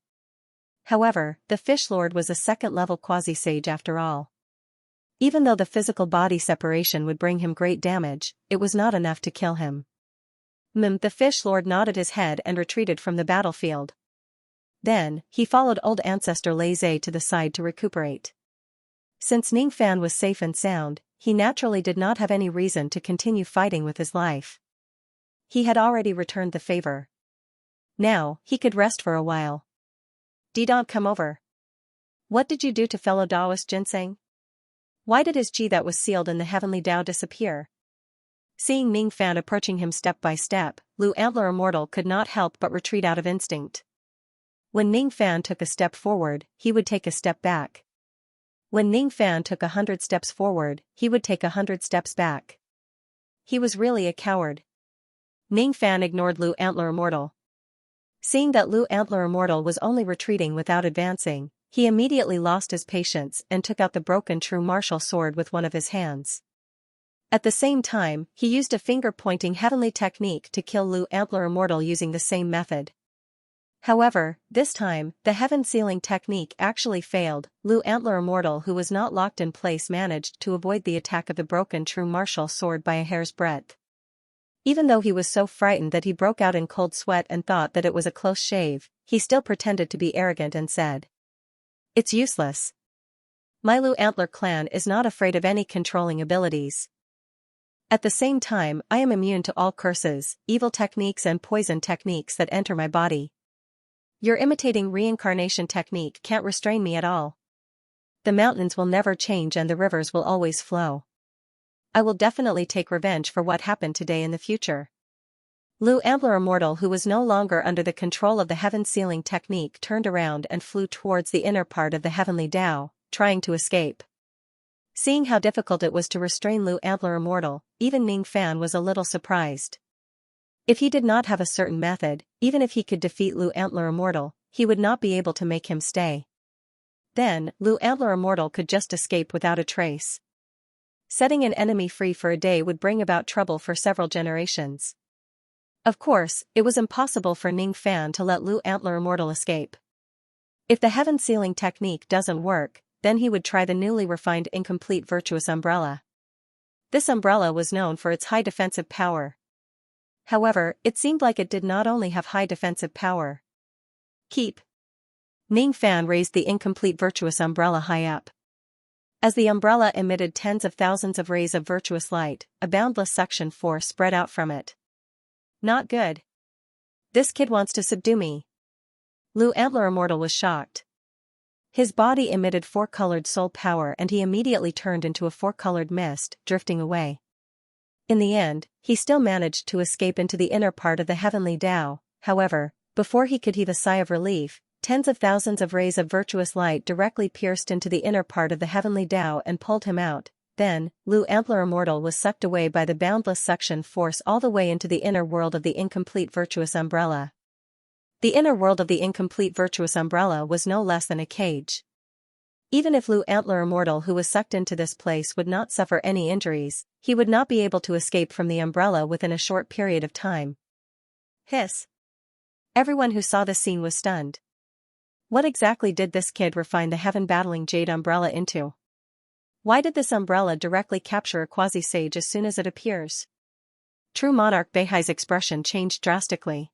However, the Fish Lord was a second-level quasi-sage after all. Even though the physical body separation would bring him great damage, it was not enough to kill him. The Fish Lord nodded his head and retreated from the battlefield. Then, he followed Old Ancestor Laze to the side to recuperate. Since Ning Fan was safe and sound, he naturally did not have any reason to continue fighting with his life. He had already returned the favor. Now, he could rest for a while. Don't come over. What did you do to fellow Taoist Ginseng? Why did his chi that was sealed in the heavenly Tao disappear? Seeing Ning Fan approaching him step by step, Lu Antler Immortal could not help but retreat out of instinct. When Ning Fan took a step forward, he would take a step back. When Ning Fan took 100 steps forward, he would take 100 steps back. He was really a coward. Ning Fan ignored Lu Antler Immortal. Seeing that Lu Antler Immortal was only retreating without advancing, he immediately lost his patience and took out the broken true martial sword with one of his hands. At the same time, he used a finger-pointing heavenly technique to kill Lu Antler Immortal using the same method. However, this time, the heaven-sealing technique actually failed. Lu Antler Immortal, who was not locked in place, managed to avoid the attack of the broken true martial sword by a hair's breadth. Even though he was so frightened that he broke out in cold sweat and thought that it was a close shave, he still pretended to be arrogant and said, "It's useless. My Lu Antler clan is not afraid of any controlling abilities. At the same time, I am immune to all curses, evil techniques and poison techniques that enter my body. Your imitating reincarnation technique can't restrain me at all. The mountains will never change and the rivers will always flow. I will definitely take revenge for what happened today in the future." Lu Antler Immortal, who was no longer under the control of the heaven-sealing technique, turned around and flew towards the inner part of the heavenly Tao, trying to escape. Seeing how difficult it was to restrain Lu Antler Immortal, even Ning Fan was a little surprised. If he did not have a certain method, even if he could defeat Lu Antler Immortal, he would not be able to make him stay. Then, Lu Antler Immortal could just escape without a trace. Setting an enemy free for a day would bring about trouble for several generations. Of course, it was impossible for Ning Fan to let Lu Antler Immortal escape. If the heaven-sealing technique doesn't work, then he would try the newly refined incomplete virtuous umbrella. This umbrella was known for its high defensive power. However, it seemed like it did not only have high defensive power. Keep. Ning Fan raised the incomplete virtuous umbrella high up. As the umbrella emitted tens of thousands of rays of virtuous light, a boundless suction force spread out from it. Not good. This kid wants to subdue me. Lu Antler Immortal was shocked. His body emitted four-colored soul power and he immediately turned into a four-colored mist, drifting away. In the end, he still managed to escape into the inner part of the heavenly Tao. However, before he could heave a sigh of relief, tens of thousands of rays of virtuous light directly pierced into the inner part of the heavenly Tao and pulled him out. Then, Lu Antler Immortal was sucked away by the boundless suction force all the way into the inner world of the incomplete virtuous umbrella. The inner world of the incomplete virtuous umbrella was no less than a cage. Even if Lu Antler Immortal who was sucked into this place would not suffer any injuries, he would not be able to escape from the umbrella within a short period of time. Hiss. Everyone who saw this scene was stunned. What exactly did this kid refine the heaven-battling jade umbrella into? Why did this umbrella directly capture a quasi-sage as soon as it appears? True Monarch Beihai's expression changed drastically.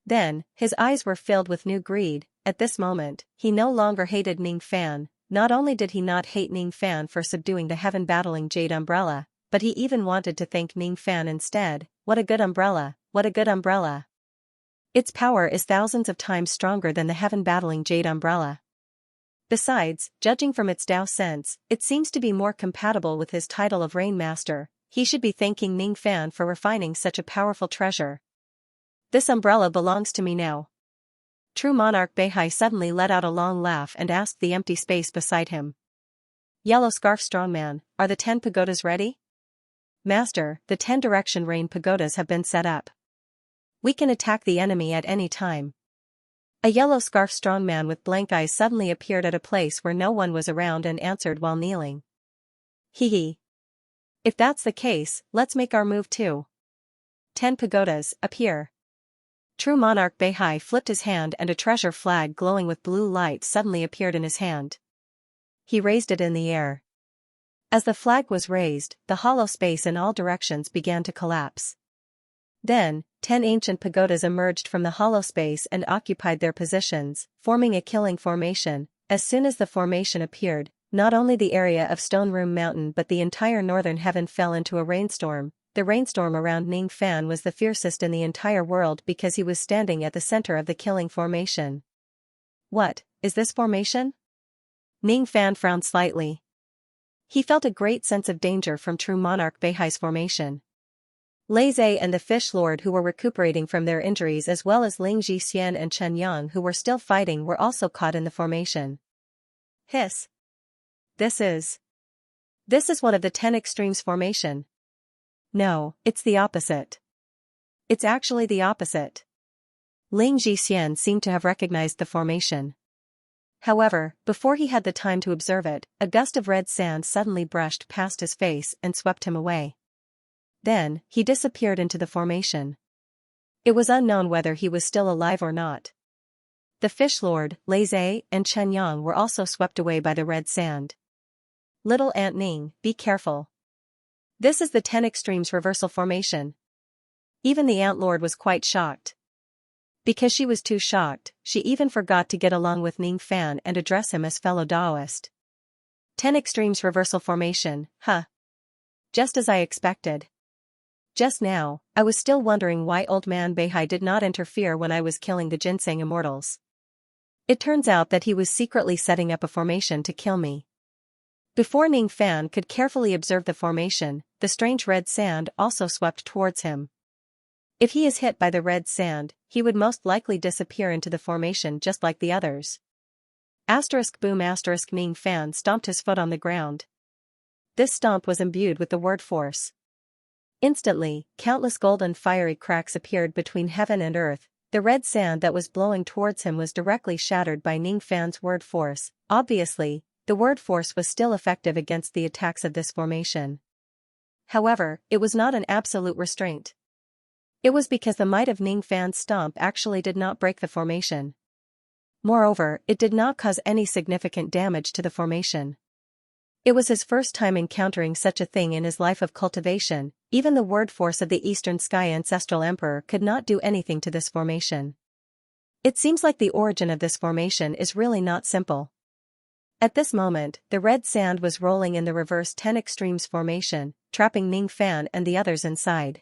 Then, his eyes were filled with new greed. At this moment, he no longer hated Ning Fan. Not only did he not hate Ning Fan for subduing the heaven-battling jade umbrella, but he even wanted to thank Ning Fan instead. What a good umbrella, what a good umbrella. Its power is thousands of times stronger than the heaven-battling jade umbrella. Besides, judging from its Dao sense, it seems to be more compatible with his title of Rain Master. He should be thanking Ning Fan for refining such a powerful treasure. This umbrella belongs to me now. True Monarch Beihai suddenly let out a long laugh and asked the empty space beside him. Yellow Scarf Strongman, are the 10 pagodas ready? Master, the 10 direction rain pagodas have been set up. We can attack the enemy at any time. A yellow scarf strongman with blank eyes suddenly appeared at a place where no one was around and answered while kneeling. Hee hee. If that's the case, let's make our move too. 10 pagodas, appear. True Monarch Beihai flipped his hand and a treasure flag glowing with blue light suddenly appeared in his hand. He raised it in the air. As the flag was raised, the hollow space in all directions began to collapse. Then, 10 ancient pagodas emerged from the hollow space and occupied their positions, forming a killing formation. As soon as the formation appeared, not only the area of Stone Room Mountain but the entire northern heaven fell into a rainstorm. The rainstorm around Ning Fan was the fiercest in the entire world because he was standing at the center of the killing formation. What, is this formation? Ning Fan frowned slightly. He felt a great sense of danger from True Monarch Beihai's formation. Lei Zhe and the Fish Lord who were recuperating from their injuries as well as Ling Jixian and Chen Yang who were still fighting were also caught in the formation. Hiss. This is one of the 10 extremes formation. No, it's the opposite. It's actually the opposite. Ling Jixian seemed to have recognized the formation. However, before he had the time to observe it, a gust of red sand suddenly brushed past his face and swept him away. Then, he disappeared into the formation. It was unknown whether he was still alive or not. The Fish Lord, Lei Zhe, and Chen Yang were also swept away by the red sand. Little Ant Ning, be careful. This is the 10 extremes reversal formation. Even the Ant Lord was quite shocked. Because she was too shocked, she even forgot to get along with Ning Fan and address him as fellow Daoist. 10 extremes reversal formation, huh? Just as I expected. Just now, I was still wondering why Old Man Beihai did not interfere when I was killing the Ginseng Immortals. It turns out that he was secretly setting up a formation to kill me. Before Ning Fan could carefully observe the formation, the strange red sand also swept towards him. If he is hit by the red sand, he would most likely disappear into the formation just like the others. Boom Ning Fan stomped his foot on the ground. This stomp was imbued with the word force. Instantly, countless golden fiery cracks appeared between heaven and earth. The red sand that was blowing towards him was directly shattered by Ning Fan's word force. Obviously, the word force was still effective against the attacks of this formation. However, it was not an absolute restraint. It was because the might of Ning Fan's stomp actually did not break the formation. Moreover, it did not cause any significant damage to the formation. It was his first time encountering such a thing in his life of cultivation. Even the word force of the Eastern Sky Ancestral Emperor could not do anything to this formation. It seems like the origin of this formation is really not simple. At this moment, the red sand was rolling in the reverse 10 extremes formation, trapping Ning Fan and the others inside.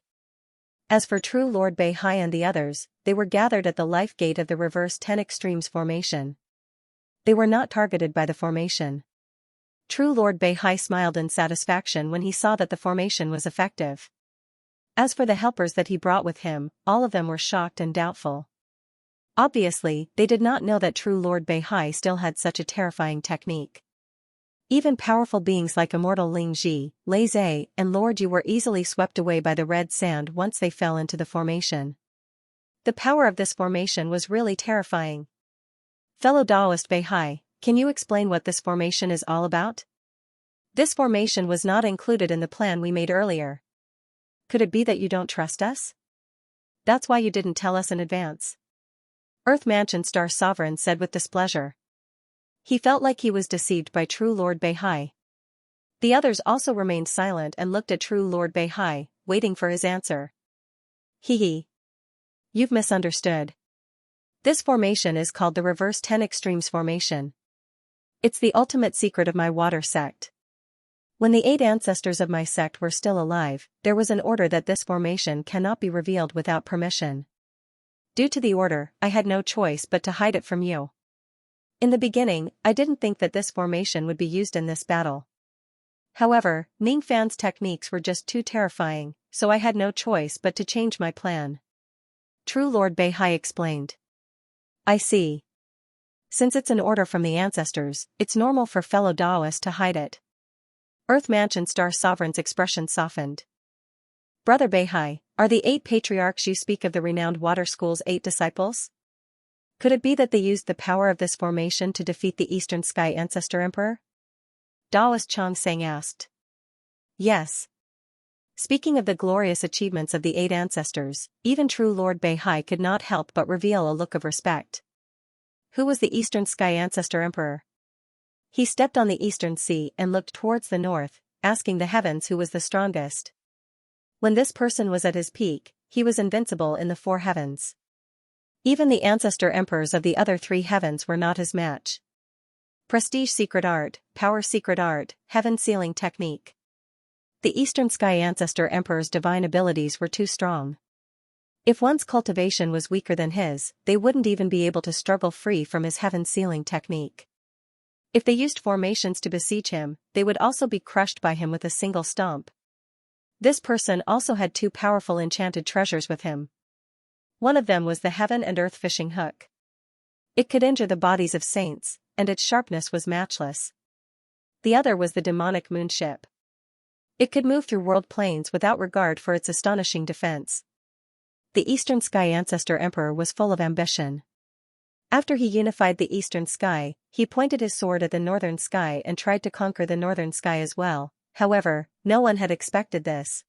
As for True Lord Beihai and the others, they were gathered at the life gate of the reverse 10 extremes formation. They were not targeted by the formation. True Lord Beihai smiled in satisfaction when he saw that the formation was effective. As for the helpers that he brought with him, all of them were shocked and doubtful. Obviously, they did not know that True Lord Beihai still had such a terrifying technique. Even powerful beings like Immortal Ling Ji, Lei Zhe, and Lord Yu were easily swept away by the red sand once they fell into the formation. The power of this formation was really terrifying. Fellow Taoist Beihai, can you explain what this formation is all about? This formation was not included in the plan we made earlier. Could it be that you don't trust us? That's why you didn't tell us in advance. Earth Mansion Star Sovereign said with displeasure. He felt like he was deceived by True Lord Beihai. The others also remained silent and looked at True Lord Beihai, waiting for his answer. Hee. You've misunderstood. This formation is called the Reverse 10 Extremes Formation. It's the ultimate secret of my water sect. When the 8 ancestors of my sect were still alive, there was an order that this formation cannot be revealed without permission. Due to the order, I had no choice but to hide it from you. In the beginning, I didn't think that this formation would be used in this battle. However, Ning Fan's techniques were just too terrifying, so I had no choice but to change my plan. True Lord Beihai explained. I see. Since it's an order from the ancestors, it's normal for fellow Taoists to hide it. Earth Mansion Star Sovereign's expression softened. Brother Beihai, are the 8 patriarchs you speak of the renowned water school's 8 disciples? Could it be that they used the power of this formation to defeat the Eastern Sky Ancestor Emperor? Taoist Chang Sang asked. Yes. Speaking of the glorious achievements of the 8 ancestors, even True Lord Beihai could not help but reveal a look of respect. Who was the Eastern Sky Ancestor Emperor? He stepped on the Eastern Sea and looked towards the north, asking the heavens who was the strongest. When this person was at his peak, he was invincible in the 4 heavens. Even the ancestor emperors of the other 3 heavens were not his match. Prestige secret art, power secret art, heaven sealing technique. The Eastern Sky Ancestor Emperor's divine abilities were too strong. If one's cultivation was weaker than his, they wouldn't even be able to struggle free from his heaven sealing technique. If they used formations to besiege him, they would also be crushed by him with a single stomp. This person also had 2 powerful enchanted treasures with him. One of them was the heaven and earth fishing hook. It could injure the bodies of saints, and its sharpness was matchless. The other was the demonic moonship. It could move through world planes without regard for its astonishing defense. The Eastern Sky Ancestor Emperor was full of ambition. After he unified the Eastern Sky, he pointed his sword at the Northern Sky and tried to conquer the Northern Sky as well. However, no one had expected this.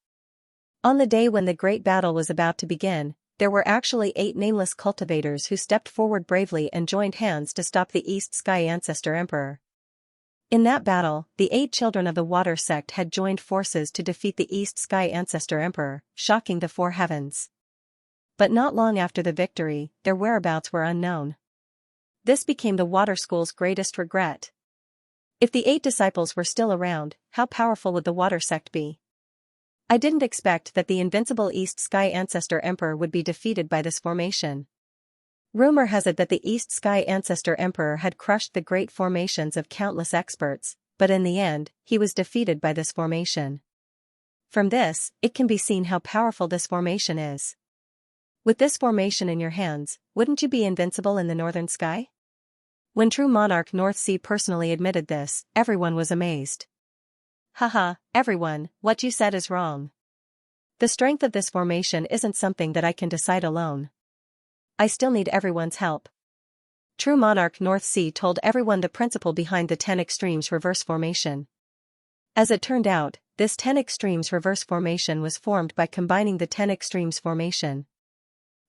On the day when the great battle was about to begin, there were actually 8 nameless cultivators who stepped forward bravely and joined hands to stop the East Sky Ancestor Emperor. In that battle, the 8 children of the Water Sect had joined forces to defeat the East Sky Ancestor Emperor, shocking the 4 heavens. But not long after the victory, their whereabouts were unknown. This became the Water School's greatest regret. If the 8 disciples were still around, how powerful would the Water Sect be? I didn't expect that the invincible East Sky Ancestor Emperor would be defeated by this formation. Rumor has it that the East Sky Ancestor Emperor had crushed the great formations of countless experts, but in the end, he was defeated by this formation. From this, it can be seen how powerful this formation is. With this formation in your hands, wouldn't you be invincible in the Northern Sky? When True Monarch North Sea personally admitted this, everyone was amazed. Haha, everyone, what you said is wrong. The strength of this formation isn't something that I can decide alone. I still need everyone's help. True Monarch North Sea told everyone the principle behind the 10 Extremes Reverse Formation. As it turned out, this 10 Extremes Reverse Formation was formed by combining the 10 Extremes Formation.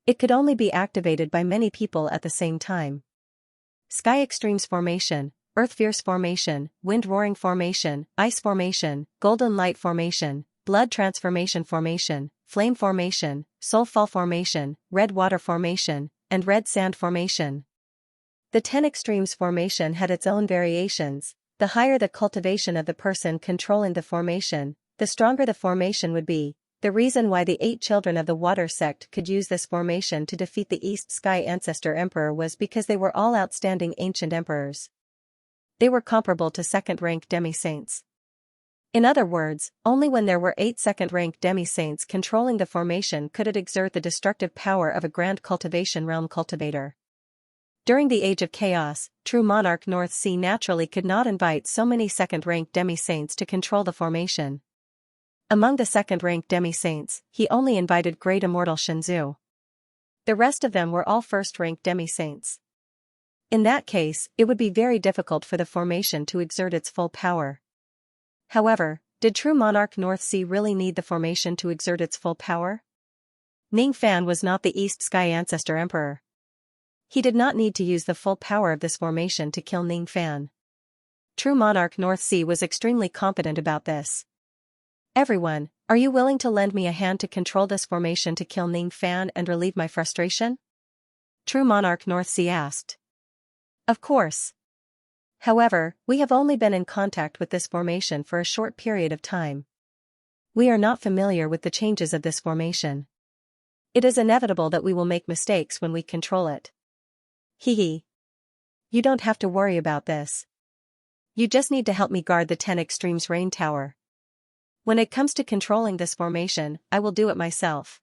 It could only be activated by many people at the same time. Sky Extremes Formation, Earth Fierce Formation, Wind Roaring Formation, Ice Formation, Golden Light Formation, Blood Transformation Formation, Flame Formation, Soul Fall Formation, Red Water Formation, and Red Sand Formation. The 10 Extremes Formation had its own variations. The higher the cultivation of the person controlling the formation, the stronger the formation would be. The reason why the 8 children of the Water Sect could use this formation to defeat the East Sky Ancestor Emperor was because they were all outstanding ancient emperors. They were comparable to second-rank demi-saints. In other words, only when there were 8 second-rank demi-saints controlling the formation could it exert the destructive power of a grand cultivation realm cultivator. During the Age of Chaos, True Monarch North Sea naturally could not invite so many second-rank demi-saints to control the formation. Among the second-rank demi-saints, he only invited Great Immortal Shenzu. The rest of them were all first-rank demi-saints. In that case, it would be very difficult for the formation to exert its full power. However, did true monarch North Sea really need the formation to exert its full power? Ning Fan was not the East Sky Ancestor Emperor. He did not need to use the full power of this formation to kill Ning Fan. True monarch North Sea was extremely confident about this. Everyone, are you willing to lend me a hand to control this formation to kill Ning Fan and relieve my frustration? True monarch North Sea asked. Of course. However, we have only been in contact with this formation for a short period of time. We are not familiar with the changes of this formation. It is inevitable that we will make mistakes when we control it. Hee. You don't have to worry about this. You just need to help me guard the 10 Extremes Rain Tower. When it comes to controlling this formation, I will do it myself.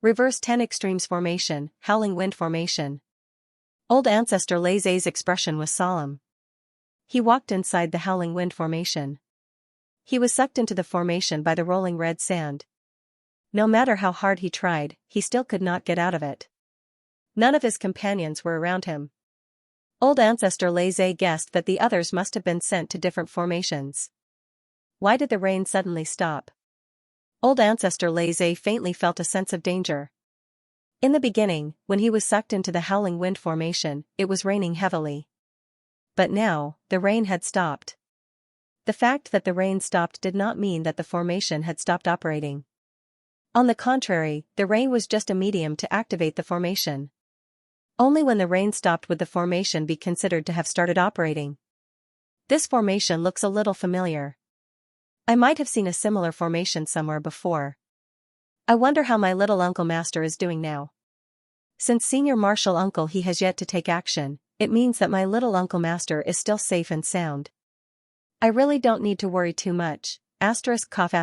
Reverse 10 Extremes Formation, Howling Wind Formation. Old Ancestor Leize's expression was solemn. He walked inside the Howling Wind Formation. He was sucked into the formation by the rolling red sand. No matter how hard he tried, he still could not get out of it. None of his companions were around him. Old Ancestor Leize guessed that the others must have been sent to different formations. Why did the rain suddenly stop? Old Ancestor Leize faintly felt a sense of danger. In the beginning, when he was sucked into the Howling Wind Formation, it was raining heavily. But now, the rain had stopped. The fact that the rain stopped did not mean that the formation had stopped operating. On the contrary, the rain was just a medium to activate the formation. Only when the rain stopped would the formation be considered to have started operating. This formation looks a little familiar. I might have seen a similar formation somewhere before. I wonder how my little uncle master is doing now. Since Senior Marshal Uncle he has yet to take action, it means that my little uncle master is still safe and sound. I really don't need to worry too much. Cough.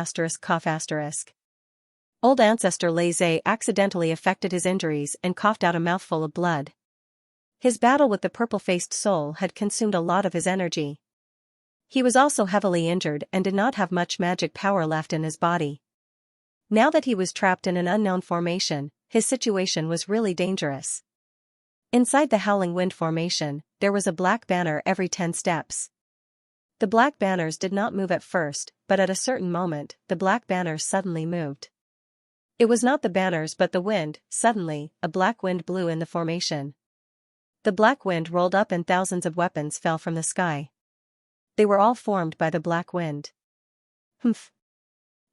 Old Ancestor Leize accidentally affected his injuries and coughed out a mouthful of blood. His battle with the purple-faced soul had consumed a lot of his energy. He was also heavily injured and did not have much magic power left in his body. Now that he was trapped in an unknown formation, his situation was really dangerous. Inside the Howling Wind Formation, there was a black banner every 10 steps. The black banners did not move at first, but at a certain moment, the black banners suddenly moved. It was not the banners but the wind. Suddenly, a black wind blew in the formation. The black wind rolled up and thousands of weapons fell from the sky. They were all formed by the black wind. Humph.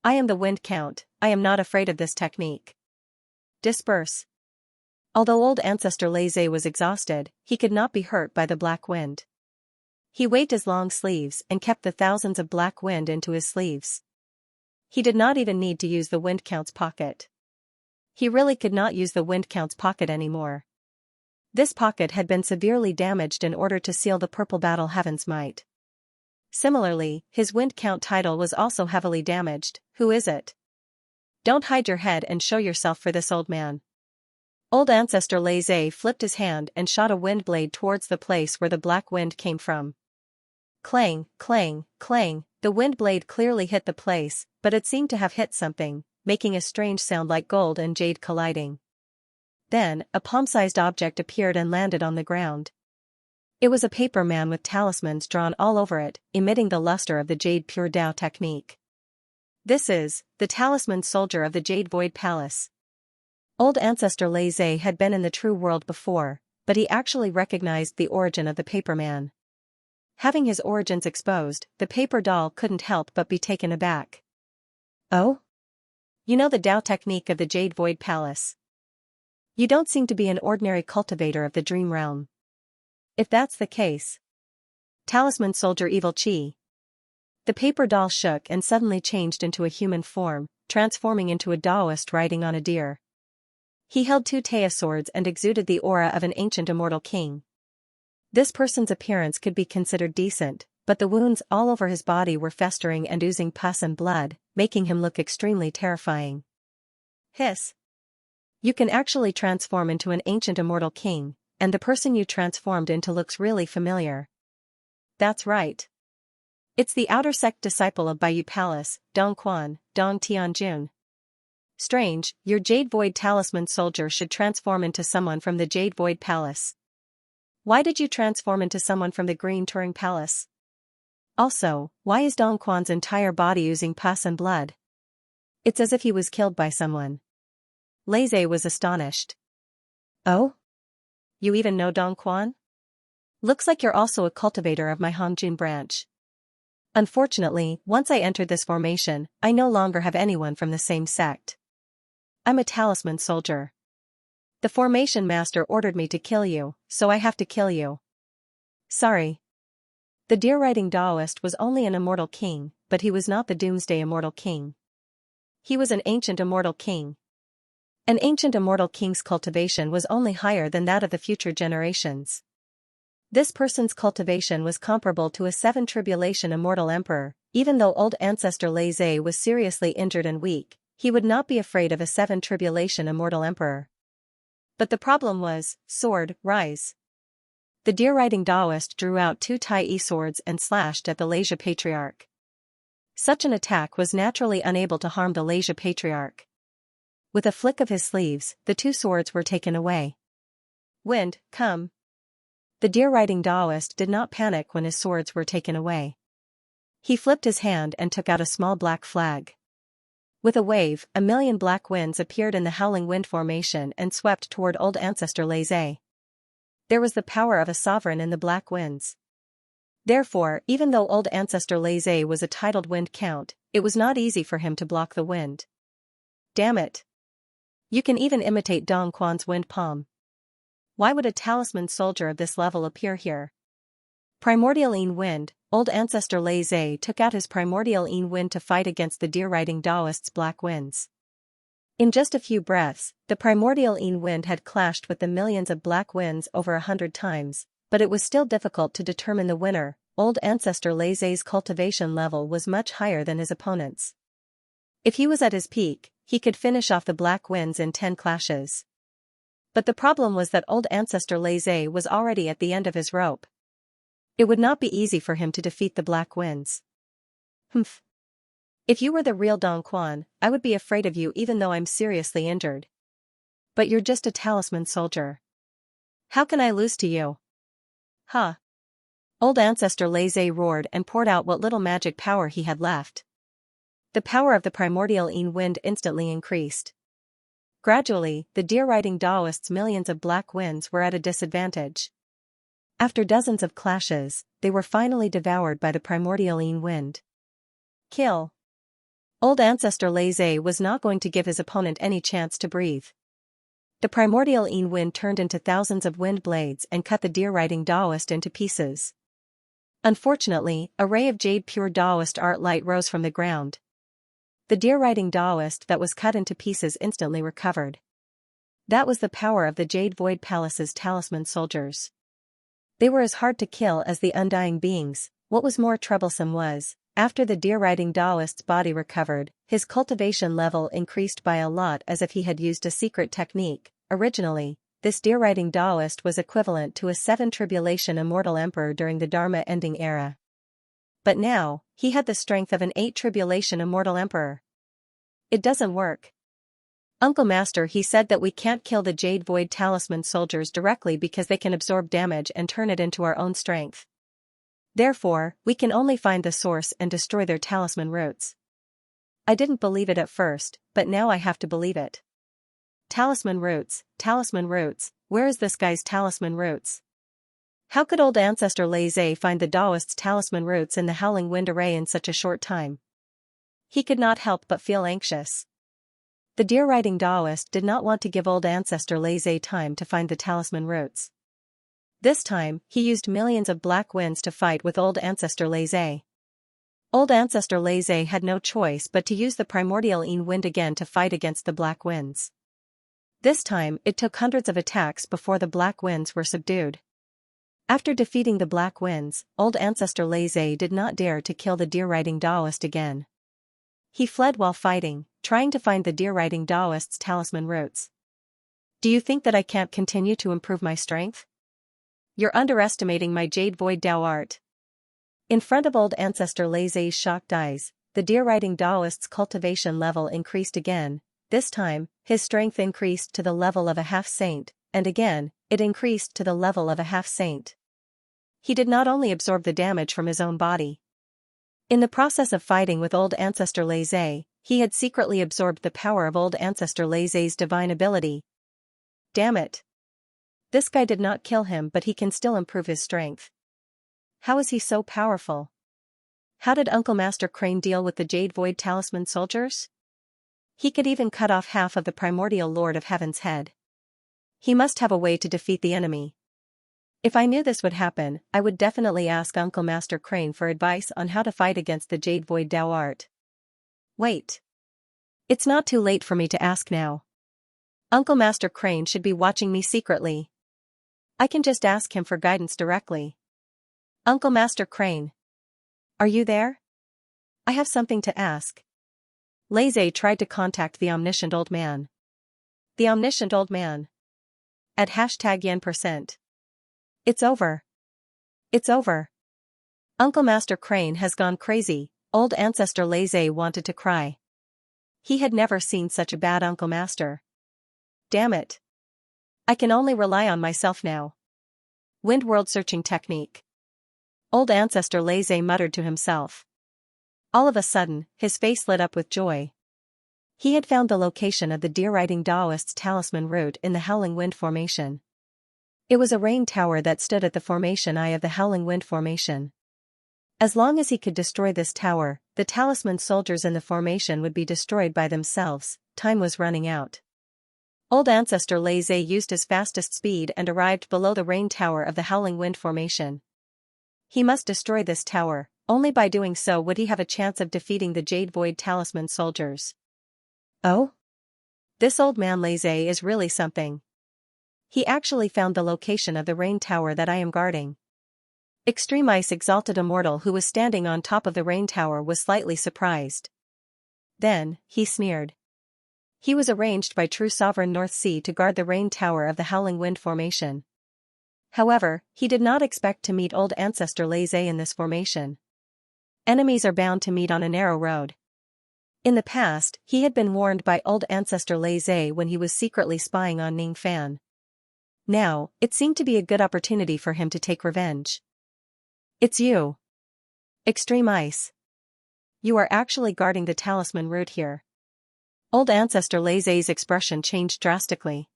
I am the Wind Count, I am not afraid of this technique. Disperse. Although Old Ancestor Leize was exhausted, he could not be hurt by the black wind. He waved his long sleeves and kept the thousands of black wind into his sleeves. He did not even need to use the Wind Count's pocket. He really could not use the Wind Count's pocket anymore. This pocket had been severely damaged in order to seal the purple battle heaven's might. Similarly, his Wind Count title was also heavily damaged. Who is it? Don't hide your head and show yourself for this old man. Old Ancestor Leize flipped his hand and shot a wind blade towards the place where the black wind came from. Clang, clang, clang, the wind blade clearly hit the place, but it seemed to have hit something, making a strange sound like gold and jade colliding. Then, a palm-sized object appeared and landed on the ground. It was a paper man with talismans drawn all over it, emitting the luster of the Jade Pure Dao technique. This is the Talisman Soldier of the Jade Void Palace. Old Ancestor Leize had been in the true world before, but he actually recognized the origin of the paper man. Having his origins exposed, the paper doll couldn't help but be taken aback. Oh? You know the Dao technique of the Jade Void Palace. You don't seem to be an ordinary cultivator of the dream realm. If that's the case. Talisman Soldier Evil Chi. The paper doll shook and suddenly changed into a human form, transforming into a Daoist riding on a deer. He held 2 Taya swords and exuded the aura of an ancient immortal king. This person's appearance could be considered decent, but the wounds all over his body were festering and oozing pus and blood, making him look extremely terrifying. Hiss. You can actually transform into an ancient immortal king, and the person you transformed into looks really familiar. That's right. It's the outer sect disciple of Baiyu Palace, Dong Quan, Dong Tianjun. Strange, your Jade Void Talisman soldier should transform into someone from the Jade Void Palace. Why did you transform into someone from the Green Turing Palace? Also, why is Dong Quan's entire body oozing pus and blood? It's as if he was killed by someone. Laze was astonished. Oh? You even know Dong Quan? Looks like you're also a cultivator of my Hongjun branch. Unfortunately, once I entered this formation, I no longer have anyone from the same sect. I'm a talisman soldier. The formation master ordered me to kill you, so I have to kill you. Sorry. The deer-riding Taoist was only an immortal king, but he was not the Doomsday Immortal King. He was an ancient immortal king. An ancient immortal king's cultivation was only higher than that of the future generations. This person's cultivation was comparable to a 7 tribulation immortal emperor. Even though old ancestor Laze was seriously injured and weak, he would not be afraid of a 7 tribulation immortal emperor. But the problem was, sword, rise. The deer-riding Taoist drew out 2 Tai swords and slashed at the Lasia Patriarch. Such an attack was naturally unable to harm the Lasia Patriarch. With a flick of his sleeves, the 2 swords were taken away. Wind, come. The deer-riding Taoist did not panic when his swords were taken away. He flipped his hand and took out a small black flag. With a wave, a million black winds appeared in the howling wind formation and swept toward old ancestor Laze. There was the power of a sovereign in the black winds. Therefore, even though old ancestor Laze was a titled wind count, it was not easy for him to block the wind. Damn it. You can even imitate Dong Quan's wind palm. Why would a talisman soldier of this level appear here? Primordial Yin Wind. Old ancestor Laze took out his primordial Yin Wind to fight against the deer-riding Taoist's black winds. In just a few breaths, the primordial Yin Wind had clashed with the millions of black winds over 100 times, but it was still difficult to determine the winner. Old ancestor Laze's cultivation level was much higher than his opponent's. If he was at his peak, he could finish off the black winds in 10 clashes. But the problem was that old ancestor Laze was already at the end of his rope. It would not be easy for him to defeat the black winds. Humph. If you were the real Dong Quan, I would be afraid of you even though I'm seriously injured. But you're just a talisman soldier. How can I lose to you? Huh. Old ancestor Laze roared and poured out what little magic power he had left. The power of the primordial Yin Wind instantly increased. Gradually, the deer-riding Taoist's millions of black winds were at a disadvantage. After dozens of clashes, they were finally devoured by the primordial Yin Wind. Kill. Old ancestor Laze was not going to give his opponent any chance to breathe. The primordial Yin Wind turned into thousands of wind blades and cut the deer-riding Taoist into pieces. Unfortunately, a ray of jade pure Taoist art light rose from the ground. The deer-riding Taoist that was cut into pieces instantly recovered. That was the power of the Jade Void Palace's talisman soldiers. They were as hard to kill as the undying beings. What was more troublesome was, after the deer-riding Taoist's body recovered, his cultivation level increased by a lot as if he had used a secret technique. Originally, this deer-riding Taoist was equivalent to a 7 tribulation immortal emperor during the Dharma-ending era. But now, he had the strength of an 8 tribulation immortal emperor. It doesn't work. Uncle Master, he said that we can't kill the Jade Void Talisman soldiers directly because they can absorb damage and turn it into our own strength. Therefore, we can only find the source and destroy their talisman roots. I didn't believe it at first, but now I have to believe it. Talisman roots, where is this guy's talisman roots? How could old ancestor Laze find the Taoist's talisman roots in the howling wind array in such a short time? He could not help but feel anxious. The deer-riding Taoist did not want to give old ancestor Laze time to find the talisman roots. This time, he used millions of black winds to fight with old ancestor Laze. Old ancestor Laze had no choice but to use the primordial Yin Wind again to fight against the black winds. This time, it took hundreds of attacks before the black winds were subdued. After defeating the black winds, old ancestor Laze did not dare to kill the deer-riding Taoist again. He fled while fighting, trying to find the deer-riding Taoist's talisman roots. Do you think that I can't continue to improve my strength? You're underestimating my Jade Void Tao art. In front of old ancestor Laze's shocked eyes, the deer-riding Taoist's cultivation level increased again. This time, his strength increased to the level of a half-saint, and again, it increased to the level of a half-saint. He did not only absorb the damage from his own body. In the process of fighting with Old Ancestor Lei, he had secretly absorbed the power of Old Ancestor Lei's divine ability. Damn it. This guy did not kill him, but he can still improve his strength. How is he so powerful? How did Uncle Master Crane deal with the Jade Void Talisman soldiers? He could even cut off half of the primordial Lord of Heaven's head. He must have a way to defeat the enemy. If I knew this would happen, I would definitely ask Uncle Master Crane for advice on how to fight against the Jade Void Dao Art. Wait. It's not too late for me to ask now. Uncle Master Crane should be watching me secretly. I can just ask him for guidance directly. Uncle Master Crane. Are you there? I have something to ask. Lei tried to contact the omniscient old man. The omniscient old man. At #yen%. It's over. It's over. Uncle Master Crane has gone crazy, Old Ancestor Lei wanted to cry. He had never seen such a bad Uncle Master. Damn it. I can only rely on myself now. Wind world searching technique. Old Ancestor Lei muttered to himself. All of a sudden, his face lit up with joy. He had found the location of the deer-riding Daoist's talisman root in the Howling Wind Formation. It was a rain tower that stood at the formation eye of the Howling Wind Formation. As long as he could destroy this tower, the talisman soldiers in the formation would be destroyed by themselves. Time was running out. Old Ancestor Lei used his fastest speed and arrived below the rain tower of the Howling Wind Formation. He must destroy this tower. Only by doing so would he have a chance of defeating the Jade Void Talisman soldiers. Oh? This old man Lei is really something. He actually found the location of the rain tower that I am guarding. Extreme Ice Exalted Immortal, who was standing on top of the rain tower, was slightly surprised. Then, he sneered. He was arranged by True Sovereign North Sea to guard the rain tower of the Howling Wind Formation. However, he did not expect to meet Old Ancestor Lei in this formation. Enemies are bound to meet on a narrow road. In the past, he had been warned by Old Ancestor Lei when he was secretly spying on Ning Fan. Now, it seemed to be a good opportunity for him to take revenge. It's you. Extreme Ice. You are actually guarding the talisman root here. Old Ancestor Lei's expression changed drastically.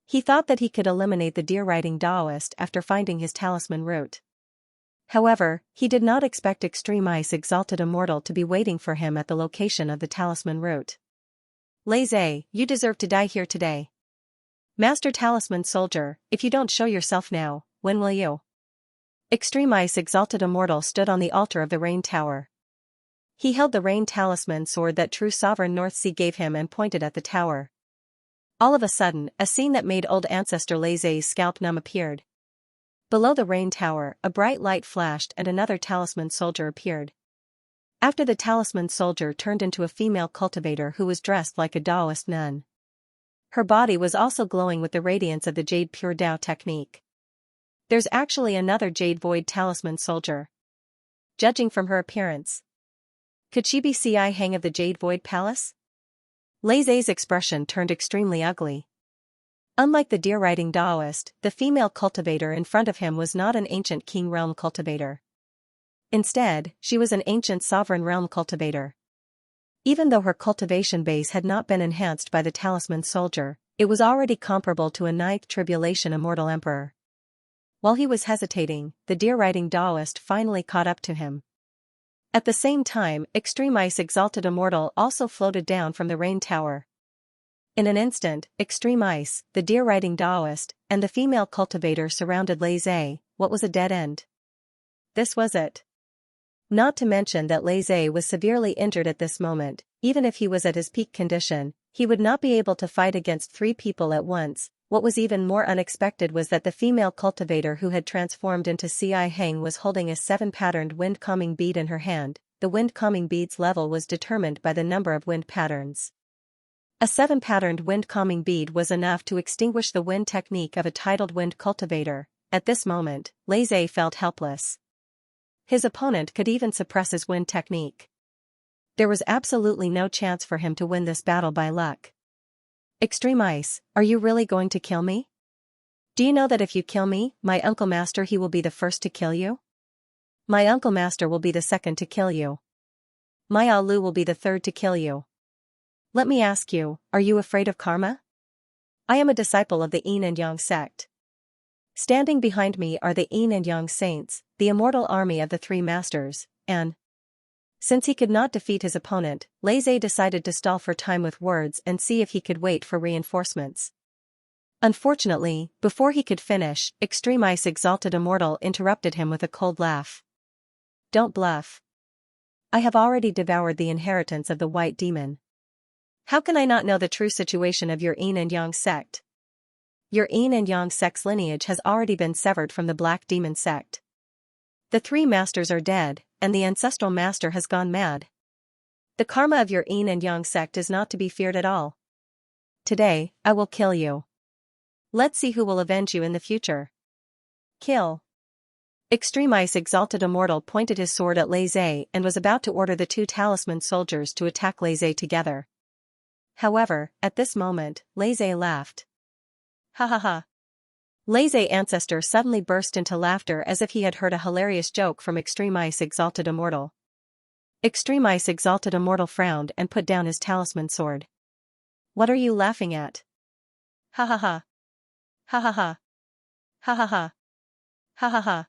He thought that he could eliminate the deer-riding Daoist after finding his talisman root. However, he did not expect Extreme Ice Exalted Immortal to be waiting for him at the location of the talisman root. Lei, you deserve to die here today. Master Talisman Soldier, if you don't show yourself now, when will you? Extreme Ice Exalted Immortal stood on the altar of the Rain Tower. He held the Rain Talisman sword that True Sovereign North Sea gave him and pointed at the tower. All of a sudden, a scene that made Old Ancestor Lei's scalp numb appeared. Below the Rain Tower, a bright light flashed and another Talisman Soldier appeared. After the Talisman Soldier turned into a female cultivator who was dressed like a Daoist nun. Her body was also glowing with the radiance of the Jade Pure Dao technique. There's actually another Jade Void Talisman Soldier. Judging from her appearance. Could she be Ci Hang of the Jade Void Palace? Lei's expression turned extremely ugly. Unlike the deer-riding Daoist, the female cultivator in front of him was not an ancient King Realm cultivator. Instead, she was an ancient Sovereign Realm cultivator. Even though her cultivation base had not been enhanced by the Talisman Soldier, it was already comparable to a Ninth Tribulation Immortal Emperor. While he was hesitating, the deer-riding Daoist finally caught up to him. At the same time, Extreme Ice Exalted Immortal also floated down from the Rain Tower. In an instant, Extreme Ice, the deer-riding Daoist, and the female cultivator surrounded Lei. What was a dead end? This was it. Not to mention that Lei was severely injured at this moment. Even if he was at his peak condition, he would not be able to fight against 3 people at once. What was even more unexpected was that the female cultivator who had transformed into Ci Hang was holding a 7-patterned wind calming bead in her hand. The wind calming bead's level was determined by the number of wind patterns. A 7-patterned wind calming bead was enough to extinguish the wind technique of a titled wind cultivator. At this moment, Lei felt helpless. His opponent could even suppress his wind technique. There was absolutely no chance for him to win this battle by luck. Extreme Ice, are you really going to kill me? Do you know that if you kill me, my Uncle Master he will be the first to kill you? My Uncle Master will be the second to kill you. My Alu will be the third to kill you. Let me ask you, are you afraid of karma? I am a disciple of the Yin and Yang sect. Standing behind me are the Yin and Yang saints, the immortal army of the three masters, and since he could not defeat his opponent, Laze decided to stall for time with words and see if he could wait for reinforcements. Unfortunately, before he could finish, Extreme Ice Exalted Immortal interrupted him with a cold laugh. Don't bluff. I have already devoured the inheritance of the White Demon. How can I not know the true situation of your Yin and Yang sect? Your Yin and Yang sect's lineage has already been severed from the Black Demon sect. The three masters are dead, and the ancestral master has gone mad. The karma of your Yin and Yang sect is not to be feared at all. Today, I will kill you. Let's see who will avenge you in the future. Kill. Extreme Ice Exalted Immortal pointed his sword at Laze and was about to order the two talisman soldiers to attack Laze together. However, at this moment, Laze laughed. Ha ha ha. Laze Ancestor suddenly burst into laughter as if he had heard a hilarious joke from Extreme Ice Exalted Immortal. Extreme Ice Exalted Immortal frowned and put down his talisman sword. What are you laughing at? Ha ha ha. Ha ha ha. Ha ha ha. Ha ha ha.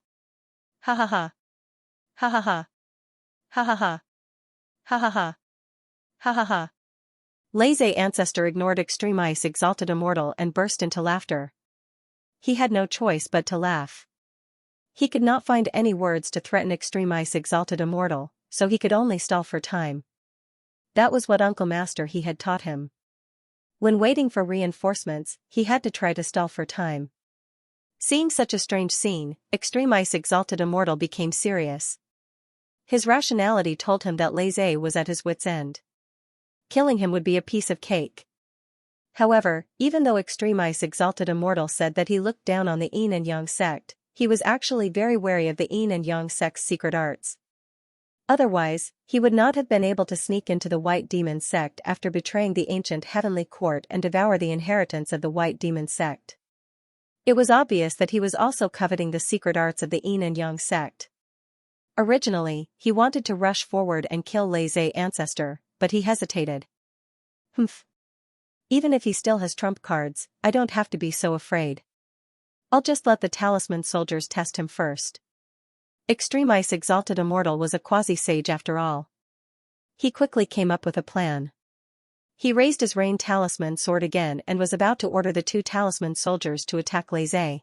Ha ha ha. Ha ha ha. Ha ha ha. Ha ha ha. Ha ha ha. Laze Ancestor ignored Extreme Ice Exalted Immortal and burst into laughter. He had no choice but to laugh. He could not find any words to threaten Extreme Ice Exalted Immortal, so he could only stall for time. That was what Uncle Master he had taught him. When waiting for reinforcements, he had to try to stall for time. Seeing such a strange scene, Extreme Ice Exalted Immortal became serious. His rationality told him that Laze was at his wit's end. Killing him would be a piece of cake. However, even though Extreme Ice Exalted Immortal said that he looked down on the Yin and Yang sect, he was actually very wary of the Yin and Yang sect's secret arts. Otherwise, he would not have been able to sneak into the White Demon sect after betraying the ancient heavenly court and devour the inheritance of the White Demon sect. It was obvious that he was also coveting the secret arts of the Yin and Yang sect. Originally, he wanted to rush forward and kill Laze Ancestor, but he hesitated. Humph. Even if he still has trump cards, I don't have to be so afraid. I'll just let the talisman soldiers test him first. Extreme Ice Exalted Immortal was a quasi-sage after all. He quickly came up with a plan. He raised his rain talisman sword again and was about to order the two talisman soldiers to attack Laze.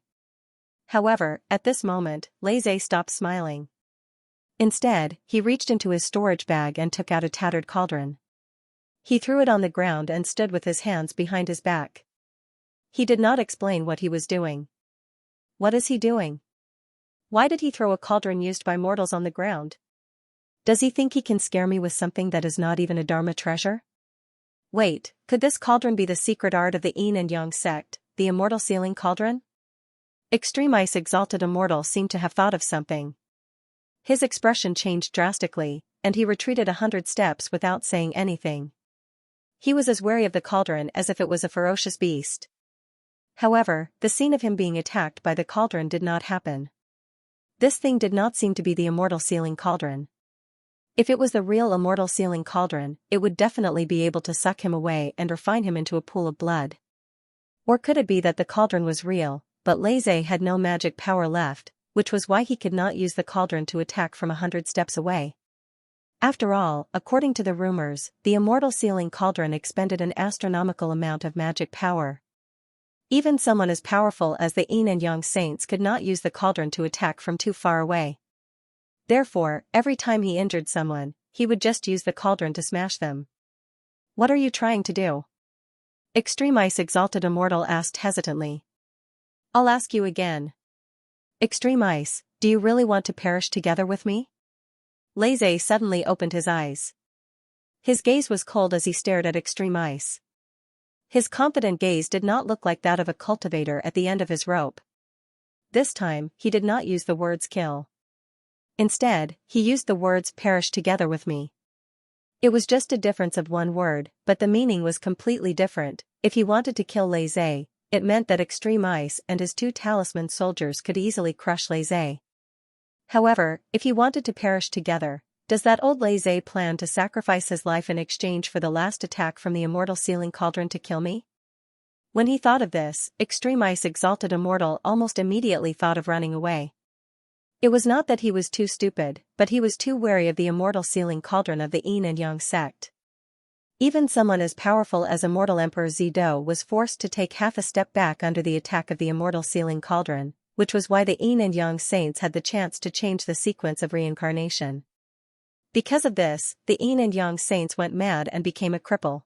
However, at this moment, Laze stopped smiling. Instead, he reached into his storage bag and took out a tattered cauldron. He threw it on the ground and stood with his hands behind his back. He did not explain what he was doing. What is he doing? Why did he throw a cauldron used by mortals on the ground? Does he think he can scare me with something that is not even a Dharma treasure? Wait, could this cauldron be the secret art of the Yin and Yang sect, the immortal sealing cauldron? Extreme Ice Exalted Immortal seemed to have thought of something. His expression changed drastically, and he retreated 100 steps without saying anything. He was as wary of the cauldron as if it was a ferocious beast. However, the scene of him being attacked by the cauldron did not happen. This thing did not seem to be the immortal sealing cauldron. If it was the real immortal sealing cauldron, it would definitely be able to suck him away and refine him into a pool of blood. Or could it be that the cauldron was real, but Laze had no magic power left, which was why he could not use the cauldron to attack from 100 steps away? After all, according to the rumors, the immortal sealing cauldron expended an astronomical amount of magic power. Even someone as powerful as the Yin and Yang saints could not use the cauldron to attack from too far away. Therefore, every time he injured someone, he would just use the cauldron to smash them. What are you trying to do? Extreme Ice Exalted Immortal asked hesitantly. I'll ask you again. Extreme Ice, do you really want to perish together with me? Laze suddenly opened his eyes. His gaze was cold as he stared at Extreme Ice. His confident gaze did not look like that of a cultivator at the end of his rope. This time, he did not use the words kill. Instead, he used the words perish together with me. It was just a difference of one word, but the meaning was completely different. If he wanted to kill Lei Zhe, it meant that Extreme Ice and his 2 talisman soldiers could easily crush Lei Zhe. However, if he wanted to perish together, does that old Lei Zhe plan to sacrifice his life in exchange for the last attack from the immortal sealing cauldron to kill me? When he thought of this, Extreme Ice Exalted Immortal almost immediately thought of running away. It was not that he was too stupid, but he was too wary of the immortal sealing cauldron of the Yin and Yang sect. Even someone as powerful as Immortal Emperor Zido was forced to take half a step back under the attack of the immortal sealing cauldron, which was why the Yin and Yang saints had the chance to change the sequence of reincarnation. Because of this, the Yin and Yang saints went mad and became a cripple.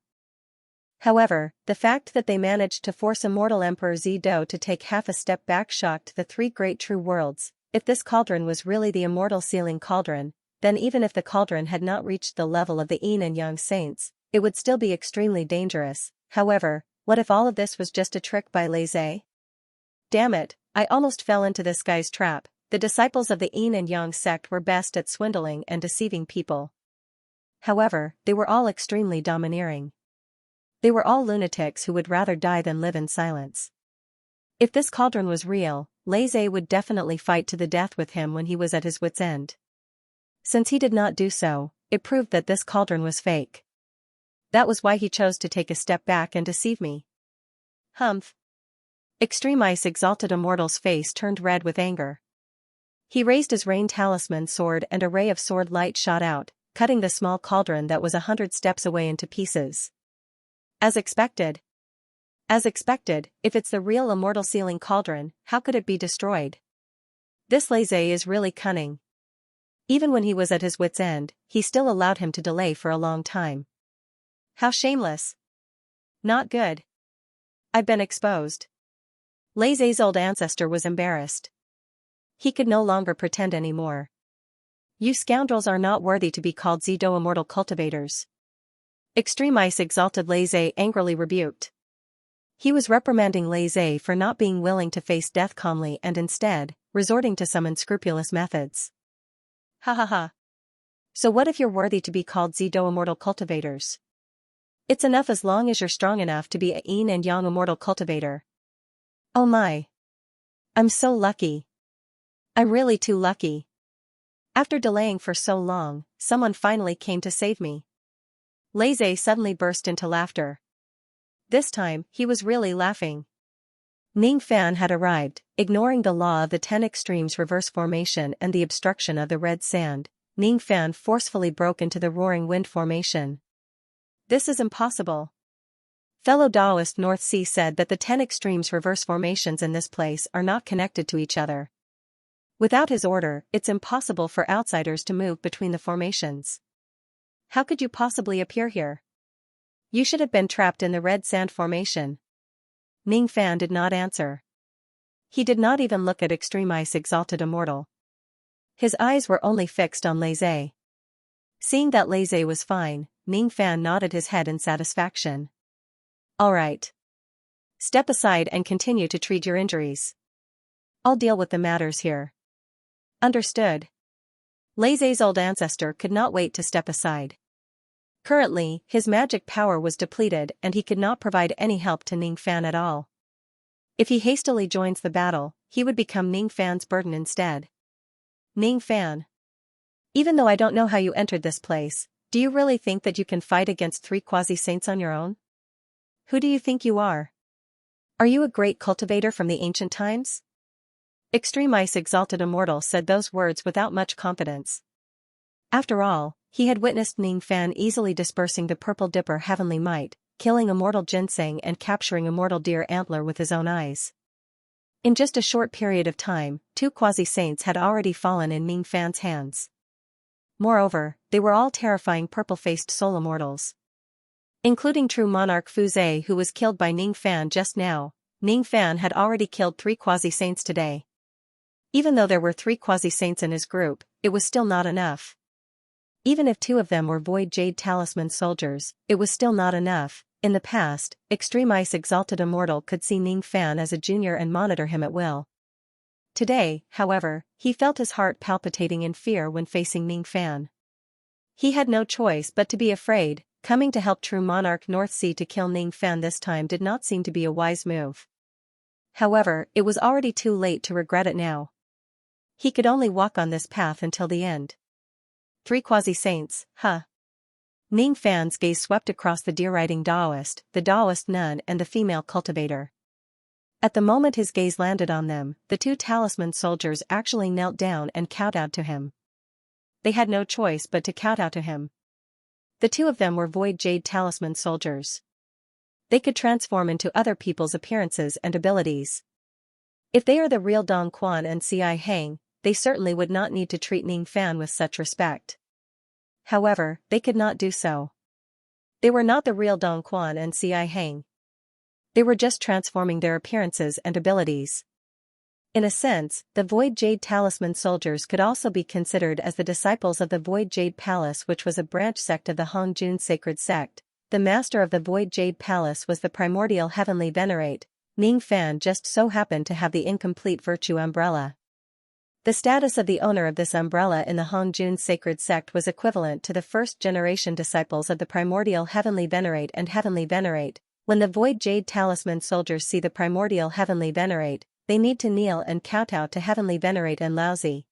However, the fact that they managed to force Immortal Emperor Zido to take half a step back shocked the 3 great true worlds. If this cauldron was really the immortal sealing cauldron, then even if the cauldron had not reached the level of the Yin and Yang saints, it would still be extremely dangerous. However, what if all of this was just a trick by Lei Zhe? Damn it, I almost fell into this guy's trap. The disciples of the Yin and Yang sect were best at swindling and deceiving people. However, they were all extremely domineering. They were all lunatics who would rather die than live in silence. If this cauldron was real, Lei Zhe would definitely fight to the death with him when he was at his wit's end. Since he did not do so, it proved that this cauldron was fake. That was why he chose to take a step back and deceive me. Humph. Extreme Ice Exalted Immortal's face turned red with anger. He raised his rain talisman sword and a ray of sword light shot out, cutting the small cauldron that was 100 steps away into pieces. As expected. As expected, if it's the real immortal sealing cauldron, how could it be destroyed? This Lei Zhe is really cunning. Even when he was at his wit's end, he still allowed him to delay for a long time. How shameless. Not good. I've been exposed. Lei Zhe's old ancestor was embarrassed. He could no longer pretend anymore. You scoundrels are not worthy to be called Zido Immortal Cultivators. Extreme Ice Exalted Lei Zhe angrily rebuked. He was reprimanding Lei Zhe for not being willing to face death calmly and instead, resorting to some unscrupulous methods. Ha ha ha. So what if you're worthy to be called Zido Immortal Cultivators? It's enough as long as you're strong enough to be a Yin and Yang Immortal Cultivator. Oh my. I'm so lucky. I'm really too lucky. After delaying for so long, someone finally came to save me. Lei Zhe suddenly burst into laughter. This time, he was really laughing. Ning Fan had arrived, ignoring the law of the 10 extremes reverse formation and the obstruction of the red sand. Ning Fan forcefully broke into the roaring wind formation. This is impossible. Fellow Taoist North Sea said that the 10 extremes reverse formations in this place are not connected to each other. Without his order, it's impossible for outsiders to move between the formations. How could you possibly appear here? You should have been trapped in the red sand formation. Ning Fan did not answer. He did not even look at Extreme Ice Exalted Immortal. His eyes were only fixed on Lei Zhe. Seeing that Lei Zhe was fine, Ning Fan nodded his head in satisfaction. All right. Step aside and continue to treat your injuries. I'll deal with the matters here. Understood. Lei Zhe's old ancestor could not wait to step aside. Currently, his magic power was depleted and he could not provide any help to Ning Fan at all. If he hastily joins the battle, he would become Ning Fan's burden instead. Ning Fan. Even though I don't know how you entered this place, do you really think that you can fight against 3 quasi-saints on your own? Who do you think you are? Are you a great cultivator from the ancient times? Extreme Ice Exalted Immortal said those words without much confidence. After all, he had witnessed Ning Fan easily dispersing the Purple Dipper Heavenly Might, killing Immortal Ginseng and capturing Immortal Deer Antler with his own eyes. In just a short period of time, 2 quasi-saints had already fallen in Ning Fan's hands. Moreover, they were all terrifying purple-faced soul immortals. Including true monarch Fu Zhe, who was killed by Ning Fan just now. Ning Fan had already killed 3 quasi-saints today. Even though there were 3 quasi-saints in his group, it was still not enough. Even if 2 of them were Void Jade Talisman soldiers, it was still not enough. In the past, Extreme Ice Exalted Immortal could see Ning Fan as a junior and monitor him at will. Today, however, he felt his heart palpitating in fear when facing Ning Fan. He had no choice but to be afraid. Coming to help True Monarch North Sea to kill Ning Fan this time did not seem to be a wise move. However, it was already too late to regret it now. He could only walk on this path until the end. 3 quasi-saints, huh? Ning Fan's gaze swept across the deer-riding Taoist, the Taoist nun and the female cultivator. At the moment his gaze landed on them, the 2 talisman soldiers actually knelt down and kowtowed to him. They had no choice but to kowtow to him. The 2 of them were Void Jade Talisman soldiers. They could transform into other people's appearances and abilities. If they are the real Dong Quan and Ci Hang, they certainly would not need to treat Ning Fan with such respect. However, they could not do so. They were not the real Dong Quan and Ci Hang. They were just transforming their appearances and abilities. In a sense, the Void Jade Talisman soldiers could also be considered as the disciples of the Void Jade Palace, which was a branch sect of the Hongjun Sacred Sect. The master of the Void Jade Palace was the primordial heavenly venerate. Ning Fan just so happened to have the incomplete virtue umbrella. The status of the owner of this umbrella in the Hongjun Sacred Sect was equivalent to the first-generation disciples of the primordial heavenly venerate and heavenly venerate. When the Void Jade Talisman soldiers see the primordial heavenly venerate, they need to kneel and kowtow to heavenly venerate and Laozi.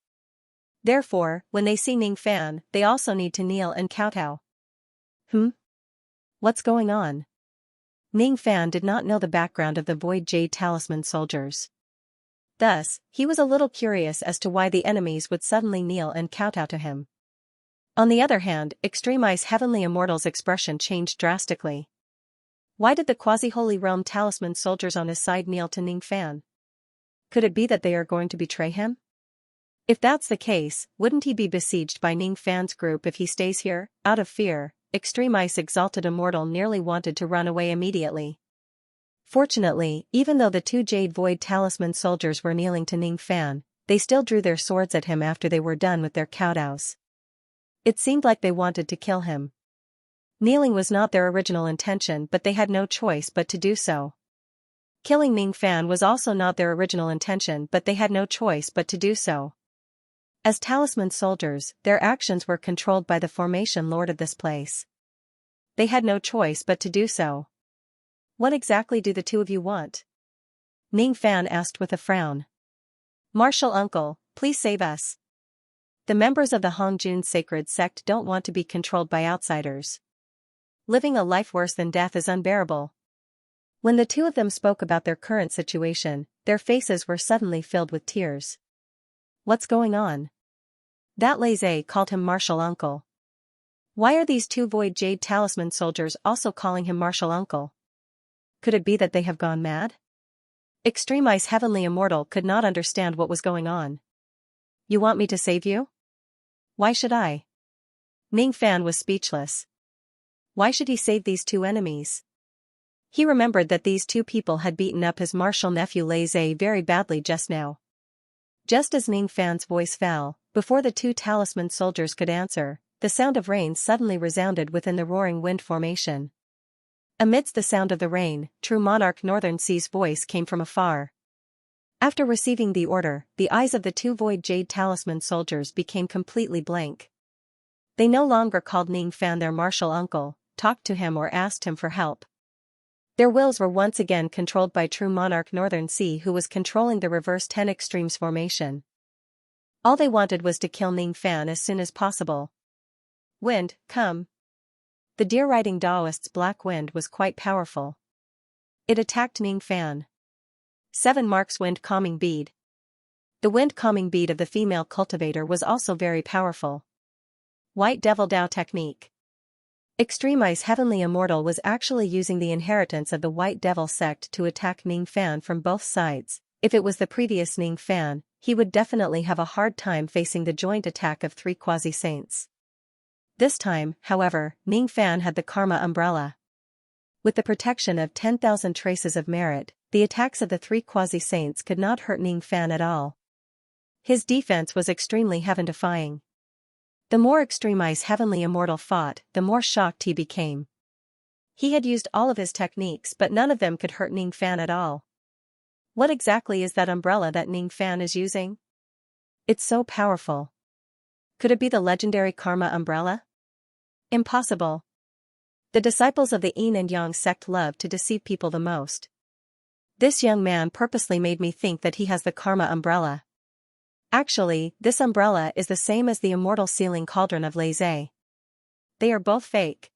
Therefore, when they see Ning Fan, they also need to kneel and kowtow. What's going on? Ning Fan did not know the background of the Void Jade Talisman soldiers. Thus, he was a little curious as to why the enemies would suddenly kneel and kowtow to him. On the other hand, Extreme Ice Heavenly Immortal's expression changed drastically. Why did the Quasi-Holy Realm Talisman soldiers on his side kneel to Ning Fan? Could it be that they are going to betray him? If that's the case, wouldn't he be besieged by Ning Fan's group if he stays here? Out of fear, Extreme Ice Exalted Immortal nearly wanted to run away immediately. Fortunately, even though the 2 Jade Void Talisman soldiers were kneeling to Ning Fan, they still drew their swords at him after they were done with their kowtows. It seemed like they wanted to kill him. Kneeling was not their original intention, but they had no choice but to do so. Killing Ning Fan was also not their original intention, but they had no choice but to do so. As talisman soldiers, their actions were controlled by the formation lord of this place. They had no choice but to do so. What exactly do the 2 of you want? Ning Fan asked with a frown. Martial uncle, please save us. The members of the Hongjun Sacred Sect don't want to be controlled by outsiders. Living a life worse than death is unbearable. When the 2 of them spoke about their current situation, their faces were suddenly filled with tears. What's going on? That Laissez called him Martial Uncle. Why are these 2 Void Jade Talisman soldiers also calling him Martial Uncle? Could it be that they have gone mad? Extreme Ice Heavenly Immortal could not understand what was going on. You want me to save you? Why should I? Ning Fan was speechless. Why should he save these 2 enemies? He remembered that these 2 people had beaten up his martial nephew Laissez very badly just now. Just as Ning Fan's voice fell, before the 2 talisman soldiers could answer, the sound of rain suddenly resounded within the roaring wind formation. Amidst the sound of the rain, True Monarch Northern Sea's voice came from afar. After receiving the order, the eyes of the 2 Void Jade Talisman soldiers became completely blank. They no longer called Ning Fan their martial uncle, talked to him or asked him for help. Their wills were once again controlled by True Monarch Northern Sea, who was controlling the reverse 10 extremes formation. All they wanted was to kill Ning Fan as soon as possible. Wind, come. The deer-riding Taoist's black wind was quite powerful. It attacked Ning Fan. 7 marks wind calming bead. The wind calming bead of the female cultivator was also very powerful. White Devil Dao technique. Extreme Ice Heavenly Immortal was actually using the inheritance of the White Devil sect to attack Ning Fan from both sides. If it was the previous Ning Fan, he would definitely have a hard time facing the joint attack of 3 quasi-saints. This time, however, Ning Fan had the Karma Umbrella. With the protection of 10,000 traces of merit, the attacks of the 3 quasi-saints could not hurt Ning Fan at all. His defense was extremely heaven-defying. The more Extreme Ice Heavenly Immortal fought, the more shocked he became. He had used all of his techniques, but none of them could hurt Ning Fan at all. What exactly is that umbrella that Ning Fan is using? It's so powerful. Could it be the legendary Karma Umbrella? Impossible. The disciples of the Yin and Yang sect love to deceive people the most. This young man purposely made me think that he has the karma umbrella. Actually, this umbrella is the same as the immortal sealing cauldron of Laissez. They are both fake.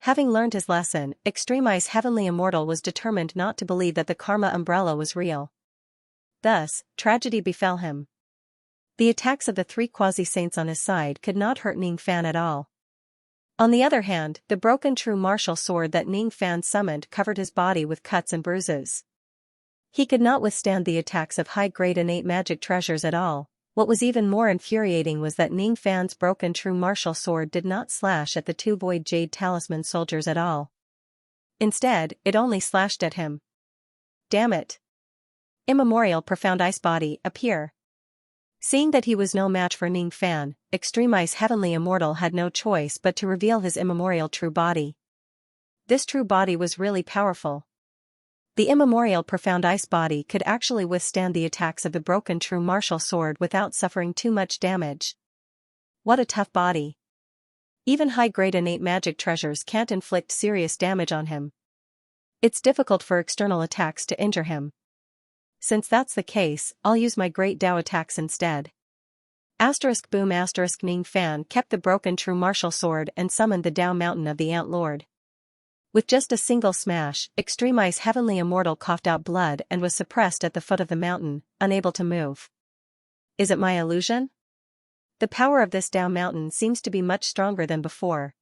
Having learned his lesson, Extreme Ice Heavenly Immortal was determined not to believe that the karma umbrella was real. Thus, tragedy befell him. The attacks of the three quasi-saints on his side could not hurt Ning Fan at all. On the other hand, the broken true martial sword that Ning Fan summoned covered his body with cuts and bruises. He could not withstand the attacks of high-grade innate magic treasures at all. What was even more infuriating was that Ning Fan's broken true martial sword did not slash at the two void jade talisman soldiers at all. Instead, it only slashed at him. Damn it! Immemorial Profound Ice Body, appear. Seeing that he was no match for Ning Fan, Extreme Ice Heavenly Immortal had no choice but to reveal his immemorial true body. This true body was really powerful. The immemorial Profound Ice Body could actually withstand the attacks of the broken true martial sword without suffering too much damage. What a tough body. Even high-grade innate magic treasures can't inflict serious damage on him. It's difficult for external attacks to injure him. Since that's the case, I'll use my Great Dao attacks instead. Boom Ning Fan kept the broken true martial sword and summoned the Dao Mountain of the Ant Lord. With just a single smash, Extreme Ice Heavenly Immortal coughed out blood and was suppressed at the foot of the mountain, unable to move. Is it my illusion? The power of this Dao Mountain seems to be much stronger than before.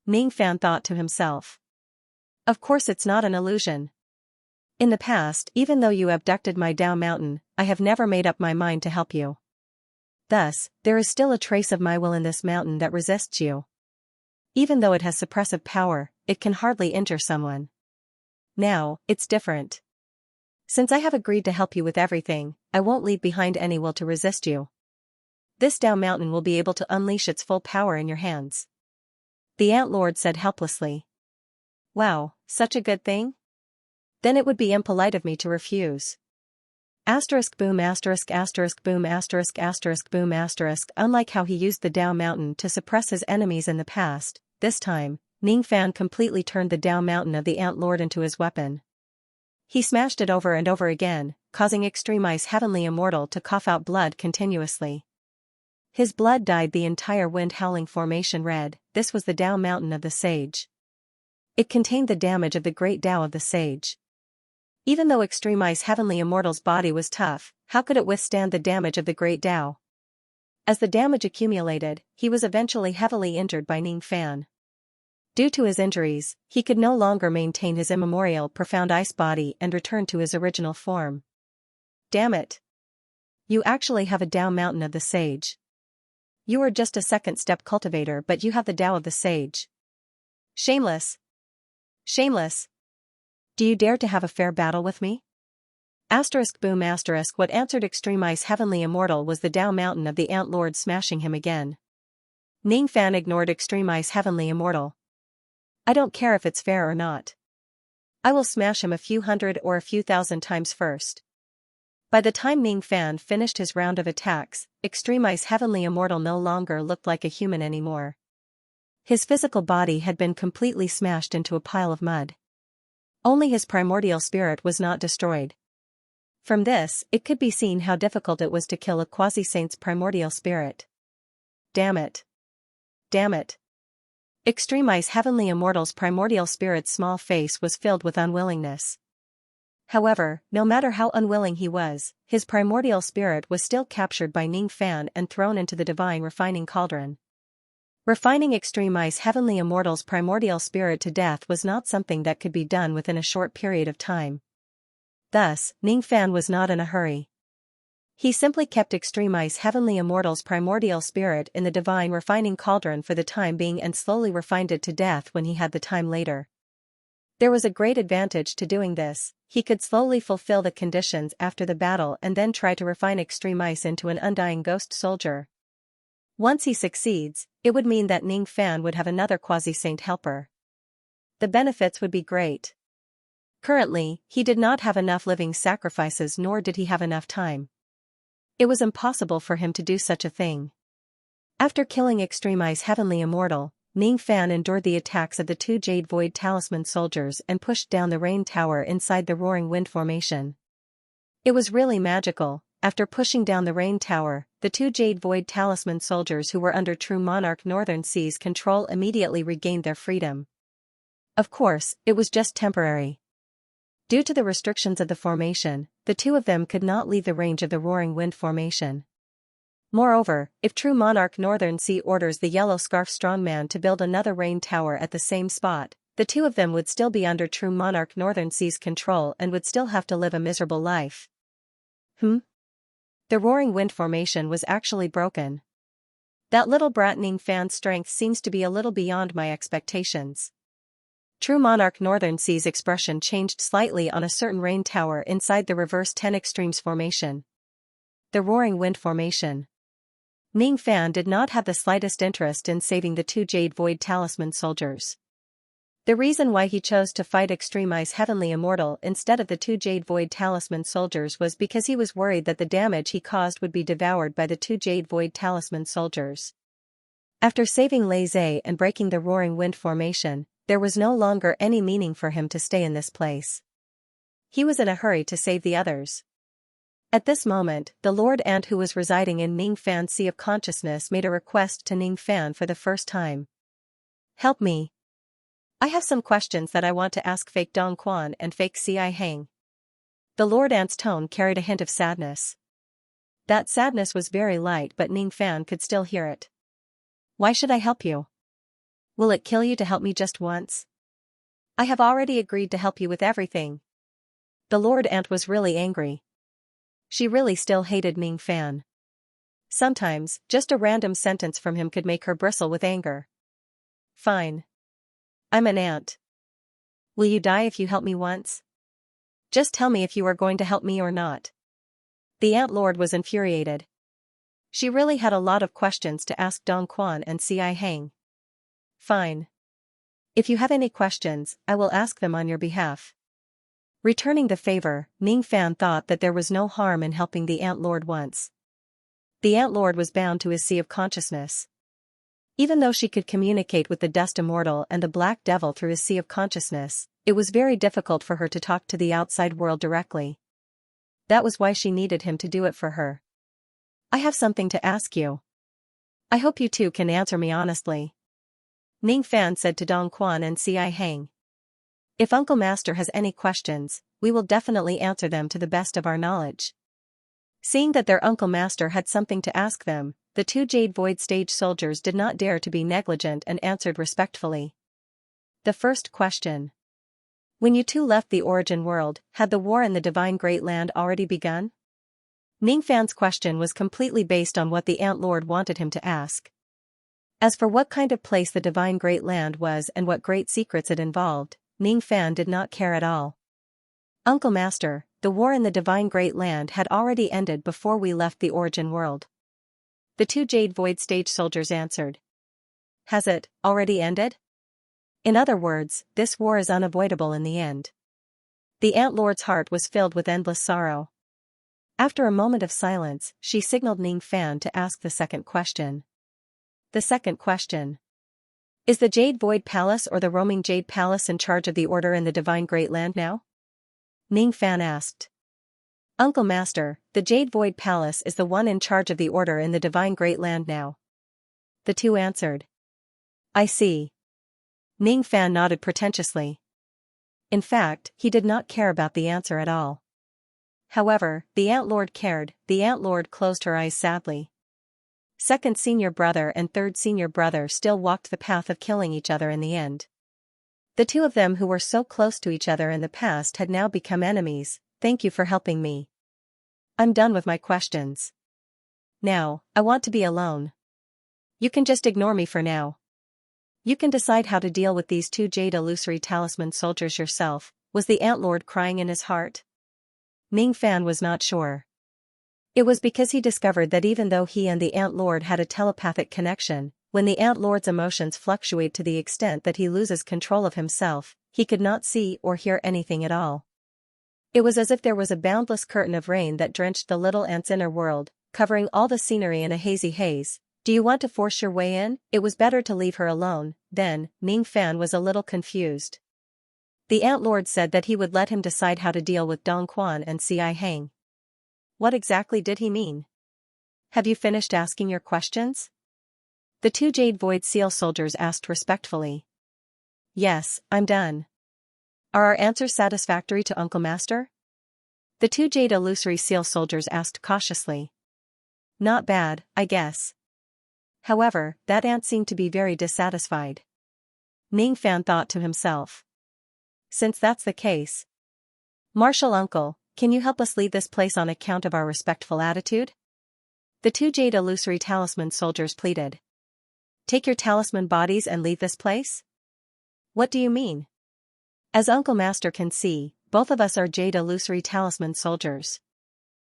Ning Fan thought to himself. Of course it's not an illusion. In the past, even though you abducted my Dao Mountain, I have never made up my mind to help you. Thus, there is still a trace of my will in this mountain that resists you. Even though it has suppressive power, it can hardly injure someone. Now, it's different. Since I have agreed to help you with everything, I won't leave behind any will to resist you. This Dao Mountain will be able to unleash its full power in your hands. The Ant Lord said helplessly. Wow, such a good thing? Then it would be impolite of me to refuse. Boom boom. Unlike how he used the Dao Mountain to suppress his enemies in the past, this time, Ning Fan completely turned the Dao Mountain of the Ant Lord into his weapon. He smashed it over and over again, causing Extreme Ice Heavenly Immortal to cough out blood continuously. His blood dyed the entire wind howling formation red. This was the Dao Mountain of the Sage. It contained the damage of the Great Dao of the Sage. Even though Extreme Ice Heavenly Immortal's body was tough, how could it withstand the damage of the Great Dao? As the damage accumulated, he was eventually heavily injured by Ning Fan. Due to his injuries, he could no longer maintain his immemorial Profound Ice Body and return to his original form. Damn it! You actually have a Dao Mountain of the Sage. You are just a second-step cultivator, but you have the Dao of the Sage. Shameless! Shameless! Do you dare to have a fair battle with me? Boom. What answered Extreme Ice Heavenly Immortal was the Dao Mountain of the Ant Lord smashing him again. Ning Fan ignored Extreme Ice Heavenly Immortal. I don't care if it's fair or not. I will smash him a few hundred or a few thousand times first. By the time Ning Fan finished his round of attacks, Extreme Ice Heavenly Immortal no longer looked like a human anymore. His physical body had been completely smashed into a pile of mud. Only his primordial spirit was not destroyed. From this, it could be seen how difficult it was to kill a quasi-saint's primordial spirit. Damn it. Damn it. Extreme Ice Heavenly Immortal's primordial spirit's small face was filled with unwillingness. However, no matter how unwilling he was, his primordial spirit was still captured by Ning Fan and thrown into the divine refining cauldron. Refining Extreme Ice Heavenly Immortal's primordial spirit to death was not something that could be done within a short period of time. Thus, Ning Fan was not in a hurry. He simply kept Extreme Ice Heavenly Immortal's primordial spirit in the divine refining cauldron for the time being and slowly refined it to death when he had the time later. There was a great advantage to doing this. He could slowly fulfill the conditions after the battle and then try to refine Extreme Ice into an undying ghost soldier. Once he succeeds, it would mean that Ning Fan would have another quasi-saint helper. The benefits would be great. Currently, he did not have enough living sacrifices, nor did he have enough time. It was impossible for him to do such a thing. After killing Extreme Ice Heavenly Immortal, Ning Fan endured the attacks of the two Jade Void Talisman soldiers and pushed down the rain tower inside the Roaring Wind formation. It was really magical. After pushing down the rain tower, the two Jade Void Talisman soldiers who were under True Monarch Northern Sea's control immediately regained their freedom. Of course, it was just temporary. Due to the restrictions of the formation, the two of them could not leave the range of the Roaring Wind formation. Moreover, if True Monarch Northern Sea orders the Yellow Scarf Strongman to build another rain tower at the same spot, the two of them would still be under True Monarch Northern Sea's control and would still have to live a miserable life. The Roaring Wind formation was actually broken. That little brat Ning Fan's strength seems to be a little beyond my expectations. True Monarch Northern Sea's expression changed slightly on a certain rain tower inside the Reverse 10 Extremes formation. The Roaring Wind formation. Ning Fan did not have the slightest interest in saving the two Jade Void Talisman soldiers. The reason why he chose to fight Extreme Ice Heavenly Immortal instead of the two Jade Void Talisman soldiers was because he was worried that the damage he caused would be devoured by the two Jade Void Talisman soldiers. After saving Lei Zhe and breaking the Roaring Wind formation, there was no longer any meaning for him to stay in this place. He was in a hurry to save the others. At this moment, the Lord Ant who was residing in Ning Fan's Sea of Consciousness made a request to Ning Fan for the first time. Help me. I have some questions that I want to ask fake Dong Quan and fake Ci Hang. The Lord Ant's tone carried a hint of sadness. That sadness was very light but Ning Fan could still hear it. Why should I help you? Will it kill you to help me just once? I have already agreed to help you with everything. The Lord Ant was really angry. She really still hated Ning Fan. Sometimes, just a random sentence from him could make her bristle with anger. Fine. I'm an ant. Will you die if you help me once? Just tell me if you are going to help me or not. The Ant Lord was infuriated. She really had a lot of questions to ask Dong Quan and Ci Hang. Fine. If you have any questions, I will ask them on your behalf. Returning the favor, Ning Fan thought that there was no harm in helping the Ant Lord once. The Ant Lord was bound to his Sea of Consciousness. Even though she could communicate with the Dust Immortal and the Black Devil through his Sea of Consciousness, it was very difficult for her to talk to the outside world directly. That was why she needed him to do it for her. I have something to ask you. I hope you two can answer me honestly. Ning Fan said to Dong Quan and Ci Hang. If Uncle Master has any questions, we will definitely answer them to the best of our knowledge. Seeing that their Uncle Master had something to ask them, the two Jade Void stage soldiers did not dare to be negligent and answered respectfully. The first question. When you two left the origin world, had the war in the Divine Great Land already begun? Ning Fan's question was completely based on what the Ant Lord wanted him to ask. As for what kind of place the Divine Great Land was and what great secrets it involved, Ning Fan did not care at all. Uncle Master, the war in the Divine Great Land had already ended before we left the origin world. The two Jade Void stage soldiers answered. Has it already ended? In other words, this war is unavoidable in the end. The Ant Lord's heart was filled with endless sorrow. After a moment of silence, she signaled Ning Fan to ask the second question. The second question. Is the Jade Void Palace or the Roaming Jade Palace in charge of the order in the Divine Great Land now? Ning Fan asked. Uncle Master, the Jade Void Palace is the one in charge of the order in the Divine Great Land now. The two answered. I see. Ning Fan nodded pretentiously. In fact, he did not care about the answer at all. However, the Ant Lord cared. The Ant Lord closed her eyes sadly. Second senior brother and third senior brother still walked the path of killing each other in the end. The two of them who were so close to each other in the past had now become enemies. Thank you for helping me. I'm done with my questions. Now, I want to be alone. You can just ignore me for now. You can decide how to deal with these two Jade Illusory Talisman soldiers yourself. Was the Ant Lord crying in his heart? Ning Fan was not sure. It was because he discovered that even though he and the Ant Lord had a telepathic connection, when the Ant Lord's emotions fluctuate to the extent that he loses control of himself, he could not see or hear anything at all. It was as if there was a boundless curtain of rain that drenched the little ant's inner world, covering all the scenery in a hazy haze, Do you want to force your way in? It was better to leave her alone. Then, Ning Fan was a little confused. The Ant Lord said that he would let him decide how to deal with Dong Quan and Si Hang. What exactly did he mean? Have you finished asking your questions? The two Jade Void Seal soldiers asked respectfully. Yes, I'm done. Are our answers satisfactory to Uncle Master? The two Jade Illusory Seal soldiers asked cautiously. Not bad, I guess. However, that ant seemed to be very dissatisfied. Ning Fan thought to himself. Since that's the case. Martial Uncle, can you help us leave this place on account of our respectful attitude? The two Jade Illusory Talisman soldiers pleaded. Take your talisman bodies and leave this place? What do you mean? As Uncle Master can see, both of us are Jade Illusory Talisman soldiers.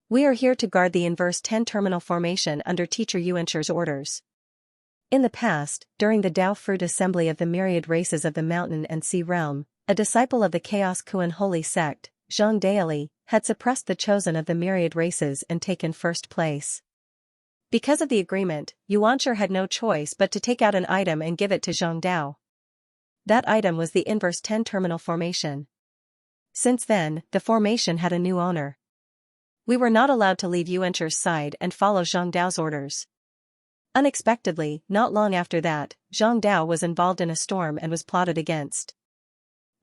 We are here to guard the inverse 10 terminal formation under Teacher Yuancher's orders. In the past, during the Dao Fruit Assembly of the myriad races of the Mountain and Sea Realm, a disciple of the Chaos Kuan Holy Sect, Zhang Daoli, had suppressed the chosen of the myriad races and taken first place. Because of the agreement, Yuancher had no choice but to take out an item and give it to Zhang Dao. That item was the inverse 10 terminal formation. Since then, the formation had a new owner. We were not allowed to leave Yuancher's side and follow Zhang Dao's orders. Unexpectedly, not long after that, Zhang Dao was involved in a storm and was plotted against.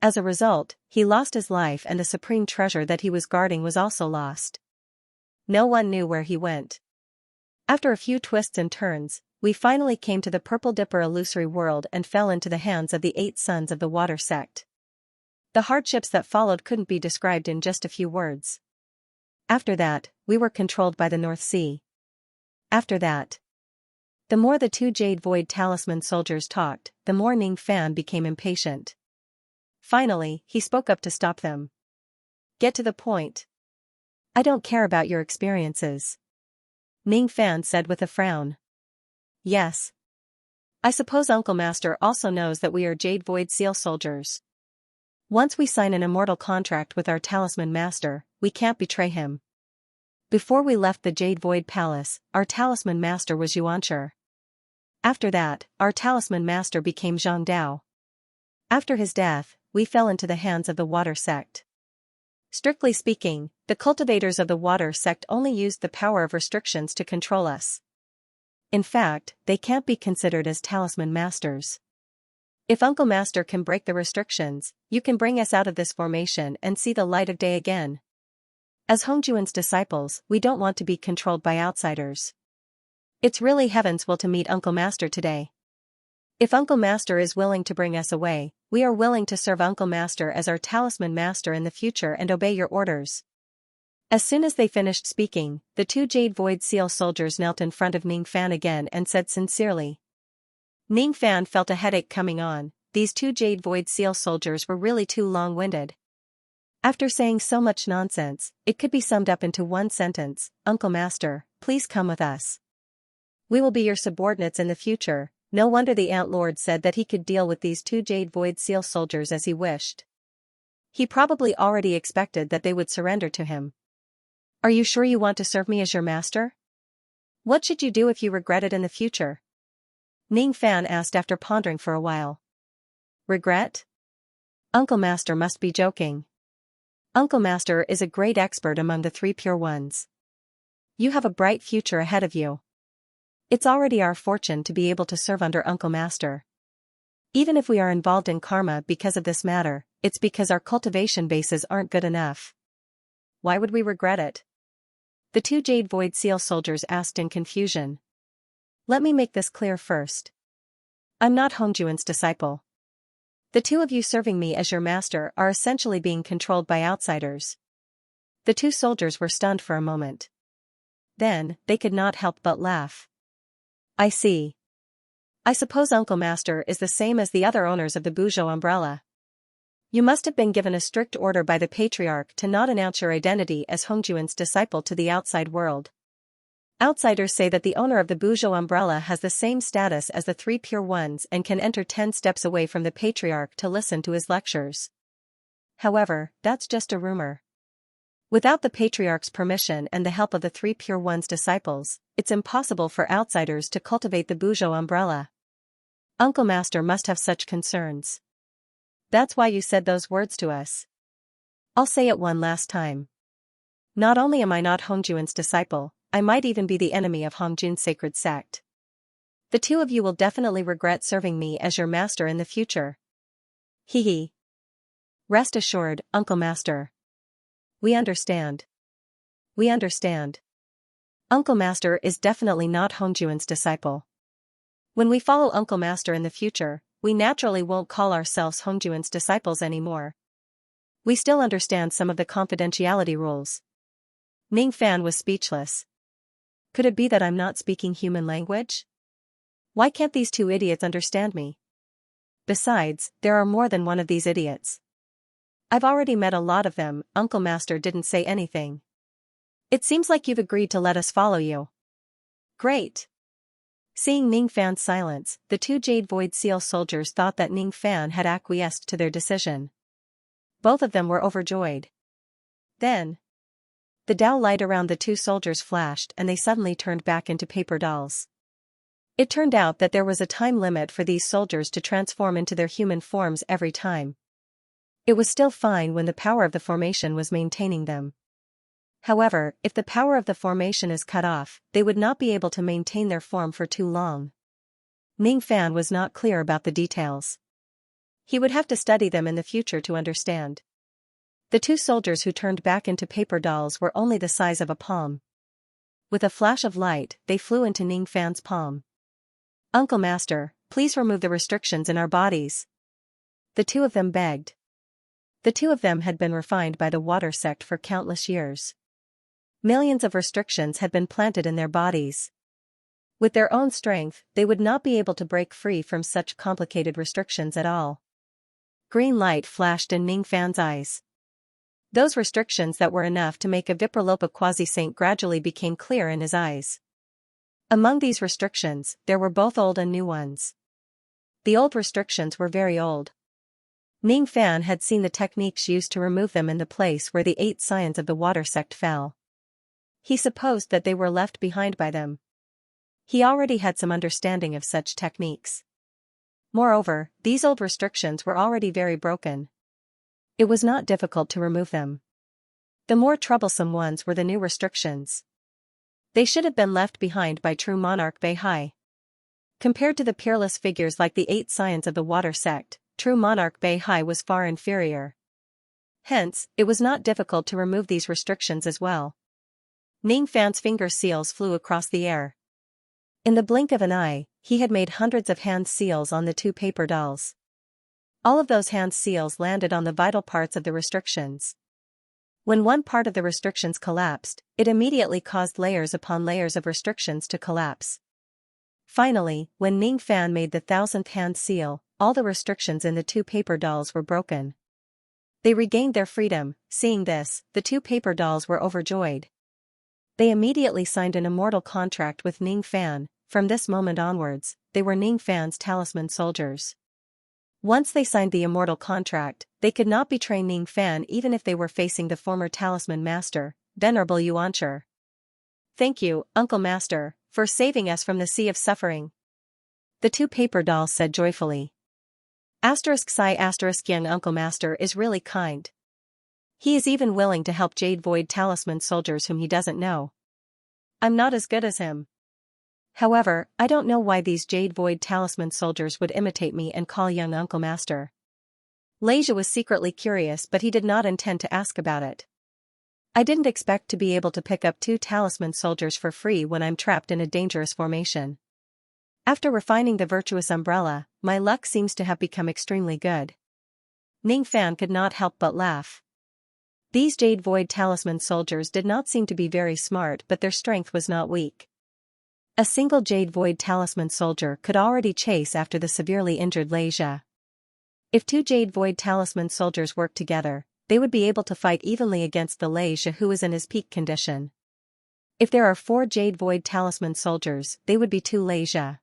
As a result, he lost his life and the supreme treasure that he was guarding was also lost. No one knew where he went. After a few twists and turns, we finally came to the Purple Dipper illusory world and fell into the hands of the 8 sons of the Water Sect. The hardships that followed couldn't be described in just a few words. After that, we were controlled by the North Sea. After that. The more the two Jade Void Talisman soldiers talked, the more Ning Fan became impatient. Finally, he spoke up to stop them. Get to the point. I don't care about your experiences. Ning Fan said with a frown. Yes. I suppose Uncle Master also knows that we are Jade Void Seal soldiers. Once we sign an immortal contract with our Talisman Master, we can't betray him. Before we left the Jade Void Palace, our Talisman Master was Yuancher. After that, our Talisman Master became Zhang Dao. After his death, we fell into the hands of the Water Sect. Strictly speaking, the cultivators of the Water Sect only used the power of restrictions to control us. In fact, they can't be considered as Talisman Masters. If Uncle Master can break the restrictions, you can bring us out of this formation and see the light of day again. As Hongjuan's disciples, we don't want to be controlled by outsiders. It's really heaven's will to meet Uncle Master today. If Uncle Master is willing to bring us away, we are willing to serve Uncle Master as our Talisman Master in the future and obey your orders. As soon as they finished speaking, the two Jade Void Seal soldiers knelt in front of Ning Fan again and said sincerely. Ning Fan felt a headache coming on. These two Jade Void Seal soldiers were really too long-winded. After saying so much nonsense, it could be summed up into one sentence: Uncle Master, please come with us. We will be your subordinates in the future. No wonder the Ant Lord said that he could deal with these two Jade Void Seal soldiers as he wished. He probably already expected that they would surrender to him. Are you sure you want to serve me as your master? What should you do if you regret it in the future? Ning Fan asked after pondering for a while. Regret? Uncle Master must be joking. Uncle Master is a great expert among the 3 pure ones. You have a bright future ahead of you. It's already our fortune to be able to serve under Uncle Master. Even if we are involved in karma because of this matter, it's because our cultivation bases aren't good enough. Why would we regret it? The two Jade Void Seal soldiers asked in confusion. Let me make this clear first. I'm not Hongjuan's disciple. The two of you serving me as your master are essentially being controlled by outsiders. The two soldiers were stunned for a moment. Then, they could not help but laugh. I see. I suppose Uncle Master is the same as the other owners of the Buzhou umbrella. You must have been given a strict order by the Patriarch to not announce your identity as Hongjuan's disciple to the outside world. Outsiders say that the owner of the Buzhou umbrella has the same status as the 3 pure ones and can enter 10 steps away from the Patriarch to listen to his lectures. However, that's just a rumor. Without the patriarch's permission and the help of the three Pure One's disciples, it's impossible for outsiders to cultivate the Buzhou umbrella. Uncle Master must have such concerns. That's why you said those words to us. I'll say it one last time. Not only am I not Hongjuan's disciple, I might even be the enemy of Hongjun's sacred sect. The two of you will definitely regret serving me as your master in the future. Hee hee. Rest assured, Uncle Master. We understand. We understand. Uncle Master is definitely not Hongjuan's disciple. When we follow Uncle Master in the future, we naturally won't call ourselves Hongjuan's disciples anymore. We still understand some of the confidentiality rules. Ning Fan was speechless. Could it be that I'm not speaking human language? Why can't these two idiots understand me? Besides, there are more than one of these idiots. I've already met a lot of them. Uncle Master didn't say anything. It seems like you've agreed to let us follow you. Great. Seeing Ning Fan's silence, the two Jade Void Seal soldiers thought that Ning Fan had acquiesced to their decision. Both of them were overjoyed. Then, the Dao light around the two soldiers flashed and they suddenly turned back into paper dolls. It turned out that there was a time limit for these soldiers to transform into their human forms every time. It was still fine when the power of the formation was maintaining them. However, if the power of the formation is cut off, they would not be able to maintain their form for too long. Ning Fan was not clear about the details. He would have to study them in the future to understand. The two soldiers who turned back into paper dolls were only the size of a palm. With a flash of light, they flew into Ning Fan's palm. Uncle Master, please remove the restrictions in our bodies. The two of them begged. The two of them had been refined by the water sect for countless years. Millions of restrictions had been planted in their bodies. With their own strength, they would not be able to break free from such complicated restrictions at all. Green light flashed in Ning Fan's eyes. Those restrictions that were enough to make a Vipralopa quasi-saint gradually became clear in his eyes. Among these restrictions, there were both old and new ones. The old restrictions were very old. Ning Fan had seen the techniques used to remove them in the place where the 8 scions of the water sect fell. He supposed that they were left behind by them. He already had some understanding of such techniques. Moreover, these old restrictions were already very broken. It was not difficult to remove them. The more troublesome ones were the new restrictions. They should have been left behind by true monarch Beihai. Compared to the peerless figures like the 8 scions of the water sect, true monarch Beihai was far inferior. Hence, it was not difficult to remove these restrictions as well. Ning Fan's finger seals flew across the air. In the blink of an eye, he had made hundreds of hand seals on the two paper dolls. All of those hand seals landed on the vital parts of the restrictions. When one part of the restrictions collapsed, it immediately caused layers upon layers of restrictions to collapse. Finally, when Ning Fan made the 1000th hand seal, all the restrictions in the two paper dolls were broken. They regained their freedom. Seeing this, the two paper dolls were overjoyed. They immediately signed an immortal contract with Ning Fan. From this moment onwards, they were Ning Fan's talisman soldiers. Once they signed the immortal contract, they could not betray Ning Fan even if they were facing the former talisman master, Venerable Yuancher. Thank you, Uncle Master, for saving us from the sea of suffering. The two paper dolls said joyfully. *Young Uncle Master is really kind. He is even willing to help Jade Void talisman soldiers whom he doesn't know. I'm not as good as him. However, I don't know why these Jade Void talisman soldiers would imitate me and call young Uncle Master. Leisha was secretly curious, but he did not intend to ask about it. I didn't expect to be able to pick up 2 talisman soldiers for free when I'm trapped in a dangerous formation. After refining the virtuous umbrella, my luck seems to have become extremely good. Ning Fan could not help but laugh. These Jade Void talisman soldiers did not seem to be very smart, but their strength was not weak. A single Jade Void talisman soldier could already chase after the severely injured Leisha. If 2 Jade Void talisman soldiers worked together, they would be able to fight evenly against the Leisha who is in his peak condition. If there are 4 Jade Void talisman soldiers, they would be 2 Leisha.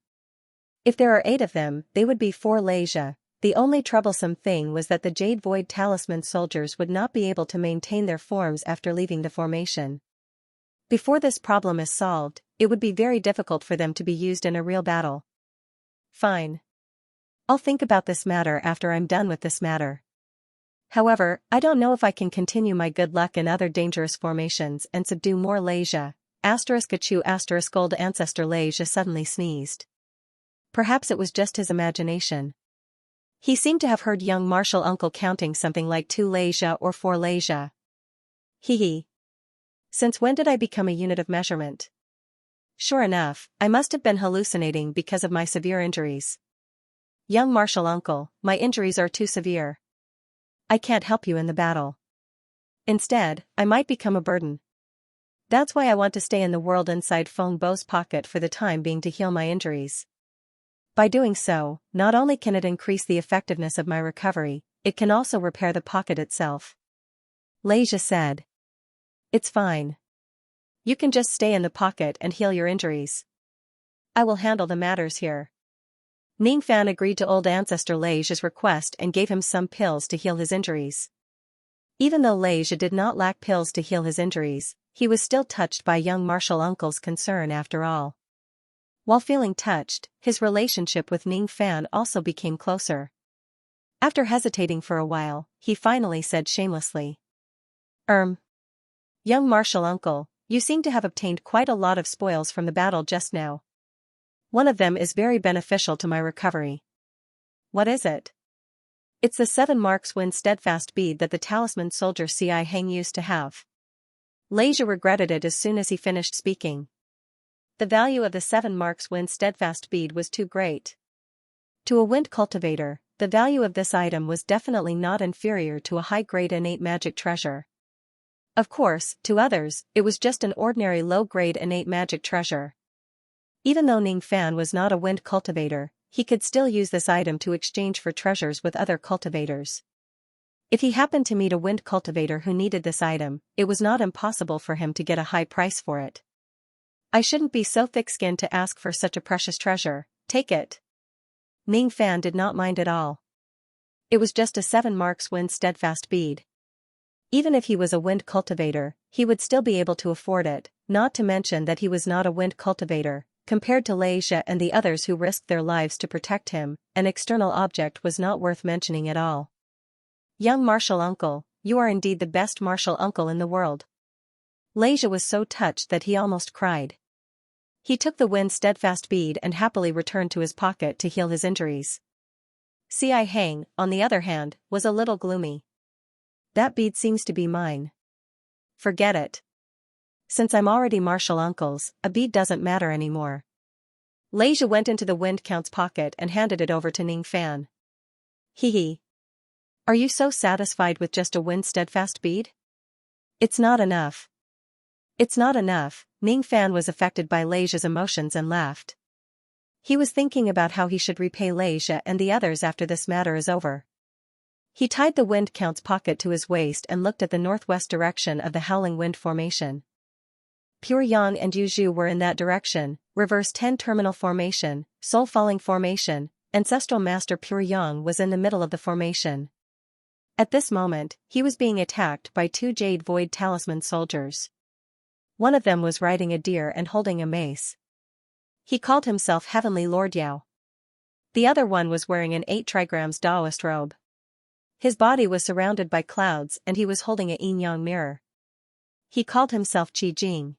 If there are 8 of them, they would be 4 Leisha. The only troublesome thing was that the Jade Void Talisman soldiers would not be able to maintain their forms after leaving the formation. Before this problem is solved, it would be very difficult for them to be used in a real battle. Fine. I'll think about this matter after I'm done with this matter. However, I don't know if I can continue my good luck in other dangerous formations and subdue more Xianxia. **Gold ancestor Xianxia suddenly sneezed. Perhaps it was just his imagination. He seemed to have heard young martial uncle counting something like 2 Xianxia or 4 Xianxia. Hee. Since when did I become a unit of measurement? Sure enough, I must have been hallucinating because of my severe injuries. Young martial uncle, my injuries are too severe. I can't help you in the battle. Instead, I might become a burden. That's why I want to stay in the world inside Feng Bo's pocket for the time being to heal my injuries. By doing so, not only can it increase the effectiveness of my recovery, it can also repair the pocket itself. Xianxia said. It's fine. You can just stay in the pocket and heal your injuries. I will handle the matters here. Ningfan agreed to old ancestor Xiaxia's request and gave him some pills to heal his injuries. Even though Xianxia did not lack pills to heal his injuries, he was still touched by young martial uncle's concern after all. While feeling touched, his relationship with Ningfan also became closer. After hesitating for a while, he finally said shamelessly. Young martial uncle, you seem to have obtained quite a lot of spoils from the battle just now. One of them is very beneficial to my recovery. What is it? It's the 7 marks wind steadfast bead that the talisman soldier Xianxia used to have. Xianxia regretted it as soon as he finished speaking. The value of the 7 marks wind steadfast bead was too great. To a wind cultivator, the value of this item was definitely not inferior to a high-grade innate magic treasure. Of course, to others, it was just an ordinary low-grade innate magic treasure. Even though Ningfan was not a wind cultivator, he could still use this item to exchange for treasures with other cultivators. If he happened to meet a wind cultivator who needed this item, it was not impossible for him to get a high price for it. I shouldn't be so thick-skinned to ask for such a precious treasure, take it. Ningfan did not mind at all. It was just a 7 marks wind steadfast bead. Even if he was a wind cultivator, he would still be able to afford it, not to mention that he was not a wind cultivator. Compared to Xianxia and the others who risked their lives to protect him, an external object was not worth mentioning at all. Young martial uncle, you are indeed the best martial uncle in the world. Xianxia was so touched that he almost cried. He took the wind steadfast bead and happily returned to his pocket to heal his injuries. Xianxia, on the other hand, was a little gloomy. That bead seems to be mine. Forget it. Since I'm already martial uncle's, a bead doesn't matter anymore. Xianxia went into the wind count's pocket and handed it over to Ningfan. Hee. Are you so satisfied with just a wind steadfast bead? It's not enough. It's not enough. Ningfan was affected by Xiaxia's emotions and laughed. He was thinking about how he should repay Xianxia and the others after this matter is over. He tied the wind count's pocket to his waist and looked at the northwest direction of the Howling Wind Formation. Pure Yang and Yuzhu were in that direction, reverse 10 terminal formation, soul falling formation, ancestral master Pure Yang was in the middle of the formation. At this moment, he was being attacked by 2 Jade Void Talisman soldiers. One of them was riding a deer and holding a mace. He called himself Heavenly Lord Yao. The other one was wearing an 8 trigrams Taoist robe. His body was surrounded by clouds and he was holding a yin-yang mirror. He called himself Qi Jing.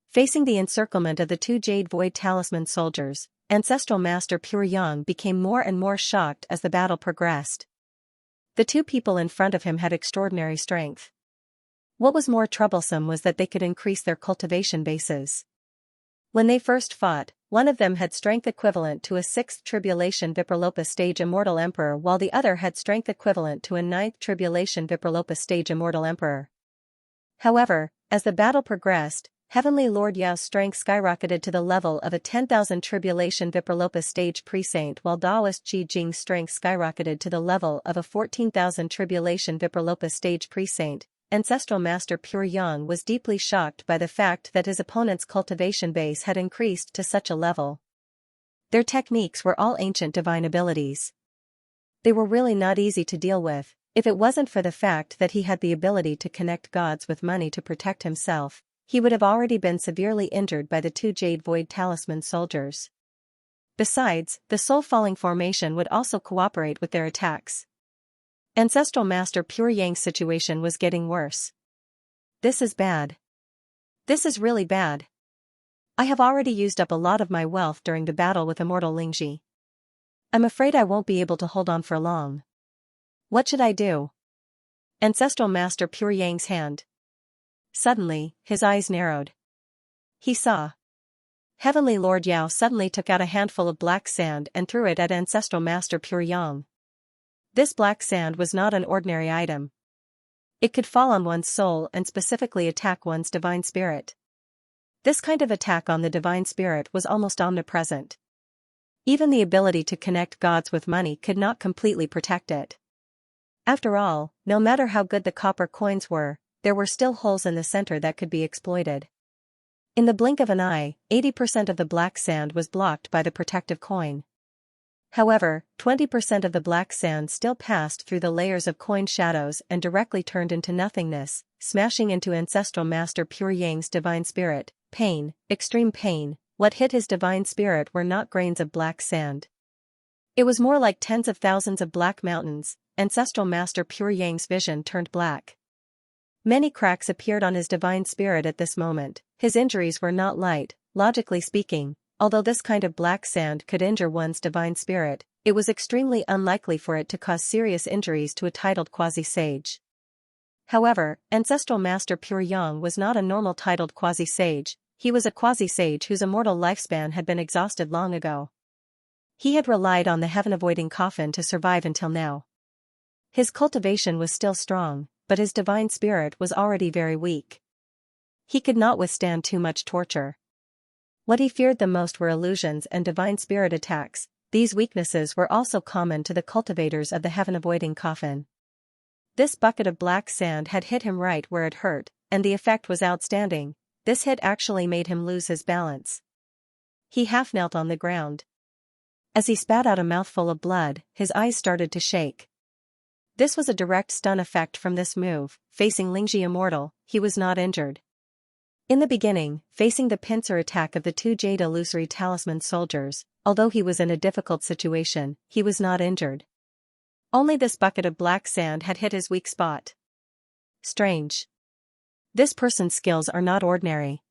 Facing the encirclement of the 2 Jade Void Talisman soldiers, Ancestral Master Pure Yang became more and more shocked as the battle progressed. The 2 people in front of him had extraordinary strength. What was more troublesome was that they could increase their cultivation bases. When they first fought, one of them had strength equivalent to a 6th Tribulation Vipralopa stage Immortal Emperor while the other had strength equivalent to a 9th Tribulation Vipralopa stage Immortal Emperor. However, as the battle progressed, Heavenly Lord Yao's strength skyrocketed to the level of a 10,000 Tribulation Vipralopa stage Presaint while Taoist Qi Jing's strength skyrocketed to the level of a 14,000 Tribulation Vipralopa stage Presaint. Ancestral Master Pure Yang was deeply shocked by the fact that his opponent's cultivation base had increased to such a level. Their techniques were all ancient divine abilities. They were really not easy to deal with. If it wasn't for the fact that he had the ability to connect gods with money to protect himself, he would have already been severely injured by the two Jade Void Talisman soldiers. Besides, the soul-falling formation would also cooperate with their attacks. Ancestral Master Pure Yang's situation was getting worse. This is bad. This is really bad. I have already used up a lot of my wealth during the battle with Immortal Lingji. I'm afraid I won't be able to hold on for long. What should I do? Ancestral Master Pure Yang's hand. Suddenly, his eyes narrowed. He saw. Heavenly Lord Yao suddenly took out a handful of black sand and threw it at Ancestral Master Pure Yang. This black sand was not an ordinary item. It could fall on one's soul and specifically attack one's divine spirit. This kind of attack on the divine spirit was almost omnipresent. Even the ability to connect gods with money could not completely protect it. After all, no matter how good the copper coins were, there were still holes in the center that could be exploited. In the blink of an eye, 80% of the black sand was blocked by the protective coin. However, 20% of the black sand still passed through the layers of coin shadows and directly turned into nothingness, smashing into Ancestral Master Pure Yang's divine spirit. Pain, extreme pain. What hit his divine spirit were not grains of black sand. It was more like tens of thousands of black mountains. Ancestral Master Pure Yang's vision turned black. Many cracks appeared on his divine spirit at this moment. His injuries were not light, logically speaking. Although this kind of black sand could injure one's divine spirit, it was extremely unlikely for it to cause serious injuries to a titled quasi-sage. However, Ancestral Master Pure Yang was not a normal titled quasi-sage, he was a quasi-sage whose immortal lifespan had been exhausted long ago. He had relied on the heaven-avoiding coffin to survive until now. His cultivation was still strong, but his divine spirit was already very weak. He could not withstand too much torture. What he feared the most were illusions and divine spirit attacks. These weaknesses were also common to the cultivators of the heaven-avoiding coffin. This bucket of black sand had hit him right where it hurt, and the effect was outstanding. This hit actually made him lose his balance. He half knelt on the ground. As he spat out a mouthful of blood, his eyes started to shake. This was a direct stun effect from this move. Facing Lingji Immortal, he was not injured. In the beginning, facing the pincer attack of the two Jade Illusory Talisman soldiers, although he was in a difficult situation, he was not injured. Only this bucket of black sand had hit his weak spot. Strange. This person's skills are not ordinary.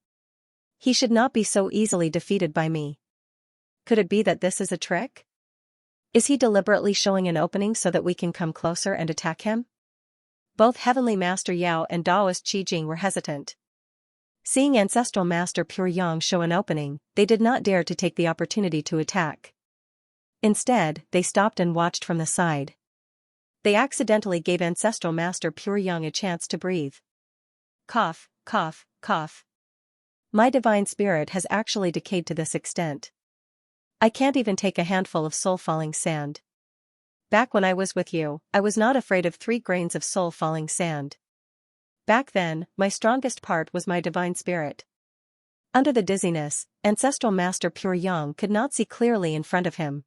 He should not be so easily defeated by me. Could it be that this is a trick? Is he deliberately showing an opening so that we can come closer and attack him? Both Heavenly Master Yao and Taoist Qi Jing were hesitant. Seeing Ancestral Master Pure Yang show an opening, they did not dare to take the opportunity to attack. Instead, they stopped and watched from the side. They accidentally gave Ancestral Master Pure Yang a chance to breathe. Cough, cough, cough. My divine spirit has actually decayed to this extent. I can't even take a handful of soul-falling sand. Back when I was with you, I was not afraid of 3 grains of soul-falling sand. Back then, my strongest part was my divine spirit. Under the dizziness, Ancestral Master Pure Yang could not see clearly in front of him.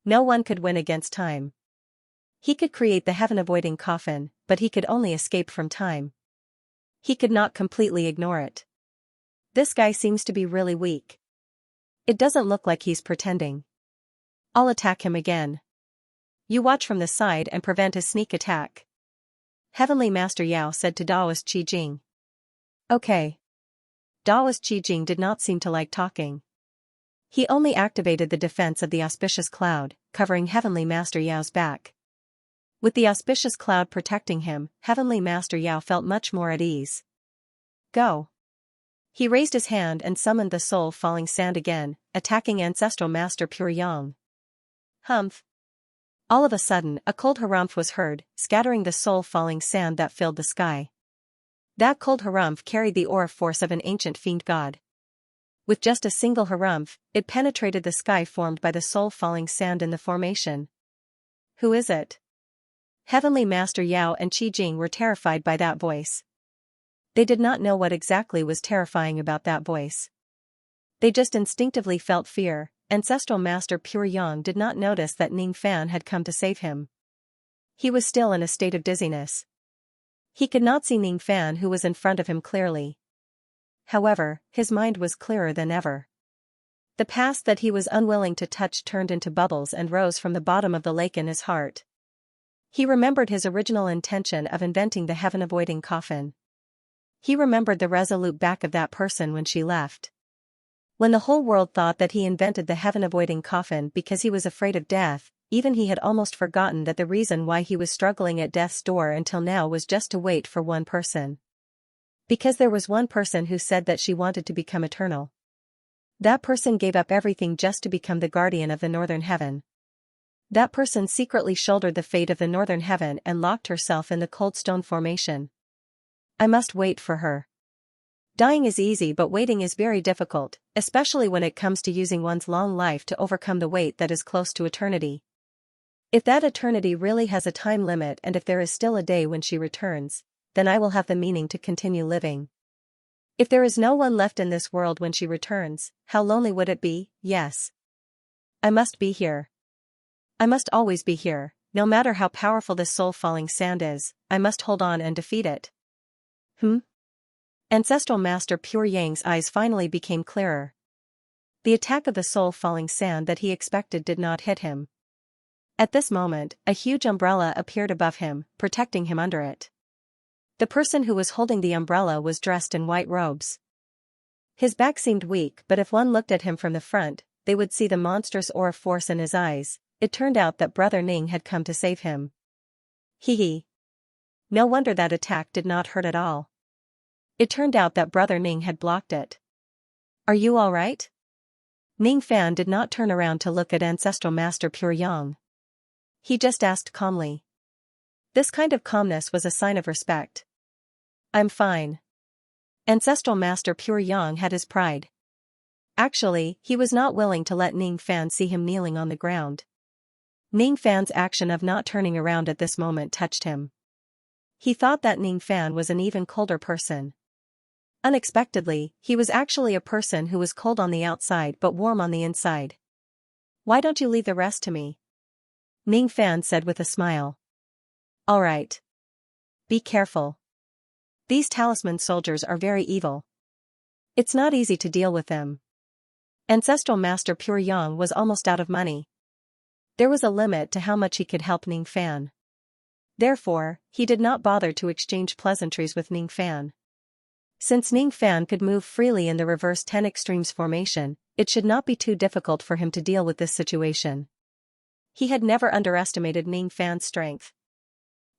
No one could win against time. He could create the heaven-avoiding coffin, but he could only escape from time. He could not completely ignore it. This guy seems to be really weak. It doesn't look like he's pretending. I'll attack him again. You watch from the side and prevent his sneak attack. Heavenly Master Yao said to Taoist Qi Jing. Okay. Taoist Qi Jing did not seem to like talking. He only activated the defense of the auspicious cloud, covering Heavenly Master Yao's back. With the auspicious cloud protecting him, Heavenly Master Yao felt much more at ease. Go. He raised his hand and summoned the soul-falling sand again, attacking Ancestral Master Pure Yang. Humph. All of a sudden, a cold harumph was heard, scattering the soul-falling sand that filled the sky. That cold harumph carried the aura force of an ancient fiend god. With just a single harumph, it penetrated the sky formed by the soul-falling sand in the formation. Who is it? Heavenly Master Yao and Qi Jing were terrified by that voice. They did not know what exactly was terrifying about that voice. They just instinctively felt fear. ancestral master Pure Yang did not notice that Ning Fan had come to save him. He was still in a state of dizziness. He could not see Ning Fan, who was in front of him, clearly. However, his mind was clearer than ever. The past that he was unwilling to touch turned into bubbles and rose from the bottom of the lake in his heart. He remembered his original intention of inventing the heaven-avoiding coffin. He remembered the resolute back of that person when she left. When the whole world thought that he invented the heaven-avoiding coffin because he was afraid of death, even he had almost forgotten that the reason why he was struggling at death's door until now was just to wait for one person. Because there was one person who said that she wanted to become eternal. That person gave up everything just to become the guardian of the northern heaven. That person secretly shouldered the fate of the northern heaven and locked herself in the cold stone formation. I must wait for her. Dying is easy, but waiting is very difficult, especially when it comes to using one's long life to overcome the wait that is close to eternity. If that eternity really has a time limit, and if there is still a day when she returns, then I will have the meaning to continue living. If there is no one left in this world when she returns, how lonely would it be? Yes. I must be here. I must always be here, no matter how powerful this soul-falling sand is, I must hold on and defeat it. Ancestral Master Pure Yang's eyes finally became clearer. The attack of the soul-falling sand that he expected did not hit him. At this moment, a huge umbrella appeared above him, protecting him under it. The person who was holding the umbrella was dressed in white robes. His back seemed weak, but if one looked at him from the front, they would see the monstrous aura force in his eyes. It turned out that Brother Ning had come to save him. Hee. No wonder that attack did not hurt at all. It turned out that Brother Ning had blocked it. Are you all right? Ning Fan did not turn around to look at Ancestral Master Pure Yang. He just asked calmly. This kind of calmness was a sign of respect. I'm fine. Ancestral Master Pure Yang had his pride. Actually, he was not willing to let Ning Fan see him kneeling on the ground. Ning Fan's action of not turning around at this moment touched him. He thought that Ning Fan was an even colder person. Unexpectedly, he was actually a person who was cold on the outside but warm on the inside. Why don't you leave the rest to me? Ning Fan said with a smile. All right. Be careful. These talisman soldiers are very evil. It's not easy to deal with them. Ancestral Master Pure Yang was almost out of money. There was a limit to how much he could help Ning Fan. Therefore, he did not bother to exchange pleasantries with Ning Fan. Since Ning Fan could move freely in the reverse 10 extremes formation, it should not be too difficult for him to deal with this situation. He had never underestimated Ning Fan's strength.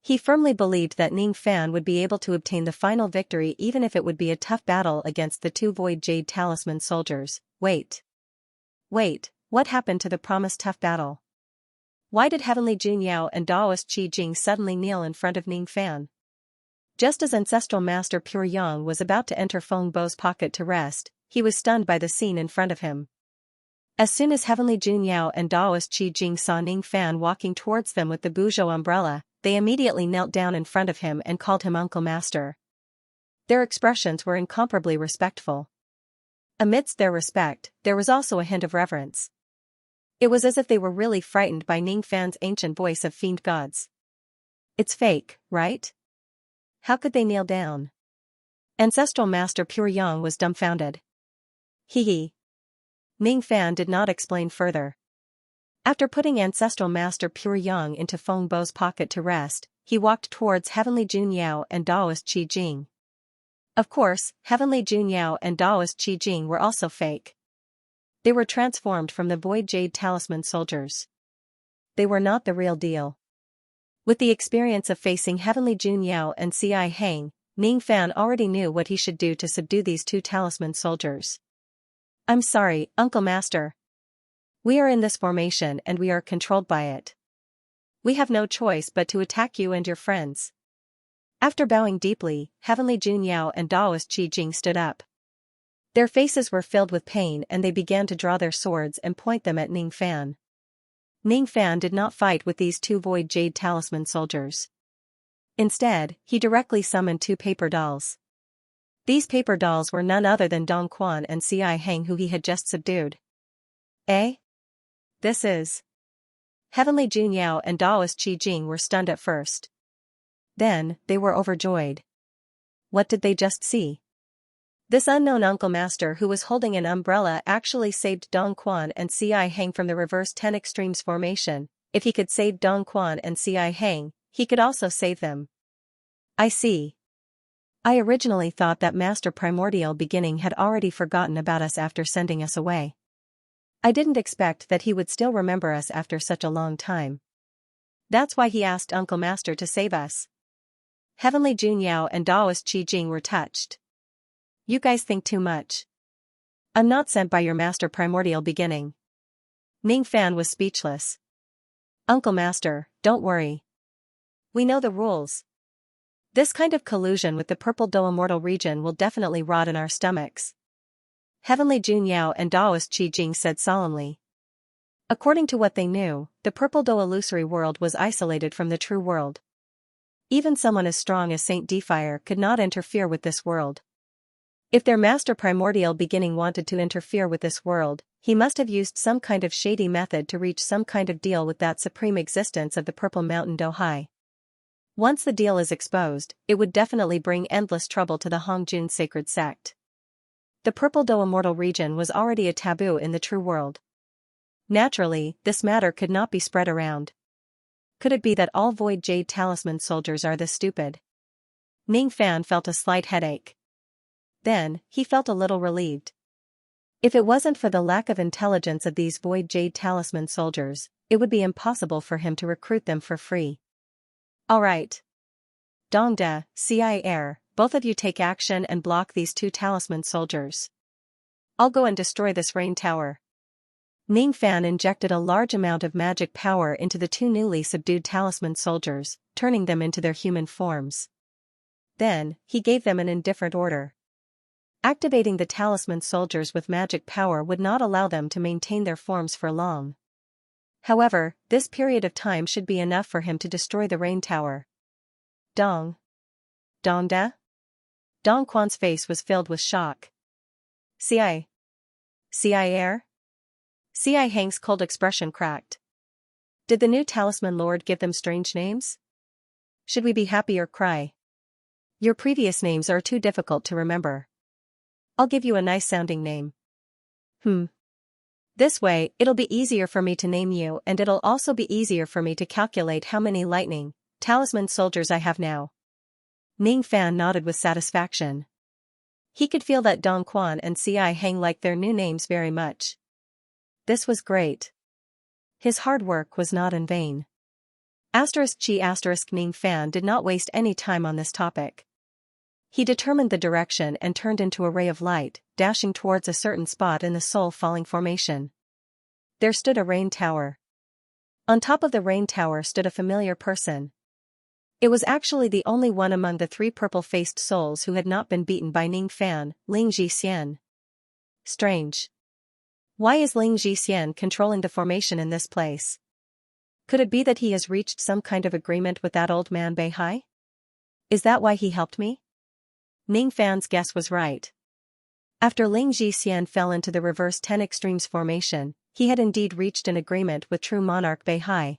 He firmly believed that Ning Fan would be able to obtain the final victory even if it would be a tough battle against the 2 Void Jade Talisman soldiers. Wait, what happened to the promised tough battle? Why did Heavenly Jun Yao and Daoist Qi Jing suddenly kneel in front of Ning Fan? Just as Ancestral Master Pure Yang was about to enter Feng Bo's pocket to rest, he was stunned by the scene in front of him. As soon as Heavenly Jun Yao and Daoist Qi Jing saw Ning Fan walking towards them with the Buzhou umbrella, they immediately knelt down in front of him and called him Uncle Master. Their expressions were incomparably respectful. Amidst their respect, there was also a hint of reverence. It was as if they were really frightened by Ning Fan's ancient voice of fiend gods. It's fake, right? How could they kneel down? Ancestral Master Pure Yang was dumbfounded. Hee. Ning Fan did not explain further. After putting Ancestral Master Pure Yang into Feng Bo's pocket to rest, he walked towards Heavenly Jun Yao and Daoist Qi Jing. Of course, Heavenly Jun Yao and Daoist Qi Jing were also fake. They were transformed from the Void Jade Talisman soldiers. They were not the real deal. With the experience of facing Heavenly Jun Yao and Ci Hang, Ning Fan already knew what he should do to subdue these 2 talisman soldiers. I'm sorry, Uncle Master. We are in this formation and we are controlled by it. We have no choice but to attack you and your friends. After bowing deeply, Heavenly Jun Yao and Daoist Qi Jing stood up. Their faces were filled with pain and they began to draw their swords and point them at Ning Fan. Ning Fan did not fight with these 2 Void Jade Talisman soldiers. Instead, he directly summoned 2 paper dolls. These paper dolls were none other than Dong Quan and Ci Hang, who he had just subdued. Eh? This is. Heavenly Junyao and Daoist Qi Jing were stunned at first. Then, they were overjoyed. What did they just see? This unknown uncle master who was holding an umbrella actually saved Dong Quan and Ci Hang from the reverse 10 extremes formation. If he could save Dong Quan and Ci Hang, he could also save them. I see. I originally thought that Master Primordial Beginning had already forgotten about us after sending us away. I didn't expect that he would still remember us after such a long time. That's why he asked Uncle Master to save us. Heavenly Junyao and Daoist Qi Jing were touched. You guys think too much. I'm not sent by your Master Primordial Beginning. Ning Fan was speechless. Uncle Master, don't worry. We know the rules. This kind of collusion with the Purple Do Immortal region will definitely rot in our stomachs. Heavenly Junyao and Daoist Qi Jing said solemnly. According to what they knew, the Purple Do illusory world was isolated from the true world. Even someone as strong as Saint Defier could not interfere with this world. If their Master Primordial Beginning wanted to interfere with this world, he must have used some kind of shady method to reach some kind of deal with that supreme existence of the Purple Mountain Do Hai. Once the deal is exposed, it would definitely bring endless trouble to the Hongjun sacred sect. The Purple Do Immortal region was already a taboo in the true world. Naturally, this matter could not be spread around. Could it be that all Void Jade Talisman soldiers are this stupid? Ning Fan felt a slight headache. Then, he felt a little relieved. If it wasn't for the lack of intelligence of these Void Jade Talisman soldiers, it would be impossible for him to recruit them for free. Alright. Dongda, Ci Air, both of you take action and block these 2 talisman soldiers. I'll go and destroy this rain tower. Ning Fan injected a large amount of magic power into the 2 newly subdued talisman soldiers, turning them into their human forms. Then, he gave them an indifferent order. Activating the talisman soldiers with magic power would not allow them to maintain their forms for long. However, this period of time should be enough for him to destroy the rain tower. Dongda? Dong Quan's face was filled with shock. Ci Air? Ci Hang's cold expression cracked. Did the new talisman lord give them strange names? Should we be happy or cry? Your previous names are too difficult to remember. I'll give you a nice-sounding name. This way, it'll be easier for me to name you and it'll also be easier for me to calculate how many lightning talisman soldiers I have now. Ning Fan nodded with satisfaction. He could feel that Dong Quan and Ci Hang liked their new names very much. This was great. His hard work was not in vain. *Chi** Ning Fan did not waste any time on this topic. He determined the direction and turned into a ray of light, dashing towards a certain spot in the Soul Falling Formation. There stood a rain tower. On top of the rain tower stood a familiar person. It was actually the only one among the 3 purple-faced souls who had not been beaten by Ning Fan, Ling Jixian. Strange. Why is Ling Jixian controlling the formation in this place? Could it be that he has reached some kind of agreement with that old man Beihai? Is that why he helped me? Ning Fan's guess was right. After Ling Jixian fell into the reverse 10 extremes formation, he had indeed reached an agreement with True Monarch Beihai.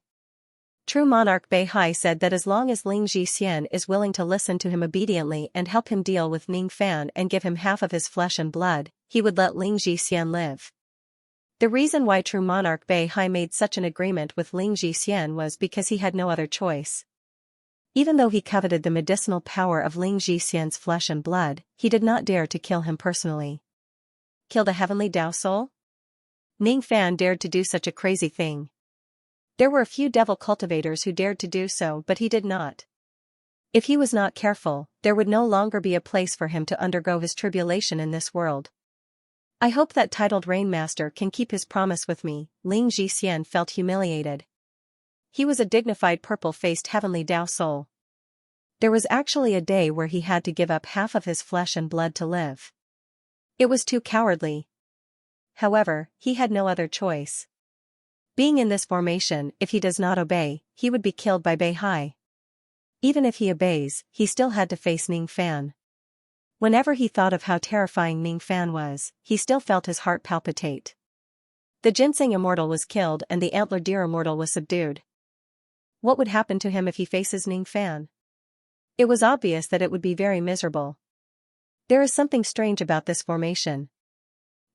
True Monarch Beihai said that as long as Ling Jixian is willing to listen to him obediently and help him deal with Ning Fan and give him half of his flesh and blood, he would let Ling Jixian live. The reason why True Monarch Beihai made such an agreement with Ling Jixian was because he had no other choice. Even though he coveted the medicinal power of Ling Jixian's flesh and blood, he did not dare to kill him personally. Kill the heavenly Dao soul? Ning Fan dared to do such a crazy thing. There were a few devil cultivators who dared to do so, but he did not. If he was not careful, there would no longer be a place for him to undergo his tribulation in this world. I hope that titled Rainmaster can keep his promise with me. Ling Jixian felt humiliated. He was a dignified purple-faced heavenly Dao soul. There was actually a day where he had to give up half of his flesh and blood to live. It was too cowardly. However, he had no other choice. Being in this formation, if he does not obey, he would be killed by Beihai. Even if he obeys, he still had to face Ning Fan. Whenever he thought of how terrifying Ning Fan was, he still felt his heart palpitate. The ginseng immortal was killed and the antler deer immortal was subdued. What would happen to him if he faces Ning Fan? It was obvious that it would be very miserable. There is something strange about this formation.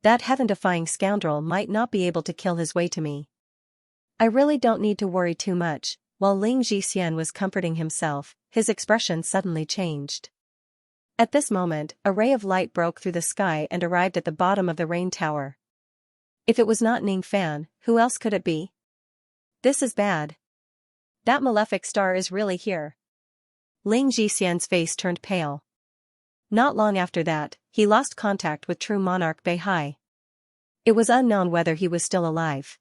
That heaven-defying scoundrel might not be able to kill his way to me. I really don't need to worry too much. While Ling Zhixian was comforting himself, his expression suddenly changed. At this moment, a ray of light broke through the sky and arrived at the bottom of the rain tower. If it was not Ning Fan, who else could it be? This is bad. That malefic star is really here. Ling Zhixian's face turned pale. Not long after that, he lost contact with true monarch Beihai. It was unknown whether he was still alive.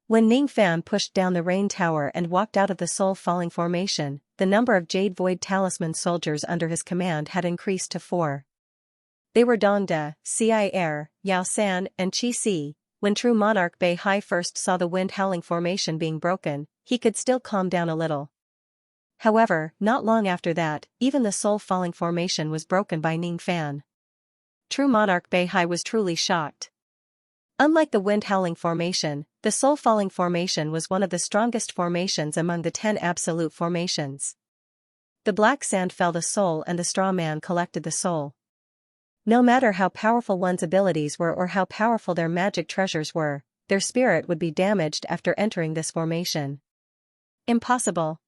When Ning Fan pushed down the rain tower and walked out of the soul-falling formation, the number of Jade Void Talisman soldiers under his command had increased to 4. They were Dong De, Cir, Yao San, and Qi Si. When true monarch Beihai first saw the wind-howling formation being broken, he could still calm down a little. However, not long after that, even the soul-falling formation was broken by Ning Fan. True monarch Beihai was truly shocked. Unlike the wind-howling formation, the soul-falling formation was one of the strongest formations among the 10 absolute formations. The black sand fell the soul and the straw man collected the soul. No matter how powerful one's abilities were or how powerful their magic treasures were, their spirit would be damaged after entering this formation. Impossible.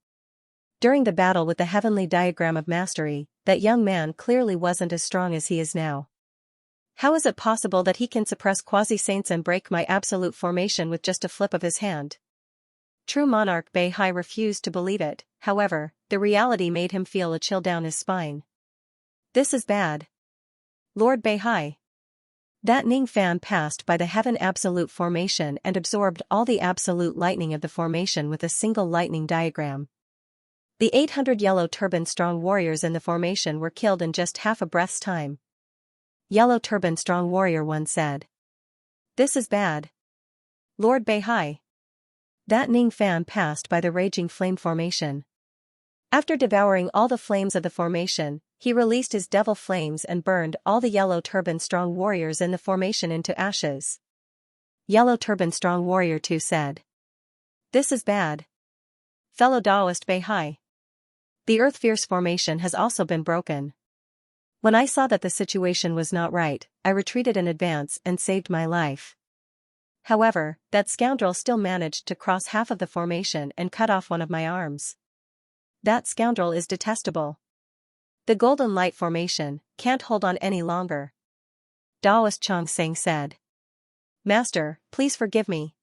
During the battle with the heavenly diagram of mastery, that young man clearly wasn't as strong as he is now. How is it possible that he can suppress quasi-saints and break my absolute formation with just a flip of his hand? True monarch Beihai refused to believe it, however, the reality made him feel a chill down his spine. This is bad. Lord Beihai. That Ning Fan passed by the heaven absolute formation and absorbed all the absolute lightning of the formation with a single lightning diagram. The 800 yellow turban strong warriors in the formation were killed in just half a breath's time. Yellow turban strong warrior 1 said. This is bad. Lord Beihai. That Ning Fan passed by the raging flame formation. After devouring all the flames of the formation, he released his devil flames and burned all the yellow turban strong warriors in the formation into ashes. Yellow turban strong warrior 2 said. This is bad. Fellow Taoist Beihai. The Earth Fierce formation has also been broken. When I saw that the situation was not right, I retreated in advance and saved my life. However, that scoundrel still managed to cross half of the formation and cut off one of my arms. That scoundrel is detestable. The Golden Light formation can't hold on any longer. Taoist Chong Sang said. Master, please forgive me.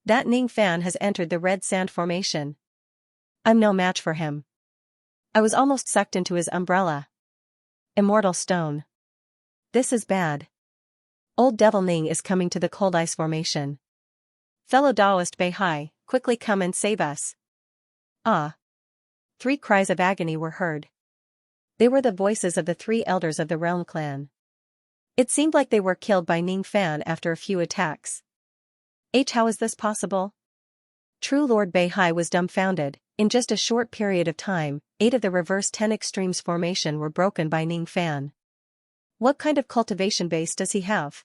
That Ning Fan has entered the red sand formation. I'm no match for him. I was almost sucked into his umbrella. Immortal Stone. This is bad. Old Devil Ning is coming to the cold ice formation. Fellow Taoist Beihai, quickly come and save us. Ah. 3 cries of agony were heard. They were the voices of the 3 elders of the Realm clan. It seemed like they were killed by Ning Fan after a few attacks. How is this possible? True Lord Beihai was dumbfounded. In just a short period of time, 8 of the reverse 10 extremes formation were broken by Ning Fan. What kind of cultivation base does he have?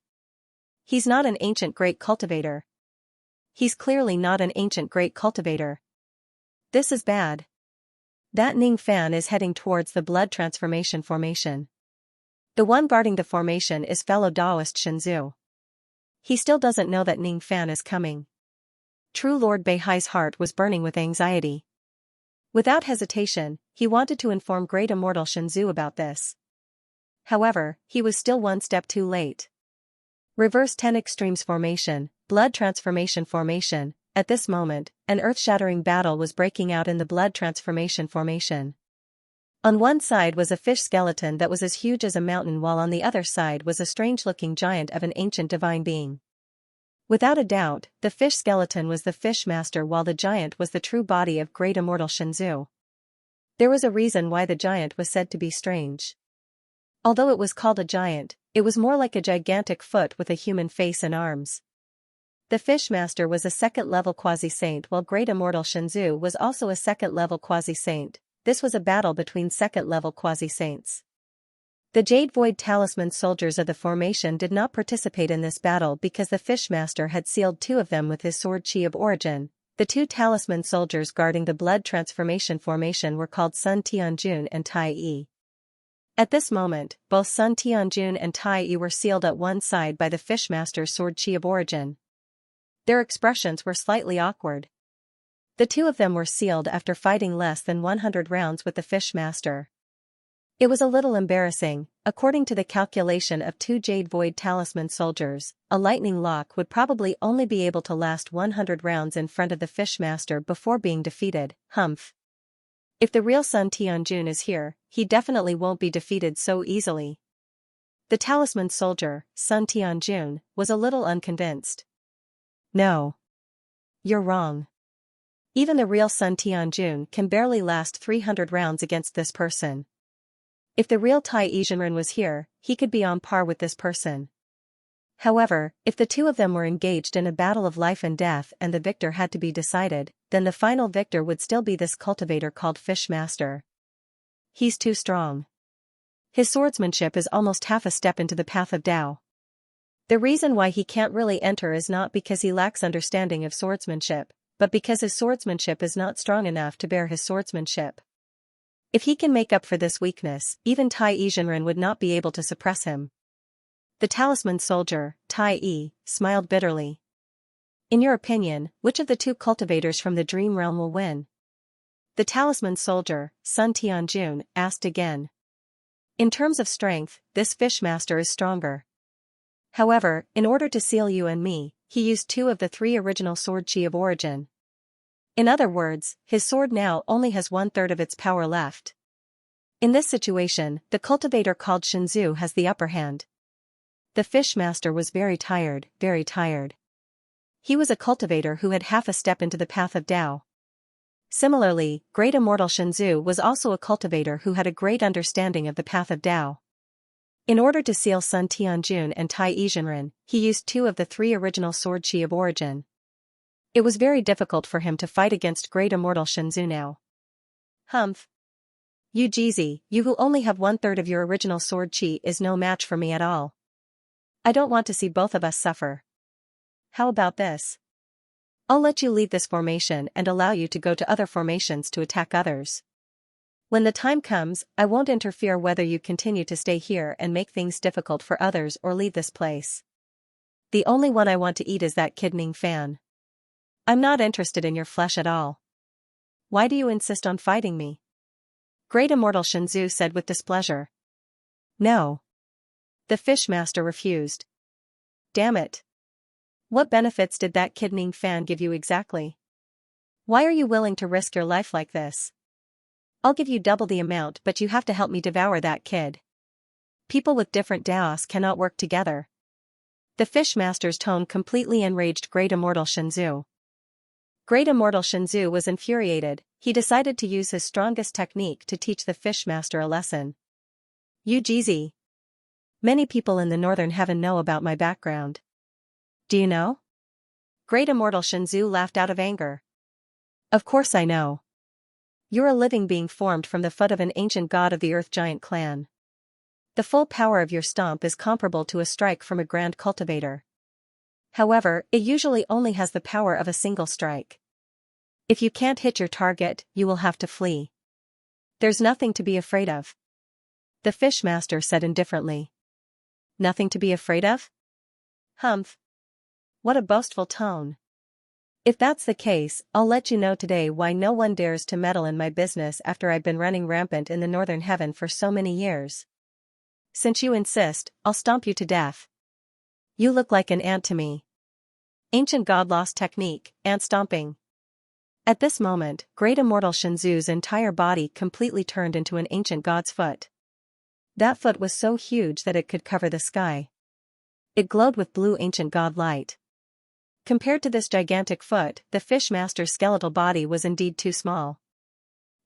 He's not an ancient great cultivator. He's clearly not an ancient great cultivator. This is bad. That Ning Fan is heading towards the blood transformation formation. The one guarding the formation is fellow Taoist Shenzu. He still doesn't know that Ning Fan is coming. True Lord Beihai's heart was burning with anxiety. Without hesitation, he wanted to inform Great Immortal Shenzu about this. However, he was still one step too late. Reverse 10 extremes formation, blood transformation formation. At this moment, an earth-shattering battle was breaking out in the blood transformation formation. On one side was a fish skeleton that was as huge as a mountain, while on the other side was a strange-looking giant of an ancient divine being. Without a doubt, the fish skeleton was the fish master while the giant was the true body of Great Immortal Shenzu. There was a reason why the giant was said to be strange. Although it was called a giant, it was more like a gigantic foot with a human face and arms. The fish master was a second-level quasi-saint while Great Immortal Shenzu was also a second-level quasi-saint. This was a battle between second-level quasi-saints. The Jade Void Talisman soldiers of the formation did not participate in this battle because the Fishmaster had sealed 2 of them with his sword chi of origin. The 2 talisman soldiers guarding the blood transformation formation were called Sun Tianjun and Tai Yi. At this moment, both Sun Tianjun and Tai Yi were sealed at one side by the Fishmaster's sword chi of origin. Their expressions were slightly awkward. The 2 of them were sealed after fighting less than 100 rounds with the Fishmaster. It was a little embarrassing. According to the calculation of 2 Jade Void Talisman soldiers, a lightning lock would probably only be able to last 100 rounds in front of the Fishmaster before being defeated. Humph. If the real Sun Tianjun is here, he definitely won't be defeated so easily. The talisman soldier, Sun Tianjun, was a little unconvinced. No. You're wrong. Even the real Sun Tianjun can barely last 300 rounds against this person. If the real Tai Yizhenren was here, he could be on par with this person. However, if the 2 of them were engaged in a battle of life and death and the victor had to be decided, then the final victor would still be this cultivator called Fishmaster. He's too strong. His swordsmanship is almost half a step into the path of Tao. The reason why he can't really enter is not because he lacks understanding of swordsmanship, but because his swordsmanship is not strong enough to bear his swordsmanship. If he can make up for this weakness, even Tai Yizhenren would not be able to suppress him. The talisman soldier, Tai Yi, smiled bitterly. In your opinion, which of the 2 cultivators from the dream realm will win? The talisman soldier, Sun Tianjun, asked again. In terms of strength, this Fishmaster is stronger. However, in order to seal you and me, he used 2 of the 3 original sword chi of origin. In other words, his sword now only has 1/3 of its power left. In this situation, the cultivator called Shinzu has the upper hand. The Fishmaster was very tired, very tired. He was a cultivator who had half a step into the path of Tao. Similarly, Great Immortal Shinzu was also a cultivator who had a great understanding of the path of Tao. In order to seal Sun Tianjun and Tai Yizhenren, he used 2 of the 3 original sword chi of origin. It was very difficult for him to fight against Great Immortal Shinzu now. Humph. You Jizi, you who only have 1/3 of your original sword chi is no match for me at all. I don't want to see both of us suffer. How about this? I'll let you leave this formation and allow you to go to other formations to attack others. When the time comes, I won't interfere whether you continue to stay here and make things difficult for others or leave this place. The only one I want to eat is that kidney fan. I'm not interested in your flesh at all. Why do you insist on fighting me? Great Immortal Shinzu said with displeasure. No. The Fishmaster refused. Damn it. What benefits did that kidney fan give you exactly? Why are you willing to risk your life like this? I'll give you double the amount, but you have to help me devour that kid. People with different Daos cannot work together. The Fishmaster's tone completely enraged Great Immortal Shinzu. Great Immortal Shinzu was infuriated. He decided to use his strongest technique to teach the Fishmaster a lesson. You Jizi. Many people in the Northern Heaven know about my background. Do you know? Great Immortal Shinzu laughed out of anger. Of course I know. You're a living being formed from the foot of an ancient god of the Earth Giant clan. The full power of your stomp is comparable to a strike from a grand cultivator. However, it usually only has the power of a single strike. If you can't hit your target, you will have to flee. There's nothing to be afraid of. The Fishmaster said indifferently. Nothing to be afraid of? Humph. What a boastful tone. If that's the case, I'll let you know today why no one dares to meddle in my business after I've been running rampant in the Northern Heaven for so many years. Since you insist, I'll stomp you to death. You look like an ant to me. Ancient god lost technique, ant stomping. At this moment, Great Immortal Shinzu's entire body completely turned into an ancient god's foot. That foot was so huge that it could cover the sky. It glowed with blue ancient god light. Compared to this gigantic foot, the Fishmaster's skeletal body was indeed too small.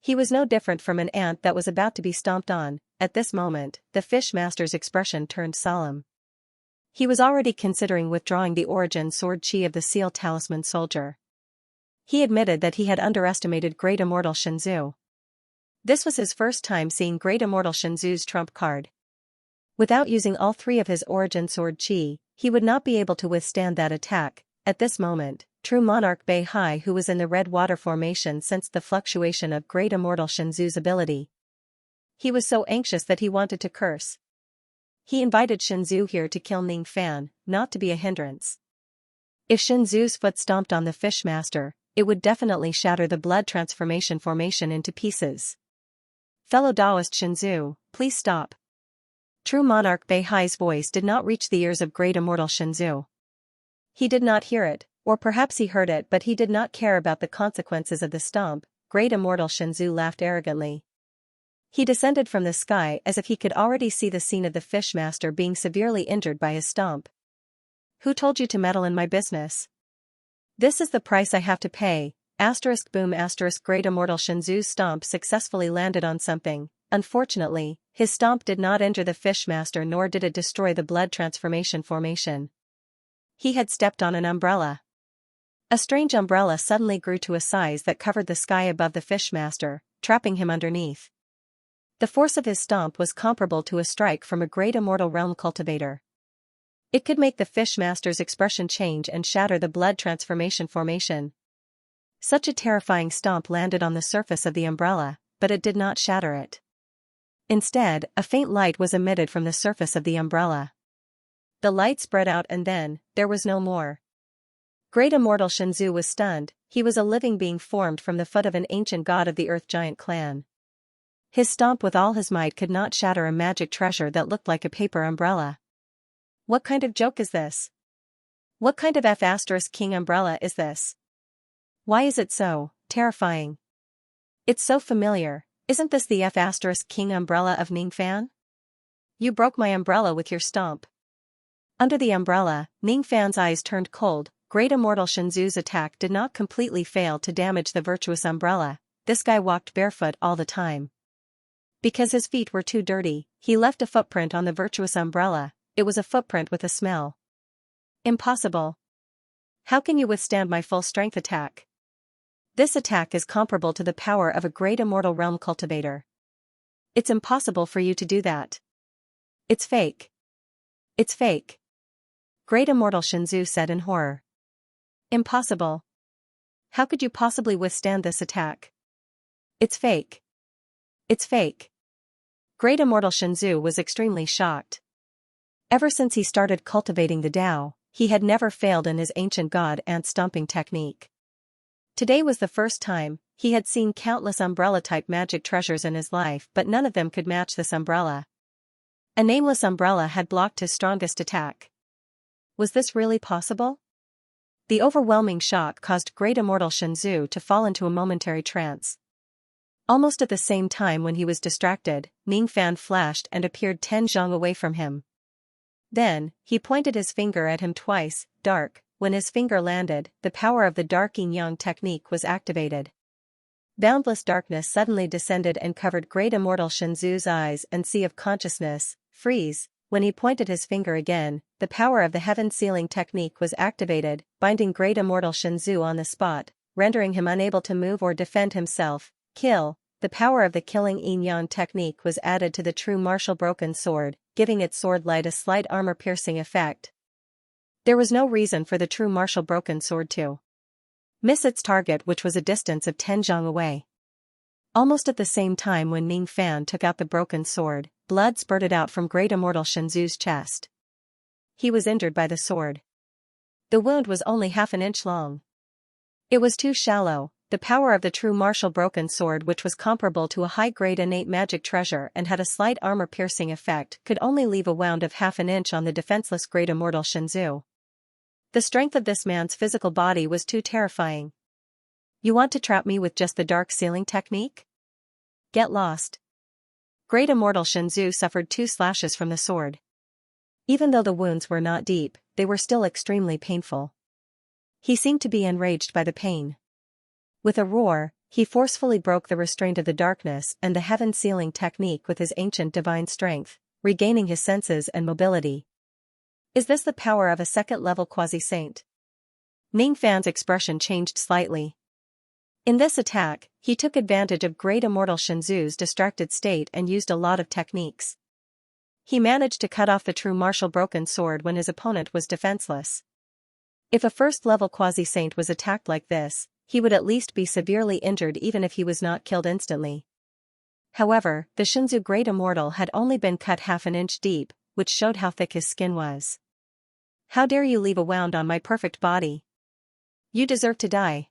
He was no different from an ant that was about to be stomped on. At this moment, the Fishmaster's expression turned solemn. He was already considering withdrawing the origin sword chi of the seal talisman soldier. He admitted that he had underestimated Great Immortal Shinzu. This was his first time seeing Great Immortal Shinzu's trump card. Without using all three of his origin sword chi, he would not be able to withstand that attack. At this moment, true monarch Beihai, who was in the red water formation, sensed the fluctuation of great immortal Shenzu's ability. He was so anxious that he wanted to curse. He invited Shenzu here to kill Ning Fan, not to be a hindrance. If Shenzu's foot stomped on the Fishmaster, it would definitely shatter the blood transformation formation into pieces. Fellow Taoist Shenzu, please stop. True monarch Beihai's voice did not reach the ears of great immortal Shenzu. He did not hear it, or perhaps he heard it but he did not care about the consequences of the stomp. Great immortal Shenzu laughed arrogantly. He descended from the sky as if he could already see the scene of the Fishmaster being severely injured by his stomp. Who told you to meddle in my business? This is the price I have to pay. Boom. Great immortal Shenzu's stomp successfully landed on something. Unfortunately, his stomp did not injure the Fishmaster nor did it destroy the blood transformation formation. He had stepped on an umbrella. A strange umbrella suddenly grew to a size that covered the sky above the Fishmaster, trapping him underneath. The force of his stomp was comparable to a strike from a great immortal realm cultivator. It could make the Fishmaster's expression change and shatter the blood transformation formation. Such a terrifying stomp landed on the surface of the umbrella, but it did not shatter it. Instead, a faint light was emitted from the surface of the umbrella. The light spread out and then, there was no more. Great immortal Shenzu was stunned. He was a living being formed from the foot of an ancient god of the Earth Giant clan. His stomp with all his might could not shatter a magic treasure that looked like a paper umbrella. What kind of joke is this? What kind of F*King umbrella is this? Why is it so terrifying? It's so familiar. Isn't this the F*King umbrella of Ning Fan? You broke my umbrella with your stomp. Under the umbrella, Ning Fan's eyes turned cold. Great immortal Shenzu's attack did not completely fail to damage the virtuous umbrella. This guy walked barefoot all the time. Because his feet were too dirty, he left a footprint on the virtuous umbrella. It was a footprint with a smell. Impossible. How can you withstand my full strength attack? This attack is comparable to the power of a great immortal realm cultivator. It's impossible for you to do that. It's fake. It's fake. Great immortal Shenzu said in horror. Impossible. How could you possibly withstand this attack? It's fake. It's fake. Great immortal Shenzu was extremely shocked. Ever since he started cultivating the Tao, he had never failed in his ancient god ant stomping technique. Today was the first time he had seen countless umbrella-type magic treasures in his life, but none of them could match this umbrella. A nameless umbrella had blocked his strongest attack. Was this really possible? The overwhelming shock caused great immortal Shenzu to fall into a momentary trance. Almost at the same time when he was distracted, Ning Fan flashed and appeared 10 zhang away from him. Then, he pointed his finger at him twice. Dark. When his finger landed, the power of the dark yin-yang technique was activated. Boundless darkness suddenly descended and covered great immortal Shenzu's eyes and sea of consciousness. Freeze. When he pointed his finger again, the power of the heaven sealing technique was activated, binding great immortal Shenzu on the spot, rendering him unable to move or defend himself. Kill. The power of the killing yin-yang technique was added to the true martial broken sword, giving its sword light a slight armor-piercing effect. There was no reason for the true martial broken sword to miss its target, which was a distance of 10 zhang away. Almost at the same time when Ning Fan took out the broken sword, blood spurted out from great immortal Shenzu's chest. He was injured by the sword. The wound was only half an inch long. It was too shallow. The power of the true martial broken sword, which was comparable to a high-grade innate magic treasure and had a slight armor-piercing effect, could only leave a wound of half an inch on the defenseless great immortal Shenzu. The strength of this man's physical body was too terrifying. You want to trap me with just the dark sealing technique? Get lost. Great immortal Shenzu suffered 2 slashes from the sword. Even though the wounds were not deep, they were still extremely painful. He seemed to be enraged by the pain. With a roar, he forcefully broke the restraint of the darkness and the heaven sealing technique with his ancient divine strength, regaining his senses and mobility. Is this the power of a second-level quasi-saint? Ning Fan's expression changed slightly. In this attack, he took advantage of great immortal Shenzu's distracted state and used a lot of techniques. He managed to cut off the true martial broken sword when his opponent was defenseless. If a first-level quasi-saint was attacked like this, he would at least be severely injured even if he was not killed instantly. However, the Xianxia Great Immortal had only been cut half an inch deep, which showed how thick his skin was. "How dare you leave a wound on my perfect body? You deserve to die."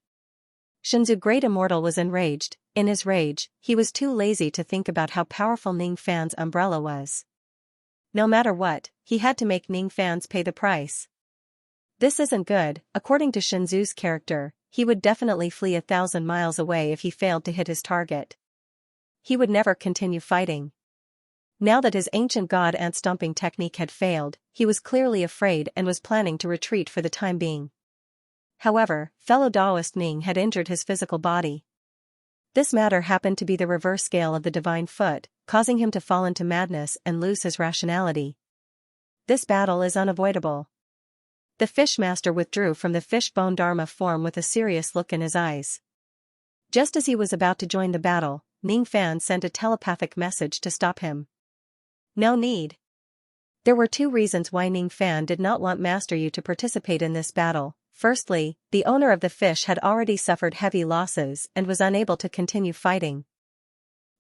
Xianxia Great Immortal was enraged. In his rage, he was too lazy to think about how powerful Ning Fan's umbrella was. No matter what, he had to make Ning Fan's pay the price. This isn't good. According to Xianxia's character, he would definitely flee 1,000 miles away if he failed to hit his target. He would never continue fighting. Now that his ancient god ant-stomping technique had failed, he was clearly afraid and was planning to retreat for the time being. However, fellow Taoist Ning had injured his physical body. This matter happened to be the reverse scale of the divine foot, causing him to fall into madness and lose his rationality. This battle is unavoidable. The Fishmaster withdrew from the fishbone Dharma form with a serious look in his eyes. Just as he was about to join the battle, Ning Fan sent a telepathic message to stop him. No need. There were two reasons why Ning Fan did not want Master Yu to participate in this battle. Firstly, the owner of the fish had already suffered heavy losses and was unable to continue fighting.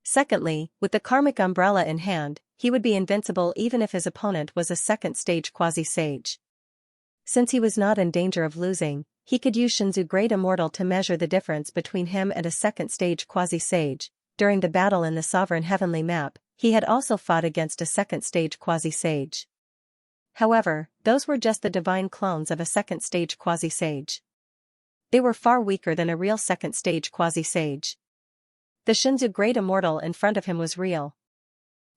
Secondly, with the karmic umbrella in hand, he would be invincible even if his opponent was a second-stage quasi-sage. Since he was not in danger of losing, he could use Xianxia Great Immortal to measure the difference between him and a second-stage quasi-sage. During the battle in the Sovereign Heavenly Map, he had also fought against a second-stage quasi-sage. However, those were just the divine clones of a second-stage quasi-sage. They were far weaker than a real second-stage quasi-sage. The Xianxia Great Immortal in front of him was real.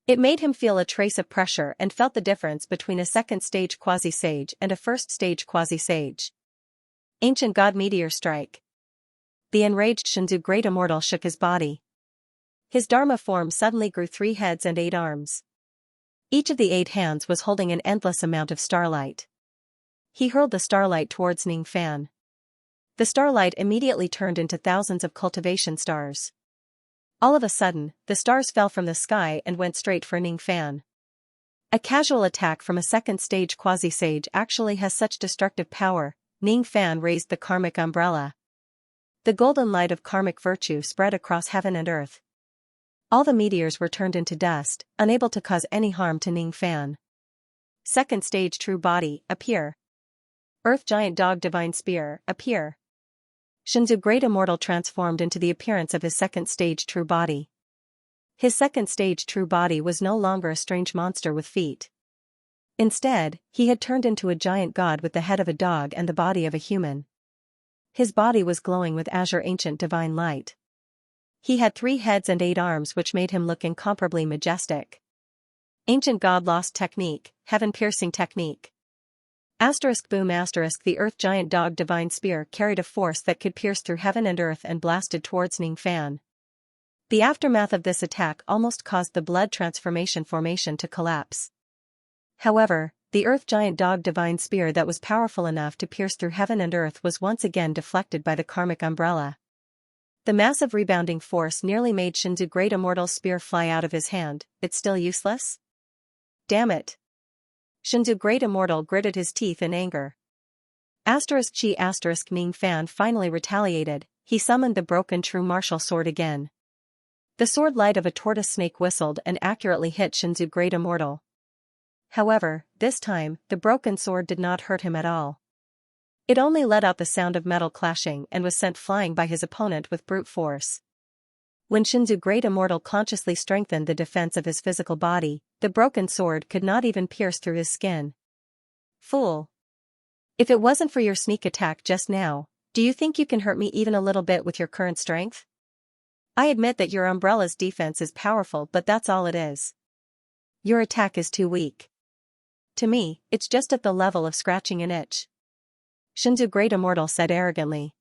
It made him feel a trace of pressure and felt the difference between a second-stage quasi-sage and a first-stage quasi-sage. Ancient God Meteor Strike. The enraged Xianxia Great Immortal shook his body. His Dharma form suddenly grew 3 heads and 8 arms. Each of the 8 hands was holding an endless amount of starlight. He hurled the starlight towards Ning Fan. The starlight immediately turned into thousands of cultivation stars. All of a sudden, the stars fell from the sky and went straight for Ning Fan. A casual attack from a second-stage quasi-sage actually has such destructive power. Ning Fan raised the karmic umbrella. The golden light of karmic virtue spread across heaven and earth. All the meteors were turned into dust, unable to cause any harm to Ning Fan. Second stage true body, appear. Earth giant dog divine spear, appear. Xianxia Great Immortal transformed into the appearance of his second stage true body. His second stage true body was no longer a strange monster with feet. Instead, he had turned into a giant god with the head of a dog and the body of a human. His body was glowing with azure ancient divine light. He had 3 heads and 8 arms which made him look incomparably majestic. Ancient God lost technique, heaven-piercing technique. Boom ***, the earth giant dog divine spear carried a force that could pierce through heaven and earth and blasted towards Ning Fan. The aftermath of this attack almost caused the blood transformation formation to collapse. However, the earth giant dog divine spear that was powerful enough to pierce through heaven and earth was once again deflected by the karmic umbrella. The massive rebounding force nearly made Xianxia Great Immortal's spear fly out of his hand. It's still useless? Damn it. Xianxia Great Immortal gritted his teeth in anger. Ning Fan finally retaliated. He summoned the broken true martial sword again. The sword light of a tortoise snake whistled and accurately hit Xianxia Great Immortal. However, this time, the broken sword did not hurt him at all. It only let out the sound of metal clashing and was sent flying by his opponent with brute force. When Xianxia Great Immortal consciously strengthened the defense of his physical body, the broken sword could not even pierce through his skin. Fool! If it wasn't for your sneak attack just now, do you think you can hurt me even a little bit with your current strength? I admit that your umbrella's defense is powerful, but that's all it is. Your attack is too weak. To me, it's just at the level of scratching an itch. Xianxia Great Immortal said arrogantly.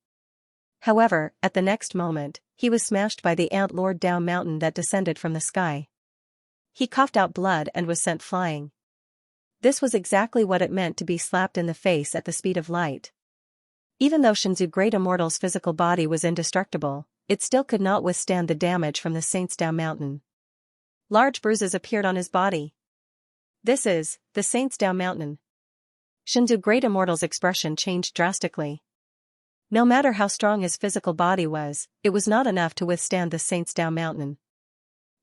However, at the next moment, he was smashed by the Ant Lord Dao mountain that descended from the sky. He coughed out blood and was sent flying. This was exactly what it meant to be slapped in the face at the speed of light. Even though Xianxia Great Immortal's physical body was indestructible, it still could not withstand the damage from the Saint's Dao mountain. Large bruises appeared on his body. This is the Saint's Tao Mountain. Shinzu Great Immortal's expression changed drastically. No matter how strong his physical body was, it was not enough to withstand the Saint's Tao Mountain.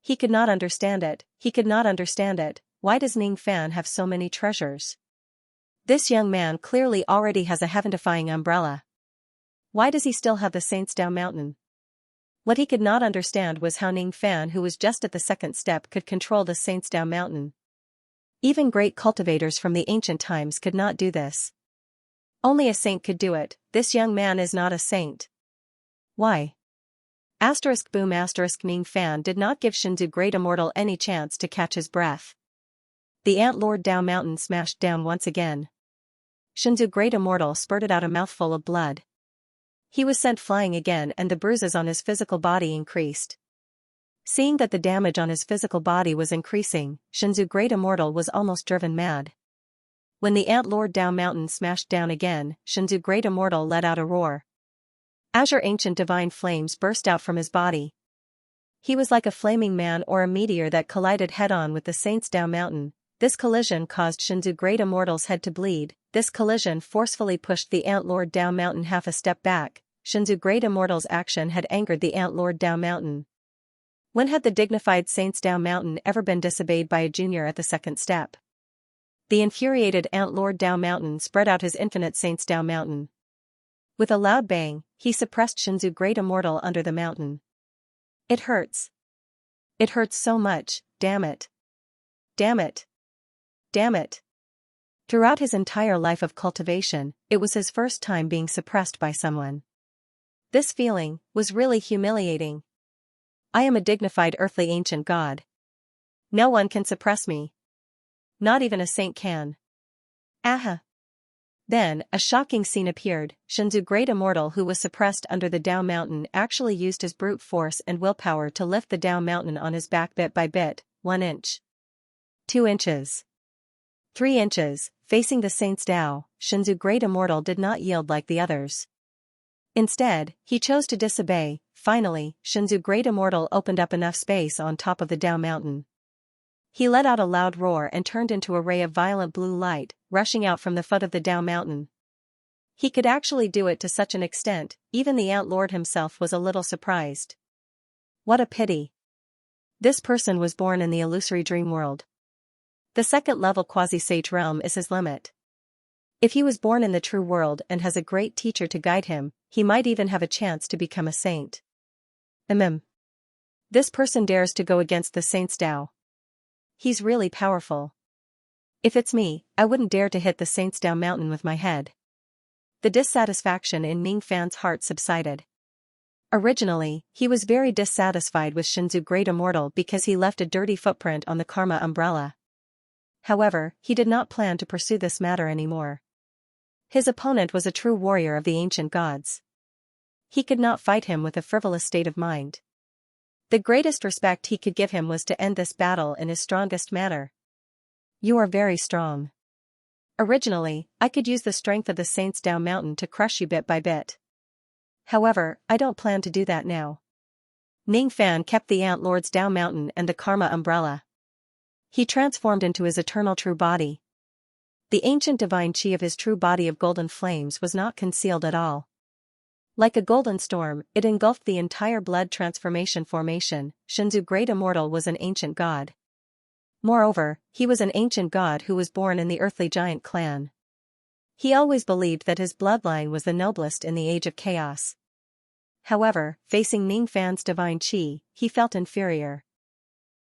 He could not understand it. Why does Ning Fan have so many treasures? This young man clearly already has a heaven-defying umbrella. Why does he still have the Saint's Tao Mountain? What he could not understand was how Ning Fan, who was just at the second step, could control the Saint's Tao Mountain. Even great cultivators from the ancient times could not do this. Only a saint could do it. This young man is not a saint. Why? Boom. Ning Fan did not give Shinzu Great Immortal any chance to catch his breath. The Ant Lord Tao Mountain smashed down once again. Shinzu Great Immortal spurted out a mouthful of blood. He was sent flying again, and the bruises on his physical body increased. Seeing that the damage on his physical body was increasing, Shinzu Great Immortal was almost driven mad. When the Ant Lord Tao Mountain smashed down again, Shinzu Great Immortal let out a roar. Azure ancient divine flames burst out from his body. He was like a flaming man or a meteor that collided head-on with the Saint's Tao Mountain. This collision caused Shinzu Great Immortal's head to bleed. This collision forcefully pushed the Ant Lord Tao Mountain half a step back. Shinzu Great Immortal's action had angered the Ant Lord Tao Mountain. When had the dignified Saint's Tao Mountain ever been disobeyed by a junior at the second step? The infuriated Ant Lord Tao Mountain spread out his infinite Saint's Tao Mountain. With a loud bang, he suppressed Shinzu Great Immortal under the mountain. It hurts. It hurts so much, damn it. Damn it. Damn it. Throughout his entire life of cultivation, it was his first time being suppressed by someone. This feeling was really humiliating. I am a dignified earthly ancient god. No one can suppress me. Not even a saint can. Aha. Then, a shocking scene appeared. Shinzu Great Immortal, who was suppressed under the Tao Mountain, actually used his brute force and willpower to lift the Tao Mountain on his back bit by bit. 1 inch. 2 inches. 3 inches, facing the Saint's Tao. Shinzu Great Immortal did not yield like the others. Instead, he chose to disobey. Finally, Shinzu Great Immortal opened up enough space on top of the Tao Mountain. He let out a loud roar and turned into a ray of violent blue light, rushing out from the foot of the Tao Mountain. He could actually do it to such an extent, even the Ant Lord himself was a little surprised. What a pity. This person was born in the illusory dream world. The second-level quasi-sage realm is his limit. If he was born in the true world and has a great teacher to guide him, he might even have a chance to become a saint. This person dares to go against the Saint's Tao. He's really powerful. If it's me, I wouldn't dare to hit the Saint's Tao Mountain with my head. The dissatisfaction in Ning Fan's heart subsided. Originally, he was very dissatisfied with Shinzu Great Immortal because he left a dirty footprint on the Karma umbrella. However, he did not plan to pursue this matter anymore. His opponent was a true warrior of the ancient gods. He could not fight him with a frivolous state of mind. The greatest respect he could give him was to end this battle in his strongest manner. You are very strong. Originally, I could use the strength of the Saint's Tao Mountain to crush you bit by bit. However, I don't plan to do that now. Ning Fan kept the Ant Lord's Tao Mountain and the Karma umbrella. He transformed into his eternal true body. The ancient divine chi of his true body of golden flames was not concealed at all. Like a golden storm, it engulfed the entire blood transformation formation. Shinzu Great Immortal was an ancient god. Moreover, he was an ancient god who was born in the earthly giant clan. He always believed that his bloodline was the noblest in the age of chaos. However, facing Ning Fan's divine chi, he felt inferior.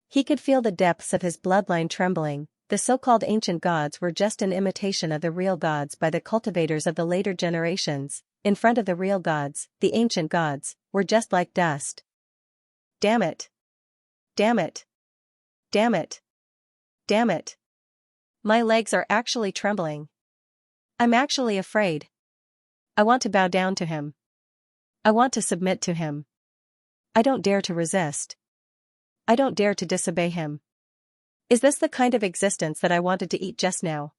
He could feel the depths of his bloodline trembling. The so-called ancient gods were just an imitation of the real gods by the cultivators of the later generations. In front of the real gods, the ancient gods were just like dust. Damn it. Damn it. Damn it. Damn it. My legs are actually trembling. I'm actually afraid. I want to bow down to him. I want to submit to him. I don't dare to resist. I don't dare to disobey him. Is this the kind of existence that I wanted to eat just now?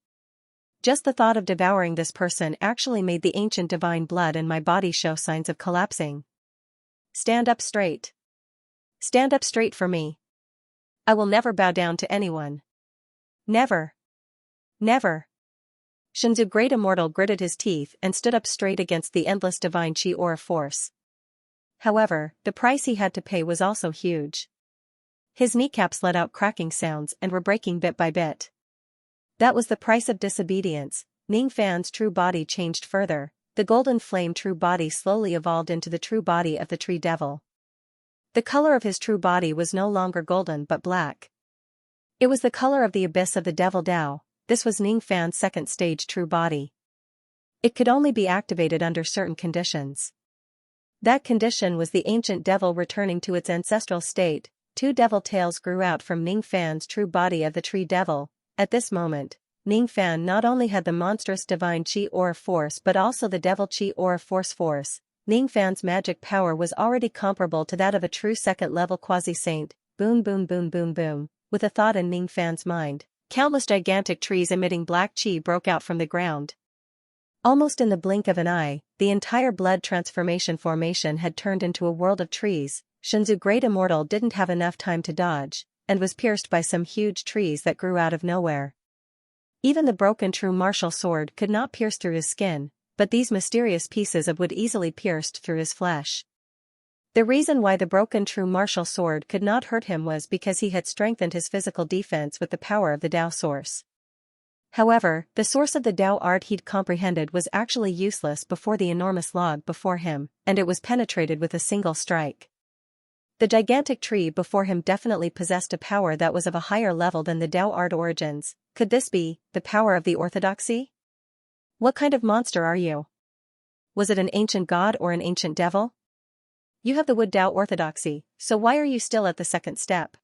Just the thought of devouring this person actually made the ancient divine blood in my body show signs of collapsing. Stand up straight. Stand up straight for me. I will never bow down to anyone. Never. Never. Shinzu Great Immortal gritted his teeth and stood up straight against the endless divine chi aura force. However, the price he had to pay was also huge. His kneecaps let out cracking sounds and were breaking bit by bit. That was the price of disobedience. Ning Fan's true body changed further. The golden flame true body slowly evolved into the true body of the tree devil. The color of his true body was no longer golden but black. It was the color of the abyss of the devil Dao. This was Ning Fan's second stage true body. It could only be activated under certain conditions. That condition was the ancient devil returning to its ancestral state. Two devil tails grew out from Ning Fan's true body of the tree devil. At this moment, Ning Fan not only had the monstrous divine chi aura force but also the devil chi aura force. Ning Fan's magic power was already comparable to that of a true second-level quasi-saint. Boom boom boom boom boom. With a thought in Ning Fan's mind, countless gigantic trees emitting black chi broke out from the ground. Almost in the blink of an eye, the entire blood transformation formation had turned into a world of trees. Shinzu Great Immortal didn't have enough time to dodge, and was pierced by some huge trees that grew out of nowhere. Even the broken true martial sword could not pierce through his skin, but these mysterious pieces of wood easily pierced through his flesh. The reason why the broken true martial sword could not hurt him was because he had strengthened his physical defense with the power of the Dao source. However, the source of the Dao art he'd comprehended was actually useless before the enormous log before him, and it was penetrated with a single strike. The gigantic tree before him definitely possessed a power that was of a higher level than the Dao art origins. Could this be the power of the orthodoxy? What kind of monster are you? Was it an ancient god or an ancient devil? You have the wood Dao orthodoxy, so why are you still at the second step?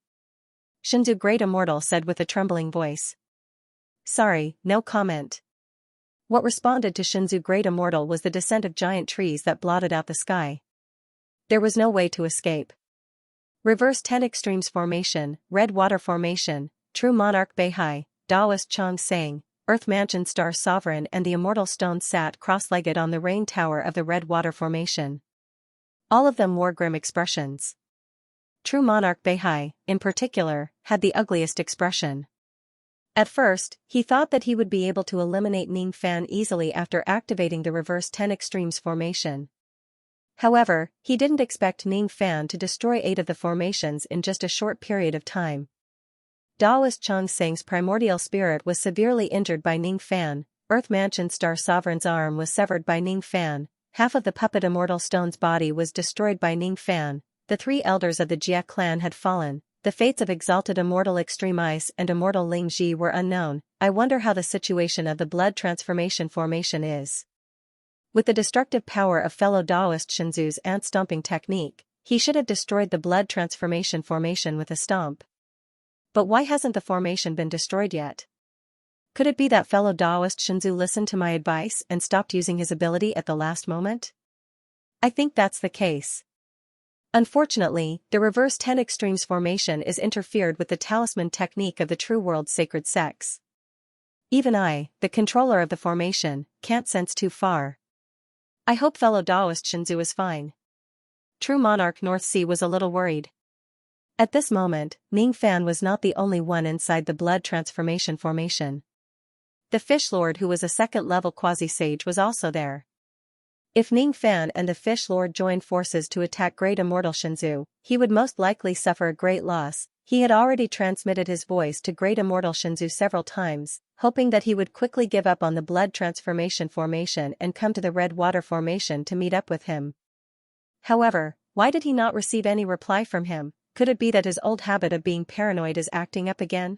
Shinzu Great Immortal said with a trembling voice. Sorry, no comment. What responded to Shinzu Great Immortal was the descent of giant trees that blotted out the sky. There was no way to escape. Reverse 10 Extremes Formation, Red Water Formation, True Monarch Beihai, Daoist Chang Sang, Earth Mansion Star Sovereign and the Immortal Stone sat cross-legged on the rain tower of the Red Water Formation. All of them wore grim expressions. True Monarch Beihai, in particular, had the ugliest expression. At first, he thought that he would be able to eliminate Ning Fan easily after activating the Reverse 10 Extremes Formation. However, he didn't expect Ning Fan to destroy 8 of the formations in just a short period of time. Daoist Chang Sang's primordial spirit was severely injured by Ning Fan, Earth Mansion Star Sovereign's arm was severed by Ning Fan, half of the puppet Immortal Stone's body was destroyed by Ning Fan, the 3 elders of the Jia clan had fallen, the fates of Exalted Immortal Extreme Ice and Immortal Ling Ji were unknown. I wonder how the situation of the blood transformation formation is. With the destructive power of fellow Daoist Shinzu's ant-stomping technique, he should have destroyed the blood transformation formation with a stomp. But why hasn't the formation been destroyed yet? Could it be that fellow Daoist Shinzu listened to my advice and stopped using his ability at the last moment? I think that's the case. Unfortunately, the Reverse 10 Extremes formation is interfered with the talisman technique of the True World's sacred sex. Even I, the controller of the formation, can't sense too far. I hope fellow Daoist Shinzu is fine. True Monarch North Sea was a little worried. At this moment, Ning Fan was not the only one inside the blood transformation formation. The Fish Lord who was a second-level quasi-sage was also there. If Ning Fan and the Fish Lord joined forces to attack Great Immortal Shinzu, he would most likely suffer a great loss. He had already transmitted his voice to Great Immortal Shinzu several times, hoping that he would quickly give up on the blood transformation formation and come to the Red Water Formation to meet up with him. However, why did he not receive any reply from him? Could it be that his old habit of being paranoid is acting up again?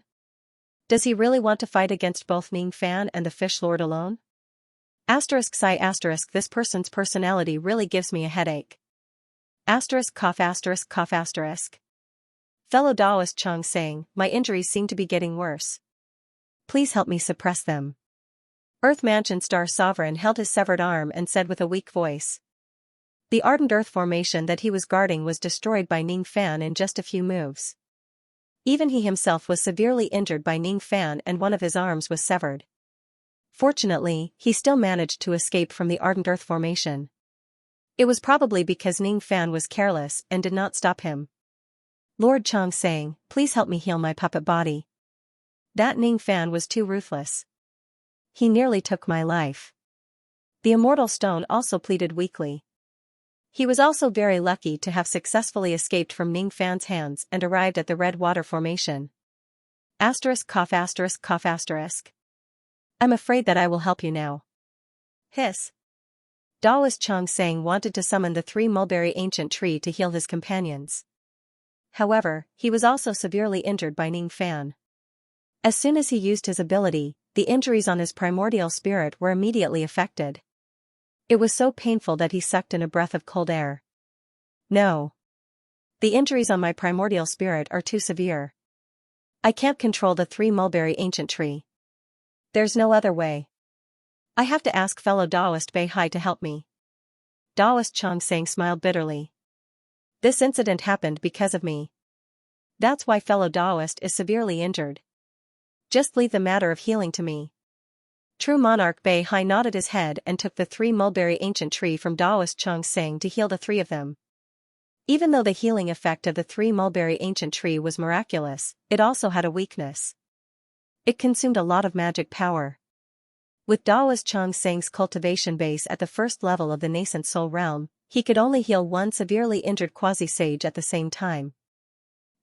Does he really want to fight against both Ning Fan and the Fish Lord alone? Psi this person's personality really gives me a headache. Cough. Fellow Daoist Chang Sang, my injuries seem to be getting worse. Please help me suppress them. Earth Mansion Star Sovereign held his severed arm and said with a weak voice. The Ardent Earth formation that he was guarding was destroyed by Ning Fan in just a few moves. Even he himself was severely injured by Ning Fan and one of his arms was severed. Fortunately, he still managed to escape from the Ardent Earth formation. It was probably because Ning Fan was careless and did not stop him. Lord Chang Sang, please help me heal my puppet body. That Ning Fan was too ruthless. He nearly took my life. The immortal stone also pleaded weakly. He was also very lucky to have successfully escaped from Ning Fan's hands and arrived at the Red Water Formation. Asterisk cough asterisk cough asterisk. I'm afraid that I will help you now. Hiss. Daoist Xianxia wanted to summon the three mulberry ancient tree to heal his companions. However, he was also severely injured by Ning Fan. As soon as he used his ability, the injuries on his primordial spirit were immediately affected. It was so painful that he sucked in a breath of cold air. No. The injuries on my primordial spirit are too severe. I can't control the three mulberry ancient tree. There's no other way. I have to ask fellow Daoist Beihai to help me. Daoist Xianxia smiled bitterly. This incident happened because of me. That's why fellow Daoist is severely injured. Just leave the matter of healing to me. True Monarch Beihai nodded his head and took the three mulberry ancient tree from Daoist Xianxia to heal the three of them. Even though the healing effect of the three mulberry ancient tree was miraculous, it also had a weakness. It consumed a lot of magic power. With Daoist Xianxia's cultivation base at the first level of the nascent soul realm, he could only heal one severely injured quasi-sage at the same time.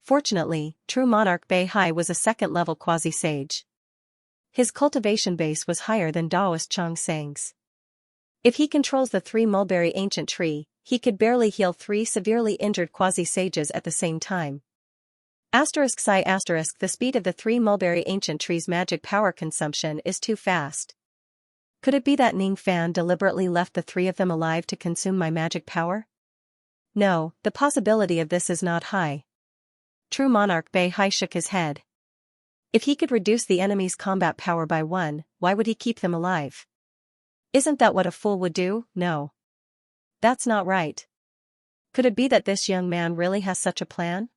Fortunately, True Monarch Beihai was a second-level quasi-sage. His cultivation base was higher than Daoist Xianxia's. If he controls the three mulberry ancient tree, he could barely heal three severely injured quasi-sages at the same time. Asterisk psi asterisk the speed of the three mulberry ancient tree's magic power consumption is too fast. Could it be that Ning Fan deliberately left the three of them alive to consume my magic power? No, the possibility of this is not high. True Monarch Beihai shook his head. If he could reduce the enemy's combat power by one, why would he keep them alive? Isn't that what a fool would do? No. That's not right. Could it be that this young man really has such a plan?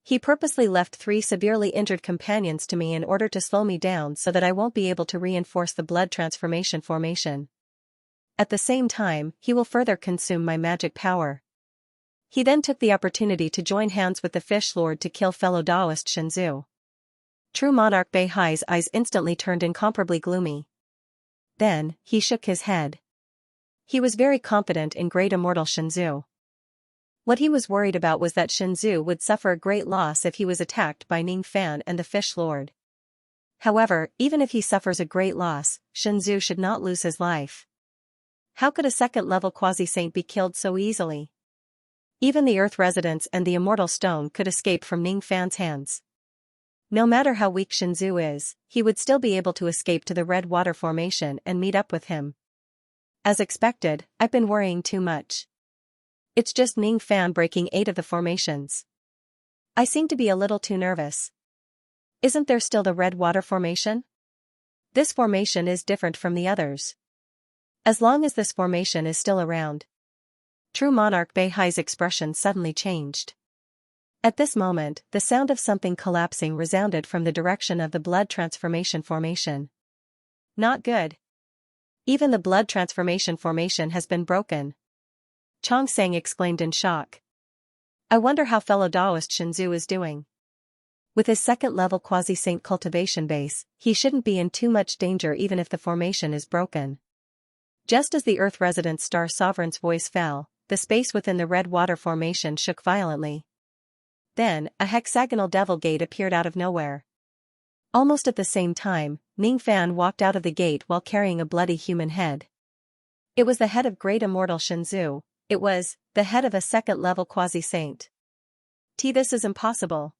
He purposely left three severely injured companions to me in order to slow me down so that I won't be able to reinforce the blood transformation formation. At the same time, he will further consume my magic power. He then took the opportunity to join hands with the Fish Lord to kill fellow Daoist Shenzu. True Monarch Beihai's eyes instantly turned incomparably gloomy. Then, he shook his head. He was very confident in great immortal Shenzu. What he was worried about was that Shenzu would suffer a great loss if he was attacked by Ning Fan and the Fish Lord. However, even if he suffers a great loss, Shenzu should not lose his life. How could a second-level quasi-saint be killed so easily? Even the Earth residents and the immortal stone could escape from Ning Fan's hands. No matter how weak Shenzu is, he would still be able to escape to the Red Water Formation and meet up with him. As expected, I've been worrying too much. It's just Ning Fan breaking 8 of the formations. I seem to be a little too nervous. Isn't there still the Red Water Formation? This formation is different from the others. As long as this formation is still around. True Monarch Beihai's expression suddenly changed. At this moment, the sound of something collapsing resounded from the direction of the blood transformation formation. Not good. Even the blood transformation formation has been broken. Xianxia exclaimed in shock. I wonder how fellow Daoist Shenzu is doing. With his second-level quasi-saint cultivation base, he shouldn't be in too much danger even if the formation is broken. Just as the Earth resident Star Sovereign's voice fell, the space within the Red Water Formation shook violently. Then, a hexagonal devil gate appeared out of nowhere. Almost at the same time, Ning Fan walked out of the gate while carrying a bloody human head. It was the head of great immortal Shenzu. It was the head of a second-level quasi-saint. This is impossible.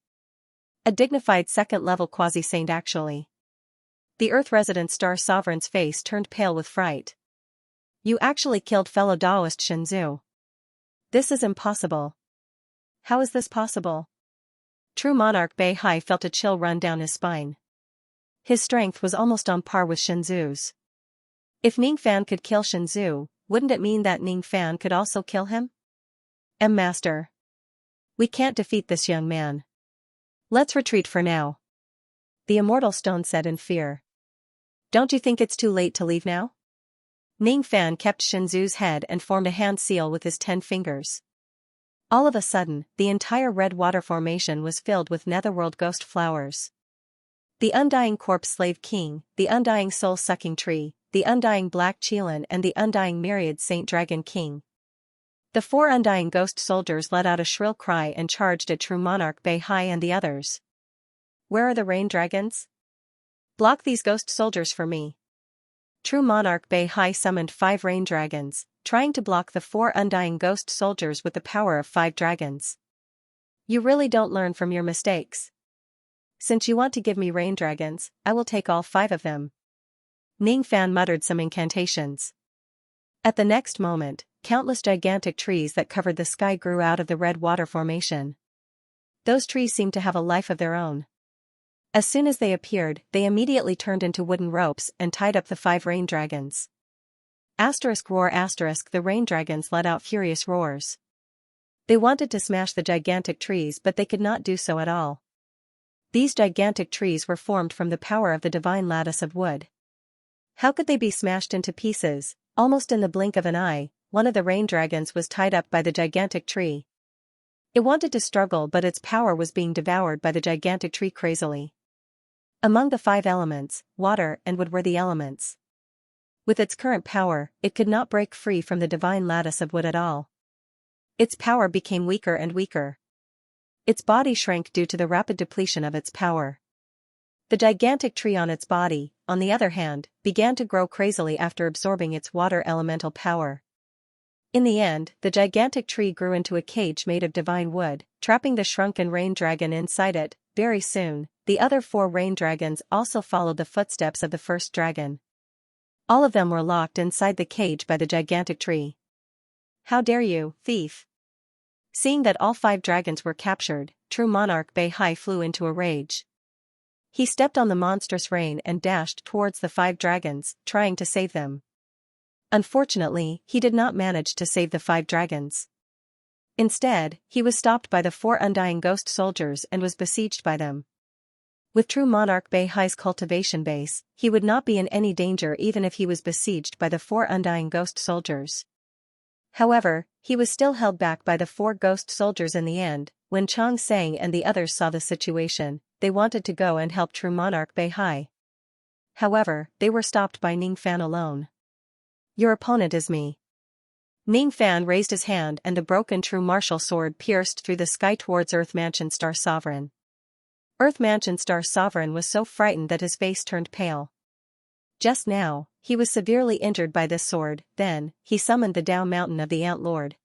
A dignified second-level quasi-saint actually. The Earth resident Star Sovereign's face turned pale with fright. You actually killed fellow Daoist Shenzu. This is impossible. How is this possible? True Monarch Beihai felt a chill run down his spine. His strength was almost on par with Shenzu's. If Ning Fan could kill Shenzu, wouldn't it mean that Ning Fan could also kill him? Master. We can't defeat this young man. Let's retreat for now. The immortal stone said in fear. Don't you think it's too late to leave now? Ning Fan kept Shenzu's head and formed a hand seal with his 10 fingers. All of a sudden, the entire Red Water Formation was filled with netherworld ghost flowers. The undying corpse slave king, the undying soul-sucking tree, the undying black Qilin and the undying myriad saint dragon king. The 4 undying ghost soldiers let out a shrill cry and charged at true monarch Beihai and the others. Where are the rain dragons? Block these ghost soldiers for me. True monarch Beihai summoned 5 rain dragons, trying to block the 4 undying ghost soldiers with the power of 5 dragons. You really don't learn from your mistakes. Since you want to give me rain dragons, I will take all 5 of them. Ningfan muttered some incantations. At the next moment, countless gigantic trees that covered the sky grew out of the red water formation. Those trees seemed to have a life of their own. As soon as they appeared, they immediately turned into wooden ropes and tied up the 5 rain dragons. Roar the rain dragons let out furious roars. They wanted to smash the gigantic trees but they could not do so at all. These gigantic trees were formed from the power of the divine lattice of wood. How could they be smashed into pieces? Almost in the blink of an eye, one of the rain dragons was tied up by the gigantic tree. It wanted to struggle but its power was being devoured by the gigantic tree crazily. Among the 5 elements, water and wood were the elements. With its current power, it could not break free from the divine lattice of wood at all. Its power became weaker and weaker. Its body shrank due to the rapid depletion of its power. The gigantic tree on its body, on the other hand, began to grow crazily after absorbing its water elemental power. In the end, the gigantic tree grew into a cage made of divine wood, trapping the shrunken rain dragon inside it. Very soon, the other 4 rain dragons also followed the footsteps of the first dragon. All of them were locked inside the cage by the gigantic tree. How dare you, thief! Seeing that all 5 dragons were captured, true monarch Beihai flew into a rage. He stepped on the monstrous rain and dashed towards the 5 dragons, trying to save them. Unfortunately, he did not manage to save the 5 dragons. Instead, he was stopped by the 4 undying ghost soldiers and was besieged by them. With true monarch Beihai's cultivation base, he would not be in any danger even if he was besieged by the 4 undying ghost soldiers. However, he was still held back by the 4 ghost soldiers in the end. When Xianxia and the others saw the situation, they wanted to go and help true monarch Beihai. However, they were stopped by Ningfan alone. Your opponent is me. Ningfan raised his hand and the broken true martial sword pierced through the sky towards Earth Mansion Star Sovereign. Earth Mansion Star Sovereign was so frightened that his face turned pale. Just now, he was severely injured by this sword. Then, he summoned the Dao Mountain of the Ant Lord.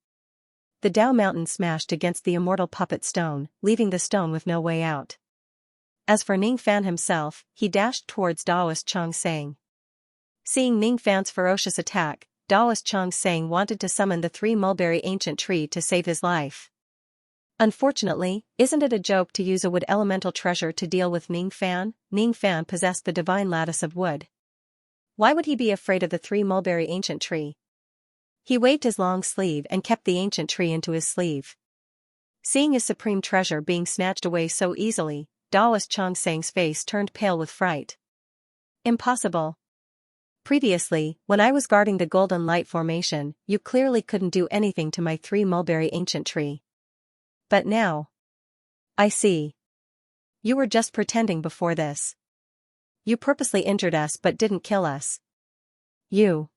The Dao Mountain smashed against the immortal puppet stone, leaving the stone with no way out. As for Ningfan himself, he dashed towards Daoist Xianxia. Seeing Ningfan's ferocious attack, Daoist Xianxia wanted to summon the 3 mulberry ancient tree to save his life. Unfortunately, isn't it a joke to use a wood elemental treasure to deal with Ningfan? Ningfan possessed the divine lattice of wood. Why would he be afraid of the 3 mulberry ancient tree? He waved his long sleeve and kept the ancient tree into his sleeve. Seeing his supreme treasure being snatched away so easily, Daoist Xianxia's face turned pale with fright. Impossible. Previously, when I was guarding the golden light formation, you clearly couldn't do anything to my 3 mulberry ancient tree. But now. I see. You were just pretending before this. You purposely injured us but didn't kill us. You.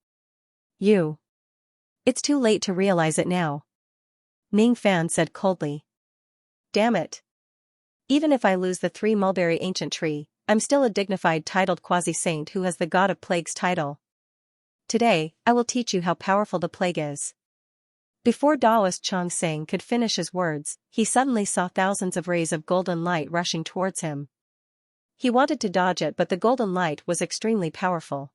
It's too late to realize it now. Ningfan said coldly. Damn it. Even if I lose the 3 mulberry ancient tree, I'm still a dignified titled quasi-saint who has the God of Plagues title. Today, I will teach you how powerful the plague is. Before Daoist Xianxia could finish his words, he suddenly saw thousands of rays of golden light rushing towards him. He wanted to dodge it but the golden light was extremely powerful.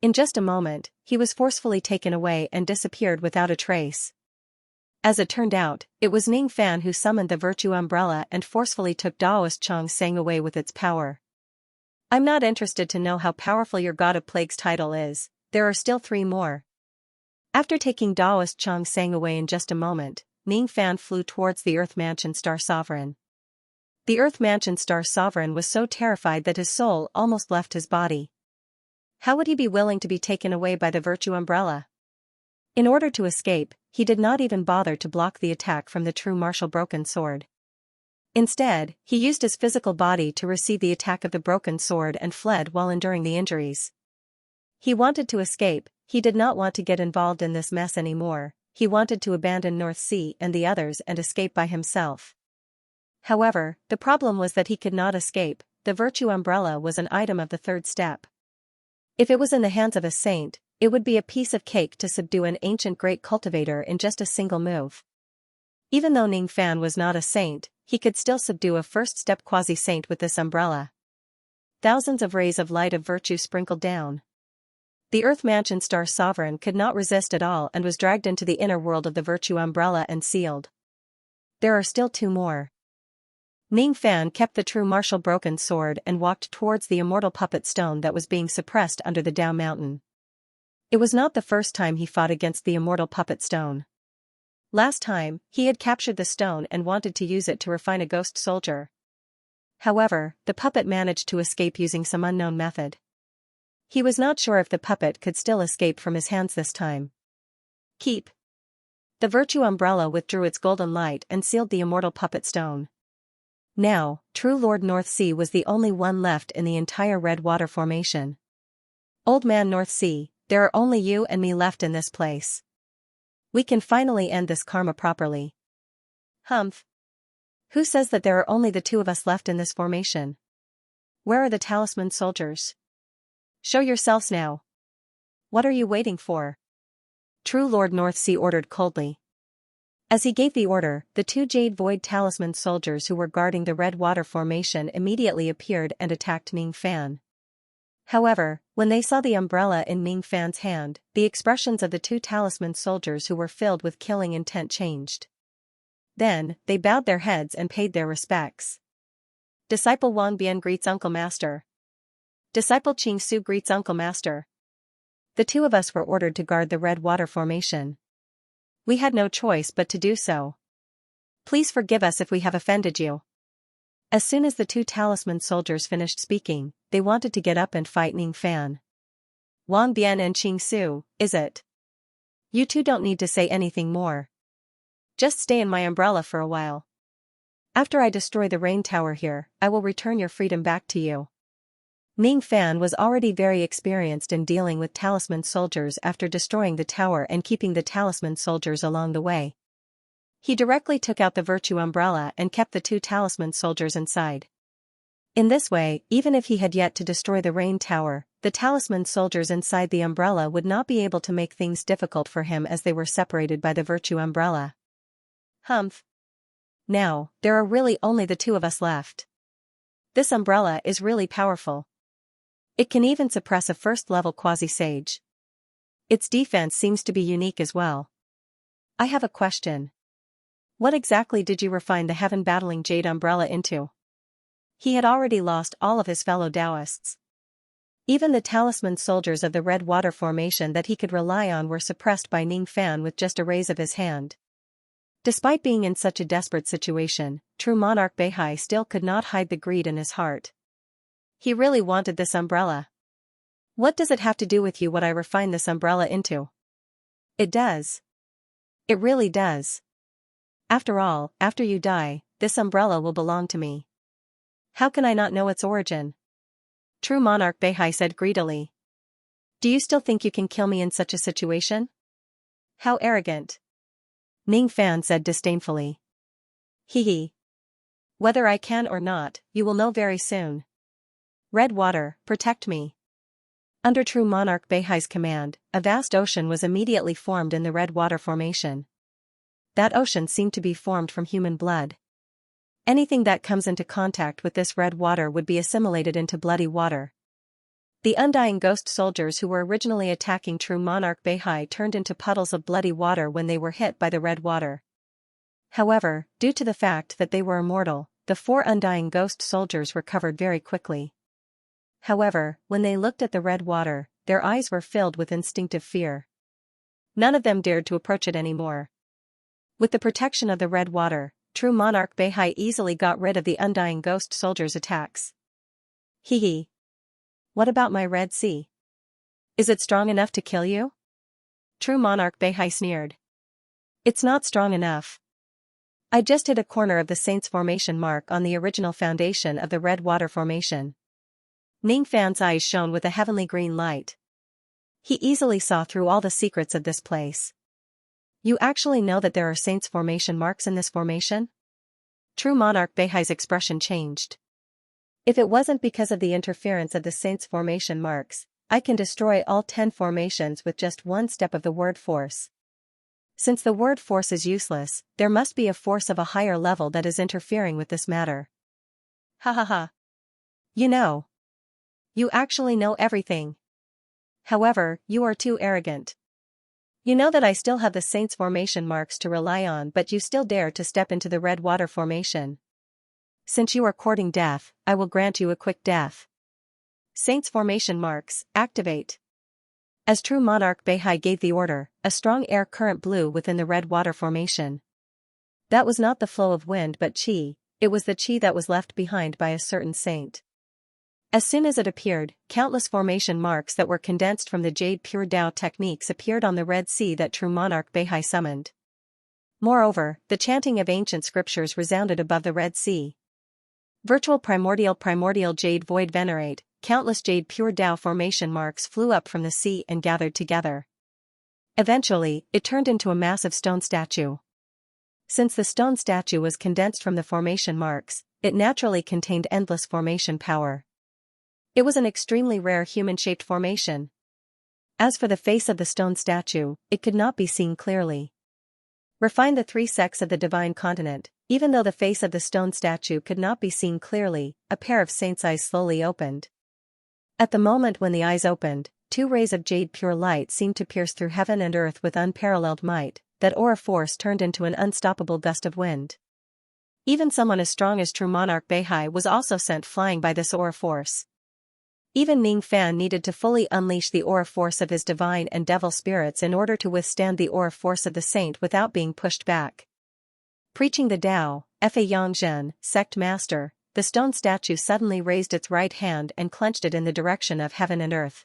In just a moment, he was forcefully taken away and disappeared without a trace. As it turned out, it was Ningfan who summoned the Virtue Umbrella and forcefully took Daoist Xianxia away with its power. I'm not interested to know how powerful your God of Plagues title is, there are still 3 more. After taking Daoist Xianxia away in just a moment, Ningfan flew towards the Earth Mansion Star Sovereign. The Earth Mansion Star Sovereign was so terrified that his soul almost left his body. How would he be willing to be taken away by the Virtue Umbrella? In order to escape, he did not even bother to block the attack from the true martial broken sword. Instead, he used his physical body to receive the attack of the broken sword and fled while enduring the injuries. He wanted to escape, he did not want to get involved in this mess anymore, he wanted to abandon North Sea and the others and escape by himself. However, the problem was that he could not escape. The virtue umbrella was an item of the third step. If it was in the hands of a saint, it would be a piece of cake to subdue an ancient great cultivator in just a single move. Even though Ning Fan was not a saint, he could still subdue a first-step quasi-saint with this umbrella. Thousands of rays of light of virtue sprinkled down. The Earth Mansion Star Sovereign could not resist at all and was dragged into the inner world of the virtue umbrella and sealed. There are still 2 more. Ning Fan kept the true martial broken sword and walked towards the immortal puppet stone that was being suppressed under the Dao Mountain. It was not the first time he fought against the immortal puppet stone. Last time, he had captured the stone and wanted to use it to refine a ghost soldier. However, the puppet managed to escape using some unknown method. He was not sure if the puppet could still escape from his hands this time. Keep. The virtue umbrella withdrew its golden light and sealed the immortal puppet stone. Now, true Lord North Sea was the only one left in the entire Red Water Formation. Old man North Sea, there are only you and me left in this place. We can finally end this karma properly. Humph. Who says that there are only the 2 of us left in this formation? Where are the talisman soldiers? Show yourselves now. What are you waiting for? True Lord North Sea ordered coldly. As he gave the order, the 2 Jade Void Talisman soldiers who were guarding the Red Water Formation immediately appeared and attacked Ning Fan. However, when they saw the umbrella in Ning Fan's hand, the expressions of the 2 talisman soldiers who were filled with killing intent changed. Then, they bowed their heads and paid their respects. Disciple Wang Bian greets Uncle Master. Disciple Qing Su greets Uncle Master. The 2 of us were ordered to guard the Red Water Formation. We had no choice but to do so. Please forgive us if we have offended you. As soon as the 2 talisman soldiers finished speaking, they wanted to get up and fight Ning Fan. Wang Bian and Qing Su, is it? You 2 don't need to say anything more. Just stay in my umbrella for a while. After I destroy the rain tower here, I will return your freedom back to you. Ning Fan was already very experienced in dealing with talisman soldiers after destroying the tower and keeping the talisman soldiers along the way. He directly took out the virtue umbrella and kept the 2 talisman soldiers inside. In this way, even if he had yet to destroy the rain tower, the talisman soldiers inside the umbrella would not be able to make things difficult for him as they were separated by the virtue umbrella. Humph. Now, there are really only the 2 of us left. This umbrella is really powerful. It can even suppress a first-level quasi-sage. Its defense seems to be unique as well. I have a question. What exactly did you refine the heaven-battling Jade Umbrella into? He had already lost all of his fellow Taoists. Even the talisman soldiers of the Red Water Formation that he could rely on were suppressed by Ning Fan with just a raise of his hand. Despite being in such a desperate situation, true monarch Beihai still could not hide the greed in his heart. He really wanted this umbrella. What does it have to do with you what I refine this umbrella into? It does. It really does. After all, after you die, this umbrella will belong to me. How can I not know its origin? True monarch Beihai said greedily. Do you still think you can kill me in such a situation? How arrogant. Ning Fan said disdainfully. Hee hee. Whether I can or not, you will know very soon. Red Water, protect me. Under true monarch Beihai's command, a vast ocean was immediately formed in the Red Water Formation. That ocean seemed to be formed from human blood. Anything that comes into contact with this red water would be assimilated into bloody water. The undying ghost soldiers who were originally attacking true monarch Beihai turned into puddles of bloody water when they were hit by the red water. However, due to the fact that they were immortal, the 4 undying ghost soldiers recovered very quickly. However, when they looked at the red water, their eyes were filled with instinctive fear. None of them dared to approach it anymore. With the protection of the red water, true monarch Beihai easily got rid of the undying ghost soldiers' attacks. Hee hee. What about my Red Sea? Is it strong enough to kill you? True monarch Beihai sneered. It's not strong enough. I just hit a corner of the Saint's formation mark on the original foundation of the Red Water Formation. Ning Fan's eyes shone with a heavenly green light. He easily saw through all the secrets of this place. You actually know that there are Saint's formation marks in this formation? True Monarch Beihai's expression changed. If it wasn't because of the interference of the Saint's formation marks, I can destroy all 10 formations with just one step of the word force. Since the word force is useless, there must be a force of a higher level that is interfering with this matter. Ha ha ha. You know. You actually know everything. However, you are too arrogant. You know that I still have the Saint's formation marks to rely on, but you still dare to step into the Red Water Formation. Since you are courting death, I will grant you a quick death. Saint's formation marks, activate. As True Monarch Beihai gave the order, a strong air current blew within the Red Water Formation. That was not the flow of wind but qi, it was the qi that was left behind by a certain saint. As soon as it appeared, countless formation marks that were condensed from the Jade Pure Tao techniques appeared on the Red Sea that True Monarch Beihai summoned. Moreover, the chanting of ancient scriptures resounded above the Red Sea. Virtual primordial Jade Void Venerate, countless Jade Pure Tao formation marks flew up from the sea and gathered together. Eventually, it turned into a massive stone statue. Since the stone statue was condensed from the formation marks, it naturally contained endless formation power. It was an extremely rare human-shaped formation. As for the face of the stone statue, it could not be seen clearly. Refine the 3 sects of the divine continent. Even though the face of the stone statue could not be seen clearly, a pair of saints' eyes slowly opened. At the moment when the eyes opened, 2 rays of jade pure light seemed to pierce through heaven and earth with unparalleled might. That aura force turned into an unstoppable gust of wind. Even someone as strong as True Monarch Beihai was also sent flying by this aura force. Even Ning Fan needed to fully unleash the aura force of his divine and devil spirits in order to withstand the aura force of the saint without being pushed back. Preaching the Tao, Fa Yongzhen, sect master, the stone statue suddenly raised its right hand and clenched it in the direction of heaven and earth.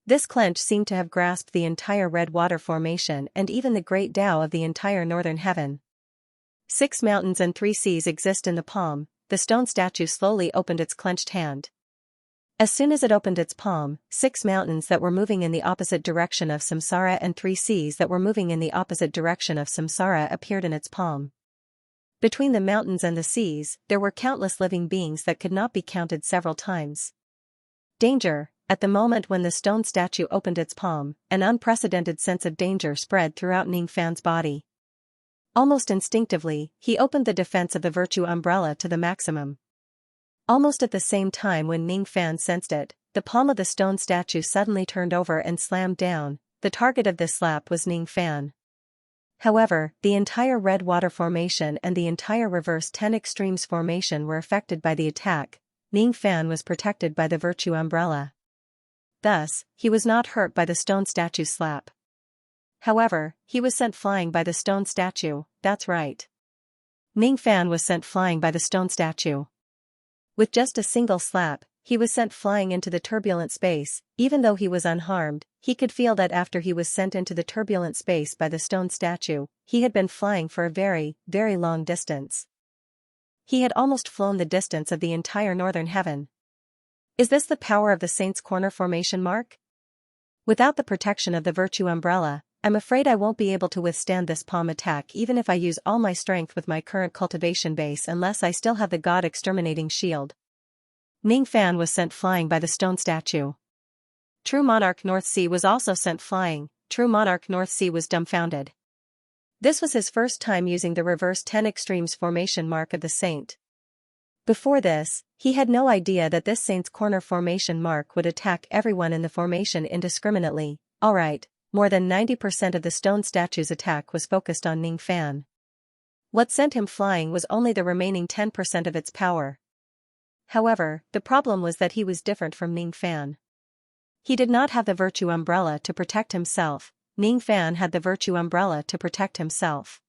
This clench seemed to have grasped the entire Red Water Formation and even the great Tao of the entire northern heaven. 6 mountains and 3 seas exist in the palm. The stone statue slowly opened its clenched hand. As soon as it opened its palm, 6 mountains that were moving in the opposite direction of samsara and 3 seas that were moving in the opposite direction of samsara appeared in its palm. Between the mountains and the seas, there were countless living beings that could not be counted several times. Danger. At the moment when the stone statue opened its palm, an unprecedented sense of danger spread throughout Ning Fan's body. Almost instinctively, he opened the defense of the virtue umbrella to the maximum. Almost at the same time when Ning Fan sensed it, the palm of the stone statue suddenly turned over and slammed down. The target of this slap was Ning Fan. However, the entire Red Water Formation and the entire Reverse 10 Extremes Formation were affected by the attack. Ning Fan was protected by the virtue umbrella. Thus, he was not hurt by the stone statue's slap. However, he was sent flying by the stone statue, that's right. Ning Fan was sent flying by the stone statue. With just a single slap, he was sent flying into the turbulent space. Even though he was unharmed, he could feel that after he was sent into the turbulent space by the stone statue, he had been flying for a very, very long distance. He had almost flown the distance of the entire northern heaven. Is this the power of the Saint's Corner Formation mark? Without the protection of the virtue umbrella, I'm afraid I won't be able to withstand this palm attack even if I use all my strength with my current cultivation base unless I still have the God Exterminating Shield. Ning Fan was sent flying by the stone statue. True Monarch North Sea was also sent flying. True Monarch North Sea was dumbfounded. This was his first time using the Reverse 10 Extremes Formation mark of the Saint. Before this, he had no idea that this Saint's Corner Formation mark would attack everyone in the formation indiscriminately. Alright. More than 90% of the stone statue's attack was focused on Ning Fan. What sent him flying was only the remaining 10% of its power. However, the problem was that he was different from Ning Fan. He did not have the virtue umbrella to protect himself. Ning Fan had the virtue umbrella to protect himself.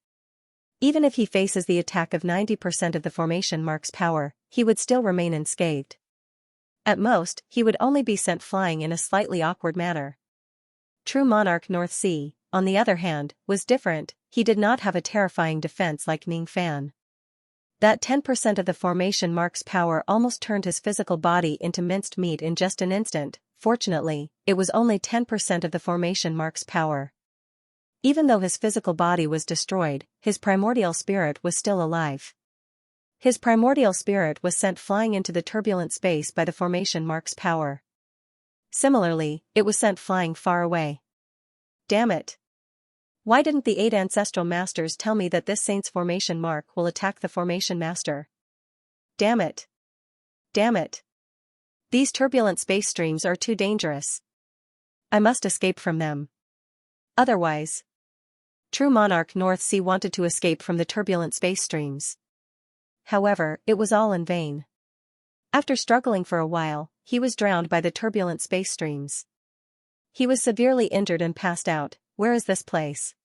Even if he faces the attack of 90% of the formation mark's power, he would still remain unscathed. At most, he would only be sent flying in a slightly awkward manner. True Monarch North Sea, on the other hand, was different. he did not have a terrifying defense like Ning Fan. That 10% of the formation mark's power almost turned his physical body into minced meat in just an instant. Fortunately, it was only 10% of the formation mark's power. Even though his physical body was destroyed, his primordial spirit was still alive. His primordial spirit was sent flying into the turbulent space by the formation mark's power. Similarly, it was sent flying far away. Damn it! Why didn't the 8 ancestral masters tell me that this saint's formation mark will attack the formation master? Damn it! Damn it! These turbulent space streams are too dangerous. I must escape from them. Otherwise. True monarch North Sea wanted to escape from the turbulent space streams. However, it was all in vain. After struggling for a while, he was drowned by the turbulent space streams. He was severely injured and passed out. Where is this place?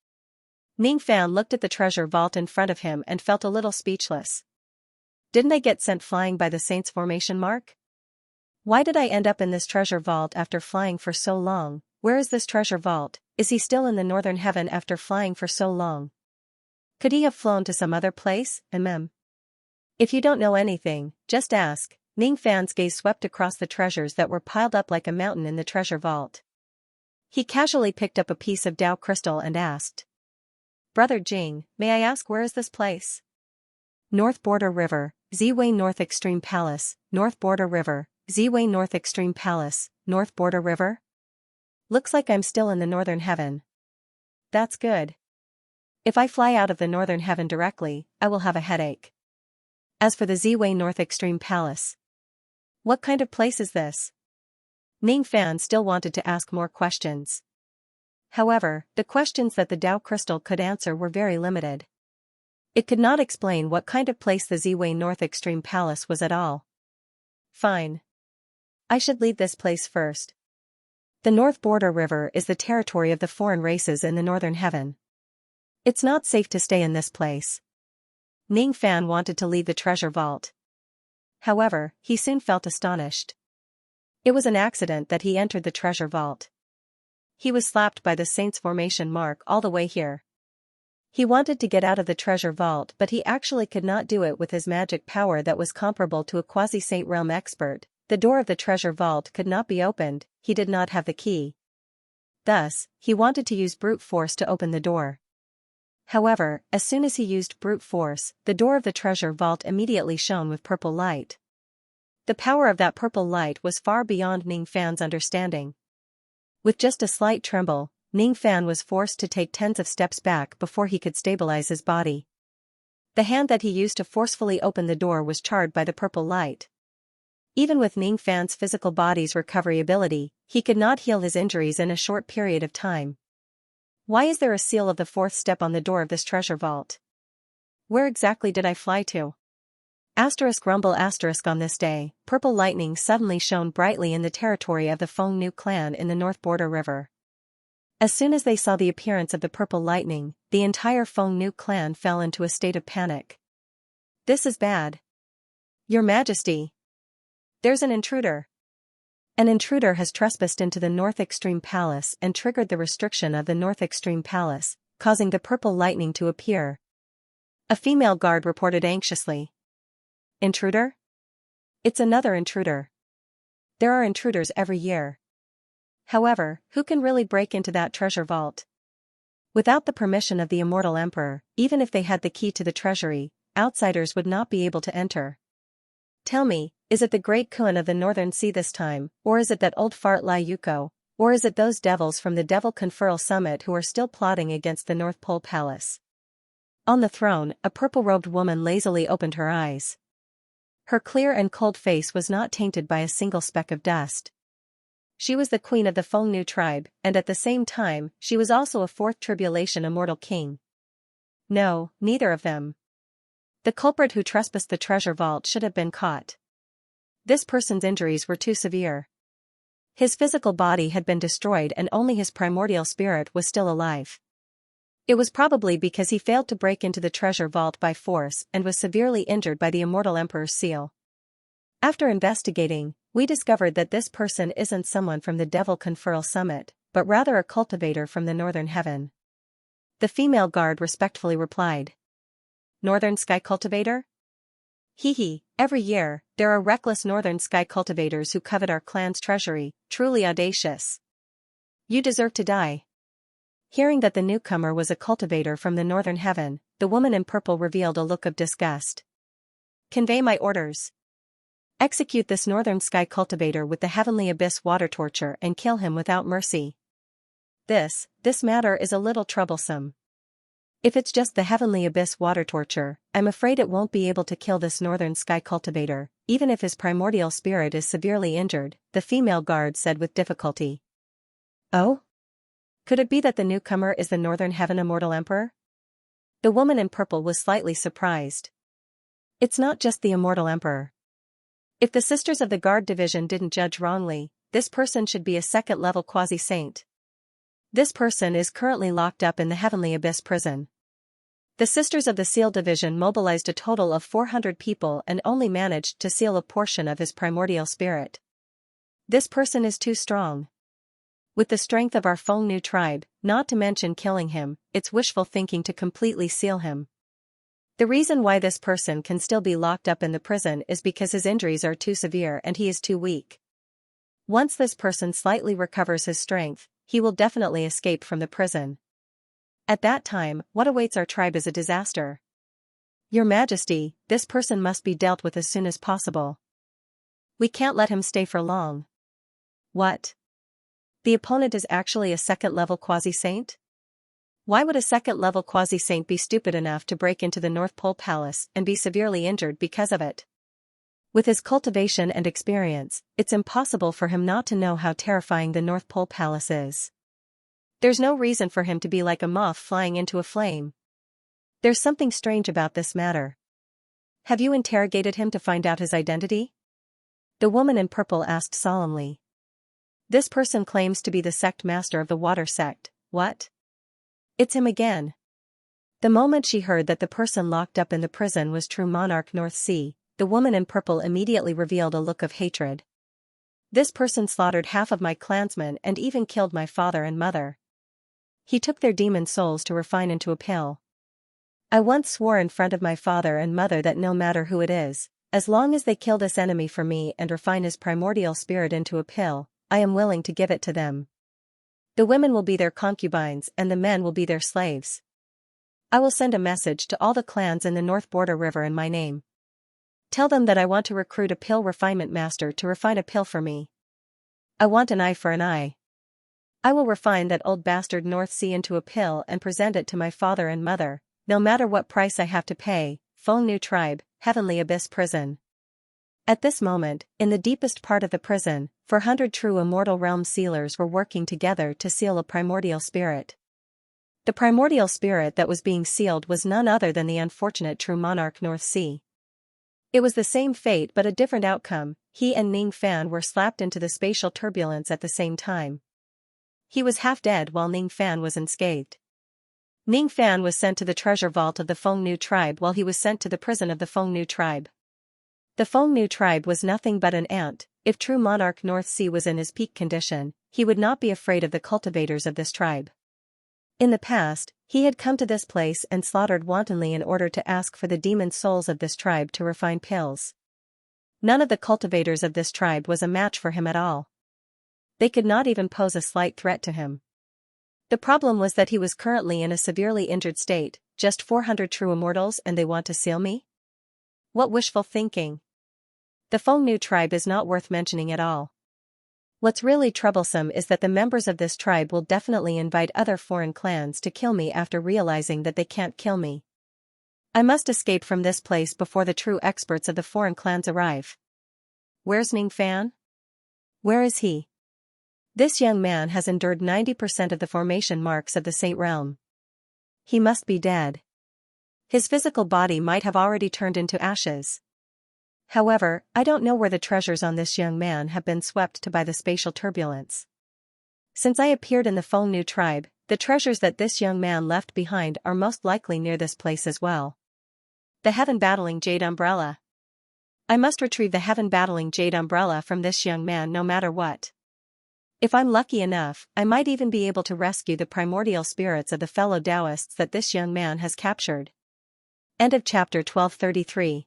Ning Fan looked at the treasure vault in front of him and felt a little speechless. Didn't I get sent flying by the saint's formation mark? Why did I end up in this treasure vault after flying for so long? Where is this treasure vault? Is he still in the northern heaven after flying for so long? Could he have flown to some other place? If you don't know anything, just ask. Ning Fan's gaze swept across the treasures that were piled up like a mountain in the treasure vault. He casually picked up a piece of Dao crystal and asked. Brother Jing, may I ask where is this place? North Border River, Ziwei North Extreme Palace, North Border River, Ziwei North Extreme Palace, North Border River? Looks like I'm still in the northern heaven. That's good. If I fly out of the northern heaven directly, I will have a headache. As for the Ziwei North Extreme Palace. What kind of place is this? Ning Fan still wanted to ask more questions. However, the questions that the Dao crystal could answer were very limited. It could not explain what kind of place the Ziwei North Extreme Palace was at all. Fine. I should leave this place first. The North Border River is the territory of the foreign races in the northern heaven. It's not safe to stay in this place. Ning Fan wanted to leave the treasure vault. However, he soon felt astonished. It was an accident that he entered the treasure vault. He was slapped by the saint's formation mark all the way here. He wanted to get out of the treasure vault, but he actually could not do it with his magic power that was comparable to a quasi-saint realm expert. The door of the treasure vault could not be opened, he did not have the key. Thus, he wanted to use brute force to open the door. However, as soon as he used brute force, the door of the treasure vault immediately shone with purple light. The power of that purple light was far beyond Ning Fan's understanding. With just a slight tremble, Ning Fan was forced to take tens of steps back before he could stabilize his body. The hand that he used to forcefully open the door was charred by the purple light. Even with Ning Fan's physical body's recovery ability, he could not heal his injuries in a short period of time. Why is there a seal of the 4th step on the door of this treasure vault? Where exactly did I fly to? Rumble on this day, purple lightning suddenly shone brightly in the territory of the Feng Nu clan in the North Border River. As soon as they saw the appearance of the purple lightning, the entire Feng Nu clan fell into a state of panic. This is bad. Your Majesty. There's an intruder. An intruder has trespassed into the North Extreme Palace and triggered the restriction of the North Extreme Palace, causing the purple lightning to appear. A female guard reported anxiously. Intruder? It's another intruder. There are intruders every year. However, who can really break into that treasure vault? Without the permission of the immortal emperor, even if they had the key to the treasury, outsiders would not be able to enter. Tell me, is it the great Kun of the Northern Sea this time, or is it that old fart Lai Yuko, or is it those devils from the Devil Conferral Summit who are still plotting against the North Pole Palace? On the throne, a purple-robed woman lazily opened her eyes. Her clear and cold face was not tainted by a single speck of dust. She was the queen of the Feng Nu tribe, and at the same time, she was also a 4th tribulation immortal king. No, neither of them. The culprit who trespassed the treasure vault should have been caught. This person's injuries were too severe. His physical body had been destroyed and only his primordial spirit was still alive. It was probably because he failed to break into the treasure vault by force and was severely injured by the immortal emperor's seal. After investigating, we discovered that this person isn't someone from the Devil Conferral Summit, but rather a cultivator from the Northern Heaven. The female guard respectfully replied. Northern Sky Cultivator? Hee hee, every year, there are reckless Northern Sky Cultivators who covet our clan's treasury, truly audacious. You deserve to die. Hearing that the newcomer was a cultivator from the Northern Heaven, the woman in purple revealed a look of disgust. Convey my orders. Execute this Northern Sky Cultivator with the Heavenly Abyss water torture and kill him without mercy. This matter is a little troublesome. If it's just the Heavenly Abyss water torture, I'm afraid it won't be able to kill this Northern Sky Cultivator, even if his primordial spirit is severely injured, the female guard said with difficulty. Oh? Could it be that the newcomer is the Northern Heaven Immortal Emperor? The woman in purple was slightly surprised. It's not just the Immortal Emperor. If the Sisters of the Guard Division didn't judge wrongly, this person should be a second-level quasi-saint. This person is currently locked up in the Heavenly Abyss prison. The Sisters of the Seal Division mobilized a total of 400 people and only managed to seal a portion of his primordial spirit. This person is too strong. With the strength of our Feng Nu tribe, not to mention killing him, it's wishful thinking to completely seal him. The reason why this person can still be locked up in the prison is because his injuries are too severe and he is too weak. Once this person slightly recovers his strength, he will definitely escape from the prison. At that time, what awaits our tribe is a disaster. Your Majesty, this person must be dealt with as soon as possible. We can't let him stay for long. What? The opponent is actually a second-level quasi-saint? Why would a second-level quasi-saint be stupid enough to break into the North Pole Palace and be severely injured because of it? With his cultivation and experience, it's impossible for him not to know how terrifying the North Pole Palace is. There's no reason for him to be like a moth flying into a flame. There's something strange about this matter. Have you interrogated him to find out his identity? The woman in purple asked solemnly. This person claims to be the sect master of the water sect. What? It's him again. The moment she heard that the person locked up in the prison was true monarch North Sea, the woman in purple immediately revealed a look of hatred. This person slaughtered half of my clansmen and even killed my father and mother. He took their demon souls to refine into a pill. I once swore in front of my father and mother that no matter who it is, as long as they kill this enemy for me and refine his primordial spirit into a pill, I am willing to give it to them. The women will be their concubines and the men will be their slaves. I will send a message to all the clans in the North Border River in my name. Tell them that I want to recruit a pill refinement master to refine a pill for me. I want an eye for an eye. I will refine that old bastard North Sea into a pill and present it to my father and mother, no matter what price I have to pay. Feng Nu tribe, Heavenly Abyss prison. At this moment, in the deepest part of the prison, 400 true immortal realm sealers were working together to seal a primordial spirit. The primordial spirit that was being sealed was none other than the unfortunate true monarch North Sea. It was the same fate but a different outcome. He and Ning Fan were slapped into the spatial turbulence at the same time. He was half dead while Ning Fan was unscathed. Ning Fan was sent to the treasure vault of the Feng Nu tribe while he was sent to the prison of the Feng Nu tribe. The Feng Nu tribe was nothing but an ant. If true monarch North Sea was in his peak condition, he would not be afraid of the cultivators of this tribe. In the past, he had come to this place and slaughtered wantonly in order to ask for the demon souls of this tribe to refine pills. None of the cultivators of this tribe was a match for him at all. They could not even pose a slight threat to him. The problem was that he was currently in a severely injured state. Just 400 true immortals and they want to seal me? What wishful thinking. The Feng Nu tribe is not worth mentioning at all. What's really troublesome is that the members of this tribe will definitely invite other foreign clans to kill me after realizing that they can't kill me. I must escape from this place before the true experts of the foreign clans arrive. Where's Ning Fan? Where is he? This young man has endured 90% of the formation marks of the Saint Realm. He must be dead. His physical body might have already turned into ashes. However, I don't know where the treasures on this young man have been swept to by the spatial turbulence. Since I appeared in the Feng Nu tribe, the treasures that this young man left behind are most likely near this place as well. The heaven-battling Jade Umbrella. I must retrieve the heaven-battling Jade Umbrella from this young man no matter what. If I'm lucky enough, I might even be able to rescue the primordial spirits of the fellow Taoists that this young man has captured. End of chapter 1233.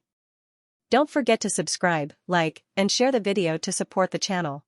Don't forget to subscribe, like, and share the video to support the channel.